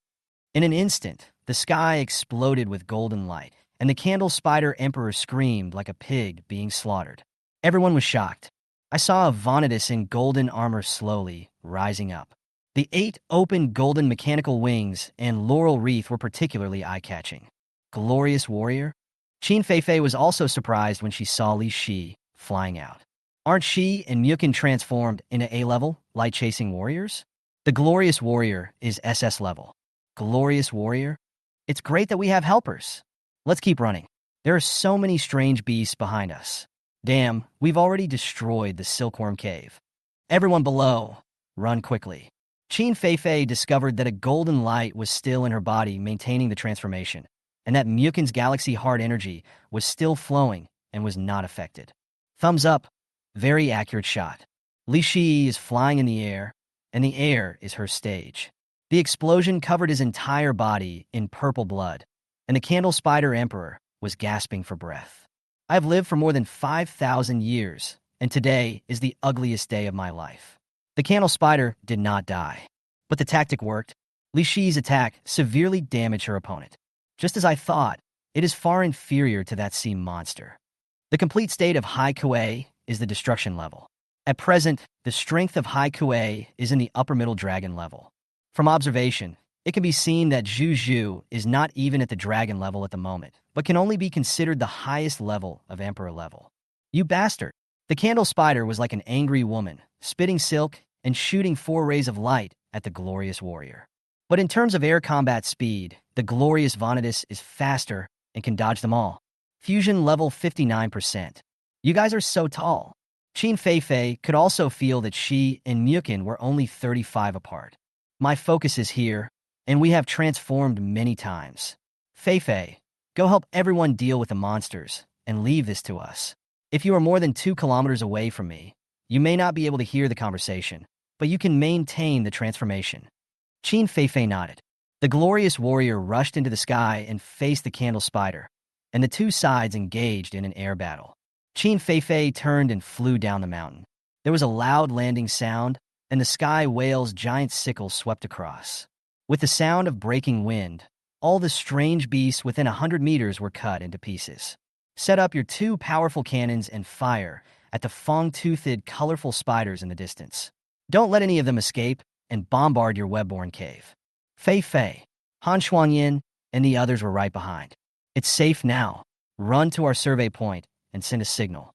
In an instant, the sky exploded with golden light, and the Candle Spider Emperor screamed like a pig being slaughtered. Everyone was shocked. I saw a Vanitas in golden armor slowly rising up. The 8 open golden mechanical wings and laurel wreath were particularly eye-catching. Glorious warrior? Qin Feifei was also surprised when she saw Li Shi flying out. Aren't she and Muchen transformed into A-level, light-chasing warriors? The glorious warrior is SS-level. Glorious warrior? It's great that we have helpers. Let's keep running. There are so many strange beasts behind us. Damn, we've already destroyed the Silkworm Cave. Everyone below, run quickly. Qin Feifei discovered that a golden light was still in her body maintaining the transformation, and that Muchen's galaxy heart energy was still flowing and was not affected. Thumbs up. Very accurate shot. Li Shi is flying in the air, and the air is her stage. The explosion covered his entire body in purple blood, and the Candle Spider Emperor was gasping for breath. I have lived for more than 5,000 years, and today is the ugliest day of my life. The Candle Spider did not die, but the tactic worked. Li Shi's attack severely damaged her opponent. Just as I thought, it is far inferior to that sea monster. The complete state of high Kuei is the destruction level. At present, the strength of high Kuei is in the upper middle dragon level. From observation, it can be seen that Zhu Zhu is not even at the dragon level at the moment, but can only be considered the highest level of emperor level. You bastard! The candle spider was like an angry woman, spitting silk and shooting 4 rays of light at the glorious warrior. But in terms of air combat speed, the glorious Vanitas is faster and can dodge them all. Fusion level 59%. You guys are so tall. Qin Feifei could also feel that she and Muchen were only 35 apart. My focus is here, and we have transformed many times. Feifei, go help everyone deal with the monsters, and leave this to us. If you are more than 2 kilometers away from me, you may not be able to hear the conversation, but you can maintain the transformation. Qin Feifei nodded. The glorious warrior rushed into the sky and faced the candle spider, and the two sides engaged in an air battle. Qin Feifei turned and flew down the mountain. There was a loud landing sound, and the sky whale's giant sickle swept across. With the sound of breaking wind, all the strange beasts within 100 meters were cut into pieces. Set up your 2 powerful cannons and fire at the fong-toothed, colorful spiders in the distance. Don't let any of them escape, and bombard your web-born cave. Feifei, Han Shuangyin, and the others were right behind. It's safe now. Run to our survey point and send a signal.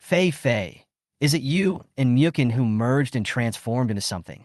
Feifei, is it you and Muchen who merged and transformed into something?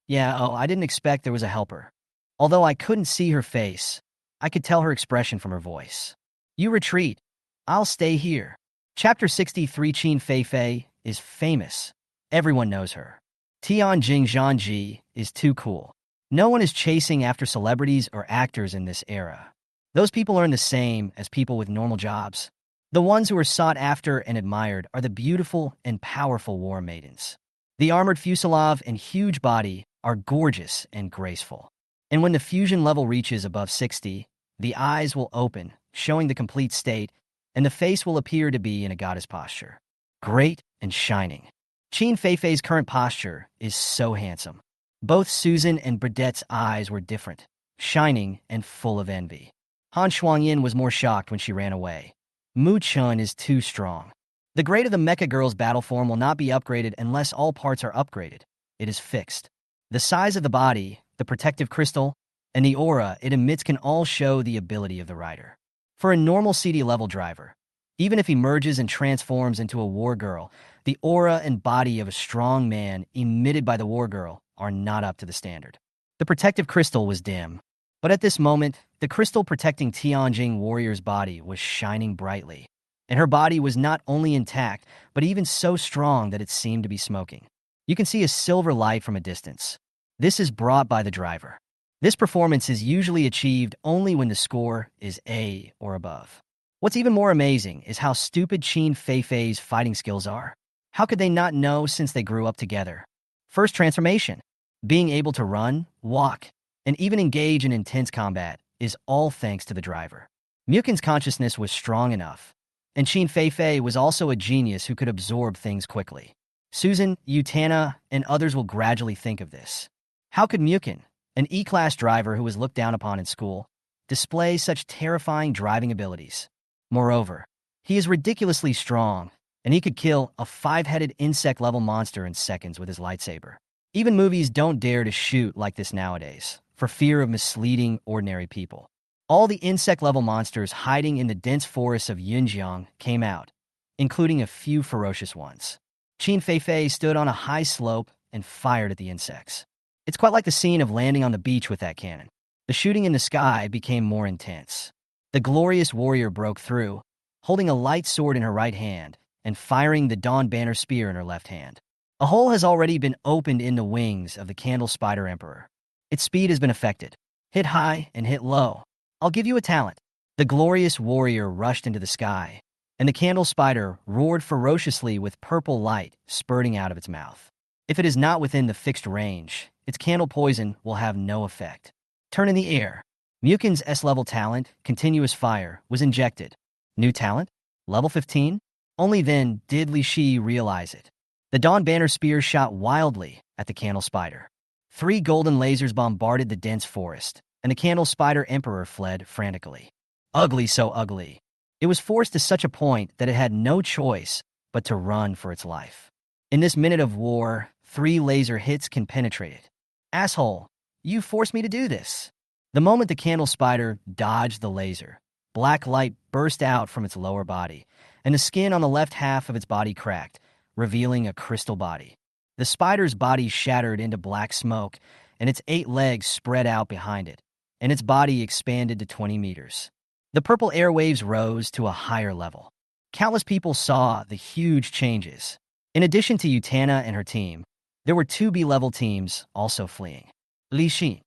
Yeah, I didn't expect there was a helper. Although I couldn't see her face, I could tell her expression from her voice. You retreat. I'll stay here. Chapter 63. Qin Feifei is famous. Everyone knows her. Tianjing Zhanji is too cool. No one is chasing after celebrities or actors in this era. Those people earn the same as people with normal jobs. The ones who are sought after and admired are the beautiful and powerful war maidens. The armored fuselage and huge body are gorgeous and graceful. And when the fusion level reaches above 60, the eyes will open, showing the complete state, and the face will appear to be in a goddess posture. Great and shining. Qin Feifei's current posture is so handsome. Both Susan and Burdette's eyes were different, shining and full of envy. Han Shuangyin was more shocked when she ran away. Muchen is too strong. The grade of the Mecha girl's battle form will not be upgraded unless all parts are upgraded. It is fixed. The size of the body, the protective crystal, and the aura it emits can all show the ability of the rider. For a normal CD-level driver, even if he merges and transforms into a war girl, the aura and body of a strong man emitted by the war girl are not up to the standard. The protective crystal was dim, but at this moment, the crystal protecting Tianjing warrior's body was shining brightly, and her body was not only intact, but even so strong that it seemed to be smoking. You can see a silver light from a distance. This is brought by the driver. This performance is usually achieved only when the score is A or above. What's even more amazing is how stupid Qin Feifei's fighting skills are. How could they not know since they grew up together? First transformation, being able to run, walk, and even engage in intense combat is all thanks to the driver. Muchen's consciousness was strong enough, and Qin Feifei was also a genius who could absorb things quickly. Susan, Utana, and others will gradually think of this. How could Muchen, an E-class driver who was looked down upon in school, display such terrifying driving abilities? Moreover, he is ridiculously strong, and he could kill a 5-headed insect-level monster in seconds with his lightsaber. Even movies don't dare to shoot like this nowadays, for fear of misleading ordinary people. All the insect-level monsters hiding in the dense forests of Yunjiang came out, including a few ferocious ones. Qin Feifei stood on a high slope and fired at the insects. It's quite like the scene of landing on the beach with that cannon. The shooting in the sky became more intense. The glorious warrior broke through, holding a light sword in her right hand and firing the Dawn Banner spear in her left hand. A hole has already been opened in the wings of the Candle Spider Emperor. Its speed has been affected. Hit high and hit low. I'll give you a talent. The glorious warrior rushed into the sky, and the Candle Spider roared ferociously with purple light spurting out of its mouth. If it is not within the fixed range, its candle poison will have no effect. Turn in the air. Muchen's S-level talent, Continuous Fire, was injected. New talent? Level 15? Only then did Li Shi realize it. The Dawn Banner spear shot wildly at the Candle Spider. 3 golden lasers bombarded the dense forest, and the Candle Spider Emperor fled frantically. Ugly, so ugly. It was forced to such a point that it had no choice but to run for its life. In this minute of war, 3 laser hits can penetrate it. Asshole, you forced me to do this. The moment the candle spider dodged the laser, black light burst out from its lower body, and the skin on the left half of its body cracked, revealing a crystal body. The spider's body shattered into black smoke, and its 8 legs spread out behind it, and its body expanded to 20 meters. The purple airwaves rose to a higher level. Countless people saw the huge changes. In addition to Utana and her team, there were 2 B-level teams also fleeing. Li Xin.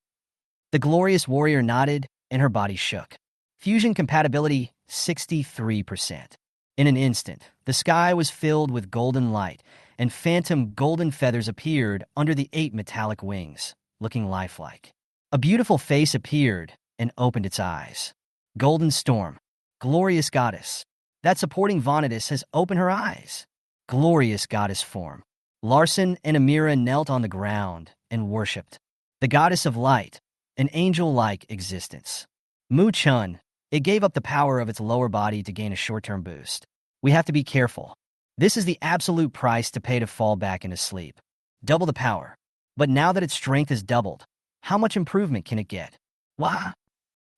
The glorious warrior nodded, and her body shook. Fusion compatibility, 63%. In an instant, the sky was filled with golden light, and phantom golden feathers appeared under the 8 metallic wings, looking lifelike. A beautiful face appeared and opened its eyes. Golden Storm, glorious goddess. That supporting Vanitas has opened her eyes. Glorious goddess form. Larson and Amira knelt on the ground and worshipped. The goddess of light, an angel-like existence. Muchen, it gave up the power of its lower body to gain a short-term boost. We have to be careful. This is the absolute price to pay to fall back into sleep. Double the power. But now that its strength is doubled, how much improvement can it get? Wah!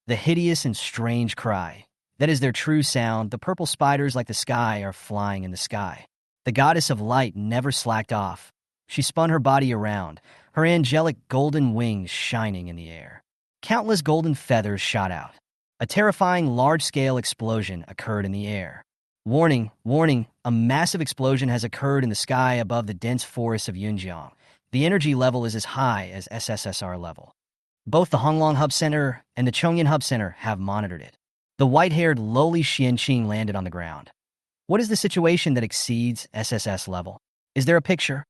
The hideous and strange cry. That is their true sound. The purple spiders like the sky are flying in the sky. The goddess of light never slacked off. She spun her body around, her angelic golden wings shining in the air. Countless golden feathers shot out. A terrifying large-scale explosion occurred in the air. Warning, warning, a massive explosion has occurred in the sky above the dense forests of Yunjiang. The energy level is as high as SSS-Level. Both the Honglong Hub Center and the Chongyan Hub Center have monitored it. The white-haired lowly Xianqing landed on the ground. What is the situation that exceeds SSS-Level? Is there a picture?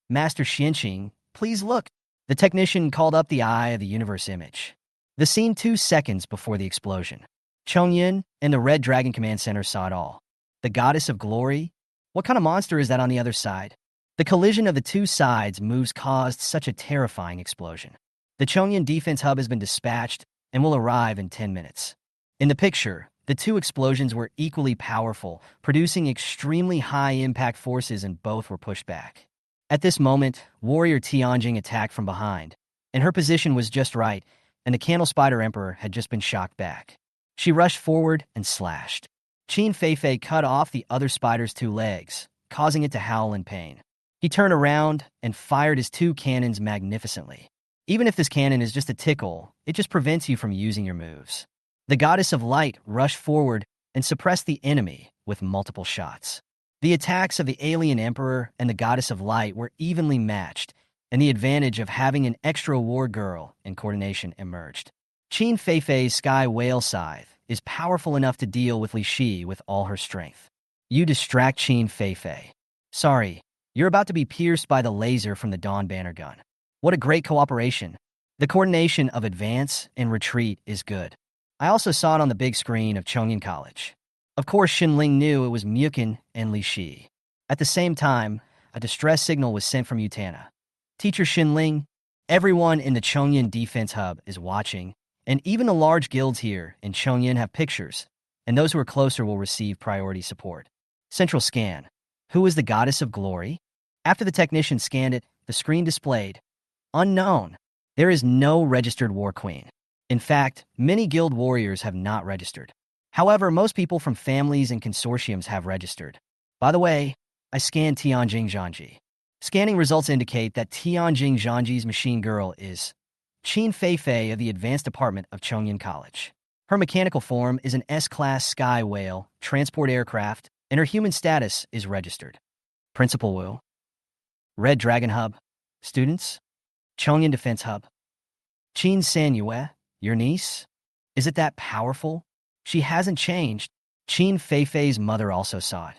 Master Xianqing, please look. The technician called up the Eye of the Universe image. The scene 2 seconds before the explosion. Chongyan and the Red Dragon Command Center saw it all. The goddess of glory? What kind of monster is that on the other side? The collision of the 2 sides moves caused such a terrifying explosion. The Chongyan Defense Hub has been dispatched and will arrive in 10 minutes. In the picture, the 2 explosions were equally powerful, producing extremely high impact forces, and both were pushed back. At this moment, warrior Tianjing attacked from behind, and her position was just right, and the Candle Spider Emperor had just been shocked back. She rushed forward and slashed. Qin Feifei cut off the other spider's 2 legs, causing it to howl in pain. He turned around and fired his 2 cannons magnificently. Even if this cannon is just a tickle, it just prevents you from using your moves. The goddess of light rushed forward and suppressed the enemy with multiple shots. The attacks of the alien emperor and the goddess of light were evenly matched, and the advantage of having an extra war girl in coordination emerged. Qin Feifei's Sky Whale Scythe is powerful enough to deal with Li Shi with all her strength. You distract Qin Feifei. Sorry, you're about to be pierced by the laser from the Dawn Banner gun. What a great cooperation. The coordination of advance and retreat is good. I also saw it on the big screen of Chongyan College. Of course, Xinling knew it was Muchen and Li Shi. At the same time, a distress signal was sent from Utana. Teacher Xinling, everyone in the Chongyan Defense Hub is watching, and even the large guilds here in Chongyan have pictures, and those who are closer will receive priority support. Central scan. Who is the goddess of glory? After the technician scanned it, the screen displayed, unknown. There is no registered war queen. In fact, many guild warriors have not registered. However, most people from families and consortiums have registered. By the way, I scanned Tianjing Zhangji. Scanning results indicate that Tianjing Zhangji's machine girl is Qin Feifei of the Advanced Department of Chongyan College. Her mechanical form is an S-Class Sky Whale transport aircraft, and her human status is registered. Principal Wu. Red Dragon Hub. Students. Chongyan Defense Hub. Qin Sanyue, your niece? Is it that powerful? She hasn't changed. Qin Feifei's mother also saw it.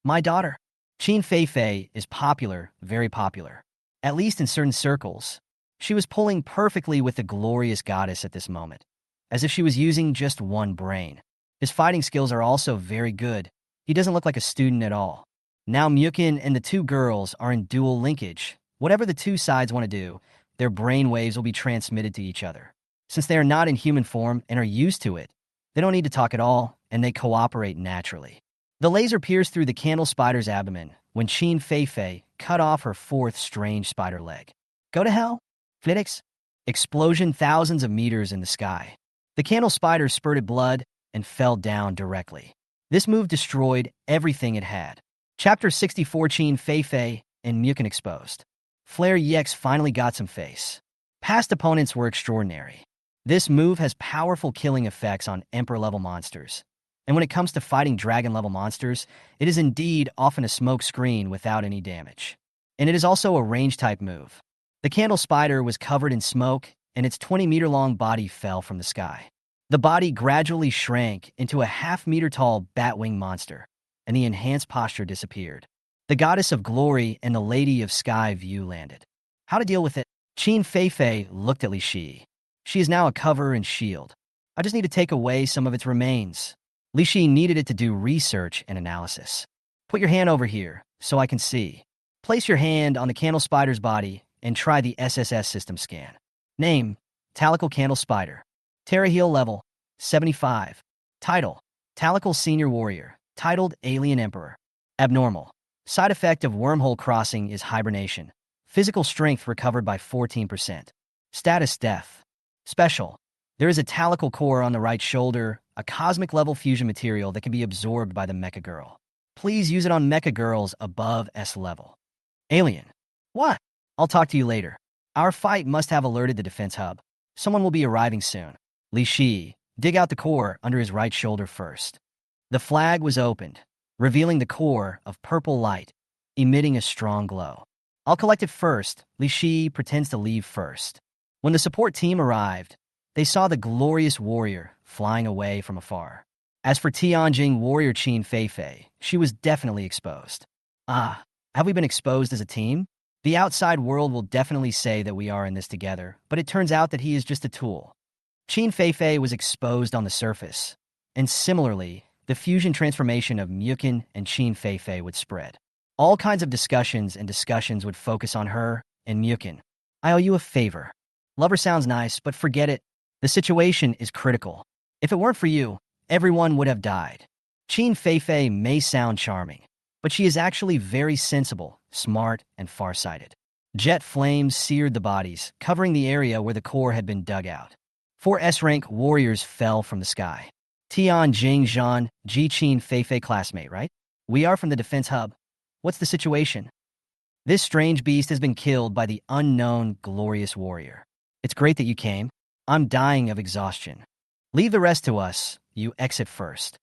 My daughter. Qin Feifei is popular, very popular. At least in certain circles. She was pulling perfectly with the glorious goddess at this moment, as if she was using just one brain. His fighting skills are also very good. He doesn't look like a student at all. Now Muchen and the 2 girls are in dual linkage. Whatever the 2 sides want to do, their brain waves will be transmitted to each other. Since they are not in human form and are used to it, They don't need to talk at all, and they cooperate naturally. The laser pierced through the candle spider's abdomen when Qin Feifei cut off her fourth strange spider leg. Go to hell? Phoenix? Explosion thousands of meters in the sky. The candle spider spurted blood and fell down directly. This move destroyed everything it had. Chapter 64 Qin Feifei and Muchen exposed. Flare EX finally got some face. Past opponents were extraordinary. This move has powerful killing effects on Emperor-level monsters. And when it comes to fighting dragon-level monsters, it is indeed often a smoke screen without any damage. And it is also a range-type move. The candle spider was covered in smoke, and its 20-meter-long body fell from the sky. The body gradually shrank into a half-meter-tall bat-wing monster, and the enhanced posture disappeared. The goddess of glory and the lady of sky view landed. How to deal with it? Qin Feifei looked at Li Shi. She is now a cover and shield. I just need to take away some of its remains. Li Shi needed it to do research and analysis. Put your hand over here, so I can see. Place your hand on the candle spider's body and try the SSS system scan. Name, Talical Candle Spider. Teraheel level, 75. Title, Talical Senior Warrior. Titled Alien Emperor. Abnormal. Side effect of wormhole crossing is hibernation. Physical strength recovered by 14%. Status death. Special. There is a talical core on the right shoulder, a cosmic-level fusion material that can be absorbed by the Mecha girl. Please use it on Mecha girls above S level. Alien. What? I'll talk to you later. Our fight must have alerted the defense hub. Someone will be arriving soon. Li Shi, dig out the core under his right shoulder first. The flag was opened, revealing the core of purple light, emitting a strong glow. I'll collect it first. Li Shi pretends to leave first. When the support team arrived, they saw the glorious warrior flying away from afar. As for Tianjing warrior Qin Feifei, she was definitely exposed. Ah, have we been exposed as a team? The outside world will definitely say that we are in this together, but it turns out that he is just a tool. Qin Feifei was exposed on the surface, and similarly, the fusion transformation of Muchen and Qin Feifei would spread. All kinds of discussions would focus on her and Muchen. I owe you a favor. Lover sounds nice, but forget it. The situation is critical. If it weren't for you, everyone would have died. Qin Feifei may sound charming, but she is actually very sensible, smart, and farsighted. Jet flames seared the bodies, covering the area where the core had been dug out. 4 S-rank warriors fell from the sky. Tianjing Zhan, Ji Qin Feifei classmate, right? We are from the defense hub. What's the situation? This strange beast has been killed by the unknown glorious warrior. It's great that you came. I'm dying of exhaustion. Leave the rest to us. You exit first.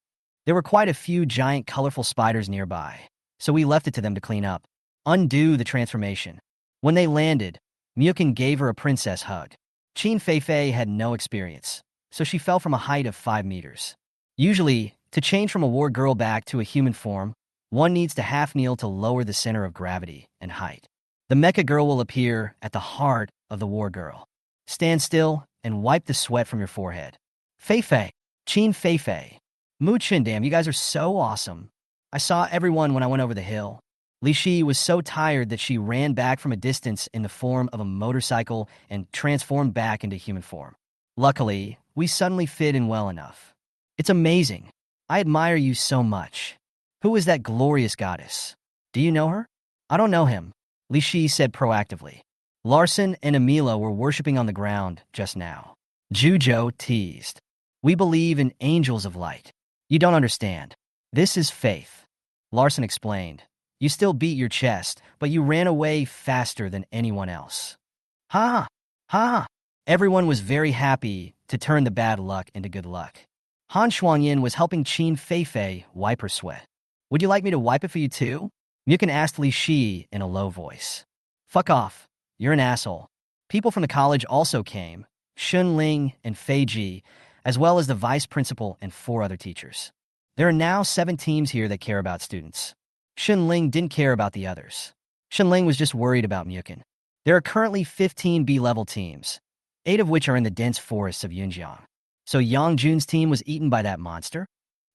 There were quite a few giant colorful spiders nearby, so we left it to them to clean up. Undo the transformation. When they landed, Muchen gave her a princess hug. Qin Feifei had no experience, so she fell from a height of 5 meters. Usually, to change from a war girl back to a human form, one needs to half-kneel to lower the center of gravity and height. The Mecha girl will appear at the heart of the war girl. Stand still and wipe the sweat from your forehead. Feifei, Qin Feifei. Muchen, damn, you guys are so awesome. I saw everyone when I went over the hill. Li Shi was so tired that she ran back from a distance in the form of a motorcycle and transformed back into human form. Luckily, we suddenly fit in well enough. It's amazing. I admire you so much. Who is that glorious goddess? Do you know her? I don't know him, Li Shi said proactively. Larson and Emila were worshipping on the ground just now. Zhuzhou teased. We believe in angels of light. You don't understand. This is faith. Larson explained. You still beat your chest, but you ran away faster than anyone else. Ha! Ha! Everyone was very happy to turn the bad luck into good luck. Han Shuangyin was helping Qin Feifei wipe her sweat. Would you like me to wipe it for you too? Muchen asked Li Shi in a low voice. Fuck off. You're an asshole. People from the college also came, Shun Ling and Fei Ji, as well as the vice principal and 4 other teachers. There are now 7 teams here that care about students. Shun Ling didn't care about the others. Shun Ling was just worried about Muchen. There are currently 15 B-level teams, 8 of which are in the dense forests of Yunjiang. So Yang Jun's team was eaten by that monster?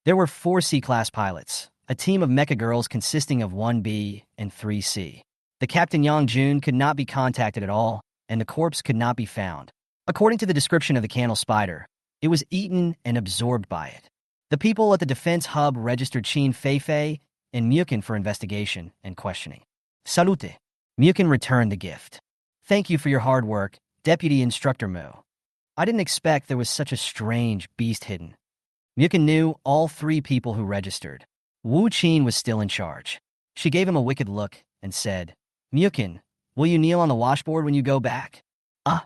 There were 4 C-class pilots, a team of mecha girls consisting of 1B and 3C. The Captain Yang Jun could not be contacted at all, and the corpse could not be found. According to the description of the candle spider, It was eaten and absorbed by it. The people at the defense hub registered Qin Feifei and Muchen for investigation and questioning. Salute. Muchen returned the gift. Thank you for your hard work, Deputy Instructor Mu. I didn't expect there was such a strange beast hidden. Muchen knew all three people who registered. Wu Qin was still in charge. She gave him a wicked look and said, Muchen, will you kneel on the washboard when you go back? Ah.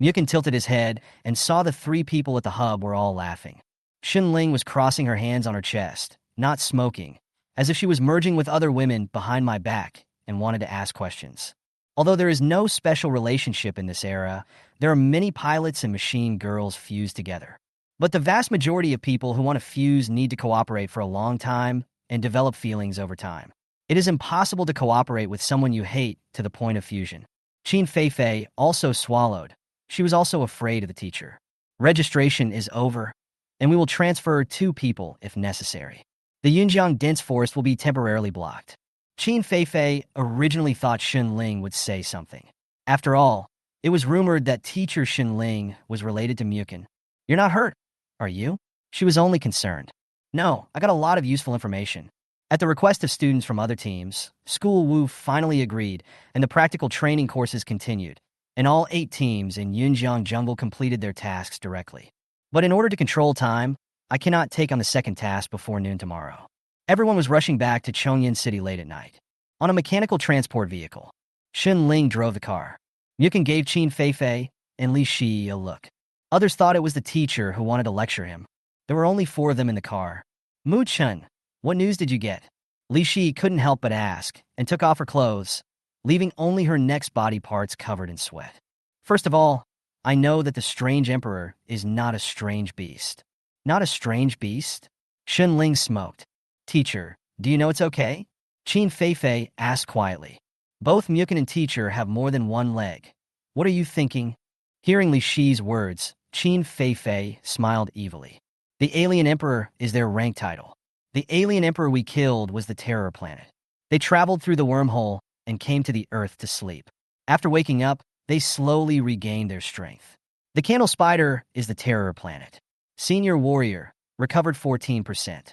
Muchen tilted his head and saw the three people at the hub were all laughing. Xinling was crossing her hands on her chest, not smoking, as if she was merging with other women behind my back and wanted to ask questions. Although there is no special relationship in this era, there are many pilots and machine girls fused together. But the vast majority of people who want to fuse need to cooperate for a long time and develop feelings over time. It is impossible to cooperate with someone you hate to the point of fusion. Qin Feifei also swallowed. She was also afraid of the teacher. Registration is over, and we will transfer 2 people if necessary. The Yunjiang dense forest will be temporarily blocked. Qin Feifei originally thought Xinling would say something. After all, it was rumored that teacher Xinling was related to Muchen. You're not hurt, are you? She was only concerned. No, I got a lot of useful information. At the request of students from other teams, School Wu finally agreed, and the practical training courses continued, and all 8 teams in Yunjiang Jungle completed their tasks directly. But in order to control time, I cannot take on the second task before noon tomorrow. Everyone was rushing back to Chongyan City late at night. On a mechanical transport vehicle, Xinling drove the car. Muchen gave Qin Feifei and Li Shi a look. Others thought it was the teacher who wanted to lecture him. There were only 4 of them in the car. Muchen, what news did you get? Li Shi couldn't help but ask, and took off her clothes, leaving only her neck's body parts covered in sweat. First of all, I know that the strange emperor is not a strange beast. Not a strange beast? Xinling smoked. Teacher, do you know it's okay? Qin Feifei asked quietly. Both Muchen and teacher have more than one leg. What are you thinking? Hearing Li Shi's words, Qin Feifei smiled evilly. The alien emperor is their rank title. The alien emperor we killed was the terror planet. They traveled through the wormhole and came to the Earth to sleep. After waking up, they slowly regained their strength. The candle spider is the terror planet. Senior warrior, recovered 14%.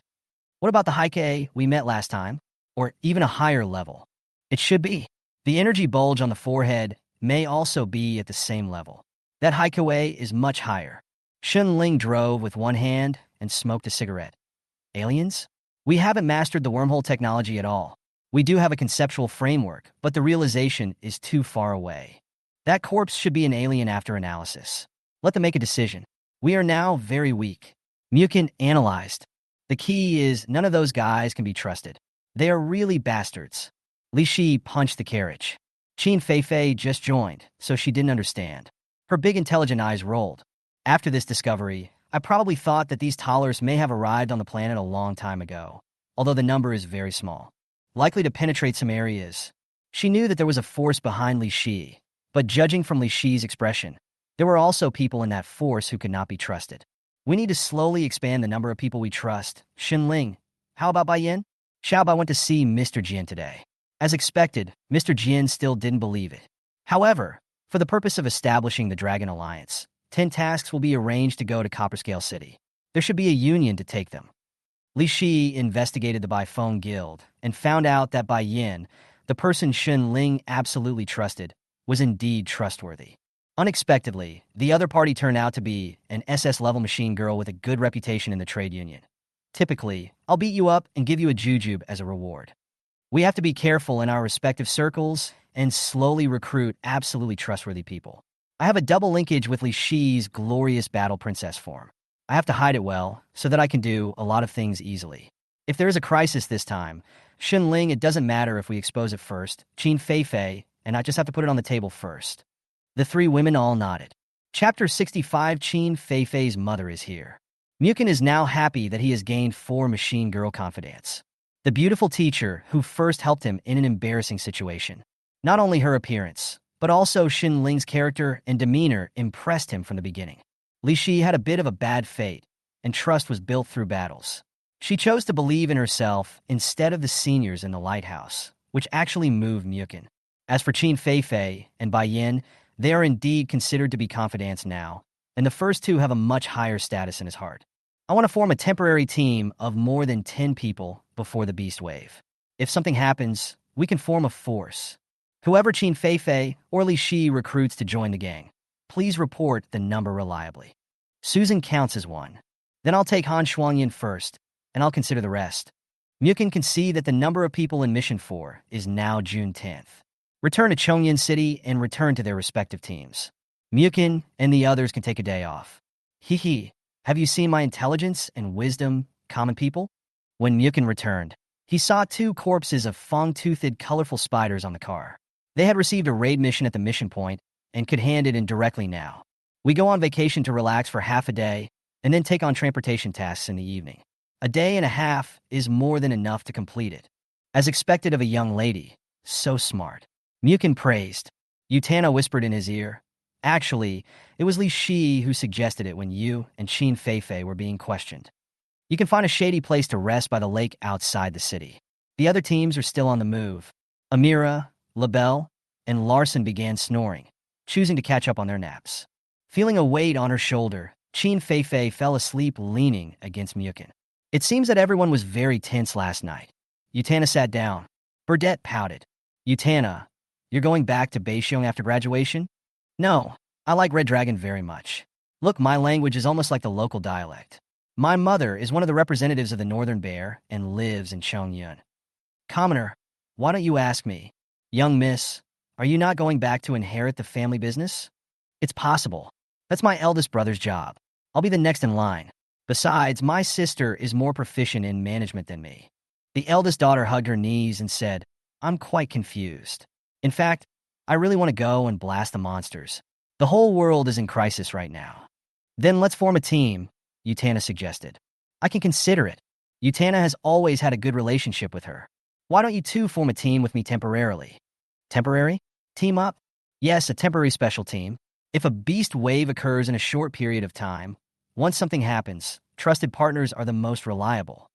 What about the Heike we met last time? Or even a higher level? It should be. The energy bulge on the forehead may also be at the same level. That Heike is much higher. Xinling drove with one hand and smoked a cigarette. Aliens? We haven't mastered the wormhole technology at all. We do have a conceptual framework, but the realization is too far away. That corpse should be an alien after analysis. Let them make a decision. We are now very weak. Muchen analyzed. The key is none of those guys can be trusted. They are really bastards. Li Shi punched the carriage. Qin Feifei just joined, so she didn't understand. Her big intelligent eyes rolled. After this discovery, I probably thought that these toddlers may have arrived on the planet a long time ago, although the number is very small. Likely to penetrate some areas. She knew that there was a force behind Li Shi, but judging from Li Shi's expression, there were also people in that force who could not be trusted. We need to slowly expand the number of people we trust. Xinling, how about Bai Yin? Xiaobai went to see Mr. Jian today. As expected, Mr. Jian still didn't believe it. However, for the purpose of establishing the Dragon Alliance, 10 tasks will be arranged to go to Copperscale City. There should be a union to take them. Li Shi investigated the Bai Feng Guild and found out that Bai Yin, the person Xinling absolutely trusted, was indeed trustworthy. Unexpectedly, the other party turned out to be an SS-level machine girl with a good reputation in the trade union. Typically, I'll beat you up and give you a jujube as a reward. We have to be careful in our respective circles and slowly recruit absolutely trustworthy people. I have a double linkage with Li Shi's glorious battle princess form. I have to hide it well so that I can do a lot of things easily. If there is a crisis this time, Xinling, it doesn't matter if we expose it first, Qin Feifei, and I just have to put it on the table first. The 3 women all nodded. Chapter 65. Qin Feifei's mother is here. Muchen is now happy that he has gained 4 machine girl confidants. The beautiful teacher who first helped him in an embarrassing situation. Not only her appearance, but also Xinling's character and demeanor impressed him from the beginning. Li Shi had a bit of a bad fate, and trust was built through battles. She chose to believe in herself instead of the seniors in the lighthouse, which actually moved Muchen. As for Qin Feifei and Bai Yin, they are indeed considered to be confidants now, and the first two have a much higher status in his heart. I want to form a temporary team of more than 10 people before the beast wave. If something happens, we can form a force. Whoever Qin Feifei or Li Shi recruits to join the gang, please report the number reliably. Susan counts as one. Then I'll take Han Shuangyan first, and I'll consider the rest. Muchen can see that the number of people in Mission 4 is now June 10th. Return to Chongyan City and return to their respective teams. Muchen and the others can take a day off. Hee, have you seen my intelligence and wisdom, common people? When Muchen returned, he saw two corpses of fong-toothed, colorful spiders on the car. They had received a raid mission at the mission point and could hand it in directly now. We go on vacation to relax for half a day and then take on transportation tasks in the evening. A day and a half is more than enough to complete it. As expected of a young lady, so smart. Muchen praised. Utana whispered in his ear. Actually, it was Li Shi who suggested it when you and Qin Feifei were being questioned. You can find a shady place to rest by the lake outside the city. The other teams are still on the move. Amira, LaBelle, and Larson began snoring, choosing to catch up on their naps. Feeling a weight on her shoulder, Qin Feifei fell asleep leaning against Muchen. It seems that everyone was very tense last night. Utana sat down. Burdette pouted. Utana, you're going back to Beixiong after graduation? No, I like Red Dragon very much. Look, my language is almost like the local dialect. My mother is one of the representatives of the Northern Bear and lives in Chongyun. Commoner, why don't you ask me? Young miss, are you not going back to inherit the family business? It's possible. That's my eldest brother's job. I'll be the next in line. Besides, my sister is more proficient in management than me. The eldest daughter hugged her knees and said, I'm quite confused. In fact, I really want to go and blast the monsters. The whole world is in crisis right now. Then let's form a team, Utana suggested. I can consider it. Utana has always had a good relationship with her. Why don't you two form a team with me temporarily? Temporary? Team up? Yes, a temporary special team. If a beast wave occurs in a short period of time, once something happens, trusted partners are the most reliable.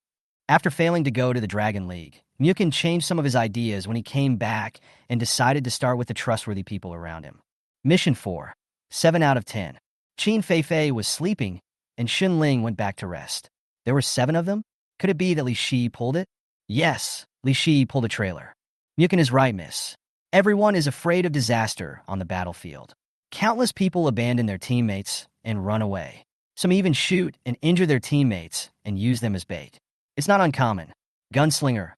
After failing to go to the Dragon League, Muchen changed some of his ideas when he came back and decided to start with the trustworthy people around him. Mission 4. 7 out of 10. Qin Feifei was sleeping, and Xunling went back to rest. There were 7 of them? Could it be that Li Shi pulled it? Yes, Li Shi pulled a trailer. Muchen is right, miss. Everyone is afraid of disaster on the battlefield. Countless people abandon their teammates and run away. Some even shoot and injure their teammates and use them as bait. It's not uncommon. Gunslinger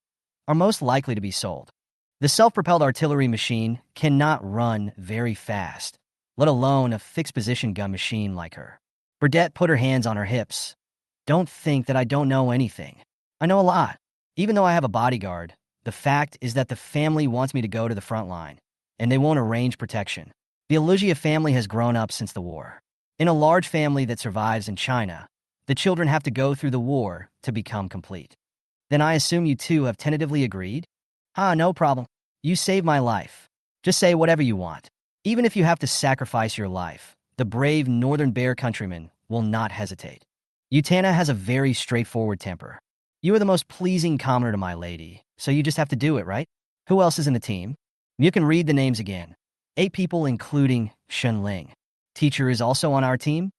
are most likely to be sold. The self-propelled artillery machine cannot run very fast, let alone a fixed-position gun machine like her. Burdette put her hands on her hips. Don't think that I don't know anything. I know a lot. Even though I have a bodyguard, the fact is that the family wants me to go to the front line, and they won't arrange protection. The Alugia family has grown up since the war. In a large family that survives in China, the children have to go through the war to become complete. Then I assume you two have tentatively agreed? No problem. You saved my life. Just say whatever you want. Even if you have to sacrifice your life, the brave Northern Bear countrymen will not hesitate. Utana has a very straightforward temper. You are the most pleasing commoner to my lady, so you just have to do it, right? Who else is in the team? You can read the names again. 8 people including Xunling. Teacher is also on our team?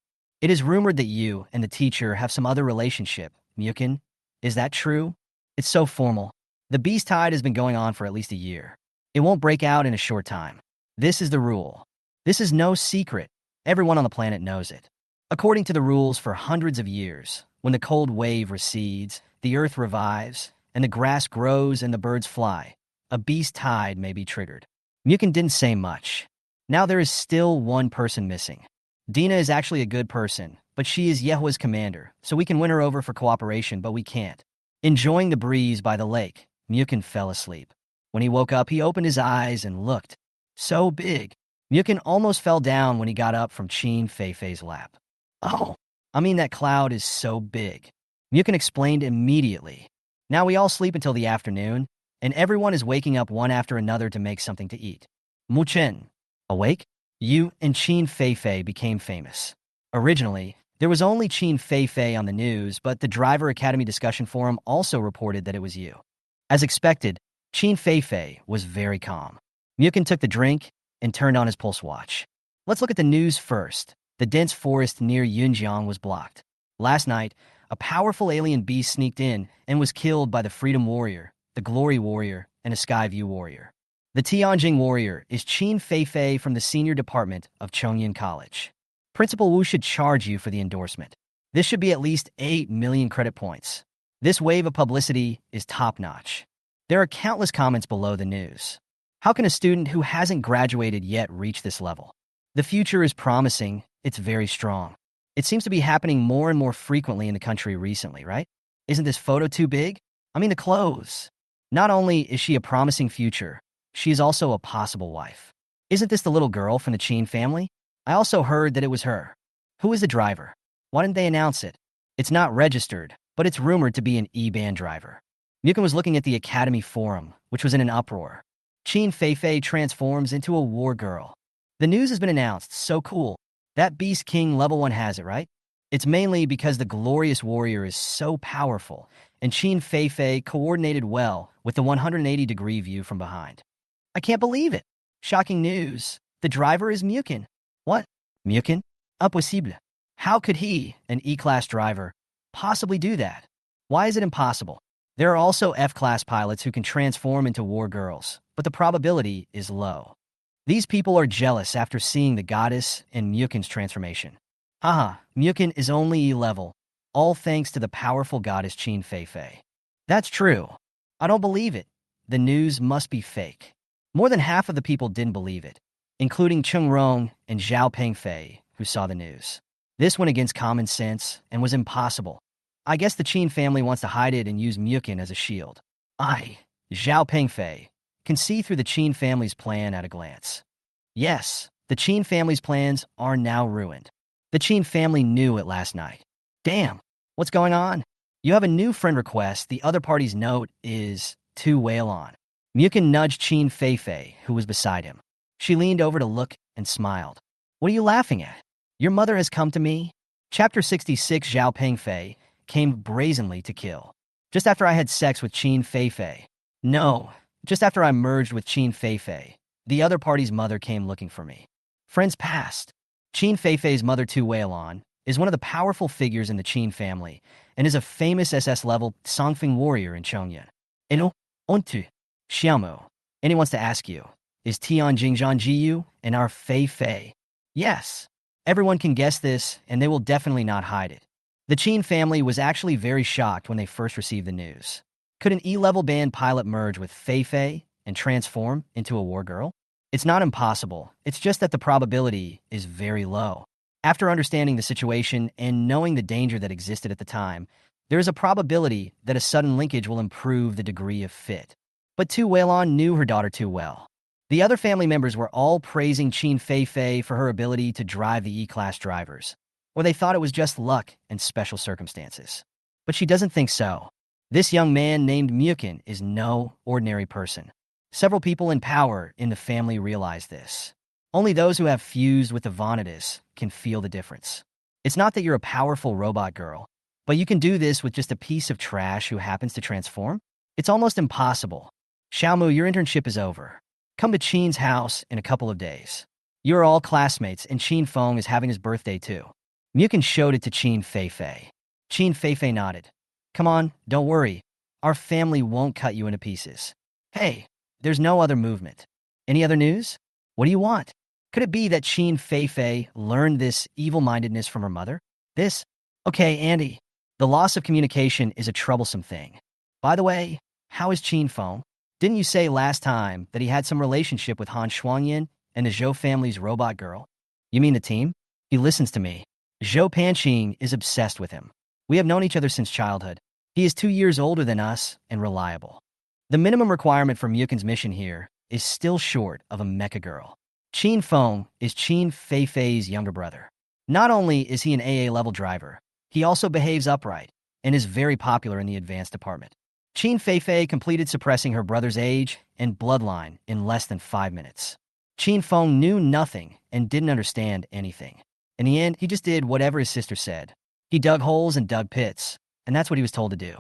It is rumored that you and the teacher have some other relationship, Muchen. Is that true? It's so formal. The beast tide has been going on for at least a year. It won't break out in a short time. This is the rule. This is no secret. Everyone on the planet knows it. According to the rules for hundreds of years, when the cold wave recedes, the earth revives, and the grass grows and the birds fly, a beast tide may be triggered. Muchen didn't say much. Now there is still one person missing. Dina is actually a good person, but she is Yehua's commander, so we can win her over for cooperation, but we can't. Enjoying the breeze by the lake, Muchen fell asleep. When he woke up, he opened his eyes and looked. So big. Muchen almost fell down when he got up from Qin Feifei's lap. Oh, I mean that cloud is so big. Muchen explained immediately. Now we all sleep until the afternoon, and everyone is waking up one after another to make something to eat. Muchen, awake? You and Qin Feifei became famous. Originally, there was only Qin Feifei on the news, but the Driver Academy discussion forum also reported that it was you. As expected, Qin Feifei was very calm. Muchen took the drink and turned on his pulse watch. Let's look at the news first. The dense forest near Yunjiang was blocked. Last night, a powerful alien beast sneaked in and was killed by the Freedom Warrior, the Glory Warrior, and a Skyview Warrior. The Tianjing Warrior is Qin Feifei from the Senior Department of Chongyan College. Principal Wu should charge you for the endorsement. This should be at least 8 million credit points. This wave of publicity is top-notch. There are countless comments below the news. How can a student who hasn't graduated yet reach this level? The future is promising. It's very strong. It seems to be happening more and more frequently in the country recently, right? Isn't this photo too big? I mean, the clothes. Not only is she a promising future, she is also a possible wife. Isn't this the little girl from the Qin family? I also heard that it was her. Who is the driver? Why didn't they announce it? It's not registered, but it's rumored to be an E-band driver. Muchen was looking at the Academy Forum, which was in an uproar. Qin Feifei transforms into a war girl. The news has been announced, so cool. That Beast King level 1 has it, right? It's mainly because the glorious warrior is so powerful, and Qin Feifei coordinated well with the 180-degree view from behind. I can't believe it. Shocking news. The driver is Muchen. What? Muchen? Impossible. How could he, an E-class driver, possibly do that? Why is it impossible? There are also F-class pilots who can transform into war girls, but the probability is low. These people are jealous after seeing the goddess and Muchen's transformation. Haha, Muchen is only E-level, all thanks to the powerful goddess Qin Feifei. That's true. I don't believe it. The news must be fake. More than half of the people didn't believe it, including Cheng Rong and Zhao Pengfei, who saw the news. This went against common sense and was impossible. I guess the Qin family wants to hide it and use Muchen as a shield. Zhao Pengfei, can see through the Qin family's plan at a glance. Yes, the Qin family's plans are now ruined. The Qin family knew it last night. Damn, what's going on? You have a new friend request. The other party's note is to wail on. Muchen nudged Qin Feifei, who was beside him. She leaned over to look and smiled. What are you laughing at? Your mother has come to me. Chapter 66 Zhao Pengfei came brazenly to kill. Just after I had sex with Qin Feifei. No, just after I merged with Qin Feifei. The other party's mother came looking for me. Friends passed. Qin Feifei's mother Tu Weilon is one of the powerful figures in the Qin family and is a famous SS-level Songfeng warrior in Chongyan. Eno, ontu, Xiaomu. And he wants to ask you, is Tianjing Zhangjiyu and our Feifei? Yes. Everyone can guess this, and they will definitely not hide it. The Qin family was actually very shocked when they first received the news. Could an E-level band pilot merge with Feifei and transform into a war girl? It's not impossible, it's just that the probability is very low. After understanding the situation and knowing the danger that existed at the time, there is a probability that a sudden linkage will improve the degree of fit. But Tu Weilon knew her daughter too well. The other family members were all praising Qin Feifei for her ability to drive the E-class drivers, or they thought it was just luck and special circumstances. But she doesn't think so. This young man named Muchen is no ordinary person. Several people in power in the family realize this. Only those who have fused with the Vanitas can feel the difference. It's not that you're a powerful robot girl, but you can do this with just a piece of trash who happens to transform? It's almost impossible. Xiaomu, your internship is over. Come to Qin's house in a couple of days. You're all classmates, and Qin Feng is having his birthday too. Muchen showed it to Qin Feifei. Qin Feifei nodded. Come on, don't worry. Our family won't cut you into pieces. Hey, there's no other movement. Any other news? What do you want? Could it be that Qin Feifei learned this evil-mindedness from her mother? Okay, Andy. The loss of communication is a troublesome thing. By the way, how is Qin Feng? Didn't you say last time that he had some relationship with Han Shuangyan and the Zhou family's robot girl? You mean the team? He listens to me. Zhou Panqing is obsessed with him. We have known each other since childhood. He is 2 years older than us and reliable. The minimum requirement for Muchen's mission here is still short of a mecha girl. Qin Feng is Qin Feifei's younger brother. Not only is he an AA-level driver, he also behaves upright and is very popular in the advanced department. Qin Feifei completed suppressing her brother's age and bloodline in less than 5 minutes. Qin Feng knew nothing and didn't understand anything. In the end, he just did whatever his sister said. He dug holes and dug pits, and that's what he was told to do.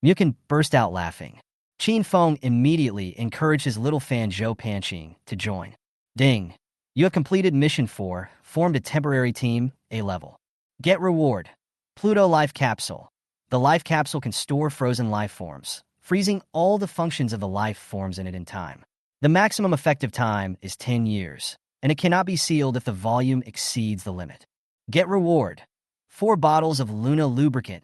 Muchen burst out laughing. Qin Feng immediately encouraged his little fan Zhou Panqing to join. Ding. You have completed Mission 4, formed a temporary team, A-Level. Get reward. Pluto Life Capsule. The life capsule can store frozen life forms, freezing all the functions of the life forms in it in time. The maximum effective time is 10 years, and it cannot be sealed if the volume exceeds the limit. Get reward. 4 bottles of Luna lubricant.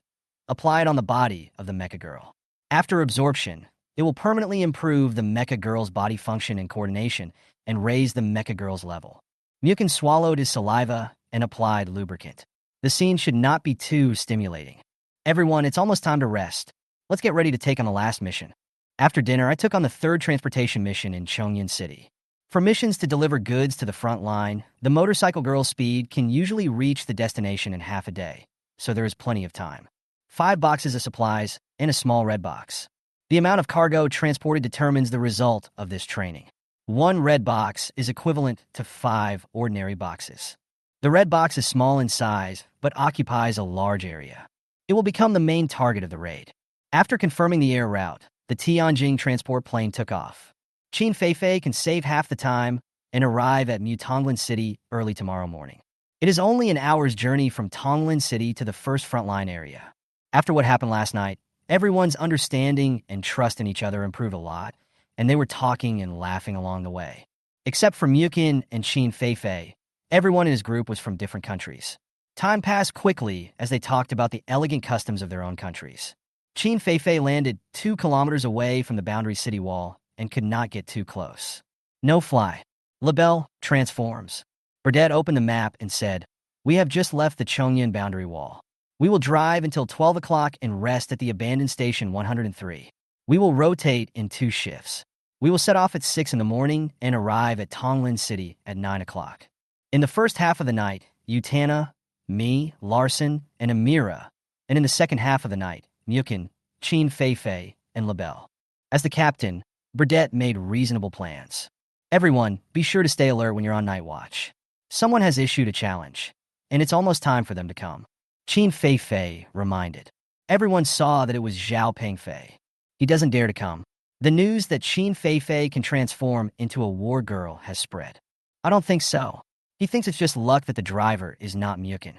Apply it on the body of the Mecha Girl. After absorption, it will permanently improve the Mecha Girl's body function and coordination and raise the Mecha Girl's level. Muchen swallowed his saliva and applied lubricant. The scene should not be too stimulating. Everyone, it's almost time to rest. Let's get ready to take on the last mission. After dinner, I took on the 3rd transportation mission in Chongyan City. For missions to deliver goods to the front line, the motorcycle girl's speed can usually reach the destination in half a day, so there is plenty of time. 5 boxes of supplies and a small red box. The amount of cargo transported determines the result of this training. 1 red box is equivalent to 5 ordinary boxes. The red box is small in size, but occupies a large area. It will become the main target of the raid. After confirming the air route, the Tianjin transport plane took off. Qin Feifei can save half the time and arrive at Mutonglin City early tomorrow morning. It is only an hour's journey from Tonglin City to the first frontline area. After what happened last night, everyone's understanding and trust in each other improved a lot, and they were talking and laughing along the way. Except for Muchen and Qin Feifei, everyone in his group was from different countries. Time passed quickly as they talked about the elegant customs of their own countries. Qin Feifei landed 2 kilometers away from the boundary city wall and could not get too close. No fly. Lebel transforms. Burdett opened the map and said, "We have just left the Chongyan boundary wall. We will drive until 12 o'clock and rest at the abandoned station 103. We will rotate in 2 shifts. We will set off at 6 in the morning and arrive at Tonglin City at 9 o'clock. In the first half of the night, Utana, me, Larson, and Amira, and in the second half of the night, Muchen, Qin Feifei, and Lebel." As the captain, Burdett made reasonable plans. Everyone, be sure to stay alert when you're on night watch. Someone has issued a challenge, and it's almost time for them to come. Qin Feifei reminded. Everyone saw that it was Zhao Pengfei. He doesn't dare to come. The news that Qin Feifei can transform into a war girl has spread. I don't think so. He thinks it's just luck that the driver is not Muchen.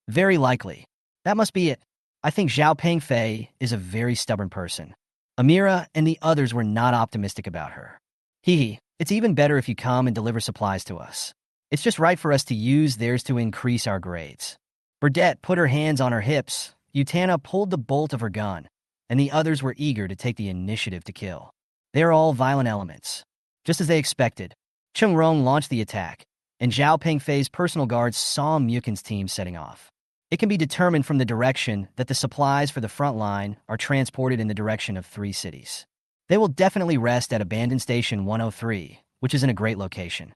Very likely. That must be it. I think Zhao Pengfei is a very stubborn person. Amira and the others were not optimistic about her. It's even better if you come and deliver supplies to us. It's just right for us to use theirs to increase our grades. Burdett put her hands on her hips, Utana pulled the bolt of her gun, and the others were eager to take the initiative to kill. They are all violent elements. Just as they expected, Chung Rong launched the attack, and Zhao Pengfei's personal guards saw Muchen's team setting off. It can be determined from the direction that the supplies for the front line are transported in the direction of 3 cities. They will definitely rest at abandoned station 103, which is in a great location.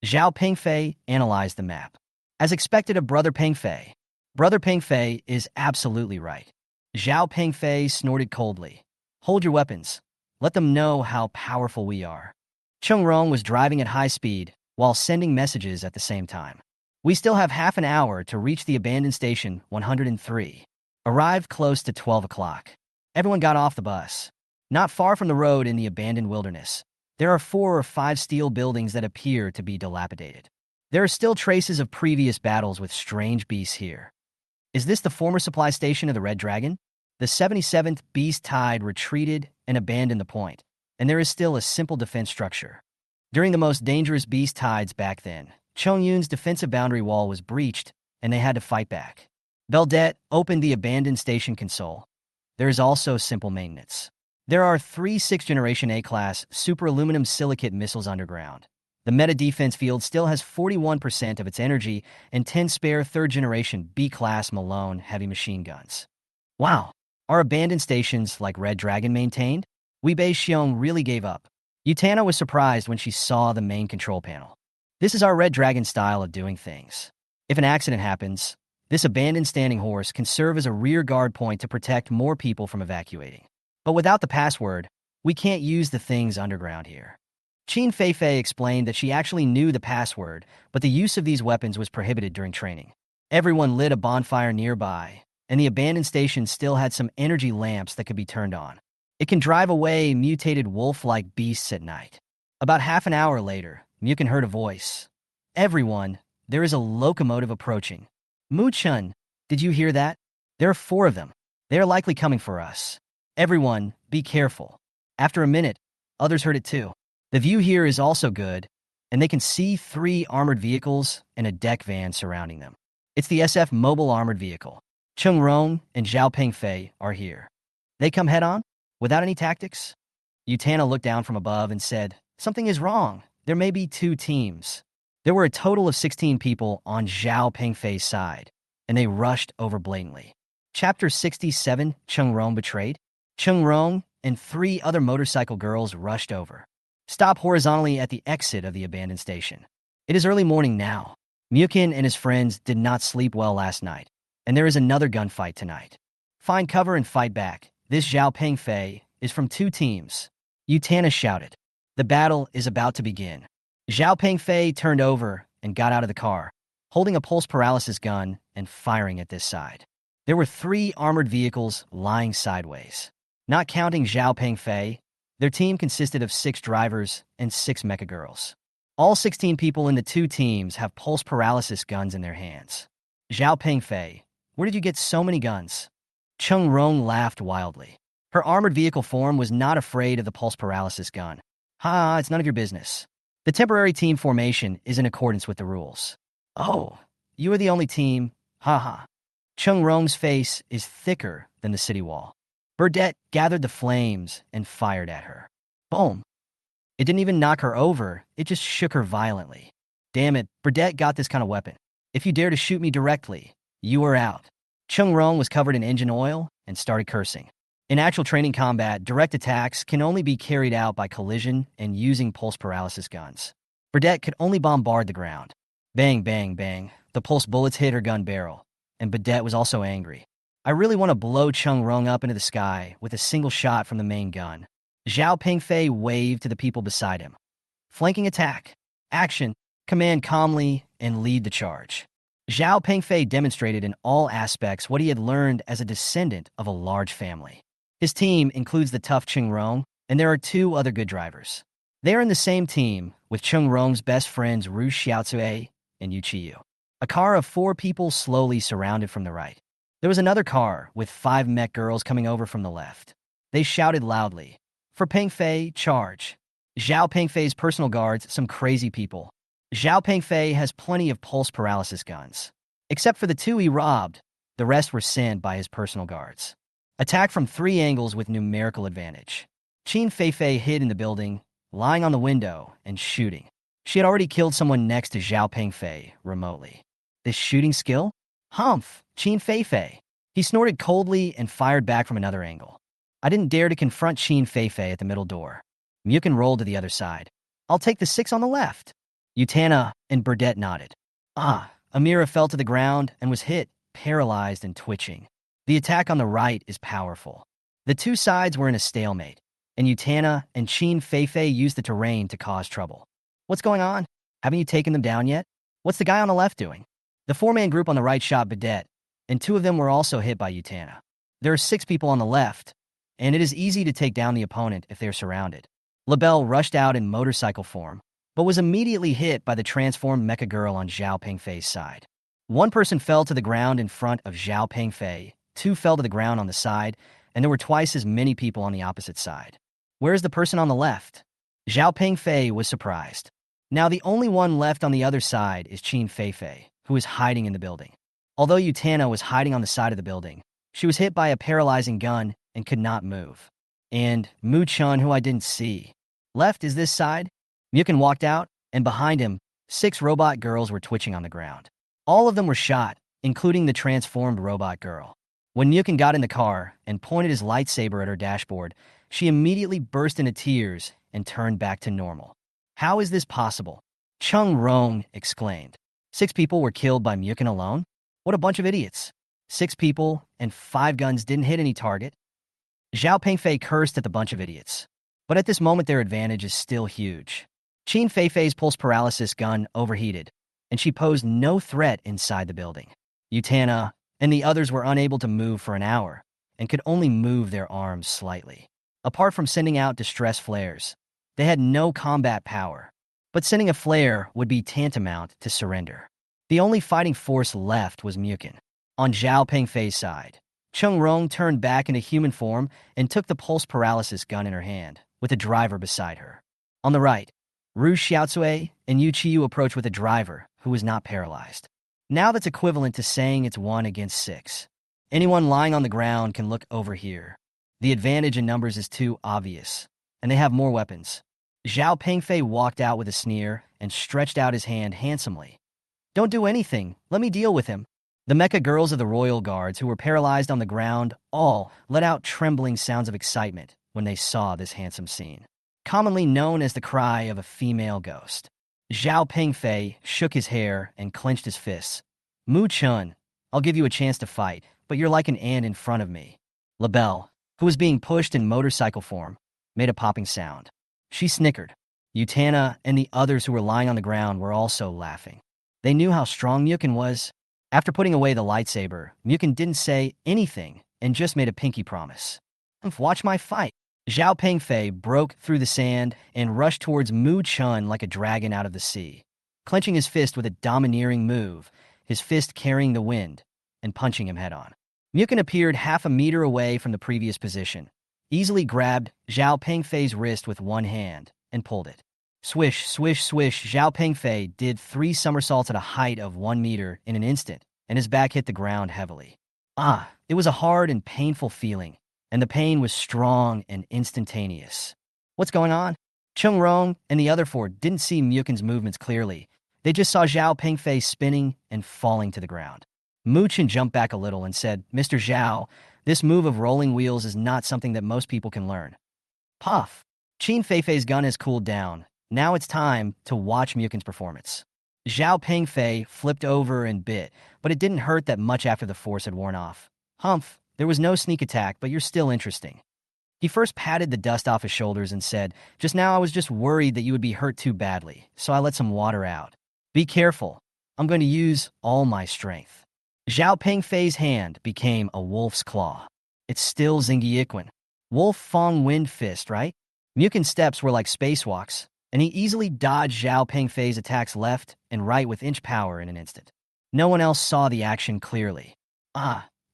Zhao Pengfei analyzed the map. As expected of Brother Pengfei is absolutely right. Zhao Pengfei snorted coldly. Hold your weapons. Let them know how powerful we are. Chung Rong was driving at high speed while sending messages at the same time. We still have half an hour to reach the abandoned station 103. Arrived close to 12 o'clock. Everyone got off the bus. Not far from the road in the abandoned wilderness, there are 4 or 5 steel buildings that appear to be dilapidated. There are still traces of previous battles with strange beasts here. Is this the former supply station of the Red Dragon? The 77th Beast Tide retreated and abandoned the point, and there is still a simple defense structure. During the most dangerous beast tides back then, Chongyun's defensive boundary wall was breached, and they had to fight back. Beldet opened the abandoned station console. There is also simple maintenance. There are 3 6th-generation A-class super aluminum silicate missiles underground. The meta defense field still has 41% of its energy and 10 spare 3rd-generation B-class Malone heavy machine guns. Wow, are abandoned stations like Red Dragon maintained? Wei Xiong really gave up. Utana was surprised when she saw the main control panel. This is our Red Dragon style of doing things. If an accident happens, this abandoned standing horse can serve as a rear guard point to protect more people from evacuating. But without the password, we can't use the things underground here. Qin Feifei explained that she actually knew the password, but the use of these weapons was prohibited during training. Everyone lit a bonfire nearby, and the abandoned station still had some energy lamps that could be turned on. It can drive away mutated wolf-like beasts at night. About half an hour later, Muchen heard a voice. Everyone, there is a locomotive approaching. Muchen, did you hear that? There are 4 of them. They are likely coming for us. Everyone, be careful. After a minute, others heard it too. The view here is also good, and they can see 3 armored vehicles and a deck van surrounding them. It's the SF Mobile Armored Vehicle. Chung Rong and Zhao Pengfei are here. They come head-on, without any tactics? Utana looked down from above and said, "Something is wrong. There may be 2 teams." There were a total of 16 people on Zhao Pengfei's side, and they rushed over blatantly. Chapter 67, Chung Rong Betrayed. Chung Rong and 3 other motorcycle girls rushed over. Stop horizontally at the exit of the abandoned station. It is early morning now. Muchen and his friends did not sleep well last night, and there is another gunfight tonight. Find cover and fight back. This Zhao Pengfei is from 2 teams. Utana shouted. The battle is about to begin. Zhao Pengfei turned over and got out of the car, holding a pulse paralysis gun and firing at this side. There were 3 armored vehicles lying sideways. Not counting Zhao Pengfei, their team consisted of 6 drivers and 6 mecha girls. All 16 people in the 2 teams have pulse paralysis guns in their hands. Zhao Pengfei, where did you get so many guns? Chung Rong laughed wildly. Her armored vehicle form was not afraid of the pulse paralysis gun. Ha, it's none of your business. The temporary team formation is in accordance with the rules. Oh, you are the only team. Ha ha. Chung Rong's face is thicker than the city wall. Burdette gathered the flames and fired at her. Boom. It didn't even knock her over, it just shook her violently. Damn it, Burdette got this kind of weapon. If you dare to shoot me directly, you are out. Chung Rong was covered in engine oil and started cursing. In actual training combat, direct attacks can only be carried out by collision and using pulse paralysis guns. Burdette could only bombard the ground. Bang, bang, bang. The pulse bullets hit her gun barrel, and Burdette was also angry. I really want to blow Chung Rong up into the sky with a single shot from the main gun. Zhao Pengfei waved to the people beside him. Flanking attack. Action. Command calmly and lead the charge. Zhao Pengfei demonstrated in all aspects what he had learned as a descendant of a large family. His team includes the tough Chung Rong, and there are 2 other good drivers. They are in the same team with Chung Rong's best friends Ru Xiaotsue and Yu Qiyu. A car of 4 people slowly surrounded from the right. There was another car with 5 mech girls coming over from the left. They shouted loudly, "For Pengfei, charge." Zhao Pengfei's personal guards, some crazy people. Zhao Pengfei has plenty of pulse paralysis guns. Except for the 2 he robbed, the rest were sent by his personal guards. Attack from 3 angles with numerical advantage. Qin Feifei hid in the building, lying on the window and shooting. She had already killed someone next to Zhao Pengfei remotely. This shooting skill? Humph, Qin Feifei. He snorted coldly and fired back from another angle. I didn't dare to confront Qin Feifei at the middle door. Muchen rolled to the other side. I'll take the 6 on the left. Utana and Burdette nodded. Amira fell to the ground and was hit, paralyzed and twitching. The attack on the right is powerful. The 2 sides were in a stalemate, and Utana and Qin Feifei used the terrain to cause trouble. What's going on? Haven't you taken them down yet? What's the guy on the left doing? The 4-man group on the right shot Burdette, and 2 of them were also hit by Utana. There are 6 people on the left, and it is easy to take down the opponent if they're surrounded. LaBelle rushed out in motorcycle form, but was immediately hit by the transformed mecha girl on Zhao Pengfei's side. 1 person fell to the ground in front of Zhao Pengfei, 2 fell to the ground on the side, and there were twice as many people on the opposite side. Where is the person on the left? Zhao Pengfei was surprised. Now the only one left on the other side is Qin Feifei, who is hiding in the building. Although Utana was hiding on the side of the building, she was hit by a paralyzing gun and could not move. And Muchen, who I didn't see. Left is this side. Muchen walked out, and behind him, 6 robot girls were twitching on the ground. All of them were shot, including the transformed robot girl. When Muchen got in the car and pointed his lightsaber at her dashboard, she immediately burst into tears and turned back to normal. How is this possible? Chung Rong exclaimed. 6 people were killed by Muchen alone? What a bunch of idiots. 6 people and 5 guns didn't hit any target. Zhao Pengfei cursed at the bunch of idiots. But at this moment their advantage is still huge. Qin Feifei's pulse paralysis gun overheated, and she posed no threat inside the building. Utana and the others were unable to move for an hour, and could only move their arms slightly. Apart from sending out distress flares, they had no combat power. but sending a flare would be tantamount to surrender. The only fighting force left was Muchen. On Zhao Pengfei's side, Chung Rong turned back into human form and took the pulse paralysis gun in her hand, with a driver beside her. On the right, Ru Xiaocui and Yu Qiyu approached with a driver who was not paralyzed. Now that's equivalent to saying it's 1 against 6. Anyone lying on the ground can look over here. The advantage in numbers is too obvious, and they have more weapons. Zhao Pengfei walked out with a sneer and stretched out his hand handsomely. Don't do anything, let me deal with him. The Mecha girls of the royal guards who were paralyzed on the ground all let out trembling sounds of excitement when they saw this handsome scene, commonly known as the cry of a female ghost. Zhao Pengfei shook his hair and clenched his fists. Muchen, I'll give you a chance to fight, but you're like an ant in front of me. LaBelle, who was being pushed in motorcycle form, made a popping sound. She snickered. Utana and the others who were lying on the ground were also laughing. They knew how strong Muchen was. After putting away the lightsaber, Muchen didn't say anything and just made a pinky promise. Watch my fight. Zhao Pengfei broke through the sand and rushed towards Mu Chun like a dragon out of the sea, clenching his fist with a domineering move, his fist carrying the wind, and punching him head-on. Muchen appeared half a meter away from the previous position, easily grabbed Zhao Pengfei's wrist with one hand, and pulled it. Swish, swish, swish, Zhao Pengfei did 3 somersaults at a height of 1 meter in an instant, and his back hit the ground heavily. It was a hard and painful feeling, and the pain was strong and instantaneous. What's going on? Chung Rong and the other 4 didn't see Muchen's movements clearly. They just saw Zhao Pengfei spinning and falling to the ground. Muchen jumped back a little and said, Mr. Zhao, this move of rolling wheels is not something that most people can learn. Puff. Qin Feifei's gun has cooled down. Now it's time to watch Muchen's performance. Zhao Pengfei flipped over and bit, but it didn't hurt that much after the force had worn off. Humph, there was no sneak attack, but you're still interesting. He first patted the dust off his shoulders and said, just now I was just worried that you would be hurt too badly, so I let some water out. Be careful. I'm going to use all my strength. Zhao Pengfei's hand became a wolf's claw. It's still Xingyiquan. Wolf Fong Wind Fist, right? Muchen's steps were like spacewalks, and he easily dodged Zhao Pengfei's attacks left and right with inch power in an instant. No one else saw the action clearly.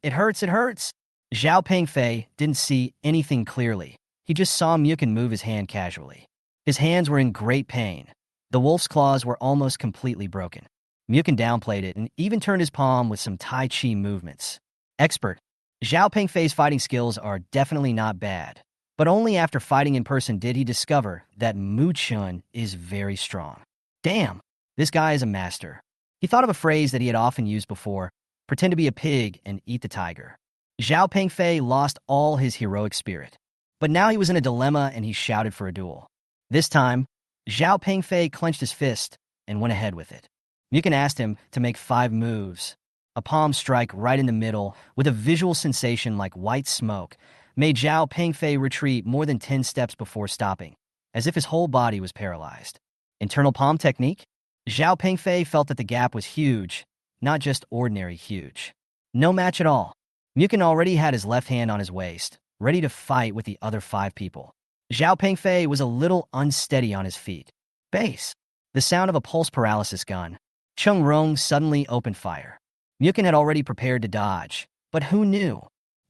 It hurts, it hurts. Zhao Pengfei didn't see anything clearly. He just saw Muchen move his hand casually. His hands were in great pain. The wolf's claws were almost completely broken. Muchen downplayed it and even turned his palm with some Tai Chi movements. Expert. Zhao Pengfei's fighting skills are definitely not bad, but only after fighting in person did he discover that Muchen is very strong. Damn, this guy is a master. He thought of a phrase that he had often used before, pretend to be a pig and eat the tiger. Zhao Pengfei lost all his heroic spirit, but now he was in a dilemma and he shouted for a duel. This time, Zhao Pengfei clenched his fist and went ahead with it. Muchen asked him to make 5 moves. A palm strike right in the middle, with a visual sensation like white smoke, made Zhao Pengfei retreat more than 10 steps before stopping, as if his whole body was paralyzed. Internal palm technique? Zhao Pengfei felt that the gap was huge, not just ordinary huge. No match at all. Muchen already had his left hand on his waist, ready to fight with the other 5 people. Zhao Pengfei was a little unsteady on his feet. Base. The sound of a pulse paralysis gun. Chung Rong suddenly opened fire. Muchen had already prepared to dodge, but who knew?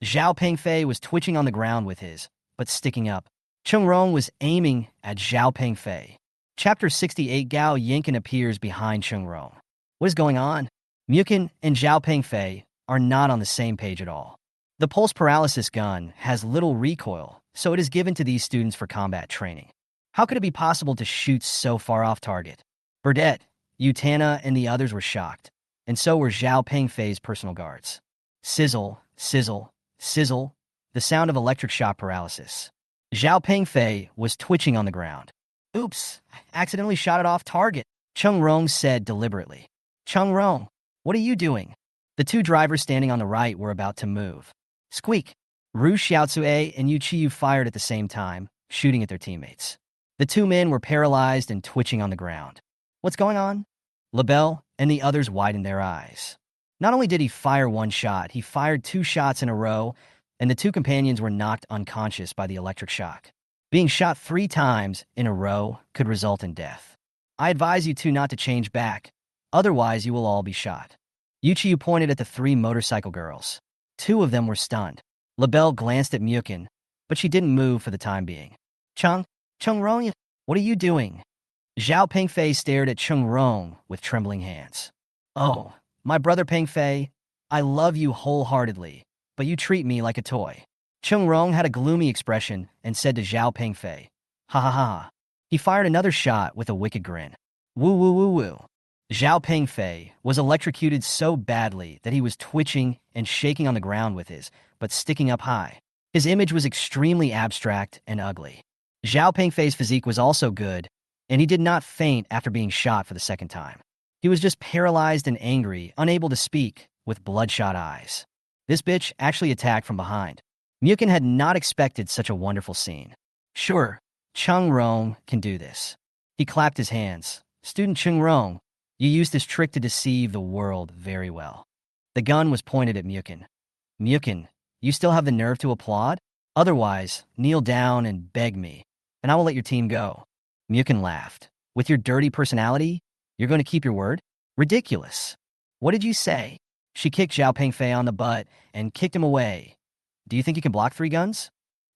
Zhao Pengfei was twitching on the ground with his, but sticking up. Chung Rong was aiming at Zhao Pengfei. Chapter 68 Gao Yinken appears behind Chung Rong. What is going on? Muchen and Zhao Pengfei are not on the same page at all. The pulse paralysis gun has little recoil, so it is given to these students for combat training. How could it be possible to shoot so far off target? Burdette, Utana, and the others were shocked, and so were Zhao Pengfei's personal guards. Sizzle, sizzle, sizzle, the sound of electric shock paralysis. Zhao Pengfei was twitching on the ground. Oops, I accidentally shot it off target, Chung Rong said deliberately. Chung Rong, what are you doing? The 2 drivers standing on the right were about to move. Squeak. Ru Xiaocui and Yu Qiyu fired at the same time, shooting at their teammates. The 2 men were paralyzed and twitching on the ground. What's going on? LaBelle and the others widened their eyes. Not only did he fire 1 shot, he fired 2 shots in a row, and the 2 companions were knocked unconscious by the electric shock. Being shot 3 times in a row could result in death. I advise you two not to change back. Otherwise, you will all be shot. Uchiyu pointed at the three motorcycle girls. Two of them were stunned. LaBelle glanced at Muchen, but she didn't move for the time being. Chung Rong, what are you doing? Zhao Pengfei stared at Chung Rong with trembling hands. Oh, my brother Pengfei, I love you wholeheartedly, but you treat me like a toy. Chung Rong had a gloomy expression and said to Zhao Pengfei, ha ha ha. He fired another shot with a wicked grin. Woo woo woo woo. Zhao Pengfei was electrocuted so badly that he was twitching and shaking on the ground with his, but sticking up high. His image was extremely abstract and ugly. Zhao Pengfei's physique was also good, and he did not faint after being shot for the second time. He was just paralyzed and angry, unable to speak, with bloodshot eyes. This bitch actually attacked from behind. Muchen had not expected such a wonderful scene. Sure, Chung Rong can do this. He clapped his hands. Student Chung Rong, you used this trick to deceive the world very well. The gun was pointed at Muchen. Muchen, you still have the nerve to applaud? Otherwise, kneel down and beg me, and I will let your team go. Muchen laughed. With your dirty personality, you're going to keep your word? Ridiculous. What did you say? She kicked Zhao Pengfei on the butt and kicked him away. Do you think you can block 3 guns?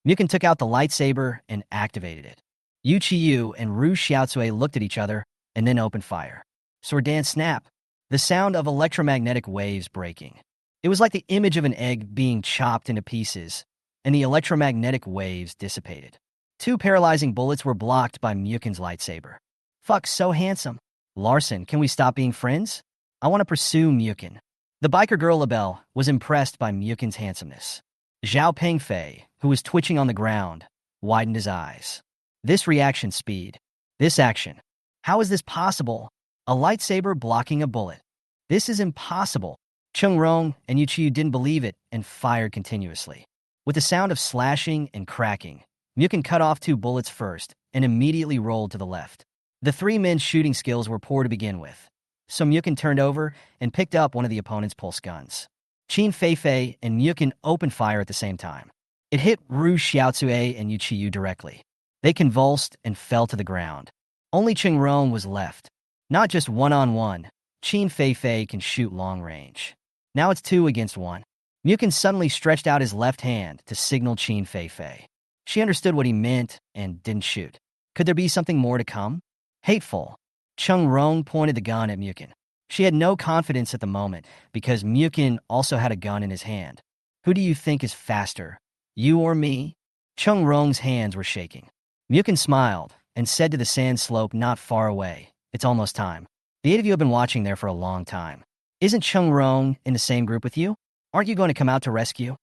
Muchen took out the lightsaber and activated it. Yu Qiyu and Ru Xiaotsui looked at each other and then opened fire. Sword dance snap. The sound of electromagnetic waves breaking. It was like the image of an egg being chopped into pieces, and the electromagnetic waves dissipated. 2 paralyzing bullets were blocked by Muchen's lightsaber. Fuck, so handsome. Larson, can we stop being friends? I want to pursue Muchen. The biker girl LaBelle was impressed by Muchen's handsomeness. Zhao Pengfei, who was twitching on the ground, widened his eyes. This reaction speed. This action. How is this possible? A lightsaber blocking a bullet. This is impossible. Chung Rong and Yu Qiyu didn't believe it and fired continuously. With the sound of slashing and cracking, Muchen cut off 2 bullets first and immediately rolled to the left. The 3 men's shooting skills were poor to begin with, so Muchen turned over and picked up one of the opponent's pulse guns. Qin Feifei and Muchen opened fire at the same time. It hit Ru Xiaotsui and Yu Qiyu directly. They convulsed and fell to the ground. Only Chung Rong was left. Not just one-on-one, Qin Feifei can shoot long range. Now it's 2 against 1. Muchen suddenly stretched out his left hand to signal Qin Feifei. She understood what he meant and didn't shoot. Could there be something more to come? Hateful. Chung Rong pointed the gun at Muchen. She had no confidence at the moment because Muchen also had a gun in his hand. Who do you think is faster, you or me? Chung Rong's hands were shaking. Muchen smiled and said to the sand slope not far away, it's almost time. The 8 of you have been watching there for a long time. Isn't Chung Rong in the same group with you? Aren't you going to come out to rescue?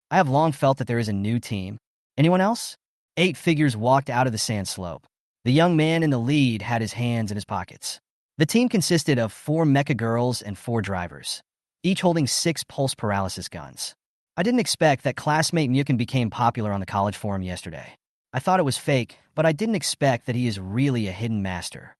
I have long felt that there is a new team. Anyone else? 8 figures walked out of the sand slope. The young man in the lead had his hands in his pockets. The team consisted of 4 mecha girls and 4 drivers, each holding 6 pulse paralysis guns. I didn't expect that classmate Muchen became popular on the college forum yesterday. I thought it was fake, but I didn't expect that he is really a hidden master.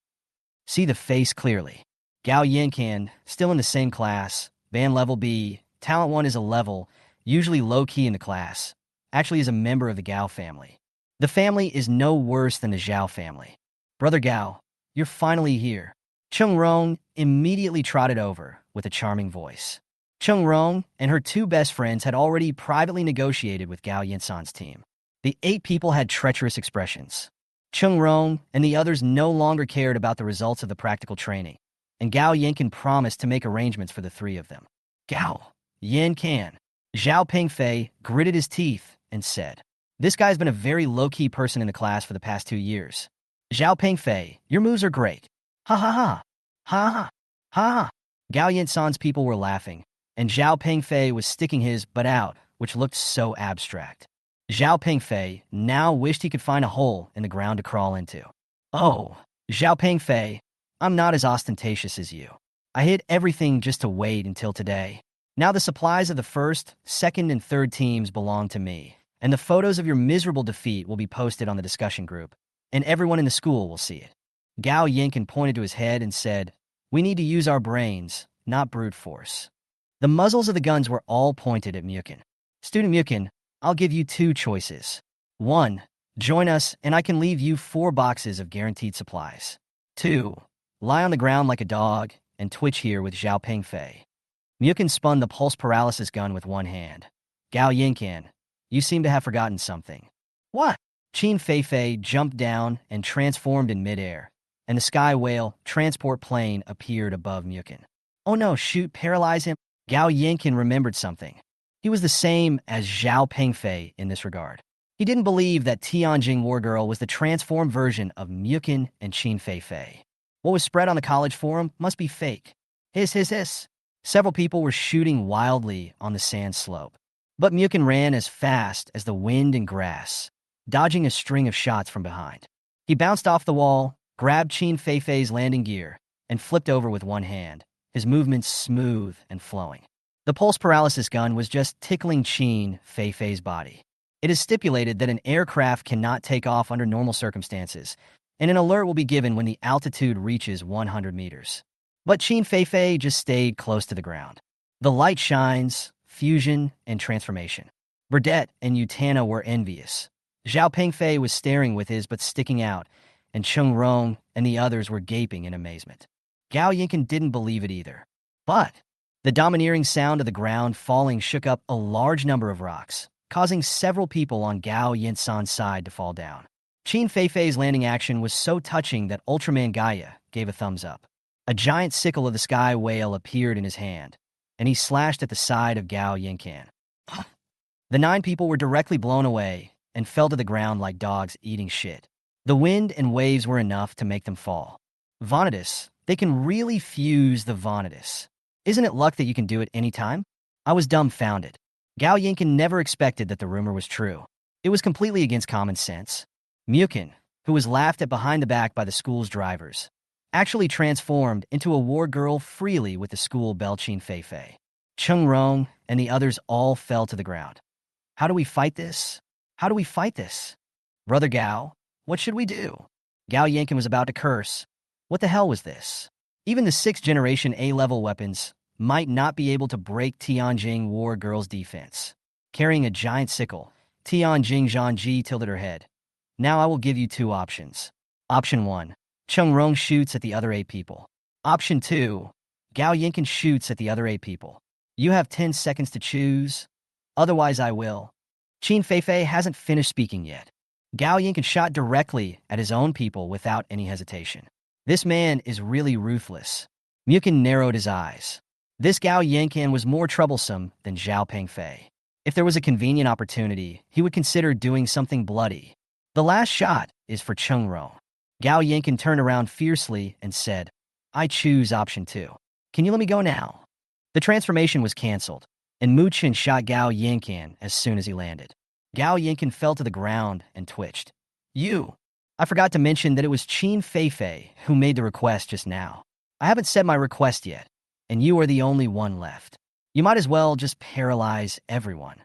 See the face clearly. Gao Yankan, still in the same class, band level B, talent 1 is a level, usually low-key in the class, actually is a member of the Gao family. The family is no worse than the Zhao family. Brother Gao, you're finally here. Chung Rong immediately trotted over with a charming voice. Chung Rong and her 2 best friends had already privately negotiated with Gao Yansan's team. The 8 people had treacherous expressions. Chung Rong and the others no longer cared about the results of the practical training, and Gao Yankan promised to make arrangements for the 3 of them. Gao Yankan. Zhao Pengfei gritted his teeth and said, this guy's been a very low-key person in the class for the past 2 years. Zhao Pengfei, your moves are great. Ha ha ha. Ha ha. Ha ha. Gao Yansan's people were laughing, and Zhao Pengfei was sticking his butt out, which looked so abstract. Zhao Pengfei now wished he could find a hole in the ground to crawl into. Oh, Zhao Pengfei, I'm not as ostentatious as you. I hid everything just to wait until today. Now the supplies of the 1st, 2nd, and 3rd teams belong to me, and the photos of your miserable defeat will be posted on the discussion group, and everyone in the school will see it. Gao Yankan pointed to his head and said, we need to use our brains, not brute force. The muzzles of the guns were all pointed at Muchen. Student Muchen, I'll give you 2 choices. 1, join us and I can leave you 4 boxes of guaranteed supplies. 2, Lie on the ground like a dog and twitch here with Zhao Pengfei. Muchen spun the pulse paralysis gun with one hand. Gao Yinkan, you seem to have forgotten something. What? Qin Feifei jumped down and transformed in midair, and the sky whale transport plane appeared above Muchen. Oh no, shoot, paralyze him. Gao Yinkan remembered something. He was the same as Zhao Pengfei in this regard. He didn't believe that Tianjing Wargirl was the transformed version of Muchen and Qin Feifei. What was spread on the college forum must be fake. Hiss. Several people were shooting wildly on the sand slope. But Muchen ran as fast as the wind and grass, dodging a string of shots from behind. He bounced off the wall, grabbed Qin Feifei's landing gear, and flipped over with one hand, his movements smooth and flowing. The pulse paralysis gun was just tickling Qin Feifei's body. It is stipulated that an aircraft cannot take off under normal circumstances, and an alert will be given when the altitude reaches 100 meters. But Qin Feifei just stayed close to the ground. The light shines, fusion, and transformation. Burdette and Utana were envious. Zhao Pengfei was staring with his but sticking out, and Cheng Rong and the others were gaping in amazement. Gao Yinkan didn't believe it either. But the domineering sound of the ground falling shook up a large number of rocks, causing several people on Gao Yinsan's side to fall down. Qin Feifei's landing action was so touching that Ultraman Gaia gave a thumbs up. A giant sickle of the sky whale appeared in his hand, and he slashed at the side of Gao Yinkan. The 9 people were directly blown away and fell to the ground like dogs eating shit. The wind and waves were enough to make them fall. Vanitas, they can really fuse the Vanitas. Isn't it luck that you can do it anytime? I was dumbfounded. Gao Yinkan never expected that the rumor was true. It was completely against common sense. Muchen, who was laughed at behind the back by the school's drivers, actually transformed into a war girl freely with the school bell Qin Feifei. Cheng Rong and the others all fell to the ground. How do we fight this? How do we fight this? Brother Gao, what should we do? Gao Yinkan was about to curse. What the hell was this? Even the 6th generation A-level weapons might not be able to break Tianjing War Girl's defense. Carrying a giant sickle, Tianjing Zhangji tilted her head. Now I will give you 2 options. Option 1. Cheng Rong shoots at the other 8 people. Option 2. Gao Yinkan shoots at the other 8 people. You have 10 seconds to choose. Otherwise I will. Qin Feifei hasn't finished speaking yet. Gao Yinkan shot directly at his own people without any hesitation. This man is really ruthless. Muchen narrowed his eyes. This Gao Yinkan was more troublesome than Zhao Pengfei. If there was a convenient opportunity, he would consider doing something bloody. The last shot is for Cheng Rong. Gao Yinkan turned around fiercely and said, I choose option 2. Can you let me go now? The transformation was canceled, and Muchen shot Gao Yinkan as soon as he landed. Gao Yinkan fell to the ground and twitched. I forgot to mention that it was Qin Feifei who made the request just now. I haven't said my request yet, and you are the only one left. You might as well just paralyze everyone.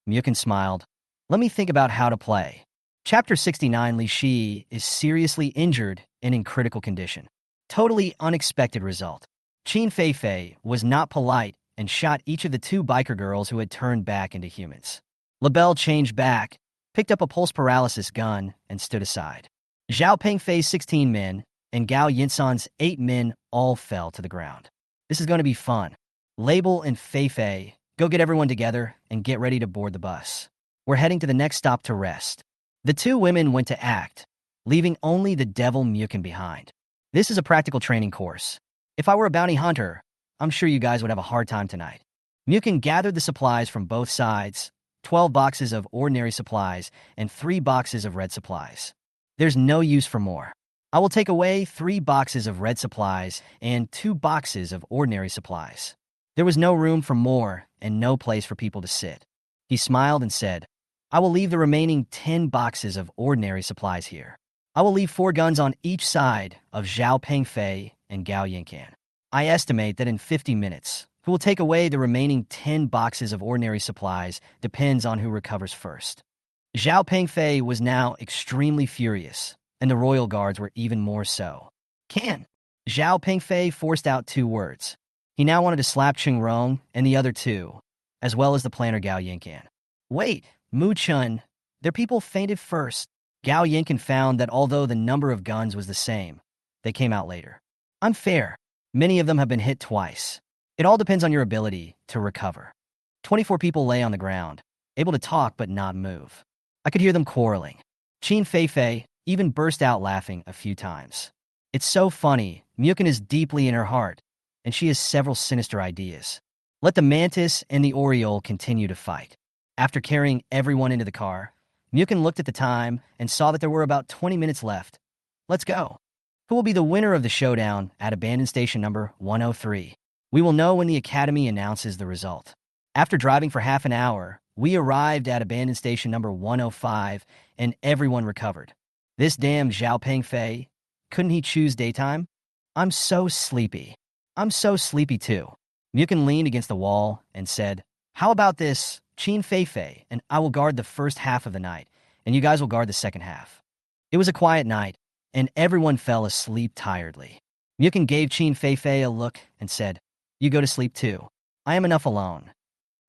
Muchen smiled. Let me think about how to play. Chapter 69, Li Shi is seriously injured and in critical condition. Totally unexpected result. Qin Feifei was not polite and shot each of the 2 biker girls who had turned back into humans. LaBelle changed back, picked up a pulse paralysis gun, and stood aside. Zhao Pengfei's 16 men and Gao Yinsan's 8 men all fell to the ground. This is going to be fun. Label and Feifei, go get everyone together and get ready to board the bus. We're heading to the next stop to rest. The 2 women went to act, leaving only the devil Muchen behind. This is a practical training course. If I were a bounty hunter, I'm sure you guys would have a hard time tonight. Muchen gathered the supplies from both sides, 12 boxes of ordinary supplies and 3 boxes of red supplies. There's no use for more. I will take away 3 boxes of red supplies and 2 boxes of ordinary supplies. There was no room for more and no place for people to sit. He smiled and said, I will leave the remaining 10 boxes of ordinary supplies here. I will leave 4 guns on each side of Zhao Pengfei and Gao Yinkan. I estimate that in 50 minutes, who will take away the remaining 10 boxes of ordinary supplies depends on who recovers first. Zhao Pengfei was now extremely furious, and the royal guards were even more so. Can. Zhao Pengfei forced out 2 words. He now wanted to slap Cheng Rong and the other 2, as well as the planner Gao Yinkan. Wait, Muchen, their people fainted first. Gao Yinkan found that although the number of guns was the same, they came out later. Unfair. Many of them have been hit twice. It all depends on your ability to recover. 24 people lay on the ground, able to talk but not move. I could hear them quarreling. Qin Feifei even burst out laughing a few times. It's so funny. Muchen is deeply in her heart, and she has several sinister ideas. Let the mantis and the oriole continue to fight. After carrying everyone into the car, Muchen looked at the time and saw that there were about 20 minutes left. Let's go. Who will be the winner of the showdown at abandoned station number 103? We will know when the Academy announces the result. After driving for half an hour, we arrived at abandoned station number 105, and everyone recovered. This damn Zhao Pengfei, couldn't he choose daytime? I'm so sleepy. I'm so sleepy too. Muchen leaned against the wall and said, how about this, Qin Feifei, and I will guard the first half of the night, and you guys will guard the second half. It was a quiet night, and everyone fell asleep tiredly. Muchen gave Qin Feifei a look and said, you go to sleep too. I am enough alone.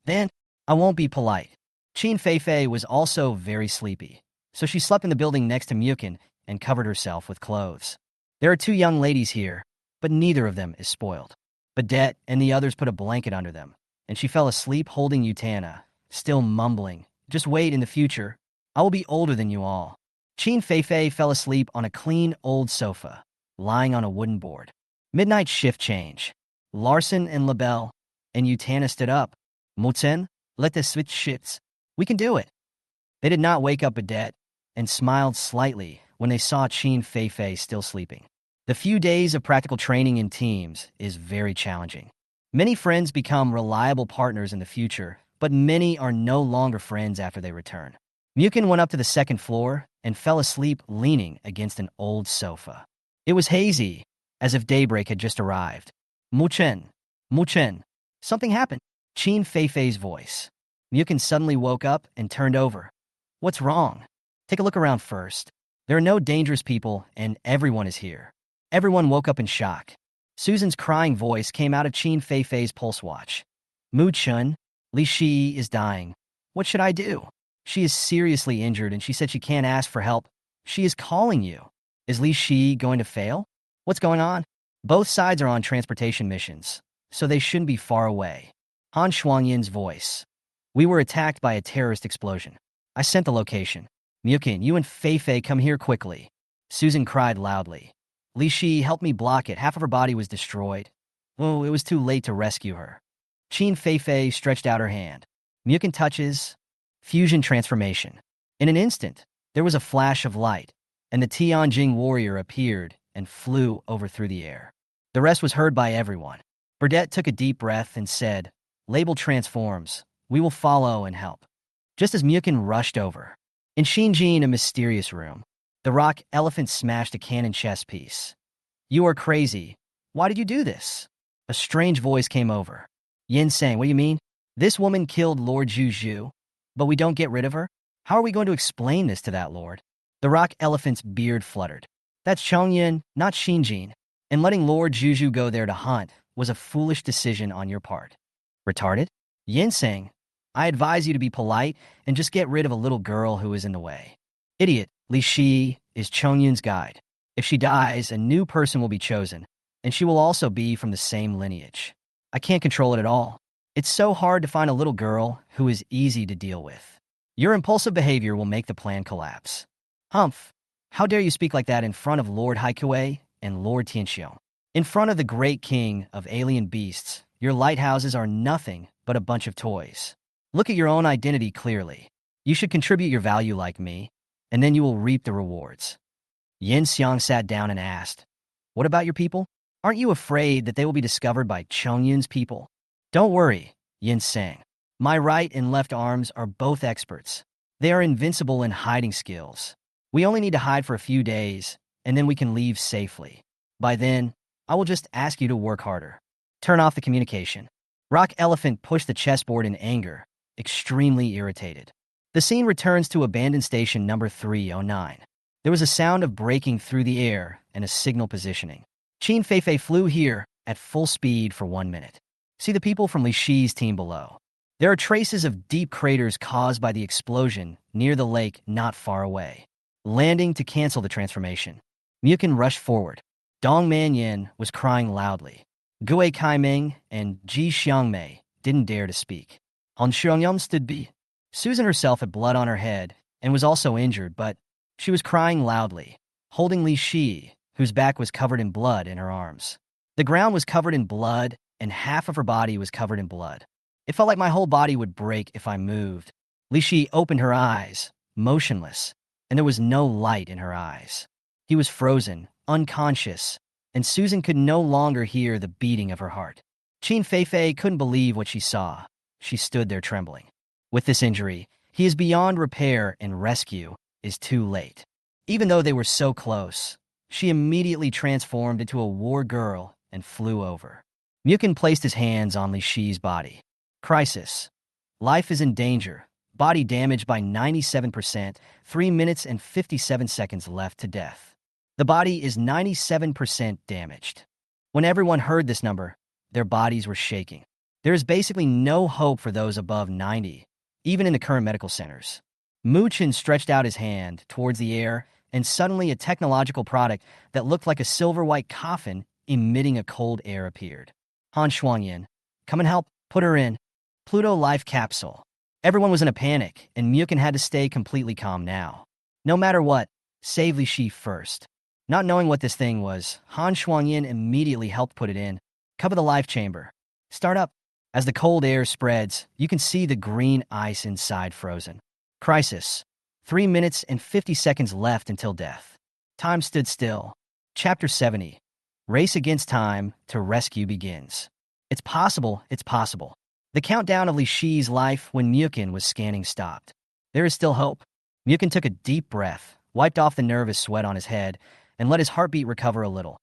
Then, I won't be polite. Qin Feifei was also very sleepy, so she slept in the building next to Muchen and covered herself with clothes. There are 2 young ladies here, but neither of them is spoiled. Badette and the others put a blanket under them, and she fell asleep holding Utana, still mumbling, just wait in the future. I will be older than you all. Qin Feifei fell asleep on a clean old sofa, lying on a wooden board. Midnight shift change. Larson and LaBelle and Utana stood up. Muchen, let us switch shifts. We can do it. They did not wake up Badette and smiled slightly when they saw Qin Feifei still sleeping. The few days of practical training in teams is very challenging. Many friends become reliable partners in the future, but many are no longer friends after they return. Muchen went up to the second floor and fell asleep leaning against an old sofa. It was hazy, as if daybreak had just arrived. Muchen, Muchen, something happened. Qin Feifei's voice. Muchen suddenly woke up and turned over. What's wrong? Take a look around first. There are no dangerous people, and everyone is here. Everyone woke up in shock. Susan's crying voice came out of Qin Feifei's pulse watch. Muchen, Li Shi is dying. What should I do? She is seriously injured, and she said she can't ask for help. She is calling you. Is Li Shi going to fail? What's going on? Both sides are on transportation missions, so they shouldn't be far away. Han Shuangyin's voice. We were attacked by a terrorist explosion. I sent the location. Muchen, you and Feifei come here quickly. Susan cried loudly. Li Shi helped me block it. Half of her body was destroyed. Oh, it was too late to rescue her. Qin Feifei stretched out her hand. Muchen touches. Fusion transformation. In an instant, there was a flash of light, and the Tianjing warrior appeared and flew over through the air. The rest was heard by everyone. Burdette took a deep breath and said, Label transforms. We will follow and help. Just as Muchen rushed over. In Xinjiang, a mysterious room, the rock elephant smashed a cannon chess piece. You are crazy. Why did you do this? A strange voice came over. Yin sang, what do you mean? This woman killed Lord Zhu, but we don't get rid of her? How are we going to explain this to that lord? The rock elephant's beard fluttered. That's Chongyin, not Xinjiang, and letting Lord Zhu go there to hunt was a foolish decision on your part. Retarded? Yin sang, I advise you to be polite and just get rid of a little girl who is in the way. Idiot, Li Shi is Chongyun's guide. If she dies, a new person will be chosen, and she will also be from the same lineage. I can't control it at all. It's so hard to find a little girl who is easy to deal with. Your impulsive behavior will make the plan collapse. Humph, how dare you speak like that in front of Lord Haikue and Lord Tianxiong? In front of the great king of alien beasts, your lighthouses are nothing but a bunch of toys. Look at your own identity clearly. You should contribute your value like me, and then you will reap the rewards. Yin Xiang sat down and asked, what about your people? Aren't you afraid that they will be discovered by Chongyun's people? Don't worry, Yin sang. My right and left arms are both experts. They are invincible in hiding skills. We only need to hide for a few days, and then we can leave safely. By then, I will just ask you to work harder. Turn off the communication. Rock Elephant pushed the chessboard in anger, extremely irritated. The scene returns to abandoned station number 309. There was a sound of braking through the air and a signal positioning. Qin Feifei flew here at full speed for 1 minute. See the people from Li Shi's team below. There are traces of deep craters caused by the explosion near the lake not far away. Landing to cancel the transformation. Muchen rushed forward. Dong Manyan was crying loudly. Gue Kaiming and Ji Xiangmei didn't dare to speak. Han Xiangyang stood by. Susan herself had blood on her head and was also injured, but she was crying loudly, holding Li Shi, whose back was covered in blood, in her arms. The ground was covered in blood, and half of her body was covered in blood. It felt like my whole body would break if I moved. Li Shi opened her eyes, motionless, and there was no light in her eyes. He was frozen, unconscious, and Susan could no longer hear the beating of her heart. Qin Feifei couldn't believe what she saw. She stood there trembling. With this injury, he is beyond repair and rescue is too late. Even though they were so close, she immediately transformed into a war girl and flew over. Muchen placed his hands on Li Shi's body. Crisis. Life is in danger. Body damaged by 97%, 3 minutes and 57 seconds left to death. The body is 97% damaged. When everyone heard this number, their bodies were shaking. There is basically no hope for those above 90, even in the current medical centers. Muchen stretched out his hand towards the air, and suddenly a technological product that looked like a silver-white coffin emitting a cold air appeared. Han Shuangyan, come and help, put her in. Pluto Life Capsule. Everyone was in a panic, and Muchen had to stay completely calm now. No matter what, save Li Shi first. Not knowing what this thing was, Han Shuangyan immediately helped put it in. Cover the life chamber. Start up. As the cold air spreads, you can see the green ice inside frozen. Crisis. 3 minutes and 50 seconds left until death. Time stood still. Chapter 70. Race against time to rescue begins. It's possible, it's possible. The countdown of Li Shi's life when Muchen was scanning stopped. There is still hope. Muchen took a deep breath, wiped off the nervous sweat on his head, and let his heartbeat recover a little.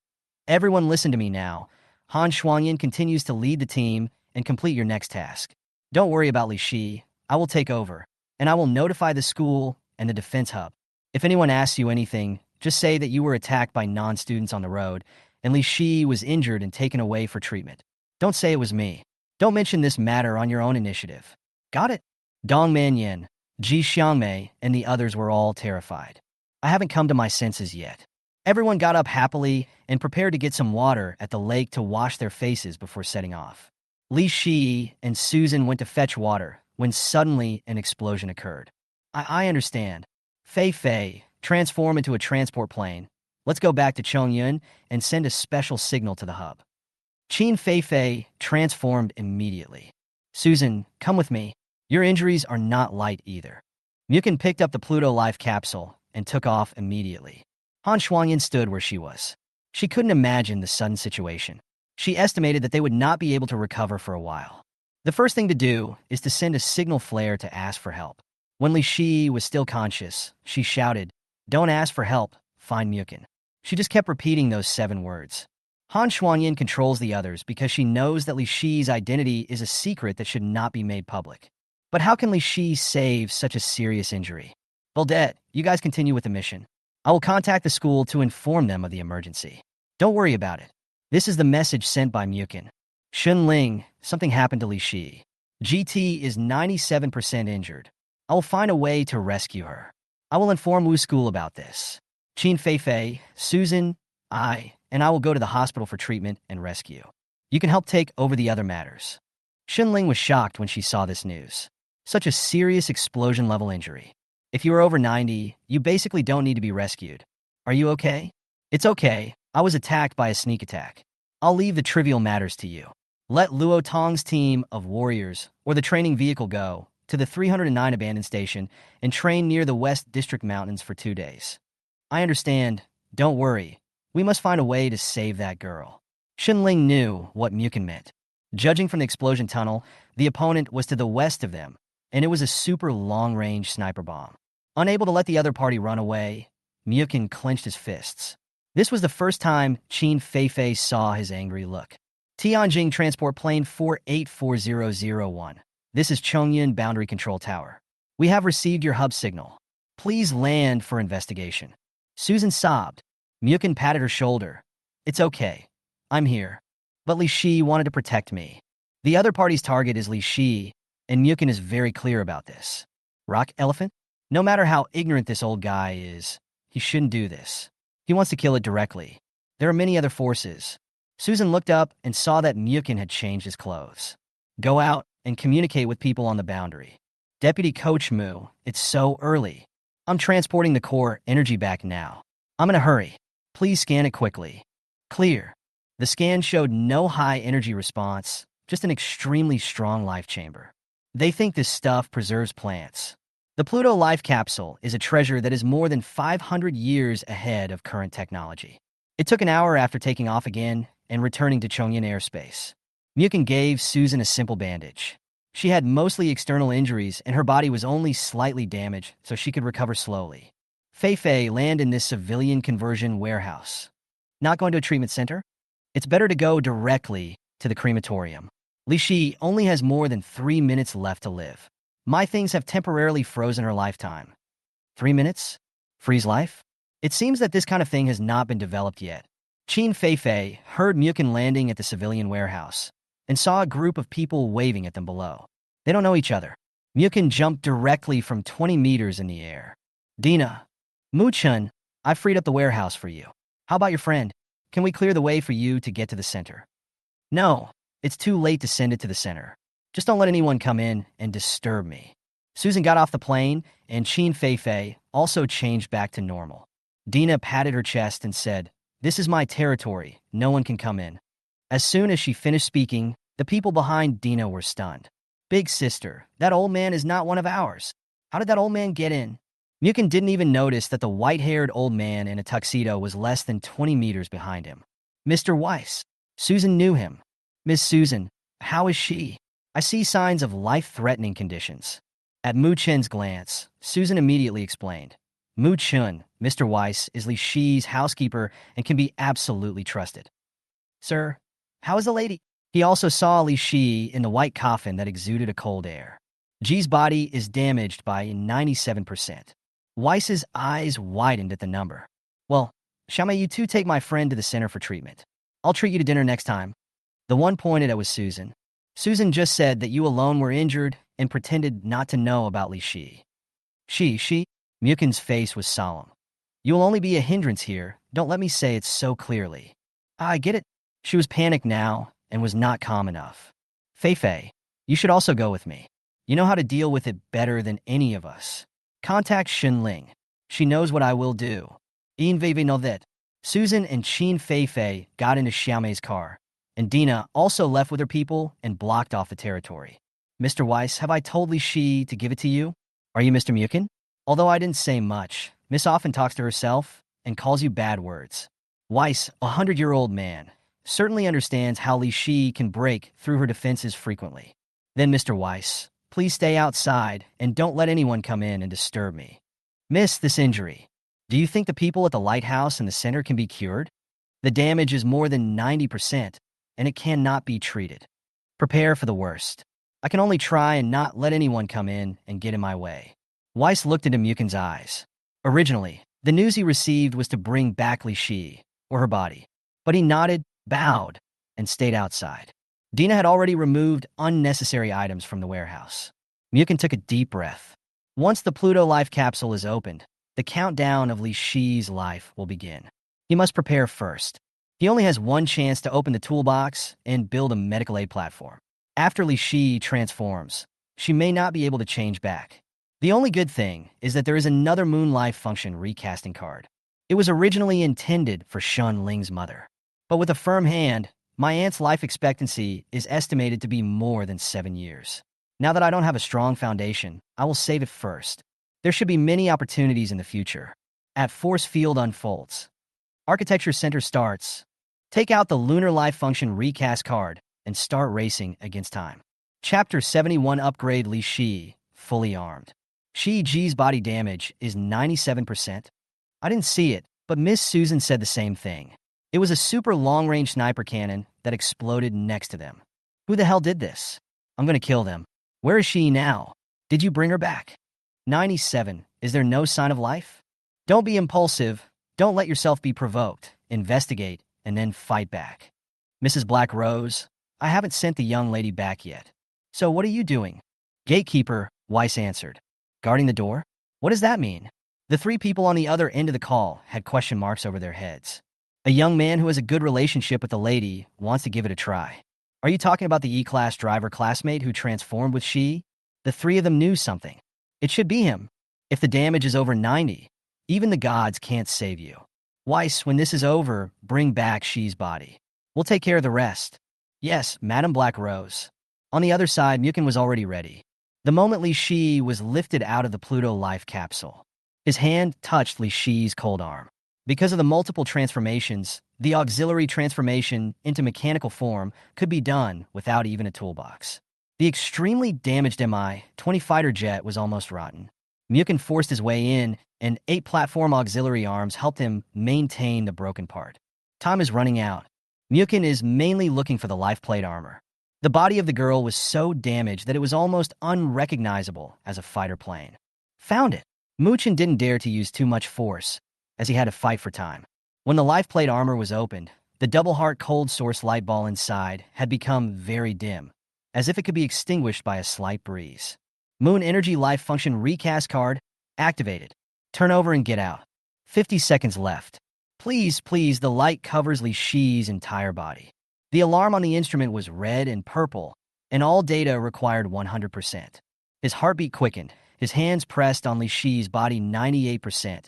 Everyone listen to me now. Han Shuangyan continues to lead the team and complete your next task. Don't worry about Li Shi. I will take over, and I will notify the school and the defense hub. If anyone asks you anything, just say that you were attacked by non-students on the road, and Li Shi was injured and taken away for treatment. Don't say it was me. Don't mention this matter on your own initiative. Got it? Dong Manyan, Ji Xiangmei, and the others were all terrified. I haven't come to my senses yet. Everyone got up happily and prepared to get some water at the lake to wash their faces before setting off. Li Shi and Susan went to fetch water when suddenly an explosion occurred. I understand. Fei Fei, transform into a transport plane. Let's go back to Chongyun and send a special signal to the hub. Qin Feifei transformed immediately. Susan, come with me. Your injuries are not light either. Muchen picked up the Pluto Life capsule and took off immediately. Han Shuangyan stood where she was. She couldn't imagine the sudden situation. She estimated that they would not be able to recover for a while. The first thing to do is to send a signal flare to ask for help. When Li Shi was still conscious, she shouted, "Don't ask for help, find Muchen." She just kept repeating those 7 words. Han Shuangyan controls the others because she knows that Li Shi's identity is a secret that should not be made public. But how can Li Shi save such a serious injury? Buldet, you guys continue with the mission. I will contact the school to inform them of the emergency. Don't worry about it. This is the message sent by Muchen. Shunling, something happened to Li Shi. GT is 97% injured. I will find a way to rescue her. I will inform Wu School about this. Qin Feifei, Susan, and I will go to the hospital for treatment and rescue. You can help take over the other matters. Shunling was shocked when she saw this news. Such a serious explosion-level injury. If you are over 90, you basically don't need to be rescued. Are you okay? It's okay. I was attacked by a sneak attack. I'll leave the trivial matters to you. Let Luo Tong's team of warriors or the training vehicle go to the 309 abandoned station and train near the West District Mountains for 2 days. I understand. Don't worry. We must find a way to save that girl. Shunling knew what Muchen meant. Judging from the explosion tunnel, the opponent was to the west of them, and it was a super long-range sniper bomb. Unable to let the other party run away, Muchen clenched his fists. This was the first time Qin Feifei saw his angry look. Tianjing Transport Plane 484001. This is Chongyun Boundary Control Tower. We have received your hub signal. Please land for investigation. Susan sobbed. Muchen patted her shoulder. It's okay. I'm here. But Li Shi wanted to protect me. The other party's target is Li Shi, and Muchen is very clear about this. Rock Elephant? No matter how ignorant this old guy is, he shouldn't do this. He wants to kill it directly. There are many other forces. Susan looked up and saw that Muchen had changed his clothes. Go out and communicate with people on the boundary. Deputy Coach Mu, it's so early. I'm transporting the core energy back now. I'm in a hurry. Please scan it quickly. Clear. The scan showed no high energy response, just an extremely strong life chamber. They think this stuff preserves plants. The Pluto life capsule is a treasure that is more than 500 years ahead of current technology. It took an hour after taking off again and returning to Chongyan airspace. Muchen gave Susan a simple bandage. She had mostly external injuries and her body was only slightly damaged, so she could recover slowly. Fei land in this civilian conversion warehouse. Not going to a treatment center? It's better to go directly to the crematorium. Li Shi only has more than 3 minutes left to live. My things have temporarily frozen her lifetime. 3 minutes? Freeze life? It seems that this kind of thing has not been developed yet. Qin Fei heard Muchen landing at the civilian warehouse and saw a group of people waving at them below. They don't know each other. Muchen jumped directly from 20 meters in the air. Dina, Muchen, I freed up the warehouse for you. How about your friend? Can we clear the way for you to get to the center? No, it's too late to send it to the center. Just don't let anyone come in and disturb me. Susan got off the plane, and Qin Fei also changed back to normal. Dina patted her chest and said, "This is my territory. No one can come in." As soon as she finished speaking, the people behind Dina were stunned. Big sister, that old man is not one of ours. How did that old man get in? Muchen didn't even notice that the white-haired old man in a tuxedo was less than 20 meters behind him. Mr. Weiss. Susan knew him. Miss Susan, how is she? I see signs of life-threatening conditions. At Muchen's glance, Susan immediately explained. Muchen, Mr. Weiss, is Li Shi's housekeeper and can be absolutely trusted. Sir, how is the lady? He also saw Li Shi in the white coffin that exuded a cold air. Ji's body is damaged by 97%. Weiss's eyes widened at the number. Well, shall may you two take my friend to the center for treatment? I'll treat you to dinner next time. The one pointed at was Susan. Susan just said that you alone were injured and pretended not to know about Li Shi. She? Muchen's face was solemn. You will only be a hindrance here. Don't let me say it so clearly. I get it. She was panicked now and was not calm enough. Fei, you should also go with me. You know how to deal with it better than any of us. Contact Xinling. She knows what I will do. Ian Veve know that. Susan and Qin Fei got into Xiaomei's car, and Dina also left with her people and blocked off the territory. Mr. Weiss, have I told Li Shi to give it to you? Are you Mr. Muchen? Although I didn't say much, Miss often talks to herself and calls you bad words. Weiss, a 100-year-old man, certainly understands how Li Shi can break through her defenses frequently. Then, Mr. Weiss, please stay outside and don't let anyone come in and disturb me. Miss, this injury. Do you think the people at the lighthouse in the center can be cured? The damage is more than 90%, and it cannot be treated. Prepare for the worst. I can only try and not let anyone come in and get in my way. Weiss looked into Muchen's eyes. Originally, the news he received was to bring back Li Shi, or her body. But he nodded, bowed, and stayed outside. Dina had already removed unnecessary items from the warehouse. Muchen took a deep breath. Once the Pluto life capsule is opened, the countdown of Li Shi's life will begin. He must prepare first. He only has one chance to open the toolbox and build a medical aid platform. After Li Shi transforms, she may not be able to change back. The only good thing is that there is another Moon Life function recasting card. It was originally intended for Shun Ling's mother. But with a firm hand, my aunt's life expectancy is estimated to be more than 7 years. Now that I don't have a strong foundation, I will save it first. There should be many opportunities in the future. At Force Field unfolds. Architecture Center starts. Take out the Lunar Life Function recast card and start racing against time. Chapter 71 Upgrade Li Shi, fully armed. Ji's body damage is 97%. I didn't see it, but Miss Susan said the same thing. It was a super long-range sniper cannon that exploded next to them. Who the hell did this? I'm gonna kill them. Where is she now? Did you bring her back? 97. Is there no sign of life? Don't be impulsive. Don't let yourself be provoked. Investigate, and then fight back. Mrs. Black Rose, I haven't sent the young lady back yet. So what are you doing? Gatekeeper, Weiss answered. Guarding the door? What does that mean? The three people on the other end of the call had question marks over their heads. A young man who has a good relationship with a lady wants to give it a try. Are you talking about the E-class driver classmate who transformed with she? The three of them knew something. It should be him. If the damage is over 90, even the gods can't save you. Weiss, when this is over, bring back she's body. We'll take care of the rest. Yes, Madame Black rose. On the other side, Muchen was already ready. The moment Li Shi was lifted out of the Pluto life capsule, his hand touched Li Shi's cold arm. Because of the multiple transformations, the auxiliary transformation into mechanical form could be done without even a toolbox. The extremely damaged Mi-20 fighter jet was almost rotten. Muchen forced his way in, and 8 platform auxiliary arms helped him maintain the broken part. Time is running out. Muchen is mainly looking for the life plate armor. The body of the girl was so damaged that it was almost unrecognizable as a fighter plane. Found it. Muchen didn't dare to use too much force, as he had to fight for time. When the life plate armor was opened, the double heart cold source light ball inside had become very dim, as if it could be extinguished by a slight breeze. Moon Energy Life Function Recast card activated. Turn over and get out. 50 seconds left. Please, please, the light covers Li Shi's entire body. The alarm on the instrument was red and purple, and all data required 100%. His heartbeat quickened, his hands pressed on Li Shi's body 98%,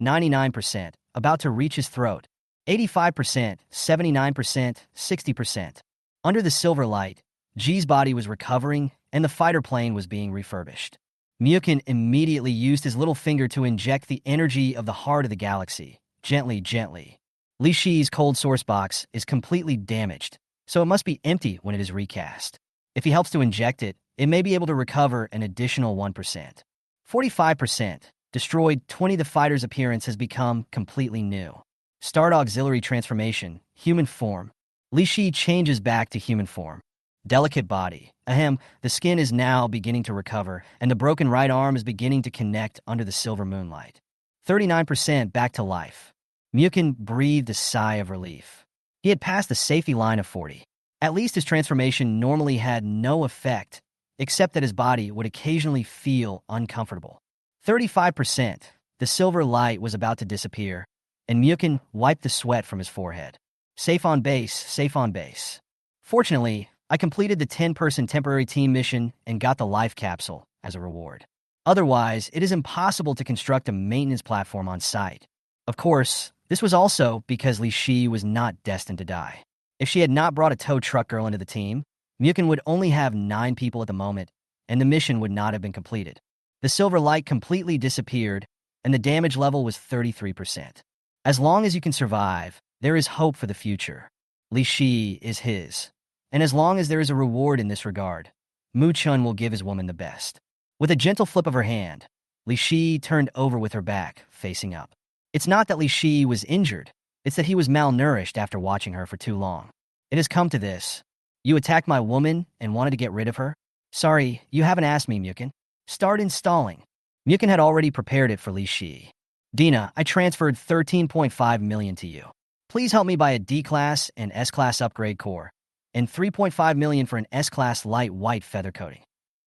99%, about to reach his throat, 85%, 79%, 60%. Under the silver light, Ji's body was recovering, and the fighter plane was being refurbished. Muchen immediately used his little finger to inject the energy of the heart of the galaxy, gently, gently. Li Shi's cold source box is completely damaged, so it must be empty when it is recast. If he helps to inject it, it may be able to recover an additional 1%. 45%. Destroyed 20. The fighter's appearance has become completely new. Start auxiliary transformation, human form. Li Shi changes back to human form. Delicate body. Ahem, the skin is now beginning to recover, and the broken right arm is beginning to connect under the silver moonlight. 39% back to life. Muchen breathed a sigh of relief. He had passed the safety line of 40. At least his transformation normally had no effect, except that his body would occasionally feel uncomfortable. 35%. The silver light was about to disappear, and Muchen wiped the sweat from his forehead. Safe on base, safe on base. Fortunately, I completed the 10-person temporary team mission and got the life capsule as a reward. Otherwise, it is impossible to construct a maintenance platform on site. Of course, this was also because Li Shi was not destined to die. If she had not brought a tow truck girl into the team, Muchen would only have 9 people at the moment, and the mission would not have been completed. The silver light completely disappeared, and the damage level was 33%. As long as you can survive, there is hope for the future. Li Shi is his. And as long as there is a reward in this regard, Muchen will give his woman the best. With a gentle flip of her hand, Li Shi turned over with her back, facing up. It's not that Li Shi was injured, it's that he was malnourished after watching her for too long. It has come to this. You attacked my woman and wanted to get rid of her? Sorry, you haven't asked me, Muchen. Start installing. Muchen had already prepared it for Li Shi. Dina, I transferred 13.5 million to you. Please help me buy a D-Class and S-Class upgrade core, and 3.5 million for an S-Class light white feather coating.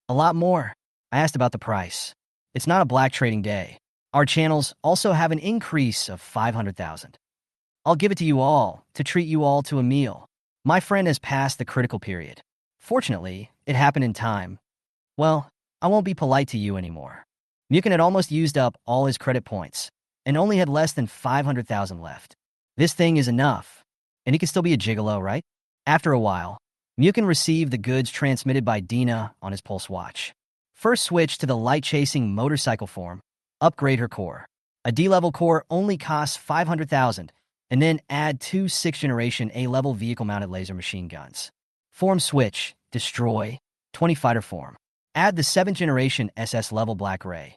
A lot more. I asked about the price. It's not a black trading day. Our channels also have an increase of 500,000. I'll give it to you all to treat you all to a meal. My friend has passed the critical period. Fortunately, it happened in time. Well, I won't be polite to you anymore. Muchen had almost used up all his credit points and only had less than 500,000 left. This thing is enough, and he can still be a gigolo, right? After a while, Muchen received the goods transmitted by Dina on his pulse watch. First switch to the light-chasing motorcycle form, upgrade her core. A D-level core only costs 500,000, and then add 2 6th-generation A-level vehicle-mounted laser machine guns. Form switch, destroy, 20 fighter form. Add the 7th-generation SSS-Level Black Ray,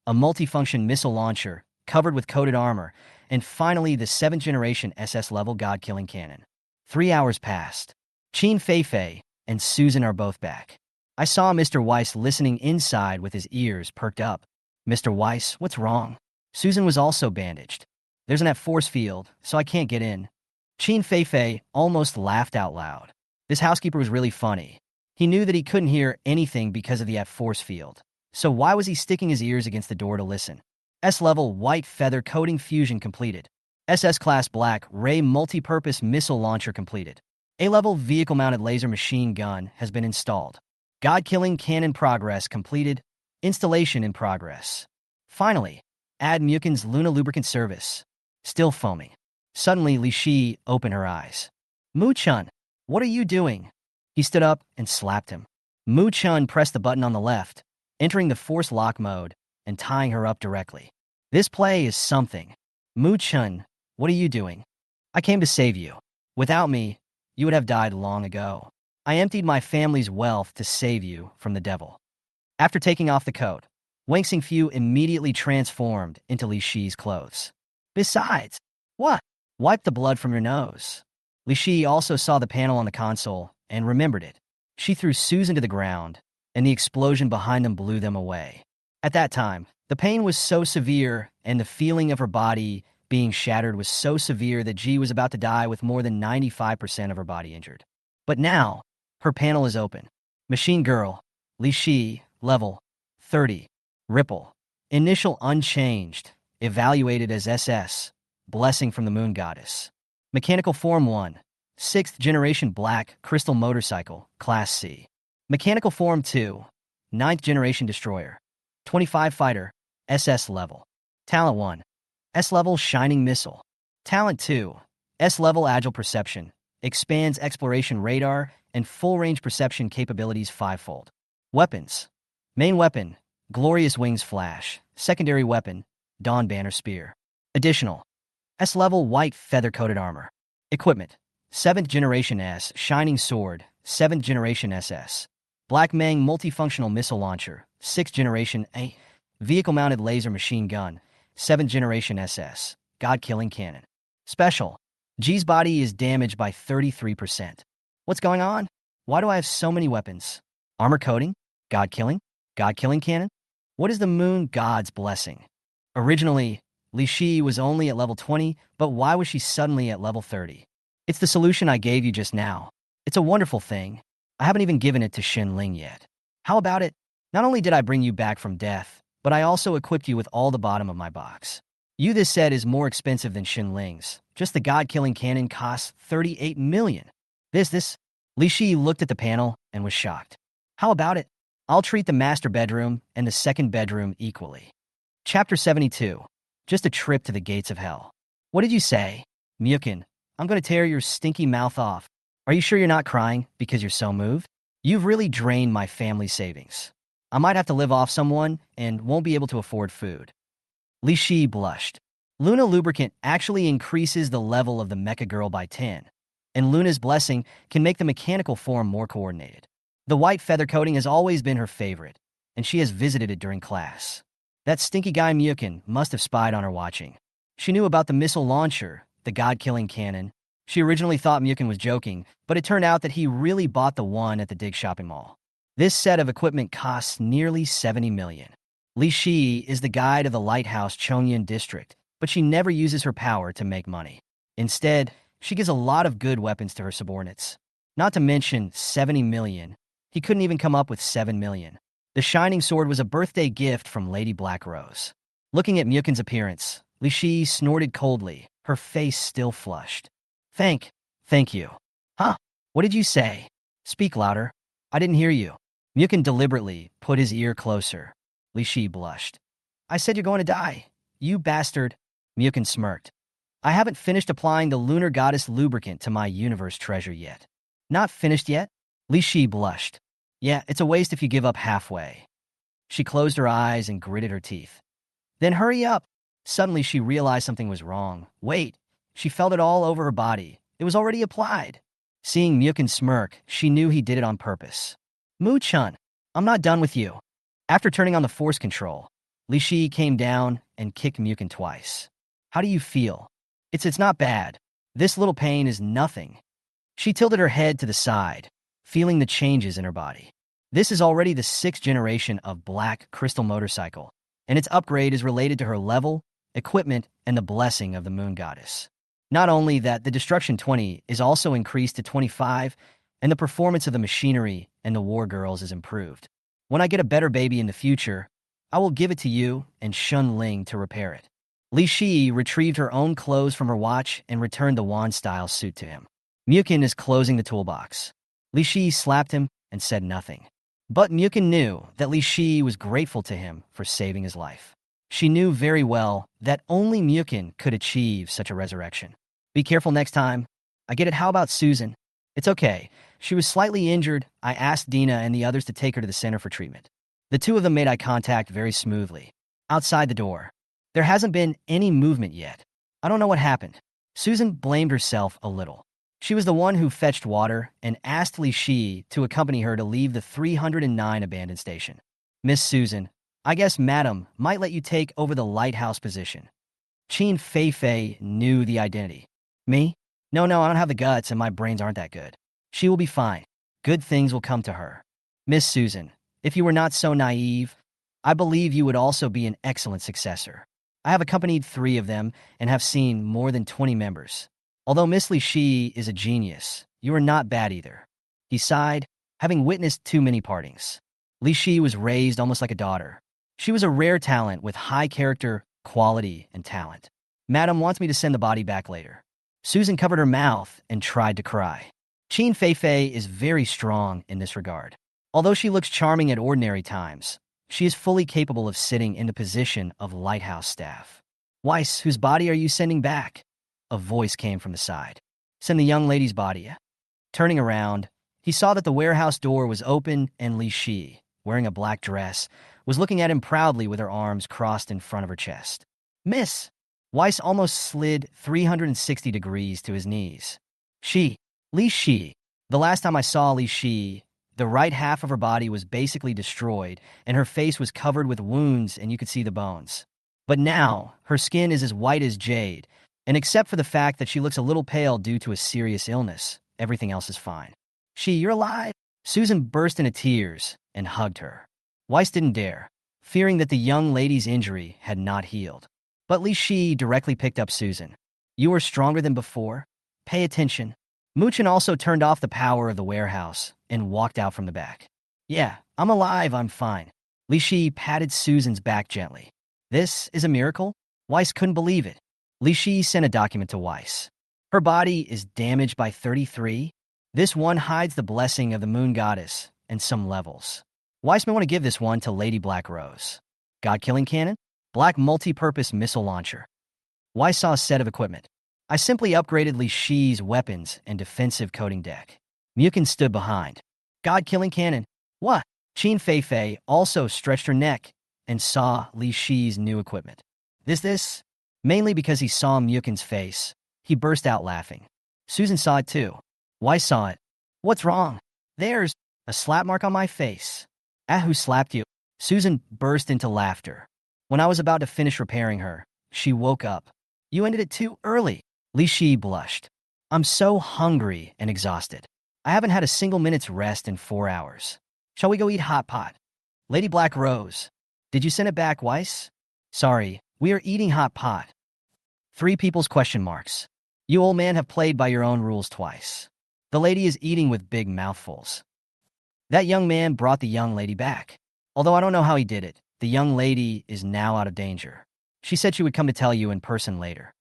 a multifunction missile launcher covered with coated armor, and finally the 7th-generation SS-Level God-killing cannon. 3 hours passed. Qin Feifei and Susan are both back. I saw Mr. Weiss listening inside with his ears perked up. Mr. Weiss, what's wrong? Susan was also bandaged. There's an F-force field, so I can't get in. Qin Feifei almost laughed out loud. This housekeeper was really funny. He knew that he couldn't hear anything because of the F-force field. So why was he sticking his ears against the door to listen? S-level white feather coating fusion completed. SS-Class Black Ray Multi-Purpose Missile Launcher completed. A-level vehicle-mounted laser machine gun has been installed. God-killing cannon progress completed. Installation in progress. Finally, add Muchen's Luna lubricant service. Still foaming. Suddenly, Li Shi opened her eyes. Muchen, what are you doing? He stood up and slapped him. Muchen pressed the button on the left, entering the force lock mode and tying her up directly. This play is something. Muchen, what are you doing? I came to save you. Without me, you would have died long ago. I emptied my family's wealth to save you from the devil. After taking off the coat, Wang Xingfu immediately transformed into Li Shi's clothes. Besides, what? Wipe the blood from your nose. Li Shi also saw the panel on the console and remembered it. She threw Susan to the ground, and the explosion behind them blew them away. At that time, the pain was so severe, and the feeling of her body being shattered was so severe that Ji was about to die with more than 95% of her body injured. But now, her panel is open. Machine Girl, Li Shi, level 30. Ripple. Initial unchanged. Evaluated as SS. Blessing from the Moon Goddess. Mechanical Form 1. 6th Generation Black Crystal Motorcycle, Class C. Mechanical Form 2. 9th Generation Destroyer. 25 Fighter, SS-Level. Talent 1. S-Level Shining Missile. Talent 2. S-Level Agile Perception. Expands exploration radar and full-range perception capabilities 5-fold. Weapons. Main weapon, Glorious Wings Flash. Secondary weapon, Dawn Banner Spear. Additional, S-Level White Feather-Coated Armor. Equipment, 7th Generation S Shining Sword, 7th Generation SS. Black Mang Multifunctional Missile Launcher, 6th Generation A. Vehicle-Mounted Laser Machine Gun, 7th Generation SS. God-Killing Cannon. Special, G's body is damaged by 33%. What's going on? Why do I have so many weapons? Armor coating? God-Killing? God-Killing Cannon? What is the Moon God's blessing? Originally, Li Shi was only at level 20, but why was she suddenly at level 30? It's the solution I gave you just now. It's a wonderful thing. I haven't even given it to Xin Ling yet. How about it? Not only did I bring you back from death, but I also equipped you with all the bottom of my box. This set is more expensive than Xin Ling's. Just the God-Killing Cannon costs 38 million. Li Shi looked at the panel and was shocked. How about it? I'll treat the master bedroom and the second bedroom equally. Chapter 72. Just a trip to the gates of hell. What did you say? Muchen, I'm going to tear your stinky mouth off. Are you sure you're not crying because you're so moved? You've really drained my family savings. I might have to live off someone and won't be able to afford food. Li Shi blushed. Luna lubricant actually increases the level of the Mecha Girl by 10, and Luna's blessing can make the mechanical form more coordinated. The white feather coating has always been her favorite, and she has visited it during class. That stinky guy Muchen must have spied on her watching. She knew about the missile launcher, the God-Killing Cannon. She originally thought Muchen was joking, but it turned out that he really bought the one at the Dig Shopping Mall. This set of equipment costs nearly 70 million. Li Shi is the guide of the lighthouse Chongyan district, but she never uses her power to make money. Instead, she gives a lot of good weapons to her subordinates. Not to mention 70 million. He couldn't even come up with 7 million. The Shining Sword was a birthday gift from Lady Black Rose. Looking at Muchen's appearance, Li Shi snorted coldly, her face still flushed. Thank you. Huh? What did you say? Speak louder. I didn't hear you. Muchen deliberately put his ear closer. Li Shi blushed. I said you're going to die. You bastard. Muchen smirked. I haven't finished applying the Lunar Goddess lubricant to my universe treasure yet. Not finished yet? Li Shi blushed. Yeah, it's a waste if you give up halfway. She closed her eyes and gritted her teeth. Then hurry up. Suddenly she realized something was wrong. Wait. She felt it all over her body. It was already applied. Seeing Muchen smirk, she knew he did it on purpose. Muchen, I'm not done with you. After turning on the force control, Li Shi came down and kicked Muchen twice. How do you feel? It's not bad. This little pain is nothing. She tilted her head to the side, feeling the changes in her body. This is already the 6th generation of Black Crystal Motorcycle, and its upgrade is related to her level, equipment, and the blessing of the Moon Goddess. Not only that, the Destruction 20 is also increased to 25, and the performance of the machinery and the War Girls is improved. When I get a better baby in the future, I will give it to you and Shun Ling to repair it. Li Shi retrieved her own clothes from her watch and returned the wand-style suit to him. Muchen is closing the toolbox. Li Shi slapped him and said nothing. But Muchen knew that Li Shi was grateful to him for saving his life. She knew very well that only Muchen could achieve such a resurrection. Be careful next time. I get it. How about Susan? It's okay. She was slightly injured. I asked Dina and the others to take her to the center for treatment. The two of them made eye contact very smoothly. Outside the door. There hasn't been any movement yet. I don't know what happened. Susan blamed herself a little. She was the one who fetched water and asked Li Shi to accompany her to leave the 309 abandoned station. Miss Susan, I guess Madam might let you take over the lighthouse position. Qin Fei knew the identity. Me? No, I don't have the guts and my brains aren't that good. She will be fine. Good things will come to her. Miss Susan, if you were not so naive, I believe you would also be an excellent successor. I have accompanied 3 of them and have seen more than 20 members. Although Miss Li Shi is a genius, you are not bad either. He sighed, having witnessed too many partings. Li Shi was raised almost like a daughter. She was a rare talent with high character, quality, and talent. Madam wants me to send the body back later. Susan covered her mouth and tried to cry. Qin Fei is very strong in this regard. Although she looks charming at ordinary times, she is fully capable of sitting in the position of lighthouse staff. Weiss, whose body are you sending back? A voice came from the side. Send the young lady's body. Turning around, he saw that the warehouse door was open and Li Shi, wearing a black dress, was looking at him proudly with her arms crossed in front of her chest. Miss! Weiss almost slid 360 degrees to his knees. Li Shi. The last time I saw Li Shi, the right half of her body was basically destroyed, and her face was covered with wounds and you could see the bones. But now, her skin is as white as jade, and except for the fact that she looks a little pale due to a serious illness, everything else is fine. You're alive? Susan burst into tears and hugged her. Weiss didn't dare, fearing that the young lady's injury had not healed. But Li Shi directly picked up Susan. You are stronger than before? Pay attention. Muchen also turned off the power of the warehouse and walked out from the back. Yeah, I'm alive, I'm fine. Li Shi patted Susan's back gently. This is a miracle? Weiss couldn't believe it. Li Shi sent a document to Weiss. Her body is damaged by 33. This one hides the blessing of the moon goddess and some levels. Weiss may want to give this one to Lady Black Rose. God-killing cannon? Black multi-purpose missile launcher. Weiss saw a set of equipment. I simply upgraded Li Shi's weapons and defensive coating deck. Muchen stood behind. God-killing cannon. What? Qin Fei also stretched her neck and saw Li Shi's new equipment. This? Mainly because he saw Muchen's face, he burst out laughing. Susan saw it too. Weiss saw it. What's wrong? There's a slap mark on my face. Who slapped you? Susan burst into laughter. When I was about to finish repairing her, she woke up. You ended it too early. Li Shi blushed. I'm so hungry and exhausted. I haven't had a single minute's rest in 4 hours. Shall we go eat hot pot? Lady Black Rose. Did you send it back, Weiss? Sorry, we are eating hot pot. 3 people's question marks. You old man have played by your own rules twice. The lady is eating with big mouthfuls. That young man brought the young lady back. Although I don't know how he did it, the young lady is now out of danger. She said she would come to tell you in person later.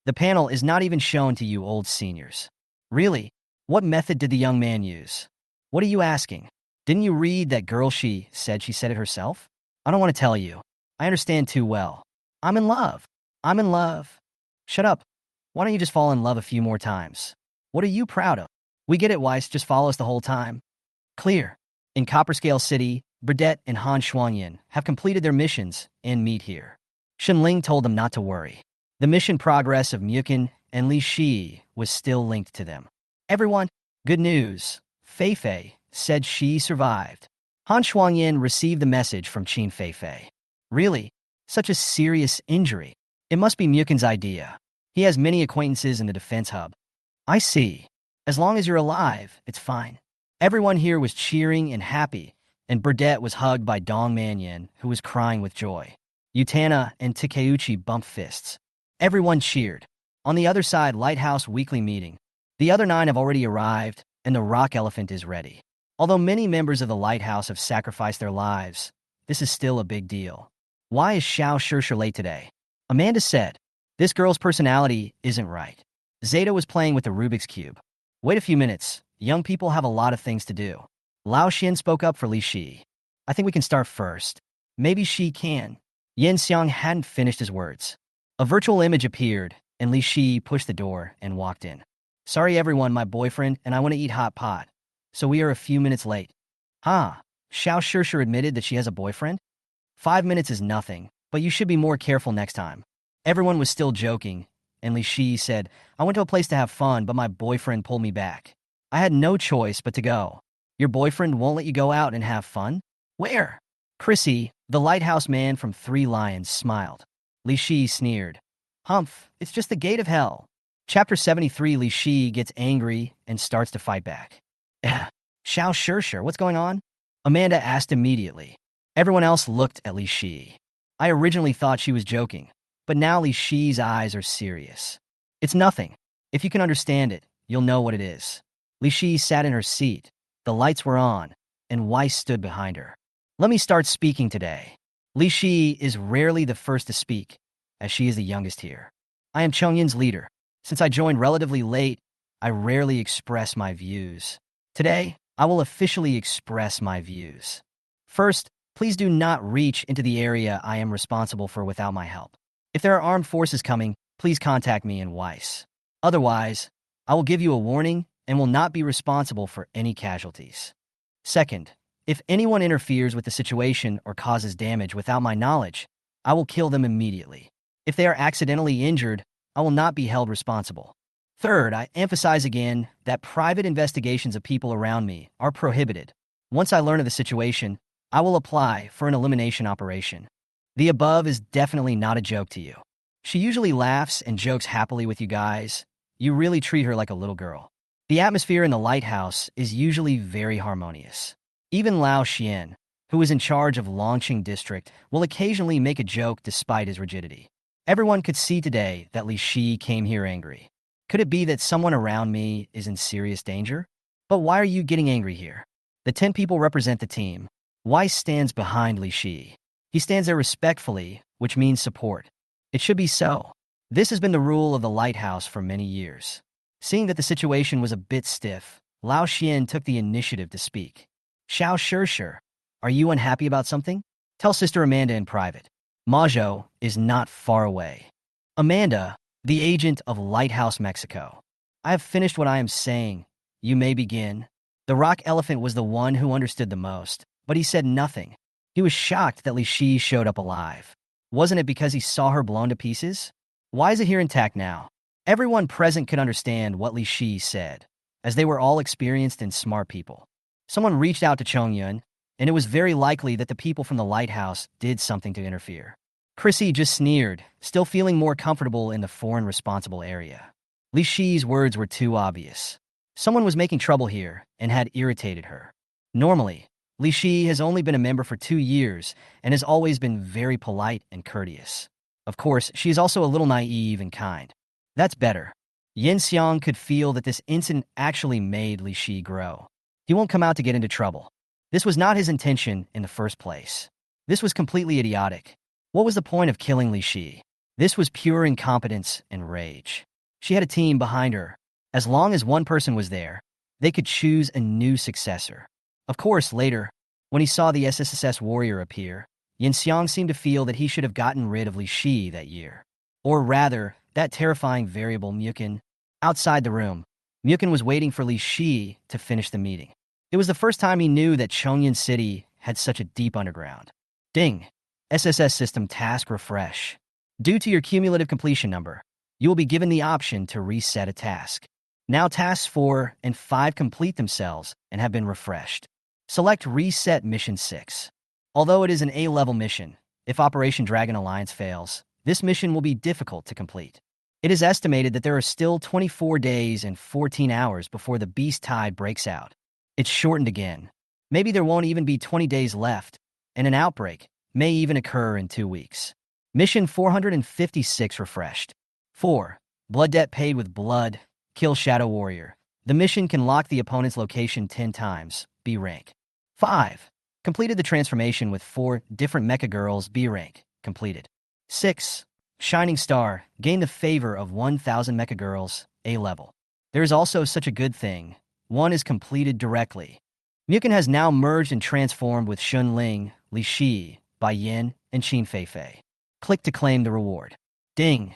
The panel is not even shown to you old seniors. Really? What method did the young man use? What are you asking? Didn't you read that girl? She said it herself? I don't want to tell you. I understand too well. I'm in love. I'm in love. Shut up. Why don't you just fall in love a few more times? What are you proud of? We get it, Weiss. Just follow us the whole time. Clear. In Copperscale City, Burdette and Han Shuangyan have completed their missions and meet here. Shenling told them not to worry. The mission progress of Muchen and Li Shi was still linked to them. Everyone, good news. Fei said she survived. Han Shuangyan received the message from Qin Fei. Really? Such a serious injury? It must be Muchen's idea. He has many acquaintances in the defense hub. I see. As long as you're alive, it's fine. Everyone here was cheering and happy, and Burdette was hugged by Dong Manyan, who was crying with joy. Utana and Takeuchi bumped fists. Everyone cheered. On the other side, Lighthouse weekly meeting. The other 9 have already arrived, and the rock elephant is ready. Although many members of the Lighthouse have sacrificed their lives, this is still a big deal. Why is Xiao Shi late today? Amanda said, "This girl's personality isn't right." Zeta was playing with the Rubik's Cube. "Wait a few minutes. Young people have a lot of things to do." Lao Xian spoke up for Li Shi. "I think we can start first." "Maybe she can." Yin Xiang hadn't finished his words. A virtual image appeared, and Li Shi pushed the door and walked in. "Sorry everyone, my boyfriend and I want to eat hot pot. So we are a few minutes late." "Huh?" Xiao Shishir admitted that she has a boyfriend? 5 minutes is nothing, but you should be more careful next time. Everyone was still joking, and Li Shi said, "I went to a place to have fun, but my boyfriend pulled me back. I had no choice but to go." "Your boyfriend won't let you go out and have fun? Where?" Chrissy, the lighthouse man from Three Lions, smiled. Li Shi sneered. "Humph, it's just the gate of hell." Chapter 73. Li Shi gets angry and starts to fight back. Xiao Shishir, what's going on?" Amanda asked immediately. Everyone else looked at Li Shi. I originally thought she was joking, but now Li Shi's eyes are serious. "It's nothing. If you can understand it, you'll know what it is." Li Shi sat in her seat. The lights were on, and Weiss stood behind her. "Let me start speaking today." Li Shi is rarely the first to speak, as she is the youngest here. "I am Chongyin's leader. Since I joined relatively late, I rarely express my views. Today, I will officially express my views. First, please do not reach into the area I am responsible for without my help. If there are armed forces coming, please contact me and Weiss. Otherwise, I will give you a warning and will not be responsible for any casualties. Second, if anyone interferes with the situation or causes damage without my knowledge, I will kill them immediately. If they are accidentally injured, I will not be held responsible. Third, I emphasize again that private investigations of people around me are prohibited. Once I learn of the situation, I will apply for an elimination operation. The above is definitely not a joke to you. She usually laughs and jokes happily with you guys. You really treat her like a little girl. The atmosphere in the lighthouse is usually very harmonious. Even Lao Xian, who is in charge of Longqing district, will occasionally make a joke despite his rigidity. Everyone could see today that Li Shi came here angry. Could it be that someone around me is in serious danger? But why are you getting angry here? The 10 people represent the team. Weiss stands behind Li Shi. He stands there respectfully, which means support. It should be so. This has been the rule of the lighthouse for many years. Seeing that the situation was a bit stiff, Lao Xian took the initiative to speak. Xiao Shishir, are you unhappy about something? Tell Sister Amanda in private. Majo is not far away. Amanda, the agent of Lighthouse Mexico. I have finished what I am saying. You may begin. The rock elephant was the one who understood the most, but he said nothing. He was shocked that Li Shi showed up alive. Wasn't it because he saw her blown to pieces? Why is it here intact now? Everyone present could understand what Li Shi said, as they were all experienced and smart people. Someone reached out to Chongyun, and it was very likely that the people from the lighthouse did something to interfere. Chrissy just sneered, still feeling more comfortable in the foreign responsible area. Li Shi's words were too obvious. Someone was making trouble here and had irritated her. Normally, Li Shi has only been a member for 2 years and has always been very polite and courteous. Of course, she is also a little naive and kind. That's better. Yin Xiang could feel that this incident actually made Li Shi grow. He won't come out to get into trouble. This was not his intention in the first place. This was completely idiotic. What was the point of killing Li Shi? This was pure incompetence and rage. She had a team behind her. As long as one person was there, they could choose a new successor. Of course, later, when he saw the SSS warrior appear, Yin Xiang seemed to feel that he should have gotten rid of Li Shi that year. Or rather, that terrifying variable Muchen. Outside the room, Muchen was waiting for Li Shi to finish the meeting. It was the first time he knew that Chongyan City had such a deep underground. Ding! SSS system task refresh. Due to your cumulative completion number, you will be given the option to reset a task. Now tasks 4 and 5 complete themselves and have been refreshed. Select Reset Mission 6. Although it is an A-level mission, if Operation Dragon Alliance fails, this mission will be difficult to complete. It is estimated that there are still 24 days and 14 hours before the beast tide breaks out. It's shortened again. Maybe there won't even be 20 days left, and an outbreak may even occur in 2 weeks. Mission 456 refreshed. 4. Blood debt paid with blood. Kill Shadow Warrior. The mission can lock the opponent's location 10 times. B rank. 5. Completed the transformation with 4 different Mecha girls. B rank. Completed. 6. Shining Star, gain the favor of 1,000 Mecha girls, A level. There is also such a good thing. One is completed directly. Muchen has now merged and transformed with Shun Ling, Li Shi, Bai Yin, and Qin Feifei. Click to claim the reward. Ding!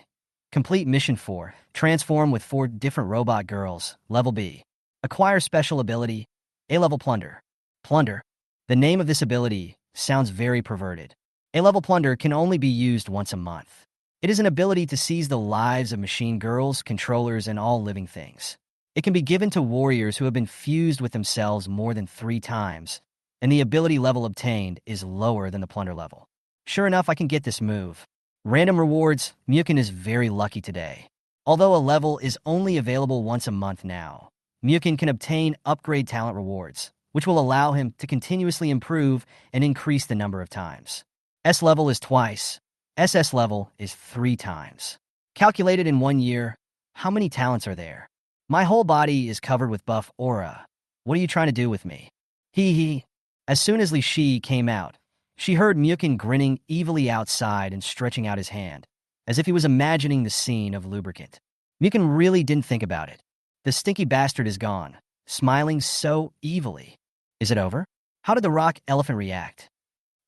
Complete Mission 4. Transform with 4 different robot girls, Level B. Acquire special ability, A-level Plunder. Plunder. The name of this ability sounds very perverted. A-level Plunder can only be used once a month. It is an ability to seize the lives of machine girls, controllers, and all living things. It can be given to warriors who have been fused with themselves more than 3 times, and the ability level obtained is lower than the Plunder level. Sure enough, I can get this move. Random rewards, Muchen is very lucky today. Although a level is only available once a month now, Muchen can obtain upgrade talent rewards, which will allow him to continuously improve and increase the number of times. S level is twice. SS level is 3 times. Calculated in 1 year, how many talents are there? My whole body is covered with buff aura. What are you trying to do with me? Hee hee. As soon as Li Shi came out, she heard Muchen grinning evilly outside and stretching out his hand, as if he was imagining the scene of lubricant. Muchen really didn't think about it. The stinky bastard is gone, smiling so evilly. Is it over? How did the rock elephant react?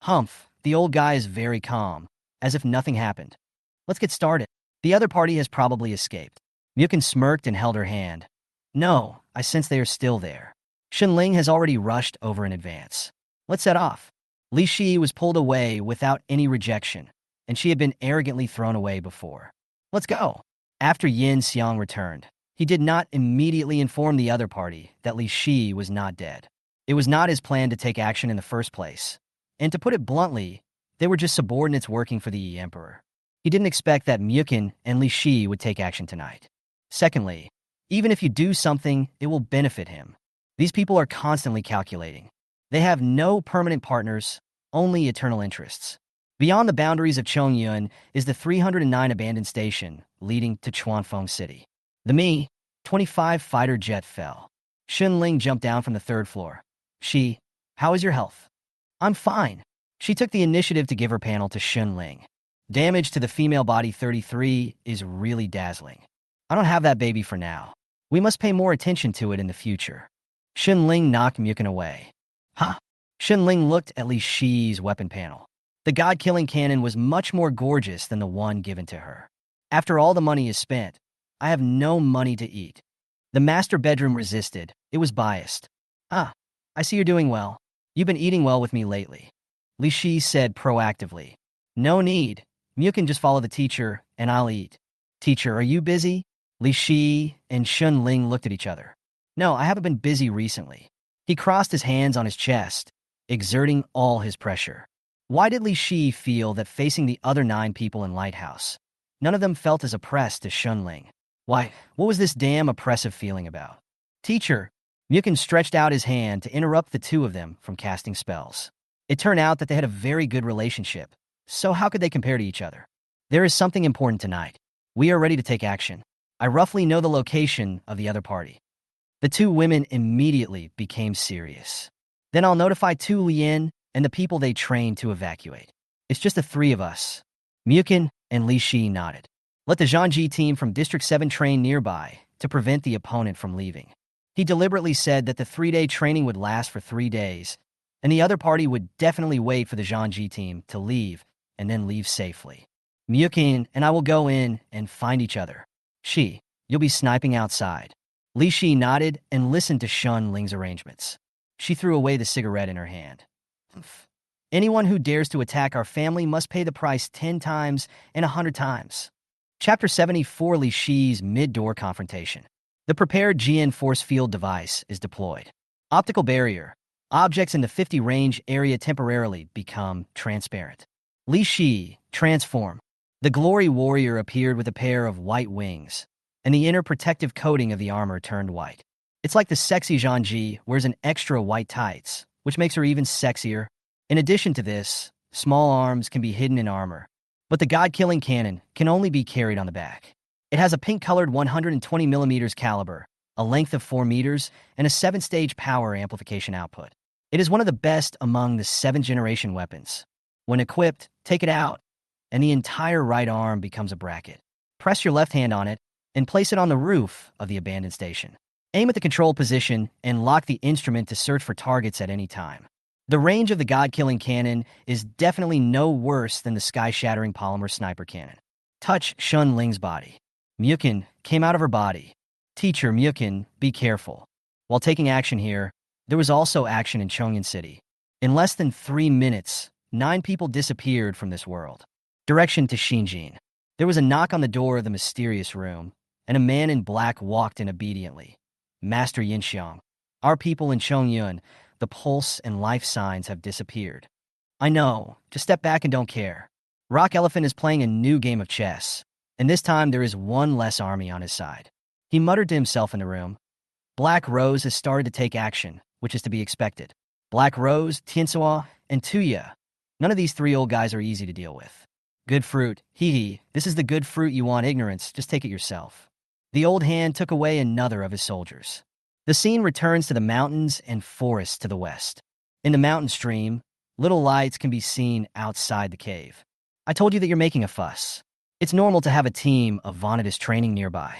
Humph, the old guy is very calm, as if nothing happened. Let's get started. The other party has probably escaped. Muchen smirked and held her hand. No, I sense they are still there. Shun Ling has already rushed over in advance. Let's set off. Li Shi was pulled away without any rejection, and she had been arrogantly thrown away before. Let's go. After Yin Xiang returned, he did not immediately inform the other party that Li Shi was not dead. It was not his plan to take action in the first place. And to put it bluntly, they were just subordinates working for the Emperor. He didn't expect that Muchen and Li Shi would take action tonight. Secondly, even if you do something, it will benefit him. These people are constantly calculating. They have no permanent partners, only eternal interests. Beyond the boundaries of Chongyun is the 309 abandoned station leading to Chuanfeng City. The Mi-25 fighter jet fell. Shun Ling jumped down from the 3rd floor. She, how is your health? I'm fine. She took the initiative to give her panel to Shun Ling. Damage to the female body 33 is really dazzling. I don't have that baby for now. We must pay more attention to it in the future. Shun Ling knocked Muchen away. Huh? Shun Ling looked at Li Shi's weapon panel. The god-killing cannon was much more gorgeous than the one given to her. After all the money is spent, I have no money to eat. The master bedroom resisted. It was biased. Ah, I see you're doing well. You've been eating well with me lately. Li Shi said proactively. No need. Muchen just follow the teacher, and I'll eat. Teacher, are you busy? Li Shi and Shun Ling looked at each other. No, I haven't been busy recently. He crossed his hands on his chest, exerting all his pressure. Why did Li Shi feel that facing the other 9 people in Lighthouse, none of them felt as oppressed as Shun Ling? Why, what was this damn oppressive feeling about? Teacher, Muchen stretched out his hand to interrupt the 2 of them from casting spells. It turned out that they had a very good relationship, so how could they compare to each other? There is something important tonight. We are ready to take action. I roughly know the location of the other party. The 2 women immediately became serious. Then I'll notify Tu Lien and the people they trained to evacuate. It's just the 3 of us. Muchen and Li Shi nodded. Let the Zhangji team from District 7 train nearby to prevent the opponent from leaving. He deliberately said that the 3-day training would last for 3 days, and the other party would definitely wait for the Zhangji team to leave and then leave safely. Muchen and I will go in and find each other. Shi, you'll be sniping outside. Li Shi nodded and listened to Shun Ling's arrangements. She threw away the cigarette in her hand. Anyone who dares to attack our family must pay the price 10 times and 100 times. Chapter 74, Li Shi's mid-door confrontation. The prepared GN force field device is deployed. Optical barrier. Objects in the 50 range area temporarily become transparent. Li Shi, transform. The Glory Warrior appeared with a pair of white wings, and the inner protective coating of the armor turned white. It's like the sexy Zhangji wears an extra white tights, which makes her even sexier. In addition to this, small arms can be hidden in armor, but the god-killing cannon can only be carried on the back. It has a pink-colored 120mm caliber, a length of 4 meters, and a 7-stage power amplification output. It is one of the best among the 7th generation weapons. When equipped, take it out. and the entire right arm becomes a bracket. Press your left hand on it and place it on the roof of the abandoned station. Aim at the control position and lock the instrument to search for targets at any time. The range of the god-killing cannon is definitely no worse than the sky-shattering polymer sniper cannon. Touch Shun Ling's body. Muchen came out of her body. Teacher Muchen, be careful. While taking action here, there was also action in Chongyan City. In less than 3 minutes, 9 people disappeared from this world. Direction to Xinjiang. There was a knock on the door of the mysterious room, and a man in black walked in obediently. Master Yinxiang. Our people in Chongyun, the pulse and life signs have disappeared. I know, just step back and don't care. Rock Elephant is playing a new game of chess, and this time there is one less army on his side. He muttered to himself in the room. Black Rose has started to take action, which is to be expected. Black Rose, Tiansuo, and Tuya. None of these 3 old guys are easy to deal with. Good fruit. Hee. This is the good fruit you want, ignorance. Just take it yourself. The old hand took away another of his soldiers. The scene returns to the mountains and forests to the west. In the mountain stream, little lights can be seen outside the cave. I told you that you're making a fuss. It's normal to have a team of Vanitas training nearby.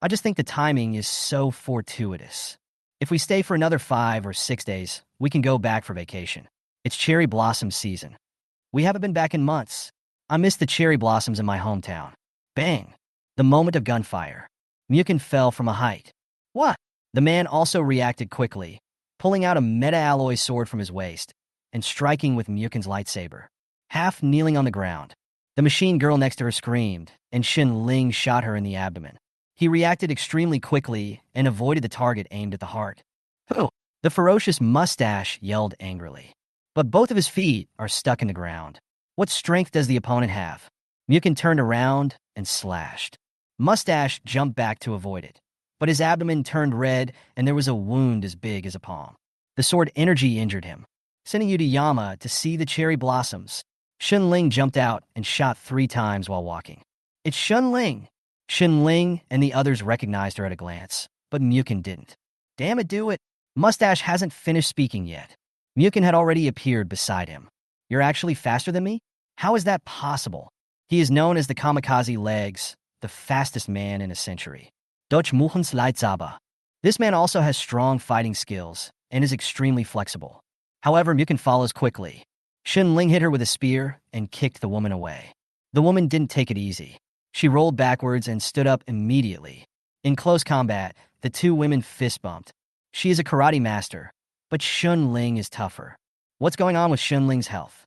I just think the timing is so fortuitous. If we stay for another 5 or 6 days, we can go back for vacation. It's cherry blossom season. We haven't been back in months. I miss the cherry blossoms in my hometown. Bang! The moment of gunfire. Muchen fell from a height. What? The man also reacted quickly, pulling out a meta-alloy sword from his waist and striking with Muchen's lightsaber. Half kneeling on the ground, the machine girl next to her screamed, and Xin Ling shot her in the abdomen. He reacted extremely quickly and avoided the target aimed at the heart. Who? The ferocious mustache yelled angrily. But both of his feet are stuck in the ground. What strength does the opponent have? Muchen turned around and slashed. Mustache jumped back to avoid it, but his abdomen turned red and there was a wound as big as a palm. The sword energy injured him, sending you to Yama to see the cherry blossoms. Xin Ling jumped out and shot 3 times while walking. It's Xin Ling! Xin Ling and the others recognized her at a glance, but Muchen didn't. Damn it, do it! Mustache hasn't finished speaking yet. Muchen had already appeared beside him. You're actually faster than me? How is that possible? He is known as the kamikaze legs, the fastest man in a century. Doch Muchen's Leitzaba. This man also has strong fighting skills and is extremely flexible. However, Muchen follows quickly. Xin Ling hit her with a spear and kicked the woman away. The woman didn't take it easy. She rolled backwards and stood up immediately. In close combat, the 2 women fist-bumped. She is a karate master, but Xin Ling is tougher. What's going on with Xin Ling's health?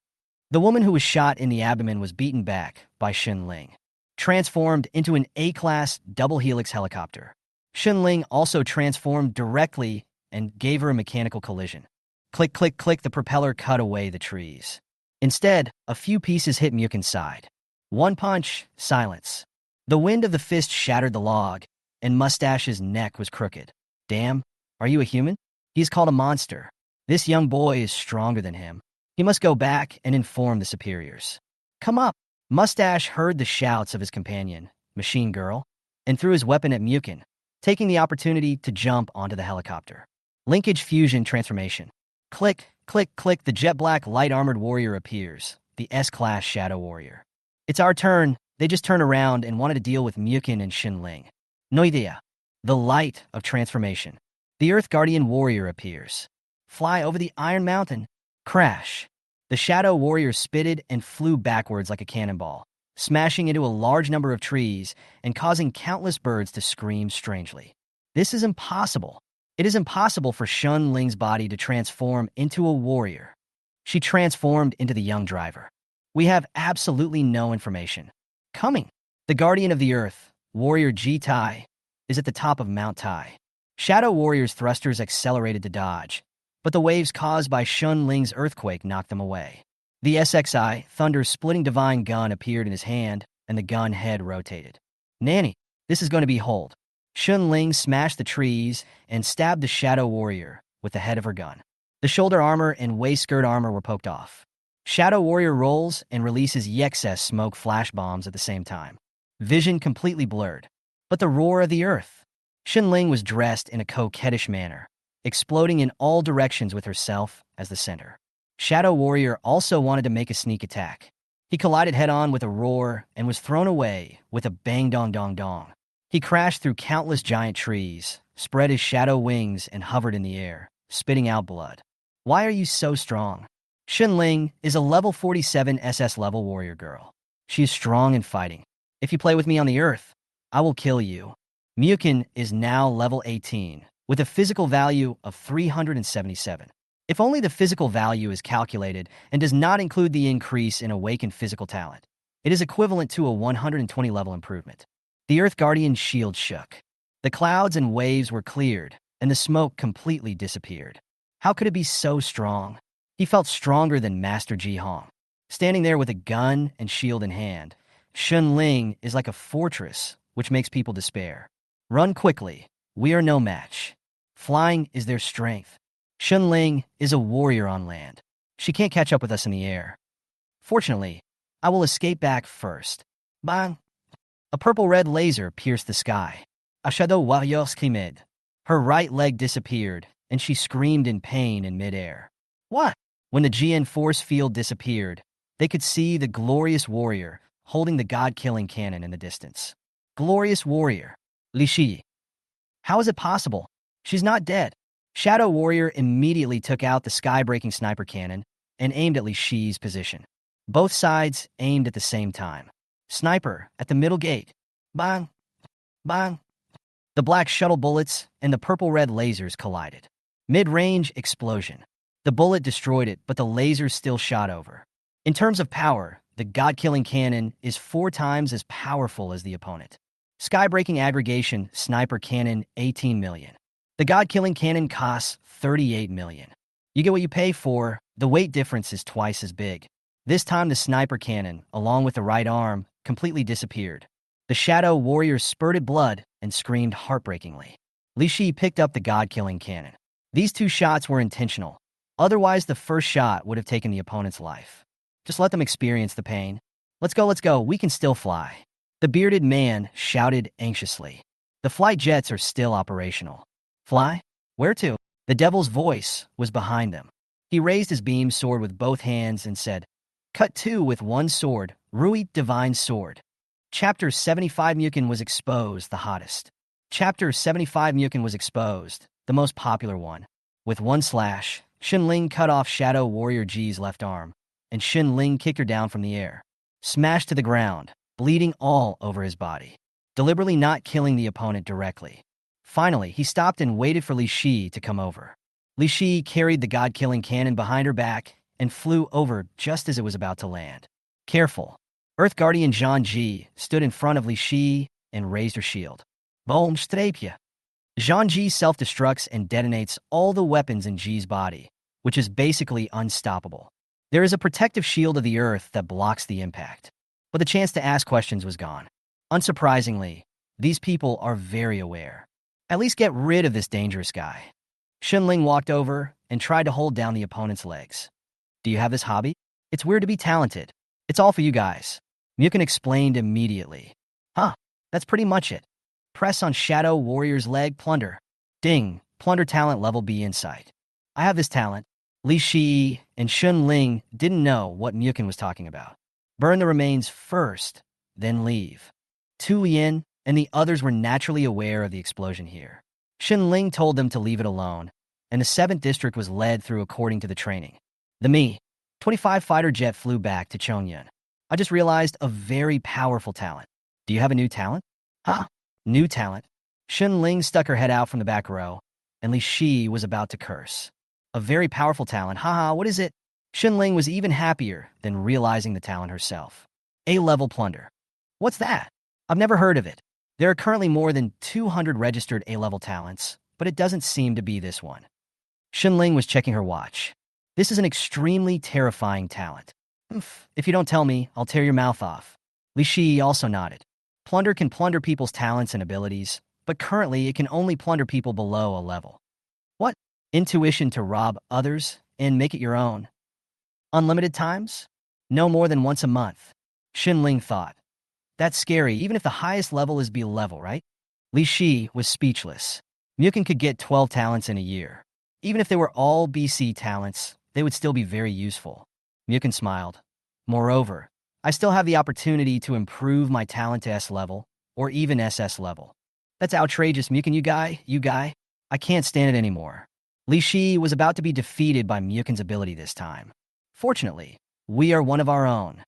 The woman who was shot in the abdomen was beaten back by Xin Ling, transformed into an A-class double helix helicopter. Xin Ling also transformed directly and gave her a mechanical collision. Click, click, click, the propeller cut away the trees. Instead, a few pieces hit Muchen's side. One punch, silence. The wind of the fist shattered the log, and Mustache's neck was crooked. Damn, are you a human? He's called a monster. This young boy is stronger than him. He must go back and inform the superiors. Come up! Mustache heard the shouts of his companion, Machine Girl, and threw his weapon at Muchen, taking the opportunity to jump onto the helicopter. Linkage fusion transformation. Click, click, click, the jet black light-armored warrior appears, the S-class shadow warrior. It's our turn. They just turned around and wanted to deal with Muchen and Xin Ling. Noidea. The light of transformation. The Earth Guardian warrior appears. Fly over the Iron Mountain. Crash. The shadow warrior spitted and flew backwards like a cannonball, smashing into a large number of trees and causing countless birds to scream strangely. This is impossible. It is impossible for Xin Ling's body to transform into a warrior. She transformed into the young driver. We have absolutely no information. Coming. The Guardian of the Earth, Warrior Ji Tai, is at the top of Mount Tai. Shadow Warrior's thrusters accelerated to dodge, but the waves caused by Xin Ling's earthquake knocked them away. The SXI, thunder-splitting divine gun appeared in his hand, and the gun head rotated. Nanny, this is going to be hold. Xin Ling smashed the trees and stabbed the Shadow Warrior with the head of her gun. The shoulder armor and waist skirt armor were poked off. Shadow Warrior rolls and releases EXS smoke flash bombs at the same time. Vision completely blurred. But the roar of the earth. Xin Ling was dressed in a coquettish manner, exploding in all directions with herself as the center. Shadow Warrior also wanted to make a sneak attack. He collided head-on with a roar and was thrown away with a bang-dong-dong-dong. He crashed through countless giant trees, spread his shadow wings, and hovered in the air, spitting out blood. Why are you so strong? Xunling is a level 47 SS-level warrior girl. She is strong and fighting. If you play with me on the earth, I will kill you. Muchen is now level 18, with a physical value of 377. If only the physical value is calculated and does not include the increase in awakened physical talent, it is equivalent to a 120 level improvement. The Earth Guardian's shield shook. The clouds and waves were cleared, and the smoke completely disappeared. How could it be so strong? He felt stronger than Master Ji Hong. Standing there with a gun and shield in hand, Xunling is like a fortress, which makes people despair. Run quickly. We are no match. Flying is their strength. Xunling is a warrior on land. She can't catch up with us in the air. Fortunately, I will escape back first. Bang! A purple-red laser pierced the sky. Ashado Wayos Kimid. Her right leg disappeared, and she screamed in pain in midair. What? When the GN force field disappeared, they could see the glorious warrior holding the god-killing cannon in the distance. Glorious warrior. Li Shi. How is it possible? She's not dead. Shadow Warrior immediately took out the sky-breaking sniper cannon and aimed at Li Shi's position. Both sides aimed at the same time. Sniper at the middle gate. Bang! Bang! The black shuttle bullets and the purple-red lasers collided. Mid-range explosion. The bullet destroyed it, but the lasers still shot over. In terms of power, the god-killing cannon is 4 times as powerful as the opponent. Sky-breaking aggregation sniper cannon 18 million. The god-killing cannon costs 38 million. You get what you pay for. The weight difference is twice as big. This time the sniper cannon, along with the right arm, completely disappeared. The Shadow Warrior spurted blood and screamed heartbreakingly. Li Shi picked up the god-killing cannon. These 2 shots were intentional. Otherwise, the first shot would have taken the opponent's life. Just let them experience the pain. Let's go, we can still fly. The bearded man shouted anxiously. The flight jets are still operational. Fly? Where to? The devil's voice was behind them. He raised his beam sword with both hands and said, Cut 2 with 1 sword, Rui Divine Sword. Chapter 75 Muchen was exposed, the hottest. Chapter 75 Muchen was exposed, the most popular one. With 1 slash, Xunling cut off Shadow Warrior Ji's left arm, and Xunling kicked her down from the air. Smashed to the ground, bleeding all over his body. Deliberately not killing the opponent directly. Finally, he stopped and waited for Li Shi to come over. Li Shi carried the god-killing cannon behind her back and flew over just as it was about to land. Careful. Earth Guardian Zhang Ji stood in front of Li Shi and raised her shield. Boom, strapya. Zhang Ji self-destructs and detonates all the weapons in Ji's body, which is basically unstoppable. There is a protective shield of the earth that blocks the impact, but the chance to ask questions was gone. Unsurprisingly, these people are very aware. At least get rid of this dangerous guy. Xunling walked over and tried to hold down the opponent's legs. Do you have this hobby? It's weird to be talented. It's all for you guys. Muchen explained immediately. Huh, that's pretty much it. Press on Shadow Warrior's leg, plunder. Ding, plunder talent level B insight. I have this talent. Li Shi and Xunling didn't know what Muchen was talking about. Burn the remains first, then leave. Tu Yin and the others were naturally aware of the explosion here. Xunling told them to leave it alone, and the 7th district was led through according to the training. The Mi-25 fighter jet flew back to Chongyun. I just realized a very powerful talent. Do you have a new talent? Huh? New talent? Xunling stuck her head out from the back row, and Li Shi was about to curse. A very powerful talent, haha, what is it? Xunling was even happier than realizing the talent herself. A-level plunder. What's that? I've never heard of it. There are currently more than 200 registered A-level talents, but it doesn't seem to be this one. Xunling was checking her watch. This is an extremely terrifying talent. If you don't tell me, I'll tear your mouth off. Li Shi also nodded. Plunder can plunder people's talents and abilities, but currently it can only plunder people below a level. What? Intuition to rob others and make it your own. Unlimited times? No more than once a month. Xunling thought. That's scary, even if the highest level is B level, right? Li Shi was speechless. Muchen could get 12 talents in a year. Even if they were all BC talents, they would still be very useful. Muchen smiled. Moreover, I still have the opportunity to improve my talent to S level, or even SS level. That's outrageous, Muchen, you guy. I can't stand it anymore. Li Shi was about to be defeated by Muken's ability this time. Fortunately, we are one of our own.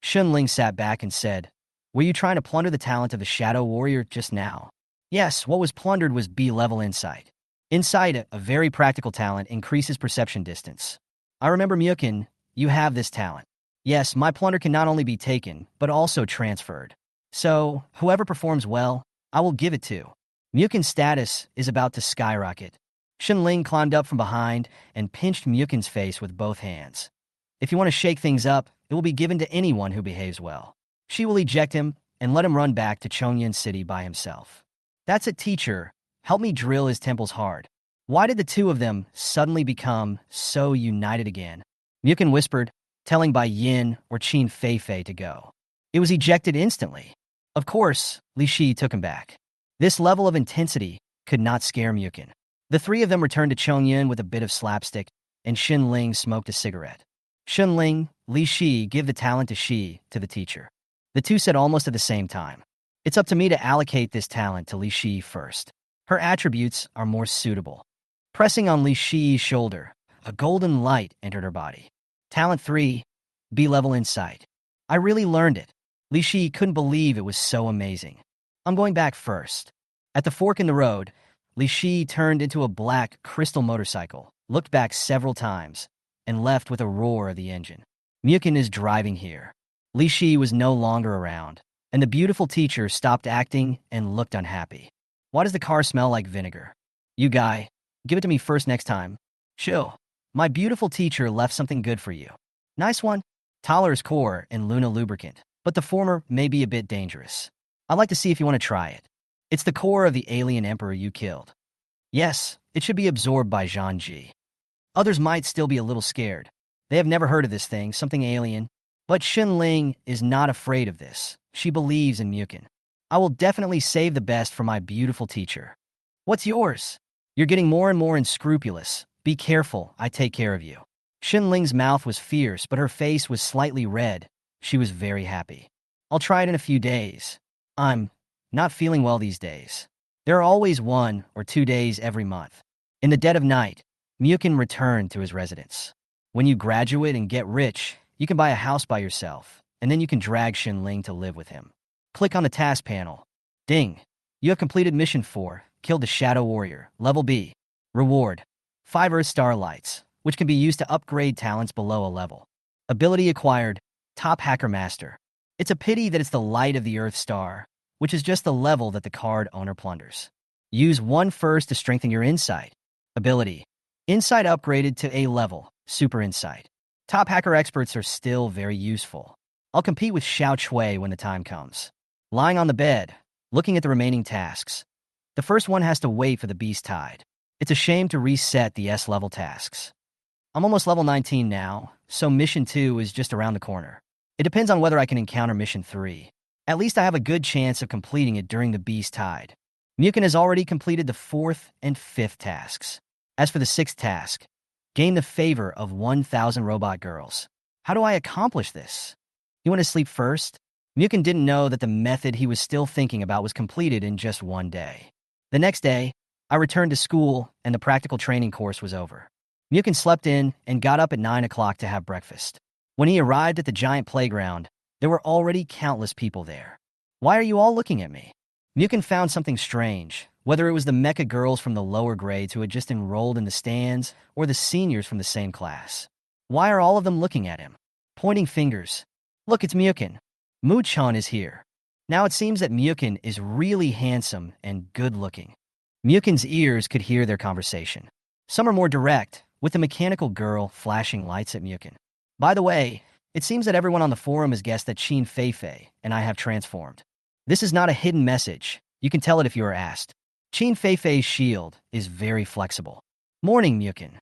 Shunling sat back and said, "Were you trying to plunder the talent of the Shadow Warrior just now?" "Yes, what was plundered was B-level insight. Insight, a very practical talent, increases perception distance. I remember, Muchen, you have this talent. Yes, my plunder can not only be taken, but also transferred. So, whoever performs well, I will give it to." Muken's status is about to skyrocket. Shunling climbed up from behind and pinched Muken's face with both hands. "If you want to shake things up, it will be given to anyone who behaves well. She will eject him and let him run back to Chongyan City by himself." "That's it, teacher. Help me drill his temples hard." Why did the two of them suddenly become so united again? Muchen whispered, telling Bai Yin or Qin Feifei to go. It was ejected instantly. Of course, Li Shi took him back. This level of intensity could not scare Muchen. The three of them returned to Chongyan with a bit of slapstick, and Xinling smoked a cigarette. "Xinling, Li Shi, give the talent to Shi," to the teacher. The two said almost at the same time. "It's up to me to allocate this talent to Li Shi first. Her attributes are more suitable." Pressing on Li Shi's shoulder, a golden light entered her body. Talent 3, B-level insight. I really learned it. Li Shi couldn't believe it was so amazing. "I'm going back first." At the fork in the road, Li Shi turned into a black crystal motorcycle, looked back several times, and left with a roar of the engine. Muchen is driving here. Li Shi was no longer around, and the beautiful teacher stopped acting and looked unhappy. "Why does the car smell like vinegar?" "You guy, give it to me first next time." "Chill. My beautiful teacher left something good for you." "Nice one." Tyler's core and Luna lubricant, but the former may be a bit dangerous. "I'd like to see if you want to try it." "It's the core of the alien emperor you killed." "Yes, it should be absorbed by Zhang Ji." Others might still be a little scared. They have never heard of this thing, something alien. But Xinling is not afraid of this. She believes in Muchen. "I will definitely save the best for my beautiful teacher." "What's yours?" "You're getting more and more unscrupulous. Be careful, I take care of you." Xinling's mouth was fierce, but her face was slightly red. She was very happy. "I'll try it in a few days. I'm not feeling well these days." There are always 1 or 2 days every month. In the dead of night, Muchen returned to his residence. When you graduate and get rich, you can buy a house by yourself, and then you can drag Xinling to live with him. Click on the task panel. Ding! You have completed Mission 4, killed the Shadow Warrior, Level B. Reward: 5 Earth Starlights, which can be used to upgrade talents below a level. Ability acquired: Top Hacker Master. It's a pity that it's the light of the Earth Star, which is just the level that the card owner plunders. Use 1 first to strengthen your insight. Ability: Insight upgraded to A level, Super Insight. Top hacker experts are still very useful. I'll compete with Xiao Chui when the time comes. Lying on the bed, looking at the remaining tasks. The first one has to wait for the Beast Tide. It's a shame to reset the S-level tasks. I'm almost level 19 now, so Mission 2 is just around the corner. It depends on whether I can encounter Mission 3. At least I have a good chance of completing it during the Beast Tide. Muchen has already completed the 4th and 5th tasks. As for the 6th task, gain the favor of 1,000 robot girls. How do I accomplish this? You want to sleep first? Muchen didn't know that the method he was still thinking about was completed in just 1 day. The next day, I returned to school and the practical training course was over. Muchen slept in and got up at 9 o'clock to have breakfast. When he arrived at the giant playground, there were already countless people there. Why are you all looking at me? Muchen found something strange, whether it was the Mecha girls from the lower grades who had just enrolled in the stands or the seniors from the same class. Why are all of them looking at him? Pointing fingers. Look, it's Muchen. Muchen is here. Now it seems that Muchen is really handsome and good-looking. Muchen's ears could hear their conversation. Some are more direct, with the mechanical girl flashing lights at Muchen. By the way, it seems that everyone on the forum has guessed that Qin Feifei and I have transformed. This is not a hidden message. You can tell it if you are asked. Qin Feifei's shield is very flexible. Morning, Muchen.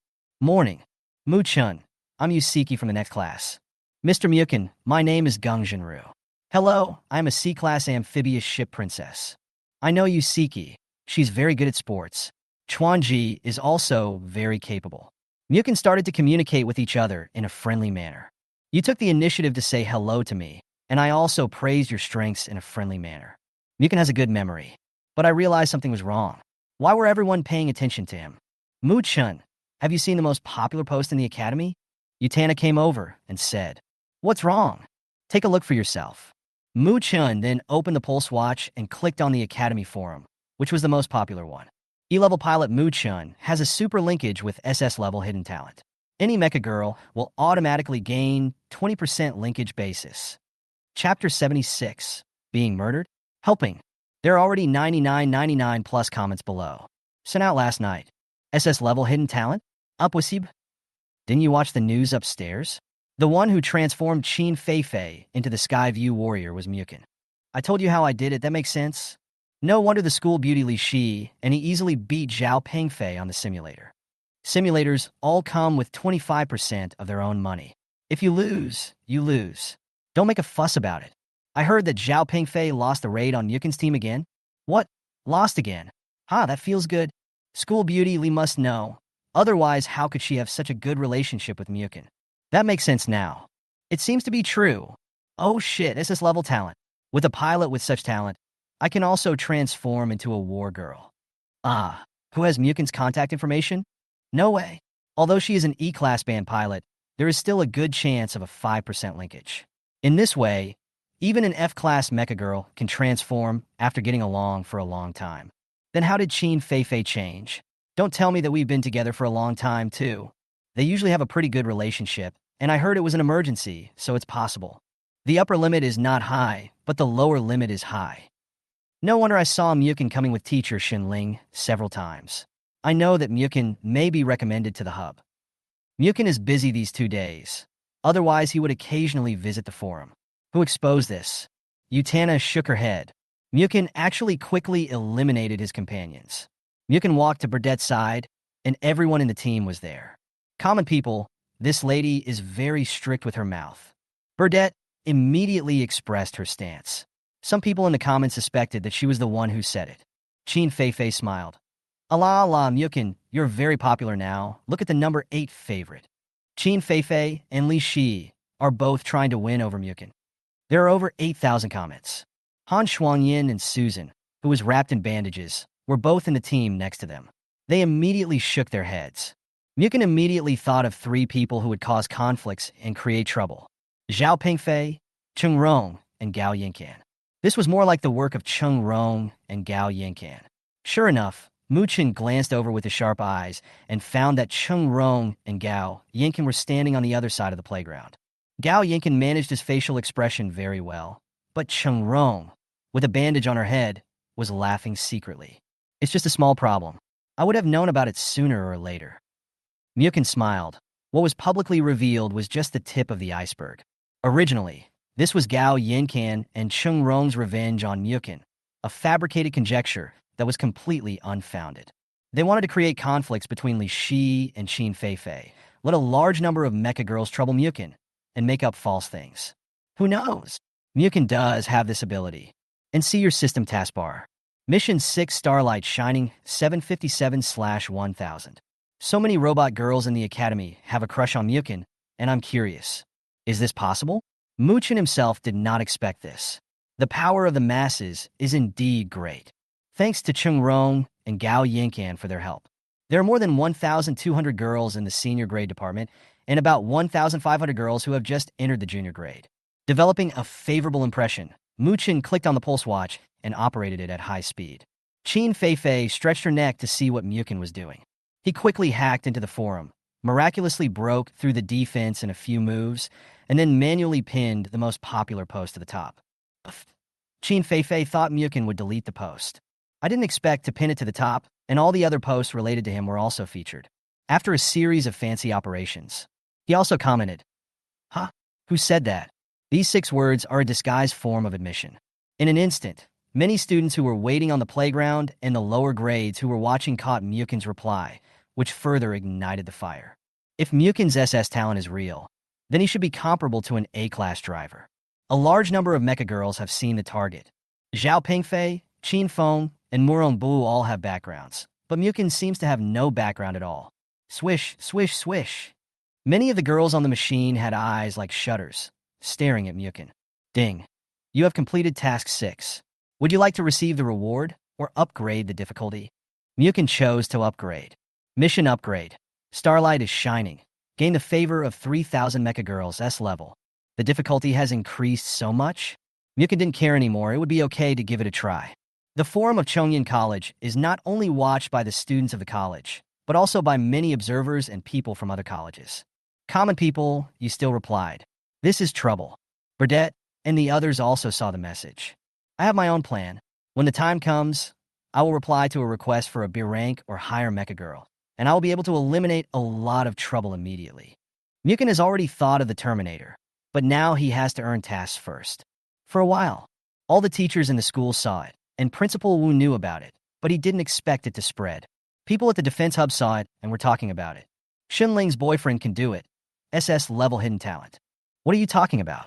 Morning. Muchen, I'm Yusiki from the next class. Mr. Muchen, my name is Gung Jinru. Hello, I'm a C-class amphibious ship princess. I know Yusiki. She's very good at sports. Chuanji is also very capable. Muchen started to communicate with each other in a friendly manner. You took the initiative to say hello to me, And I also praised your strengths in a friendly manner. Muchen has a good memory. But I realized something was wrong. Why were everyone paying attention to him? Muchen, have you seen the most popular post in the academy? Utana came over and said, "What's wrong? Take a look for yourself." Muchen then opened the pulse watch and clicked on the academy forum, which was the most popular one. E-level pilot Muchen has a super linkage with SS-level hidden talent. Any mecha girl will automatically gain 20% linkage basis. Chapter 76, Being Murdered? Helping. There are already 99.99 plus comments below. Sent out last night. SS-level hidden talent? Upwasib? Didn't you watch the news upstairs? The one who transformed Qin Feifei into the Skyview warrior was Muchen. I told you how I did it, that makes sense? No wonder the school beauty Li Shi, and he easily beat Zhao Pengfei on the simulator. Simulators all come with 25% of their own money. If you lose, you lose. Don't make a fuss about it. I heard that Zhao Pengfei lost the raid on Muchen's team again. What? Lost again? That feels good. School beauty Li must know. Otherwise, how could she have such a good relationship with Muchen? That makes sense now. It seems to be true. Oh shit, SS-level talent. With a pilot with such talent, I can also transform into a war girl. Who has Muchen's contact information? No way. Although she is an E-class band pilot, there is still a good chance of a 5% linkage. In this way, even an F-class mecha girl can transform after getting along for a long time. Then how did Qin Feifei change? Don't tell me that we've been together for a long time, too. They usually have a pretty good relationship, and I heard it was an emergency, so it's possible. The upper limit is not high, but the lower limit is high. No wonder I saw Muchen coming with teacher Xinling several times. I know that Muchen may be recommended to the hub. Muchen is busy these 2 days. Otherwise, he would occasionally visit the forum. Who exposed this? Utana shook her head. Muchen actually quickly eliminated his companions. Muchen walked to Burdette's side, and everyone in the team was there. Common people, this lady is very strict with her mouth. Burdette immediately expressed her stance. Some people in the comments suspected that she was the one who said it. Qin Feifei smiled. Allah, Muchen, you're very popular now. Look at the number 8 favorite. Qin Feifei and Li Shi are both trying to win over Muchen. There are over 8,000 comments. Han Shuangyin and Susan, who was wrapped in bandages, were both in the team next to them. They immediately shook their heads. Muchen immediately thought of 3 people who would cause conflicts and create trouble. Zhao Pengfei, Cheng Rong, and Gao Yincan. This was more like the work of Cheng Rong and Gao Yincan. Sure enough, Muchen glanced over with his sharp eyes and found that Cheng Rong and Gao Yincan were standing on the other side of the playground. Gao Yincan managed his facial expression very well, but Cheng Rong, with a bandage on her head, was laughing secretly. It's just a small problem. I would have known about it sooner or later. Muchen smiled. What was publicly revealed was just the tip of the iceberg. Originally, this was Gao Yincan and Cheng Rong's revenge on Muchen, a fabricated conjecture that was completely unfounded. They wanted to create conflicts between Li Shi and Qin Feifei, let a large number of mecha girls trouble Muchen, and make up false things. Who knows? Muchen does have this ability. And see your system taskbar. Mission 6 Starlight Shining 757/1000. So many robot girls in the academy have a crush on Muchen, and I'm curious. Is this possible? Muchen himself did not expect this. The power of the masses is indeed great. Thanks to Cheng Rong and Gao Yincan for their help. There are more than 1,200 girls in the senior grade department and about 1,500 girls who have just entered the junior grade. Developing a favorable impression, Muchen clicked on the pulse watch and operated it at high speed. Qin Feifei stretched her neck to see what Muchen was doing. He quickly hacked into the forum, miraculously broke through the defense in a few moves, and then manually pinned the most popular post to the top. Qin Feifei thought Muchen would delete the post. I didn't expect to pin it to the top, and all the other posts related to him were also featured. After a series of fancy operations, he also commented, "Huh? Who said that?" These 6 words are a disguised form of admission. In an instant, many students who were waiting on the playground and the lower grades who were watching caught Muchen's reply, which further ignited the fire. If Muchen's SS talent is real, then he should be comparable to an A-class driver. A large number of mecha girls have seen the target. Zhao Pengfei, Qin Feng, and Murong Bu all have backgrounds, but Muchen seems to have no background at all. Swish, swish, swish. Many of the girls on the machine had eyes like shutters, staring at Muchen. Ding. You have completed task 6. Would you like to receive the reward or upgrade the difficulty? Muchen chose to upgrade. Mission upgrade. Starlight is shining. Gain the favor of 3,000 Mecha girls S-Level. The difficulty has increased so much? Muchen didn't care anymore. It would be okay to give it a try. The forum of Chongyun College is not only watched by the students of the college, but also by many observers and people from other colleges. Common people, you still replied. This is trouble. Burdette and the others also saw the message. I have my own plan. When the time comes, I will reply to a request for a B rank or higher Mecha girl, and I will be able to eliminate a lot of trouble immediately. Muchen has already thought of the Terminator, but now he has to earn tasks first. For a while, all the teachers in the school saw it, and Principal Wu knew about it, but he didn't expect it to spread. People at the defense hub saw it and were talking about it. Xunling's boyfriend can do it. SS-Level hidden talent. What are you talking about?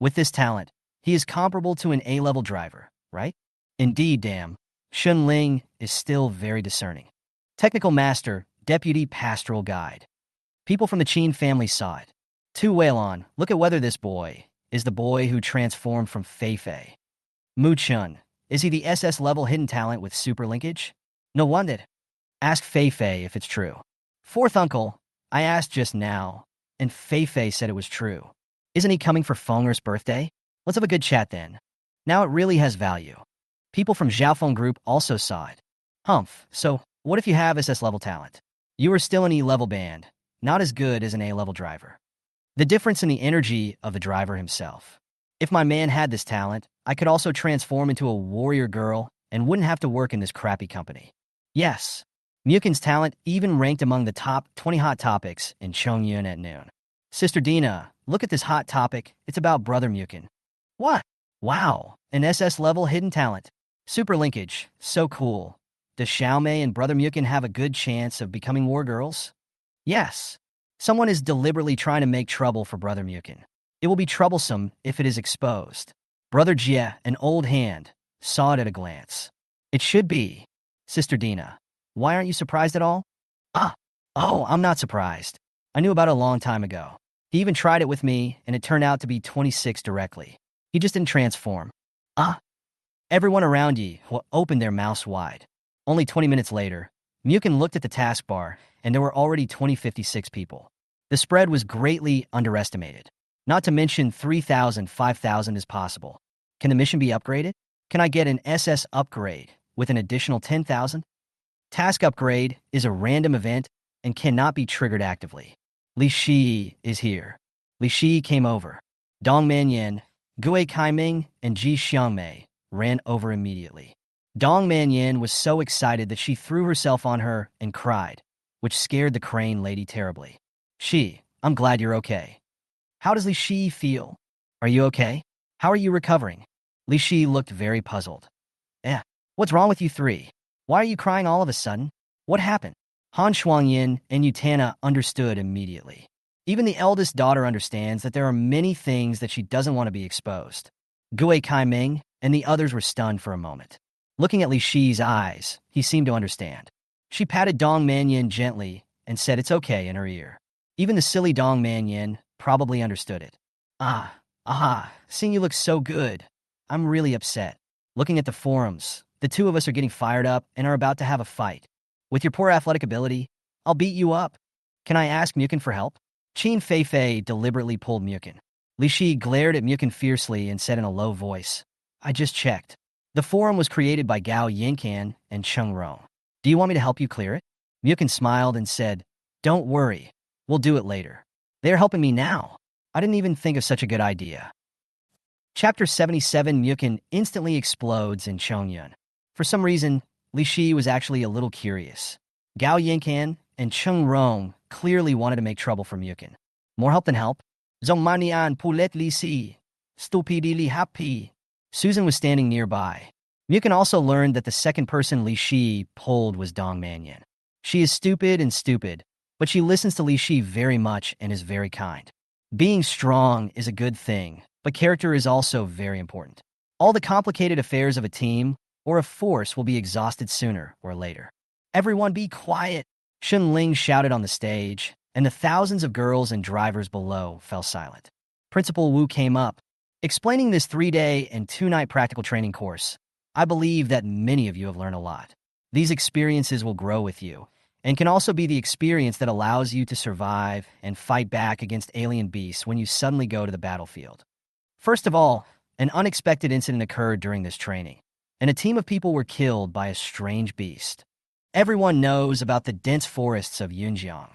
With this talent, he is comparable to an A-level driver, right? Indeed, damn. Xunling is still very discerning. Technical Master, Deputy Pastoral Guide. People from the Qin family saw it. Tu Weilon, look at whether this boy is the boy who transformed from Fei-Fei. Muchen, is he the SS-Level hidden talent with super linkage? No wonder. Ask Fei-Fei if it's true. Fourth uncle, I asked just now, and Fei-Fei said it was true. Isn't he coming for Fenger's birthday? Let's have a good chat then. Now it really has value. People from Xiaofeng Group also saw it. Humph, so what if you have SS-Level talent? You are still an E-level band, not as good as an A-level driver. The difference in the energy of the driver himself. If my man had this talent, I could also transform into a warrior girl and wouldn't have to work in this crappy company. Yes, Muchen's talent even ranked among the top 20 hot topics in Chongyun at noon. Sister Dina, look at this hot topic. It's about Brother Muchen. What? Wow, an SS-Level hidden talent. Super linkage, so cool. Does Xiaomei and Brother Muchen have a good chance of becoming war girls? Yes. Someone is deliberately trying to make trouble for Brother Muchen. It will be troublesome if it is exposed. Brother Jie, an old hand, saw it at a glance. It should be. Sister Dina, why aren't you surprised at all? I'm not surprised. I knew about it a long time ago. He even tried it with me, and it turned out to be 26 directly. He just didn't transform. Everyone around Yi opened their mouths wide. Only 20 minutes later, Muchen looked at the taskbar, and there were already 56 people. The spread was greatly underestimated. Not to mention 3,000, 5,000 is possible. Can the mission be upgraded? Can I get an SS upgrade with an additional 10,000? Task upgrade is a random event and cannot be triggered actively. Li Shi is here. Li Shi came over. Dong Manyan, Gue Kaiming, and Ji Xiangmei ran over immediately. Dong Manyan was so excited that she threw herself on her and cried, which scared the crane lady terribly. Shi, I'm glad you're okay. How does Li Shi feel? Are you okay? How are you recovering? Li Shi looked very puzzled. What's wrong with you three? Why are you crying all of a sudden? What happened? Han Shuangyin and Yutana understood immediately. Even the eldest daughter understands that there are many things that she doesn't want to be exposed. Gue Kaiming and the others were stunned for a moment. Looking at Li Shi's eyes, he seemed to understand. She patted Dong Manyin gently and said it's okay in her ear. Even the silly Dong Manyin probably understood it. Seeing you look so good. I'm really upset. Looking at the forums, the two of us are getting fired up and are about to have a fight. With your poor athletic ability, I'll beat you up. Can I ask Muchen for help? Qin Fei-Fei deliberately pulled Muchen. Li Shi glared at Muchen fiercely and said in a low voice, I just checked. The forum was created by Gao Yinkan and Cheng Rong. Do you want me to help you clear it? Muchen smiled and said, Don't worry. We'll do it later. They're helping me now. I didn't even think of such a good idea. Chapter 77 Muchen instantly explodes in Chongyun. For some reason, Li Shi was actually a little curious. Gao Yinkan and Cheng Rong clearly wanted to make trouble for Muchen. More help than help? Zongmanian poulet Li Si. Stupidly happy. Susan was standing nearby. Muchen also learned that the second person Li Shi pulled was Dong Manyan. She is stupid, but she listens to Li Shi very much and is very kind. Being strong is a good thing, but character is also very important. All the complicated affairs of a team or a force will be exhausted sooner or later. Everyone be quiet, Xunling shouted on the stage, and the thousands of girls and drivers below fell silent. Principal Wu came up. Explaining this 3-day and 2-night practical training course, I believe that many of you have learned a lot. These experiences will grow with you and can also be the experience that allows you to survive and fight back against alien beasts when you suddenly go to the battlefield. First of all, an unexpected incident occurred during this training, and a team of people were killed by a strange beast. Everyone knows about the dense forests of Yunjiang.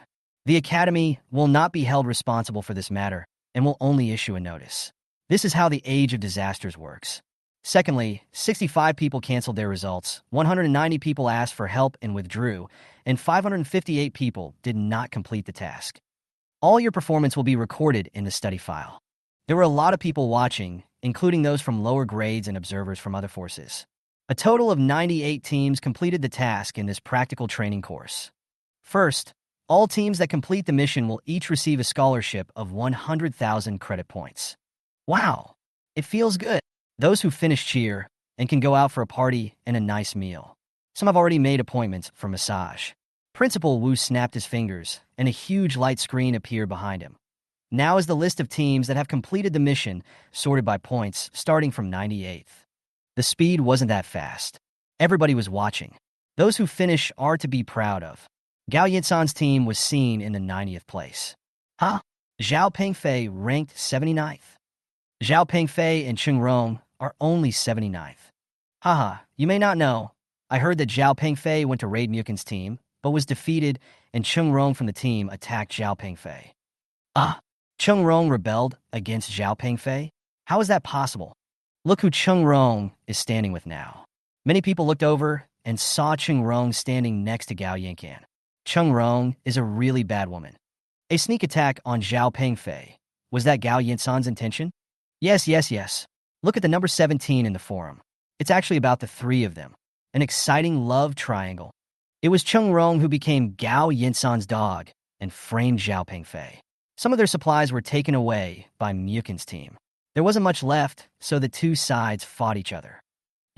The Academy will not be held responsible for this matter and will only issue a notice. This is how the Age of Disasters works. Secondly, 65 people canceled their results, 190 people asked for help and withdrew, and 558 people did not complete the task. All your performance will be recorded in the study file. There were a lot of people watching, including those from lower grades and observers from other forces. A total of 98 teams completed the task in this practical training course. First, all teams that complete the mission will each receive a scholarship of 100,000 credit points. Wow, it feels good. Those who finish cheer and can go out for a party and a nice meal. Some have already made appointments for massage. Principal Wu snapped his fingers, and a huge light screen appeared behind him. Now is the list of teams that have completed the mission, sorted by points, starting from 98th. The speed wasn't that fast. Everybody was watching. Those who finish are to be proud of. Gao Yinsan's team was seen in the 90th place. Huh? Zhao Pengfei ranked 79th. Zhao Pengfei and Cheng Rong are only 79th. Haha, you may not know. I heard that Zhao Pengfei went to raid Muchen's team, but was defeated, and Cheng Rong from the team attacked Zhao Pengfei. Cheng Rong rebelled against Zhao Pengfei? How is that possible? Look who Cheng Rong is standing with now. Many people looked over and saw Cheng Rong standing next to Gao Yincan. Cheng Rong is a really bad woman. A sneak attack on Zhao Pengfei. Was that Gao Yinsan's intention? Yes. Look at the number 17 in the forum. It's actually about the three of them. An exciting love triangle. It was Cheng Rong who became Gao Yinsan's dog and framed Zhao Pengfei. Some of their supplies were taken away by Muchen's team. There wasn't much left, so the two sides fought each other.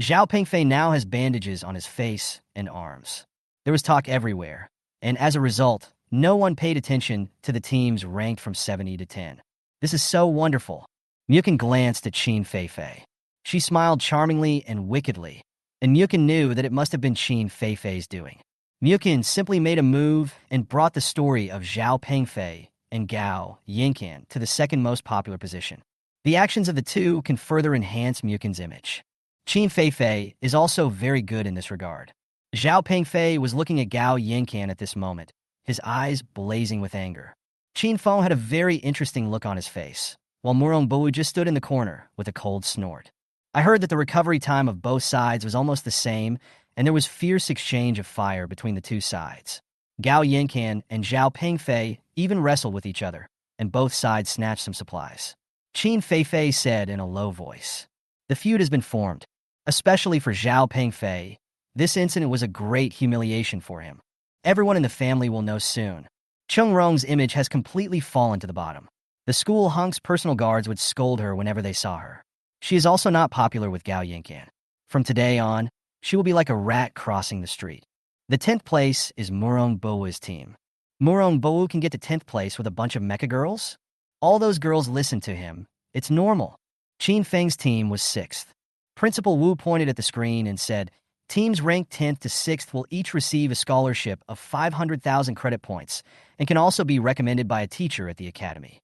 Zhao Pengfei now has bandages on his face and arms. There was talk everywhere, and as a result, no one paid attention to the teams ranked from 70 to 10. This is so wonderful. Muchen glanced at Qin Feifei. She smiled charmingly and wickedly, and Muchen knew that it must have been Qin Feifei's doing. Muchen simply made a move and brought the story of Zhao Pengfei and Gao Yincan to the second most popular position. The actions of the two can further enhance Muchen's image. Qin Feifei is also very good in this regard. Zhao Pengfei was looking at Gao Yincan at this moment, his eyes blazing with anger. Qin Feng had a very interesting look on his face, while Murong Bu just stood in the corner with a cold snort. I heard that the recovery time of both sides was almost the same, and there was fierce exchange of fire between the two sides. Gao Yincan and Zhao Pengfei even wrestled with each other, and both sides snatched some supplies. Qin Feifei said in a low voice, "The feud has been formed, especially for Zhao Pengfei. This incident was a great humiliation for him. Everyone in the family will know soon." Cheng Rong's image has completely fallen to the bottom. The school hunk's personal guards would scold her whenever they saw her. She is also not popular with Gao Yincan. From today on, she will be like a rat crossing the street. The 10th place is Murong Boa's team. Murong Bo can get to 10th place with a bunch of mecha girls? All those girls listen to him. It's normal. Qin Feng's team was 6th. Principal Wu pointed at the screen and said, "Teams ranked 10th to 6th will each receive a scholarship of 500,000 credit points and can also be recommended by a teacher at the academy."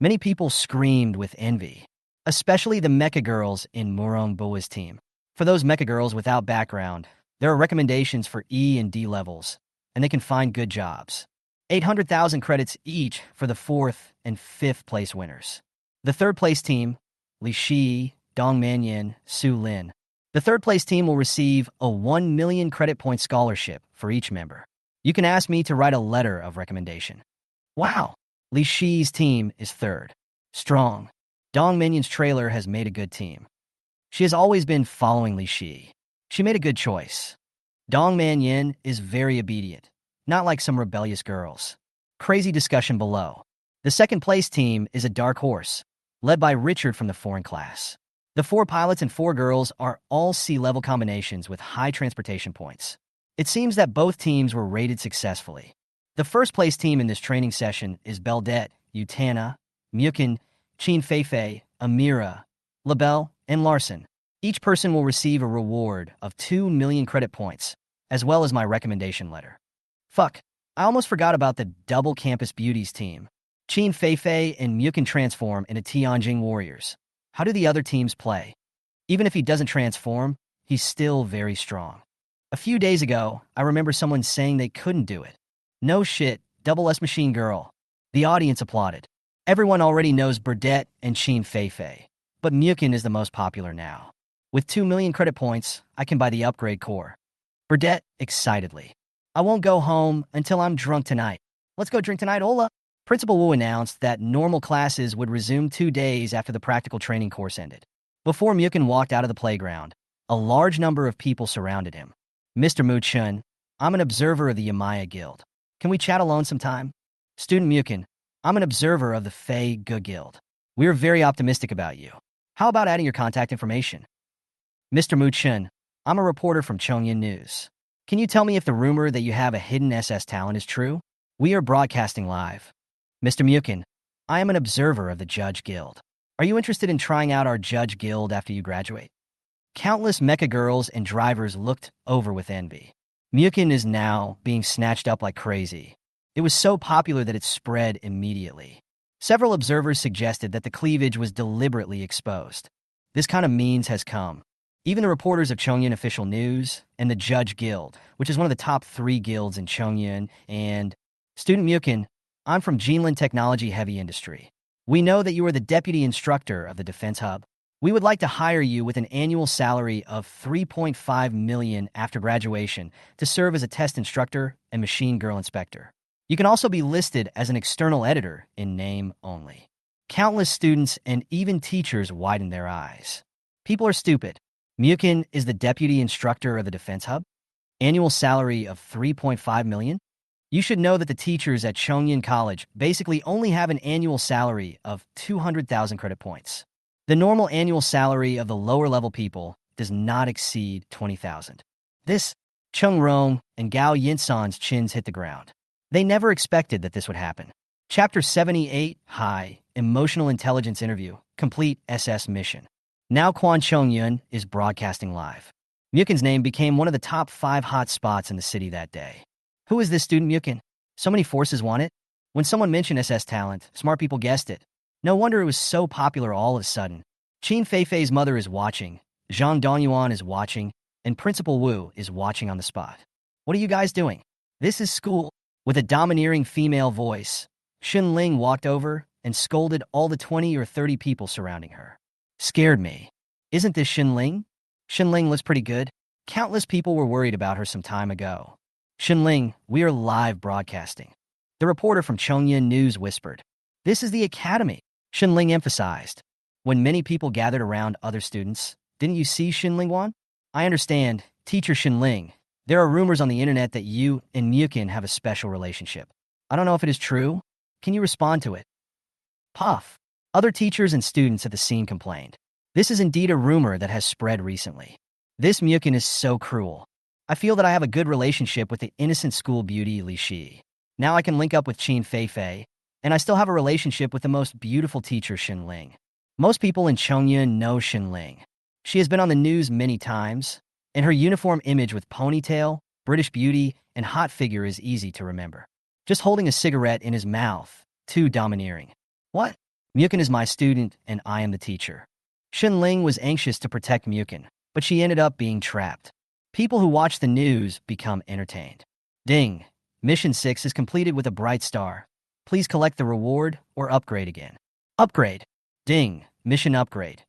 Many people screamed with envy, especially the mecha girls in Murong Boa's team. For those mecha girls without background, there are recommendations for E and D levels, and they can find good jobs. 800,000 credits each for the 4th and 5th place winners. The 3rd place team, Li Shi, Dong Manyan, Su Lin. The 3rd place team will receive a 1 million credit point scholarship for each member. You can ask me to write a letter of recommendation. Wow! Li Shi's team is 3rd. Strong. Dong Manyan's trailer has made a good team. She has always been following Li Shi. She made a good choice. Dong Manyan is very obedient, not like some rebellious girls. Crazy discussion below. The 2nd place team is a dark horse, led by Richard from the foreign class. The 4 pilots and 4 girls are all C-level combinations with high transportation points. It seems that both teams were rated successfully. The 1st place team in this training session is Beldet, Utana, Muchen, Qin Feifei, Amira, LaBelle, and Larson. Each person will receive a reward of 2 million credit points, as well as my recommendation letter. Fuck, I almost forgot about the double campus beauties team. Qin Feifei and Muchen transform into Tianjin warriors. How do the other teams play? Even if he doesn't transform, he's still very strong. A few days ago, I remember someone saying they couldn't do it. No shit, double S machine girl. The audience applauded. Everyone already knows Burdette and Qin Feifei, but Muchen is the most popular now. With 2 million credit points, I can buy the upgrade core. Burdette, excitedly. I won't go home until I'm drunk tonight. Let's go drink tonight, Ola. Principal Wu announced that normal classes would resume 2 days after the practical training course ended. Before Muchen walked out of the playground, a large number of people surrounded him. Mr. Muchen, I'm an observer of the Yamaya Guild. Can we chat alone sometime? Student Muchen, I'm an observer of the Fei Ge Guild. We're very optimistic about you. How about adding your contact information? Mr. Muchen, I'm a reporter from Chongyan News. Can you tell me if the rumor that you have a hidden SS talent is true? We are broadcasting live. Mr. Muchen, I am an observer of the Judge Guild. Are you interested in trying out our Judge Guild after you graduate? Countless Mecha girls and drivers looked over with envy. Muchen is now being snatched up like crazy. It was so popular that it spread immediately. Several observers suggested that the cleavage was deliberately exposed. This kind of means has come. Even the reporters of Chongyan Official News and the Judge Guild, which is one of the top 3 guilds in Chongyan, and Student Muchen, I'm from Jinlin Technology Heavy Industry. We know that you are the deputy instructor of the Defense Hub. We would like to hire you with an annual salary of 3.5 million after graduation to serve as a test instructor and machine girl inspector. You can also be listed as an external editor in name only. Countless students and even teachers widened their eyes. People are stupid. Muchen is the deputy instructor of the Defense Hub? Annual salary of 3.5 million? You should know that the teachers at Chongyan College basically only have an annual salary of 200,000 credit points. The normal annual salary of the lower-level people does not exceed 20,000. This, Chung Rong and Gao Yinsan's chins hit the ground. They never expected that this would happen. Chapter 78, High, Emotional Intelligence Interview, Complete SS Mission. Now Quan Chongyun is broadcasting live. Muchen's name became one of the top 5 hot spots in the city that day. Who is this student Muchen? So many forces want it? When someone mentioned SS talent, smart people guessed it. No wonder it was so popular all of a sudden. Qin Feifei's mother is watching, Zhang Dongyuan is watching, and Principal Wu is watching on the spot. What are you guys doing? This is school. With a domineering female voice, Xun Ling walked over and scolded all the 20 or 30 people surrounding her. Scared me. Isn't this Xun Ling? Xun Ling looks pretty good. Countless people were worried about her some time ago. Xun Ling, we are live broadcasting. The reporter from Chongyan News whispered. This is the academy, Xun Ling emphasized. When many people gathered around other students, didn't you see Xun Ling Wan? I understand, teacher Xun Ling. There are rumors on the internet that you and Muchen have a special relationship. I don't know if it is true. Can you respond to it? Puff. Other teachers and students at the scene complained. This is indeed a rumor that has spread recently. This Muchen is so cruel. I feel that I have a good relationship with the innocent school beauty Li Shi. Now I can link up with Qin Feifei, and I still have a relationship with the most beautiful teacher Xun Ling. Most people in Chongyan know Xun Ling. She has been on the news many times, and her uniform image with ponytail, British beauty, and hot figure is easy to remember. Just holding a cigarette in his mouth, too domineering. What? Muchen is my student, and I am the teacher. Xun Ling was anxious to protect Muchen, but she ended up being trapped. People who watch the news become entertained. Ding. Mission 6 is completed with a bright star. Please collect the reward or upgrade again. Upgrade. Ding. Mission upgrade.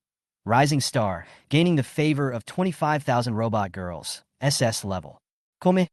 Rising star, gaining the favor of 25,000 robot girls. SS-Level. Come.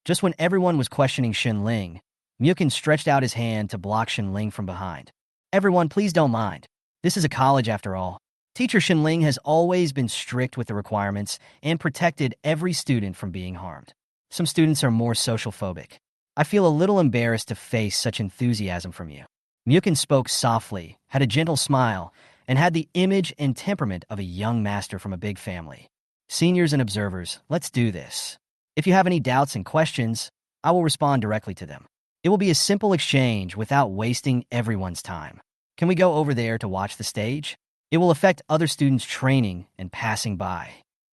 Just when everyone was questioning Xun Ling, Muchen stretched out his hand to block Xun Ling from behind. Everyone, please don't mind. This is a college after all. Teacher Xun Ling has always been strict with the requirements and protected every student from being harmed. Some students are more social phobic. I feel a little embarrassed to face such enthusiasm from you. Muchen spoke softly, had a gentle smile, and had the image and temperament of a young master from a big family. Seniors and observers, let's do this. If you have any doubts and questions, I will respond directly to them. It will be a simple exchange without wasting everyone's time. Can we go over there to watch the stage? It will affect other students training and passing by.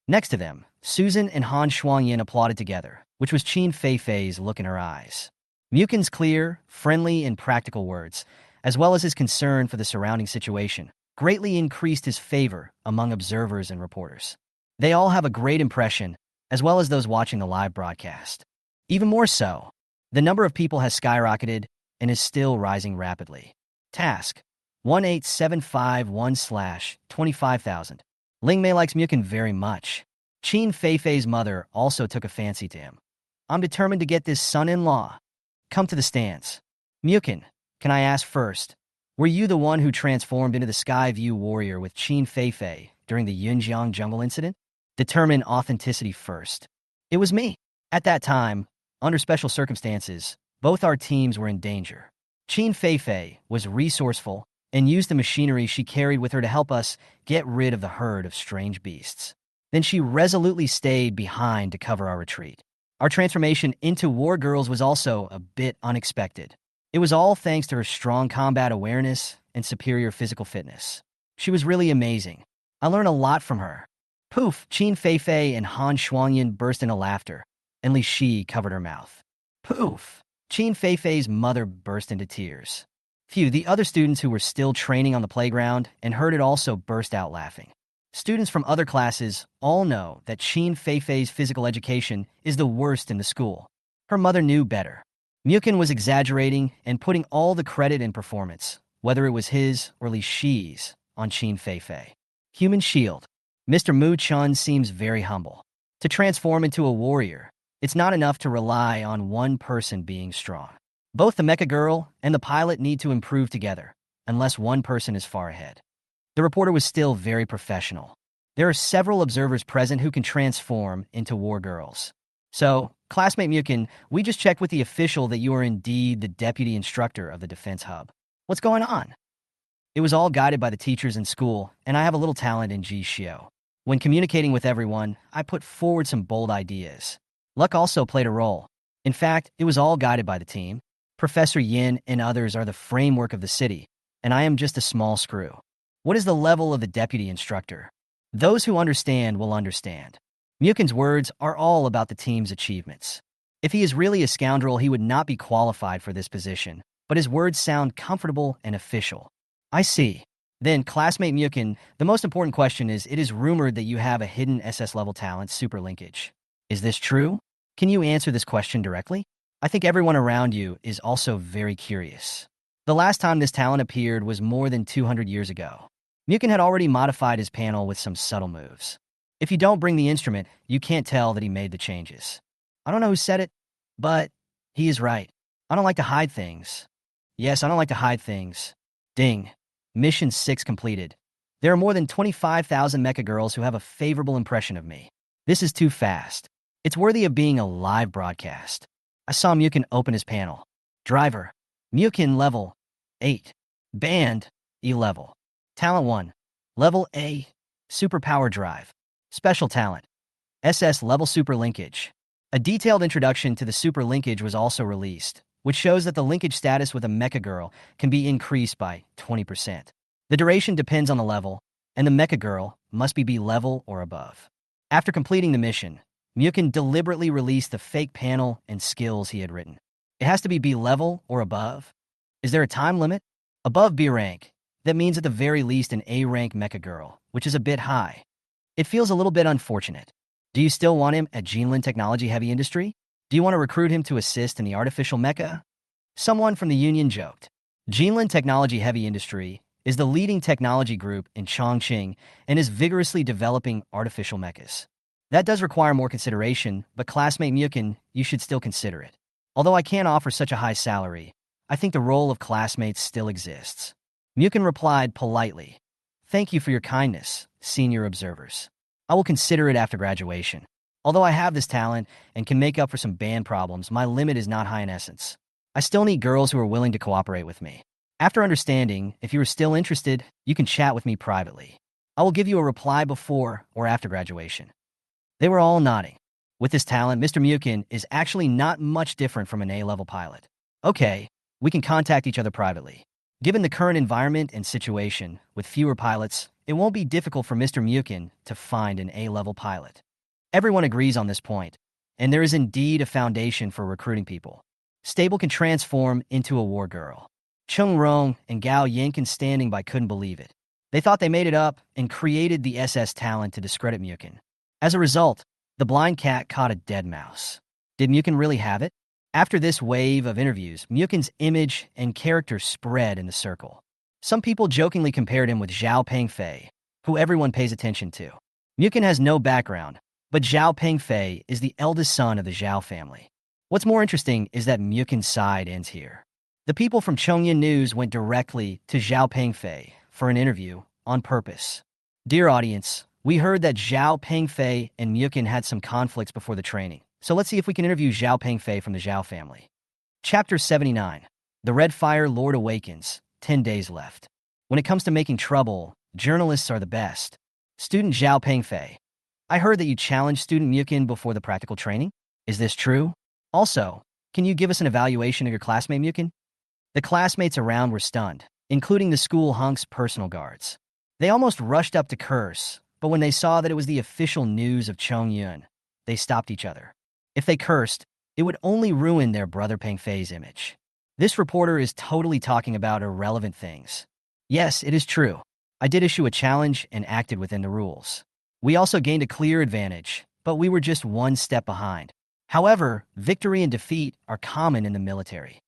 Next to them, Susan and Han Shuangyin applauded together, which was Qin Feifei's look in her eyes. Muchen's clear, friendly, and practical words, as well as his concern for the surrounding situation, greatly increased his favor among observers and reporters. They all have a great impression, as well as those watching the live broadcast. Even more so, the number of people has skyrocketed and is still rising rapidly. Task 18751/25,000. Lingmei likes Muchen very much. Qin Feifei's mother also took a fancy to him. I'm determined to get this son-in-law. Come to the stands. Muchen, can I ask first, were you the one who transformed into the Skyview warrior with Qin Feifei during the Yunjiang jungle incident? Determine authenticity first. It was me. At that time, under special circumstances, both our teams were in danger. Qin Feifei was resourceful and used the machinery she carried with her to help us get rid of the herd of strange beasts. Then she resolutely stayed behind to cover our retreat. Our transformation into war girls was also a bit unexpected. It was all thanks to her strong combat awareness and superior physical fitness. She was really amazing. I learned a lot from her. Poof! Qin Feifei and Han Shuangyin burst into laughter, and Li Shi covered her mouth. Poof! Qin Feifei's mother burst into tears. Phew, the other students who were still training on the playground and heard it also burst out laughing. Students from other classes all know that Qin Feifei's physical education is the worst in the school. Her mother knew better. Muchen was exaggerating and putting all the credit and performance, whether it was his or Li Shi's, on Qin Feifei. Human shield. Mr. Muchen seems very humble. To transform into a warrior, it's not enough to rely on one person being strong. Both the Mecha girl and the pilot need to improve together, unless one person is far ahead. The reporter was still very professional. There are several observers present who can transform into war girls. So, classmate Muchen, we just checked with the official that you are indeed the deputy instructor of the Defense Hub. What's going on? It was all guided by the teachers in school, and I have a little talent in Jishio. When communicating with everyone, I put forward some bold ideas. Luck also played a role. In fact, it was all guided by the team. Professor Yin and others are the framework of the city, and I am just a small screw. What is the level of the deputy instructor? Those who understand will understand. Muchen's words are all about the team's achievements. If he is really a scoundrel, he would not be qualified for this position, but his words sound comfortable and official. I see. Then, classmate Muchen, the most important question is, it is rumored that you have a hidden SS-level talent, super linkage. Is this true? Can you answer this question directly? I think everyone around you is also very curious. The last time this talent appeared was more than 200 years ago. Muchen had already modified his panel with some subtle moves. If you don't bring the instrument, you can't tell that he made the changes. I don't know who said it, but he is right. I don't like to hide things. Yes, I don't like to hide things. Ding. Mission 6 completed. There are more than 25,000 Mecha girls who have a favorable impression of me. This is too fast. It's worthy of being a live broadcast. I saw Muchen open his panel. Driver. Muchen level 8. Band E level. Talent 1. Level A. Superpower drive. Special talent. SS-level super linkage. A detailed introduction to the super linkage was also released, which shows that the linkage status with a Mecha girl can be increased by 20%. The duration depends on the level, and the Mecha girl must be B level or above. After completing the mission, Muchen deliberately released the fake panel and skills he had written. It has to be B level or above. Is there a time limit? Above B rank, that means at the very least an A rank Mecha girl, which is a bit high. It feels a little bit unfortunate. Do you still want him at Jinlin Technology Heavy Industry? Do you want to recruit him to assist in the artificial mecha? Someone from the union joked. Jinlin Technology Heavy Industry is the leading technology group in Chongqing and is vigorously developing artificial mechas. That does require more consideration, but classmate Muchen, you should still consider it. Although I can't offer such a high salary, I think the role of classmates still exists. Muchen replied politely. Thank you for your kindness, senior observers. I will consider it after graduation. Although I have this talent and can make up for some band problems, my limit is not high in essence. I still need girls who are willing to cooperate with me. After understanding, if you are still interested, you can chat with me privately. I will give you a reply before or after graduation. They were all nodding. With this talent, Mr. Muchen is actually not much different from an A-level pilot. Okay, we can contact each other privately. Given the current environment and situation, with fewer pilots it won't be difficult for Mr. Muchen to find an A-level pilot. Everyone agrees on this point, and there is indeed a foundation for recruiting people. Stable can transform into a war girl. Chung Rong and Gao Yinkin standing by couldn't believe it. They thought they made it up and created the SS talent to discredit Muchen. As a result, the blind cat caught a dead mouse. Did Muchen really have it? After this wave of interviews, Muchen's image and character spread in the circle. Some people jokingly compared him with Zhao Pengfei, who everyone pays attention to. Muchen has no background, but Zhao Pengfei is the eldest son of the Zhao family. What's more interesting is that Muchen's side ends here. The people from Chongyan News went directly to Zhao Pengfei for an interview on purpose. Dear audience, we heard that Zhao Pengfei and Muchen had some conflicts before the training, so let's see if we can interview Zhao Pengfei from the Zhao family. Chapter 79. The Red Fire Lord Awakens. 10 days left. When it comes to making trouble, journalists are the best. Student Zhao Pengfei. I heard that you challenged student Muchen before the practical training. Is this true? Also, can you give us an evaluation of your classmate Muchen? The classmates around were stunned, including the school hunk's personal guards. They almost rushed up to curse, but when they saw that it was the official news of Chongyun, they stopped each other. If they cursed, it would only ruin their brother Pengfei's image. This reporter is totally talking about irrelevant things. Yes, it is true. I did issue a challenge and acted within the rules. We also gained a clear advantage, but we were just one step behind. However, victory and defeat are common in the military.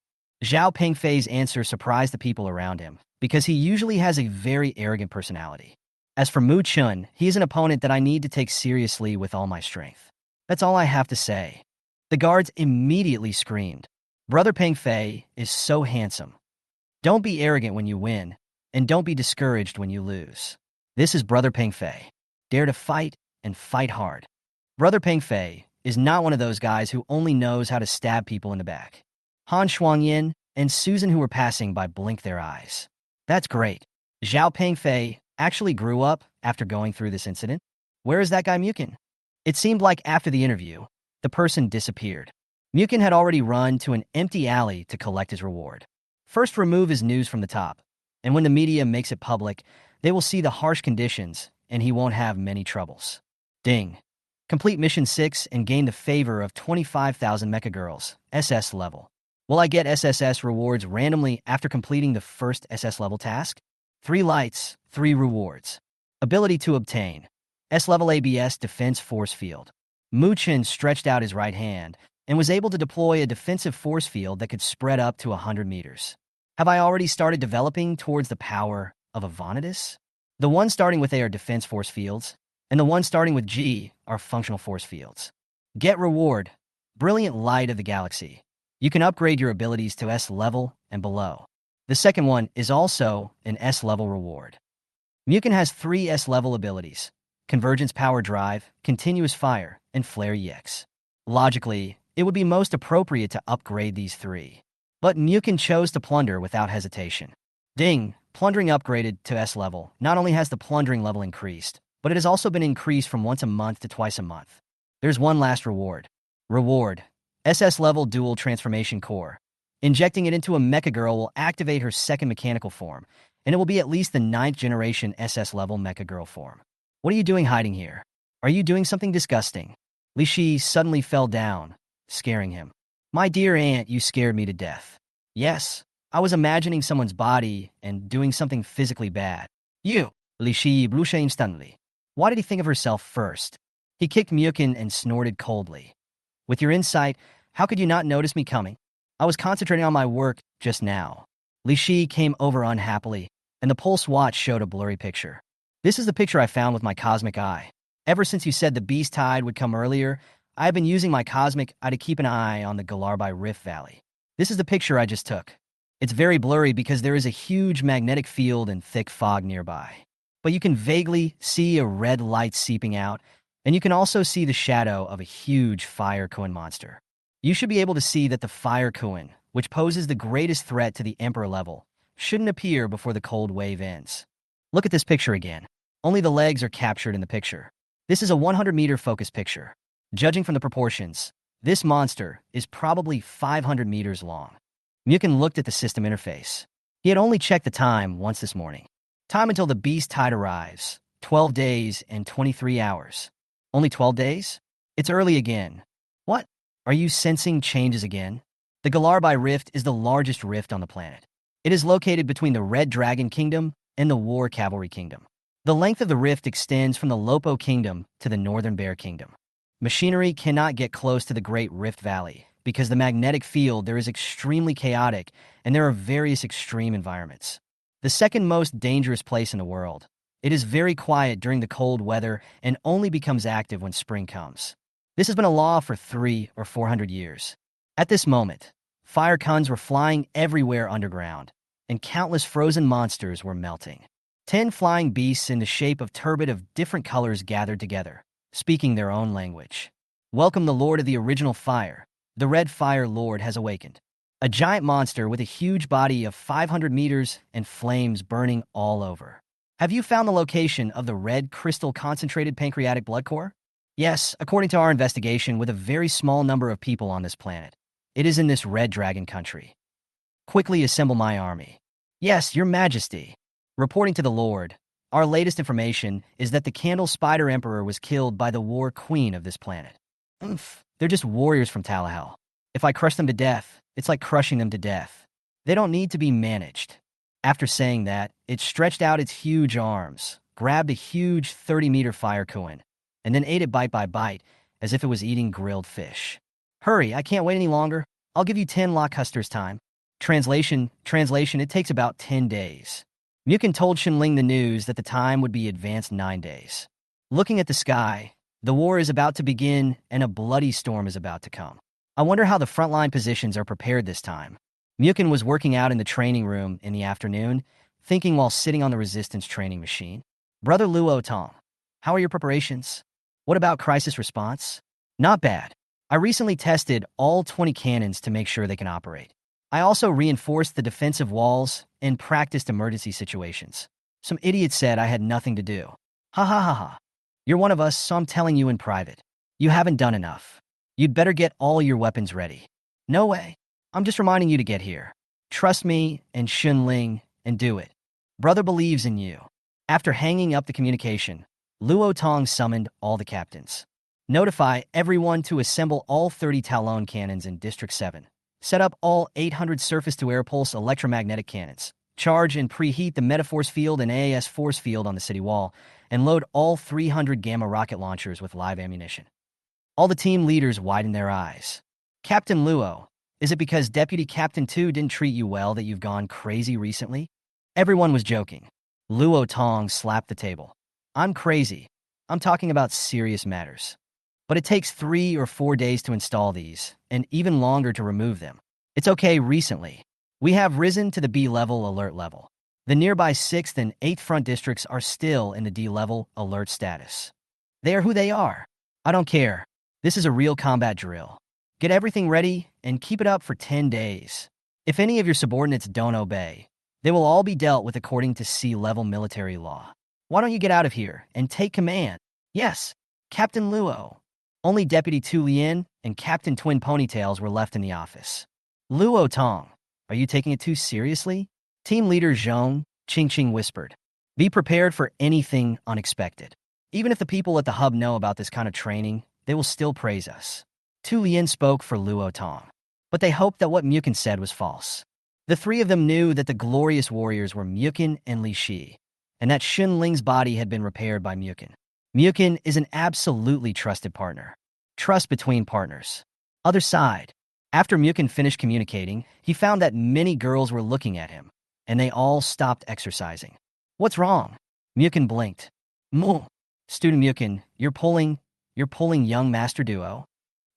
Zhao Pengfei's answer surprised the people around him, because he usually has a very arrogant personality. As for Muchen, he is an opponent that I need to take seriously with all my strength. That's all I have to say. The guards immediately screamed. Brother Pengfei is so handsome. Don't be arrogant when you win, and don't be discouraged when you lose. This is Brother Pengfei. Dare to fight, and fight hard. Brother Pengfei is not one of those guys who only knows how to stab people in the back. Han Shuangyin and Susan, who were passing by, blinked their eyes. That's great. Zhao Pengfei actually grew up after going through this incident. Where is that guy Muchen? It seemed like after the interview, the person disappeared. Muchen had already run to an empty alley to collect his reward. First, remove his news from the top, and when the media makes it public, they will see the harsh conditions, and he won't have many troubles. Ding. Complete Mission 6 and gain the favor of 25,000 Mecha girls, SS level. Will I get SSS rewards randomly after completing the first SS level task? 3 lights, 3 rewards. Ability to obtain. S-level ABS defense force field. Muchen stretched out his right hand and was able to deploy a defensive force field that could spread up to 100 meters. Have I already started developing towards the power of a Vanitas? The ones starting with A are defense force fields, and the ones starting with G are functional force fields. Get reward. Brilliant light of the galaxy. You can upgrade your abilities to S level and below. The second one is also an S level reward. Muchen has 3 S level abilities: Convergence Power Drive, Continuous Fire, and Flare EX. Logically, it would be most appropriate to upgrade these 3. But Muchen chose to plunder without hesitation. Ding! Plundering upgraded to S level. Not only has the plundering level increased, but it has also been increased from once a month to twice a month. There's one last reward. Reward. SS level Dual Transformation Core. Injecting it into a Mecha girl will activate her second mechanical form, and it will be at least the 9th generation SS level Mecha girl form. What are you doing hiding here? Are you doing something disgusting? Li Shi suddenly fell down, scaring him. My dear aunt, you scared me to death. Yes, I was imagining someone's body and doing something physically bad. You! Li Shi blushed instantly. Why did he think of herself first? He kicked Muchen and snorted coldly. With your insight, how could you not notice me coming? I was concentrating on my work just now. Li Shi came over unhappily, and the pulse watch showed a blurry picture. This is the picture I found with my cosmic eye. Ever since you said the beast tide would come earlier, I have been using my cosmic eye to keep an eye on the Galarbai Rift Valley. This is the picture I just took. It's very blurry because there is a huge magnetic field and thick fog nearby. But you can vaguely see a red light seeping out, and you can also see the shadow of a huge fire Kuan monster. You should be able to see that the fire Kuan, which poses the greatest threat to the Emperor level, shouldn't appear before the cold wave ends. Look at this picture again. Only the legs are captured in the picture. This is a 100-meter focus picture. Judging from the proportions, this monster is probably 500 meters long. Muchen looked at the system interface. He had only checked the time once this morning. Time until the beast tide arrives. 12 days and 23 hours. Only 12 days? It's early again. What? Are you sensing changes again? The Galarbai Rift is the largest rift on the planet. It is located between the Red Dragon Kingdom and the War Cavalry Kingdom. The length of the rift extends from the Lopo Kingdom to the Northern Bear Kingdom. Machinery cannot get close to the Great Rift Valley because the magnetic field there is extremely chaotic and there are various extreme environments. The second most dangerous place in the world. It is very quiet during the cold weather and only becomes active when spring comes. This has been a law for 300 or 400 years. At this moment, fire kuns were flying everywhere underground, and countless frozen monsters were melting. 10 flying beasts in the shape of turbid of different colors gathered together, speaking their own language. Welcome the Lord of the original fire. The Red Fire Lord has awakened. A giant monster with a huge body of 500 meters and flames burning all over. Have you found the location of the red crystal concentrated pancreatic blood core? Yes, according to our investigation with a very small number of people on this planet. It is in this red dragon country. Quickly assemble my army. Yes, your majesty. Reporting to the Lord, our latest information is that the Candle Spider Emperor was killed by the War Queen of this planet. They're just warriors from Talahel. If I crush them to death, it's like crushing them to death. They don't need to be managed. After saying that, it stretched out its huge arms, grabbed a huge 30-meter fire kun, and then ate it bite by bite, as if it was eating grilled fish. Hurry, I can't wait any longer. I'll give you 10 Lockhusters time. Translation, it takes about 10 days. Muchen told Shinling the news that the time would be advanced 9 days. Looking at the sky, the war is about to begin and a bloody storm is about to come. I wonder how the frontline positions are prepared this time. Muchen was working out in the training room in the afternoon, thinking while sitting on the resistance training machine. Brother Luo Tong, how are your preparations? What about crisis response? Not bad. I recently tested all 20 cannons to make sure they can operate. I also reinforced the defensive walls and practiced emergency situations. Some idiot said I had nothing to do. Ha ha ha ha. You're one of us, so I'm telling you in private. You haven't done enough. You'd better get all your weapons ready. No way. I'm just reminding you to get here. Trust me and Xunling and do it. Brother believes in you. After hanging up the communication, Luo Tong summoned all the captains. Notify everyone to assemble all 30 Talon cannons in District 7. Set up all 800 surface-to-air pulse electromagnetic cannons. Charge and preheat the Metaforce field and AAS force field on the city wall, and load all 300 gamma rocket launchers with live ammunition. All the team leaders widened their eyes. Captain Luo, is it because Deputy Captain 2 didn't treat you well that you've gone crazy recently? Everyone was joking. Luo Tong slapped the table. I'm crazy. I'm talking about serious matters. But it takes 3 or 4 days to install these, and even longer to remove them. It's okay recently. We have risen to the B-level alert level. The nearby 6th and 8th front districts are still in the D-level alert status. They are who they are. I don't care. This is a real combat drill. Get everything ready and keep it up for 10 days. If any of your subordinates don't obey, they will all be dealt with according to C-level military law. Why don't you get out of here and take command? Yes, Captain Luo. Only Deputy Tu Lien and Captain Twin Ponytails were left in the office. Luo Tong, are you taking it too seriously? Team leader Zhong Qingqing whispered. Be prepared for anything unexpected. Even if the people at the hub know about this kind of training, they will still praise us. Tu Lien spoke for Luo Tong, but they hoped that what Muchen said was false. The three of them knew that the glorious warriors were Muchen and Li Shi, and that Xunling's body had been repaired by Muchen. Muchen is an absolutely trusted partner. Trust between partners. Other side. After Muchen finished communicating, he found that many girls were looking at him, and they all stopped exercising. What's wrong? Muchen blinked. Moo. Student Muchen, you're pulling young master duo.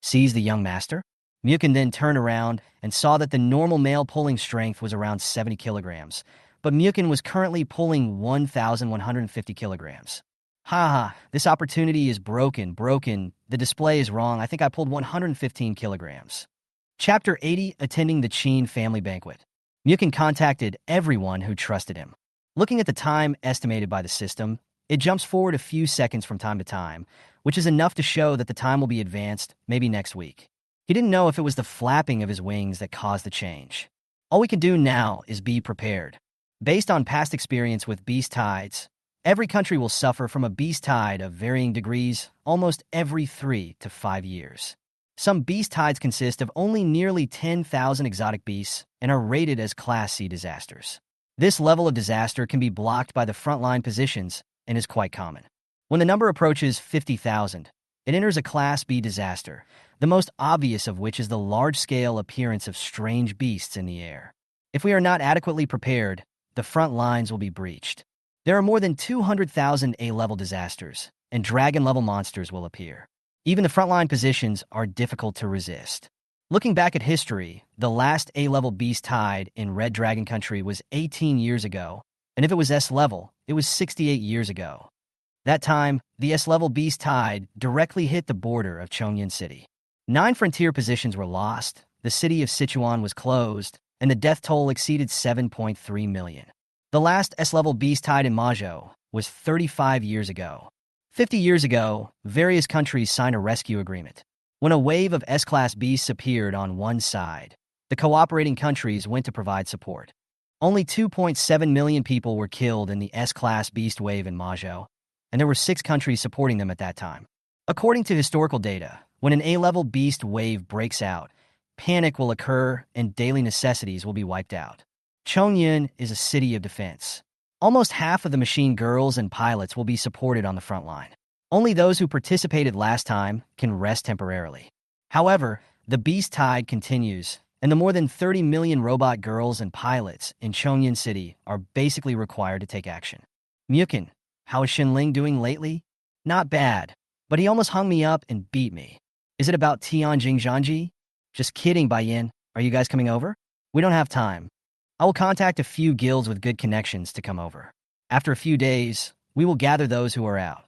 Sees the young master? Muchen then turned around and saw that the normal male pulling strength was around 70 kilograms, but Muchen was currently pulling 1,150 kilograms. Ha, this opportunity is broken. The display is wrong. I think I pulled 115 kilograms. Chapter 80, Attending the Qin Family Banquet. Muchen contacted everyone who trusted him. Looking at the time estimated by the system, it jumps forward a few seconds from time to time, which is enough to show that the time will be advanced, maybe next week. He didn't know if it was the flapping of his wings that caused the change. All we can do now is be prepared. Based on past experience with beast tides, every country will suffer from a beast tide of varying degrees almost every 3 to 5 years. Some beast tides consist of only nearly 10,000 exotic beasts and are rated as Class C disasters. This level of disaster can be blocked by the frontline positions and is quite common. When the number approaches 50,000, it enters a Class B disaster, the most obvious of which is the large-scale appearance of strange beasts in the air. If we are not adequately prepared, the front lines will be breached. There are more than 200,000 A-level disasters, and dragon-level monsters will appear. Even the frontline positions are difficult to resist. Looking back at history, the last A-level beast tide in Red Dragon Country was 18 years ago, and if it was S-level, it was 68 years ago. That time, the S-level beast tide directly hit the border of Chongyan City. 9 frontier positions were lost, the city of Sichuan was closed, and the death toll exceeded 7.3 million. The last S-level beast tide in Majo was 35 years ago. 50 years ago, various countries signed a rescue agreement. When a wave of S-class beasts appeared on one side, the cooperating countries went to provide support. Only 2.7 million people were killed in the S-class beast wave in Majo, and there were 6 countries supporting them at that time. According to historical data, when an A-level beast wave breaks out, panic will occur and daily necessities will be wiped out. Chongyan is a city of defense. Almost half of the machine girls and pilots will be supported on the front line. Only those who participated last time can rest temporarily. However, the beast tide continues, and the more than 30 million robot girls and pilots in Chongyan City are basically required to take action. Muchen, how is Xinling doing lately? Not bad, but he almost hung me up and beat me. Is it about Tianjing Zhanji? Just kidding, Baiyin. Are you guys coming over? We don't have time. I will contact a few guilds with good connections to come over. After a few days, we will gather those who are out.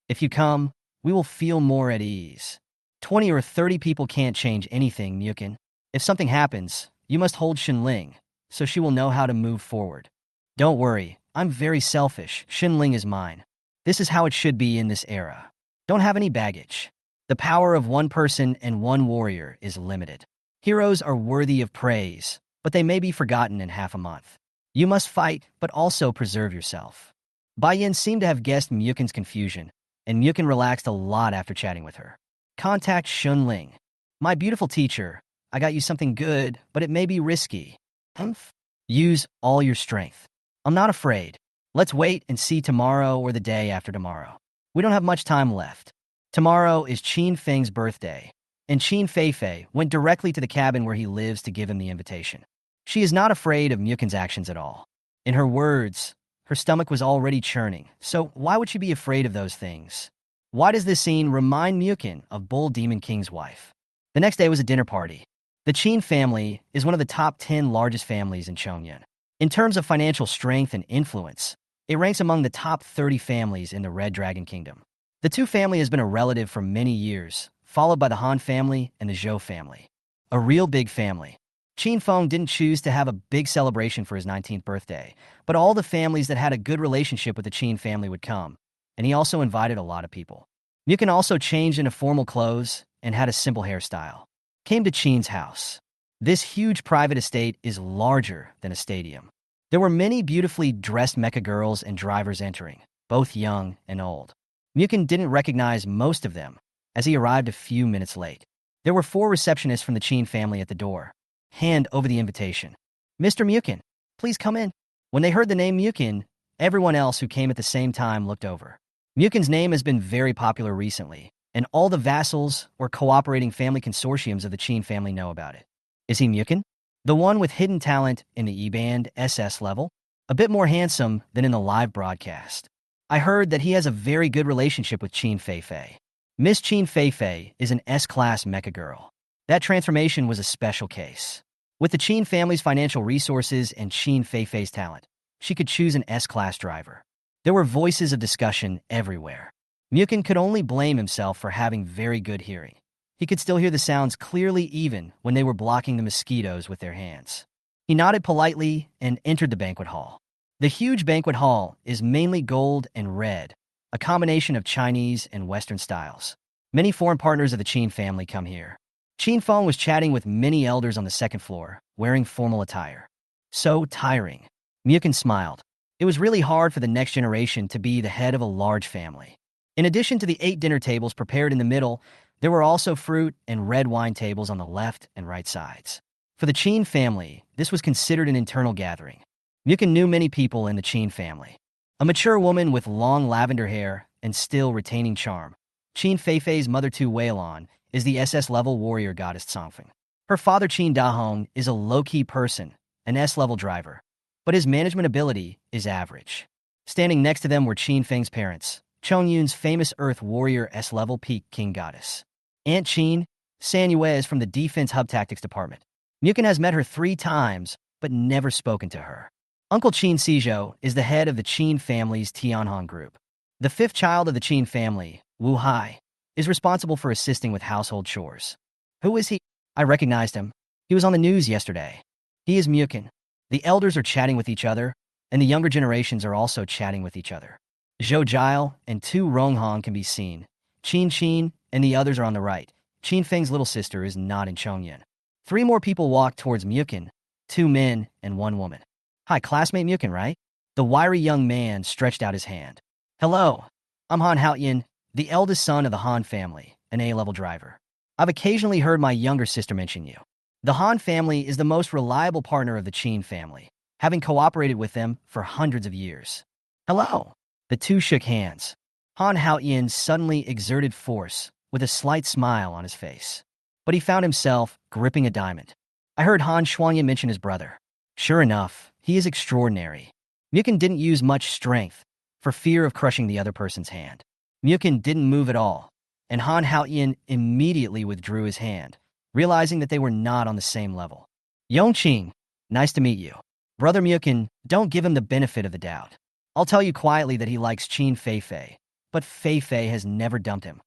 If you come, we will feel more at ease. 20 or 30 people can't change anything, Muchen. If something happens, you must hold Xinling, so she will know how to move forward. Don't worry, I'm very selfish. Xinling is mine. This is how it should be in this era. Don't have any baggage. The power of one person and one warrior is limited. Heroes are worthy of praise, but they may be forgotten in half a month. You must fight, but also preserve yourself. Baiyin seemed to have guessed Muchen's confusion, and Muchen relaxed a lot after chatting with her. Contact Xunling. My beautiful teacher, I got you something good, but it may be risky. Humph. Use all your strength. I'm not afraid. Let's wait and see tomorrow or the day after tomorrow. We don't have much time left. Tomorrow is Qin Feng's birthday, and Qin Feifei went directly to the cabin where he lives to give him the invitation. She is not afraid of Muchen's actions at all. In her words, her stomach was already churning, so why would she be afraid of those things? Why does this scene remind Muchen of Bull Demon King's wife? The next day was a dinner party. The Qin family is one of the top 10 largest families in Chongyan. In terms of financial strength and influence, it ranks among the top 30 families in the Red Dragon Kingdom. The Tu family has been a relative for many years, followed by the Han family and the Zhou family. A real big family. Qin Feng didn't choose to have a big celebration for his 19th birthday, but all the families that had a good relationship with the Qin family would come, and he also invited a lot of people. Muchen also changed into formal clothes and had a simple hairstyle. Came to Qin's house. This huge private estate is larger than a stadium. There were many beautifully dressed mecha girls and drivers entering, both young and old. Muchen didn't recognize most of them, as he arrived a few minutes late. There were 4 receptionists from the Qin family at the door. Hand over the invitation. Mr. Muchen, please come in. When they heard the name Muchen, everyone else who came at the same time looked over. Muchen's name has been very popular recently, and all the vassals or cooperating family consortiums of the Qin family know about it. Is he Muchen? The one with hidden talent in the E-band SS-Level? A bit more handsome than in the live broadcast. I heard that he has a very good relationship with Qin Feifei. Miss Qin Feifei is an S-class mecha girl. That transformation was a special case. With the Qin family's financial resources and Qin Feifei's talent, she could choose an S-class driver. There were voices of discussion everywhere. Muchen could only blame himself for having very good hearing. He could still hear the sounds clearly even when they were blocking the mosquitoes with their hands. He nodded politely and entered the banquet hall. The huge banquet hall is mainly gold and red, a combination of Chinese and Western styles. Many foreign partners of the Qin family come here. Qin Feng was chatting with many elders on the second floor, wearing formal attire. So tiring. Muchen smiled. It was really hard for the next generation to be the head of a large family. In addition to the 8 dinner tables prepared in the middle, there were also fruit and red wine tables on the left and right sides. For the Chin family, this was considered an internal gathering. Muchen knew many people in the Chin family. A mature woman with long lavender hair and still retaining charm. Chin Feifei's mother Tu Weilon is the SS-level warrior goddess Songfeng. Her father Chin Dahong is a low-key person, an S-level driver, but his management ability is average. Standing next to them were Chin Feng's parents, Chongyun's famous Earth Warrior S-level peak king goddess. Aunt Chin, San Yue is from the Defense Hub Tactics Department. Muchen has met her 3 times, but never spoken to her. Uncle Chin Sizhou is the head of the Chin family's Tianhong group. The 5th child of the Chin family, Wu Hai, is responsible for assisting with household chores. Who is he? I recognized him. He was on the news yesterday. He is Muchen. The elders are chatting with each other, and the younger generations are also chatting with each other. Zhou Jiao and Tu Ronghong can be seen. Qin and the others are on the right. Qin Feng's little sister is not in Chongyan. 3 more people walked towards Muchen, 2 men and 1 woman. Hi, classmate Muchen, right? The wiry young man stretched out his hand. Hello, I'm Han Haoyan, the eldest son of the Han family, an A-level driver. I've occasionally heard my younger sister mention you. The Han family is the most reliable partner of the Chin family, having cooperated with them for hundreds of years. Hello. The 2 shook hands. Han Haoyan suddenly exerted force with a slight smile on his face. But he found himself gripping a diamond. I heard Han Shuangyan mention his brother. Sure enough, he is extraordinary. Muchen didn't use much strength for fear of crushing the other person's hand. Muchen didn't move at all, and Han Haoyan immediately withdrew his hand, realizing that they were not on the same level. Yongqing, nice to meet you. Brother Muchen, don't give him the benefit of the doubt. I'll tell you quietly that he likes Chin Feifei, but Feifei has never dumped him.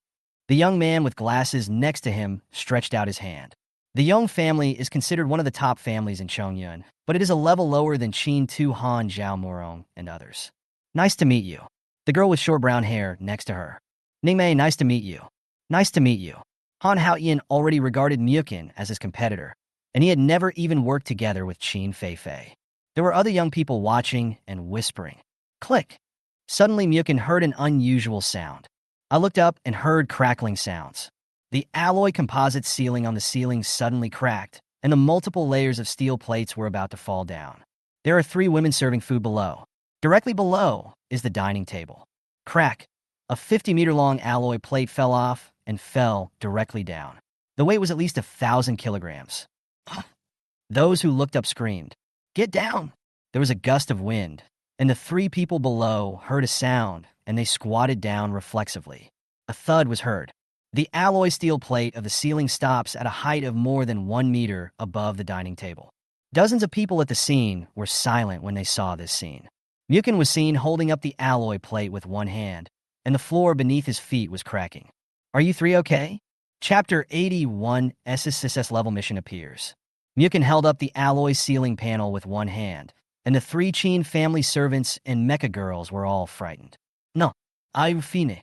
The young man with glasses next to him stretched out his hand. The Yong family is considered one of the top families in Chongyun, but it is a level lower than Chin Tu Han Zhao Morong and others. Nice to meet you. The girl with short brown hair next to her. Ningmei, nice to meet you. Nice to meet you. Han Haoyan already regarded Muchen as his competitor, and he had never even worked together with Chin Feifei. There were other young people watching and whispering. Click. Suddenly Muchen heard an unusual sound. I looked up and heard crackling sounds. The alloy composite ceiling on the ceiling suddenly cracked, and the multiple layers of steel plates were about to fall down. There are 3 women serving food below. Directly below is the dining table. Crack. A 50-meter-long alloy plate fell off and fell directly down. The weight was at least 1,000 kilograms. Those who looked up screamed, "Get down!" There was a gust of wind, and the 3 people below heard a sound, and they squatted down reflexively. A thud was heard. The alloy steel plate of the ceiling stops at a height of more than 1 meter above the dining table. Dozens of people at the scene were silent when they saw this scene. Muchen was seen holding up the alloy plate with one hand, and the floor beneath his feet was cracking. Are you 3 okay? Chapter 81 SSS-Level mission appears. Muchen held up the alloy ceiling panel with one hand, and the 3 Chin family servants and Mecha girls were all frightened. No, I'm fine.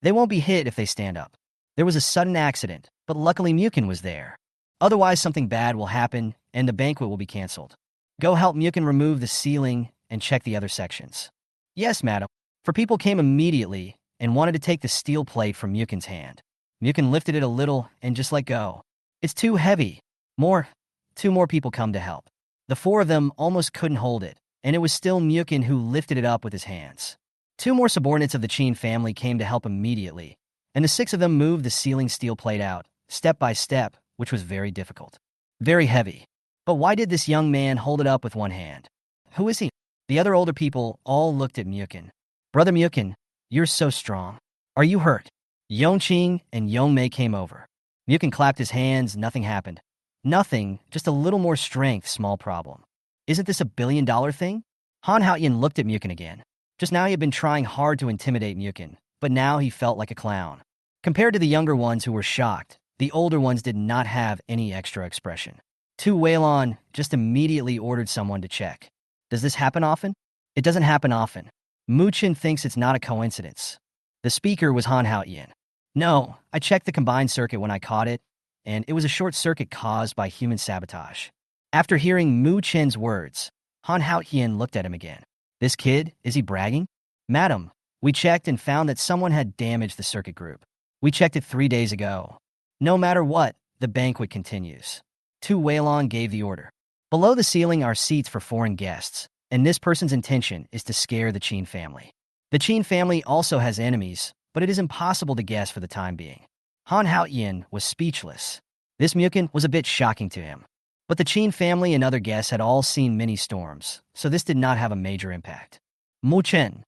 They won't be hit if they stand up. There was a sudden accident, but luckily Muchen was there. Otherwise something bad will happen, and the banquet will be canceled. Go help Muchen remove the ceiling and check the other sections. Yes, madam. For people came immediately and wanted to take the steel plate from Muchen's hand. Muchen lifted it a little and just let go. It's too heavy. 2 more people come to help. The 4 of them almost couldn't hold it, and it was still Muchen who lifted it up with his hands. 2 more subordinates of the Chin family came to help immediately, and the 6 of them moved the ceiling steel plate out, step by step, which was very difficult. Very heavy. But why did this young man hold it up with one hand? Who is he? The other older people all looked at Muchen. Brother Muchen, you're so strong. Are you hurt? Yongqing and Yongmei came over. Muchen clapped his hands, nothing happened. Nothing, just a little more strength, small problem. Isn't this a billion-dollar thing? Han Haoyan looked at Muchen again. Just now he had been trying hard to intimidate Muchen, but now he felt like a clown. Compared to the younger ones who were shocked, the older ones did not have any extra expression. Tu Weilon just immediately ordered someone to check. Does this happen often? It doesn't happen often. Muchen thinks it's not a coincidence. The speaker was Han Haoyan. No, I checked the combined circuit when I caught it, and it was a short circuit caused by human sabotage. After hearing Muchen's words, Han Haotian looked at him again. This kid, is he bragging? Madam, we checked and found that someone had damaged the circuit group. We checked it 3 days ago. No matter what, the banquet continues. Tu Weilong gave the order. Below the ceiling are seats for foreign guests, and this person's intention is to scare the Qin family. The Qin family also has enemies, but it is impossible to guess for the time being. Han Haotian was speechless. This Muchen was a bit shocking to him. But the Qin family and other guests had all seen many storms, so this did not have a major impact. Muchen.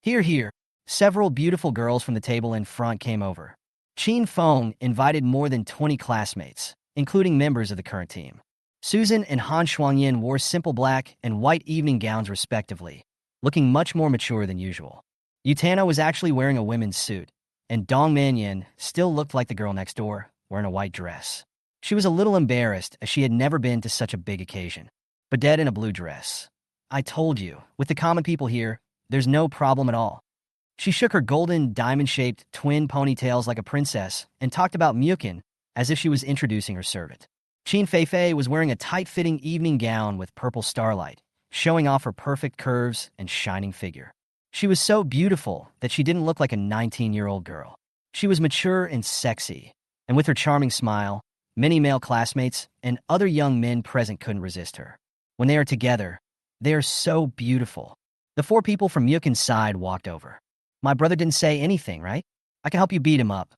Here, here. Several beautiful girls from the table in front came over. Qin Feng invited more than 20 classmates, including members of the current team. Susan and Han Shuangyin wore simple black and white evening gowns respectively, looking much more mature than usual. Yutana was actually wearing a women's suit, and Dong Manyin still looked like the girl next door, wearing a white dress. She was a little embarrassed as she had never been to such a big occasion. Badette in a blue dress. I told you, with the common people here, there's no problem at all. She shook her golden, diamond-shaped twin ponytails like a princess and talked about Muchen as if she was introducing her servant. Qin Feifei was wearing a tight-fitting evening gown with purple starlight, showing off her perfect curves and shining figure. She was so beautiful that she didn't look like a 19-year-old girl. She was mature and sexy, and with her charming smile, many male classmates and other young men present couldn't resist her. When they are together, they are so beautiful. The 4 people from Muchen's side walked over. My brother didn't say anything, right? I can help you beat him up.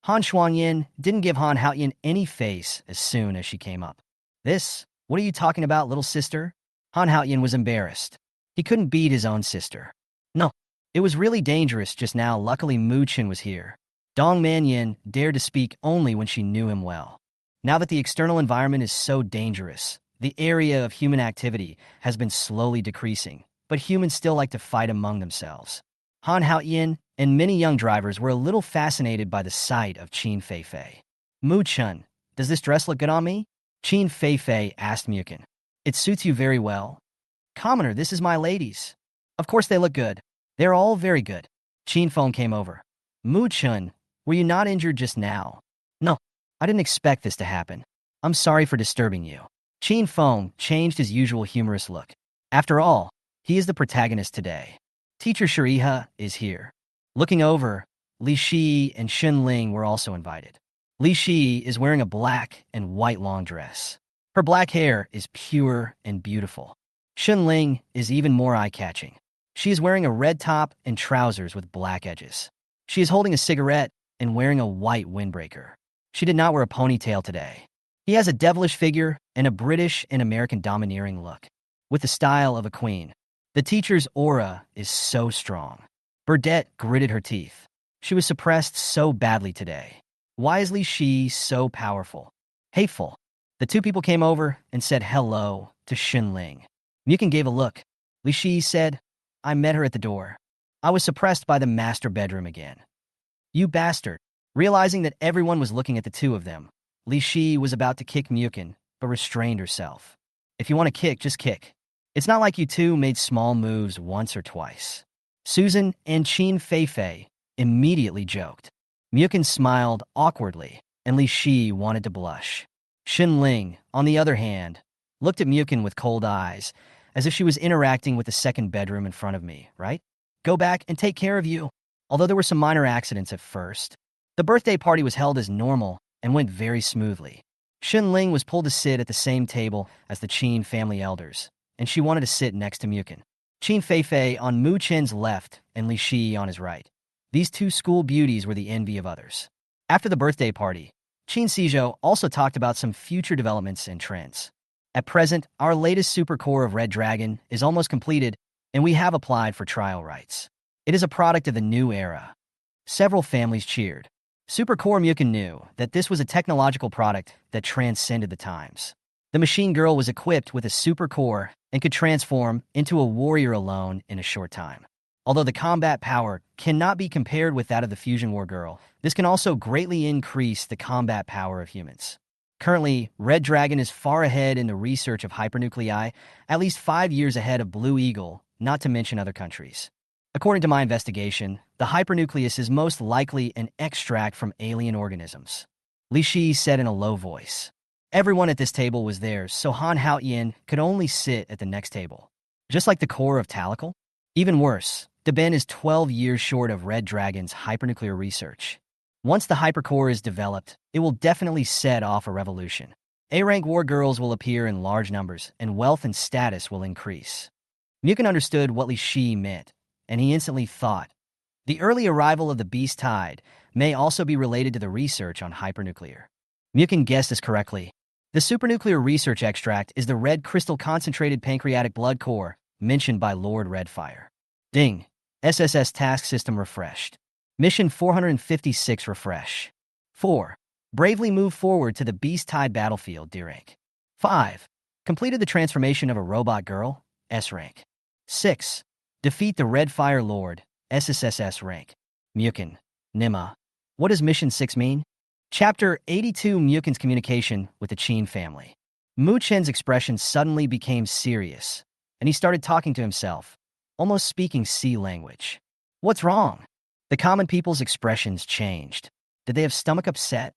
Han Shuangyin didn't give Han Haotian any face as soon as she came up. This? What are you talking about, little sister? Han Haotian was embarrassed. He couldn't beat his own sister. No, it was really dangerous just now. Luckily, Muchen was here. Dong Manyin dared to speak only when she knew him well. Now that the external environment is so dangerous, the area of human activity has been slowly decreasing, but humans still like to fight among themselves. Han Haotian and many young drivers were a little fascinated by the sight of Qin Feifei. Muchen, does this dress look good on me? Qin Feifei asked Muchen. It suits you very well. Commoner, this is my ladies. Of course they look good. They're all very good. Qin Feng came over. Muchen, were you not injured just now? No, I didn't expect this to happen. I'm sorry for disturbing you. Qin Feng changed his usual humorous look. After all, he is the protagonist today. Teacher Shuriha is here. Looking over, Li Shi and Xun Ling were also invited. Li Shi is wearing a black and white long dress. Her black hair is pure and beautiful. Xun Ling is even more eye-catching. She is wearing a red top and trousers with black edges. She is holding a cigarette and wearing a white windbreaker. She did not wear a ponytail today. He has a devilish figure and a British and American domineering look, with the style of a queen. The teacher's aura is so strong. Burdette gritted her teeth. She was suppressed so badly today. Why is Li Shi so powerful? Hateful. The 2 people came over and said hello to Xun Ling. Muchen gave a look. Li Shi said, I met her at the door. I was suppressed by the master bedroom again. You bastard. Realizing that everyone was looking at the 2 of them, Li Shi was about to kick Muchen, but restrained herself. If you want to kick, just kick. It's not like you 2 made small moves once or twice. Susan and Qin Feifei immediately joked. Muchen smiled awkwardly, and Li Shi wanted to blush. Xun Ling, on the other hand, looked at Muchen with cold eyes, as if she was interacting with the second bedroom in front of me, right? Go back and take care of you. Although there were some minor accidents at first, the birthday party was held as normal and went very smoothly. Xun Ling was pulled to sit at the same table as the Qin family elders, and she wanted to sit next to Muchen. Qin Feifei on Muchen's left and Li Shi on his right. These 2 school beauties were the envy of others. After the birthday party, Qin Shizhou also talked about some future developments and trends. At present, our latest super core of Red Dragon is almost completed, and we have applied for trial rights. It is a product of the new era. Several families cheered. Super Core Muchen knew that this was a technological product that transcended the times. The machine girl was equipped with a super core and could transform into a warrior alone in a short time. Although the combat power cannot be compared with that of the Fusion War Girl, this can also greatly increase the combat power of humans. Currently, Red Dragon is far ahead in the research of hypernuclei, at least 5 years ahead of Blue Eagle, not to mention other countries. According to my investigation, the hypernucleus is most likely an extract from alien organisms. Li Shi said in a low voice. Everyone at this table was there, so Han Haoyin could only sit at the next table. Just like the core of Talical? Even worse, Deben is 12 years short of Red Dragon's hypernuclear research. Once the hypercore is developed, it will definitely set off a revolution. A-rank war girls will appear in large numbers, and wealth and status will increase. Muchen understood what Li Shi meant, and he instantly thought, the early arrival of the beast tide may also be related to the research on hypernuclear. Muchen guessed this correctly. The supernuclear research extract is the red crystal concentrated pancreatic blood core mentioned by Lord Redfire. Ding. SSS task system refreshed. Mission 456 refresh. 4. Bravely move forward to the beast tide battlefield, D rank. 5. Completed the transformation of a robot girl, S rank. 6. Defeat the Redfire Lord, SSS rank. Muchen. Nima. What does Mission 6 mean? Chapter 82 Muchen's communication with the Qin family. Muchen's expression suddenly became serious, and he started talking to himself, almost speaking sea language. What's wrong? The common people's expressions changed. Did they have stomach upset?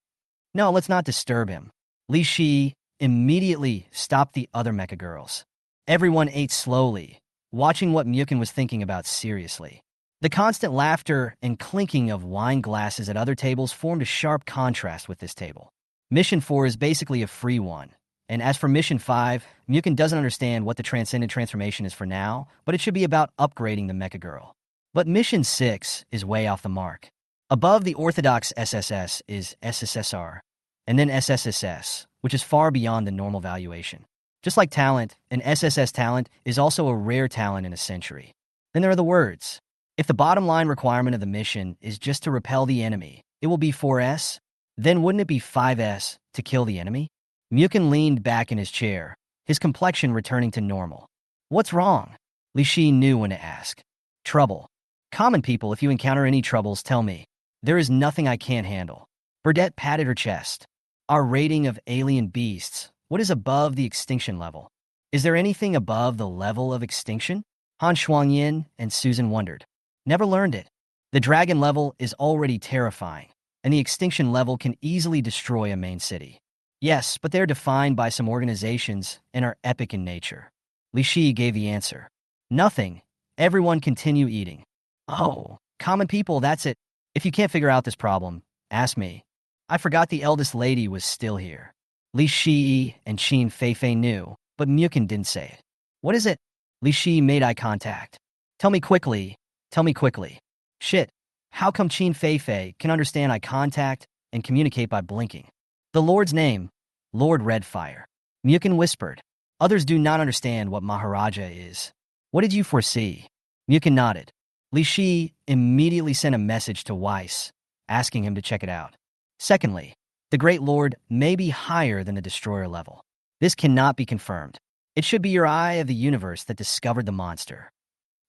No, let's not disturb him. Li Shi immediately stopped the other mecha girls. Everyone ate slowly, watching what Muchen was thinking about seriously. The constant laughter and clinking of wine glasses at other tables formed a sharp contrast with this table. Mission 4 is basically a free one. And as for Mission 5, Muchen doesn't understand what the Transcendent Transformation is for now, but it should be about upgrading the Mecha Girl. But Mission 6 is way off the mark. Above the orthodox SSS is SSSR, and then SSSS, which is far beyond the normal valuation. Just like talent, an SSS talent is also a rare talent in a century. Then there are the words. If the bottom line requirement of the mission is just to repel the enemy, it will be 4S? Then wouldn't it be 5S to kill the enemy? Muchen leaned back in his chair, his complexion returning to normal. What's wrong? Li Shi knew when to ask. Trouble. Common people, if you encounter any troubles, tell me. There is nothing I can't handle. Burdette patted her chest. Our rating of alien beasts, what is above the extinction level? Is there anything above the level of extinction? Han Shuangyin and Susan wondered. Never learned it. The dragon level is already terrifying, and the extinction level can easily destroy a main city. Yes, but they're defined by some organizations and are epic in nature. Li Shi gave the answer. Nothing. Everyone continue eating. Oh, common people, that's it. If you can't figure out this problem, ask me. I forgot the eldest lady was still here. Li Shi and Qin Feifei knew, but Muchen didn't say it. What is it? Li Shi made eye contact. Tell me quickly. Tell me quickly. Shit. How come Qin Feifei can understand eye contact and communicate by blinking? The Lord's name, Lord Redfire. Muchen whispered. Others do not understand what Maharaja is. What did you foresee? Muchen nodded. Li Shi immediately sent a message to Weiss, asking him to check it out. Secondly, the Great Lord may be higher than the Destroyer level. This cannot be confirmed. It should be your eye of the universe that discovered the monster.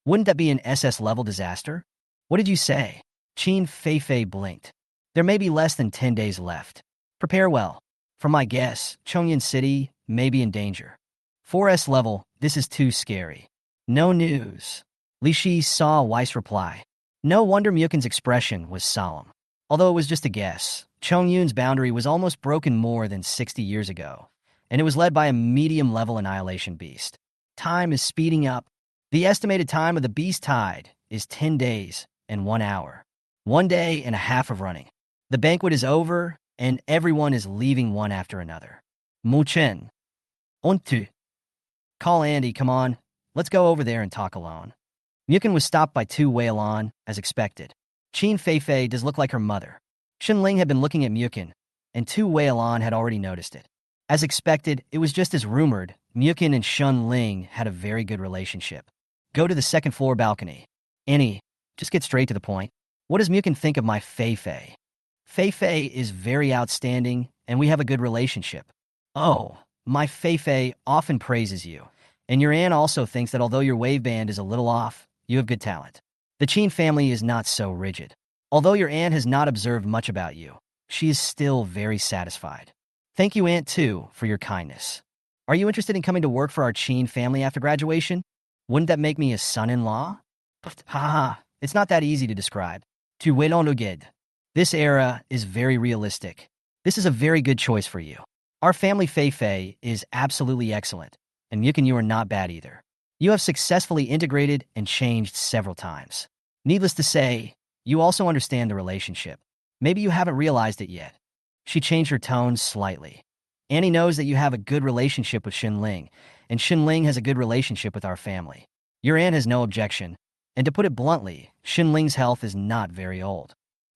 Wouldn't that be an SS-level disaster? What did you say? Qin Feifei blinked. There may be less than 10 days left. Prepare well. From my guess, Chongyan City may be in danger. 4S level, this is too scary. No news. Li Shi saw Weiss reply. No wonder Muchen's expression was solemn. Although it was just a guess, Chongyun's boundary was almost broken more than 60 years ago, and it was led by a medium-level annihilation beast. Time is speeding up. The estimated time of the beast tide is 10 days and 1 hour. 1 day and a half of running. The banquet is over, and everyone is leaving one after another. Muchen. Ontu. Call Andy, come on. Let's go over there and talk alone. Muchen was stopped by Tu Weilan, as expected. Qin Feifei does look like her mother. Shenling had been looking at Muchen, and Tu Weilan had already noticed it. As expected, it was just as rumored, Muchen and Shenling had a very good relationship. Go to the second floor balcony. Annie, just get straight to the point. What does Muchen think of my Feifei? Feifei is very outstanding, and we have a good relationship. Oh, my Feifei often praises you, and your aunt also thinks that although your wave band is a little off, you have good talent. The Qin family is not so rigid. Although your aunt has not observed much about you, she is still very satisfied. Thank you, Aunt Tu, for your kindness. Are you interested in coming to work for our Qin family after graduation? Wouldn't that make me a son-in-law? Haha, it's not that easy to describe. Tu Weilan Luged. This era is very realistic. This is a very good choice for you. Our family Fei is absolutely excellent, and Yuk and you are not bad either. You have successfully integrated and changed several times. Needless to say, you also understand the relationship. Maybe you haven't realized it yet. She changed her tone slightly. Annie knows that you have a good relationship with Xinling, and Xinling has a good relationship with our family. Your aunt has no objection, and to put it bluntly, Xinling's health is not very old.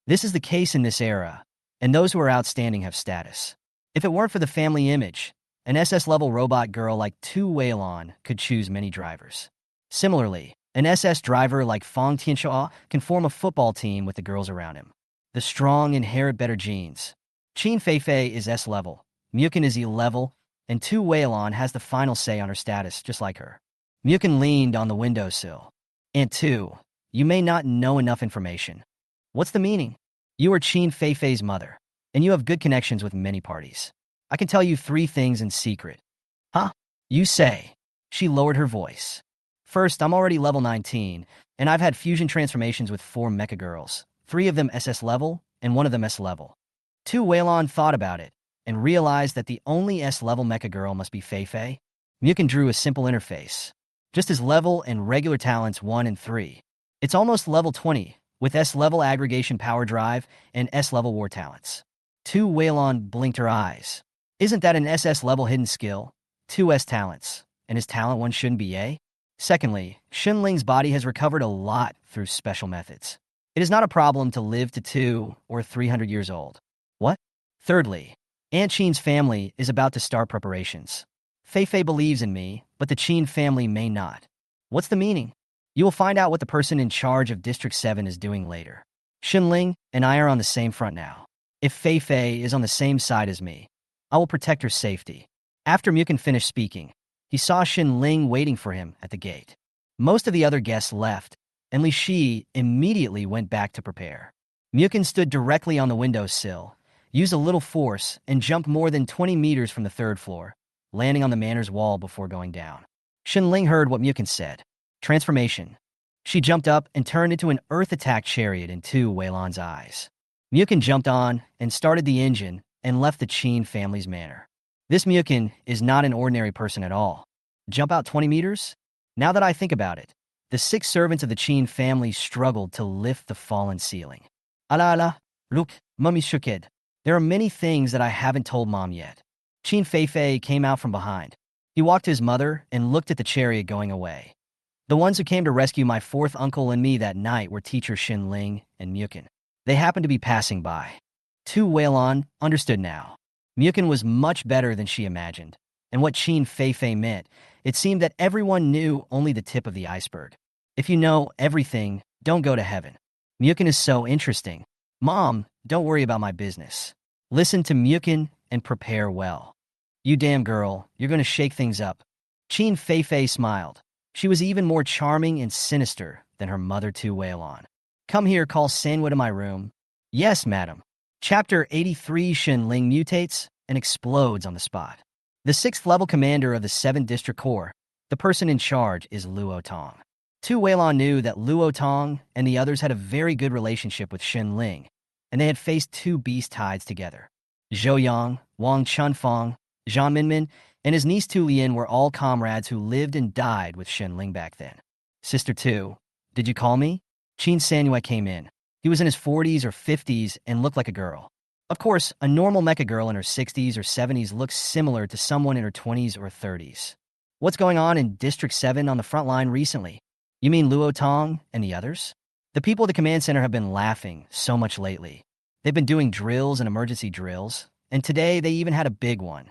This is the case in this era, and those who are outstanding have status. If it weren't for the family image, an SS-level robot girl like Tu Weilon could choose many drivers. Similarly, an SS driver like Fong Tianxia can form a football team with the girls around him. The strong inherit better genes. Qin Feifei is S-level, Muchen is E-level, and Tu Weilon has the final say on her status, just like her. Muchen leaned on the windowsill. Aunt Tu, you may not know enough information. What's the meaning? You are Qin Feifei's mother, and you have good connections with many parties. I can tell you 3 things in secret. Huh? You say. She lowered her voice. First, I'm already level 19, and I've had fusion transformations with 4 mecha girls, 3 of them SS level, and 1 of them S level. Tu Weilon thought about it, and realized that the only S level mecha girl must be Feifei. Muchen drew a simple interface. Just as level and regular talents 1 and 3. It's almost level 20, with S level aggregation power drive and S level war talents. Tu Weilon blinked her eyes. Isn't that an SS level hidden skill? 2 S talents, and his talent 1 shouldn't be A? Secondly, Xinling's body has recovered a lot through special methods. It is not a problem to live to 2 or 300 years old. What? Thirdly, Aunt Qin's family is about to start preparations. Feifei believes in me, but the Qin family may not. What's the meaning? You will find out what the person in charge of District 7 is doing later. Xinling and I are on the same front now. If Feifei is on the same side as me, I will protect her safety. After Muchen finished speaking, he saw Xinling waiting for him at the gate. Most of the other guests left, and Li Shi immediately went back to prepare. Muchen stood directly on the windowsill, used a little force, and jumped more than 20 meters from the 3rd floor, landing on the manor's wall before going down. Xinling heard what Muchen said. Transformation. She jumped up and turned into an earth-attack chariot in Tu Weilon's eyes. Muchen jumped on and started the engine and left the Qin family's manor. This Muchen is not an ordinary person at all. Jump out 20 meters? Now that I think about it, the 6 servants of the Qin family struggled to lift the fallen ceiling. Ala, look, Mummy Shukid. There are many things that I haven't told Mom yet. Qin Feifei came out from behind. He walked to his mother and looked at the chariot going away. The ones who came to rescue my 4th uncle and me that night were teacher Xinling and Muchen. They happened to be passing by. Tu Weilon understood now. Muchen was much better than she imagined, and what Qin Feifei meant, it seemed that everyone knew only the tip of the iceberg. If you know everything, don't go to heaven. Muchen is so interesting. Mom, don't worry about my business. Listen to Muchen and prepare well. You damn girl, you're going to shake things up. Qin Feifei smiled. She was even more charming and sinister than her mother Tu Weilon. Come here, call Sanwa to my room. Yes, madam. Chapter 83 Xinling mutates and explodes on the spot. The 6th level commander of the 7th District Corps, the person in charge is Luo Tong. Tu Weilon knew that Luo Tong and the others had a very good relationship with Xinling, and they had faced 2 beast tides together. Zhou Yang, Wang Chunfeng, Zhang Minmin, and his niece Tu Lian were all comrades who lived and died with Xinling back then. Sister Tu, did you call me? Qin Sanyue came in. He was in his 40s or 50s and looked like a girl. Of course, a normal mecha girl in her 60s or 70s looks similar to someone in her 20s or 30s. What's going on in District 7 on the front line recently? You mean Luo Tong and the others? The people at the command center have been laughing so much lately. They've been doing drills and emergency drills, and today they even had a big one.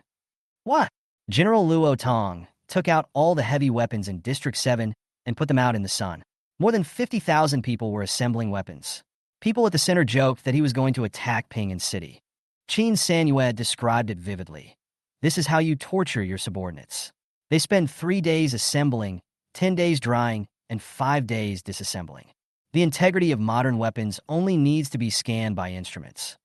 What? General Luo Tong took out all the heavy weapons in District 7 and put them out in the sun. More than 50,000 people were assembling weapons. People at the center joked that he was going to attack Ping'an City. Qin Sanyue described it vividly. This is how you torture your subordinates. They spend 3 days assembling, 10 days drying, and 5 days disassembling. The integrity of modern weapons only needs to be scanned by instruments.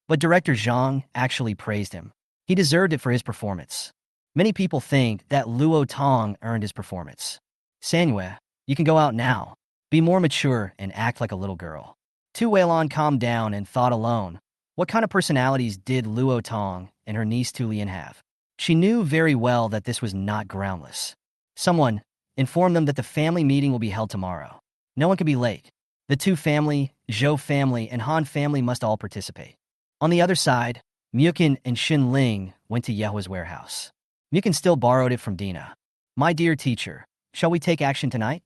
But Director Zhang actually praised him. He deserved it for his performance. Many people think that Luo Tong earned his performance. Sanyue, you can go out now. Be more mature and act like a little girl. Tu Weilon calmed down and thought alone. What kind of personalities did Luo Tong and her niece Tulian have. She knew very well that this was not groundless. Someone informed them that the family meeting will be held tomorrow. No one could be late. The Tu family, Zhou family, and Han family must all participate. On the other side, Muchen and Xin Ling went to Yehua's warehouse. Muchen still borrowed it from Dina. My dear teacher, shall we take action tonight?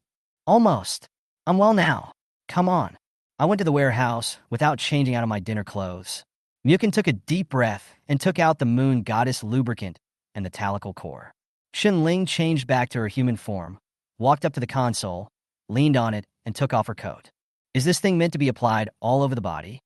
Almost. I'm well now. Come on. I went to the warehouse without changing out of my dinner clothes. Muchen took a deep breath and took out the moon goddess lubricant and the talical core. Xin Ling changed back to her human form, walked up to the console, leaned on it, and took off her coat. Is this thing meant to be applied all over the body?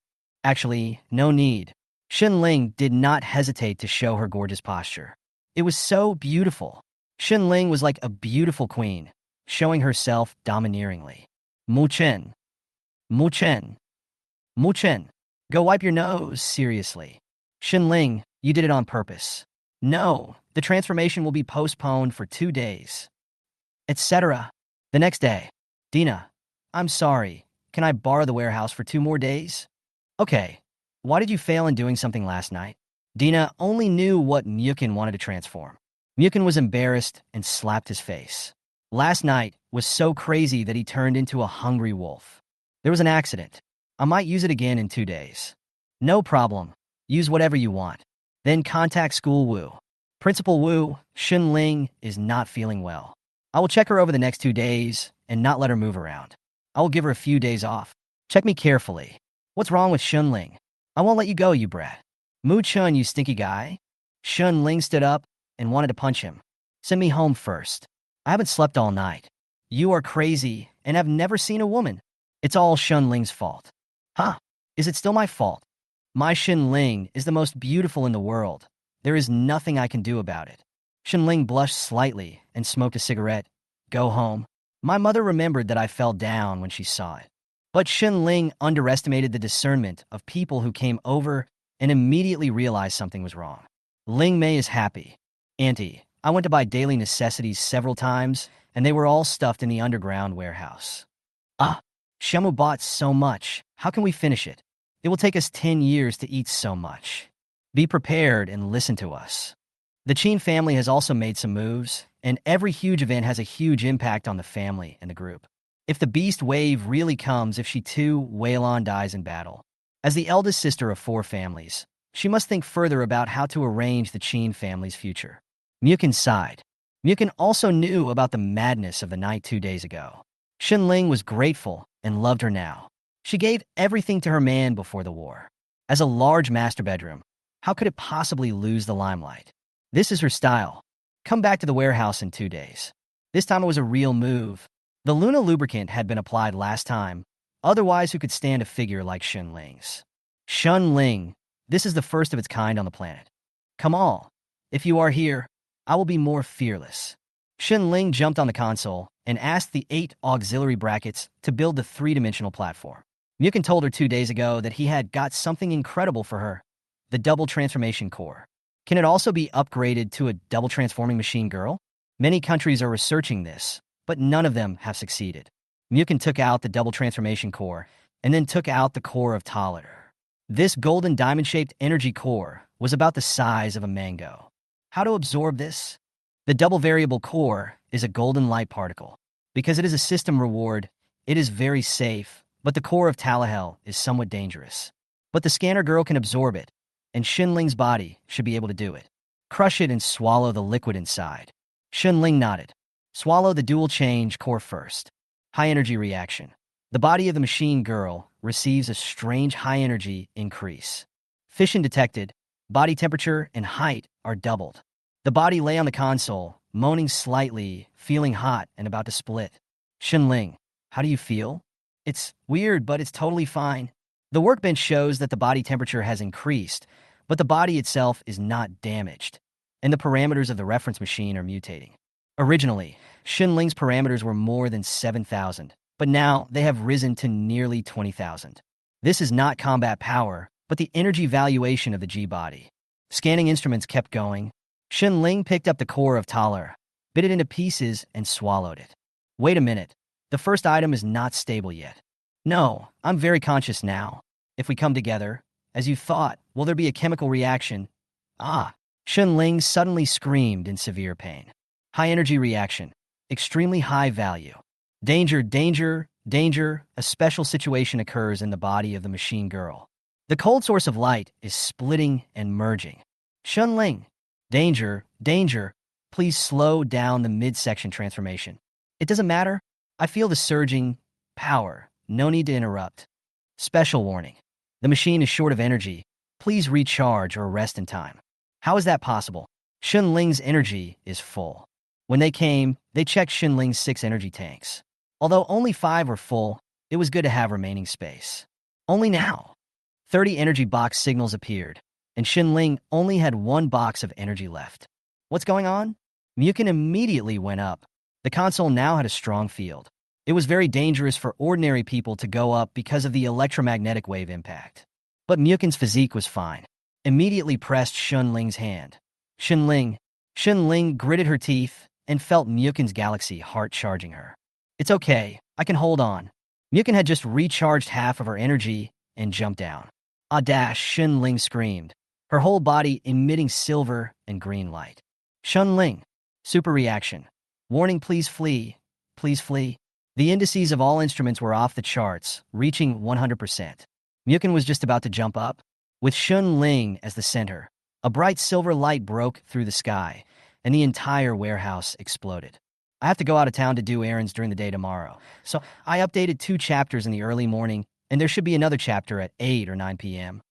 Actually, no need. Xin Ling did not hesitate to show her gorgeous posture. It was so beautiful. Xin Ling was like a beautiful queen, showing herself domineeringly. Muchen. Muchen. Muchen. Go wipe your nose, seriously. Xin Ling, you did it on purpose. No, the transformation will be postponed for 2 days. Etc. The next day. Dina, I'm sorry. Can I borrow the warehouse for 2 more days? Okay. Why did you fail in doing something last night? Dina only knew what Muchen wanted to transform. Muchen was embarrassed and slapped his face. Last night was so crazy that he turned into a hungry wolf. There was an accident. I might use it again in 2 days. No problem. Use whatever you want. Then contact School Wu. Principal Wu, Xin Ling is not feeling well. I will check her over the next 2 days and not let her move around. I will give her a few days off. Check me carefully. What's wrong with Xin Ling? I won't let you go, you brat. Muchen, you stinky guy. Xin Ling stood up and wanted to punch him. Send me home first. I haven't slept all night. You are crazy and have never seen a woman. It's all Xin Ling's fault. Huh? Is it still my fault? My Xin Ling is the most beautiful in the world. There is nothing I can do about it. Xin Ling blushed slightly and smoked a cigarette. Go home. My mother remembered that I fell down when she saw it. But Xin Ling underestimated the discernment of people who came over and immediately realized something was wrong. Ling Mei is happy. Auntie, I went to buy daily necessities several times, and they were all stuffed in the underground warehouse. Ah, Shemu bought so much. How can we finish it? It will take us 10 years to eat so much. Be prepared and listen to us. The Qin family has also made some moves, and every huge event has a huge impact on the family and the group. If the beast wave really comes, if she too, Weilon dies in battle. As the eldest sister of 4 families, she must think further about how to arrange the Qin family's future. Muchen sighed. Muchen also knew about the madness of the night 2 days ago. Xin Ling was grateful and loved her now. She gave everything to her man before the war. As a large master bedroom, how could it possibly lose the limelight? This is her style. Come back to the warehouse in 2 days. This time it was a real move. The Luna lubricant had been applied last time, otherwise who could stand a figure like Xin Ling's? Xin Ling, this is the first of its kind on the planet. Come all. If you are here, I will be more fearless. Xin Ling jumped on the console and asked the 8 auxiliary brackets to build the 3-dimensional platform. Muchen told her 2 days ago that he had got something incredible for her, the double transformation core. Can it also be upgraded to a double transforming machine girl? Many countries are researching this, but none of them have succeeded. Muchen took out the double transformation core and then took out the core of Taler. This golden diamond-shaped energy core was about the size of a mango. How to absorb this? The double variable core is a golden light particle. Because it is a system reward, it is very safe, but the core of Talahel is somewhat dangerous. But the scanner girl can absorb it, and Xin Ling's body should be able to do it. Crush it and swallow the liquid inside. Xin Ling nodded. Swallow the dual change core first. High energy reaction. The body of the machine girl receives a strange high energy increase. Fission detected. Body temperature and height are doubled. The body lay on the console, moaning slightly, feeling hot and about to split. Xin Ling, how do you feel? It's weird, but it's totally fine. The workbench shows that the body temperature has increased, but the body itself is not damaged, and the parameters of the reference machine are mutating. Originally, Xin Ling's parameters were more than 7,000, but now they have risen to nearly 20,000. This is not combat power, but the energy valuation of the G-body. Scanning instruments kept going. Xin Ling picked up the core of Taler, bit it into pieces, and swallowed it. Wait a minute. The first item is not stable yet. No, I'm very conscious now. If we come together, as you thought, will there be a chemical reaction? Ah! Shunling suddenly screamed in severe pain. High energy reaction. Extremely high value. Danger, danger, danger. A special situation occurs in the body of the machine girl. The cold source of light is splitting and merging. Shunling. Danger, danger. Please slow down the midsection transformation. It doesn't matter. I feel the surging power. No need to interrupt. Special warning. The machine is short of energy. Please recharge or rest in time. How is that possible? Shunling's energy is full. When they came, they checked Shunling's 6 energy tanks. Although only 5 were full, it was good to have remaining space. Only now, 30 energy box signals appeared, and Shunling only had 1 box of energy left. What's going on? Muchen immediately went up. The console now had a strong field. It was very dangerous for ordinary people to go up because of the electromagnetic wave impact. But Muchen's physique was fine. Immediately pressed Shunling's hand. Shunling gritted her teeth and felt Muchen's galaxy heart charging her. It's okay, I can hold on. Muchen had just recharged half of her energy and jumped down. Ah dash, Shunling screamed, her whole body emitting silver and green light. Shunling, super reaction. Warning, please flee, please flee. The indices of all instruments were off the charts, reaching 100%. Muchen was just about to jump up. With Shunling as the center, a bright silver light broke through the sky, and the entire warehouse exploded. I have to go out of town to do errands during the day tomorrow, so I updated 2 chapters in the early morning, and there should be another chapter at 8 or 9 p.m.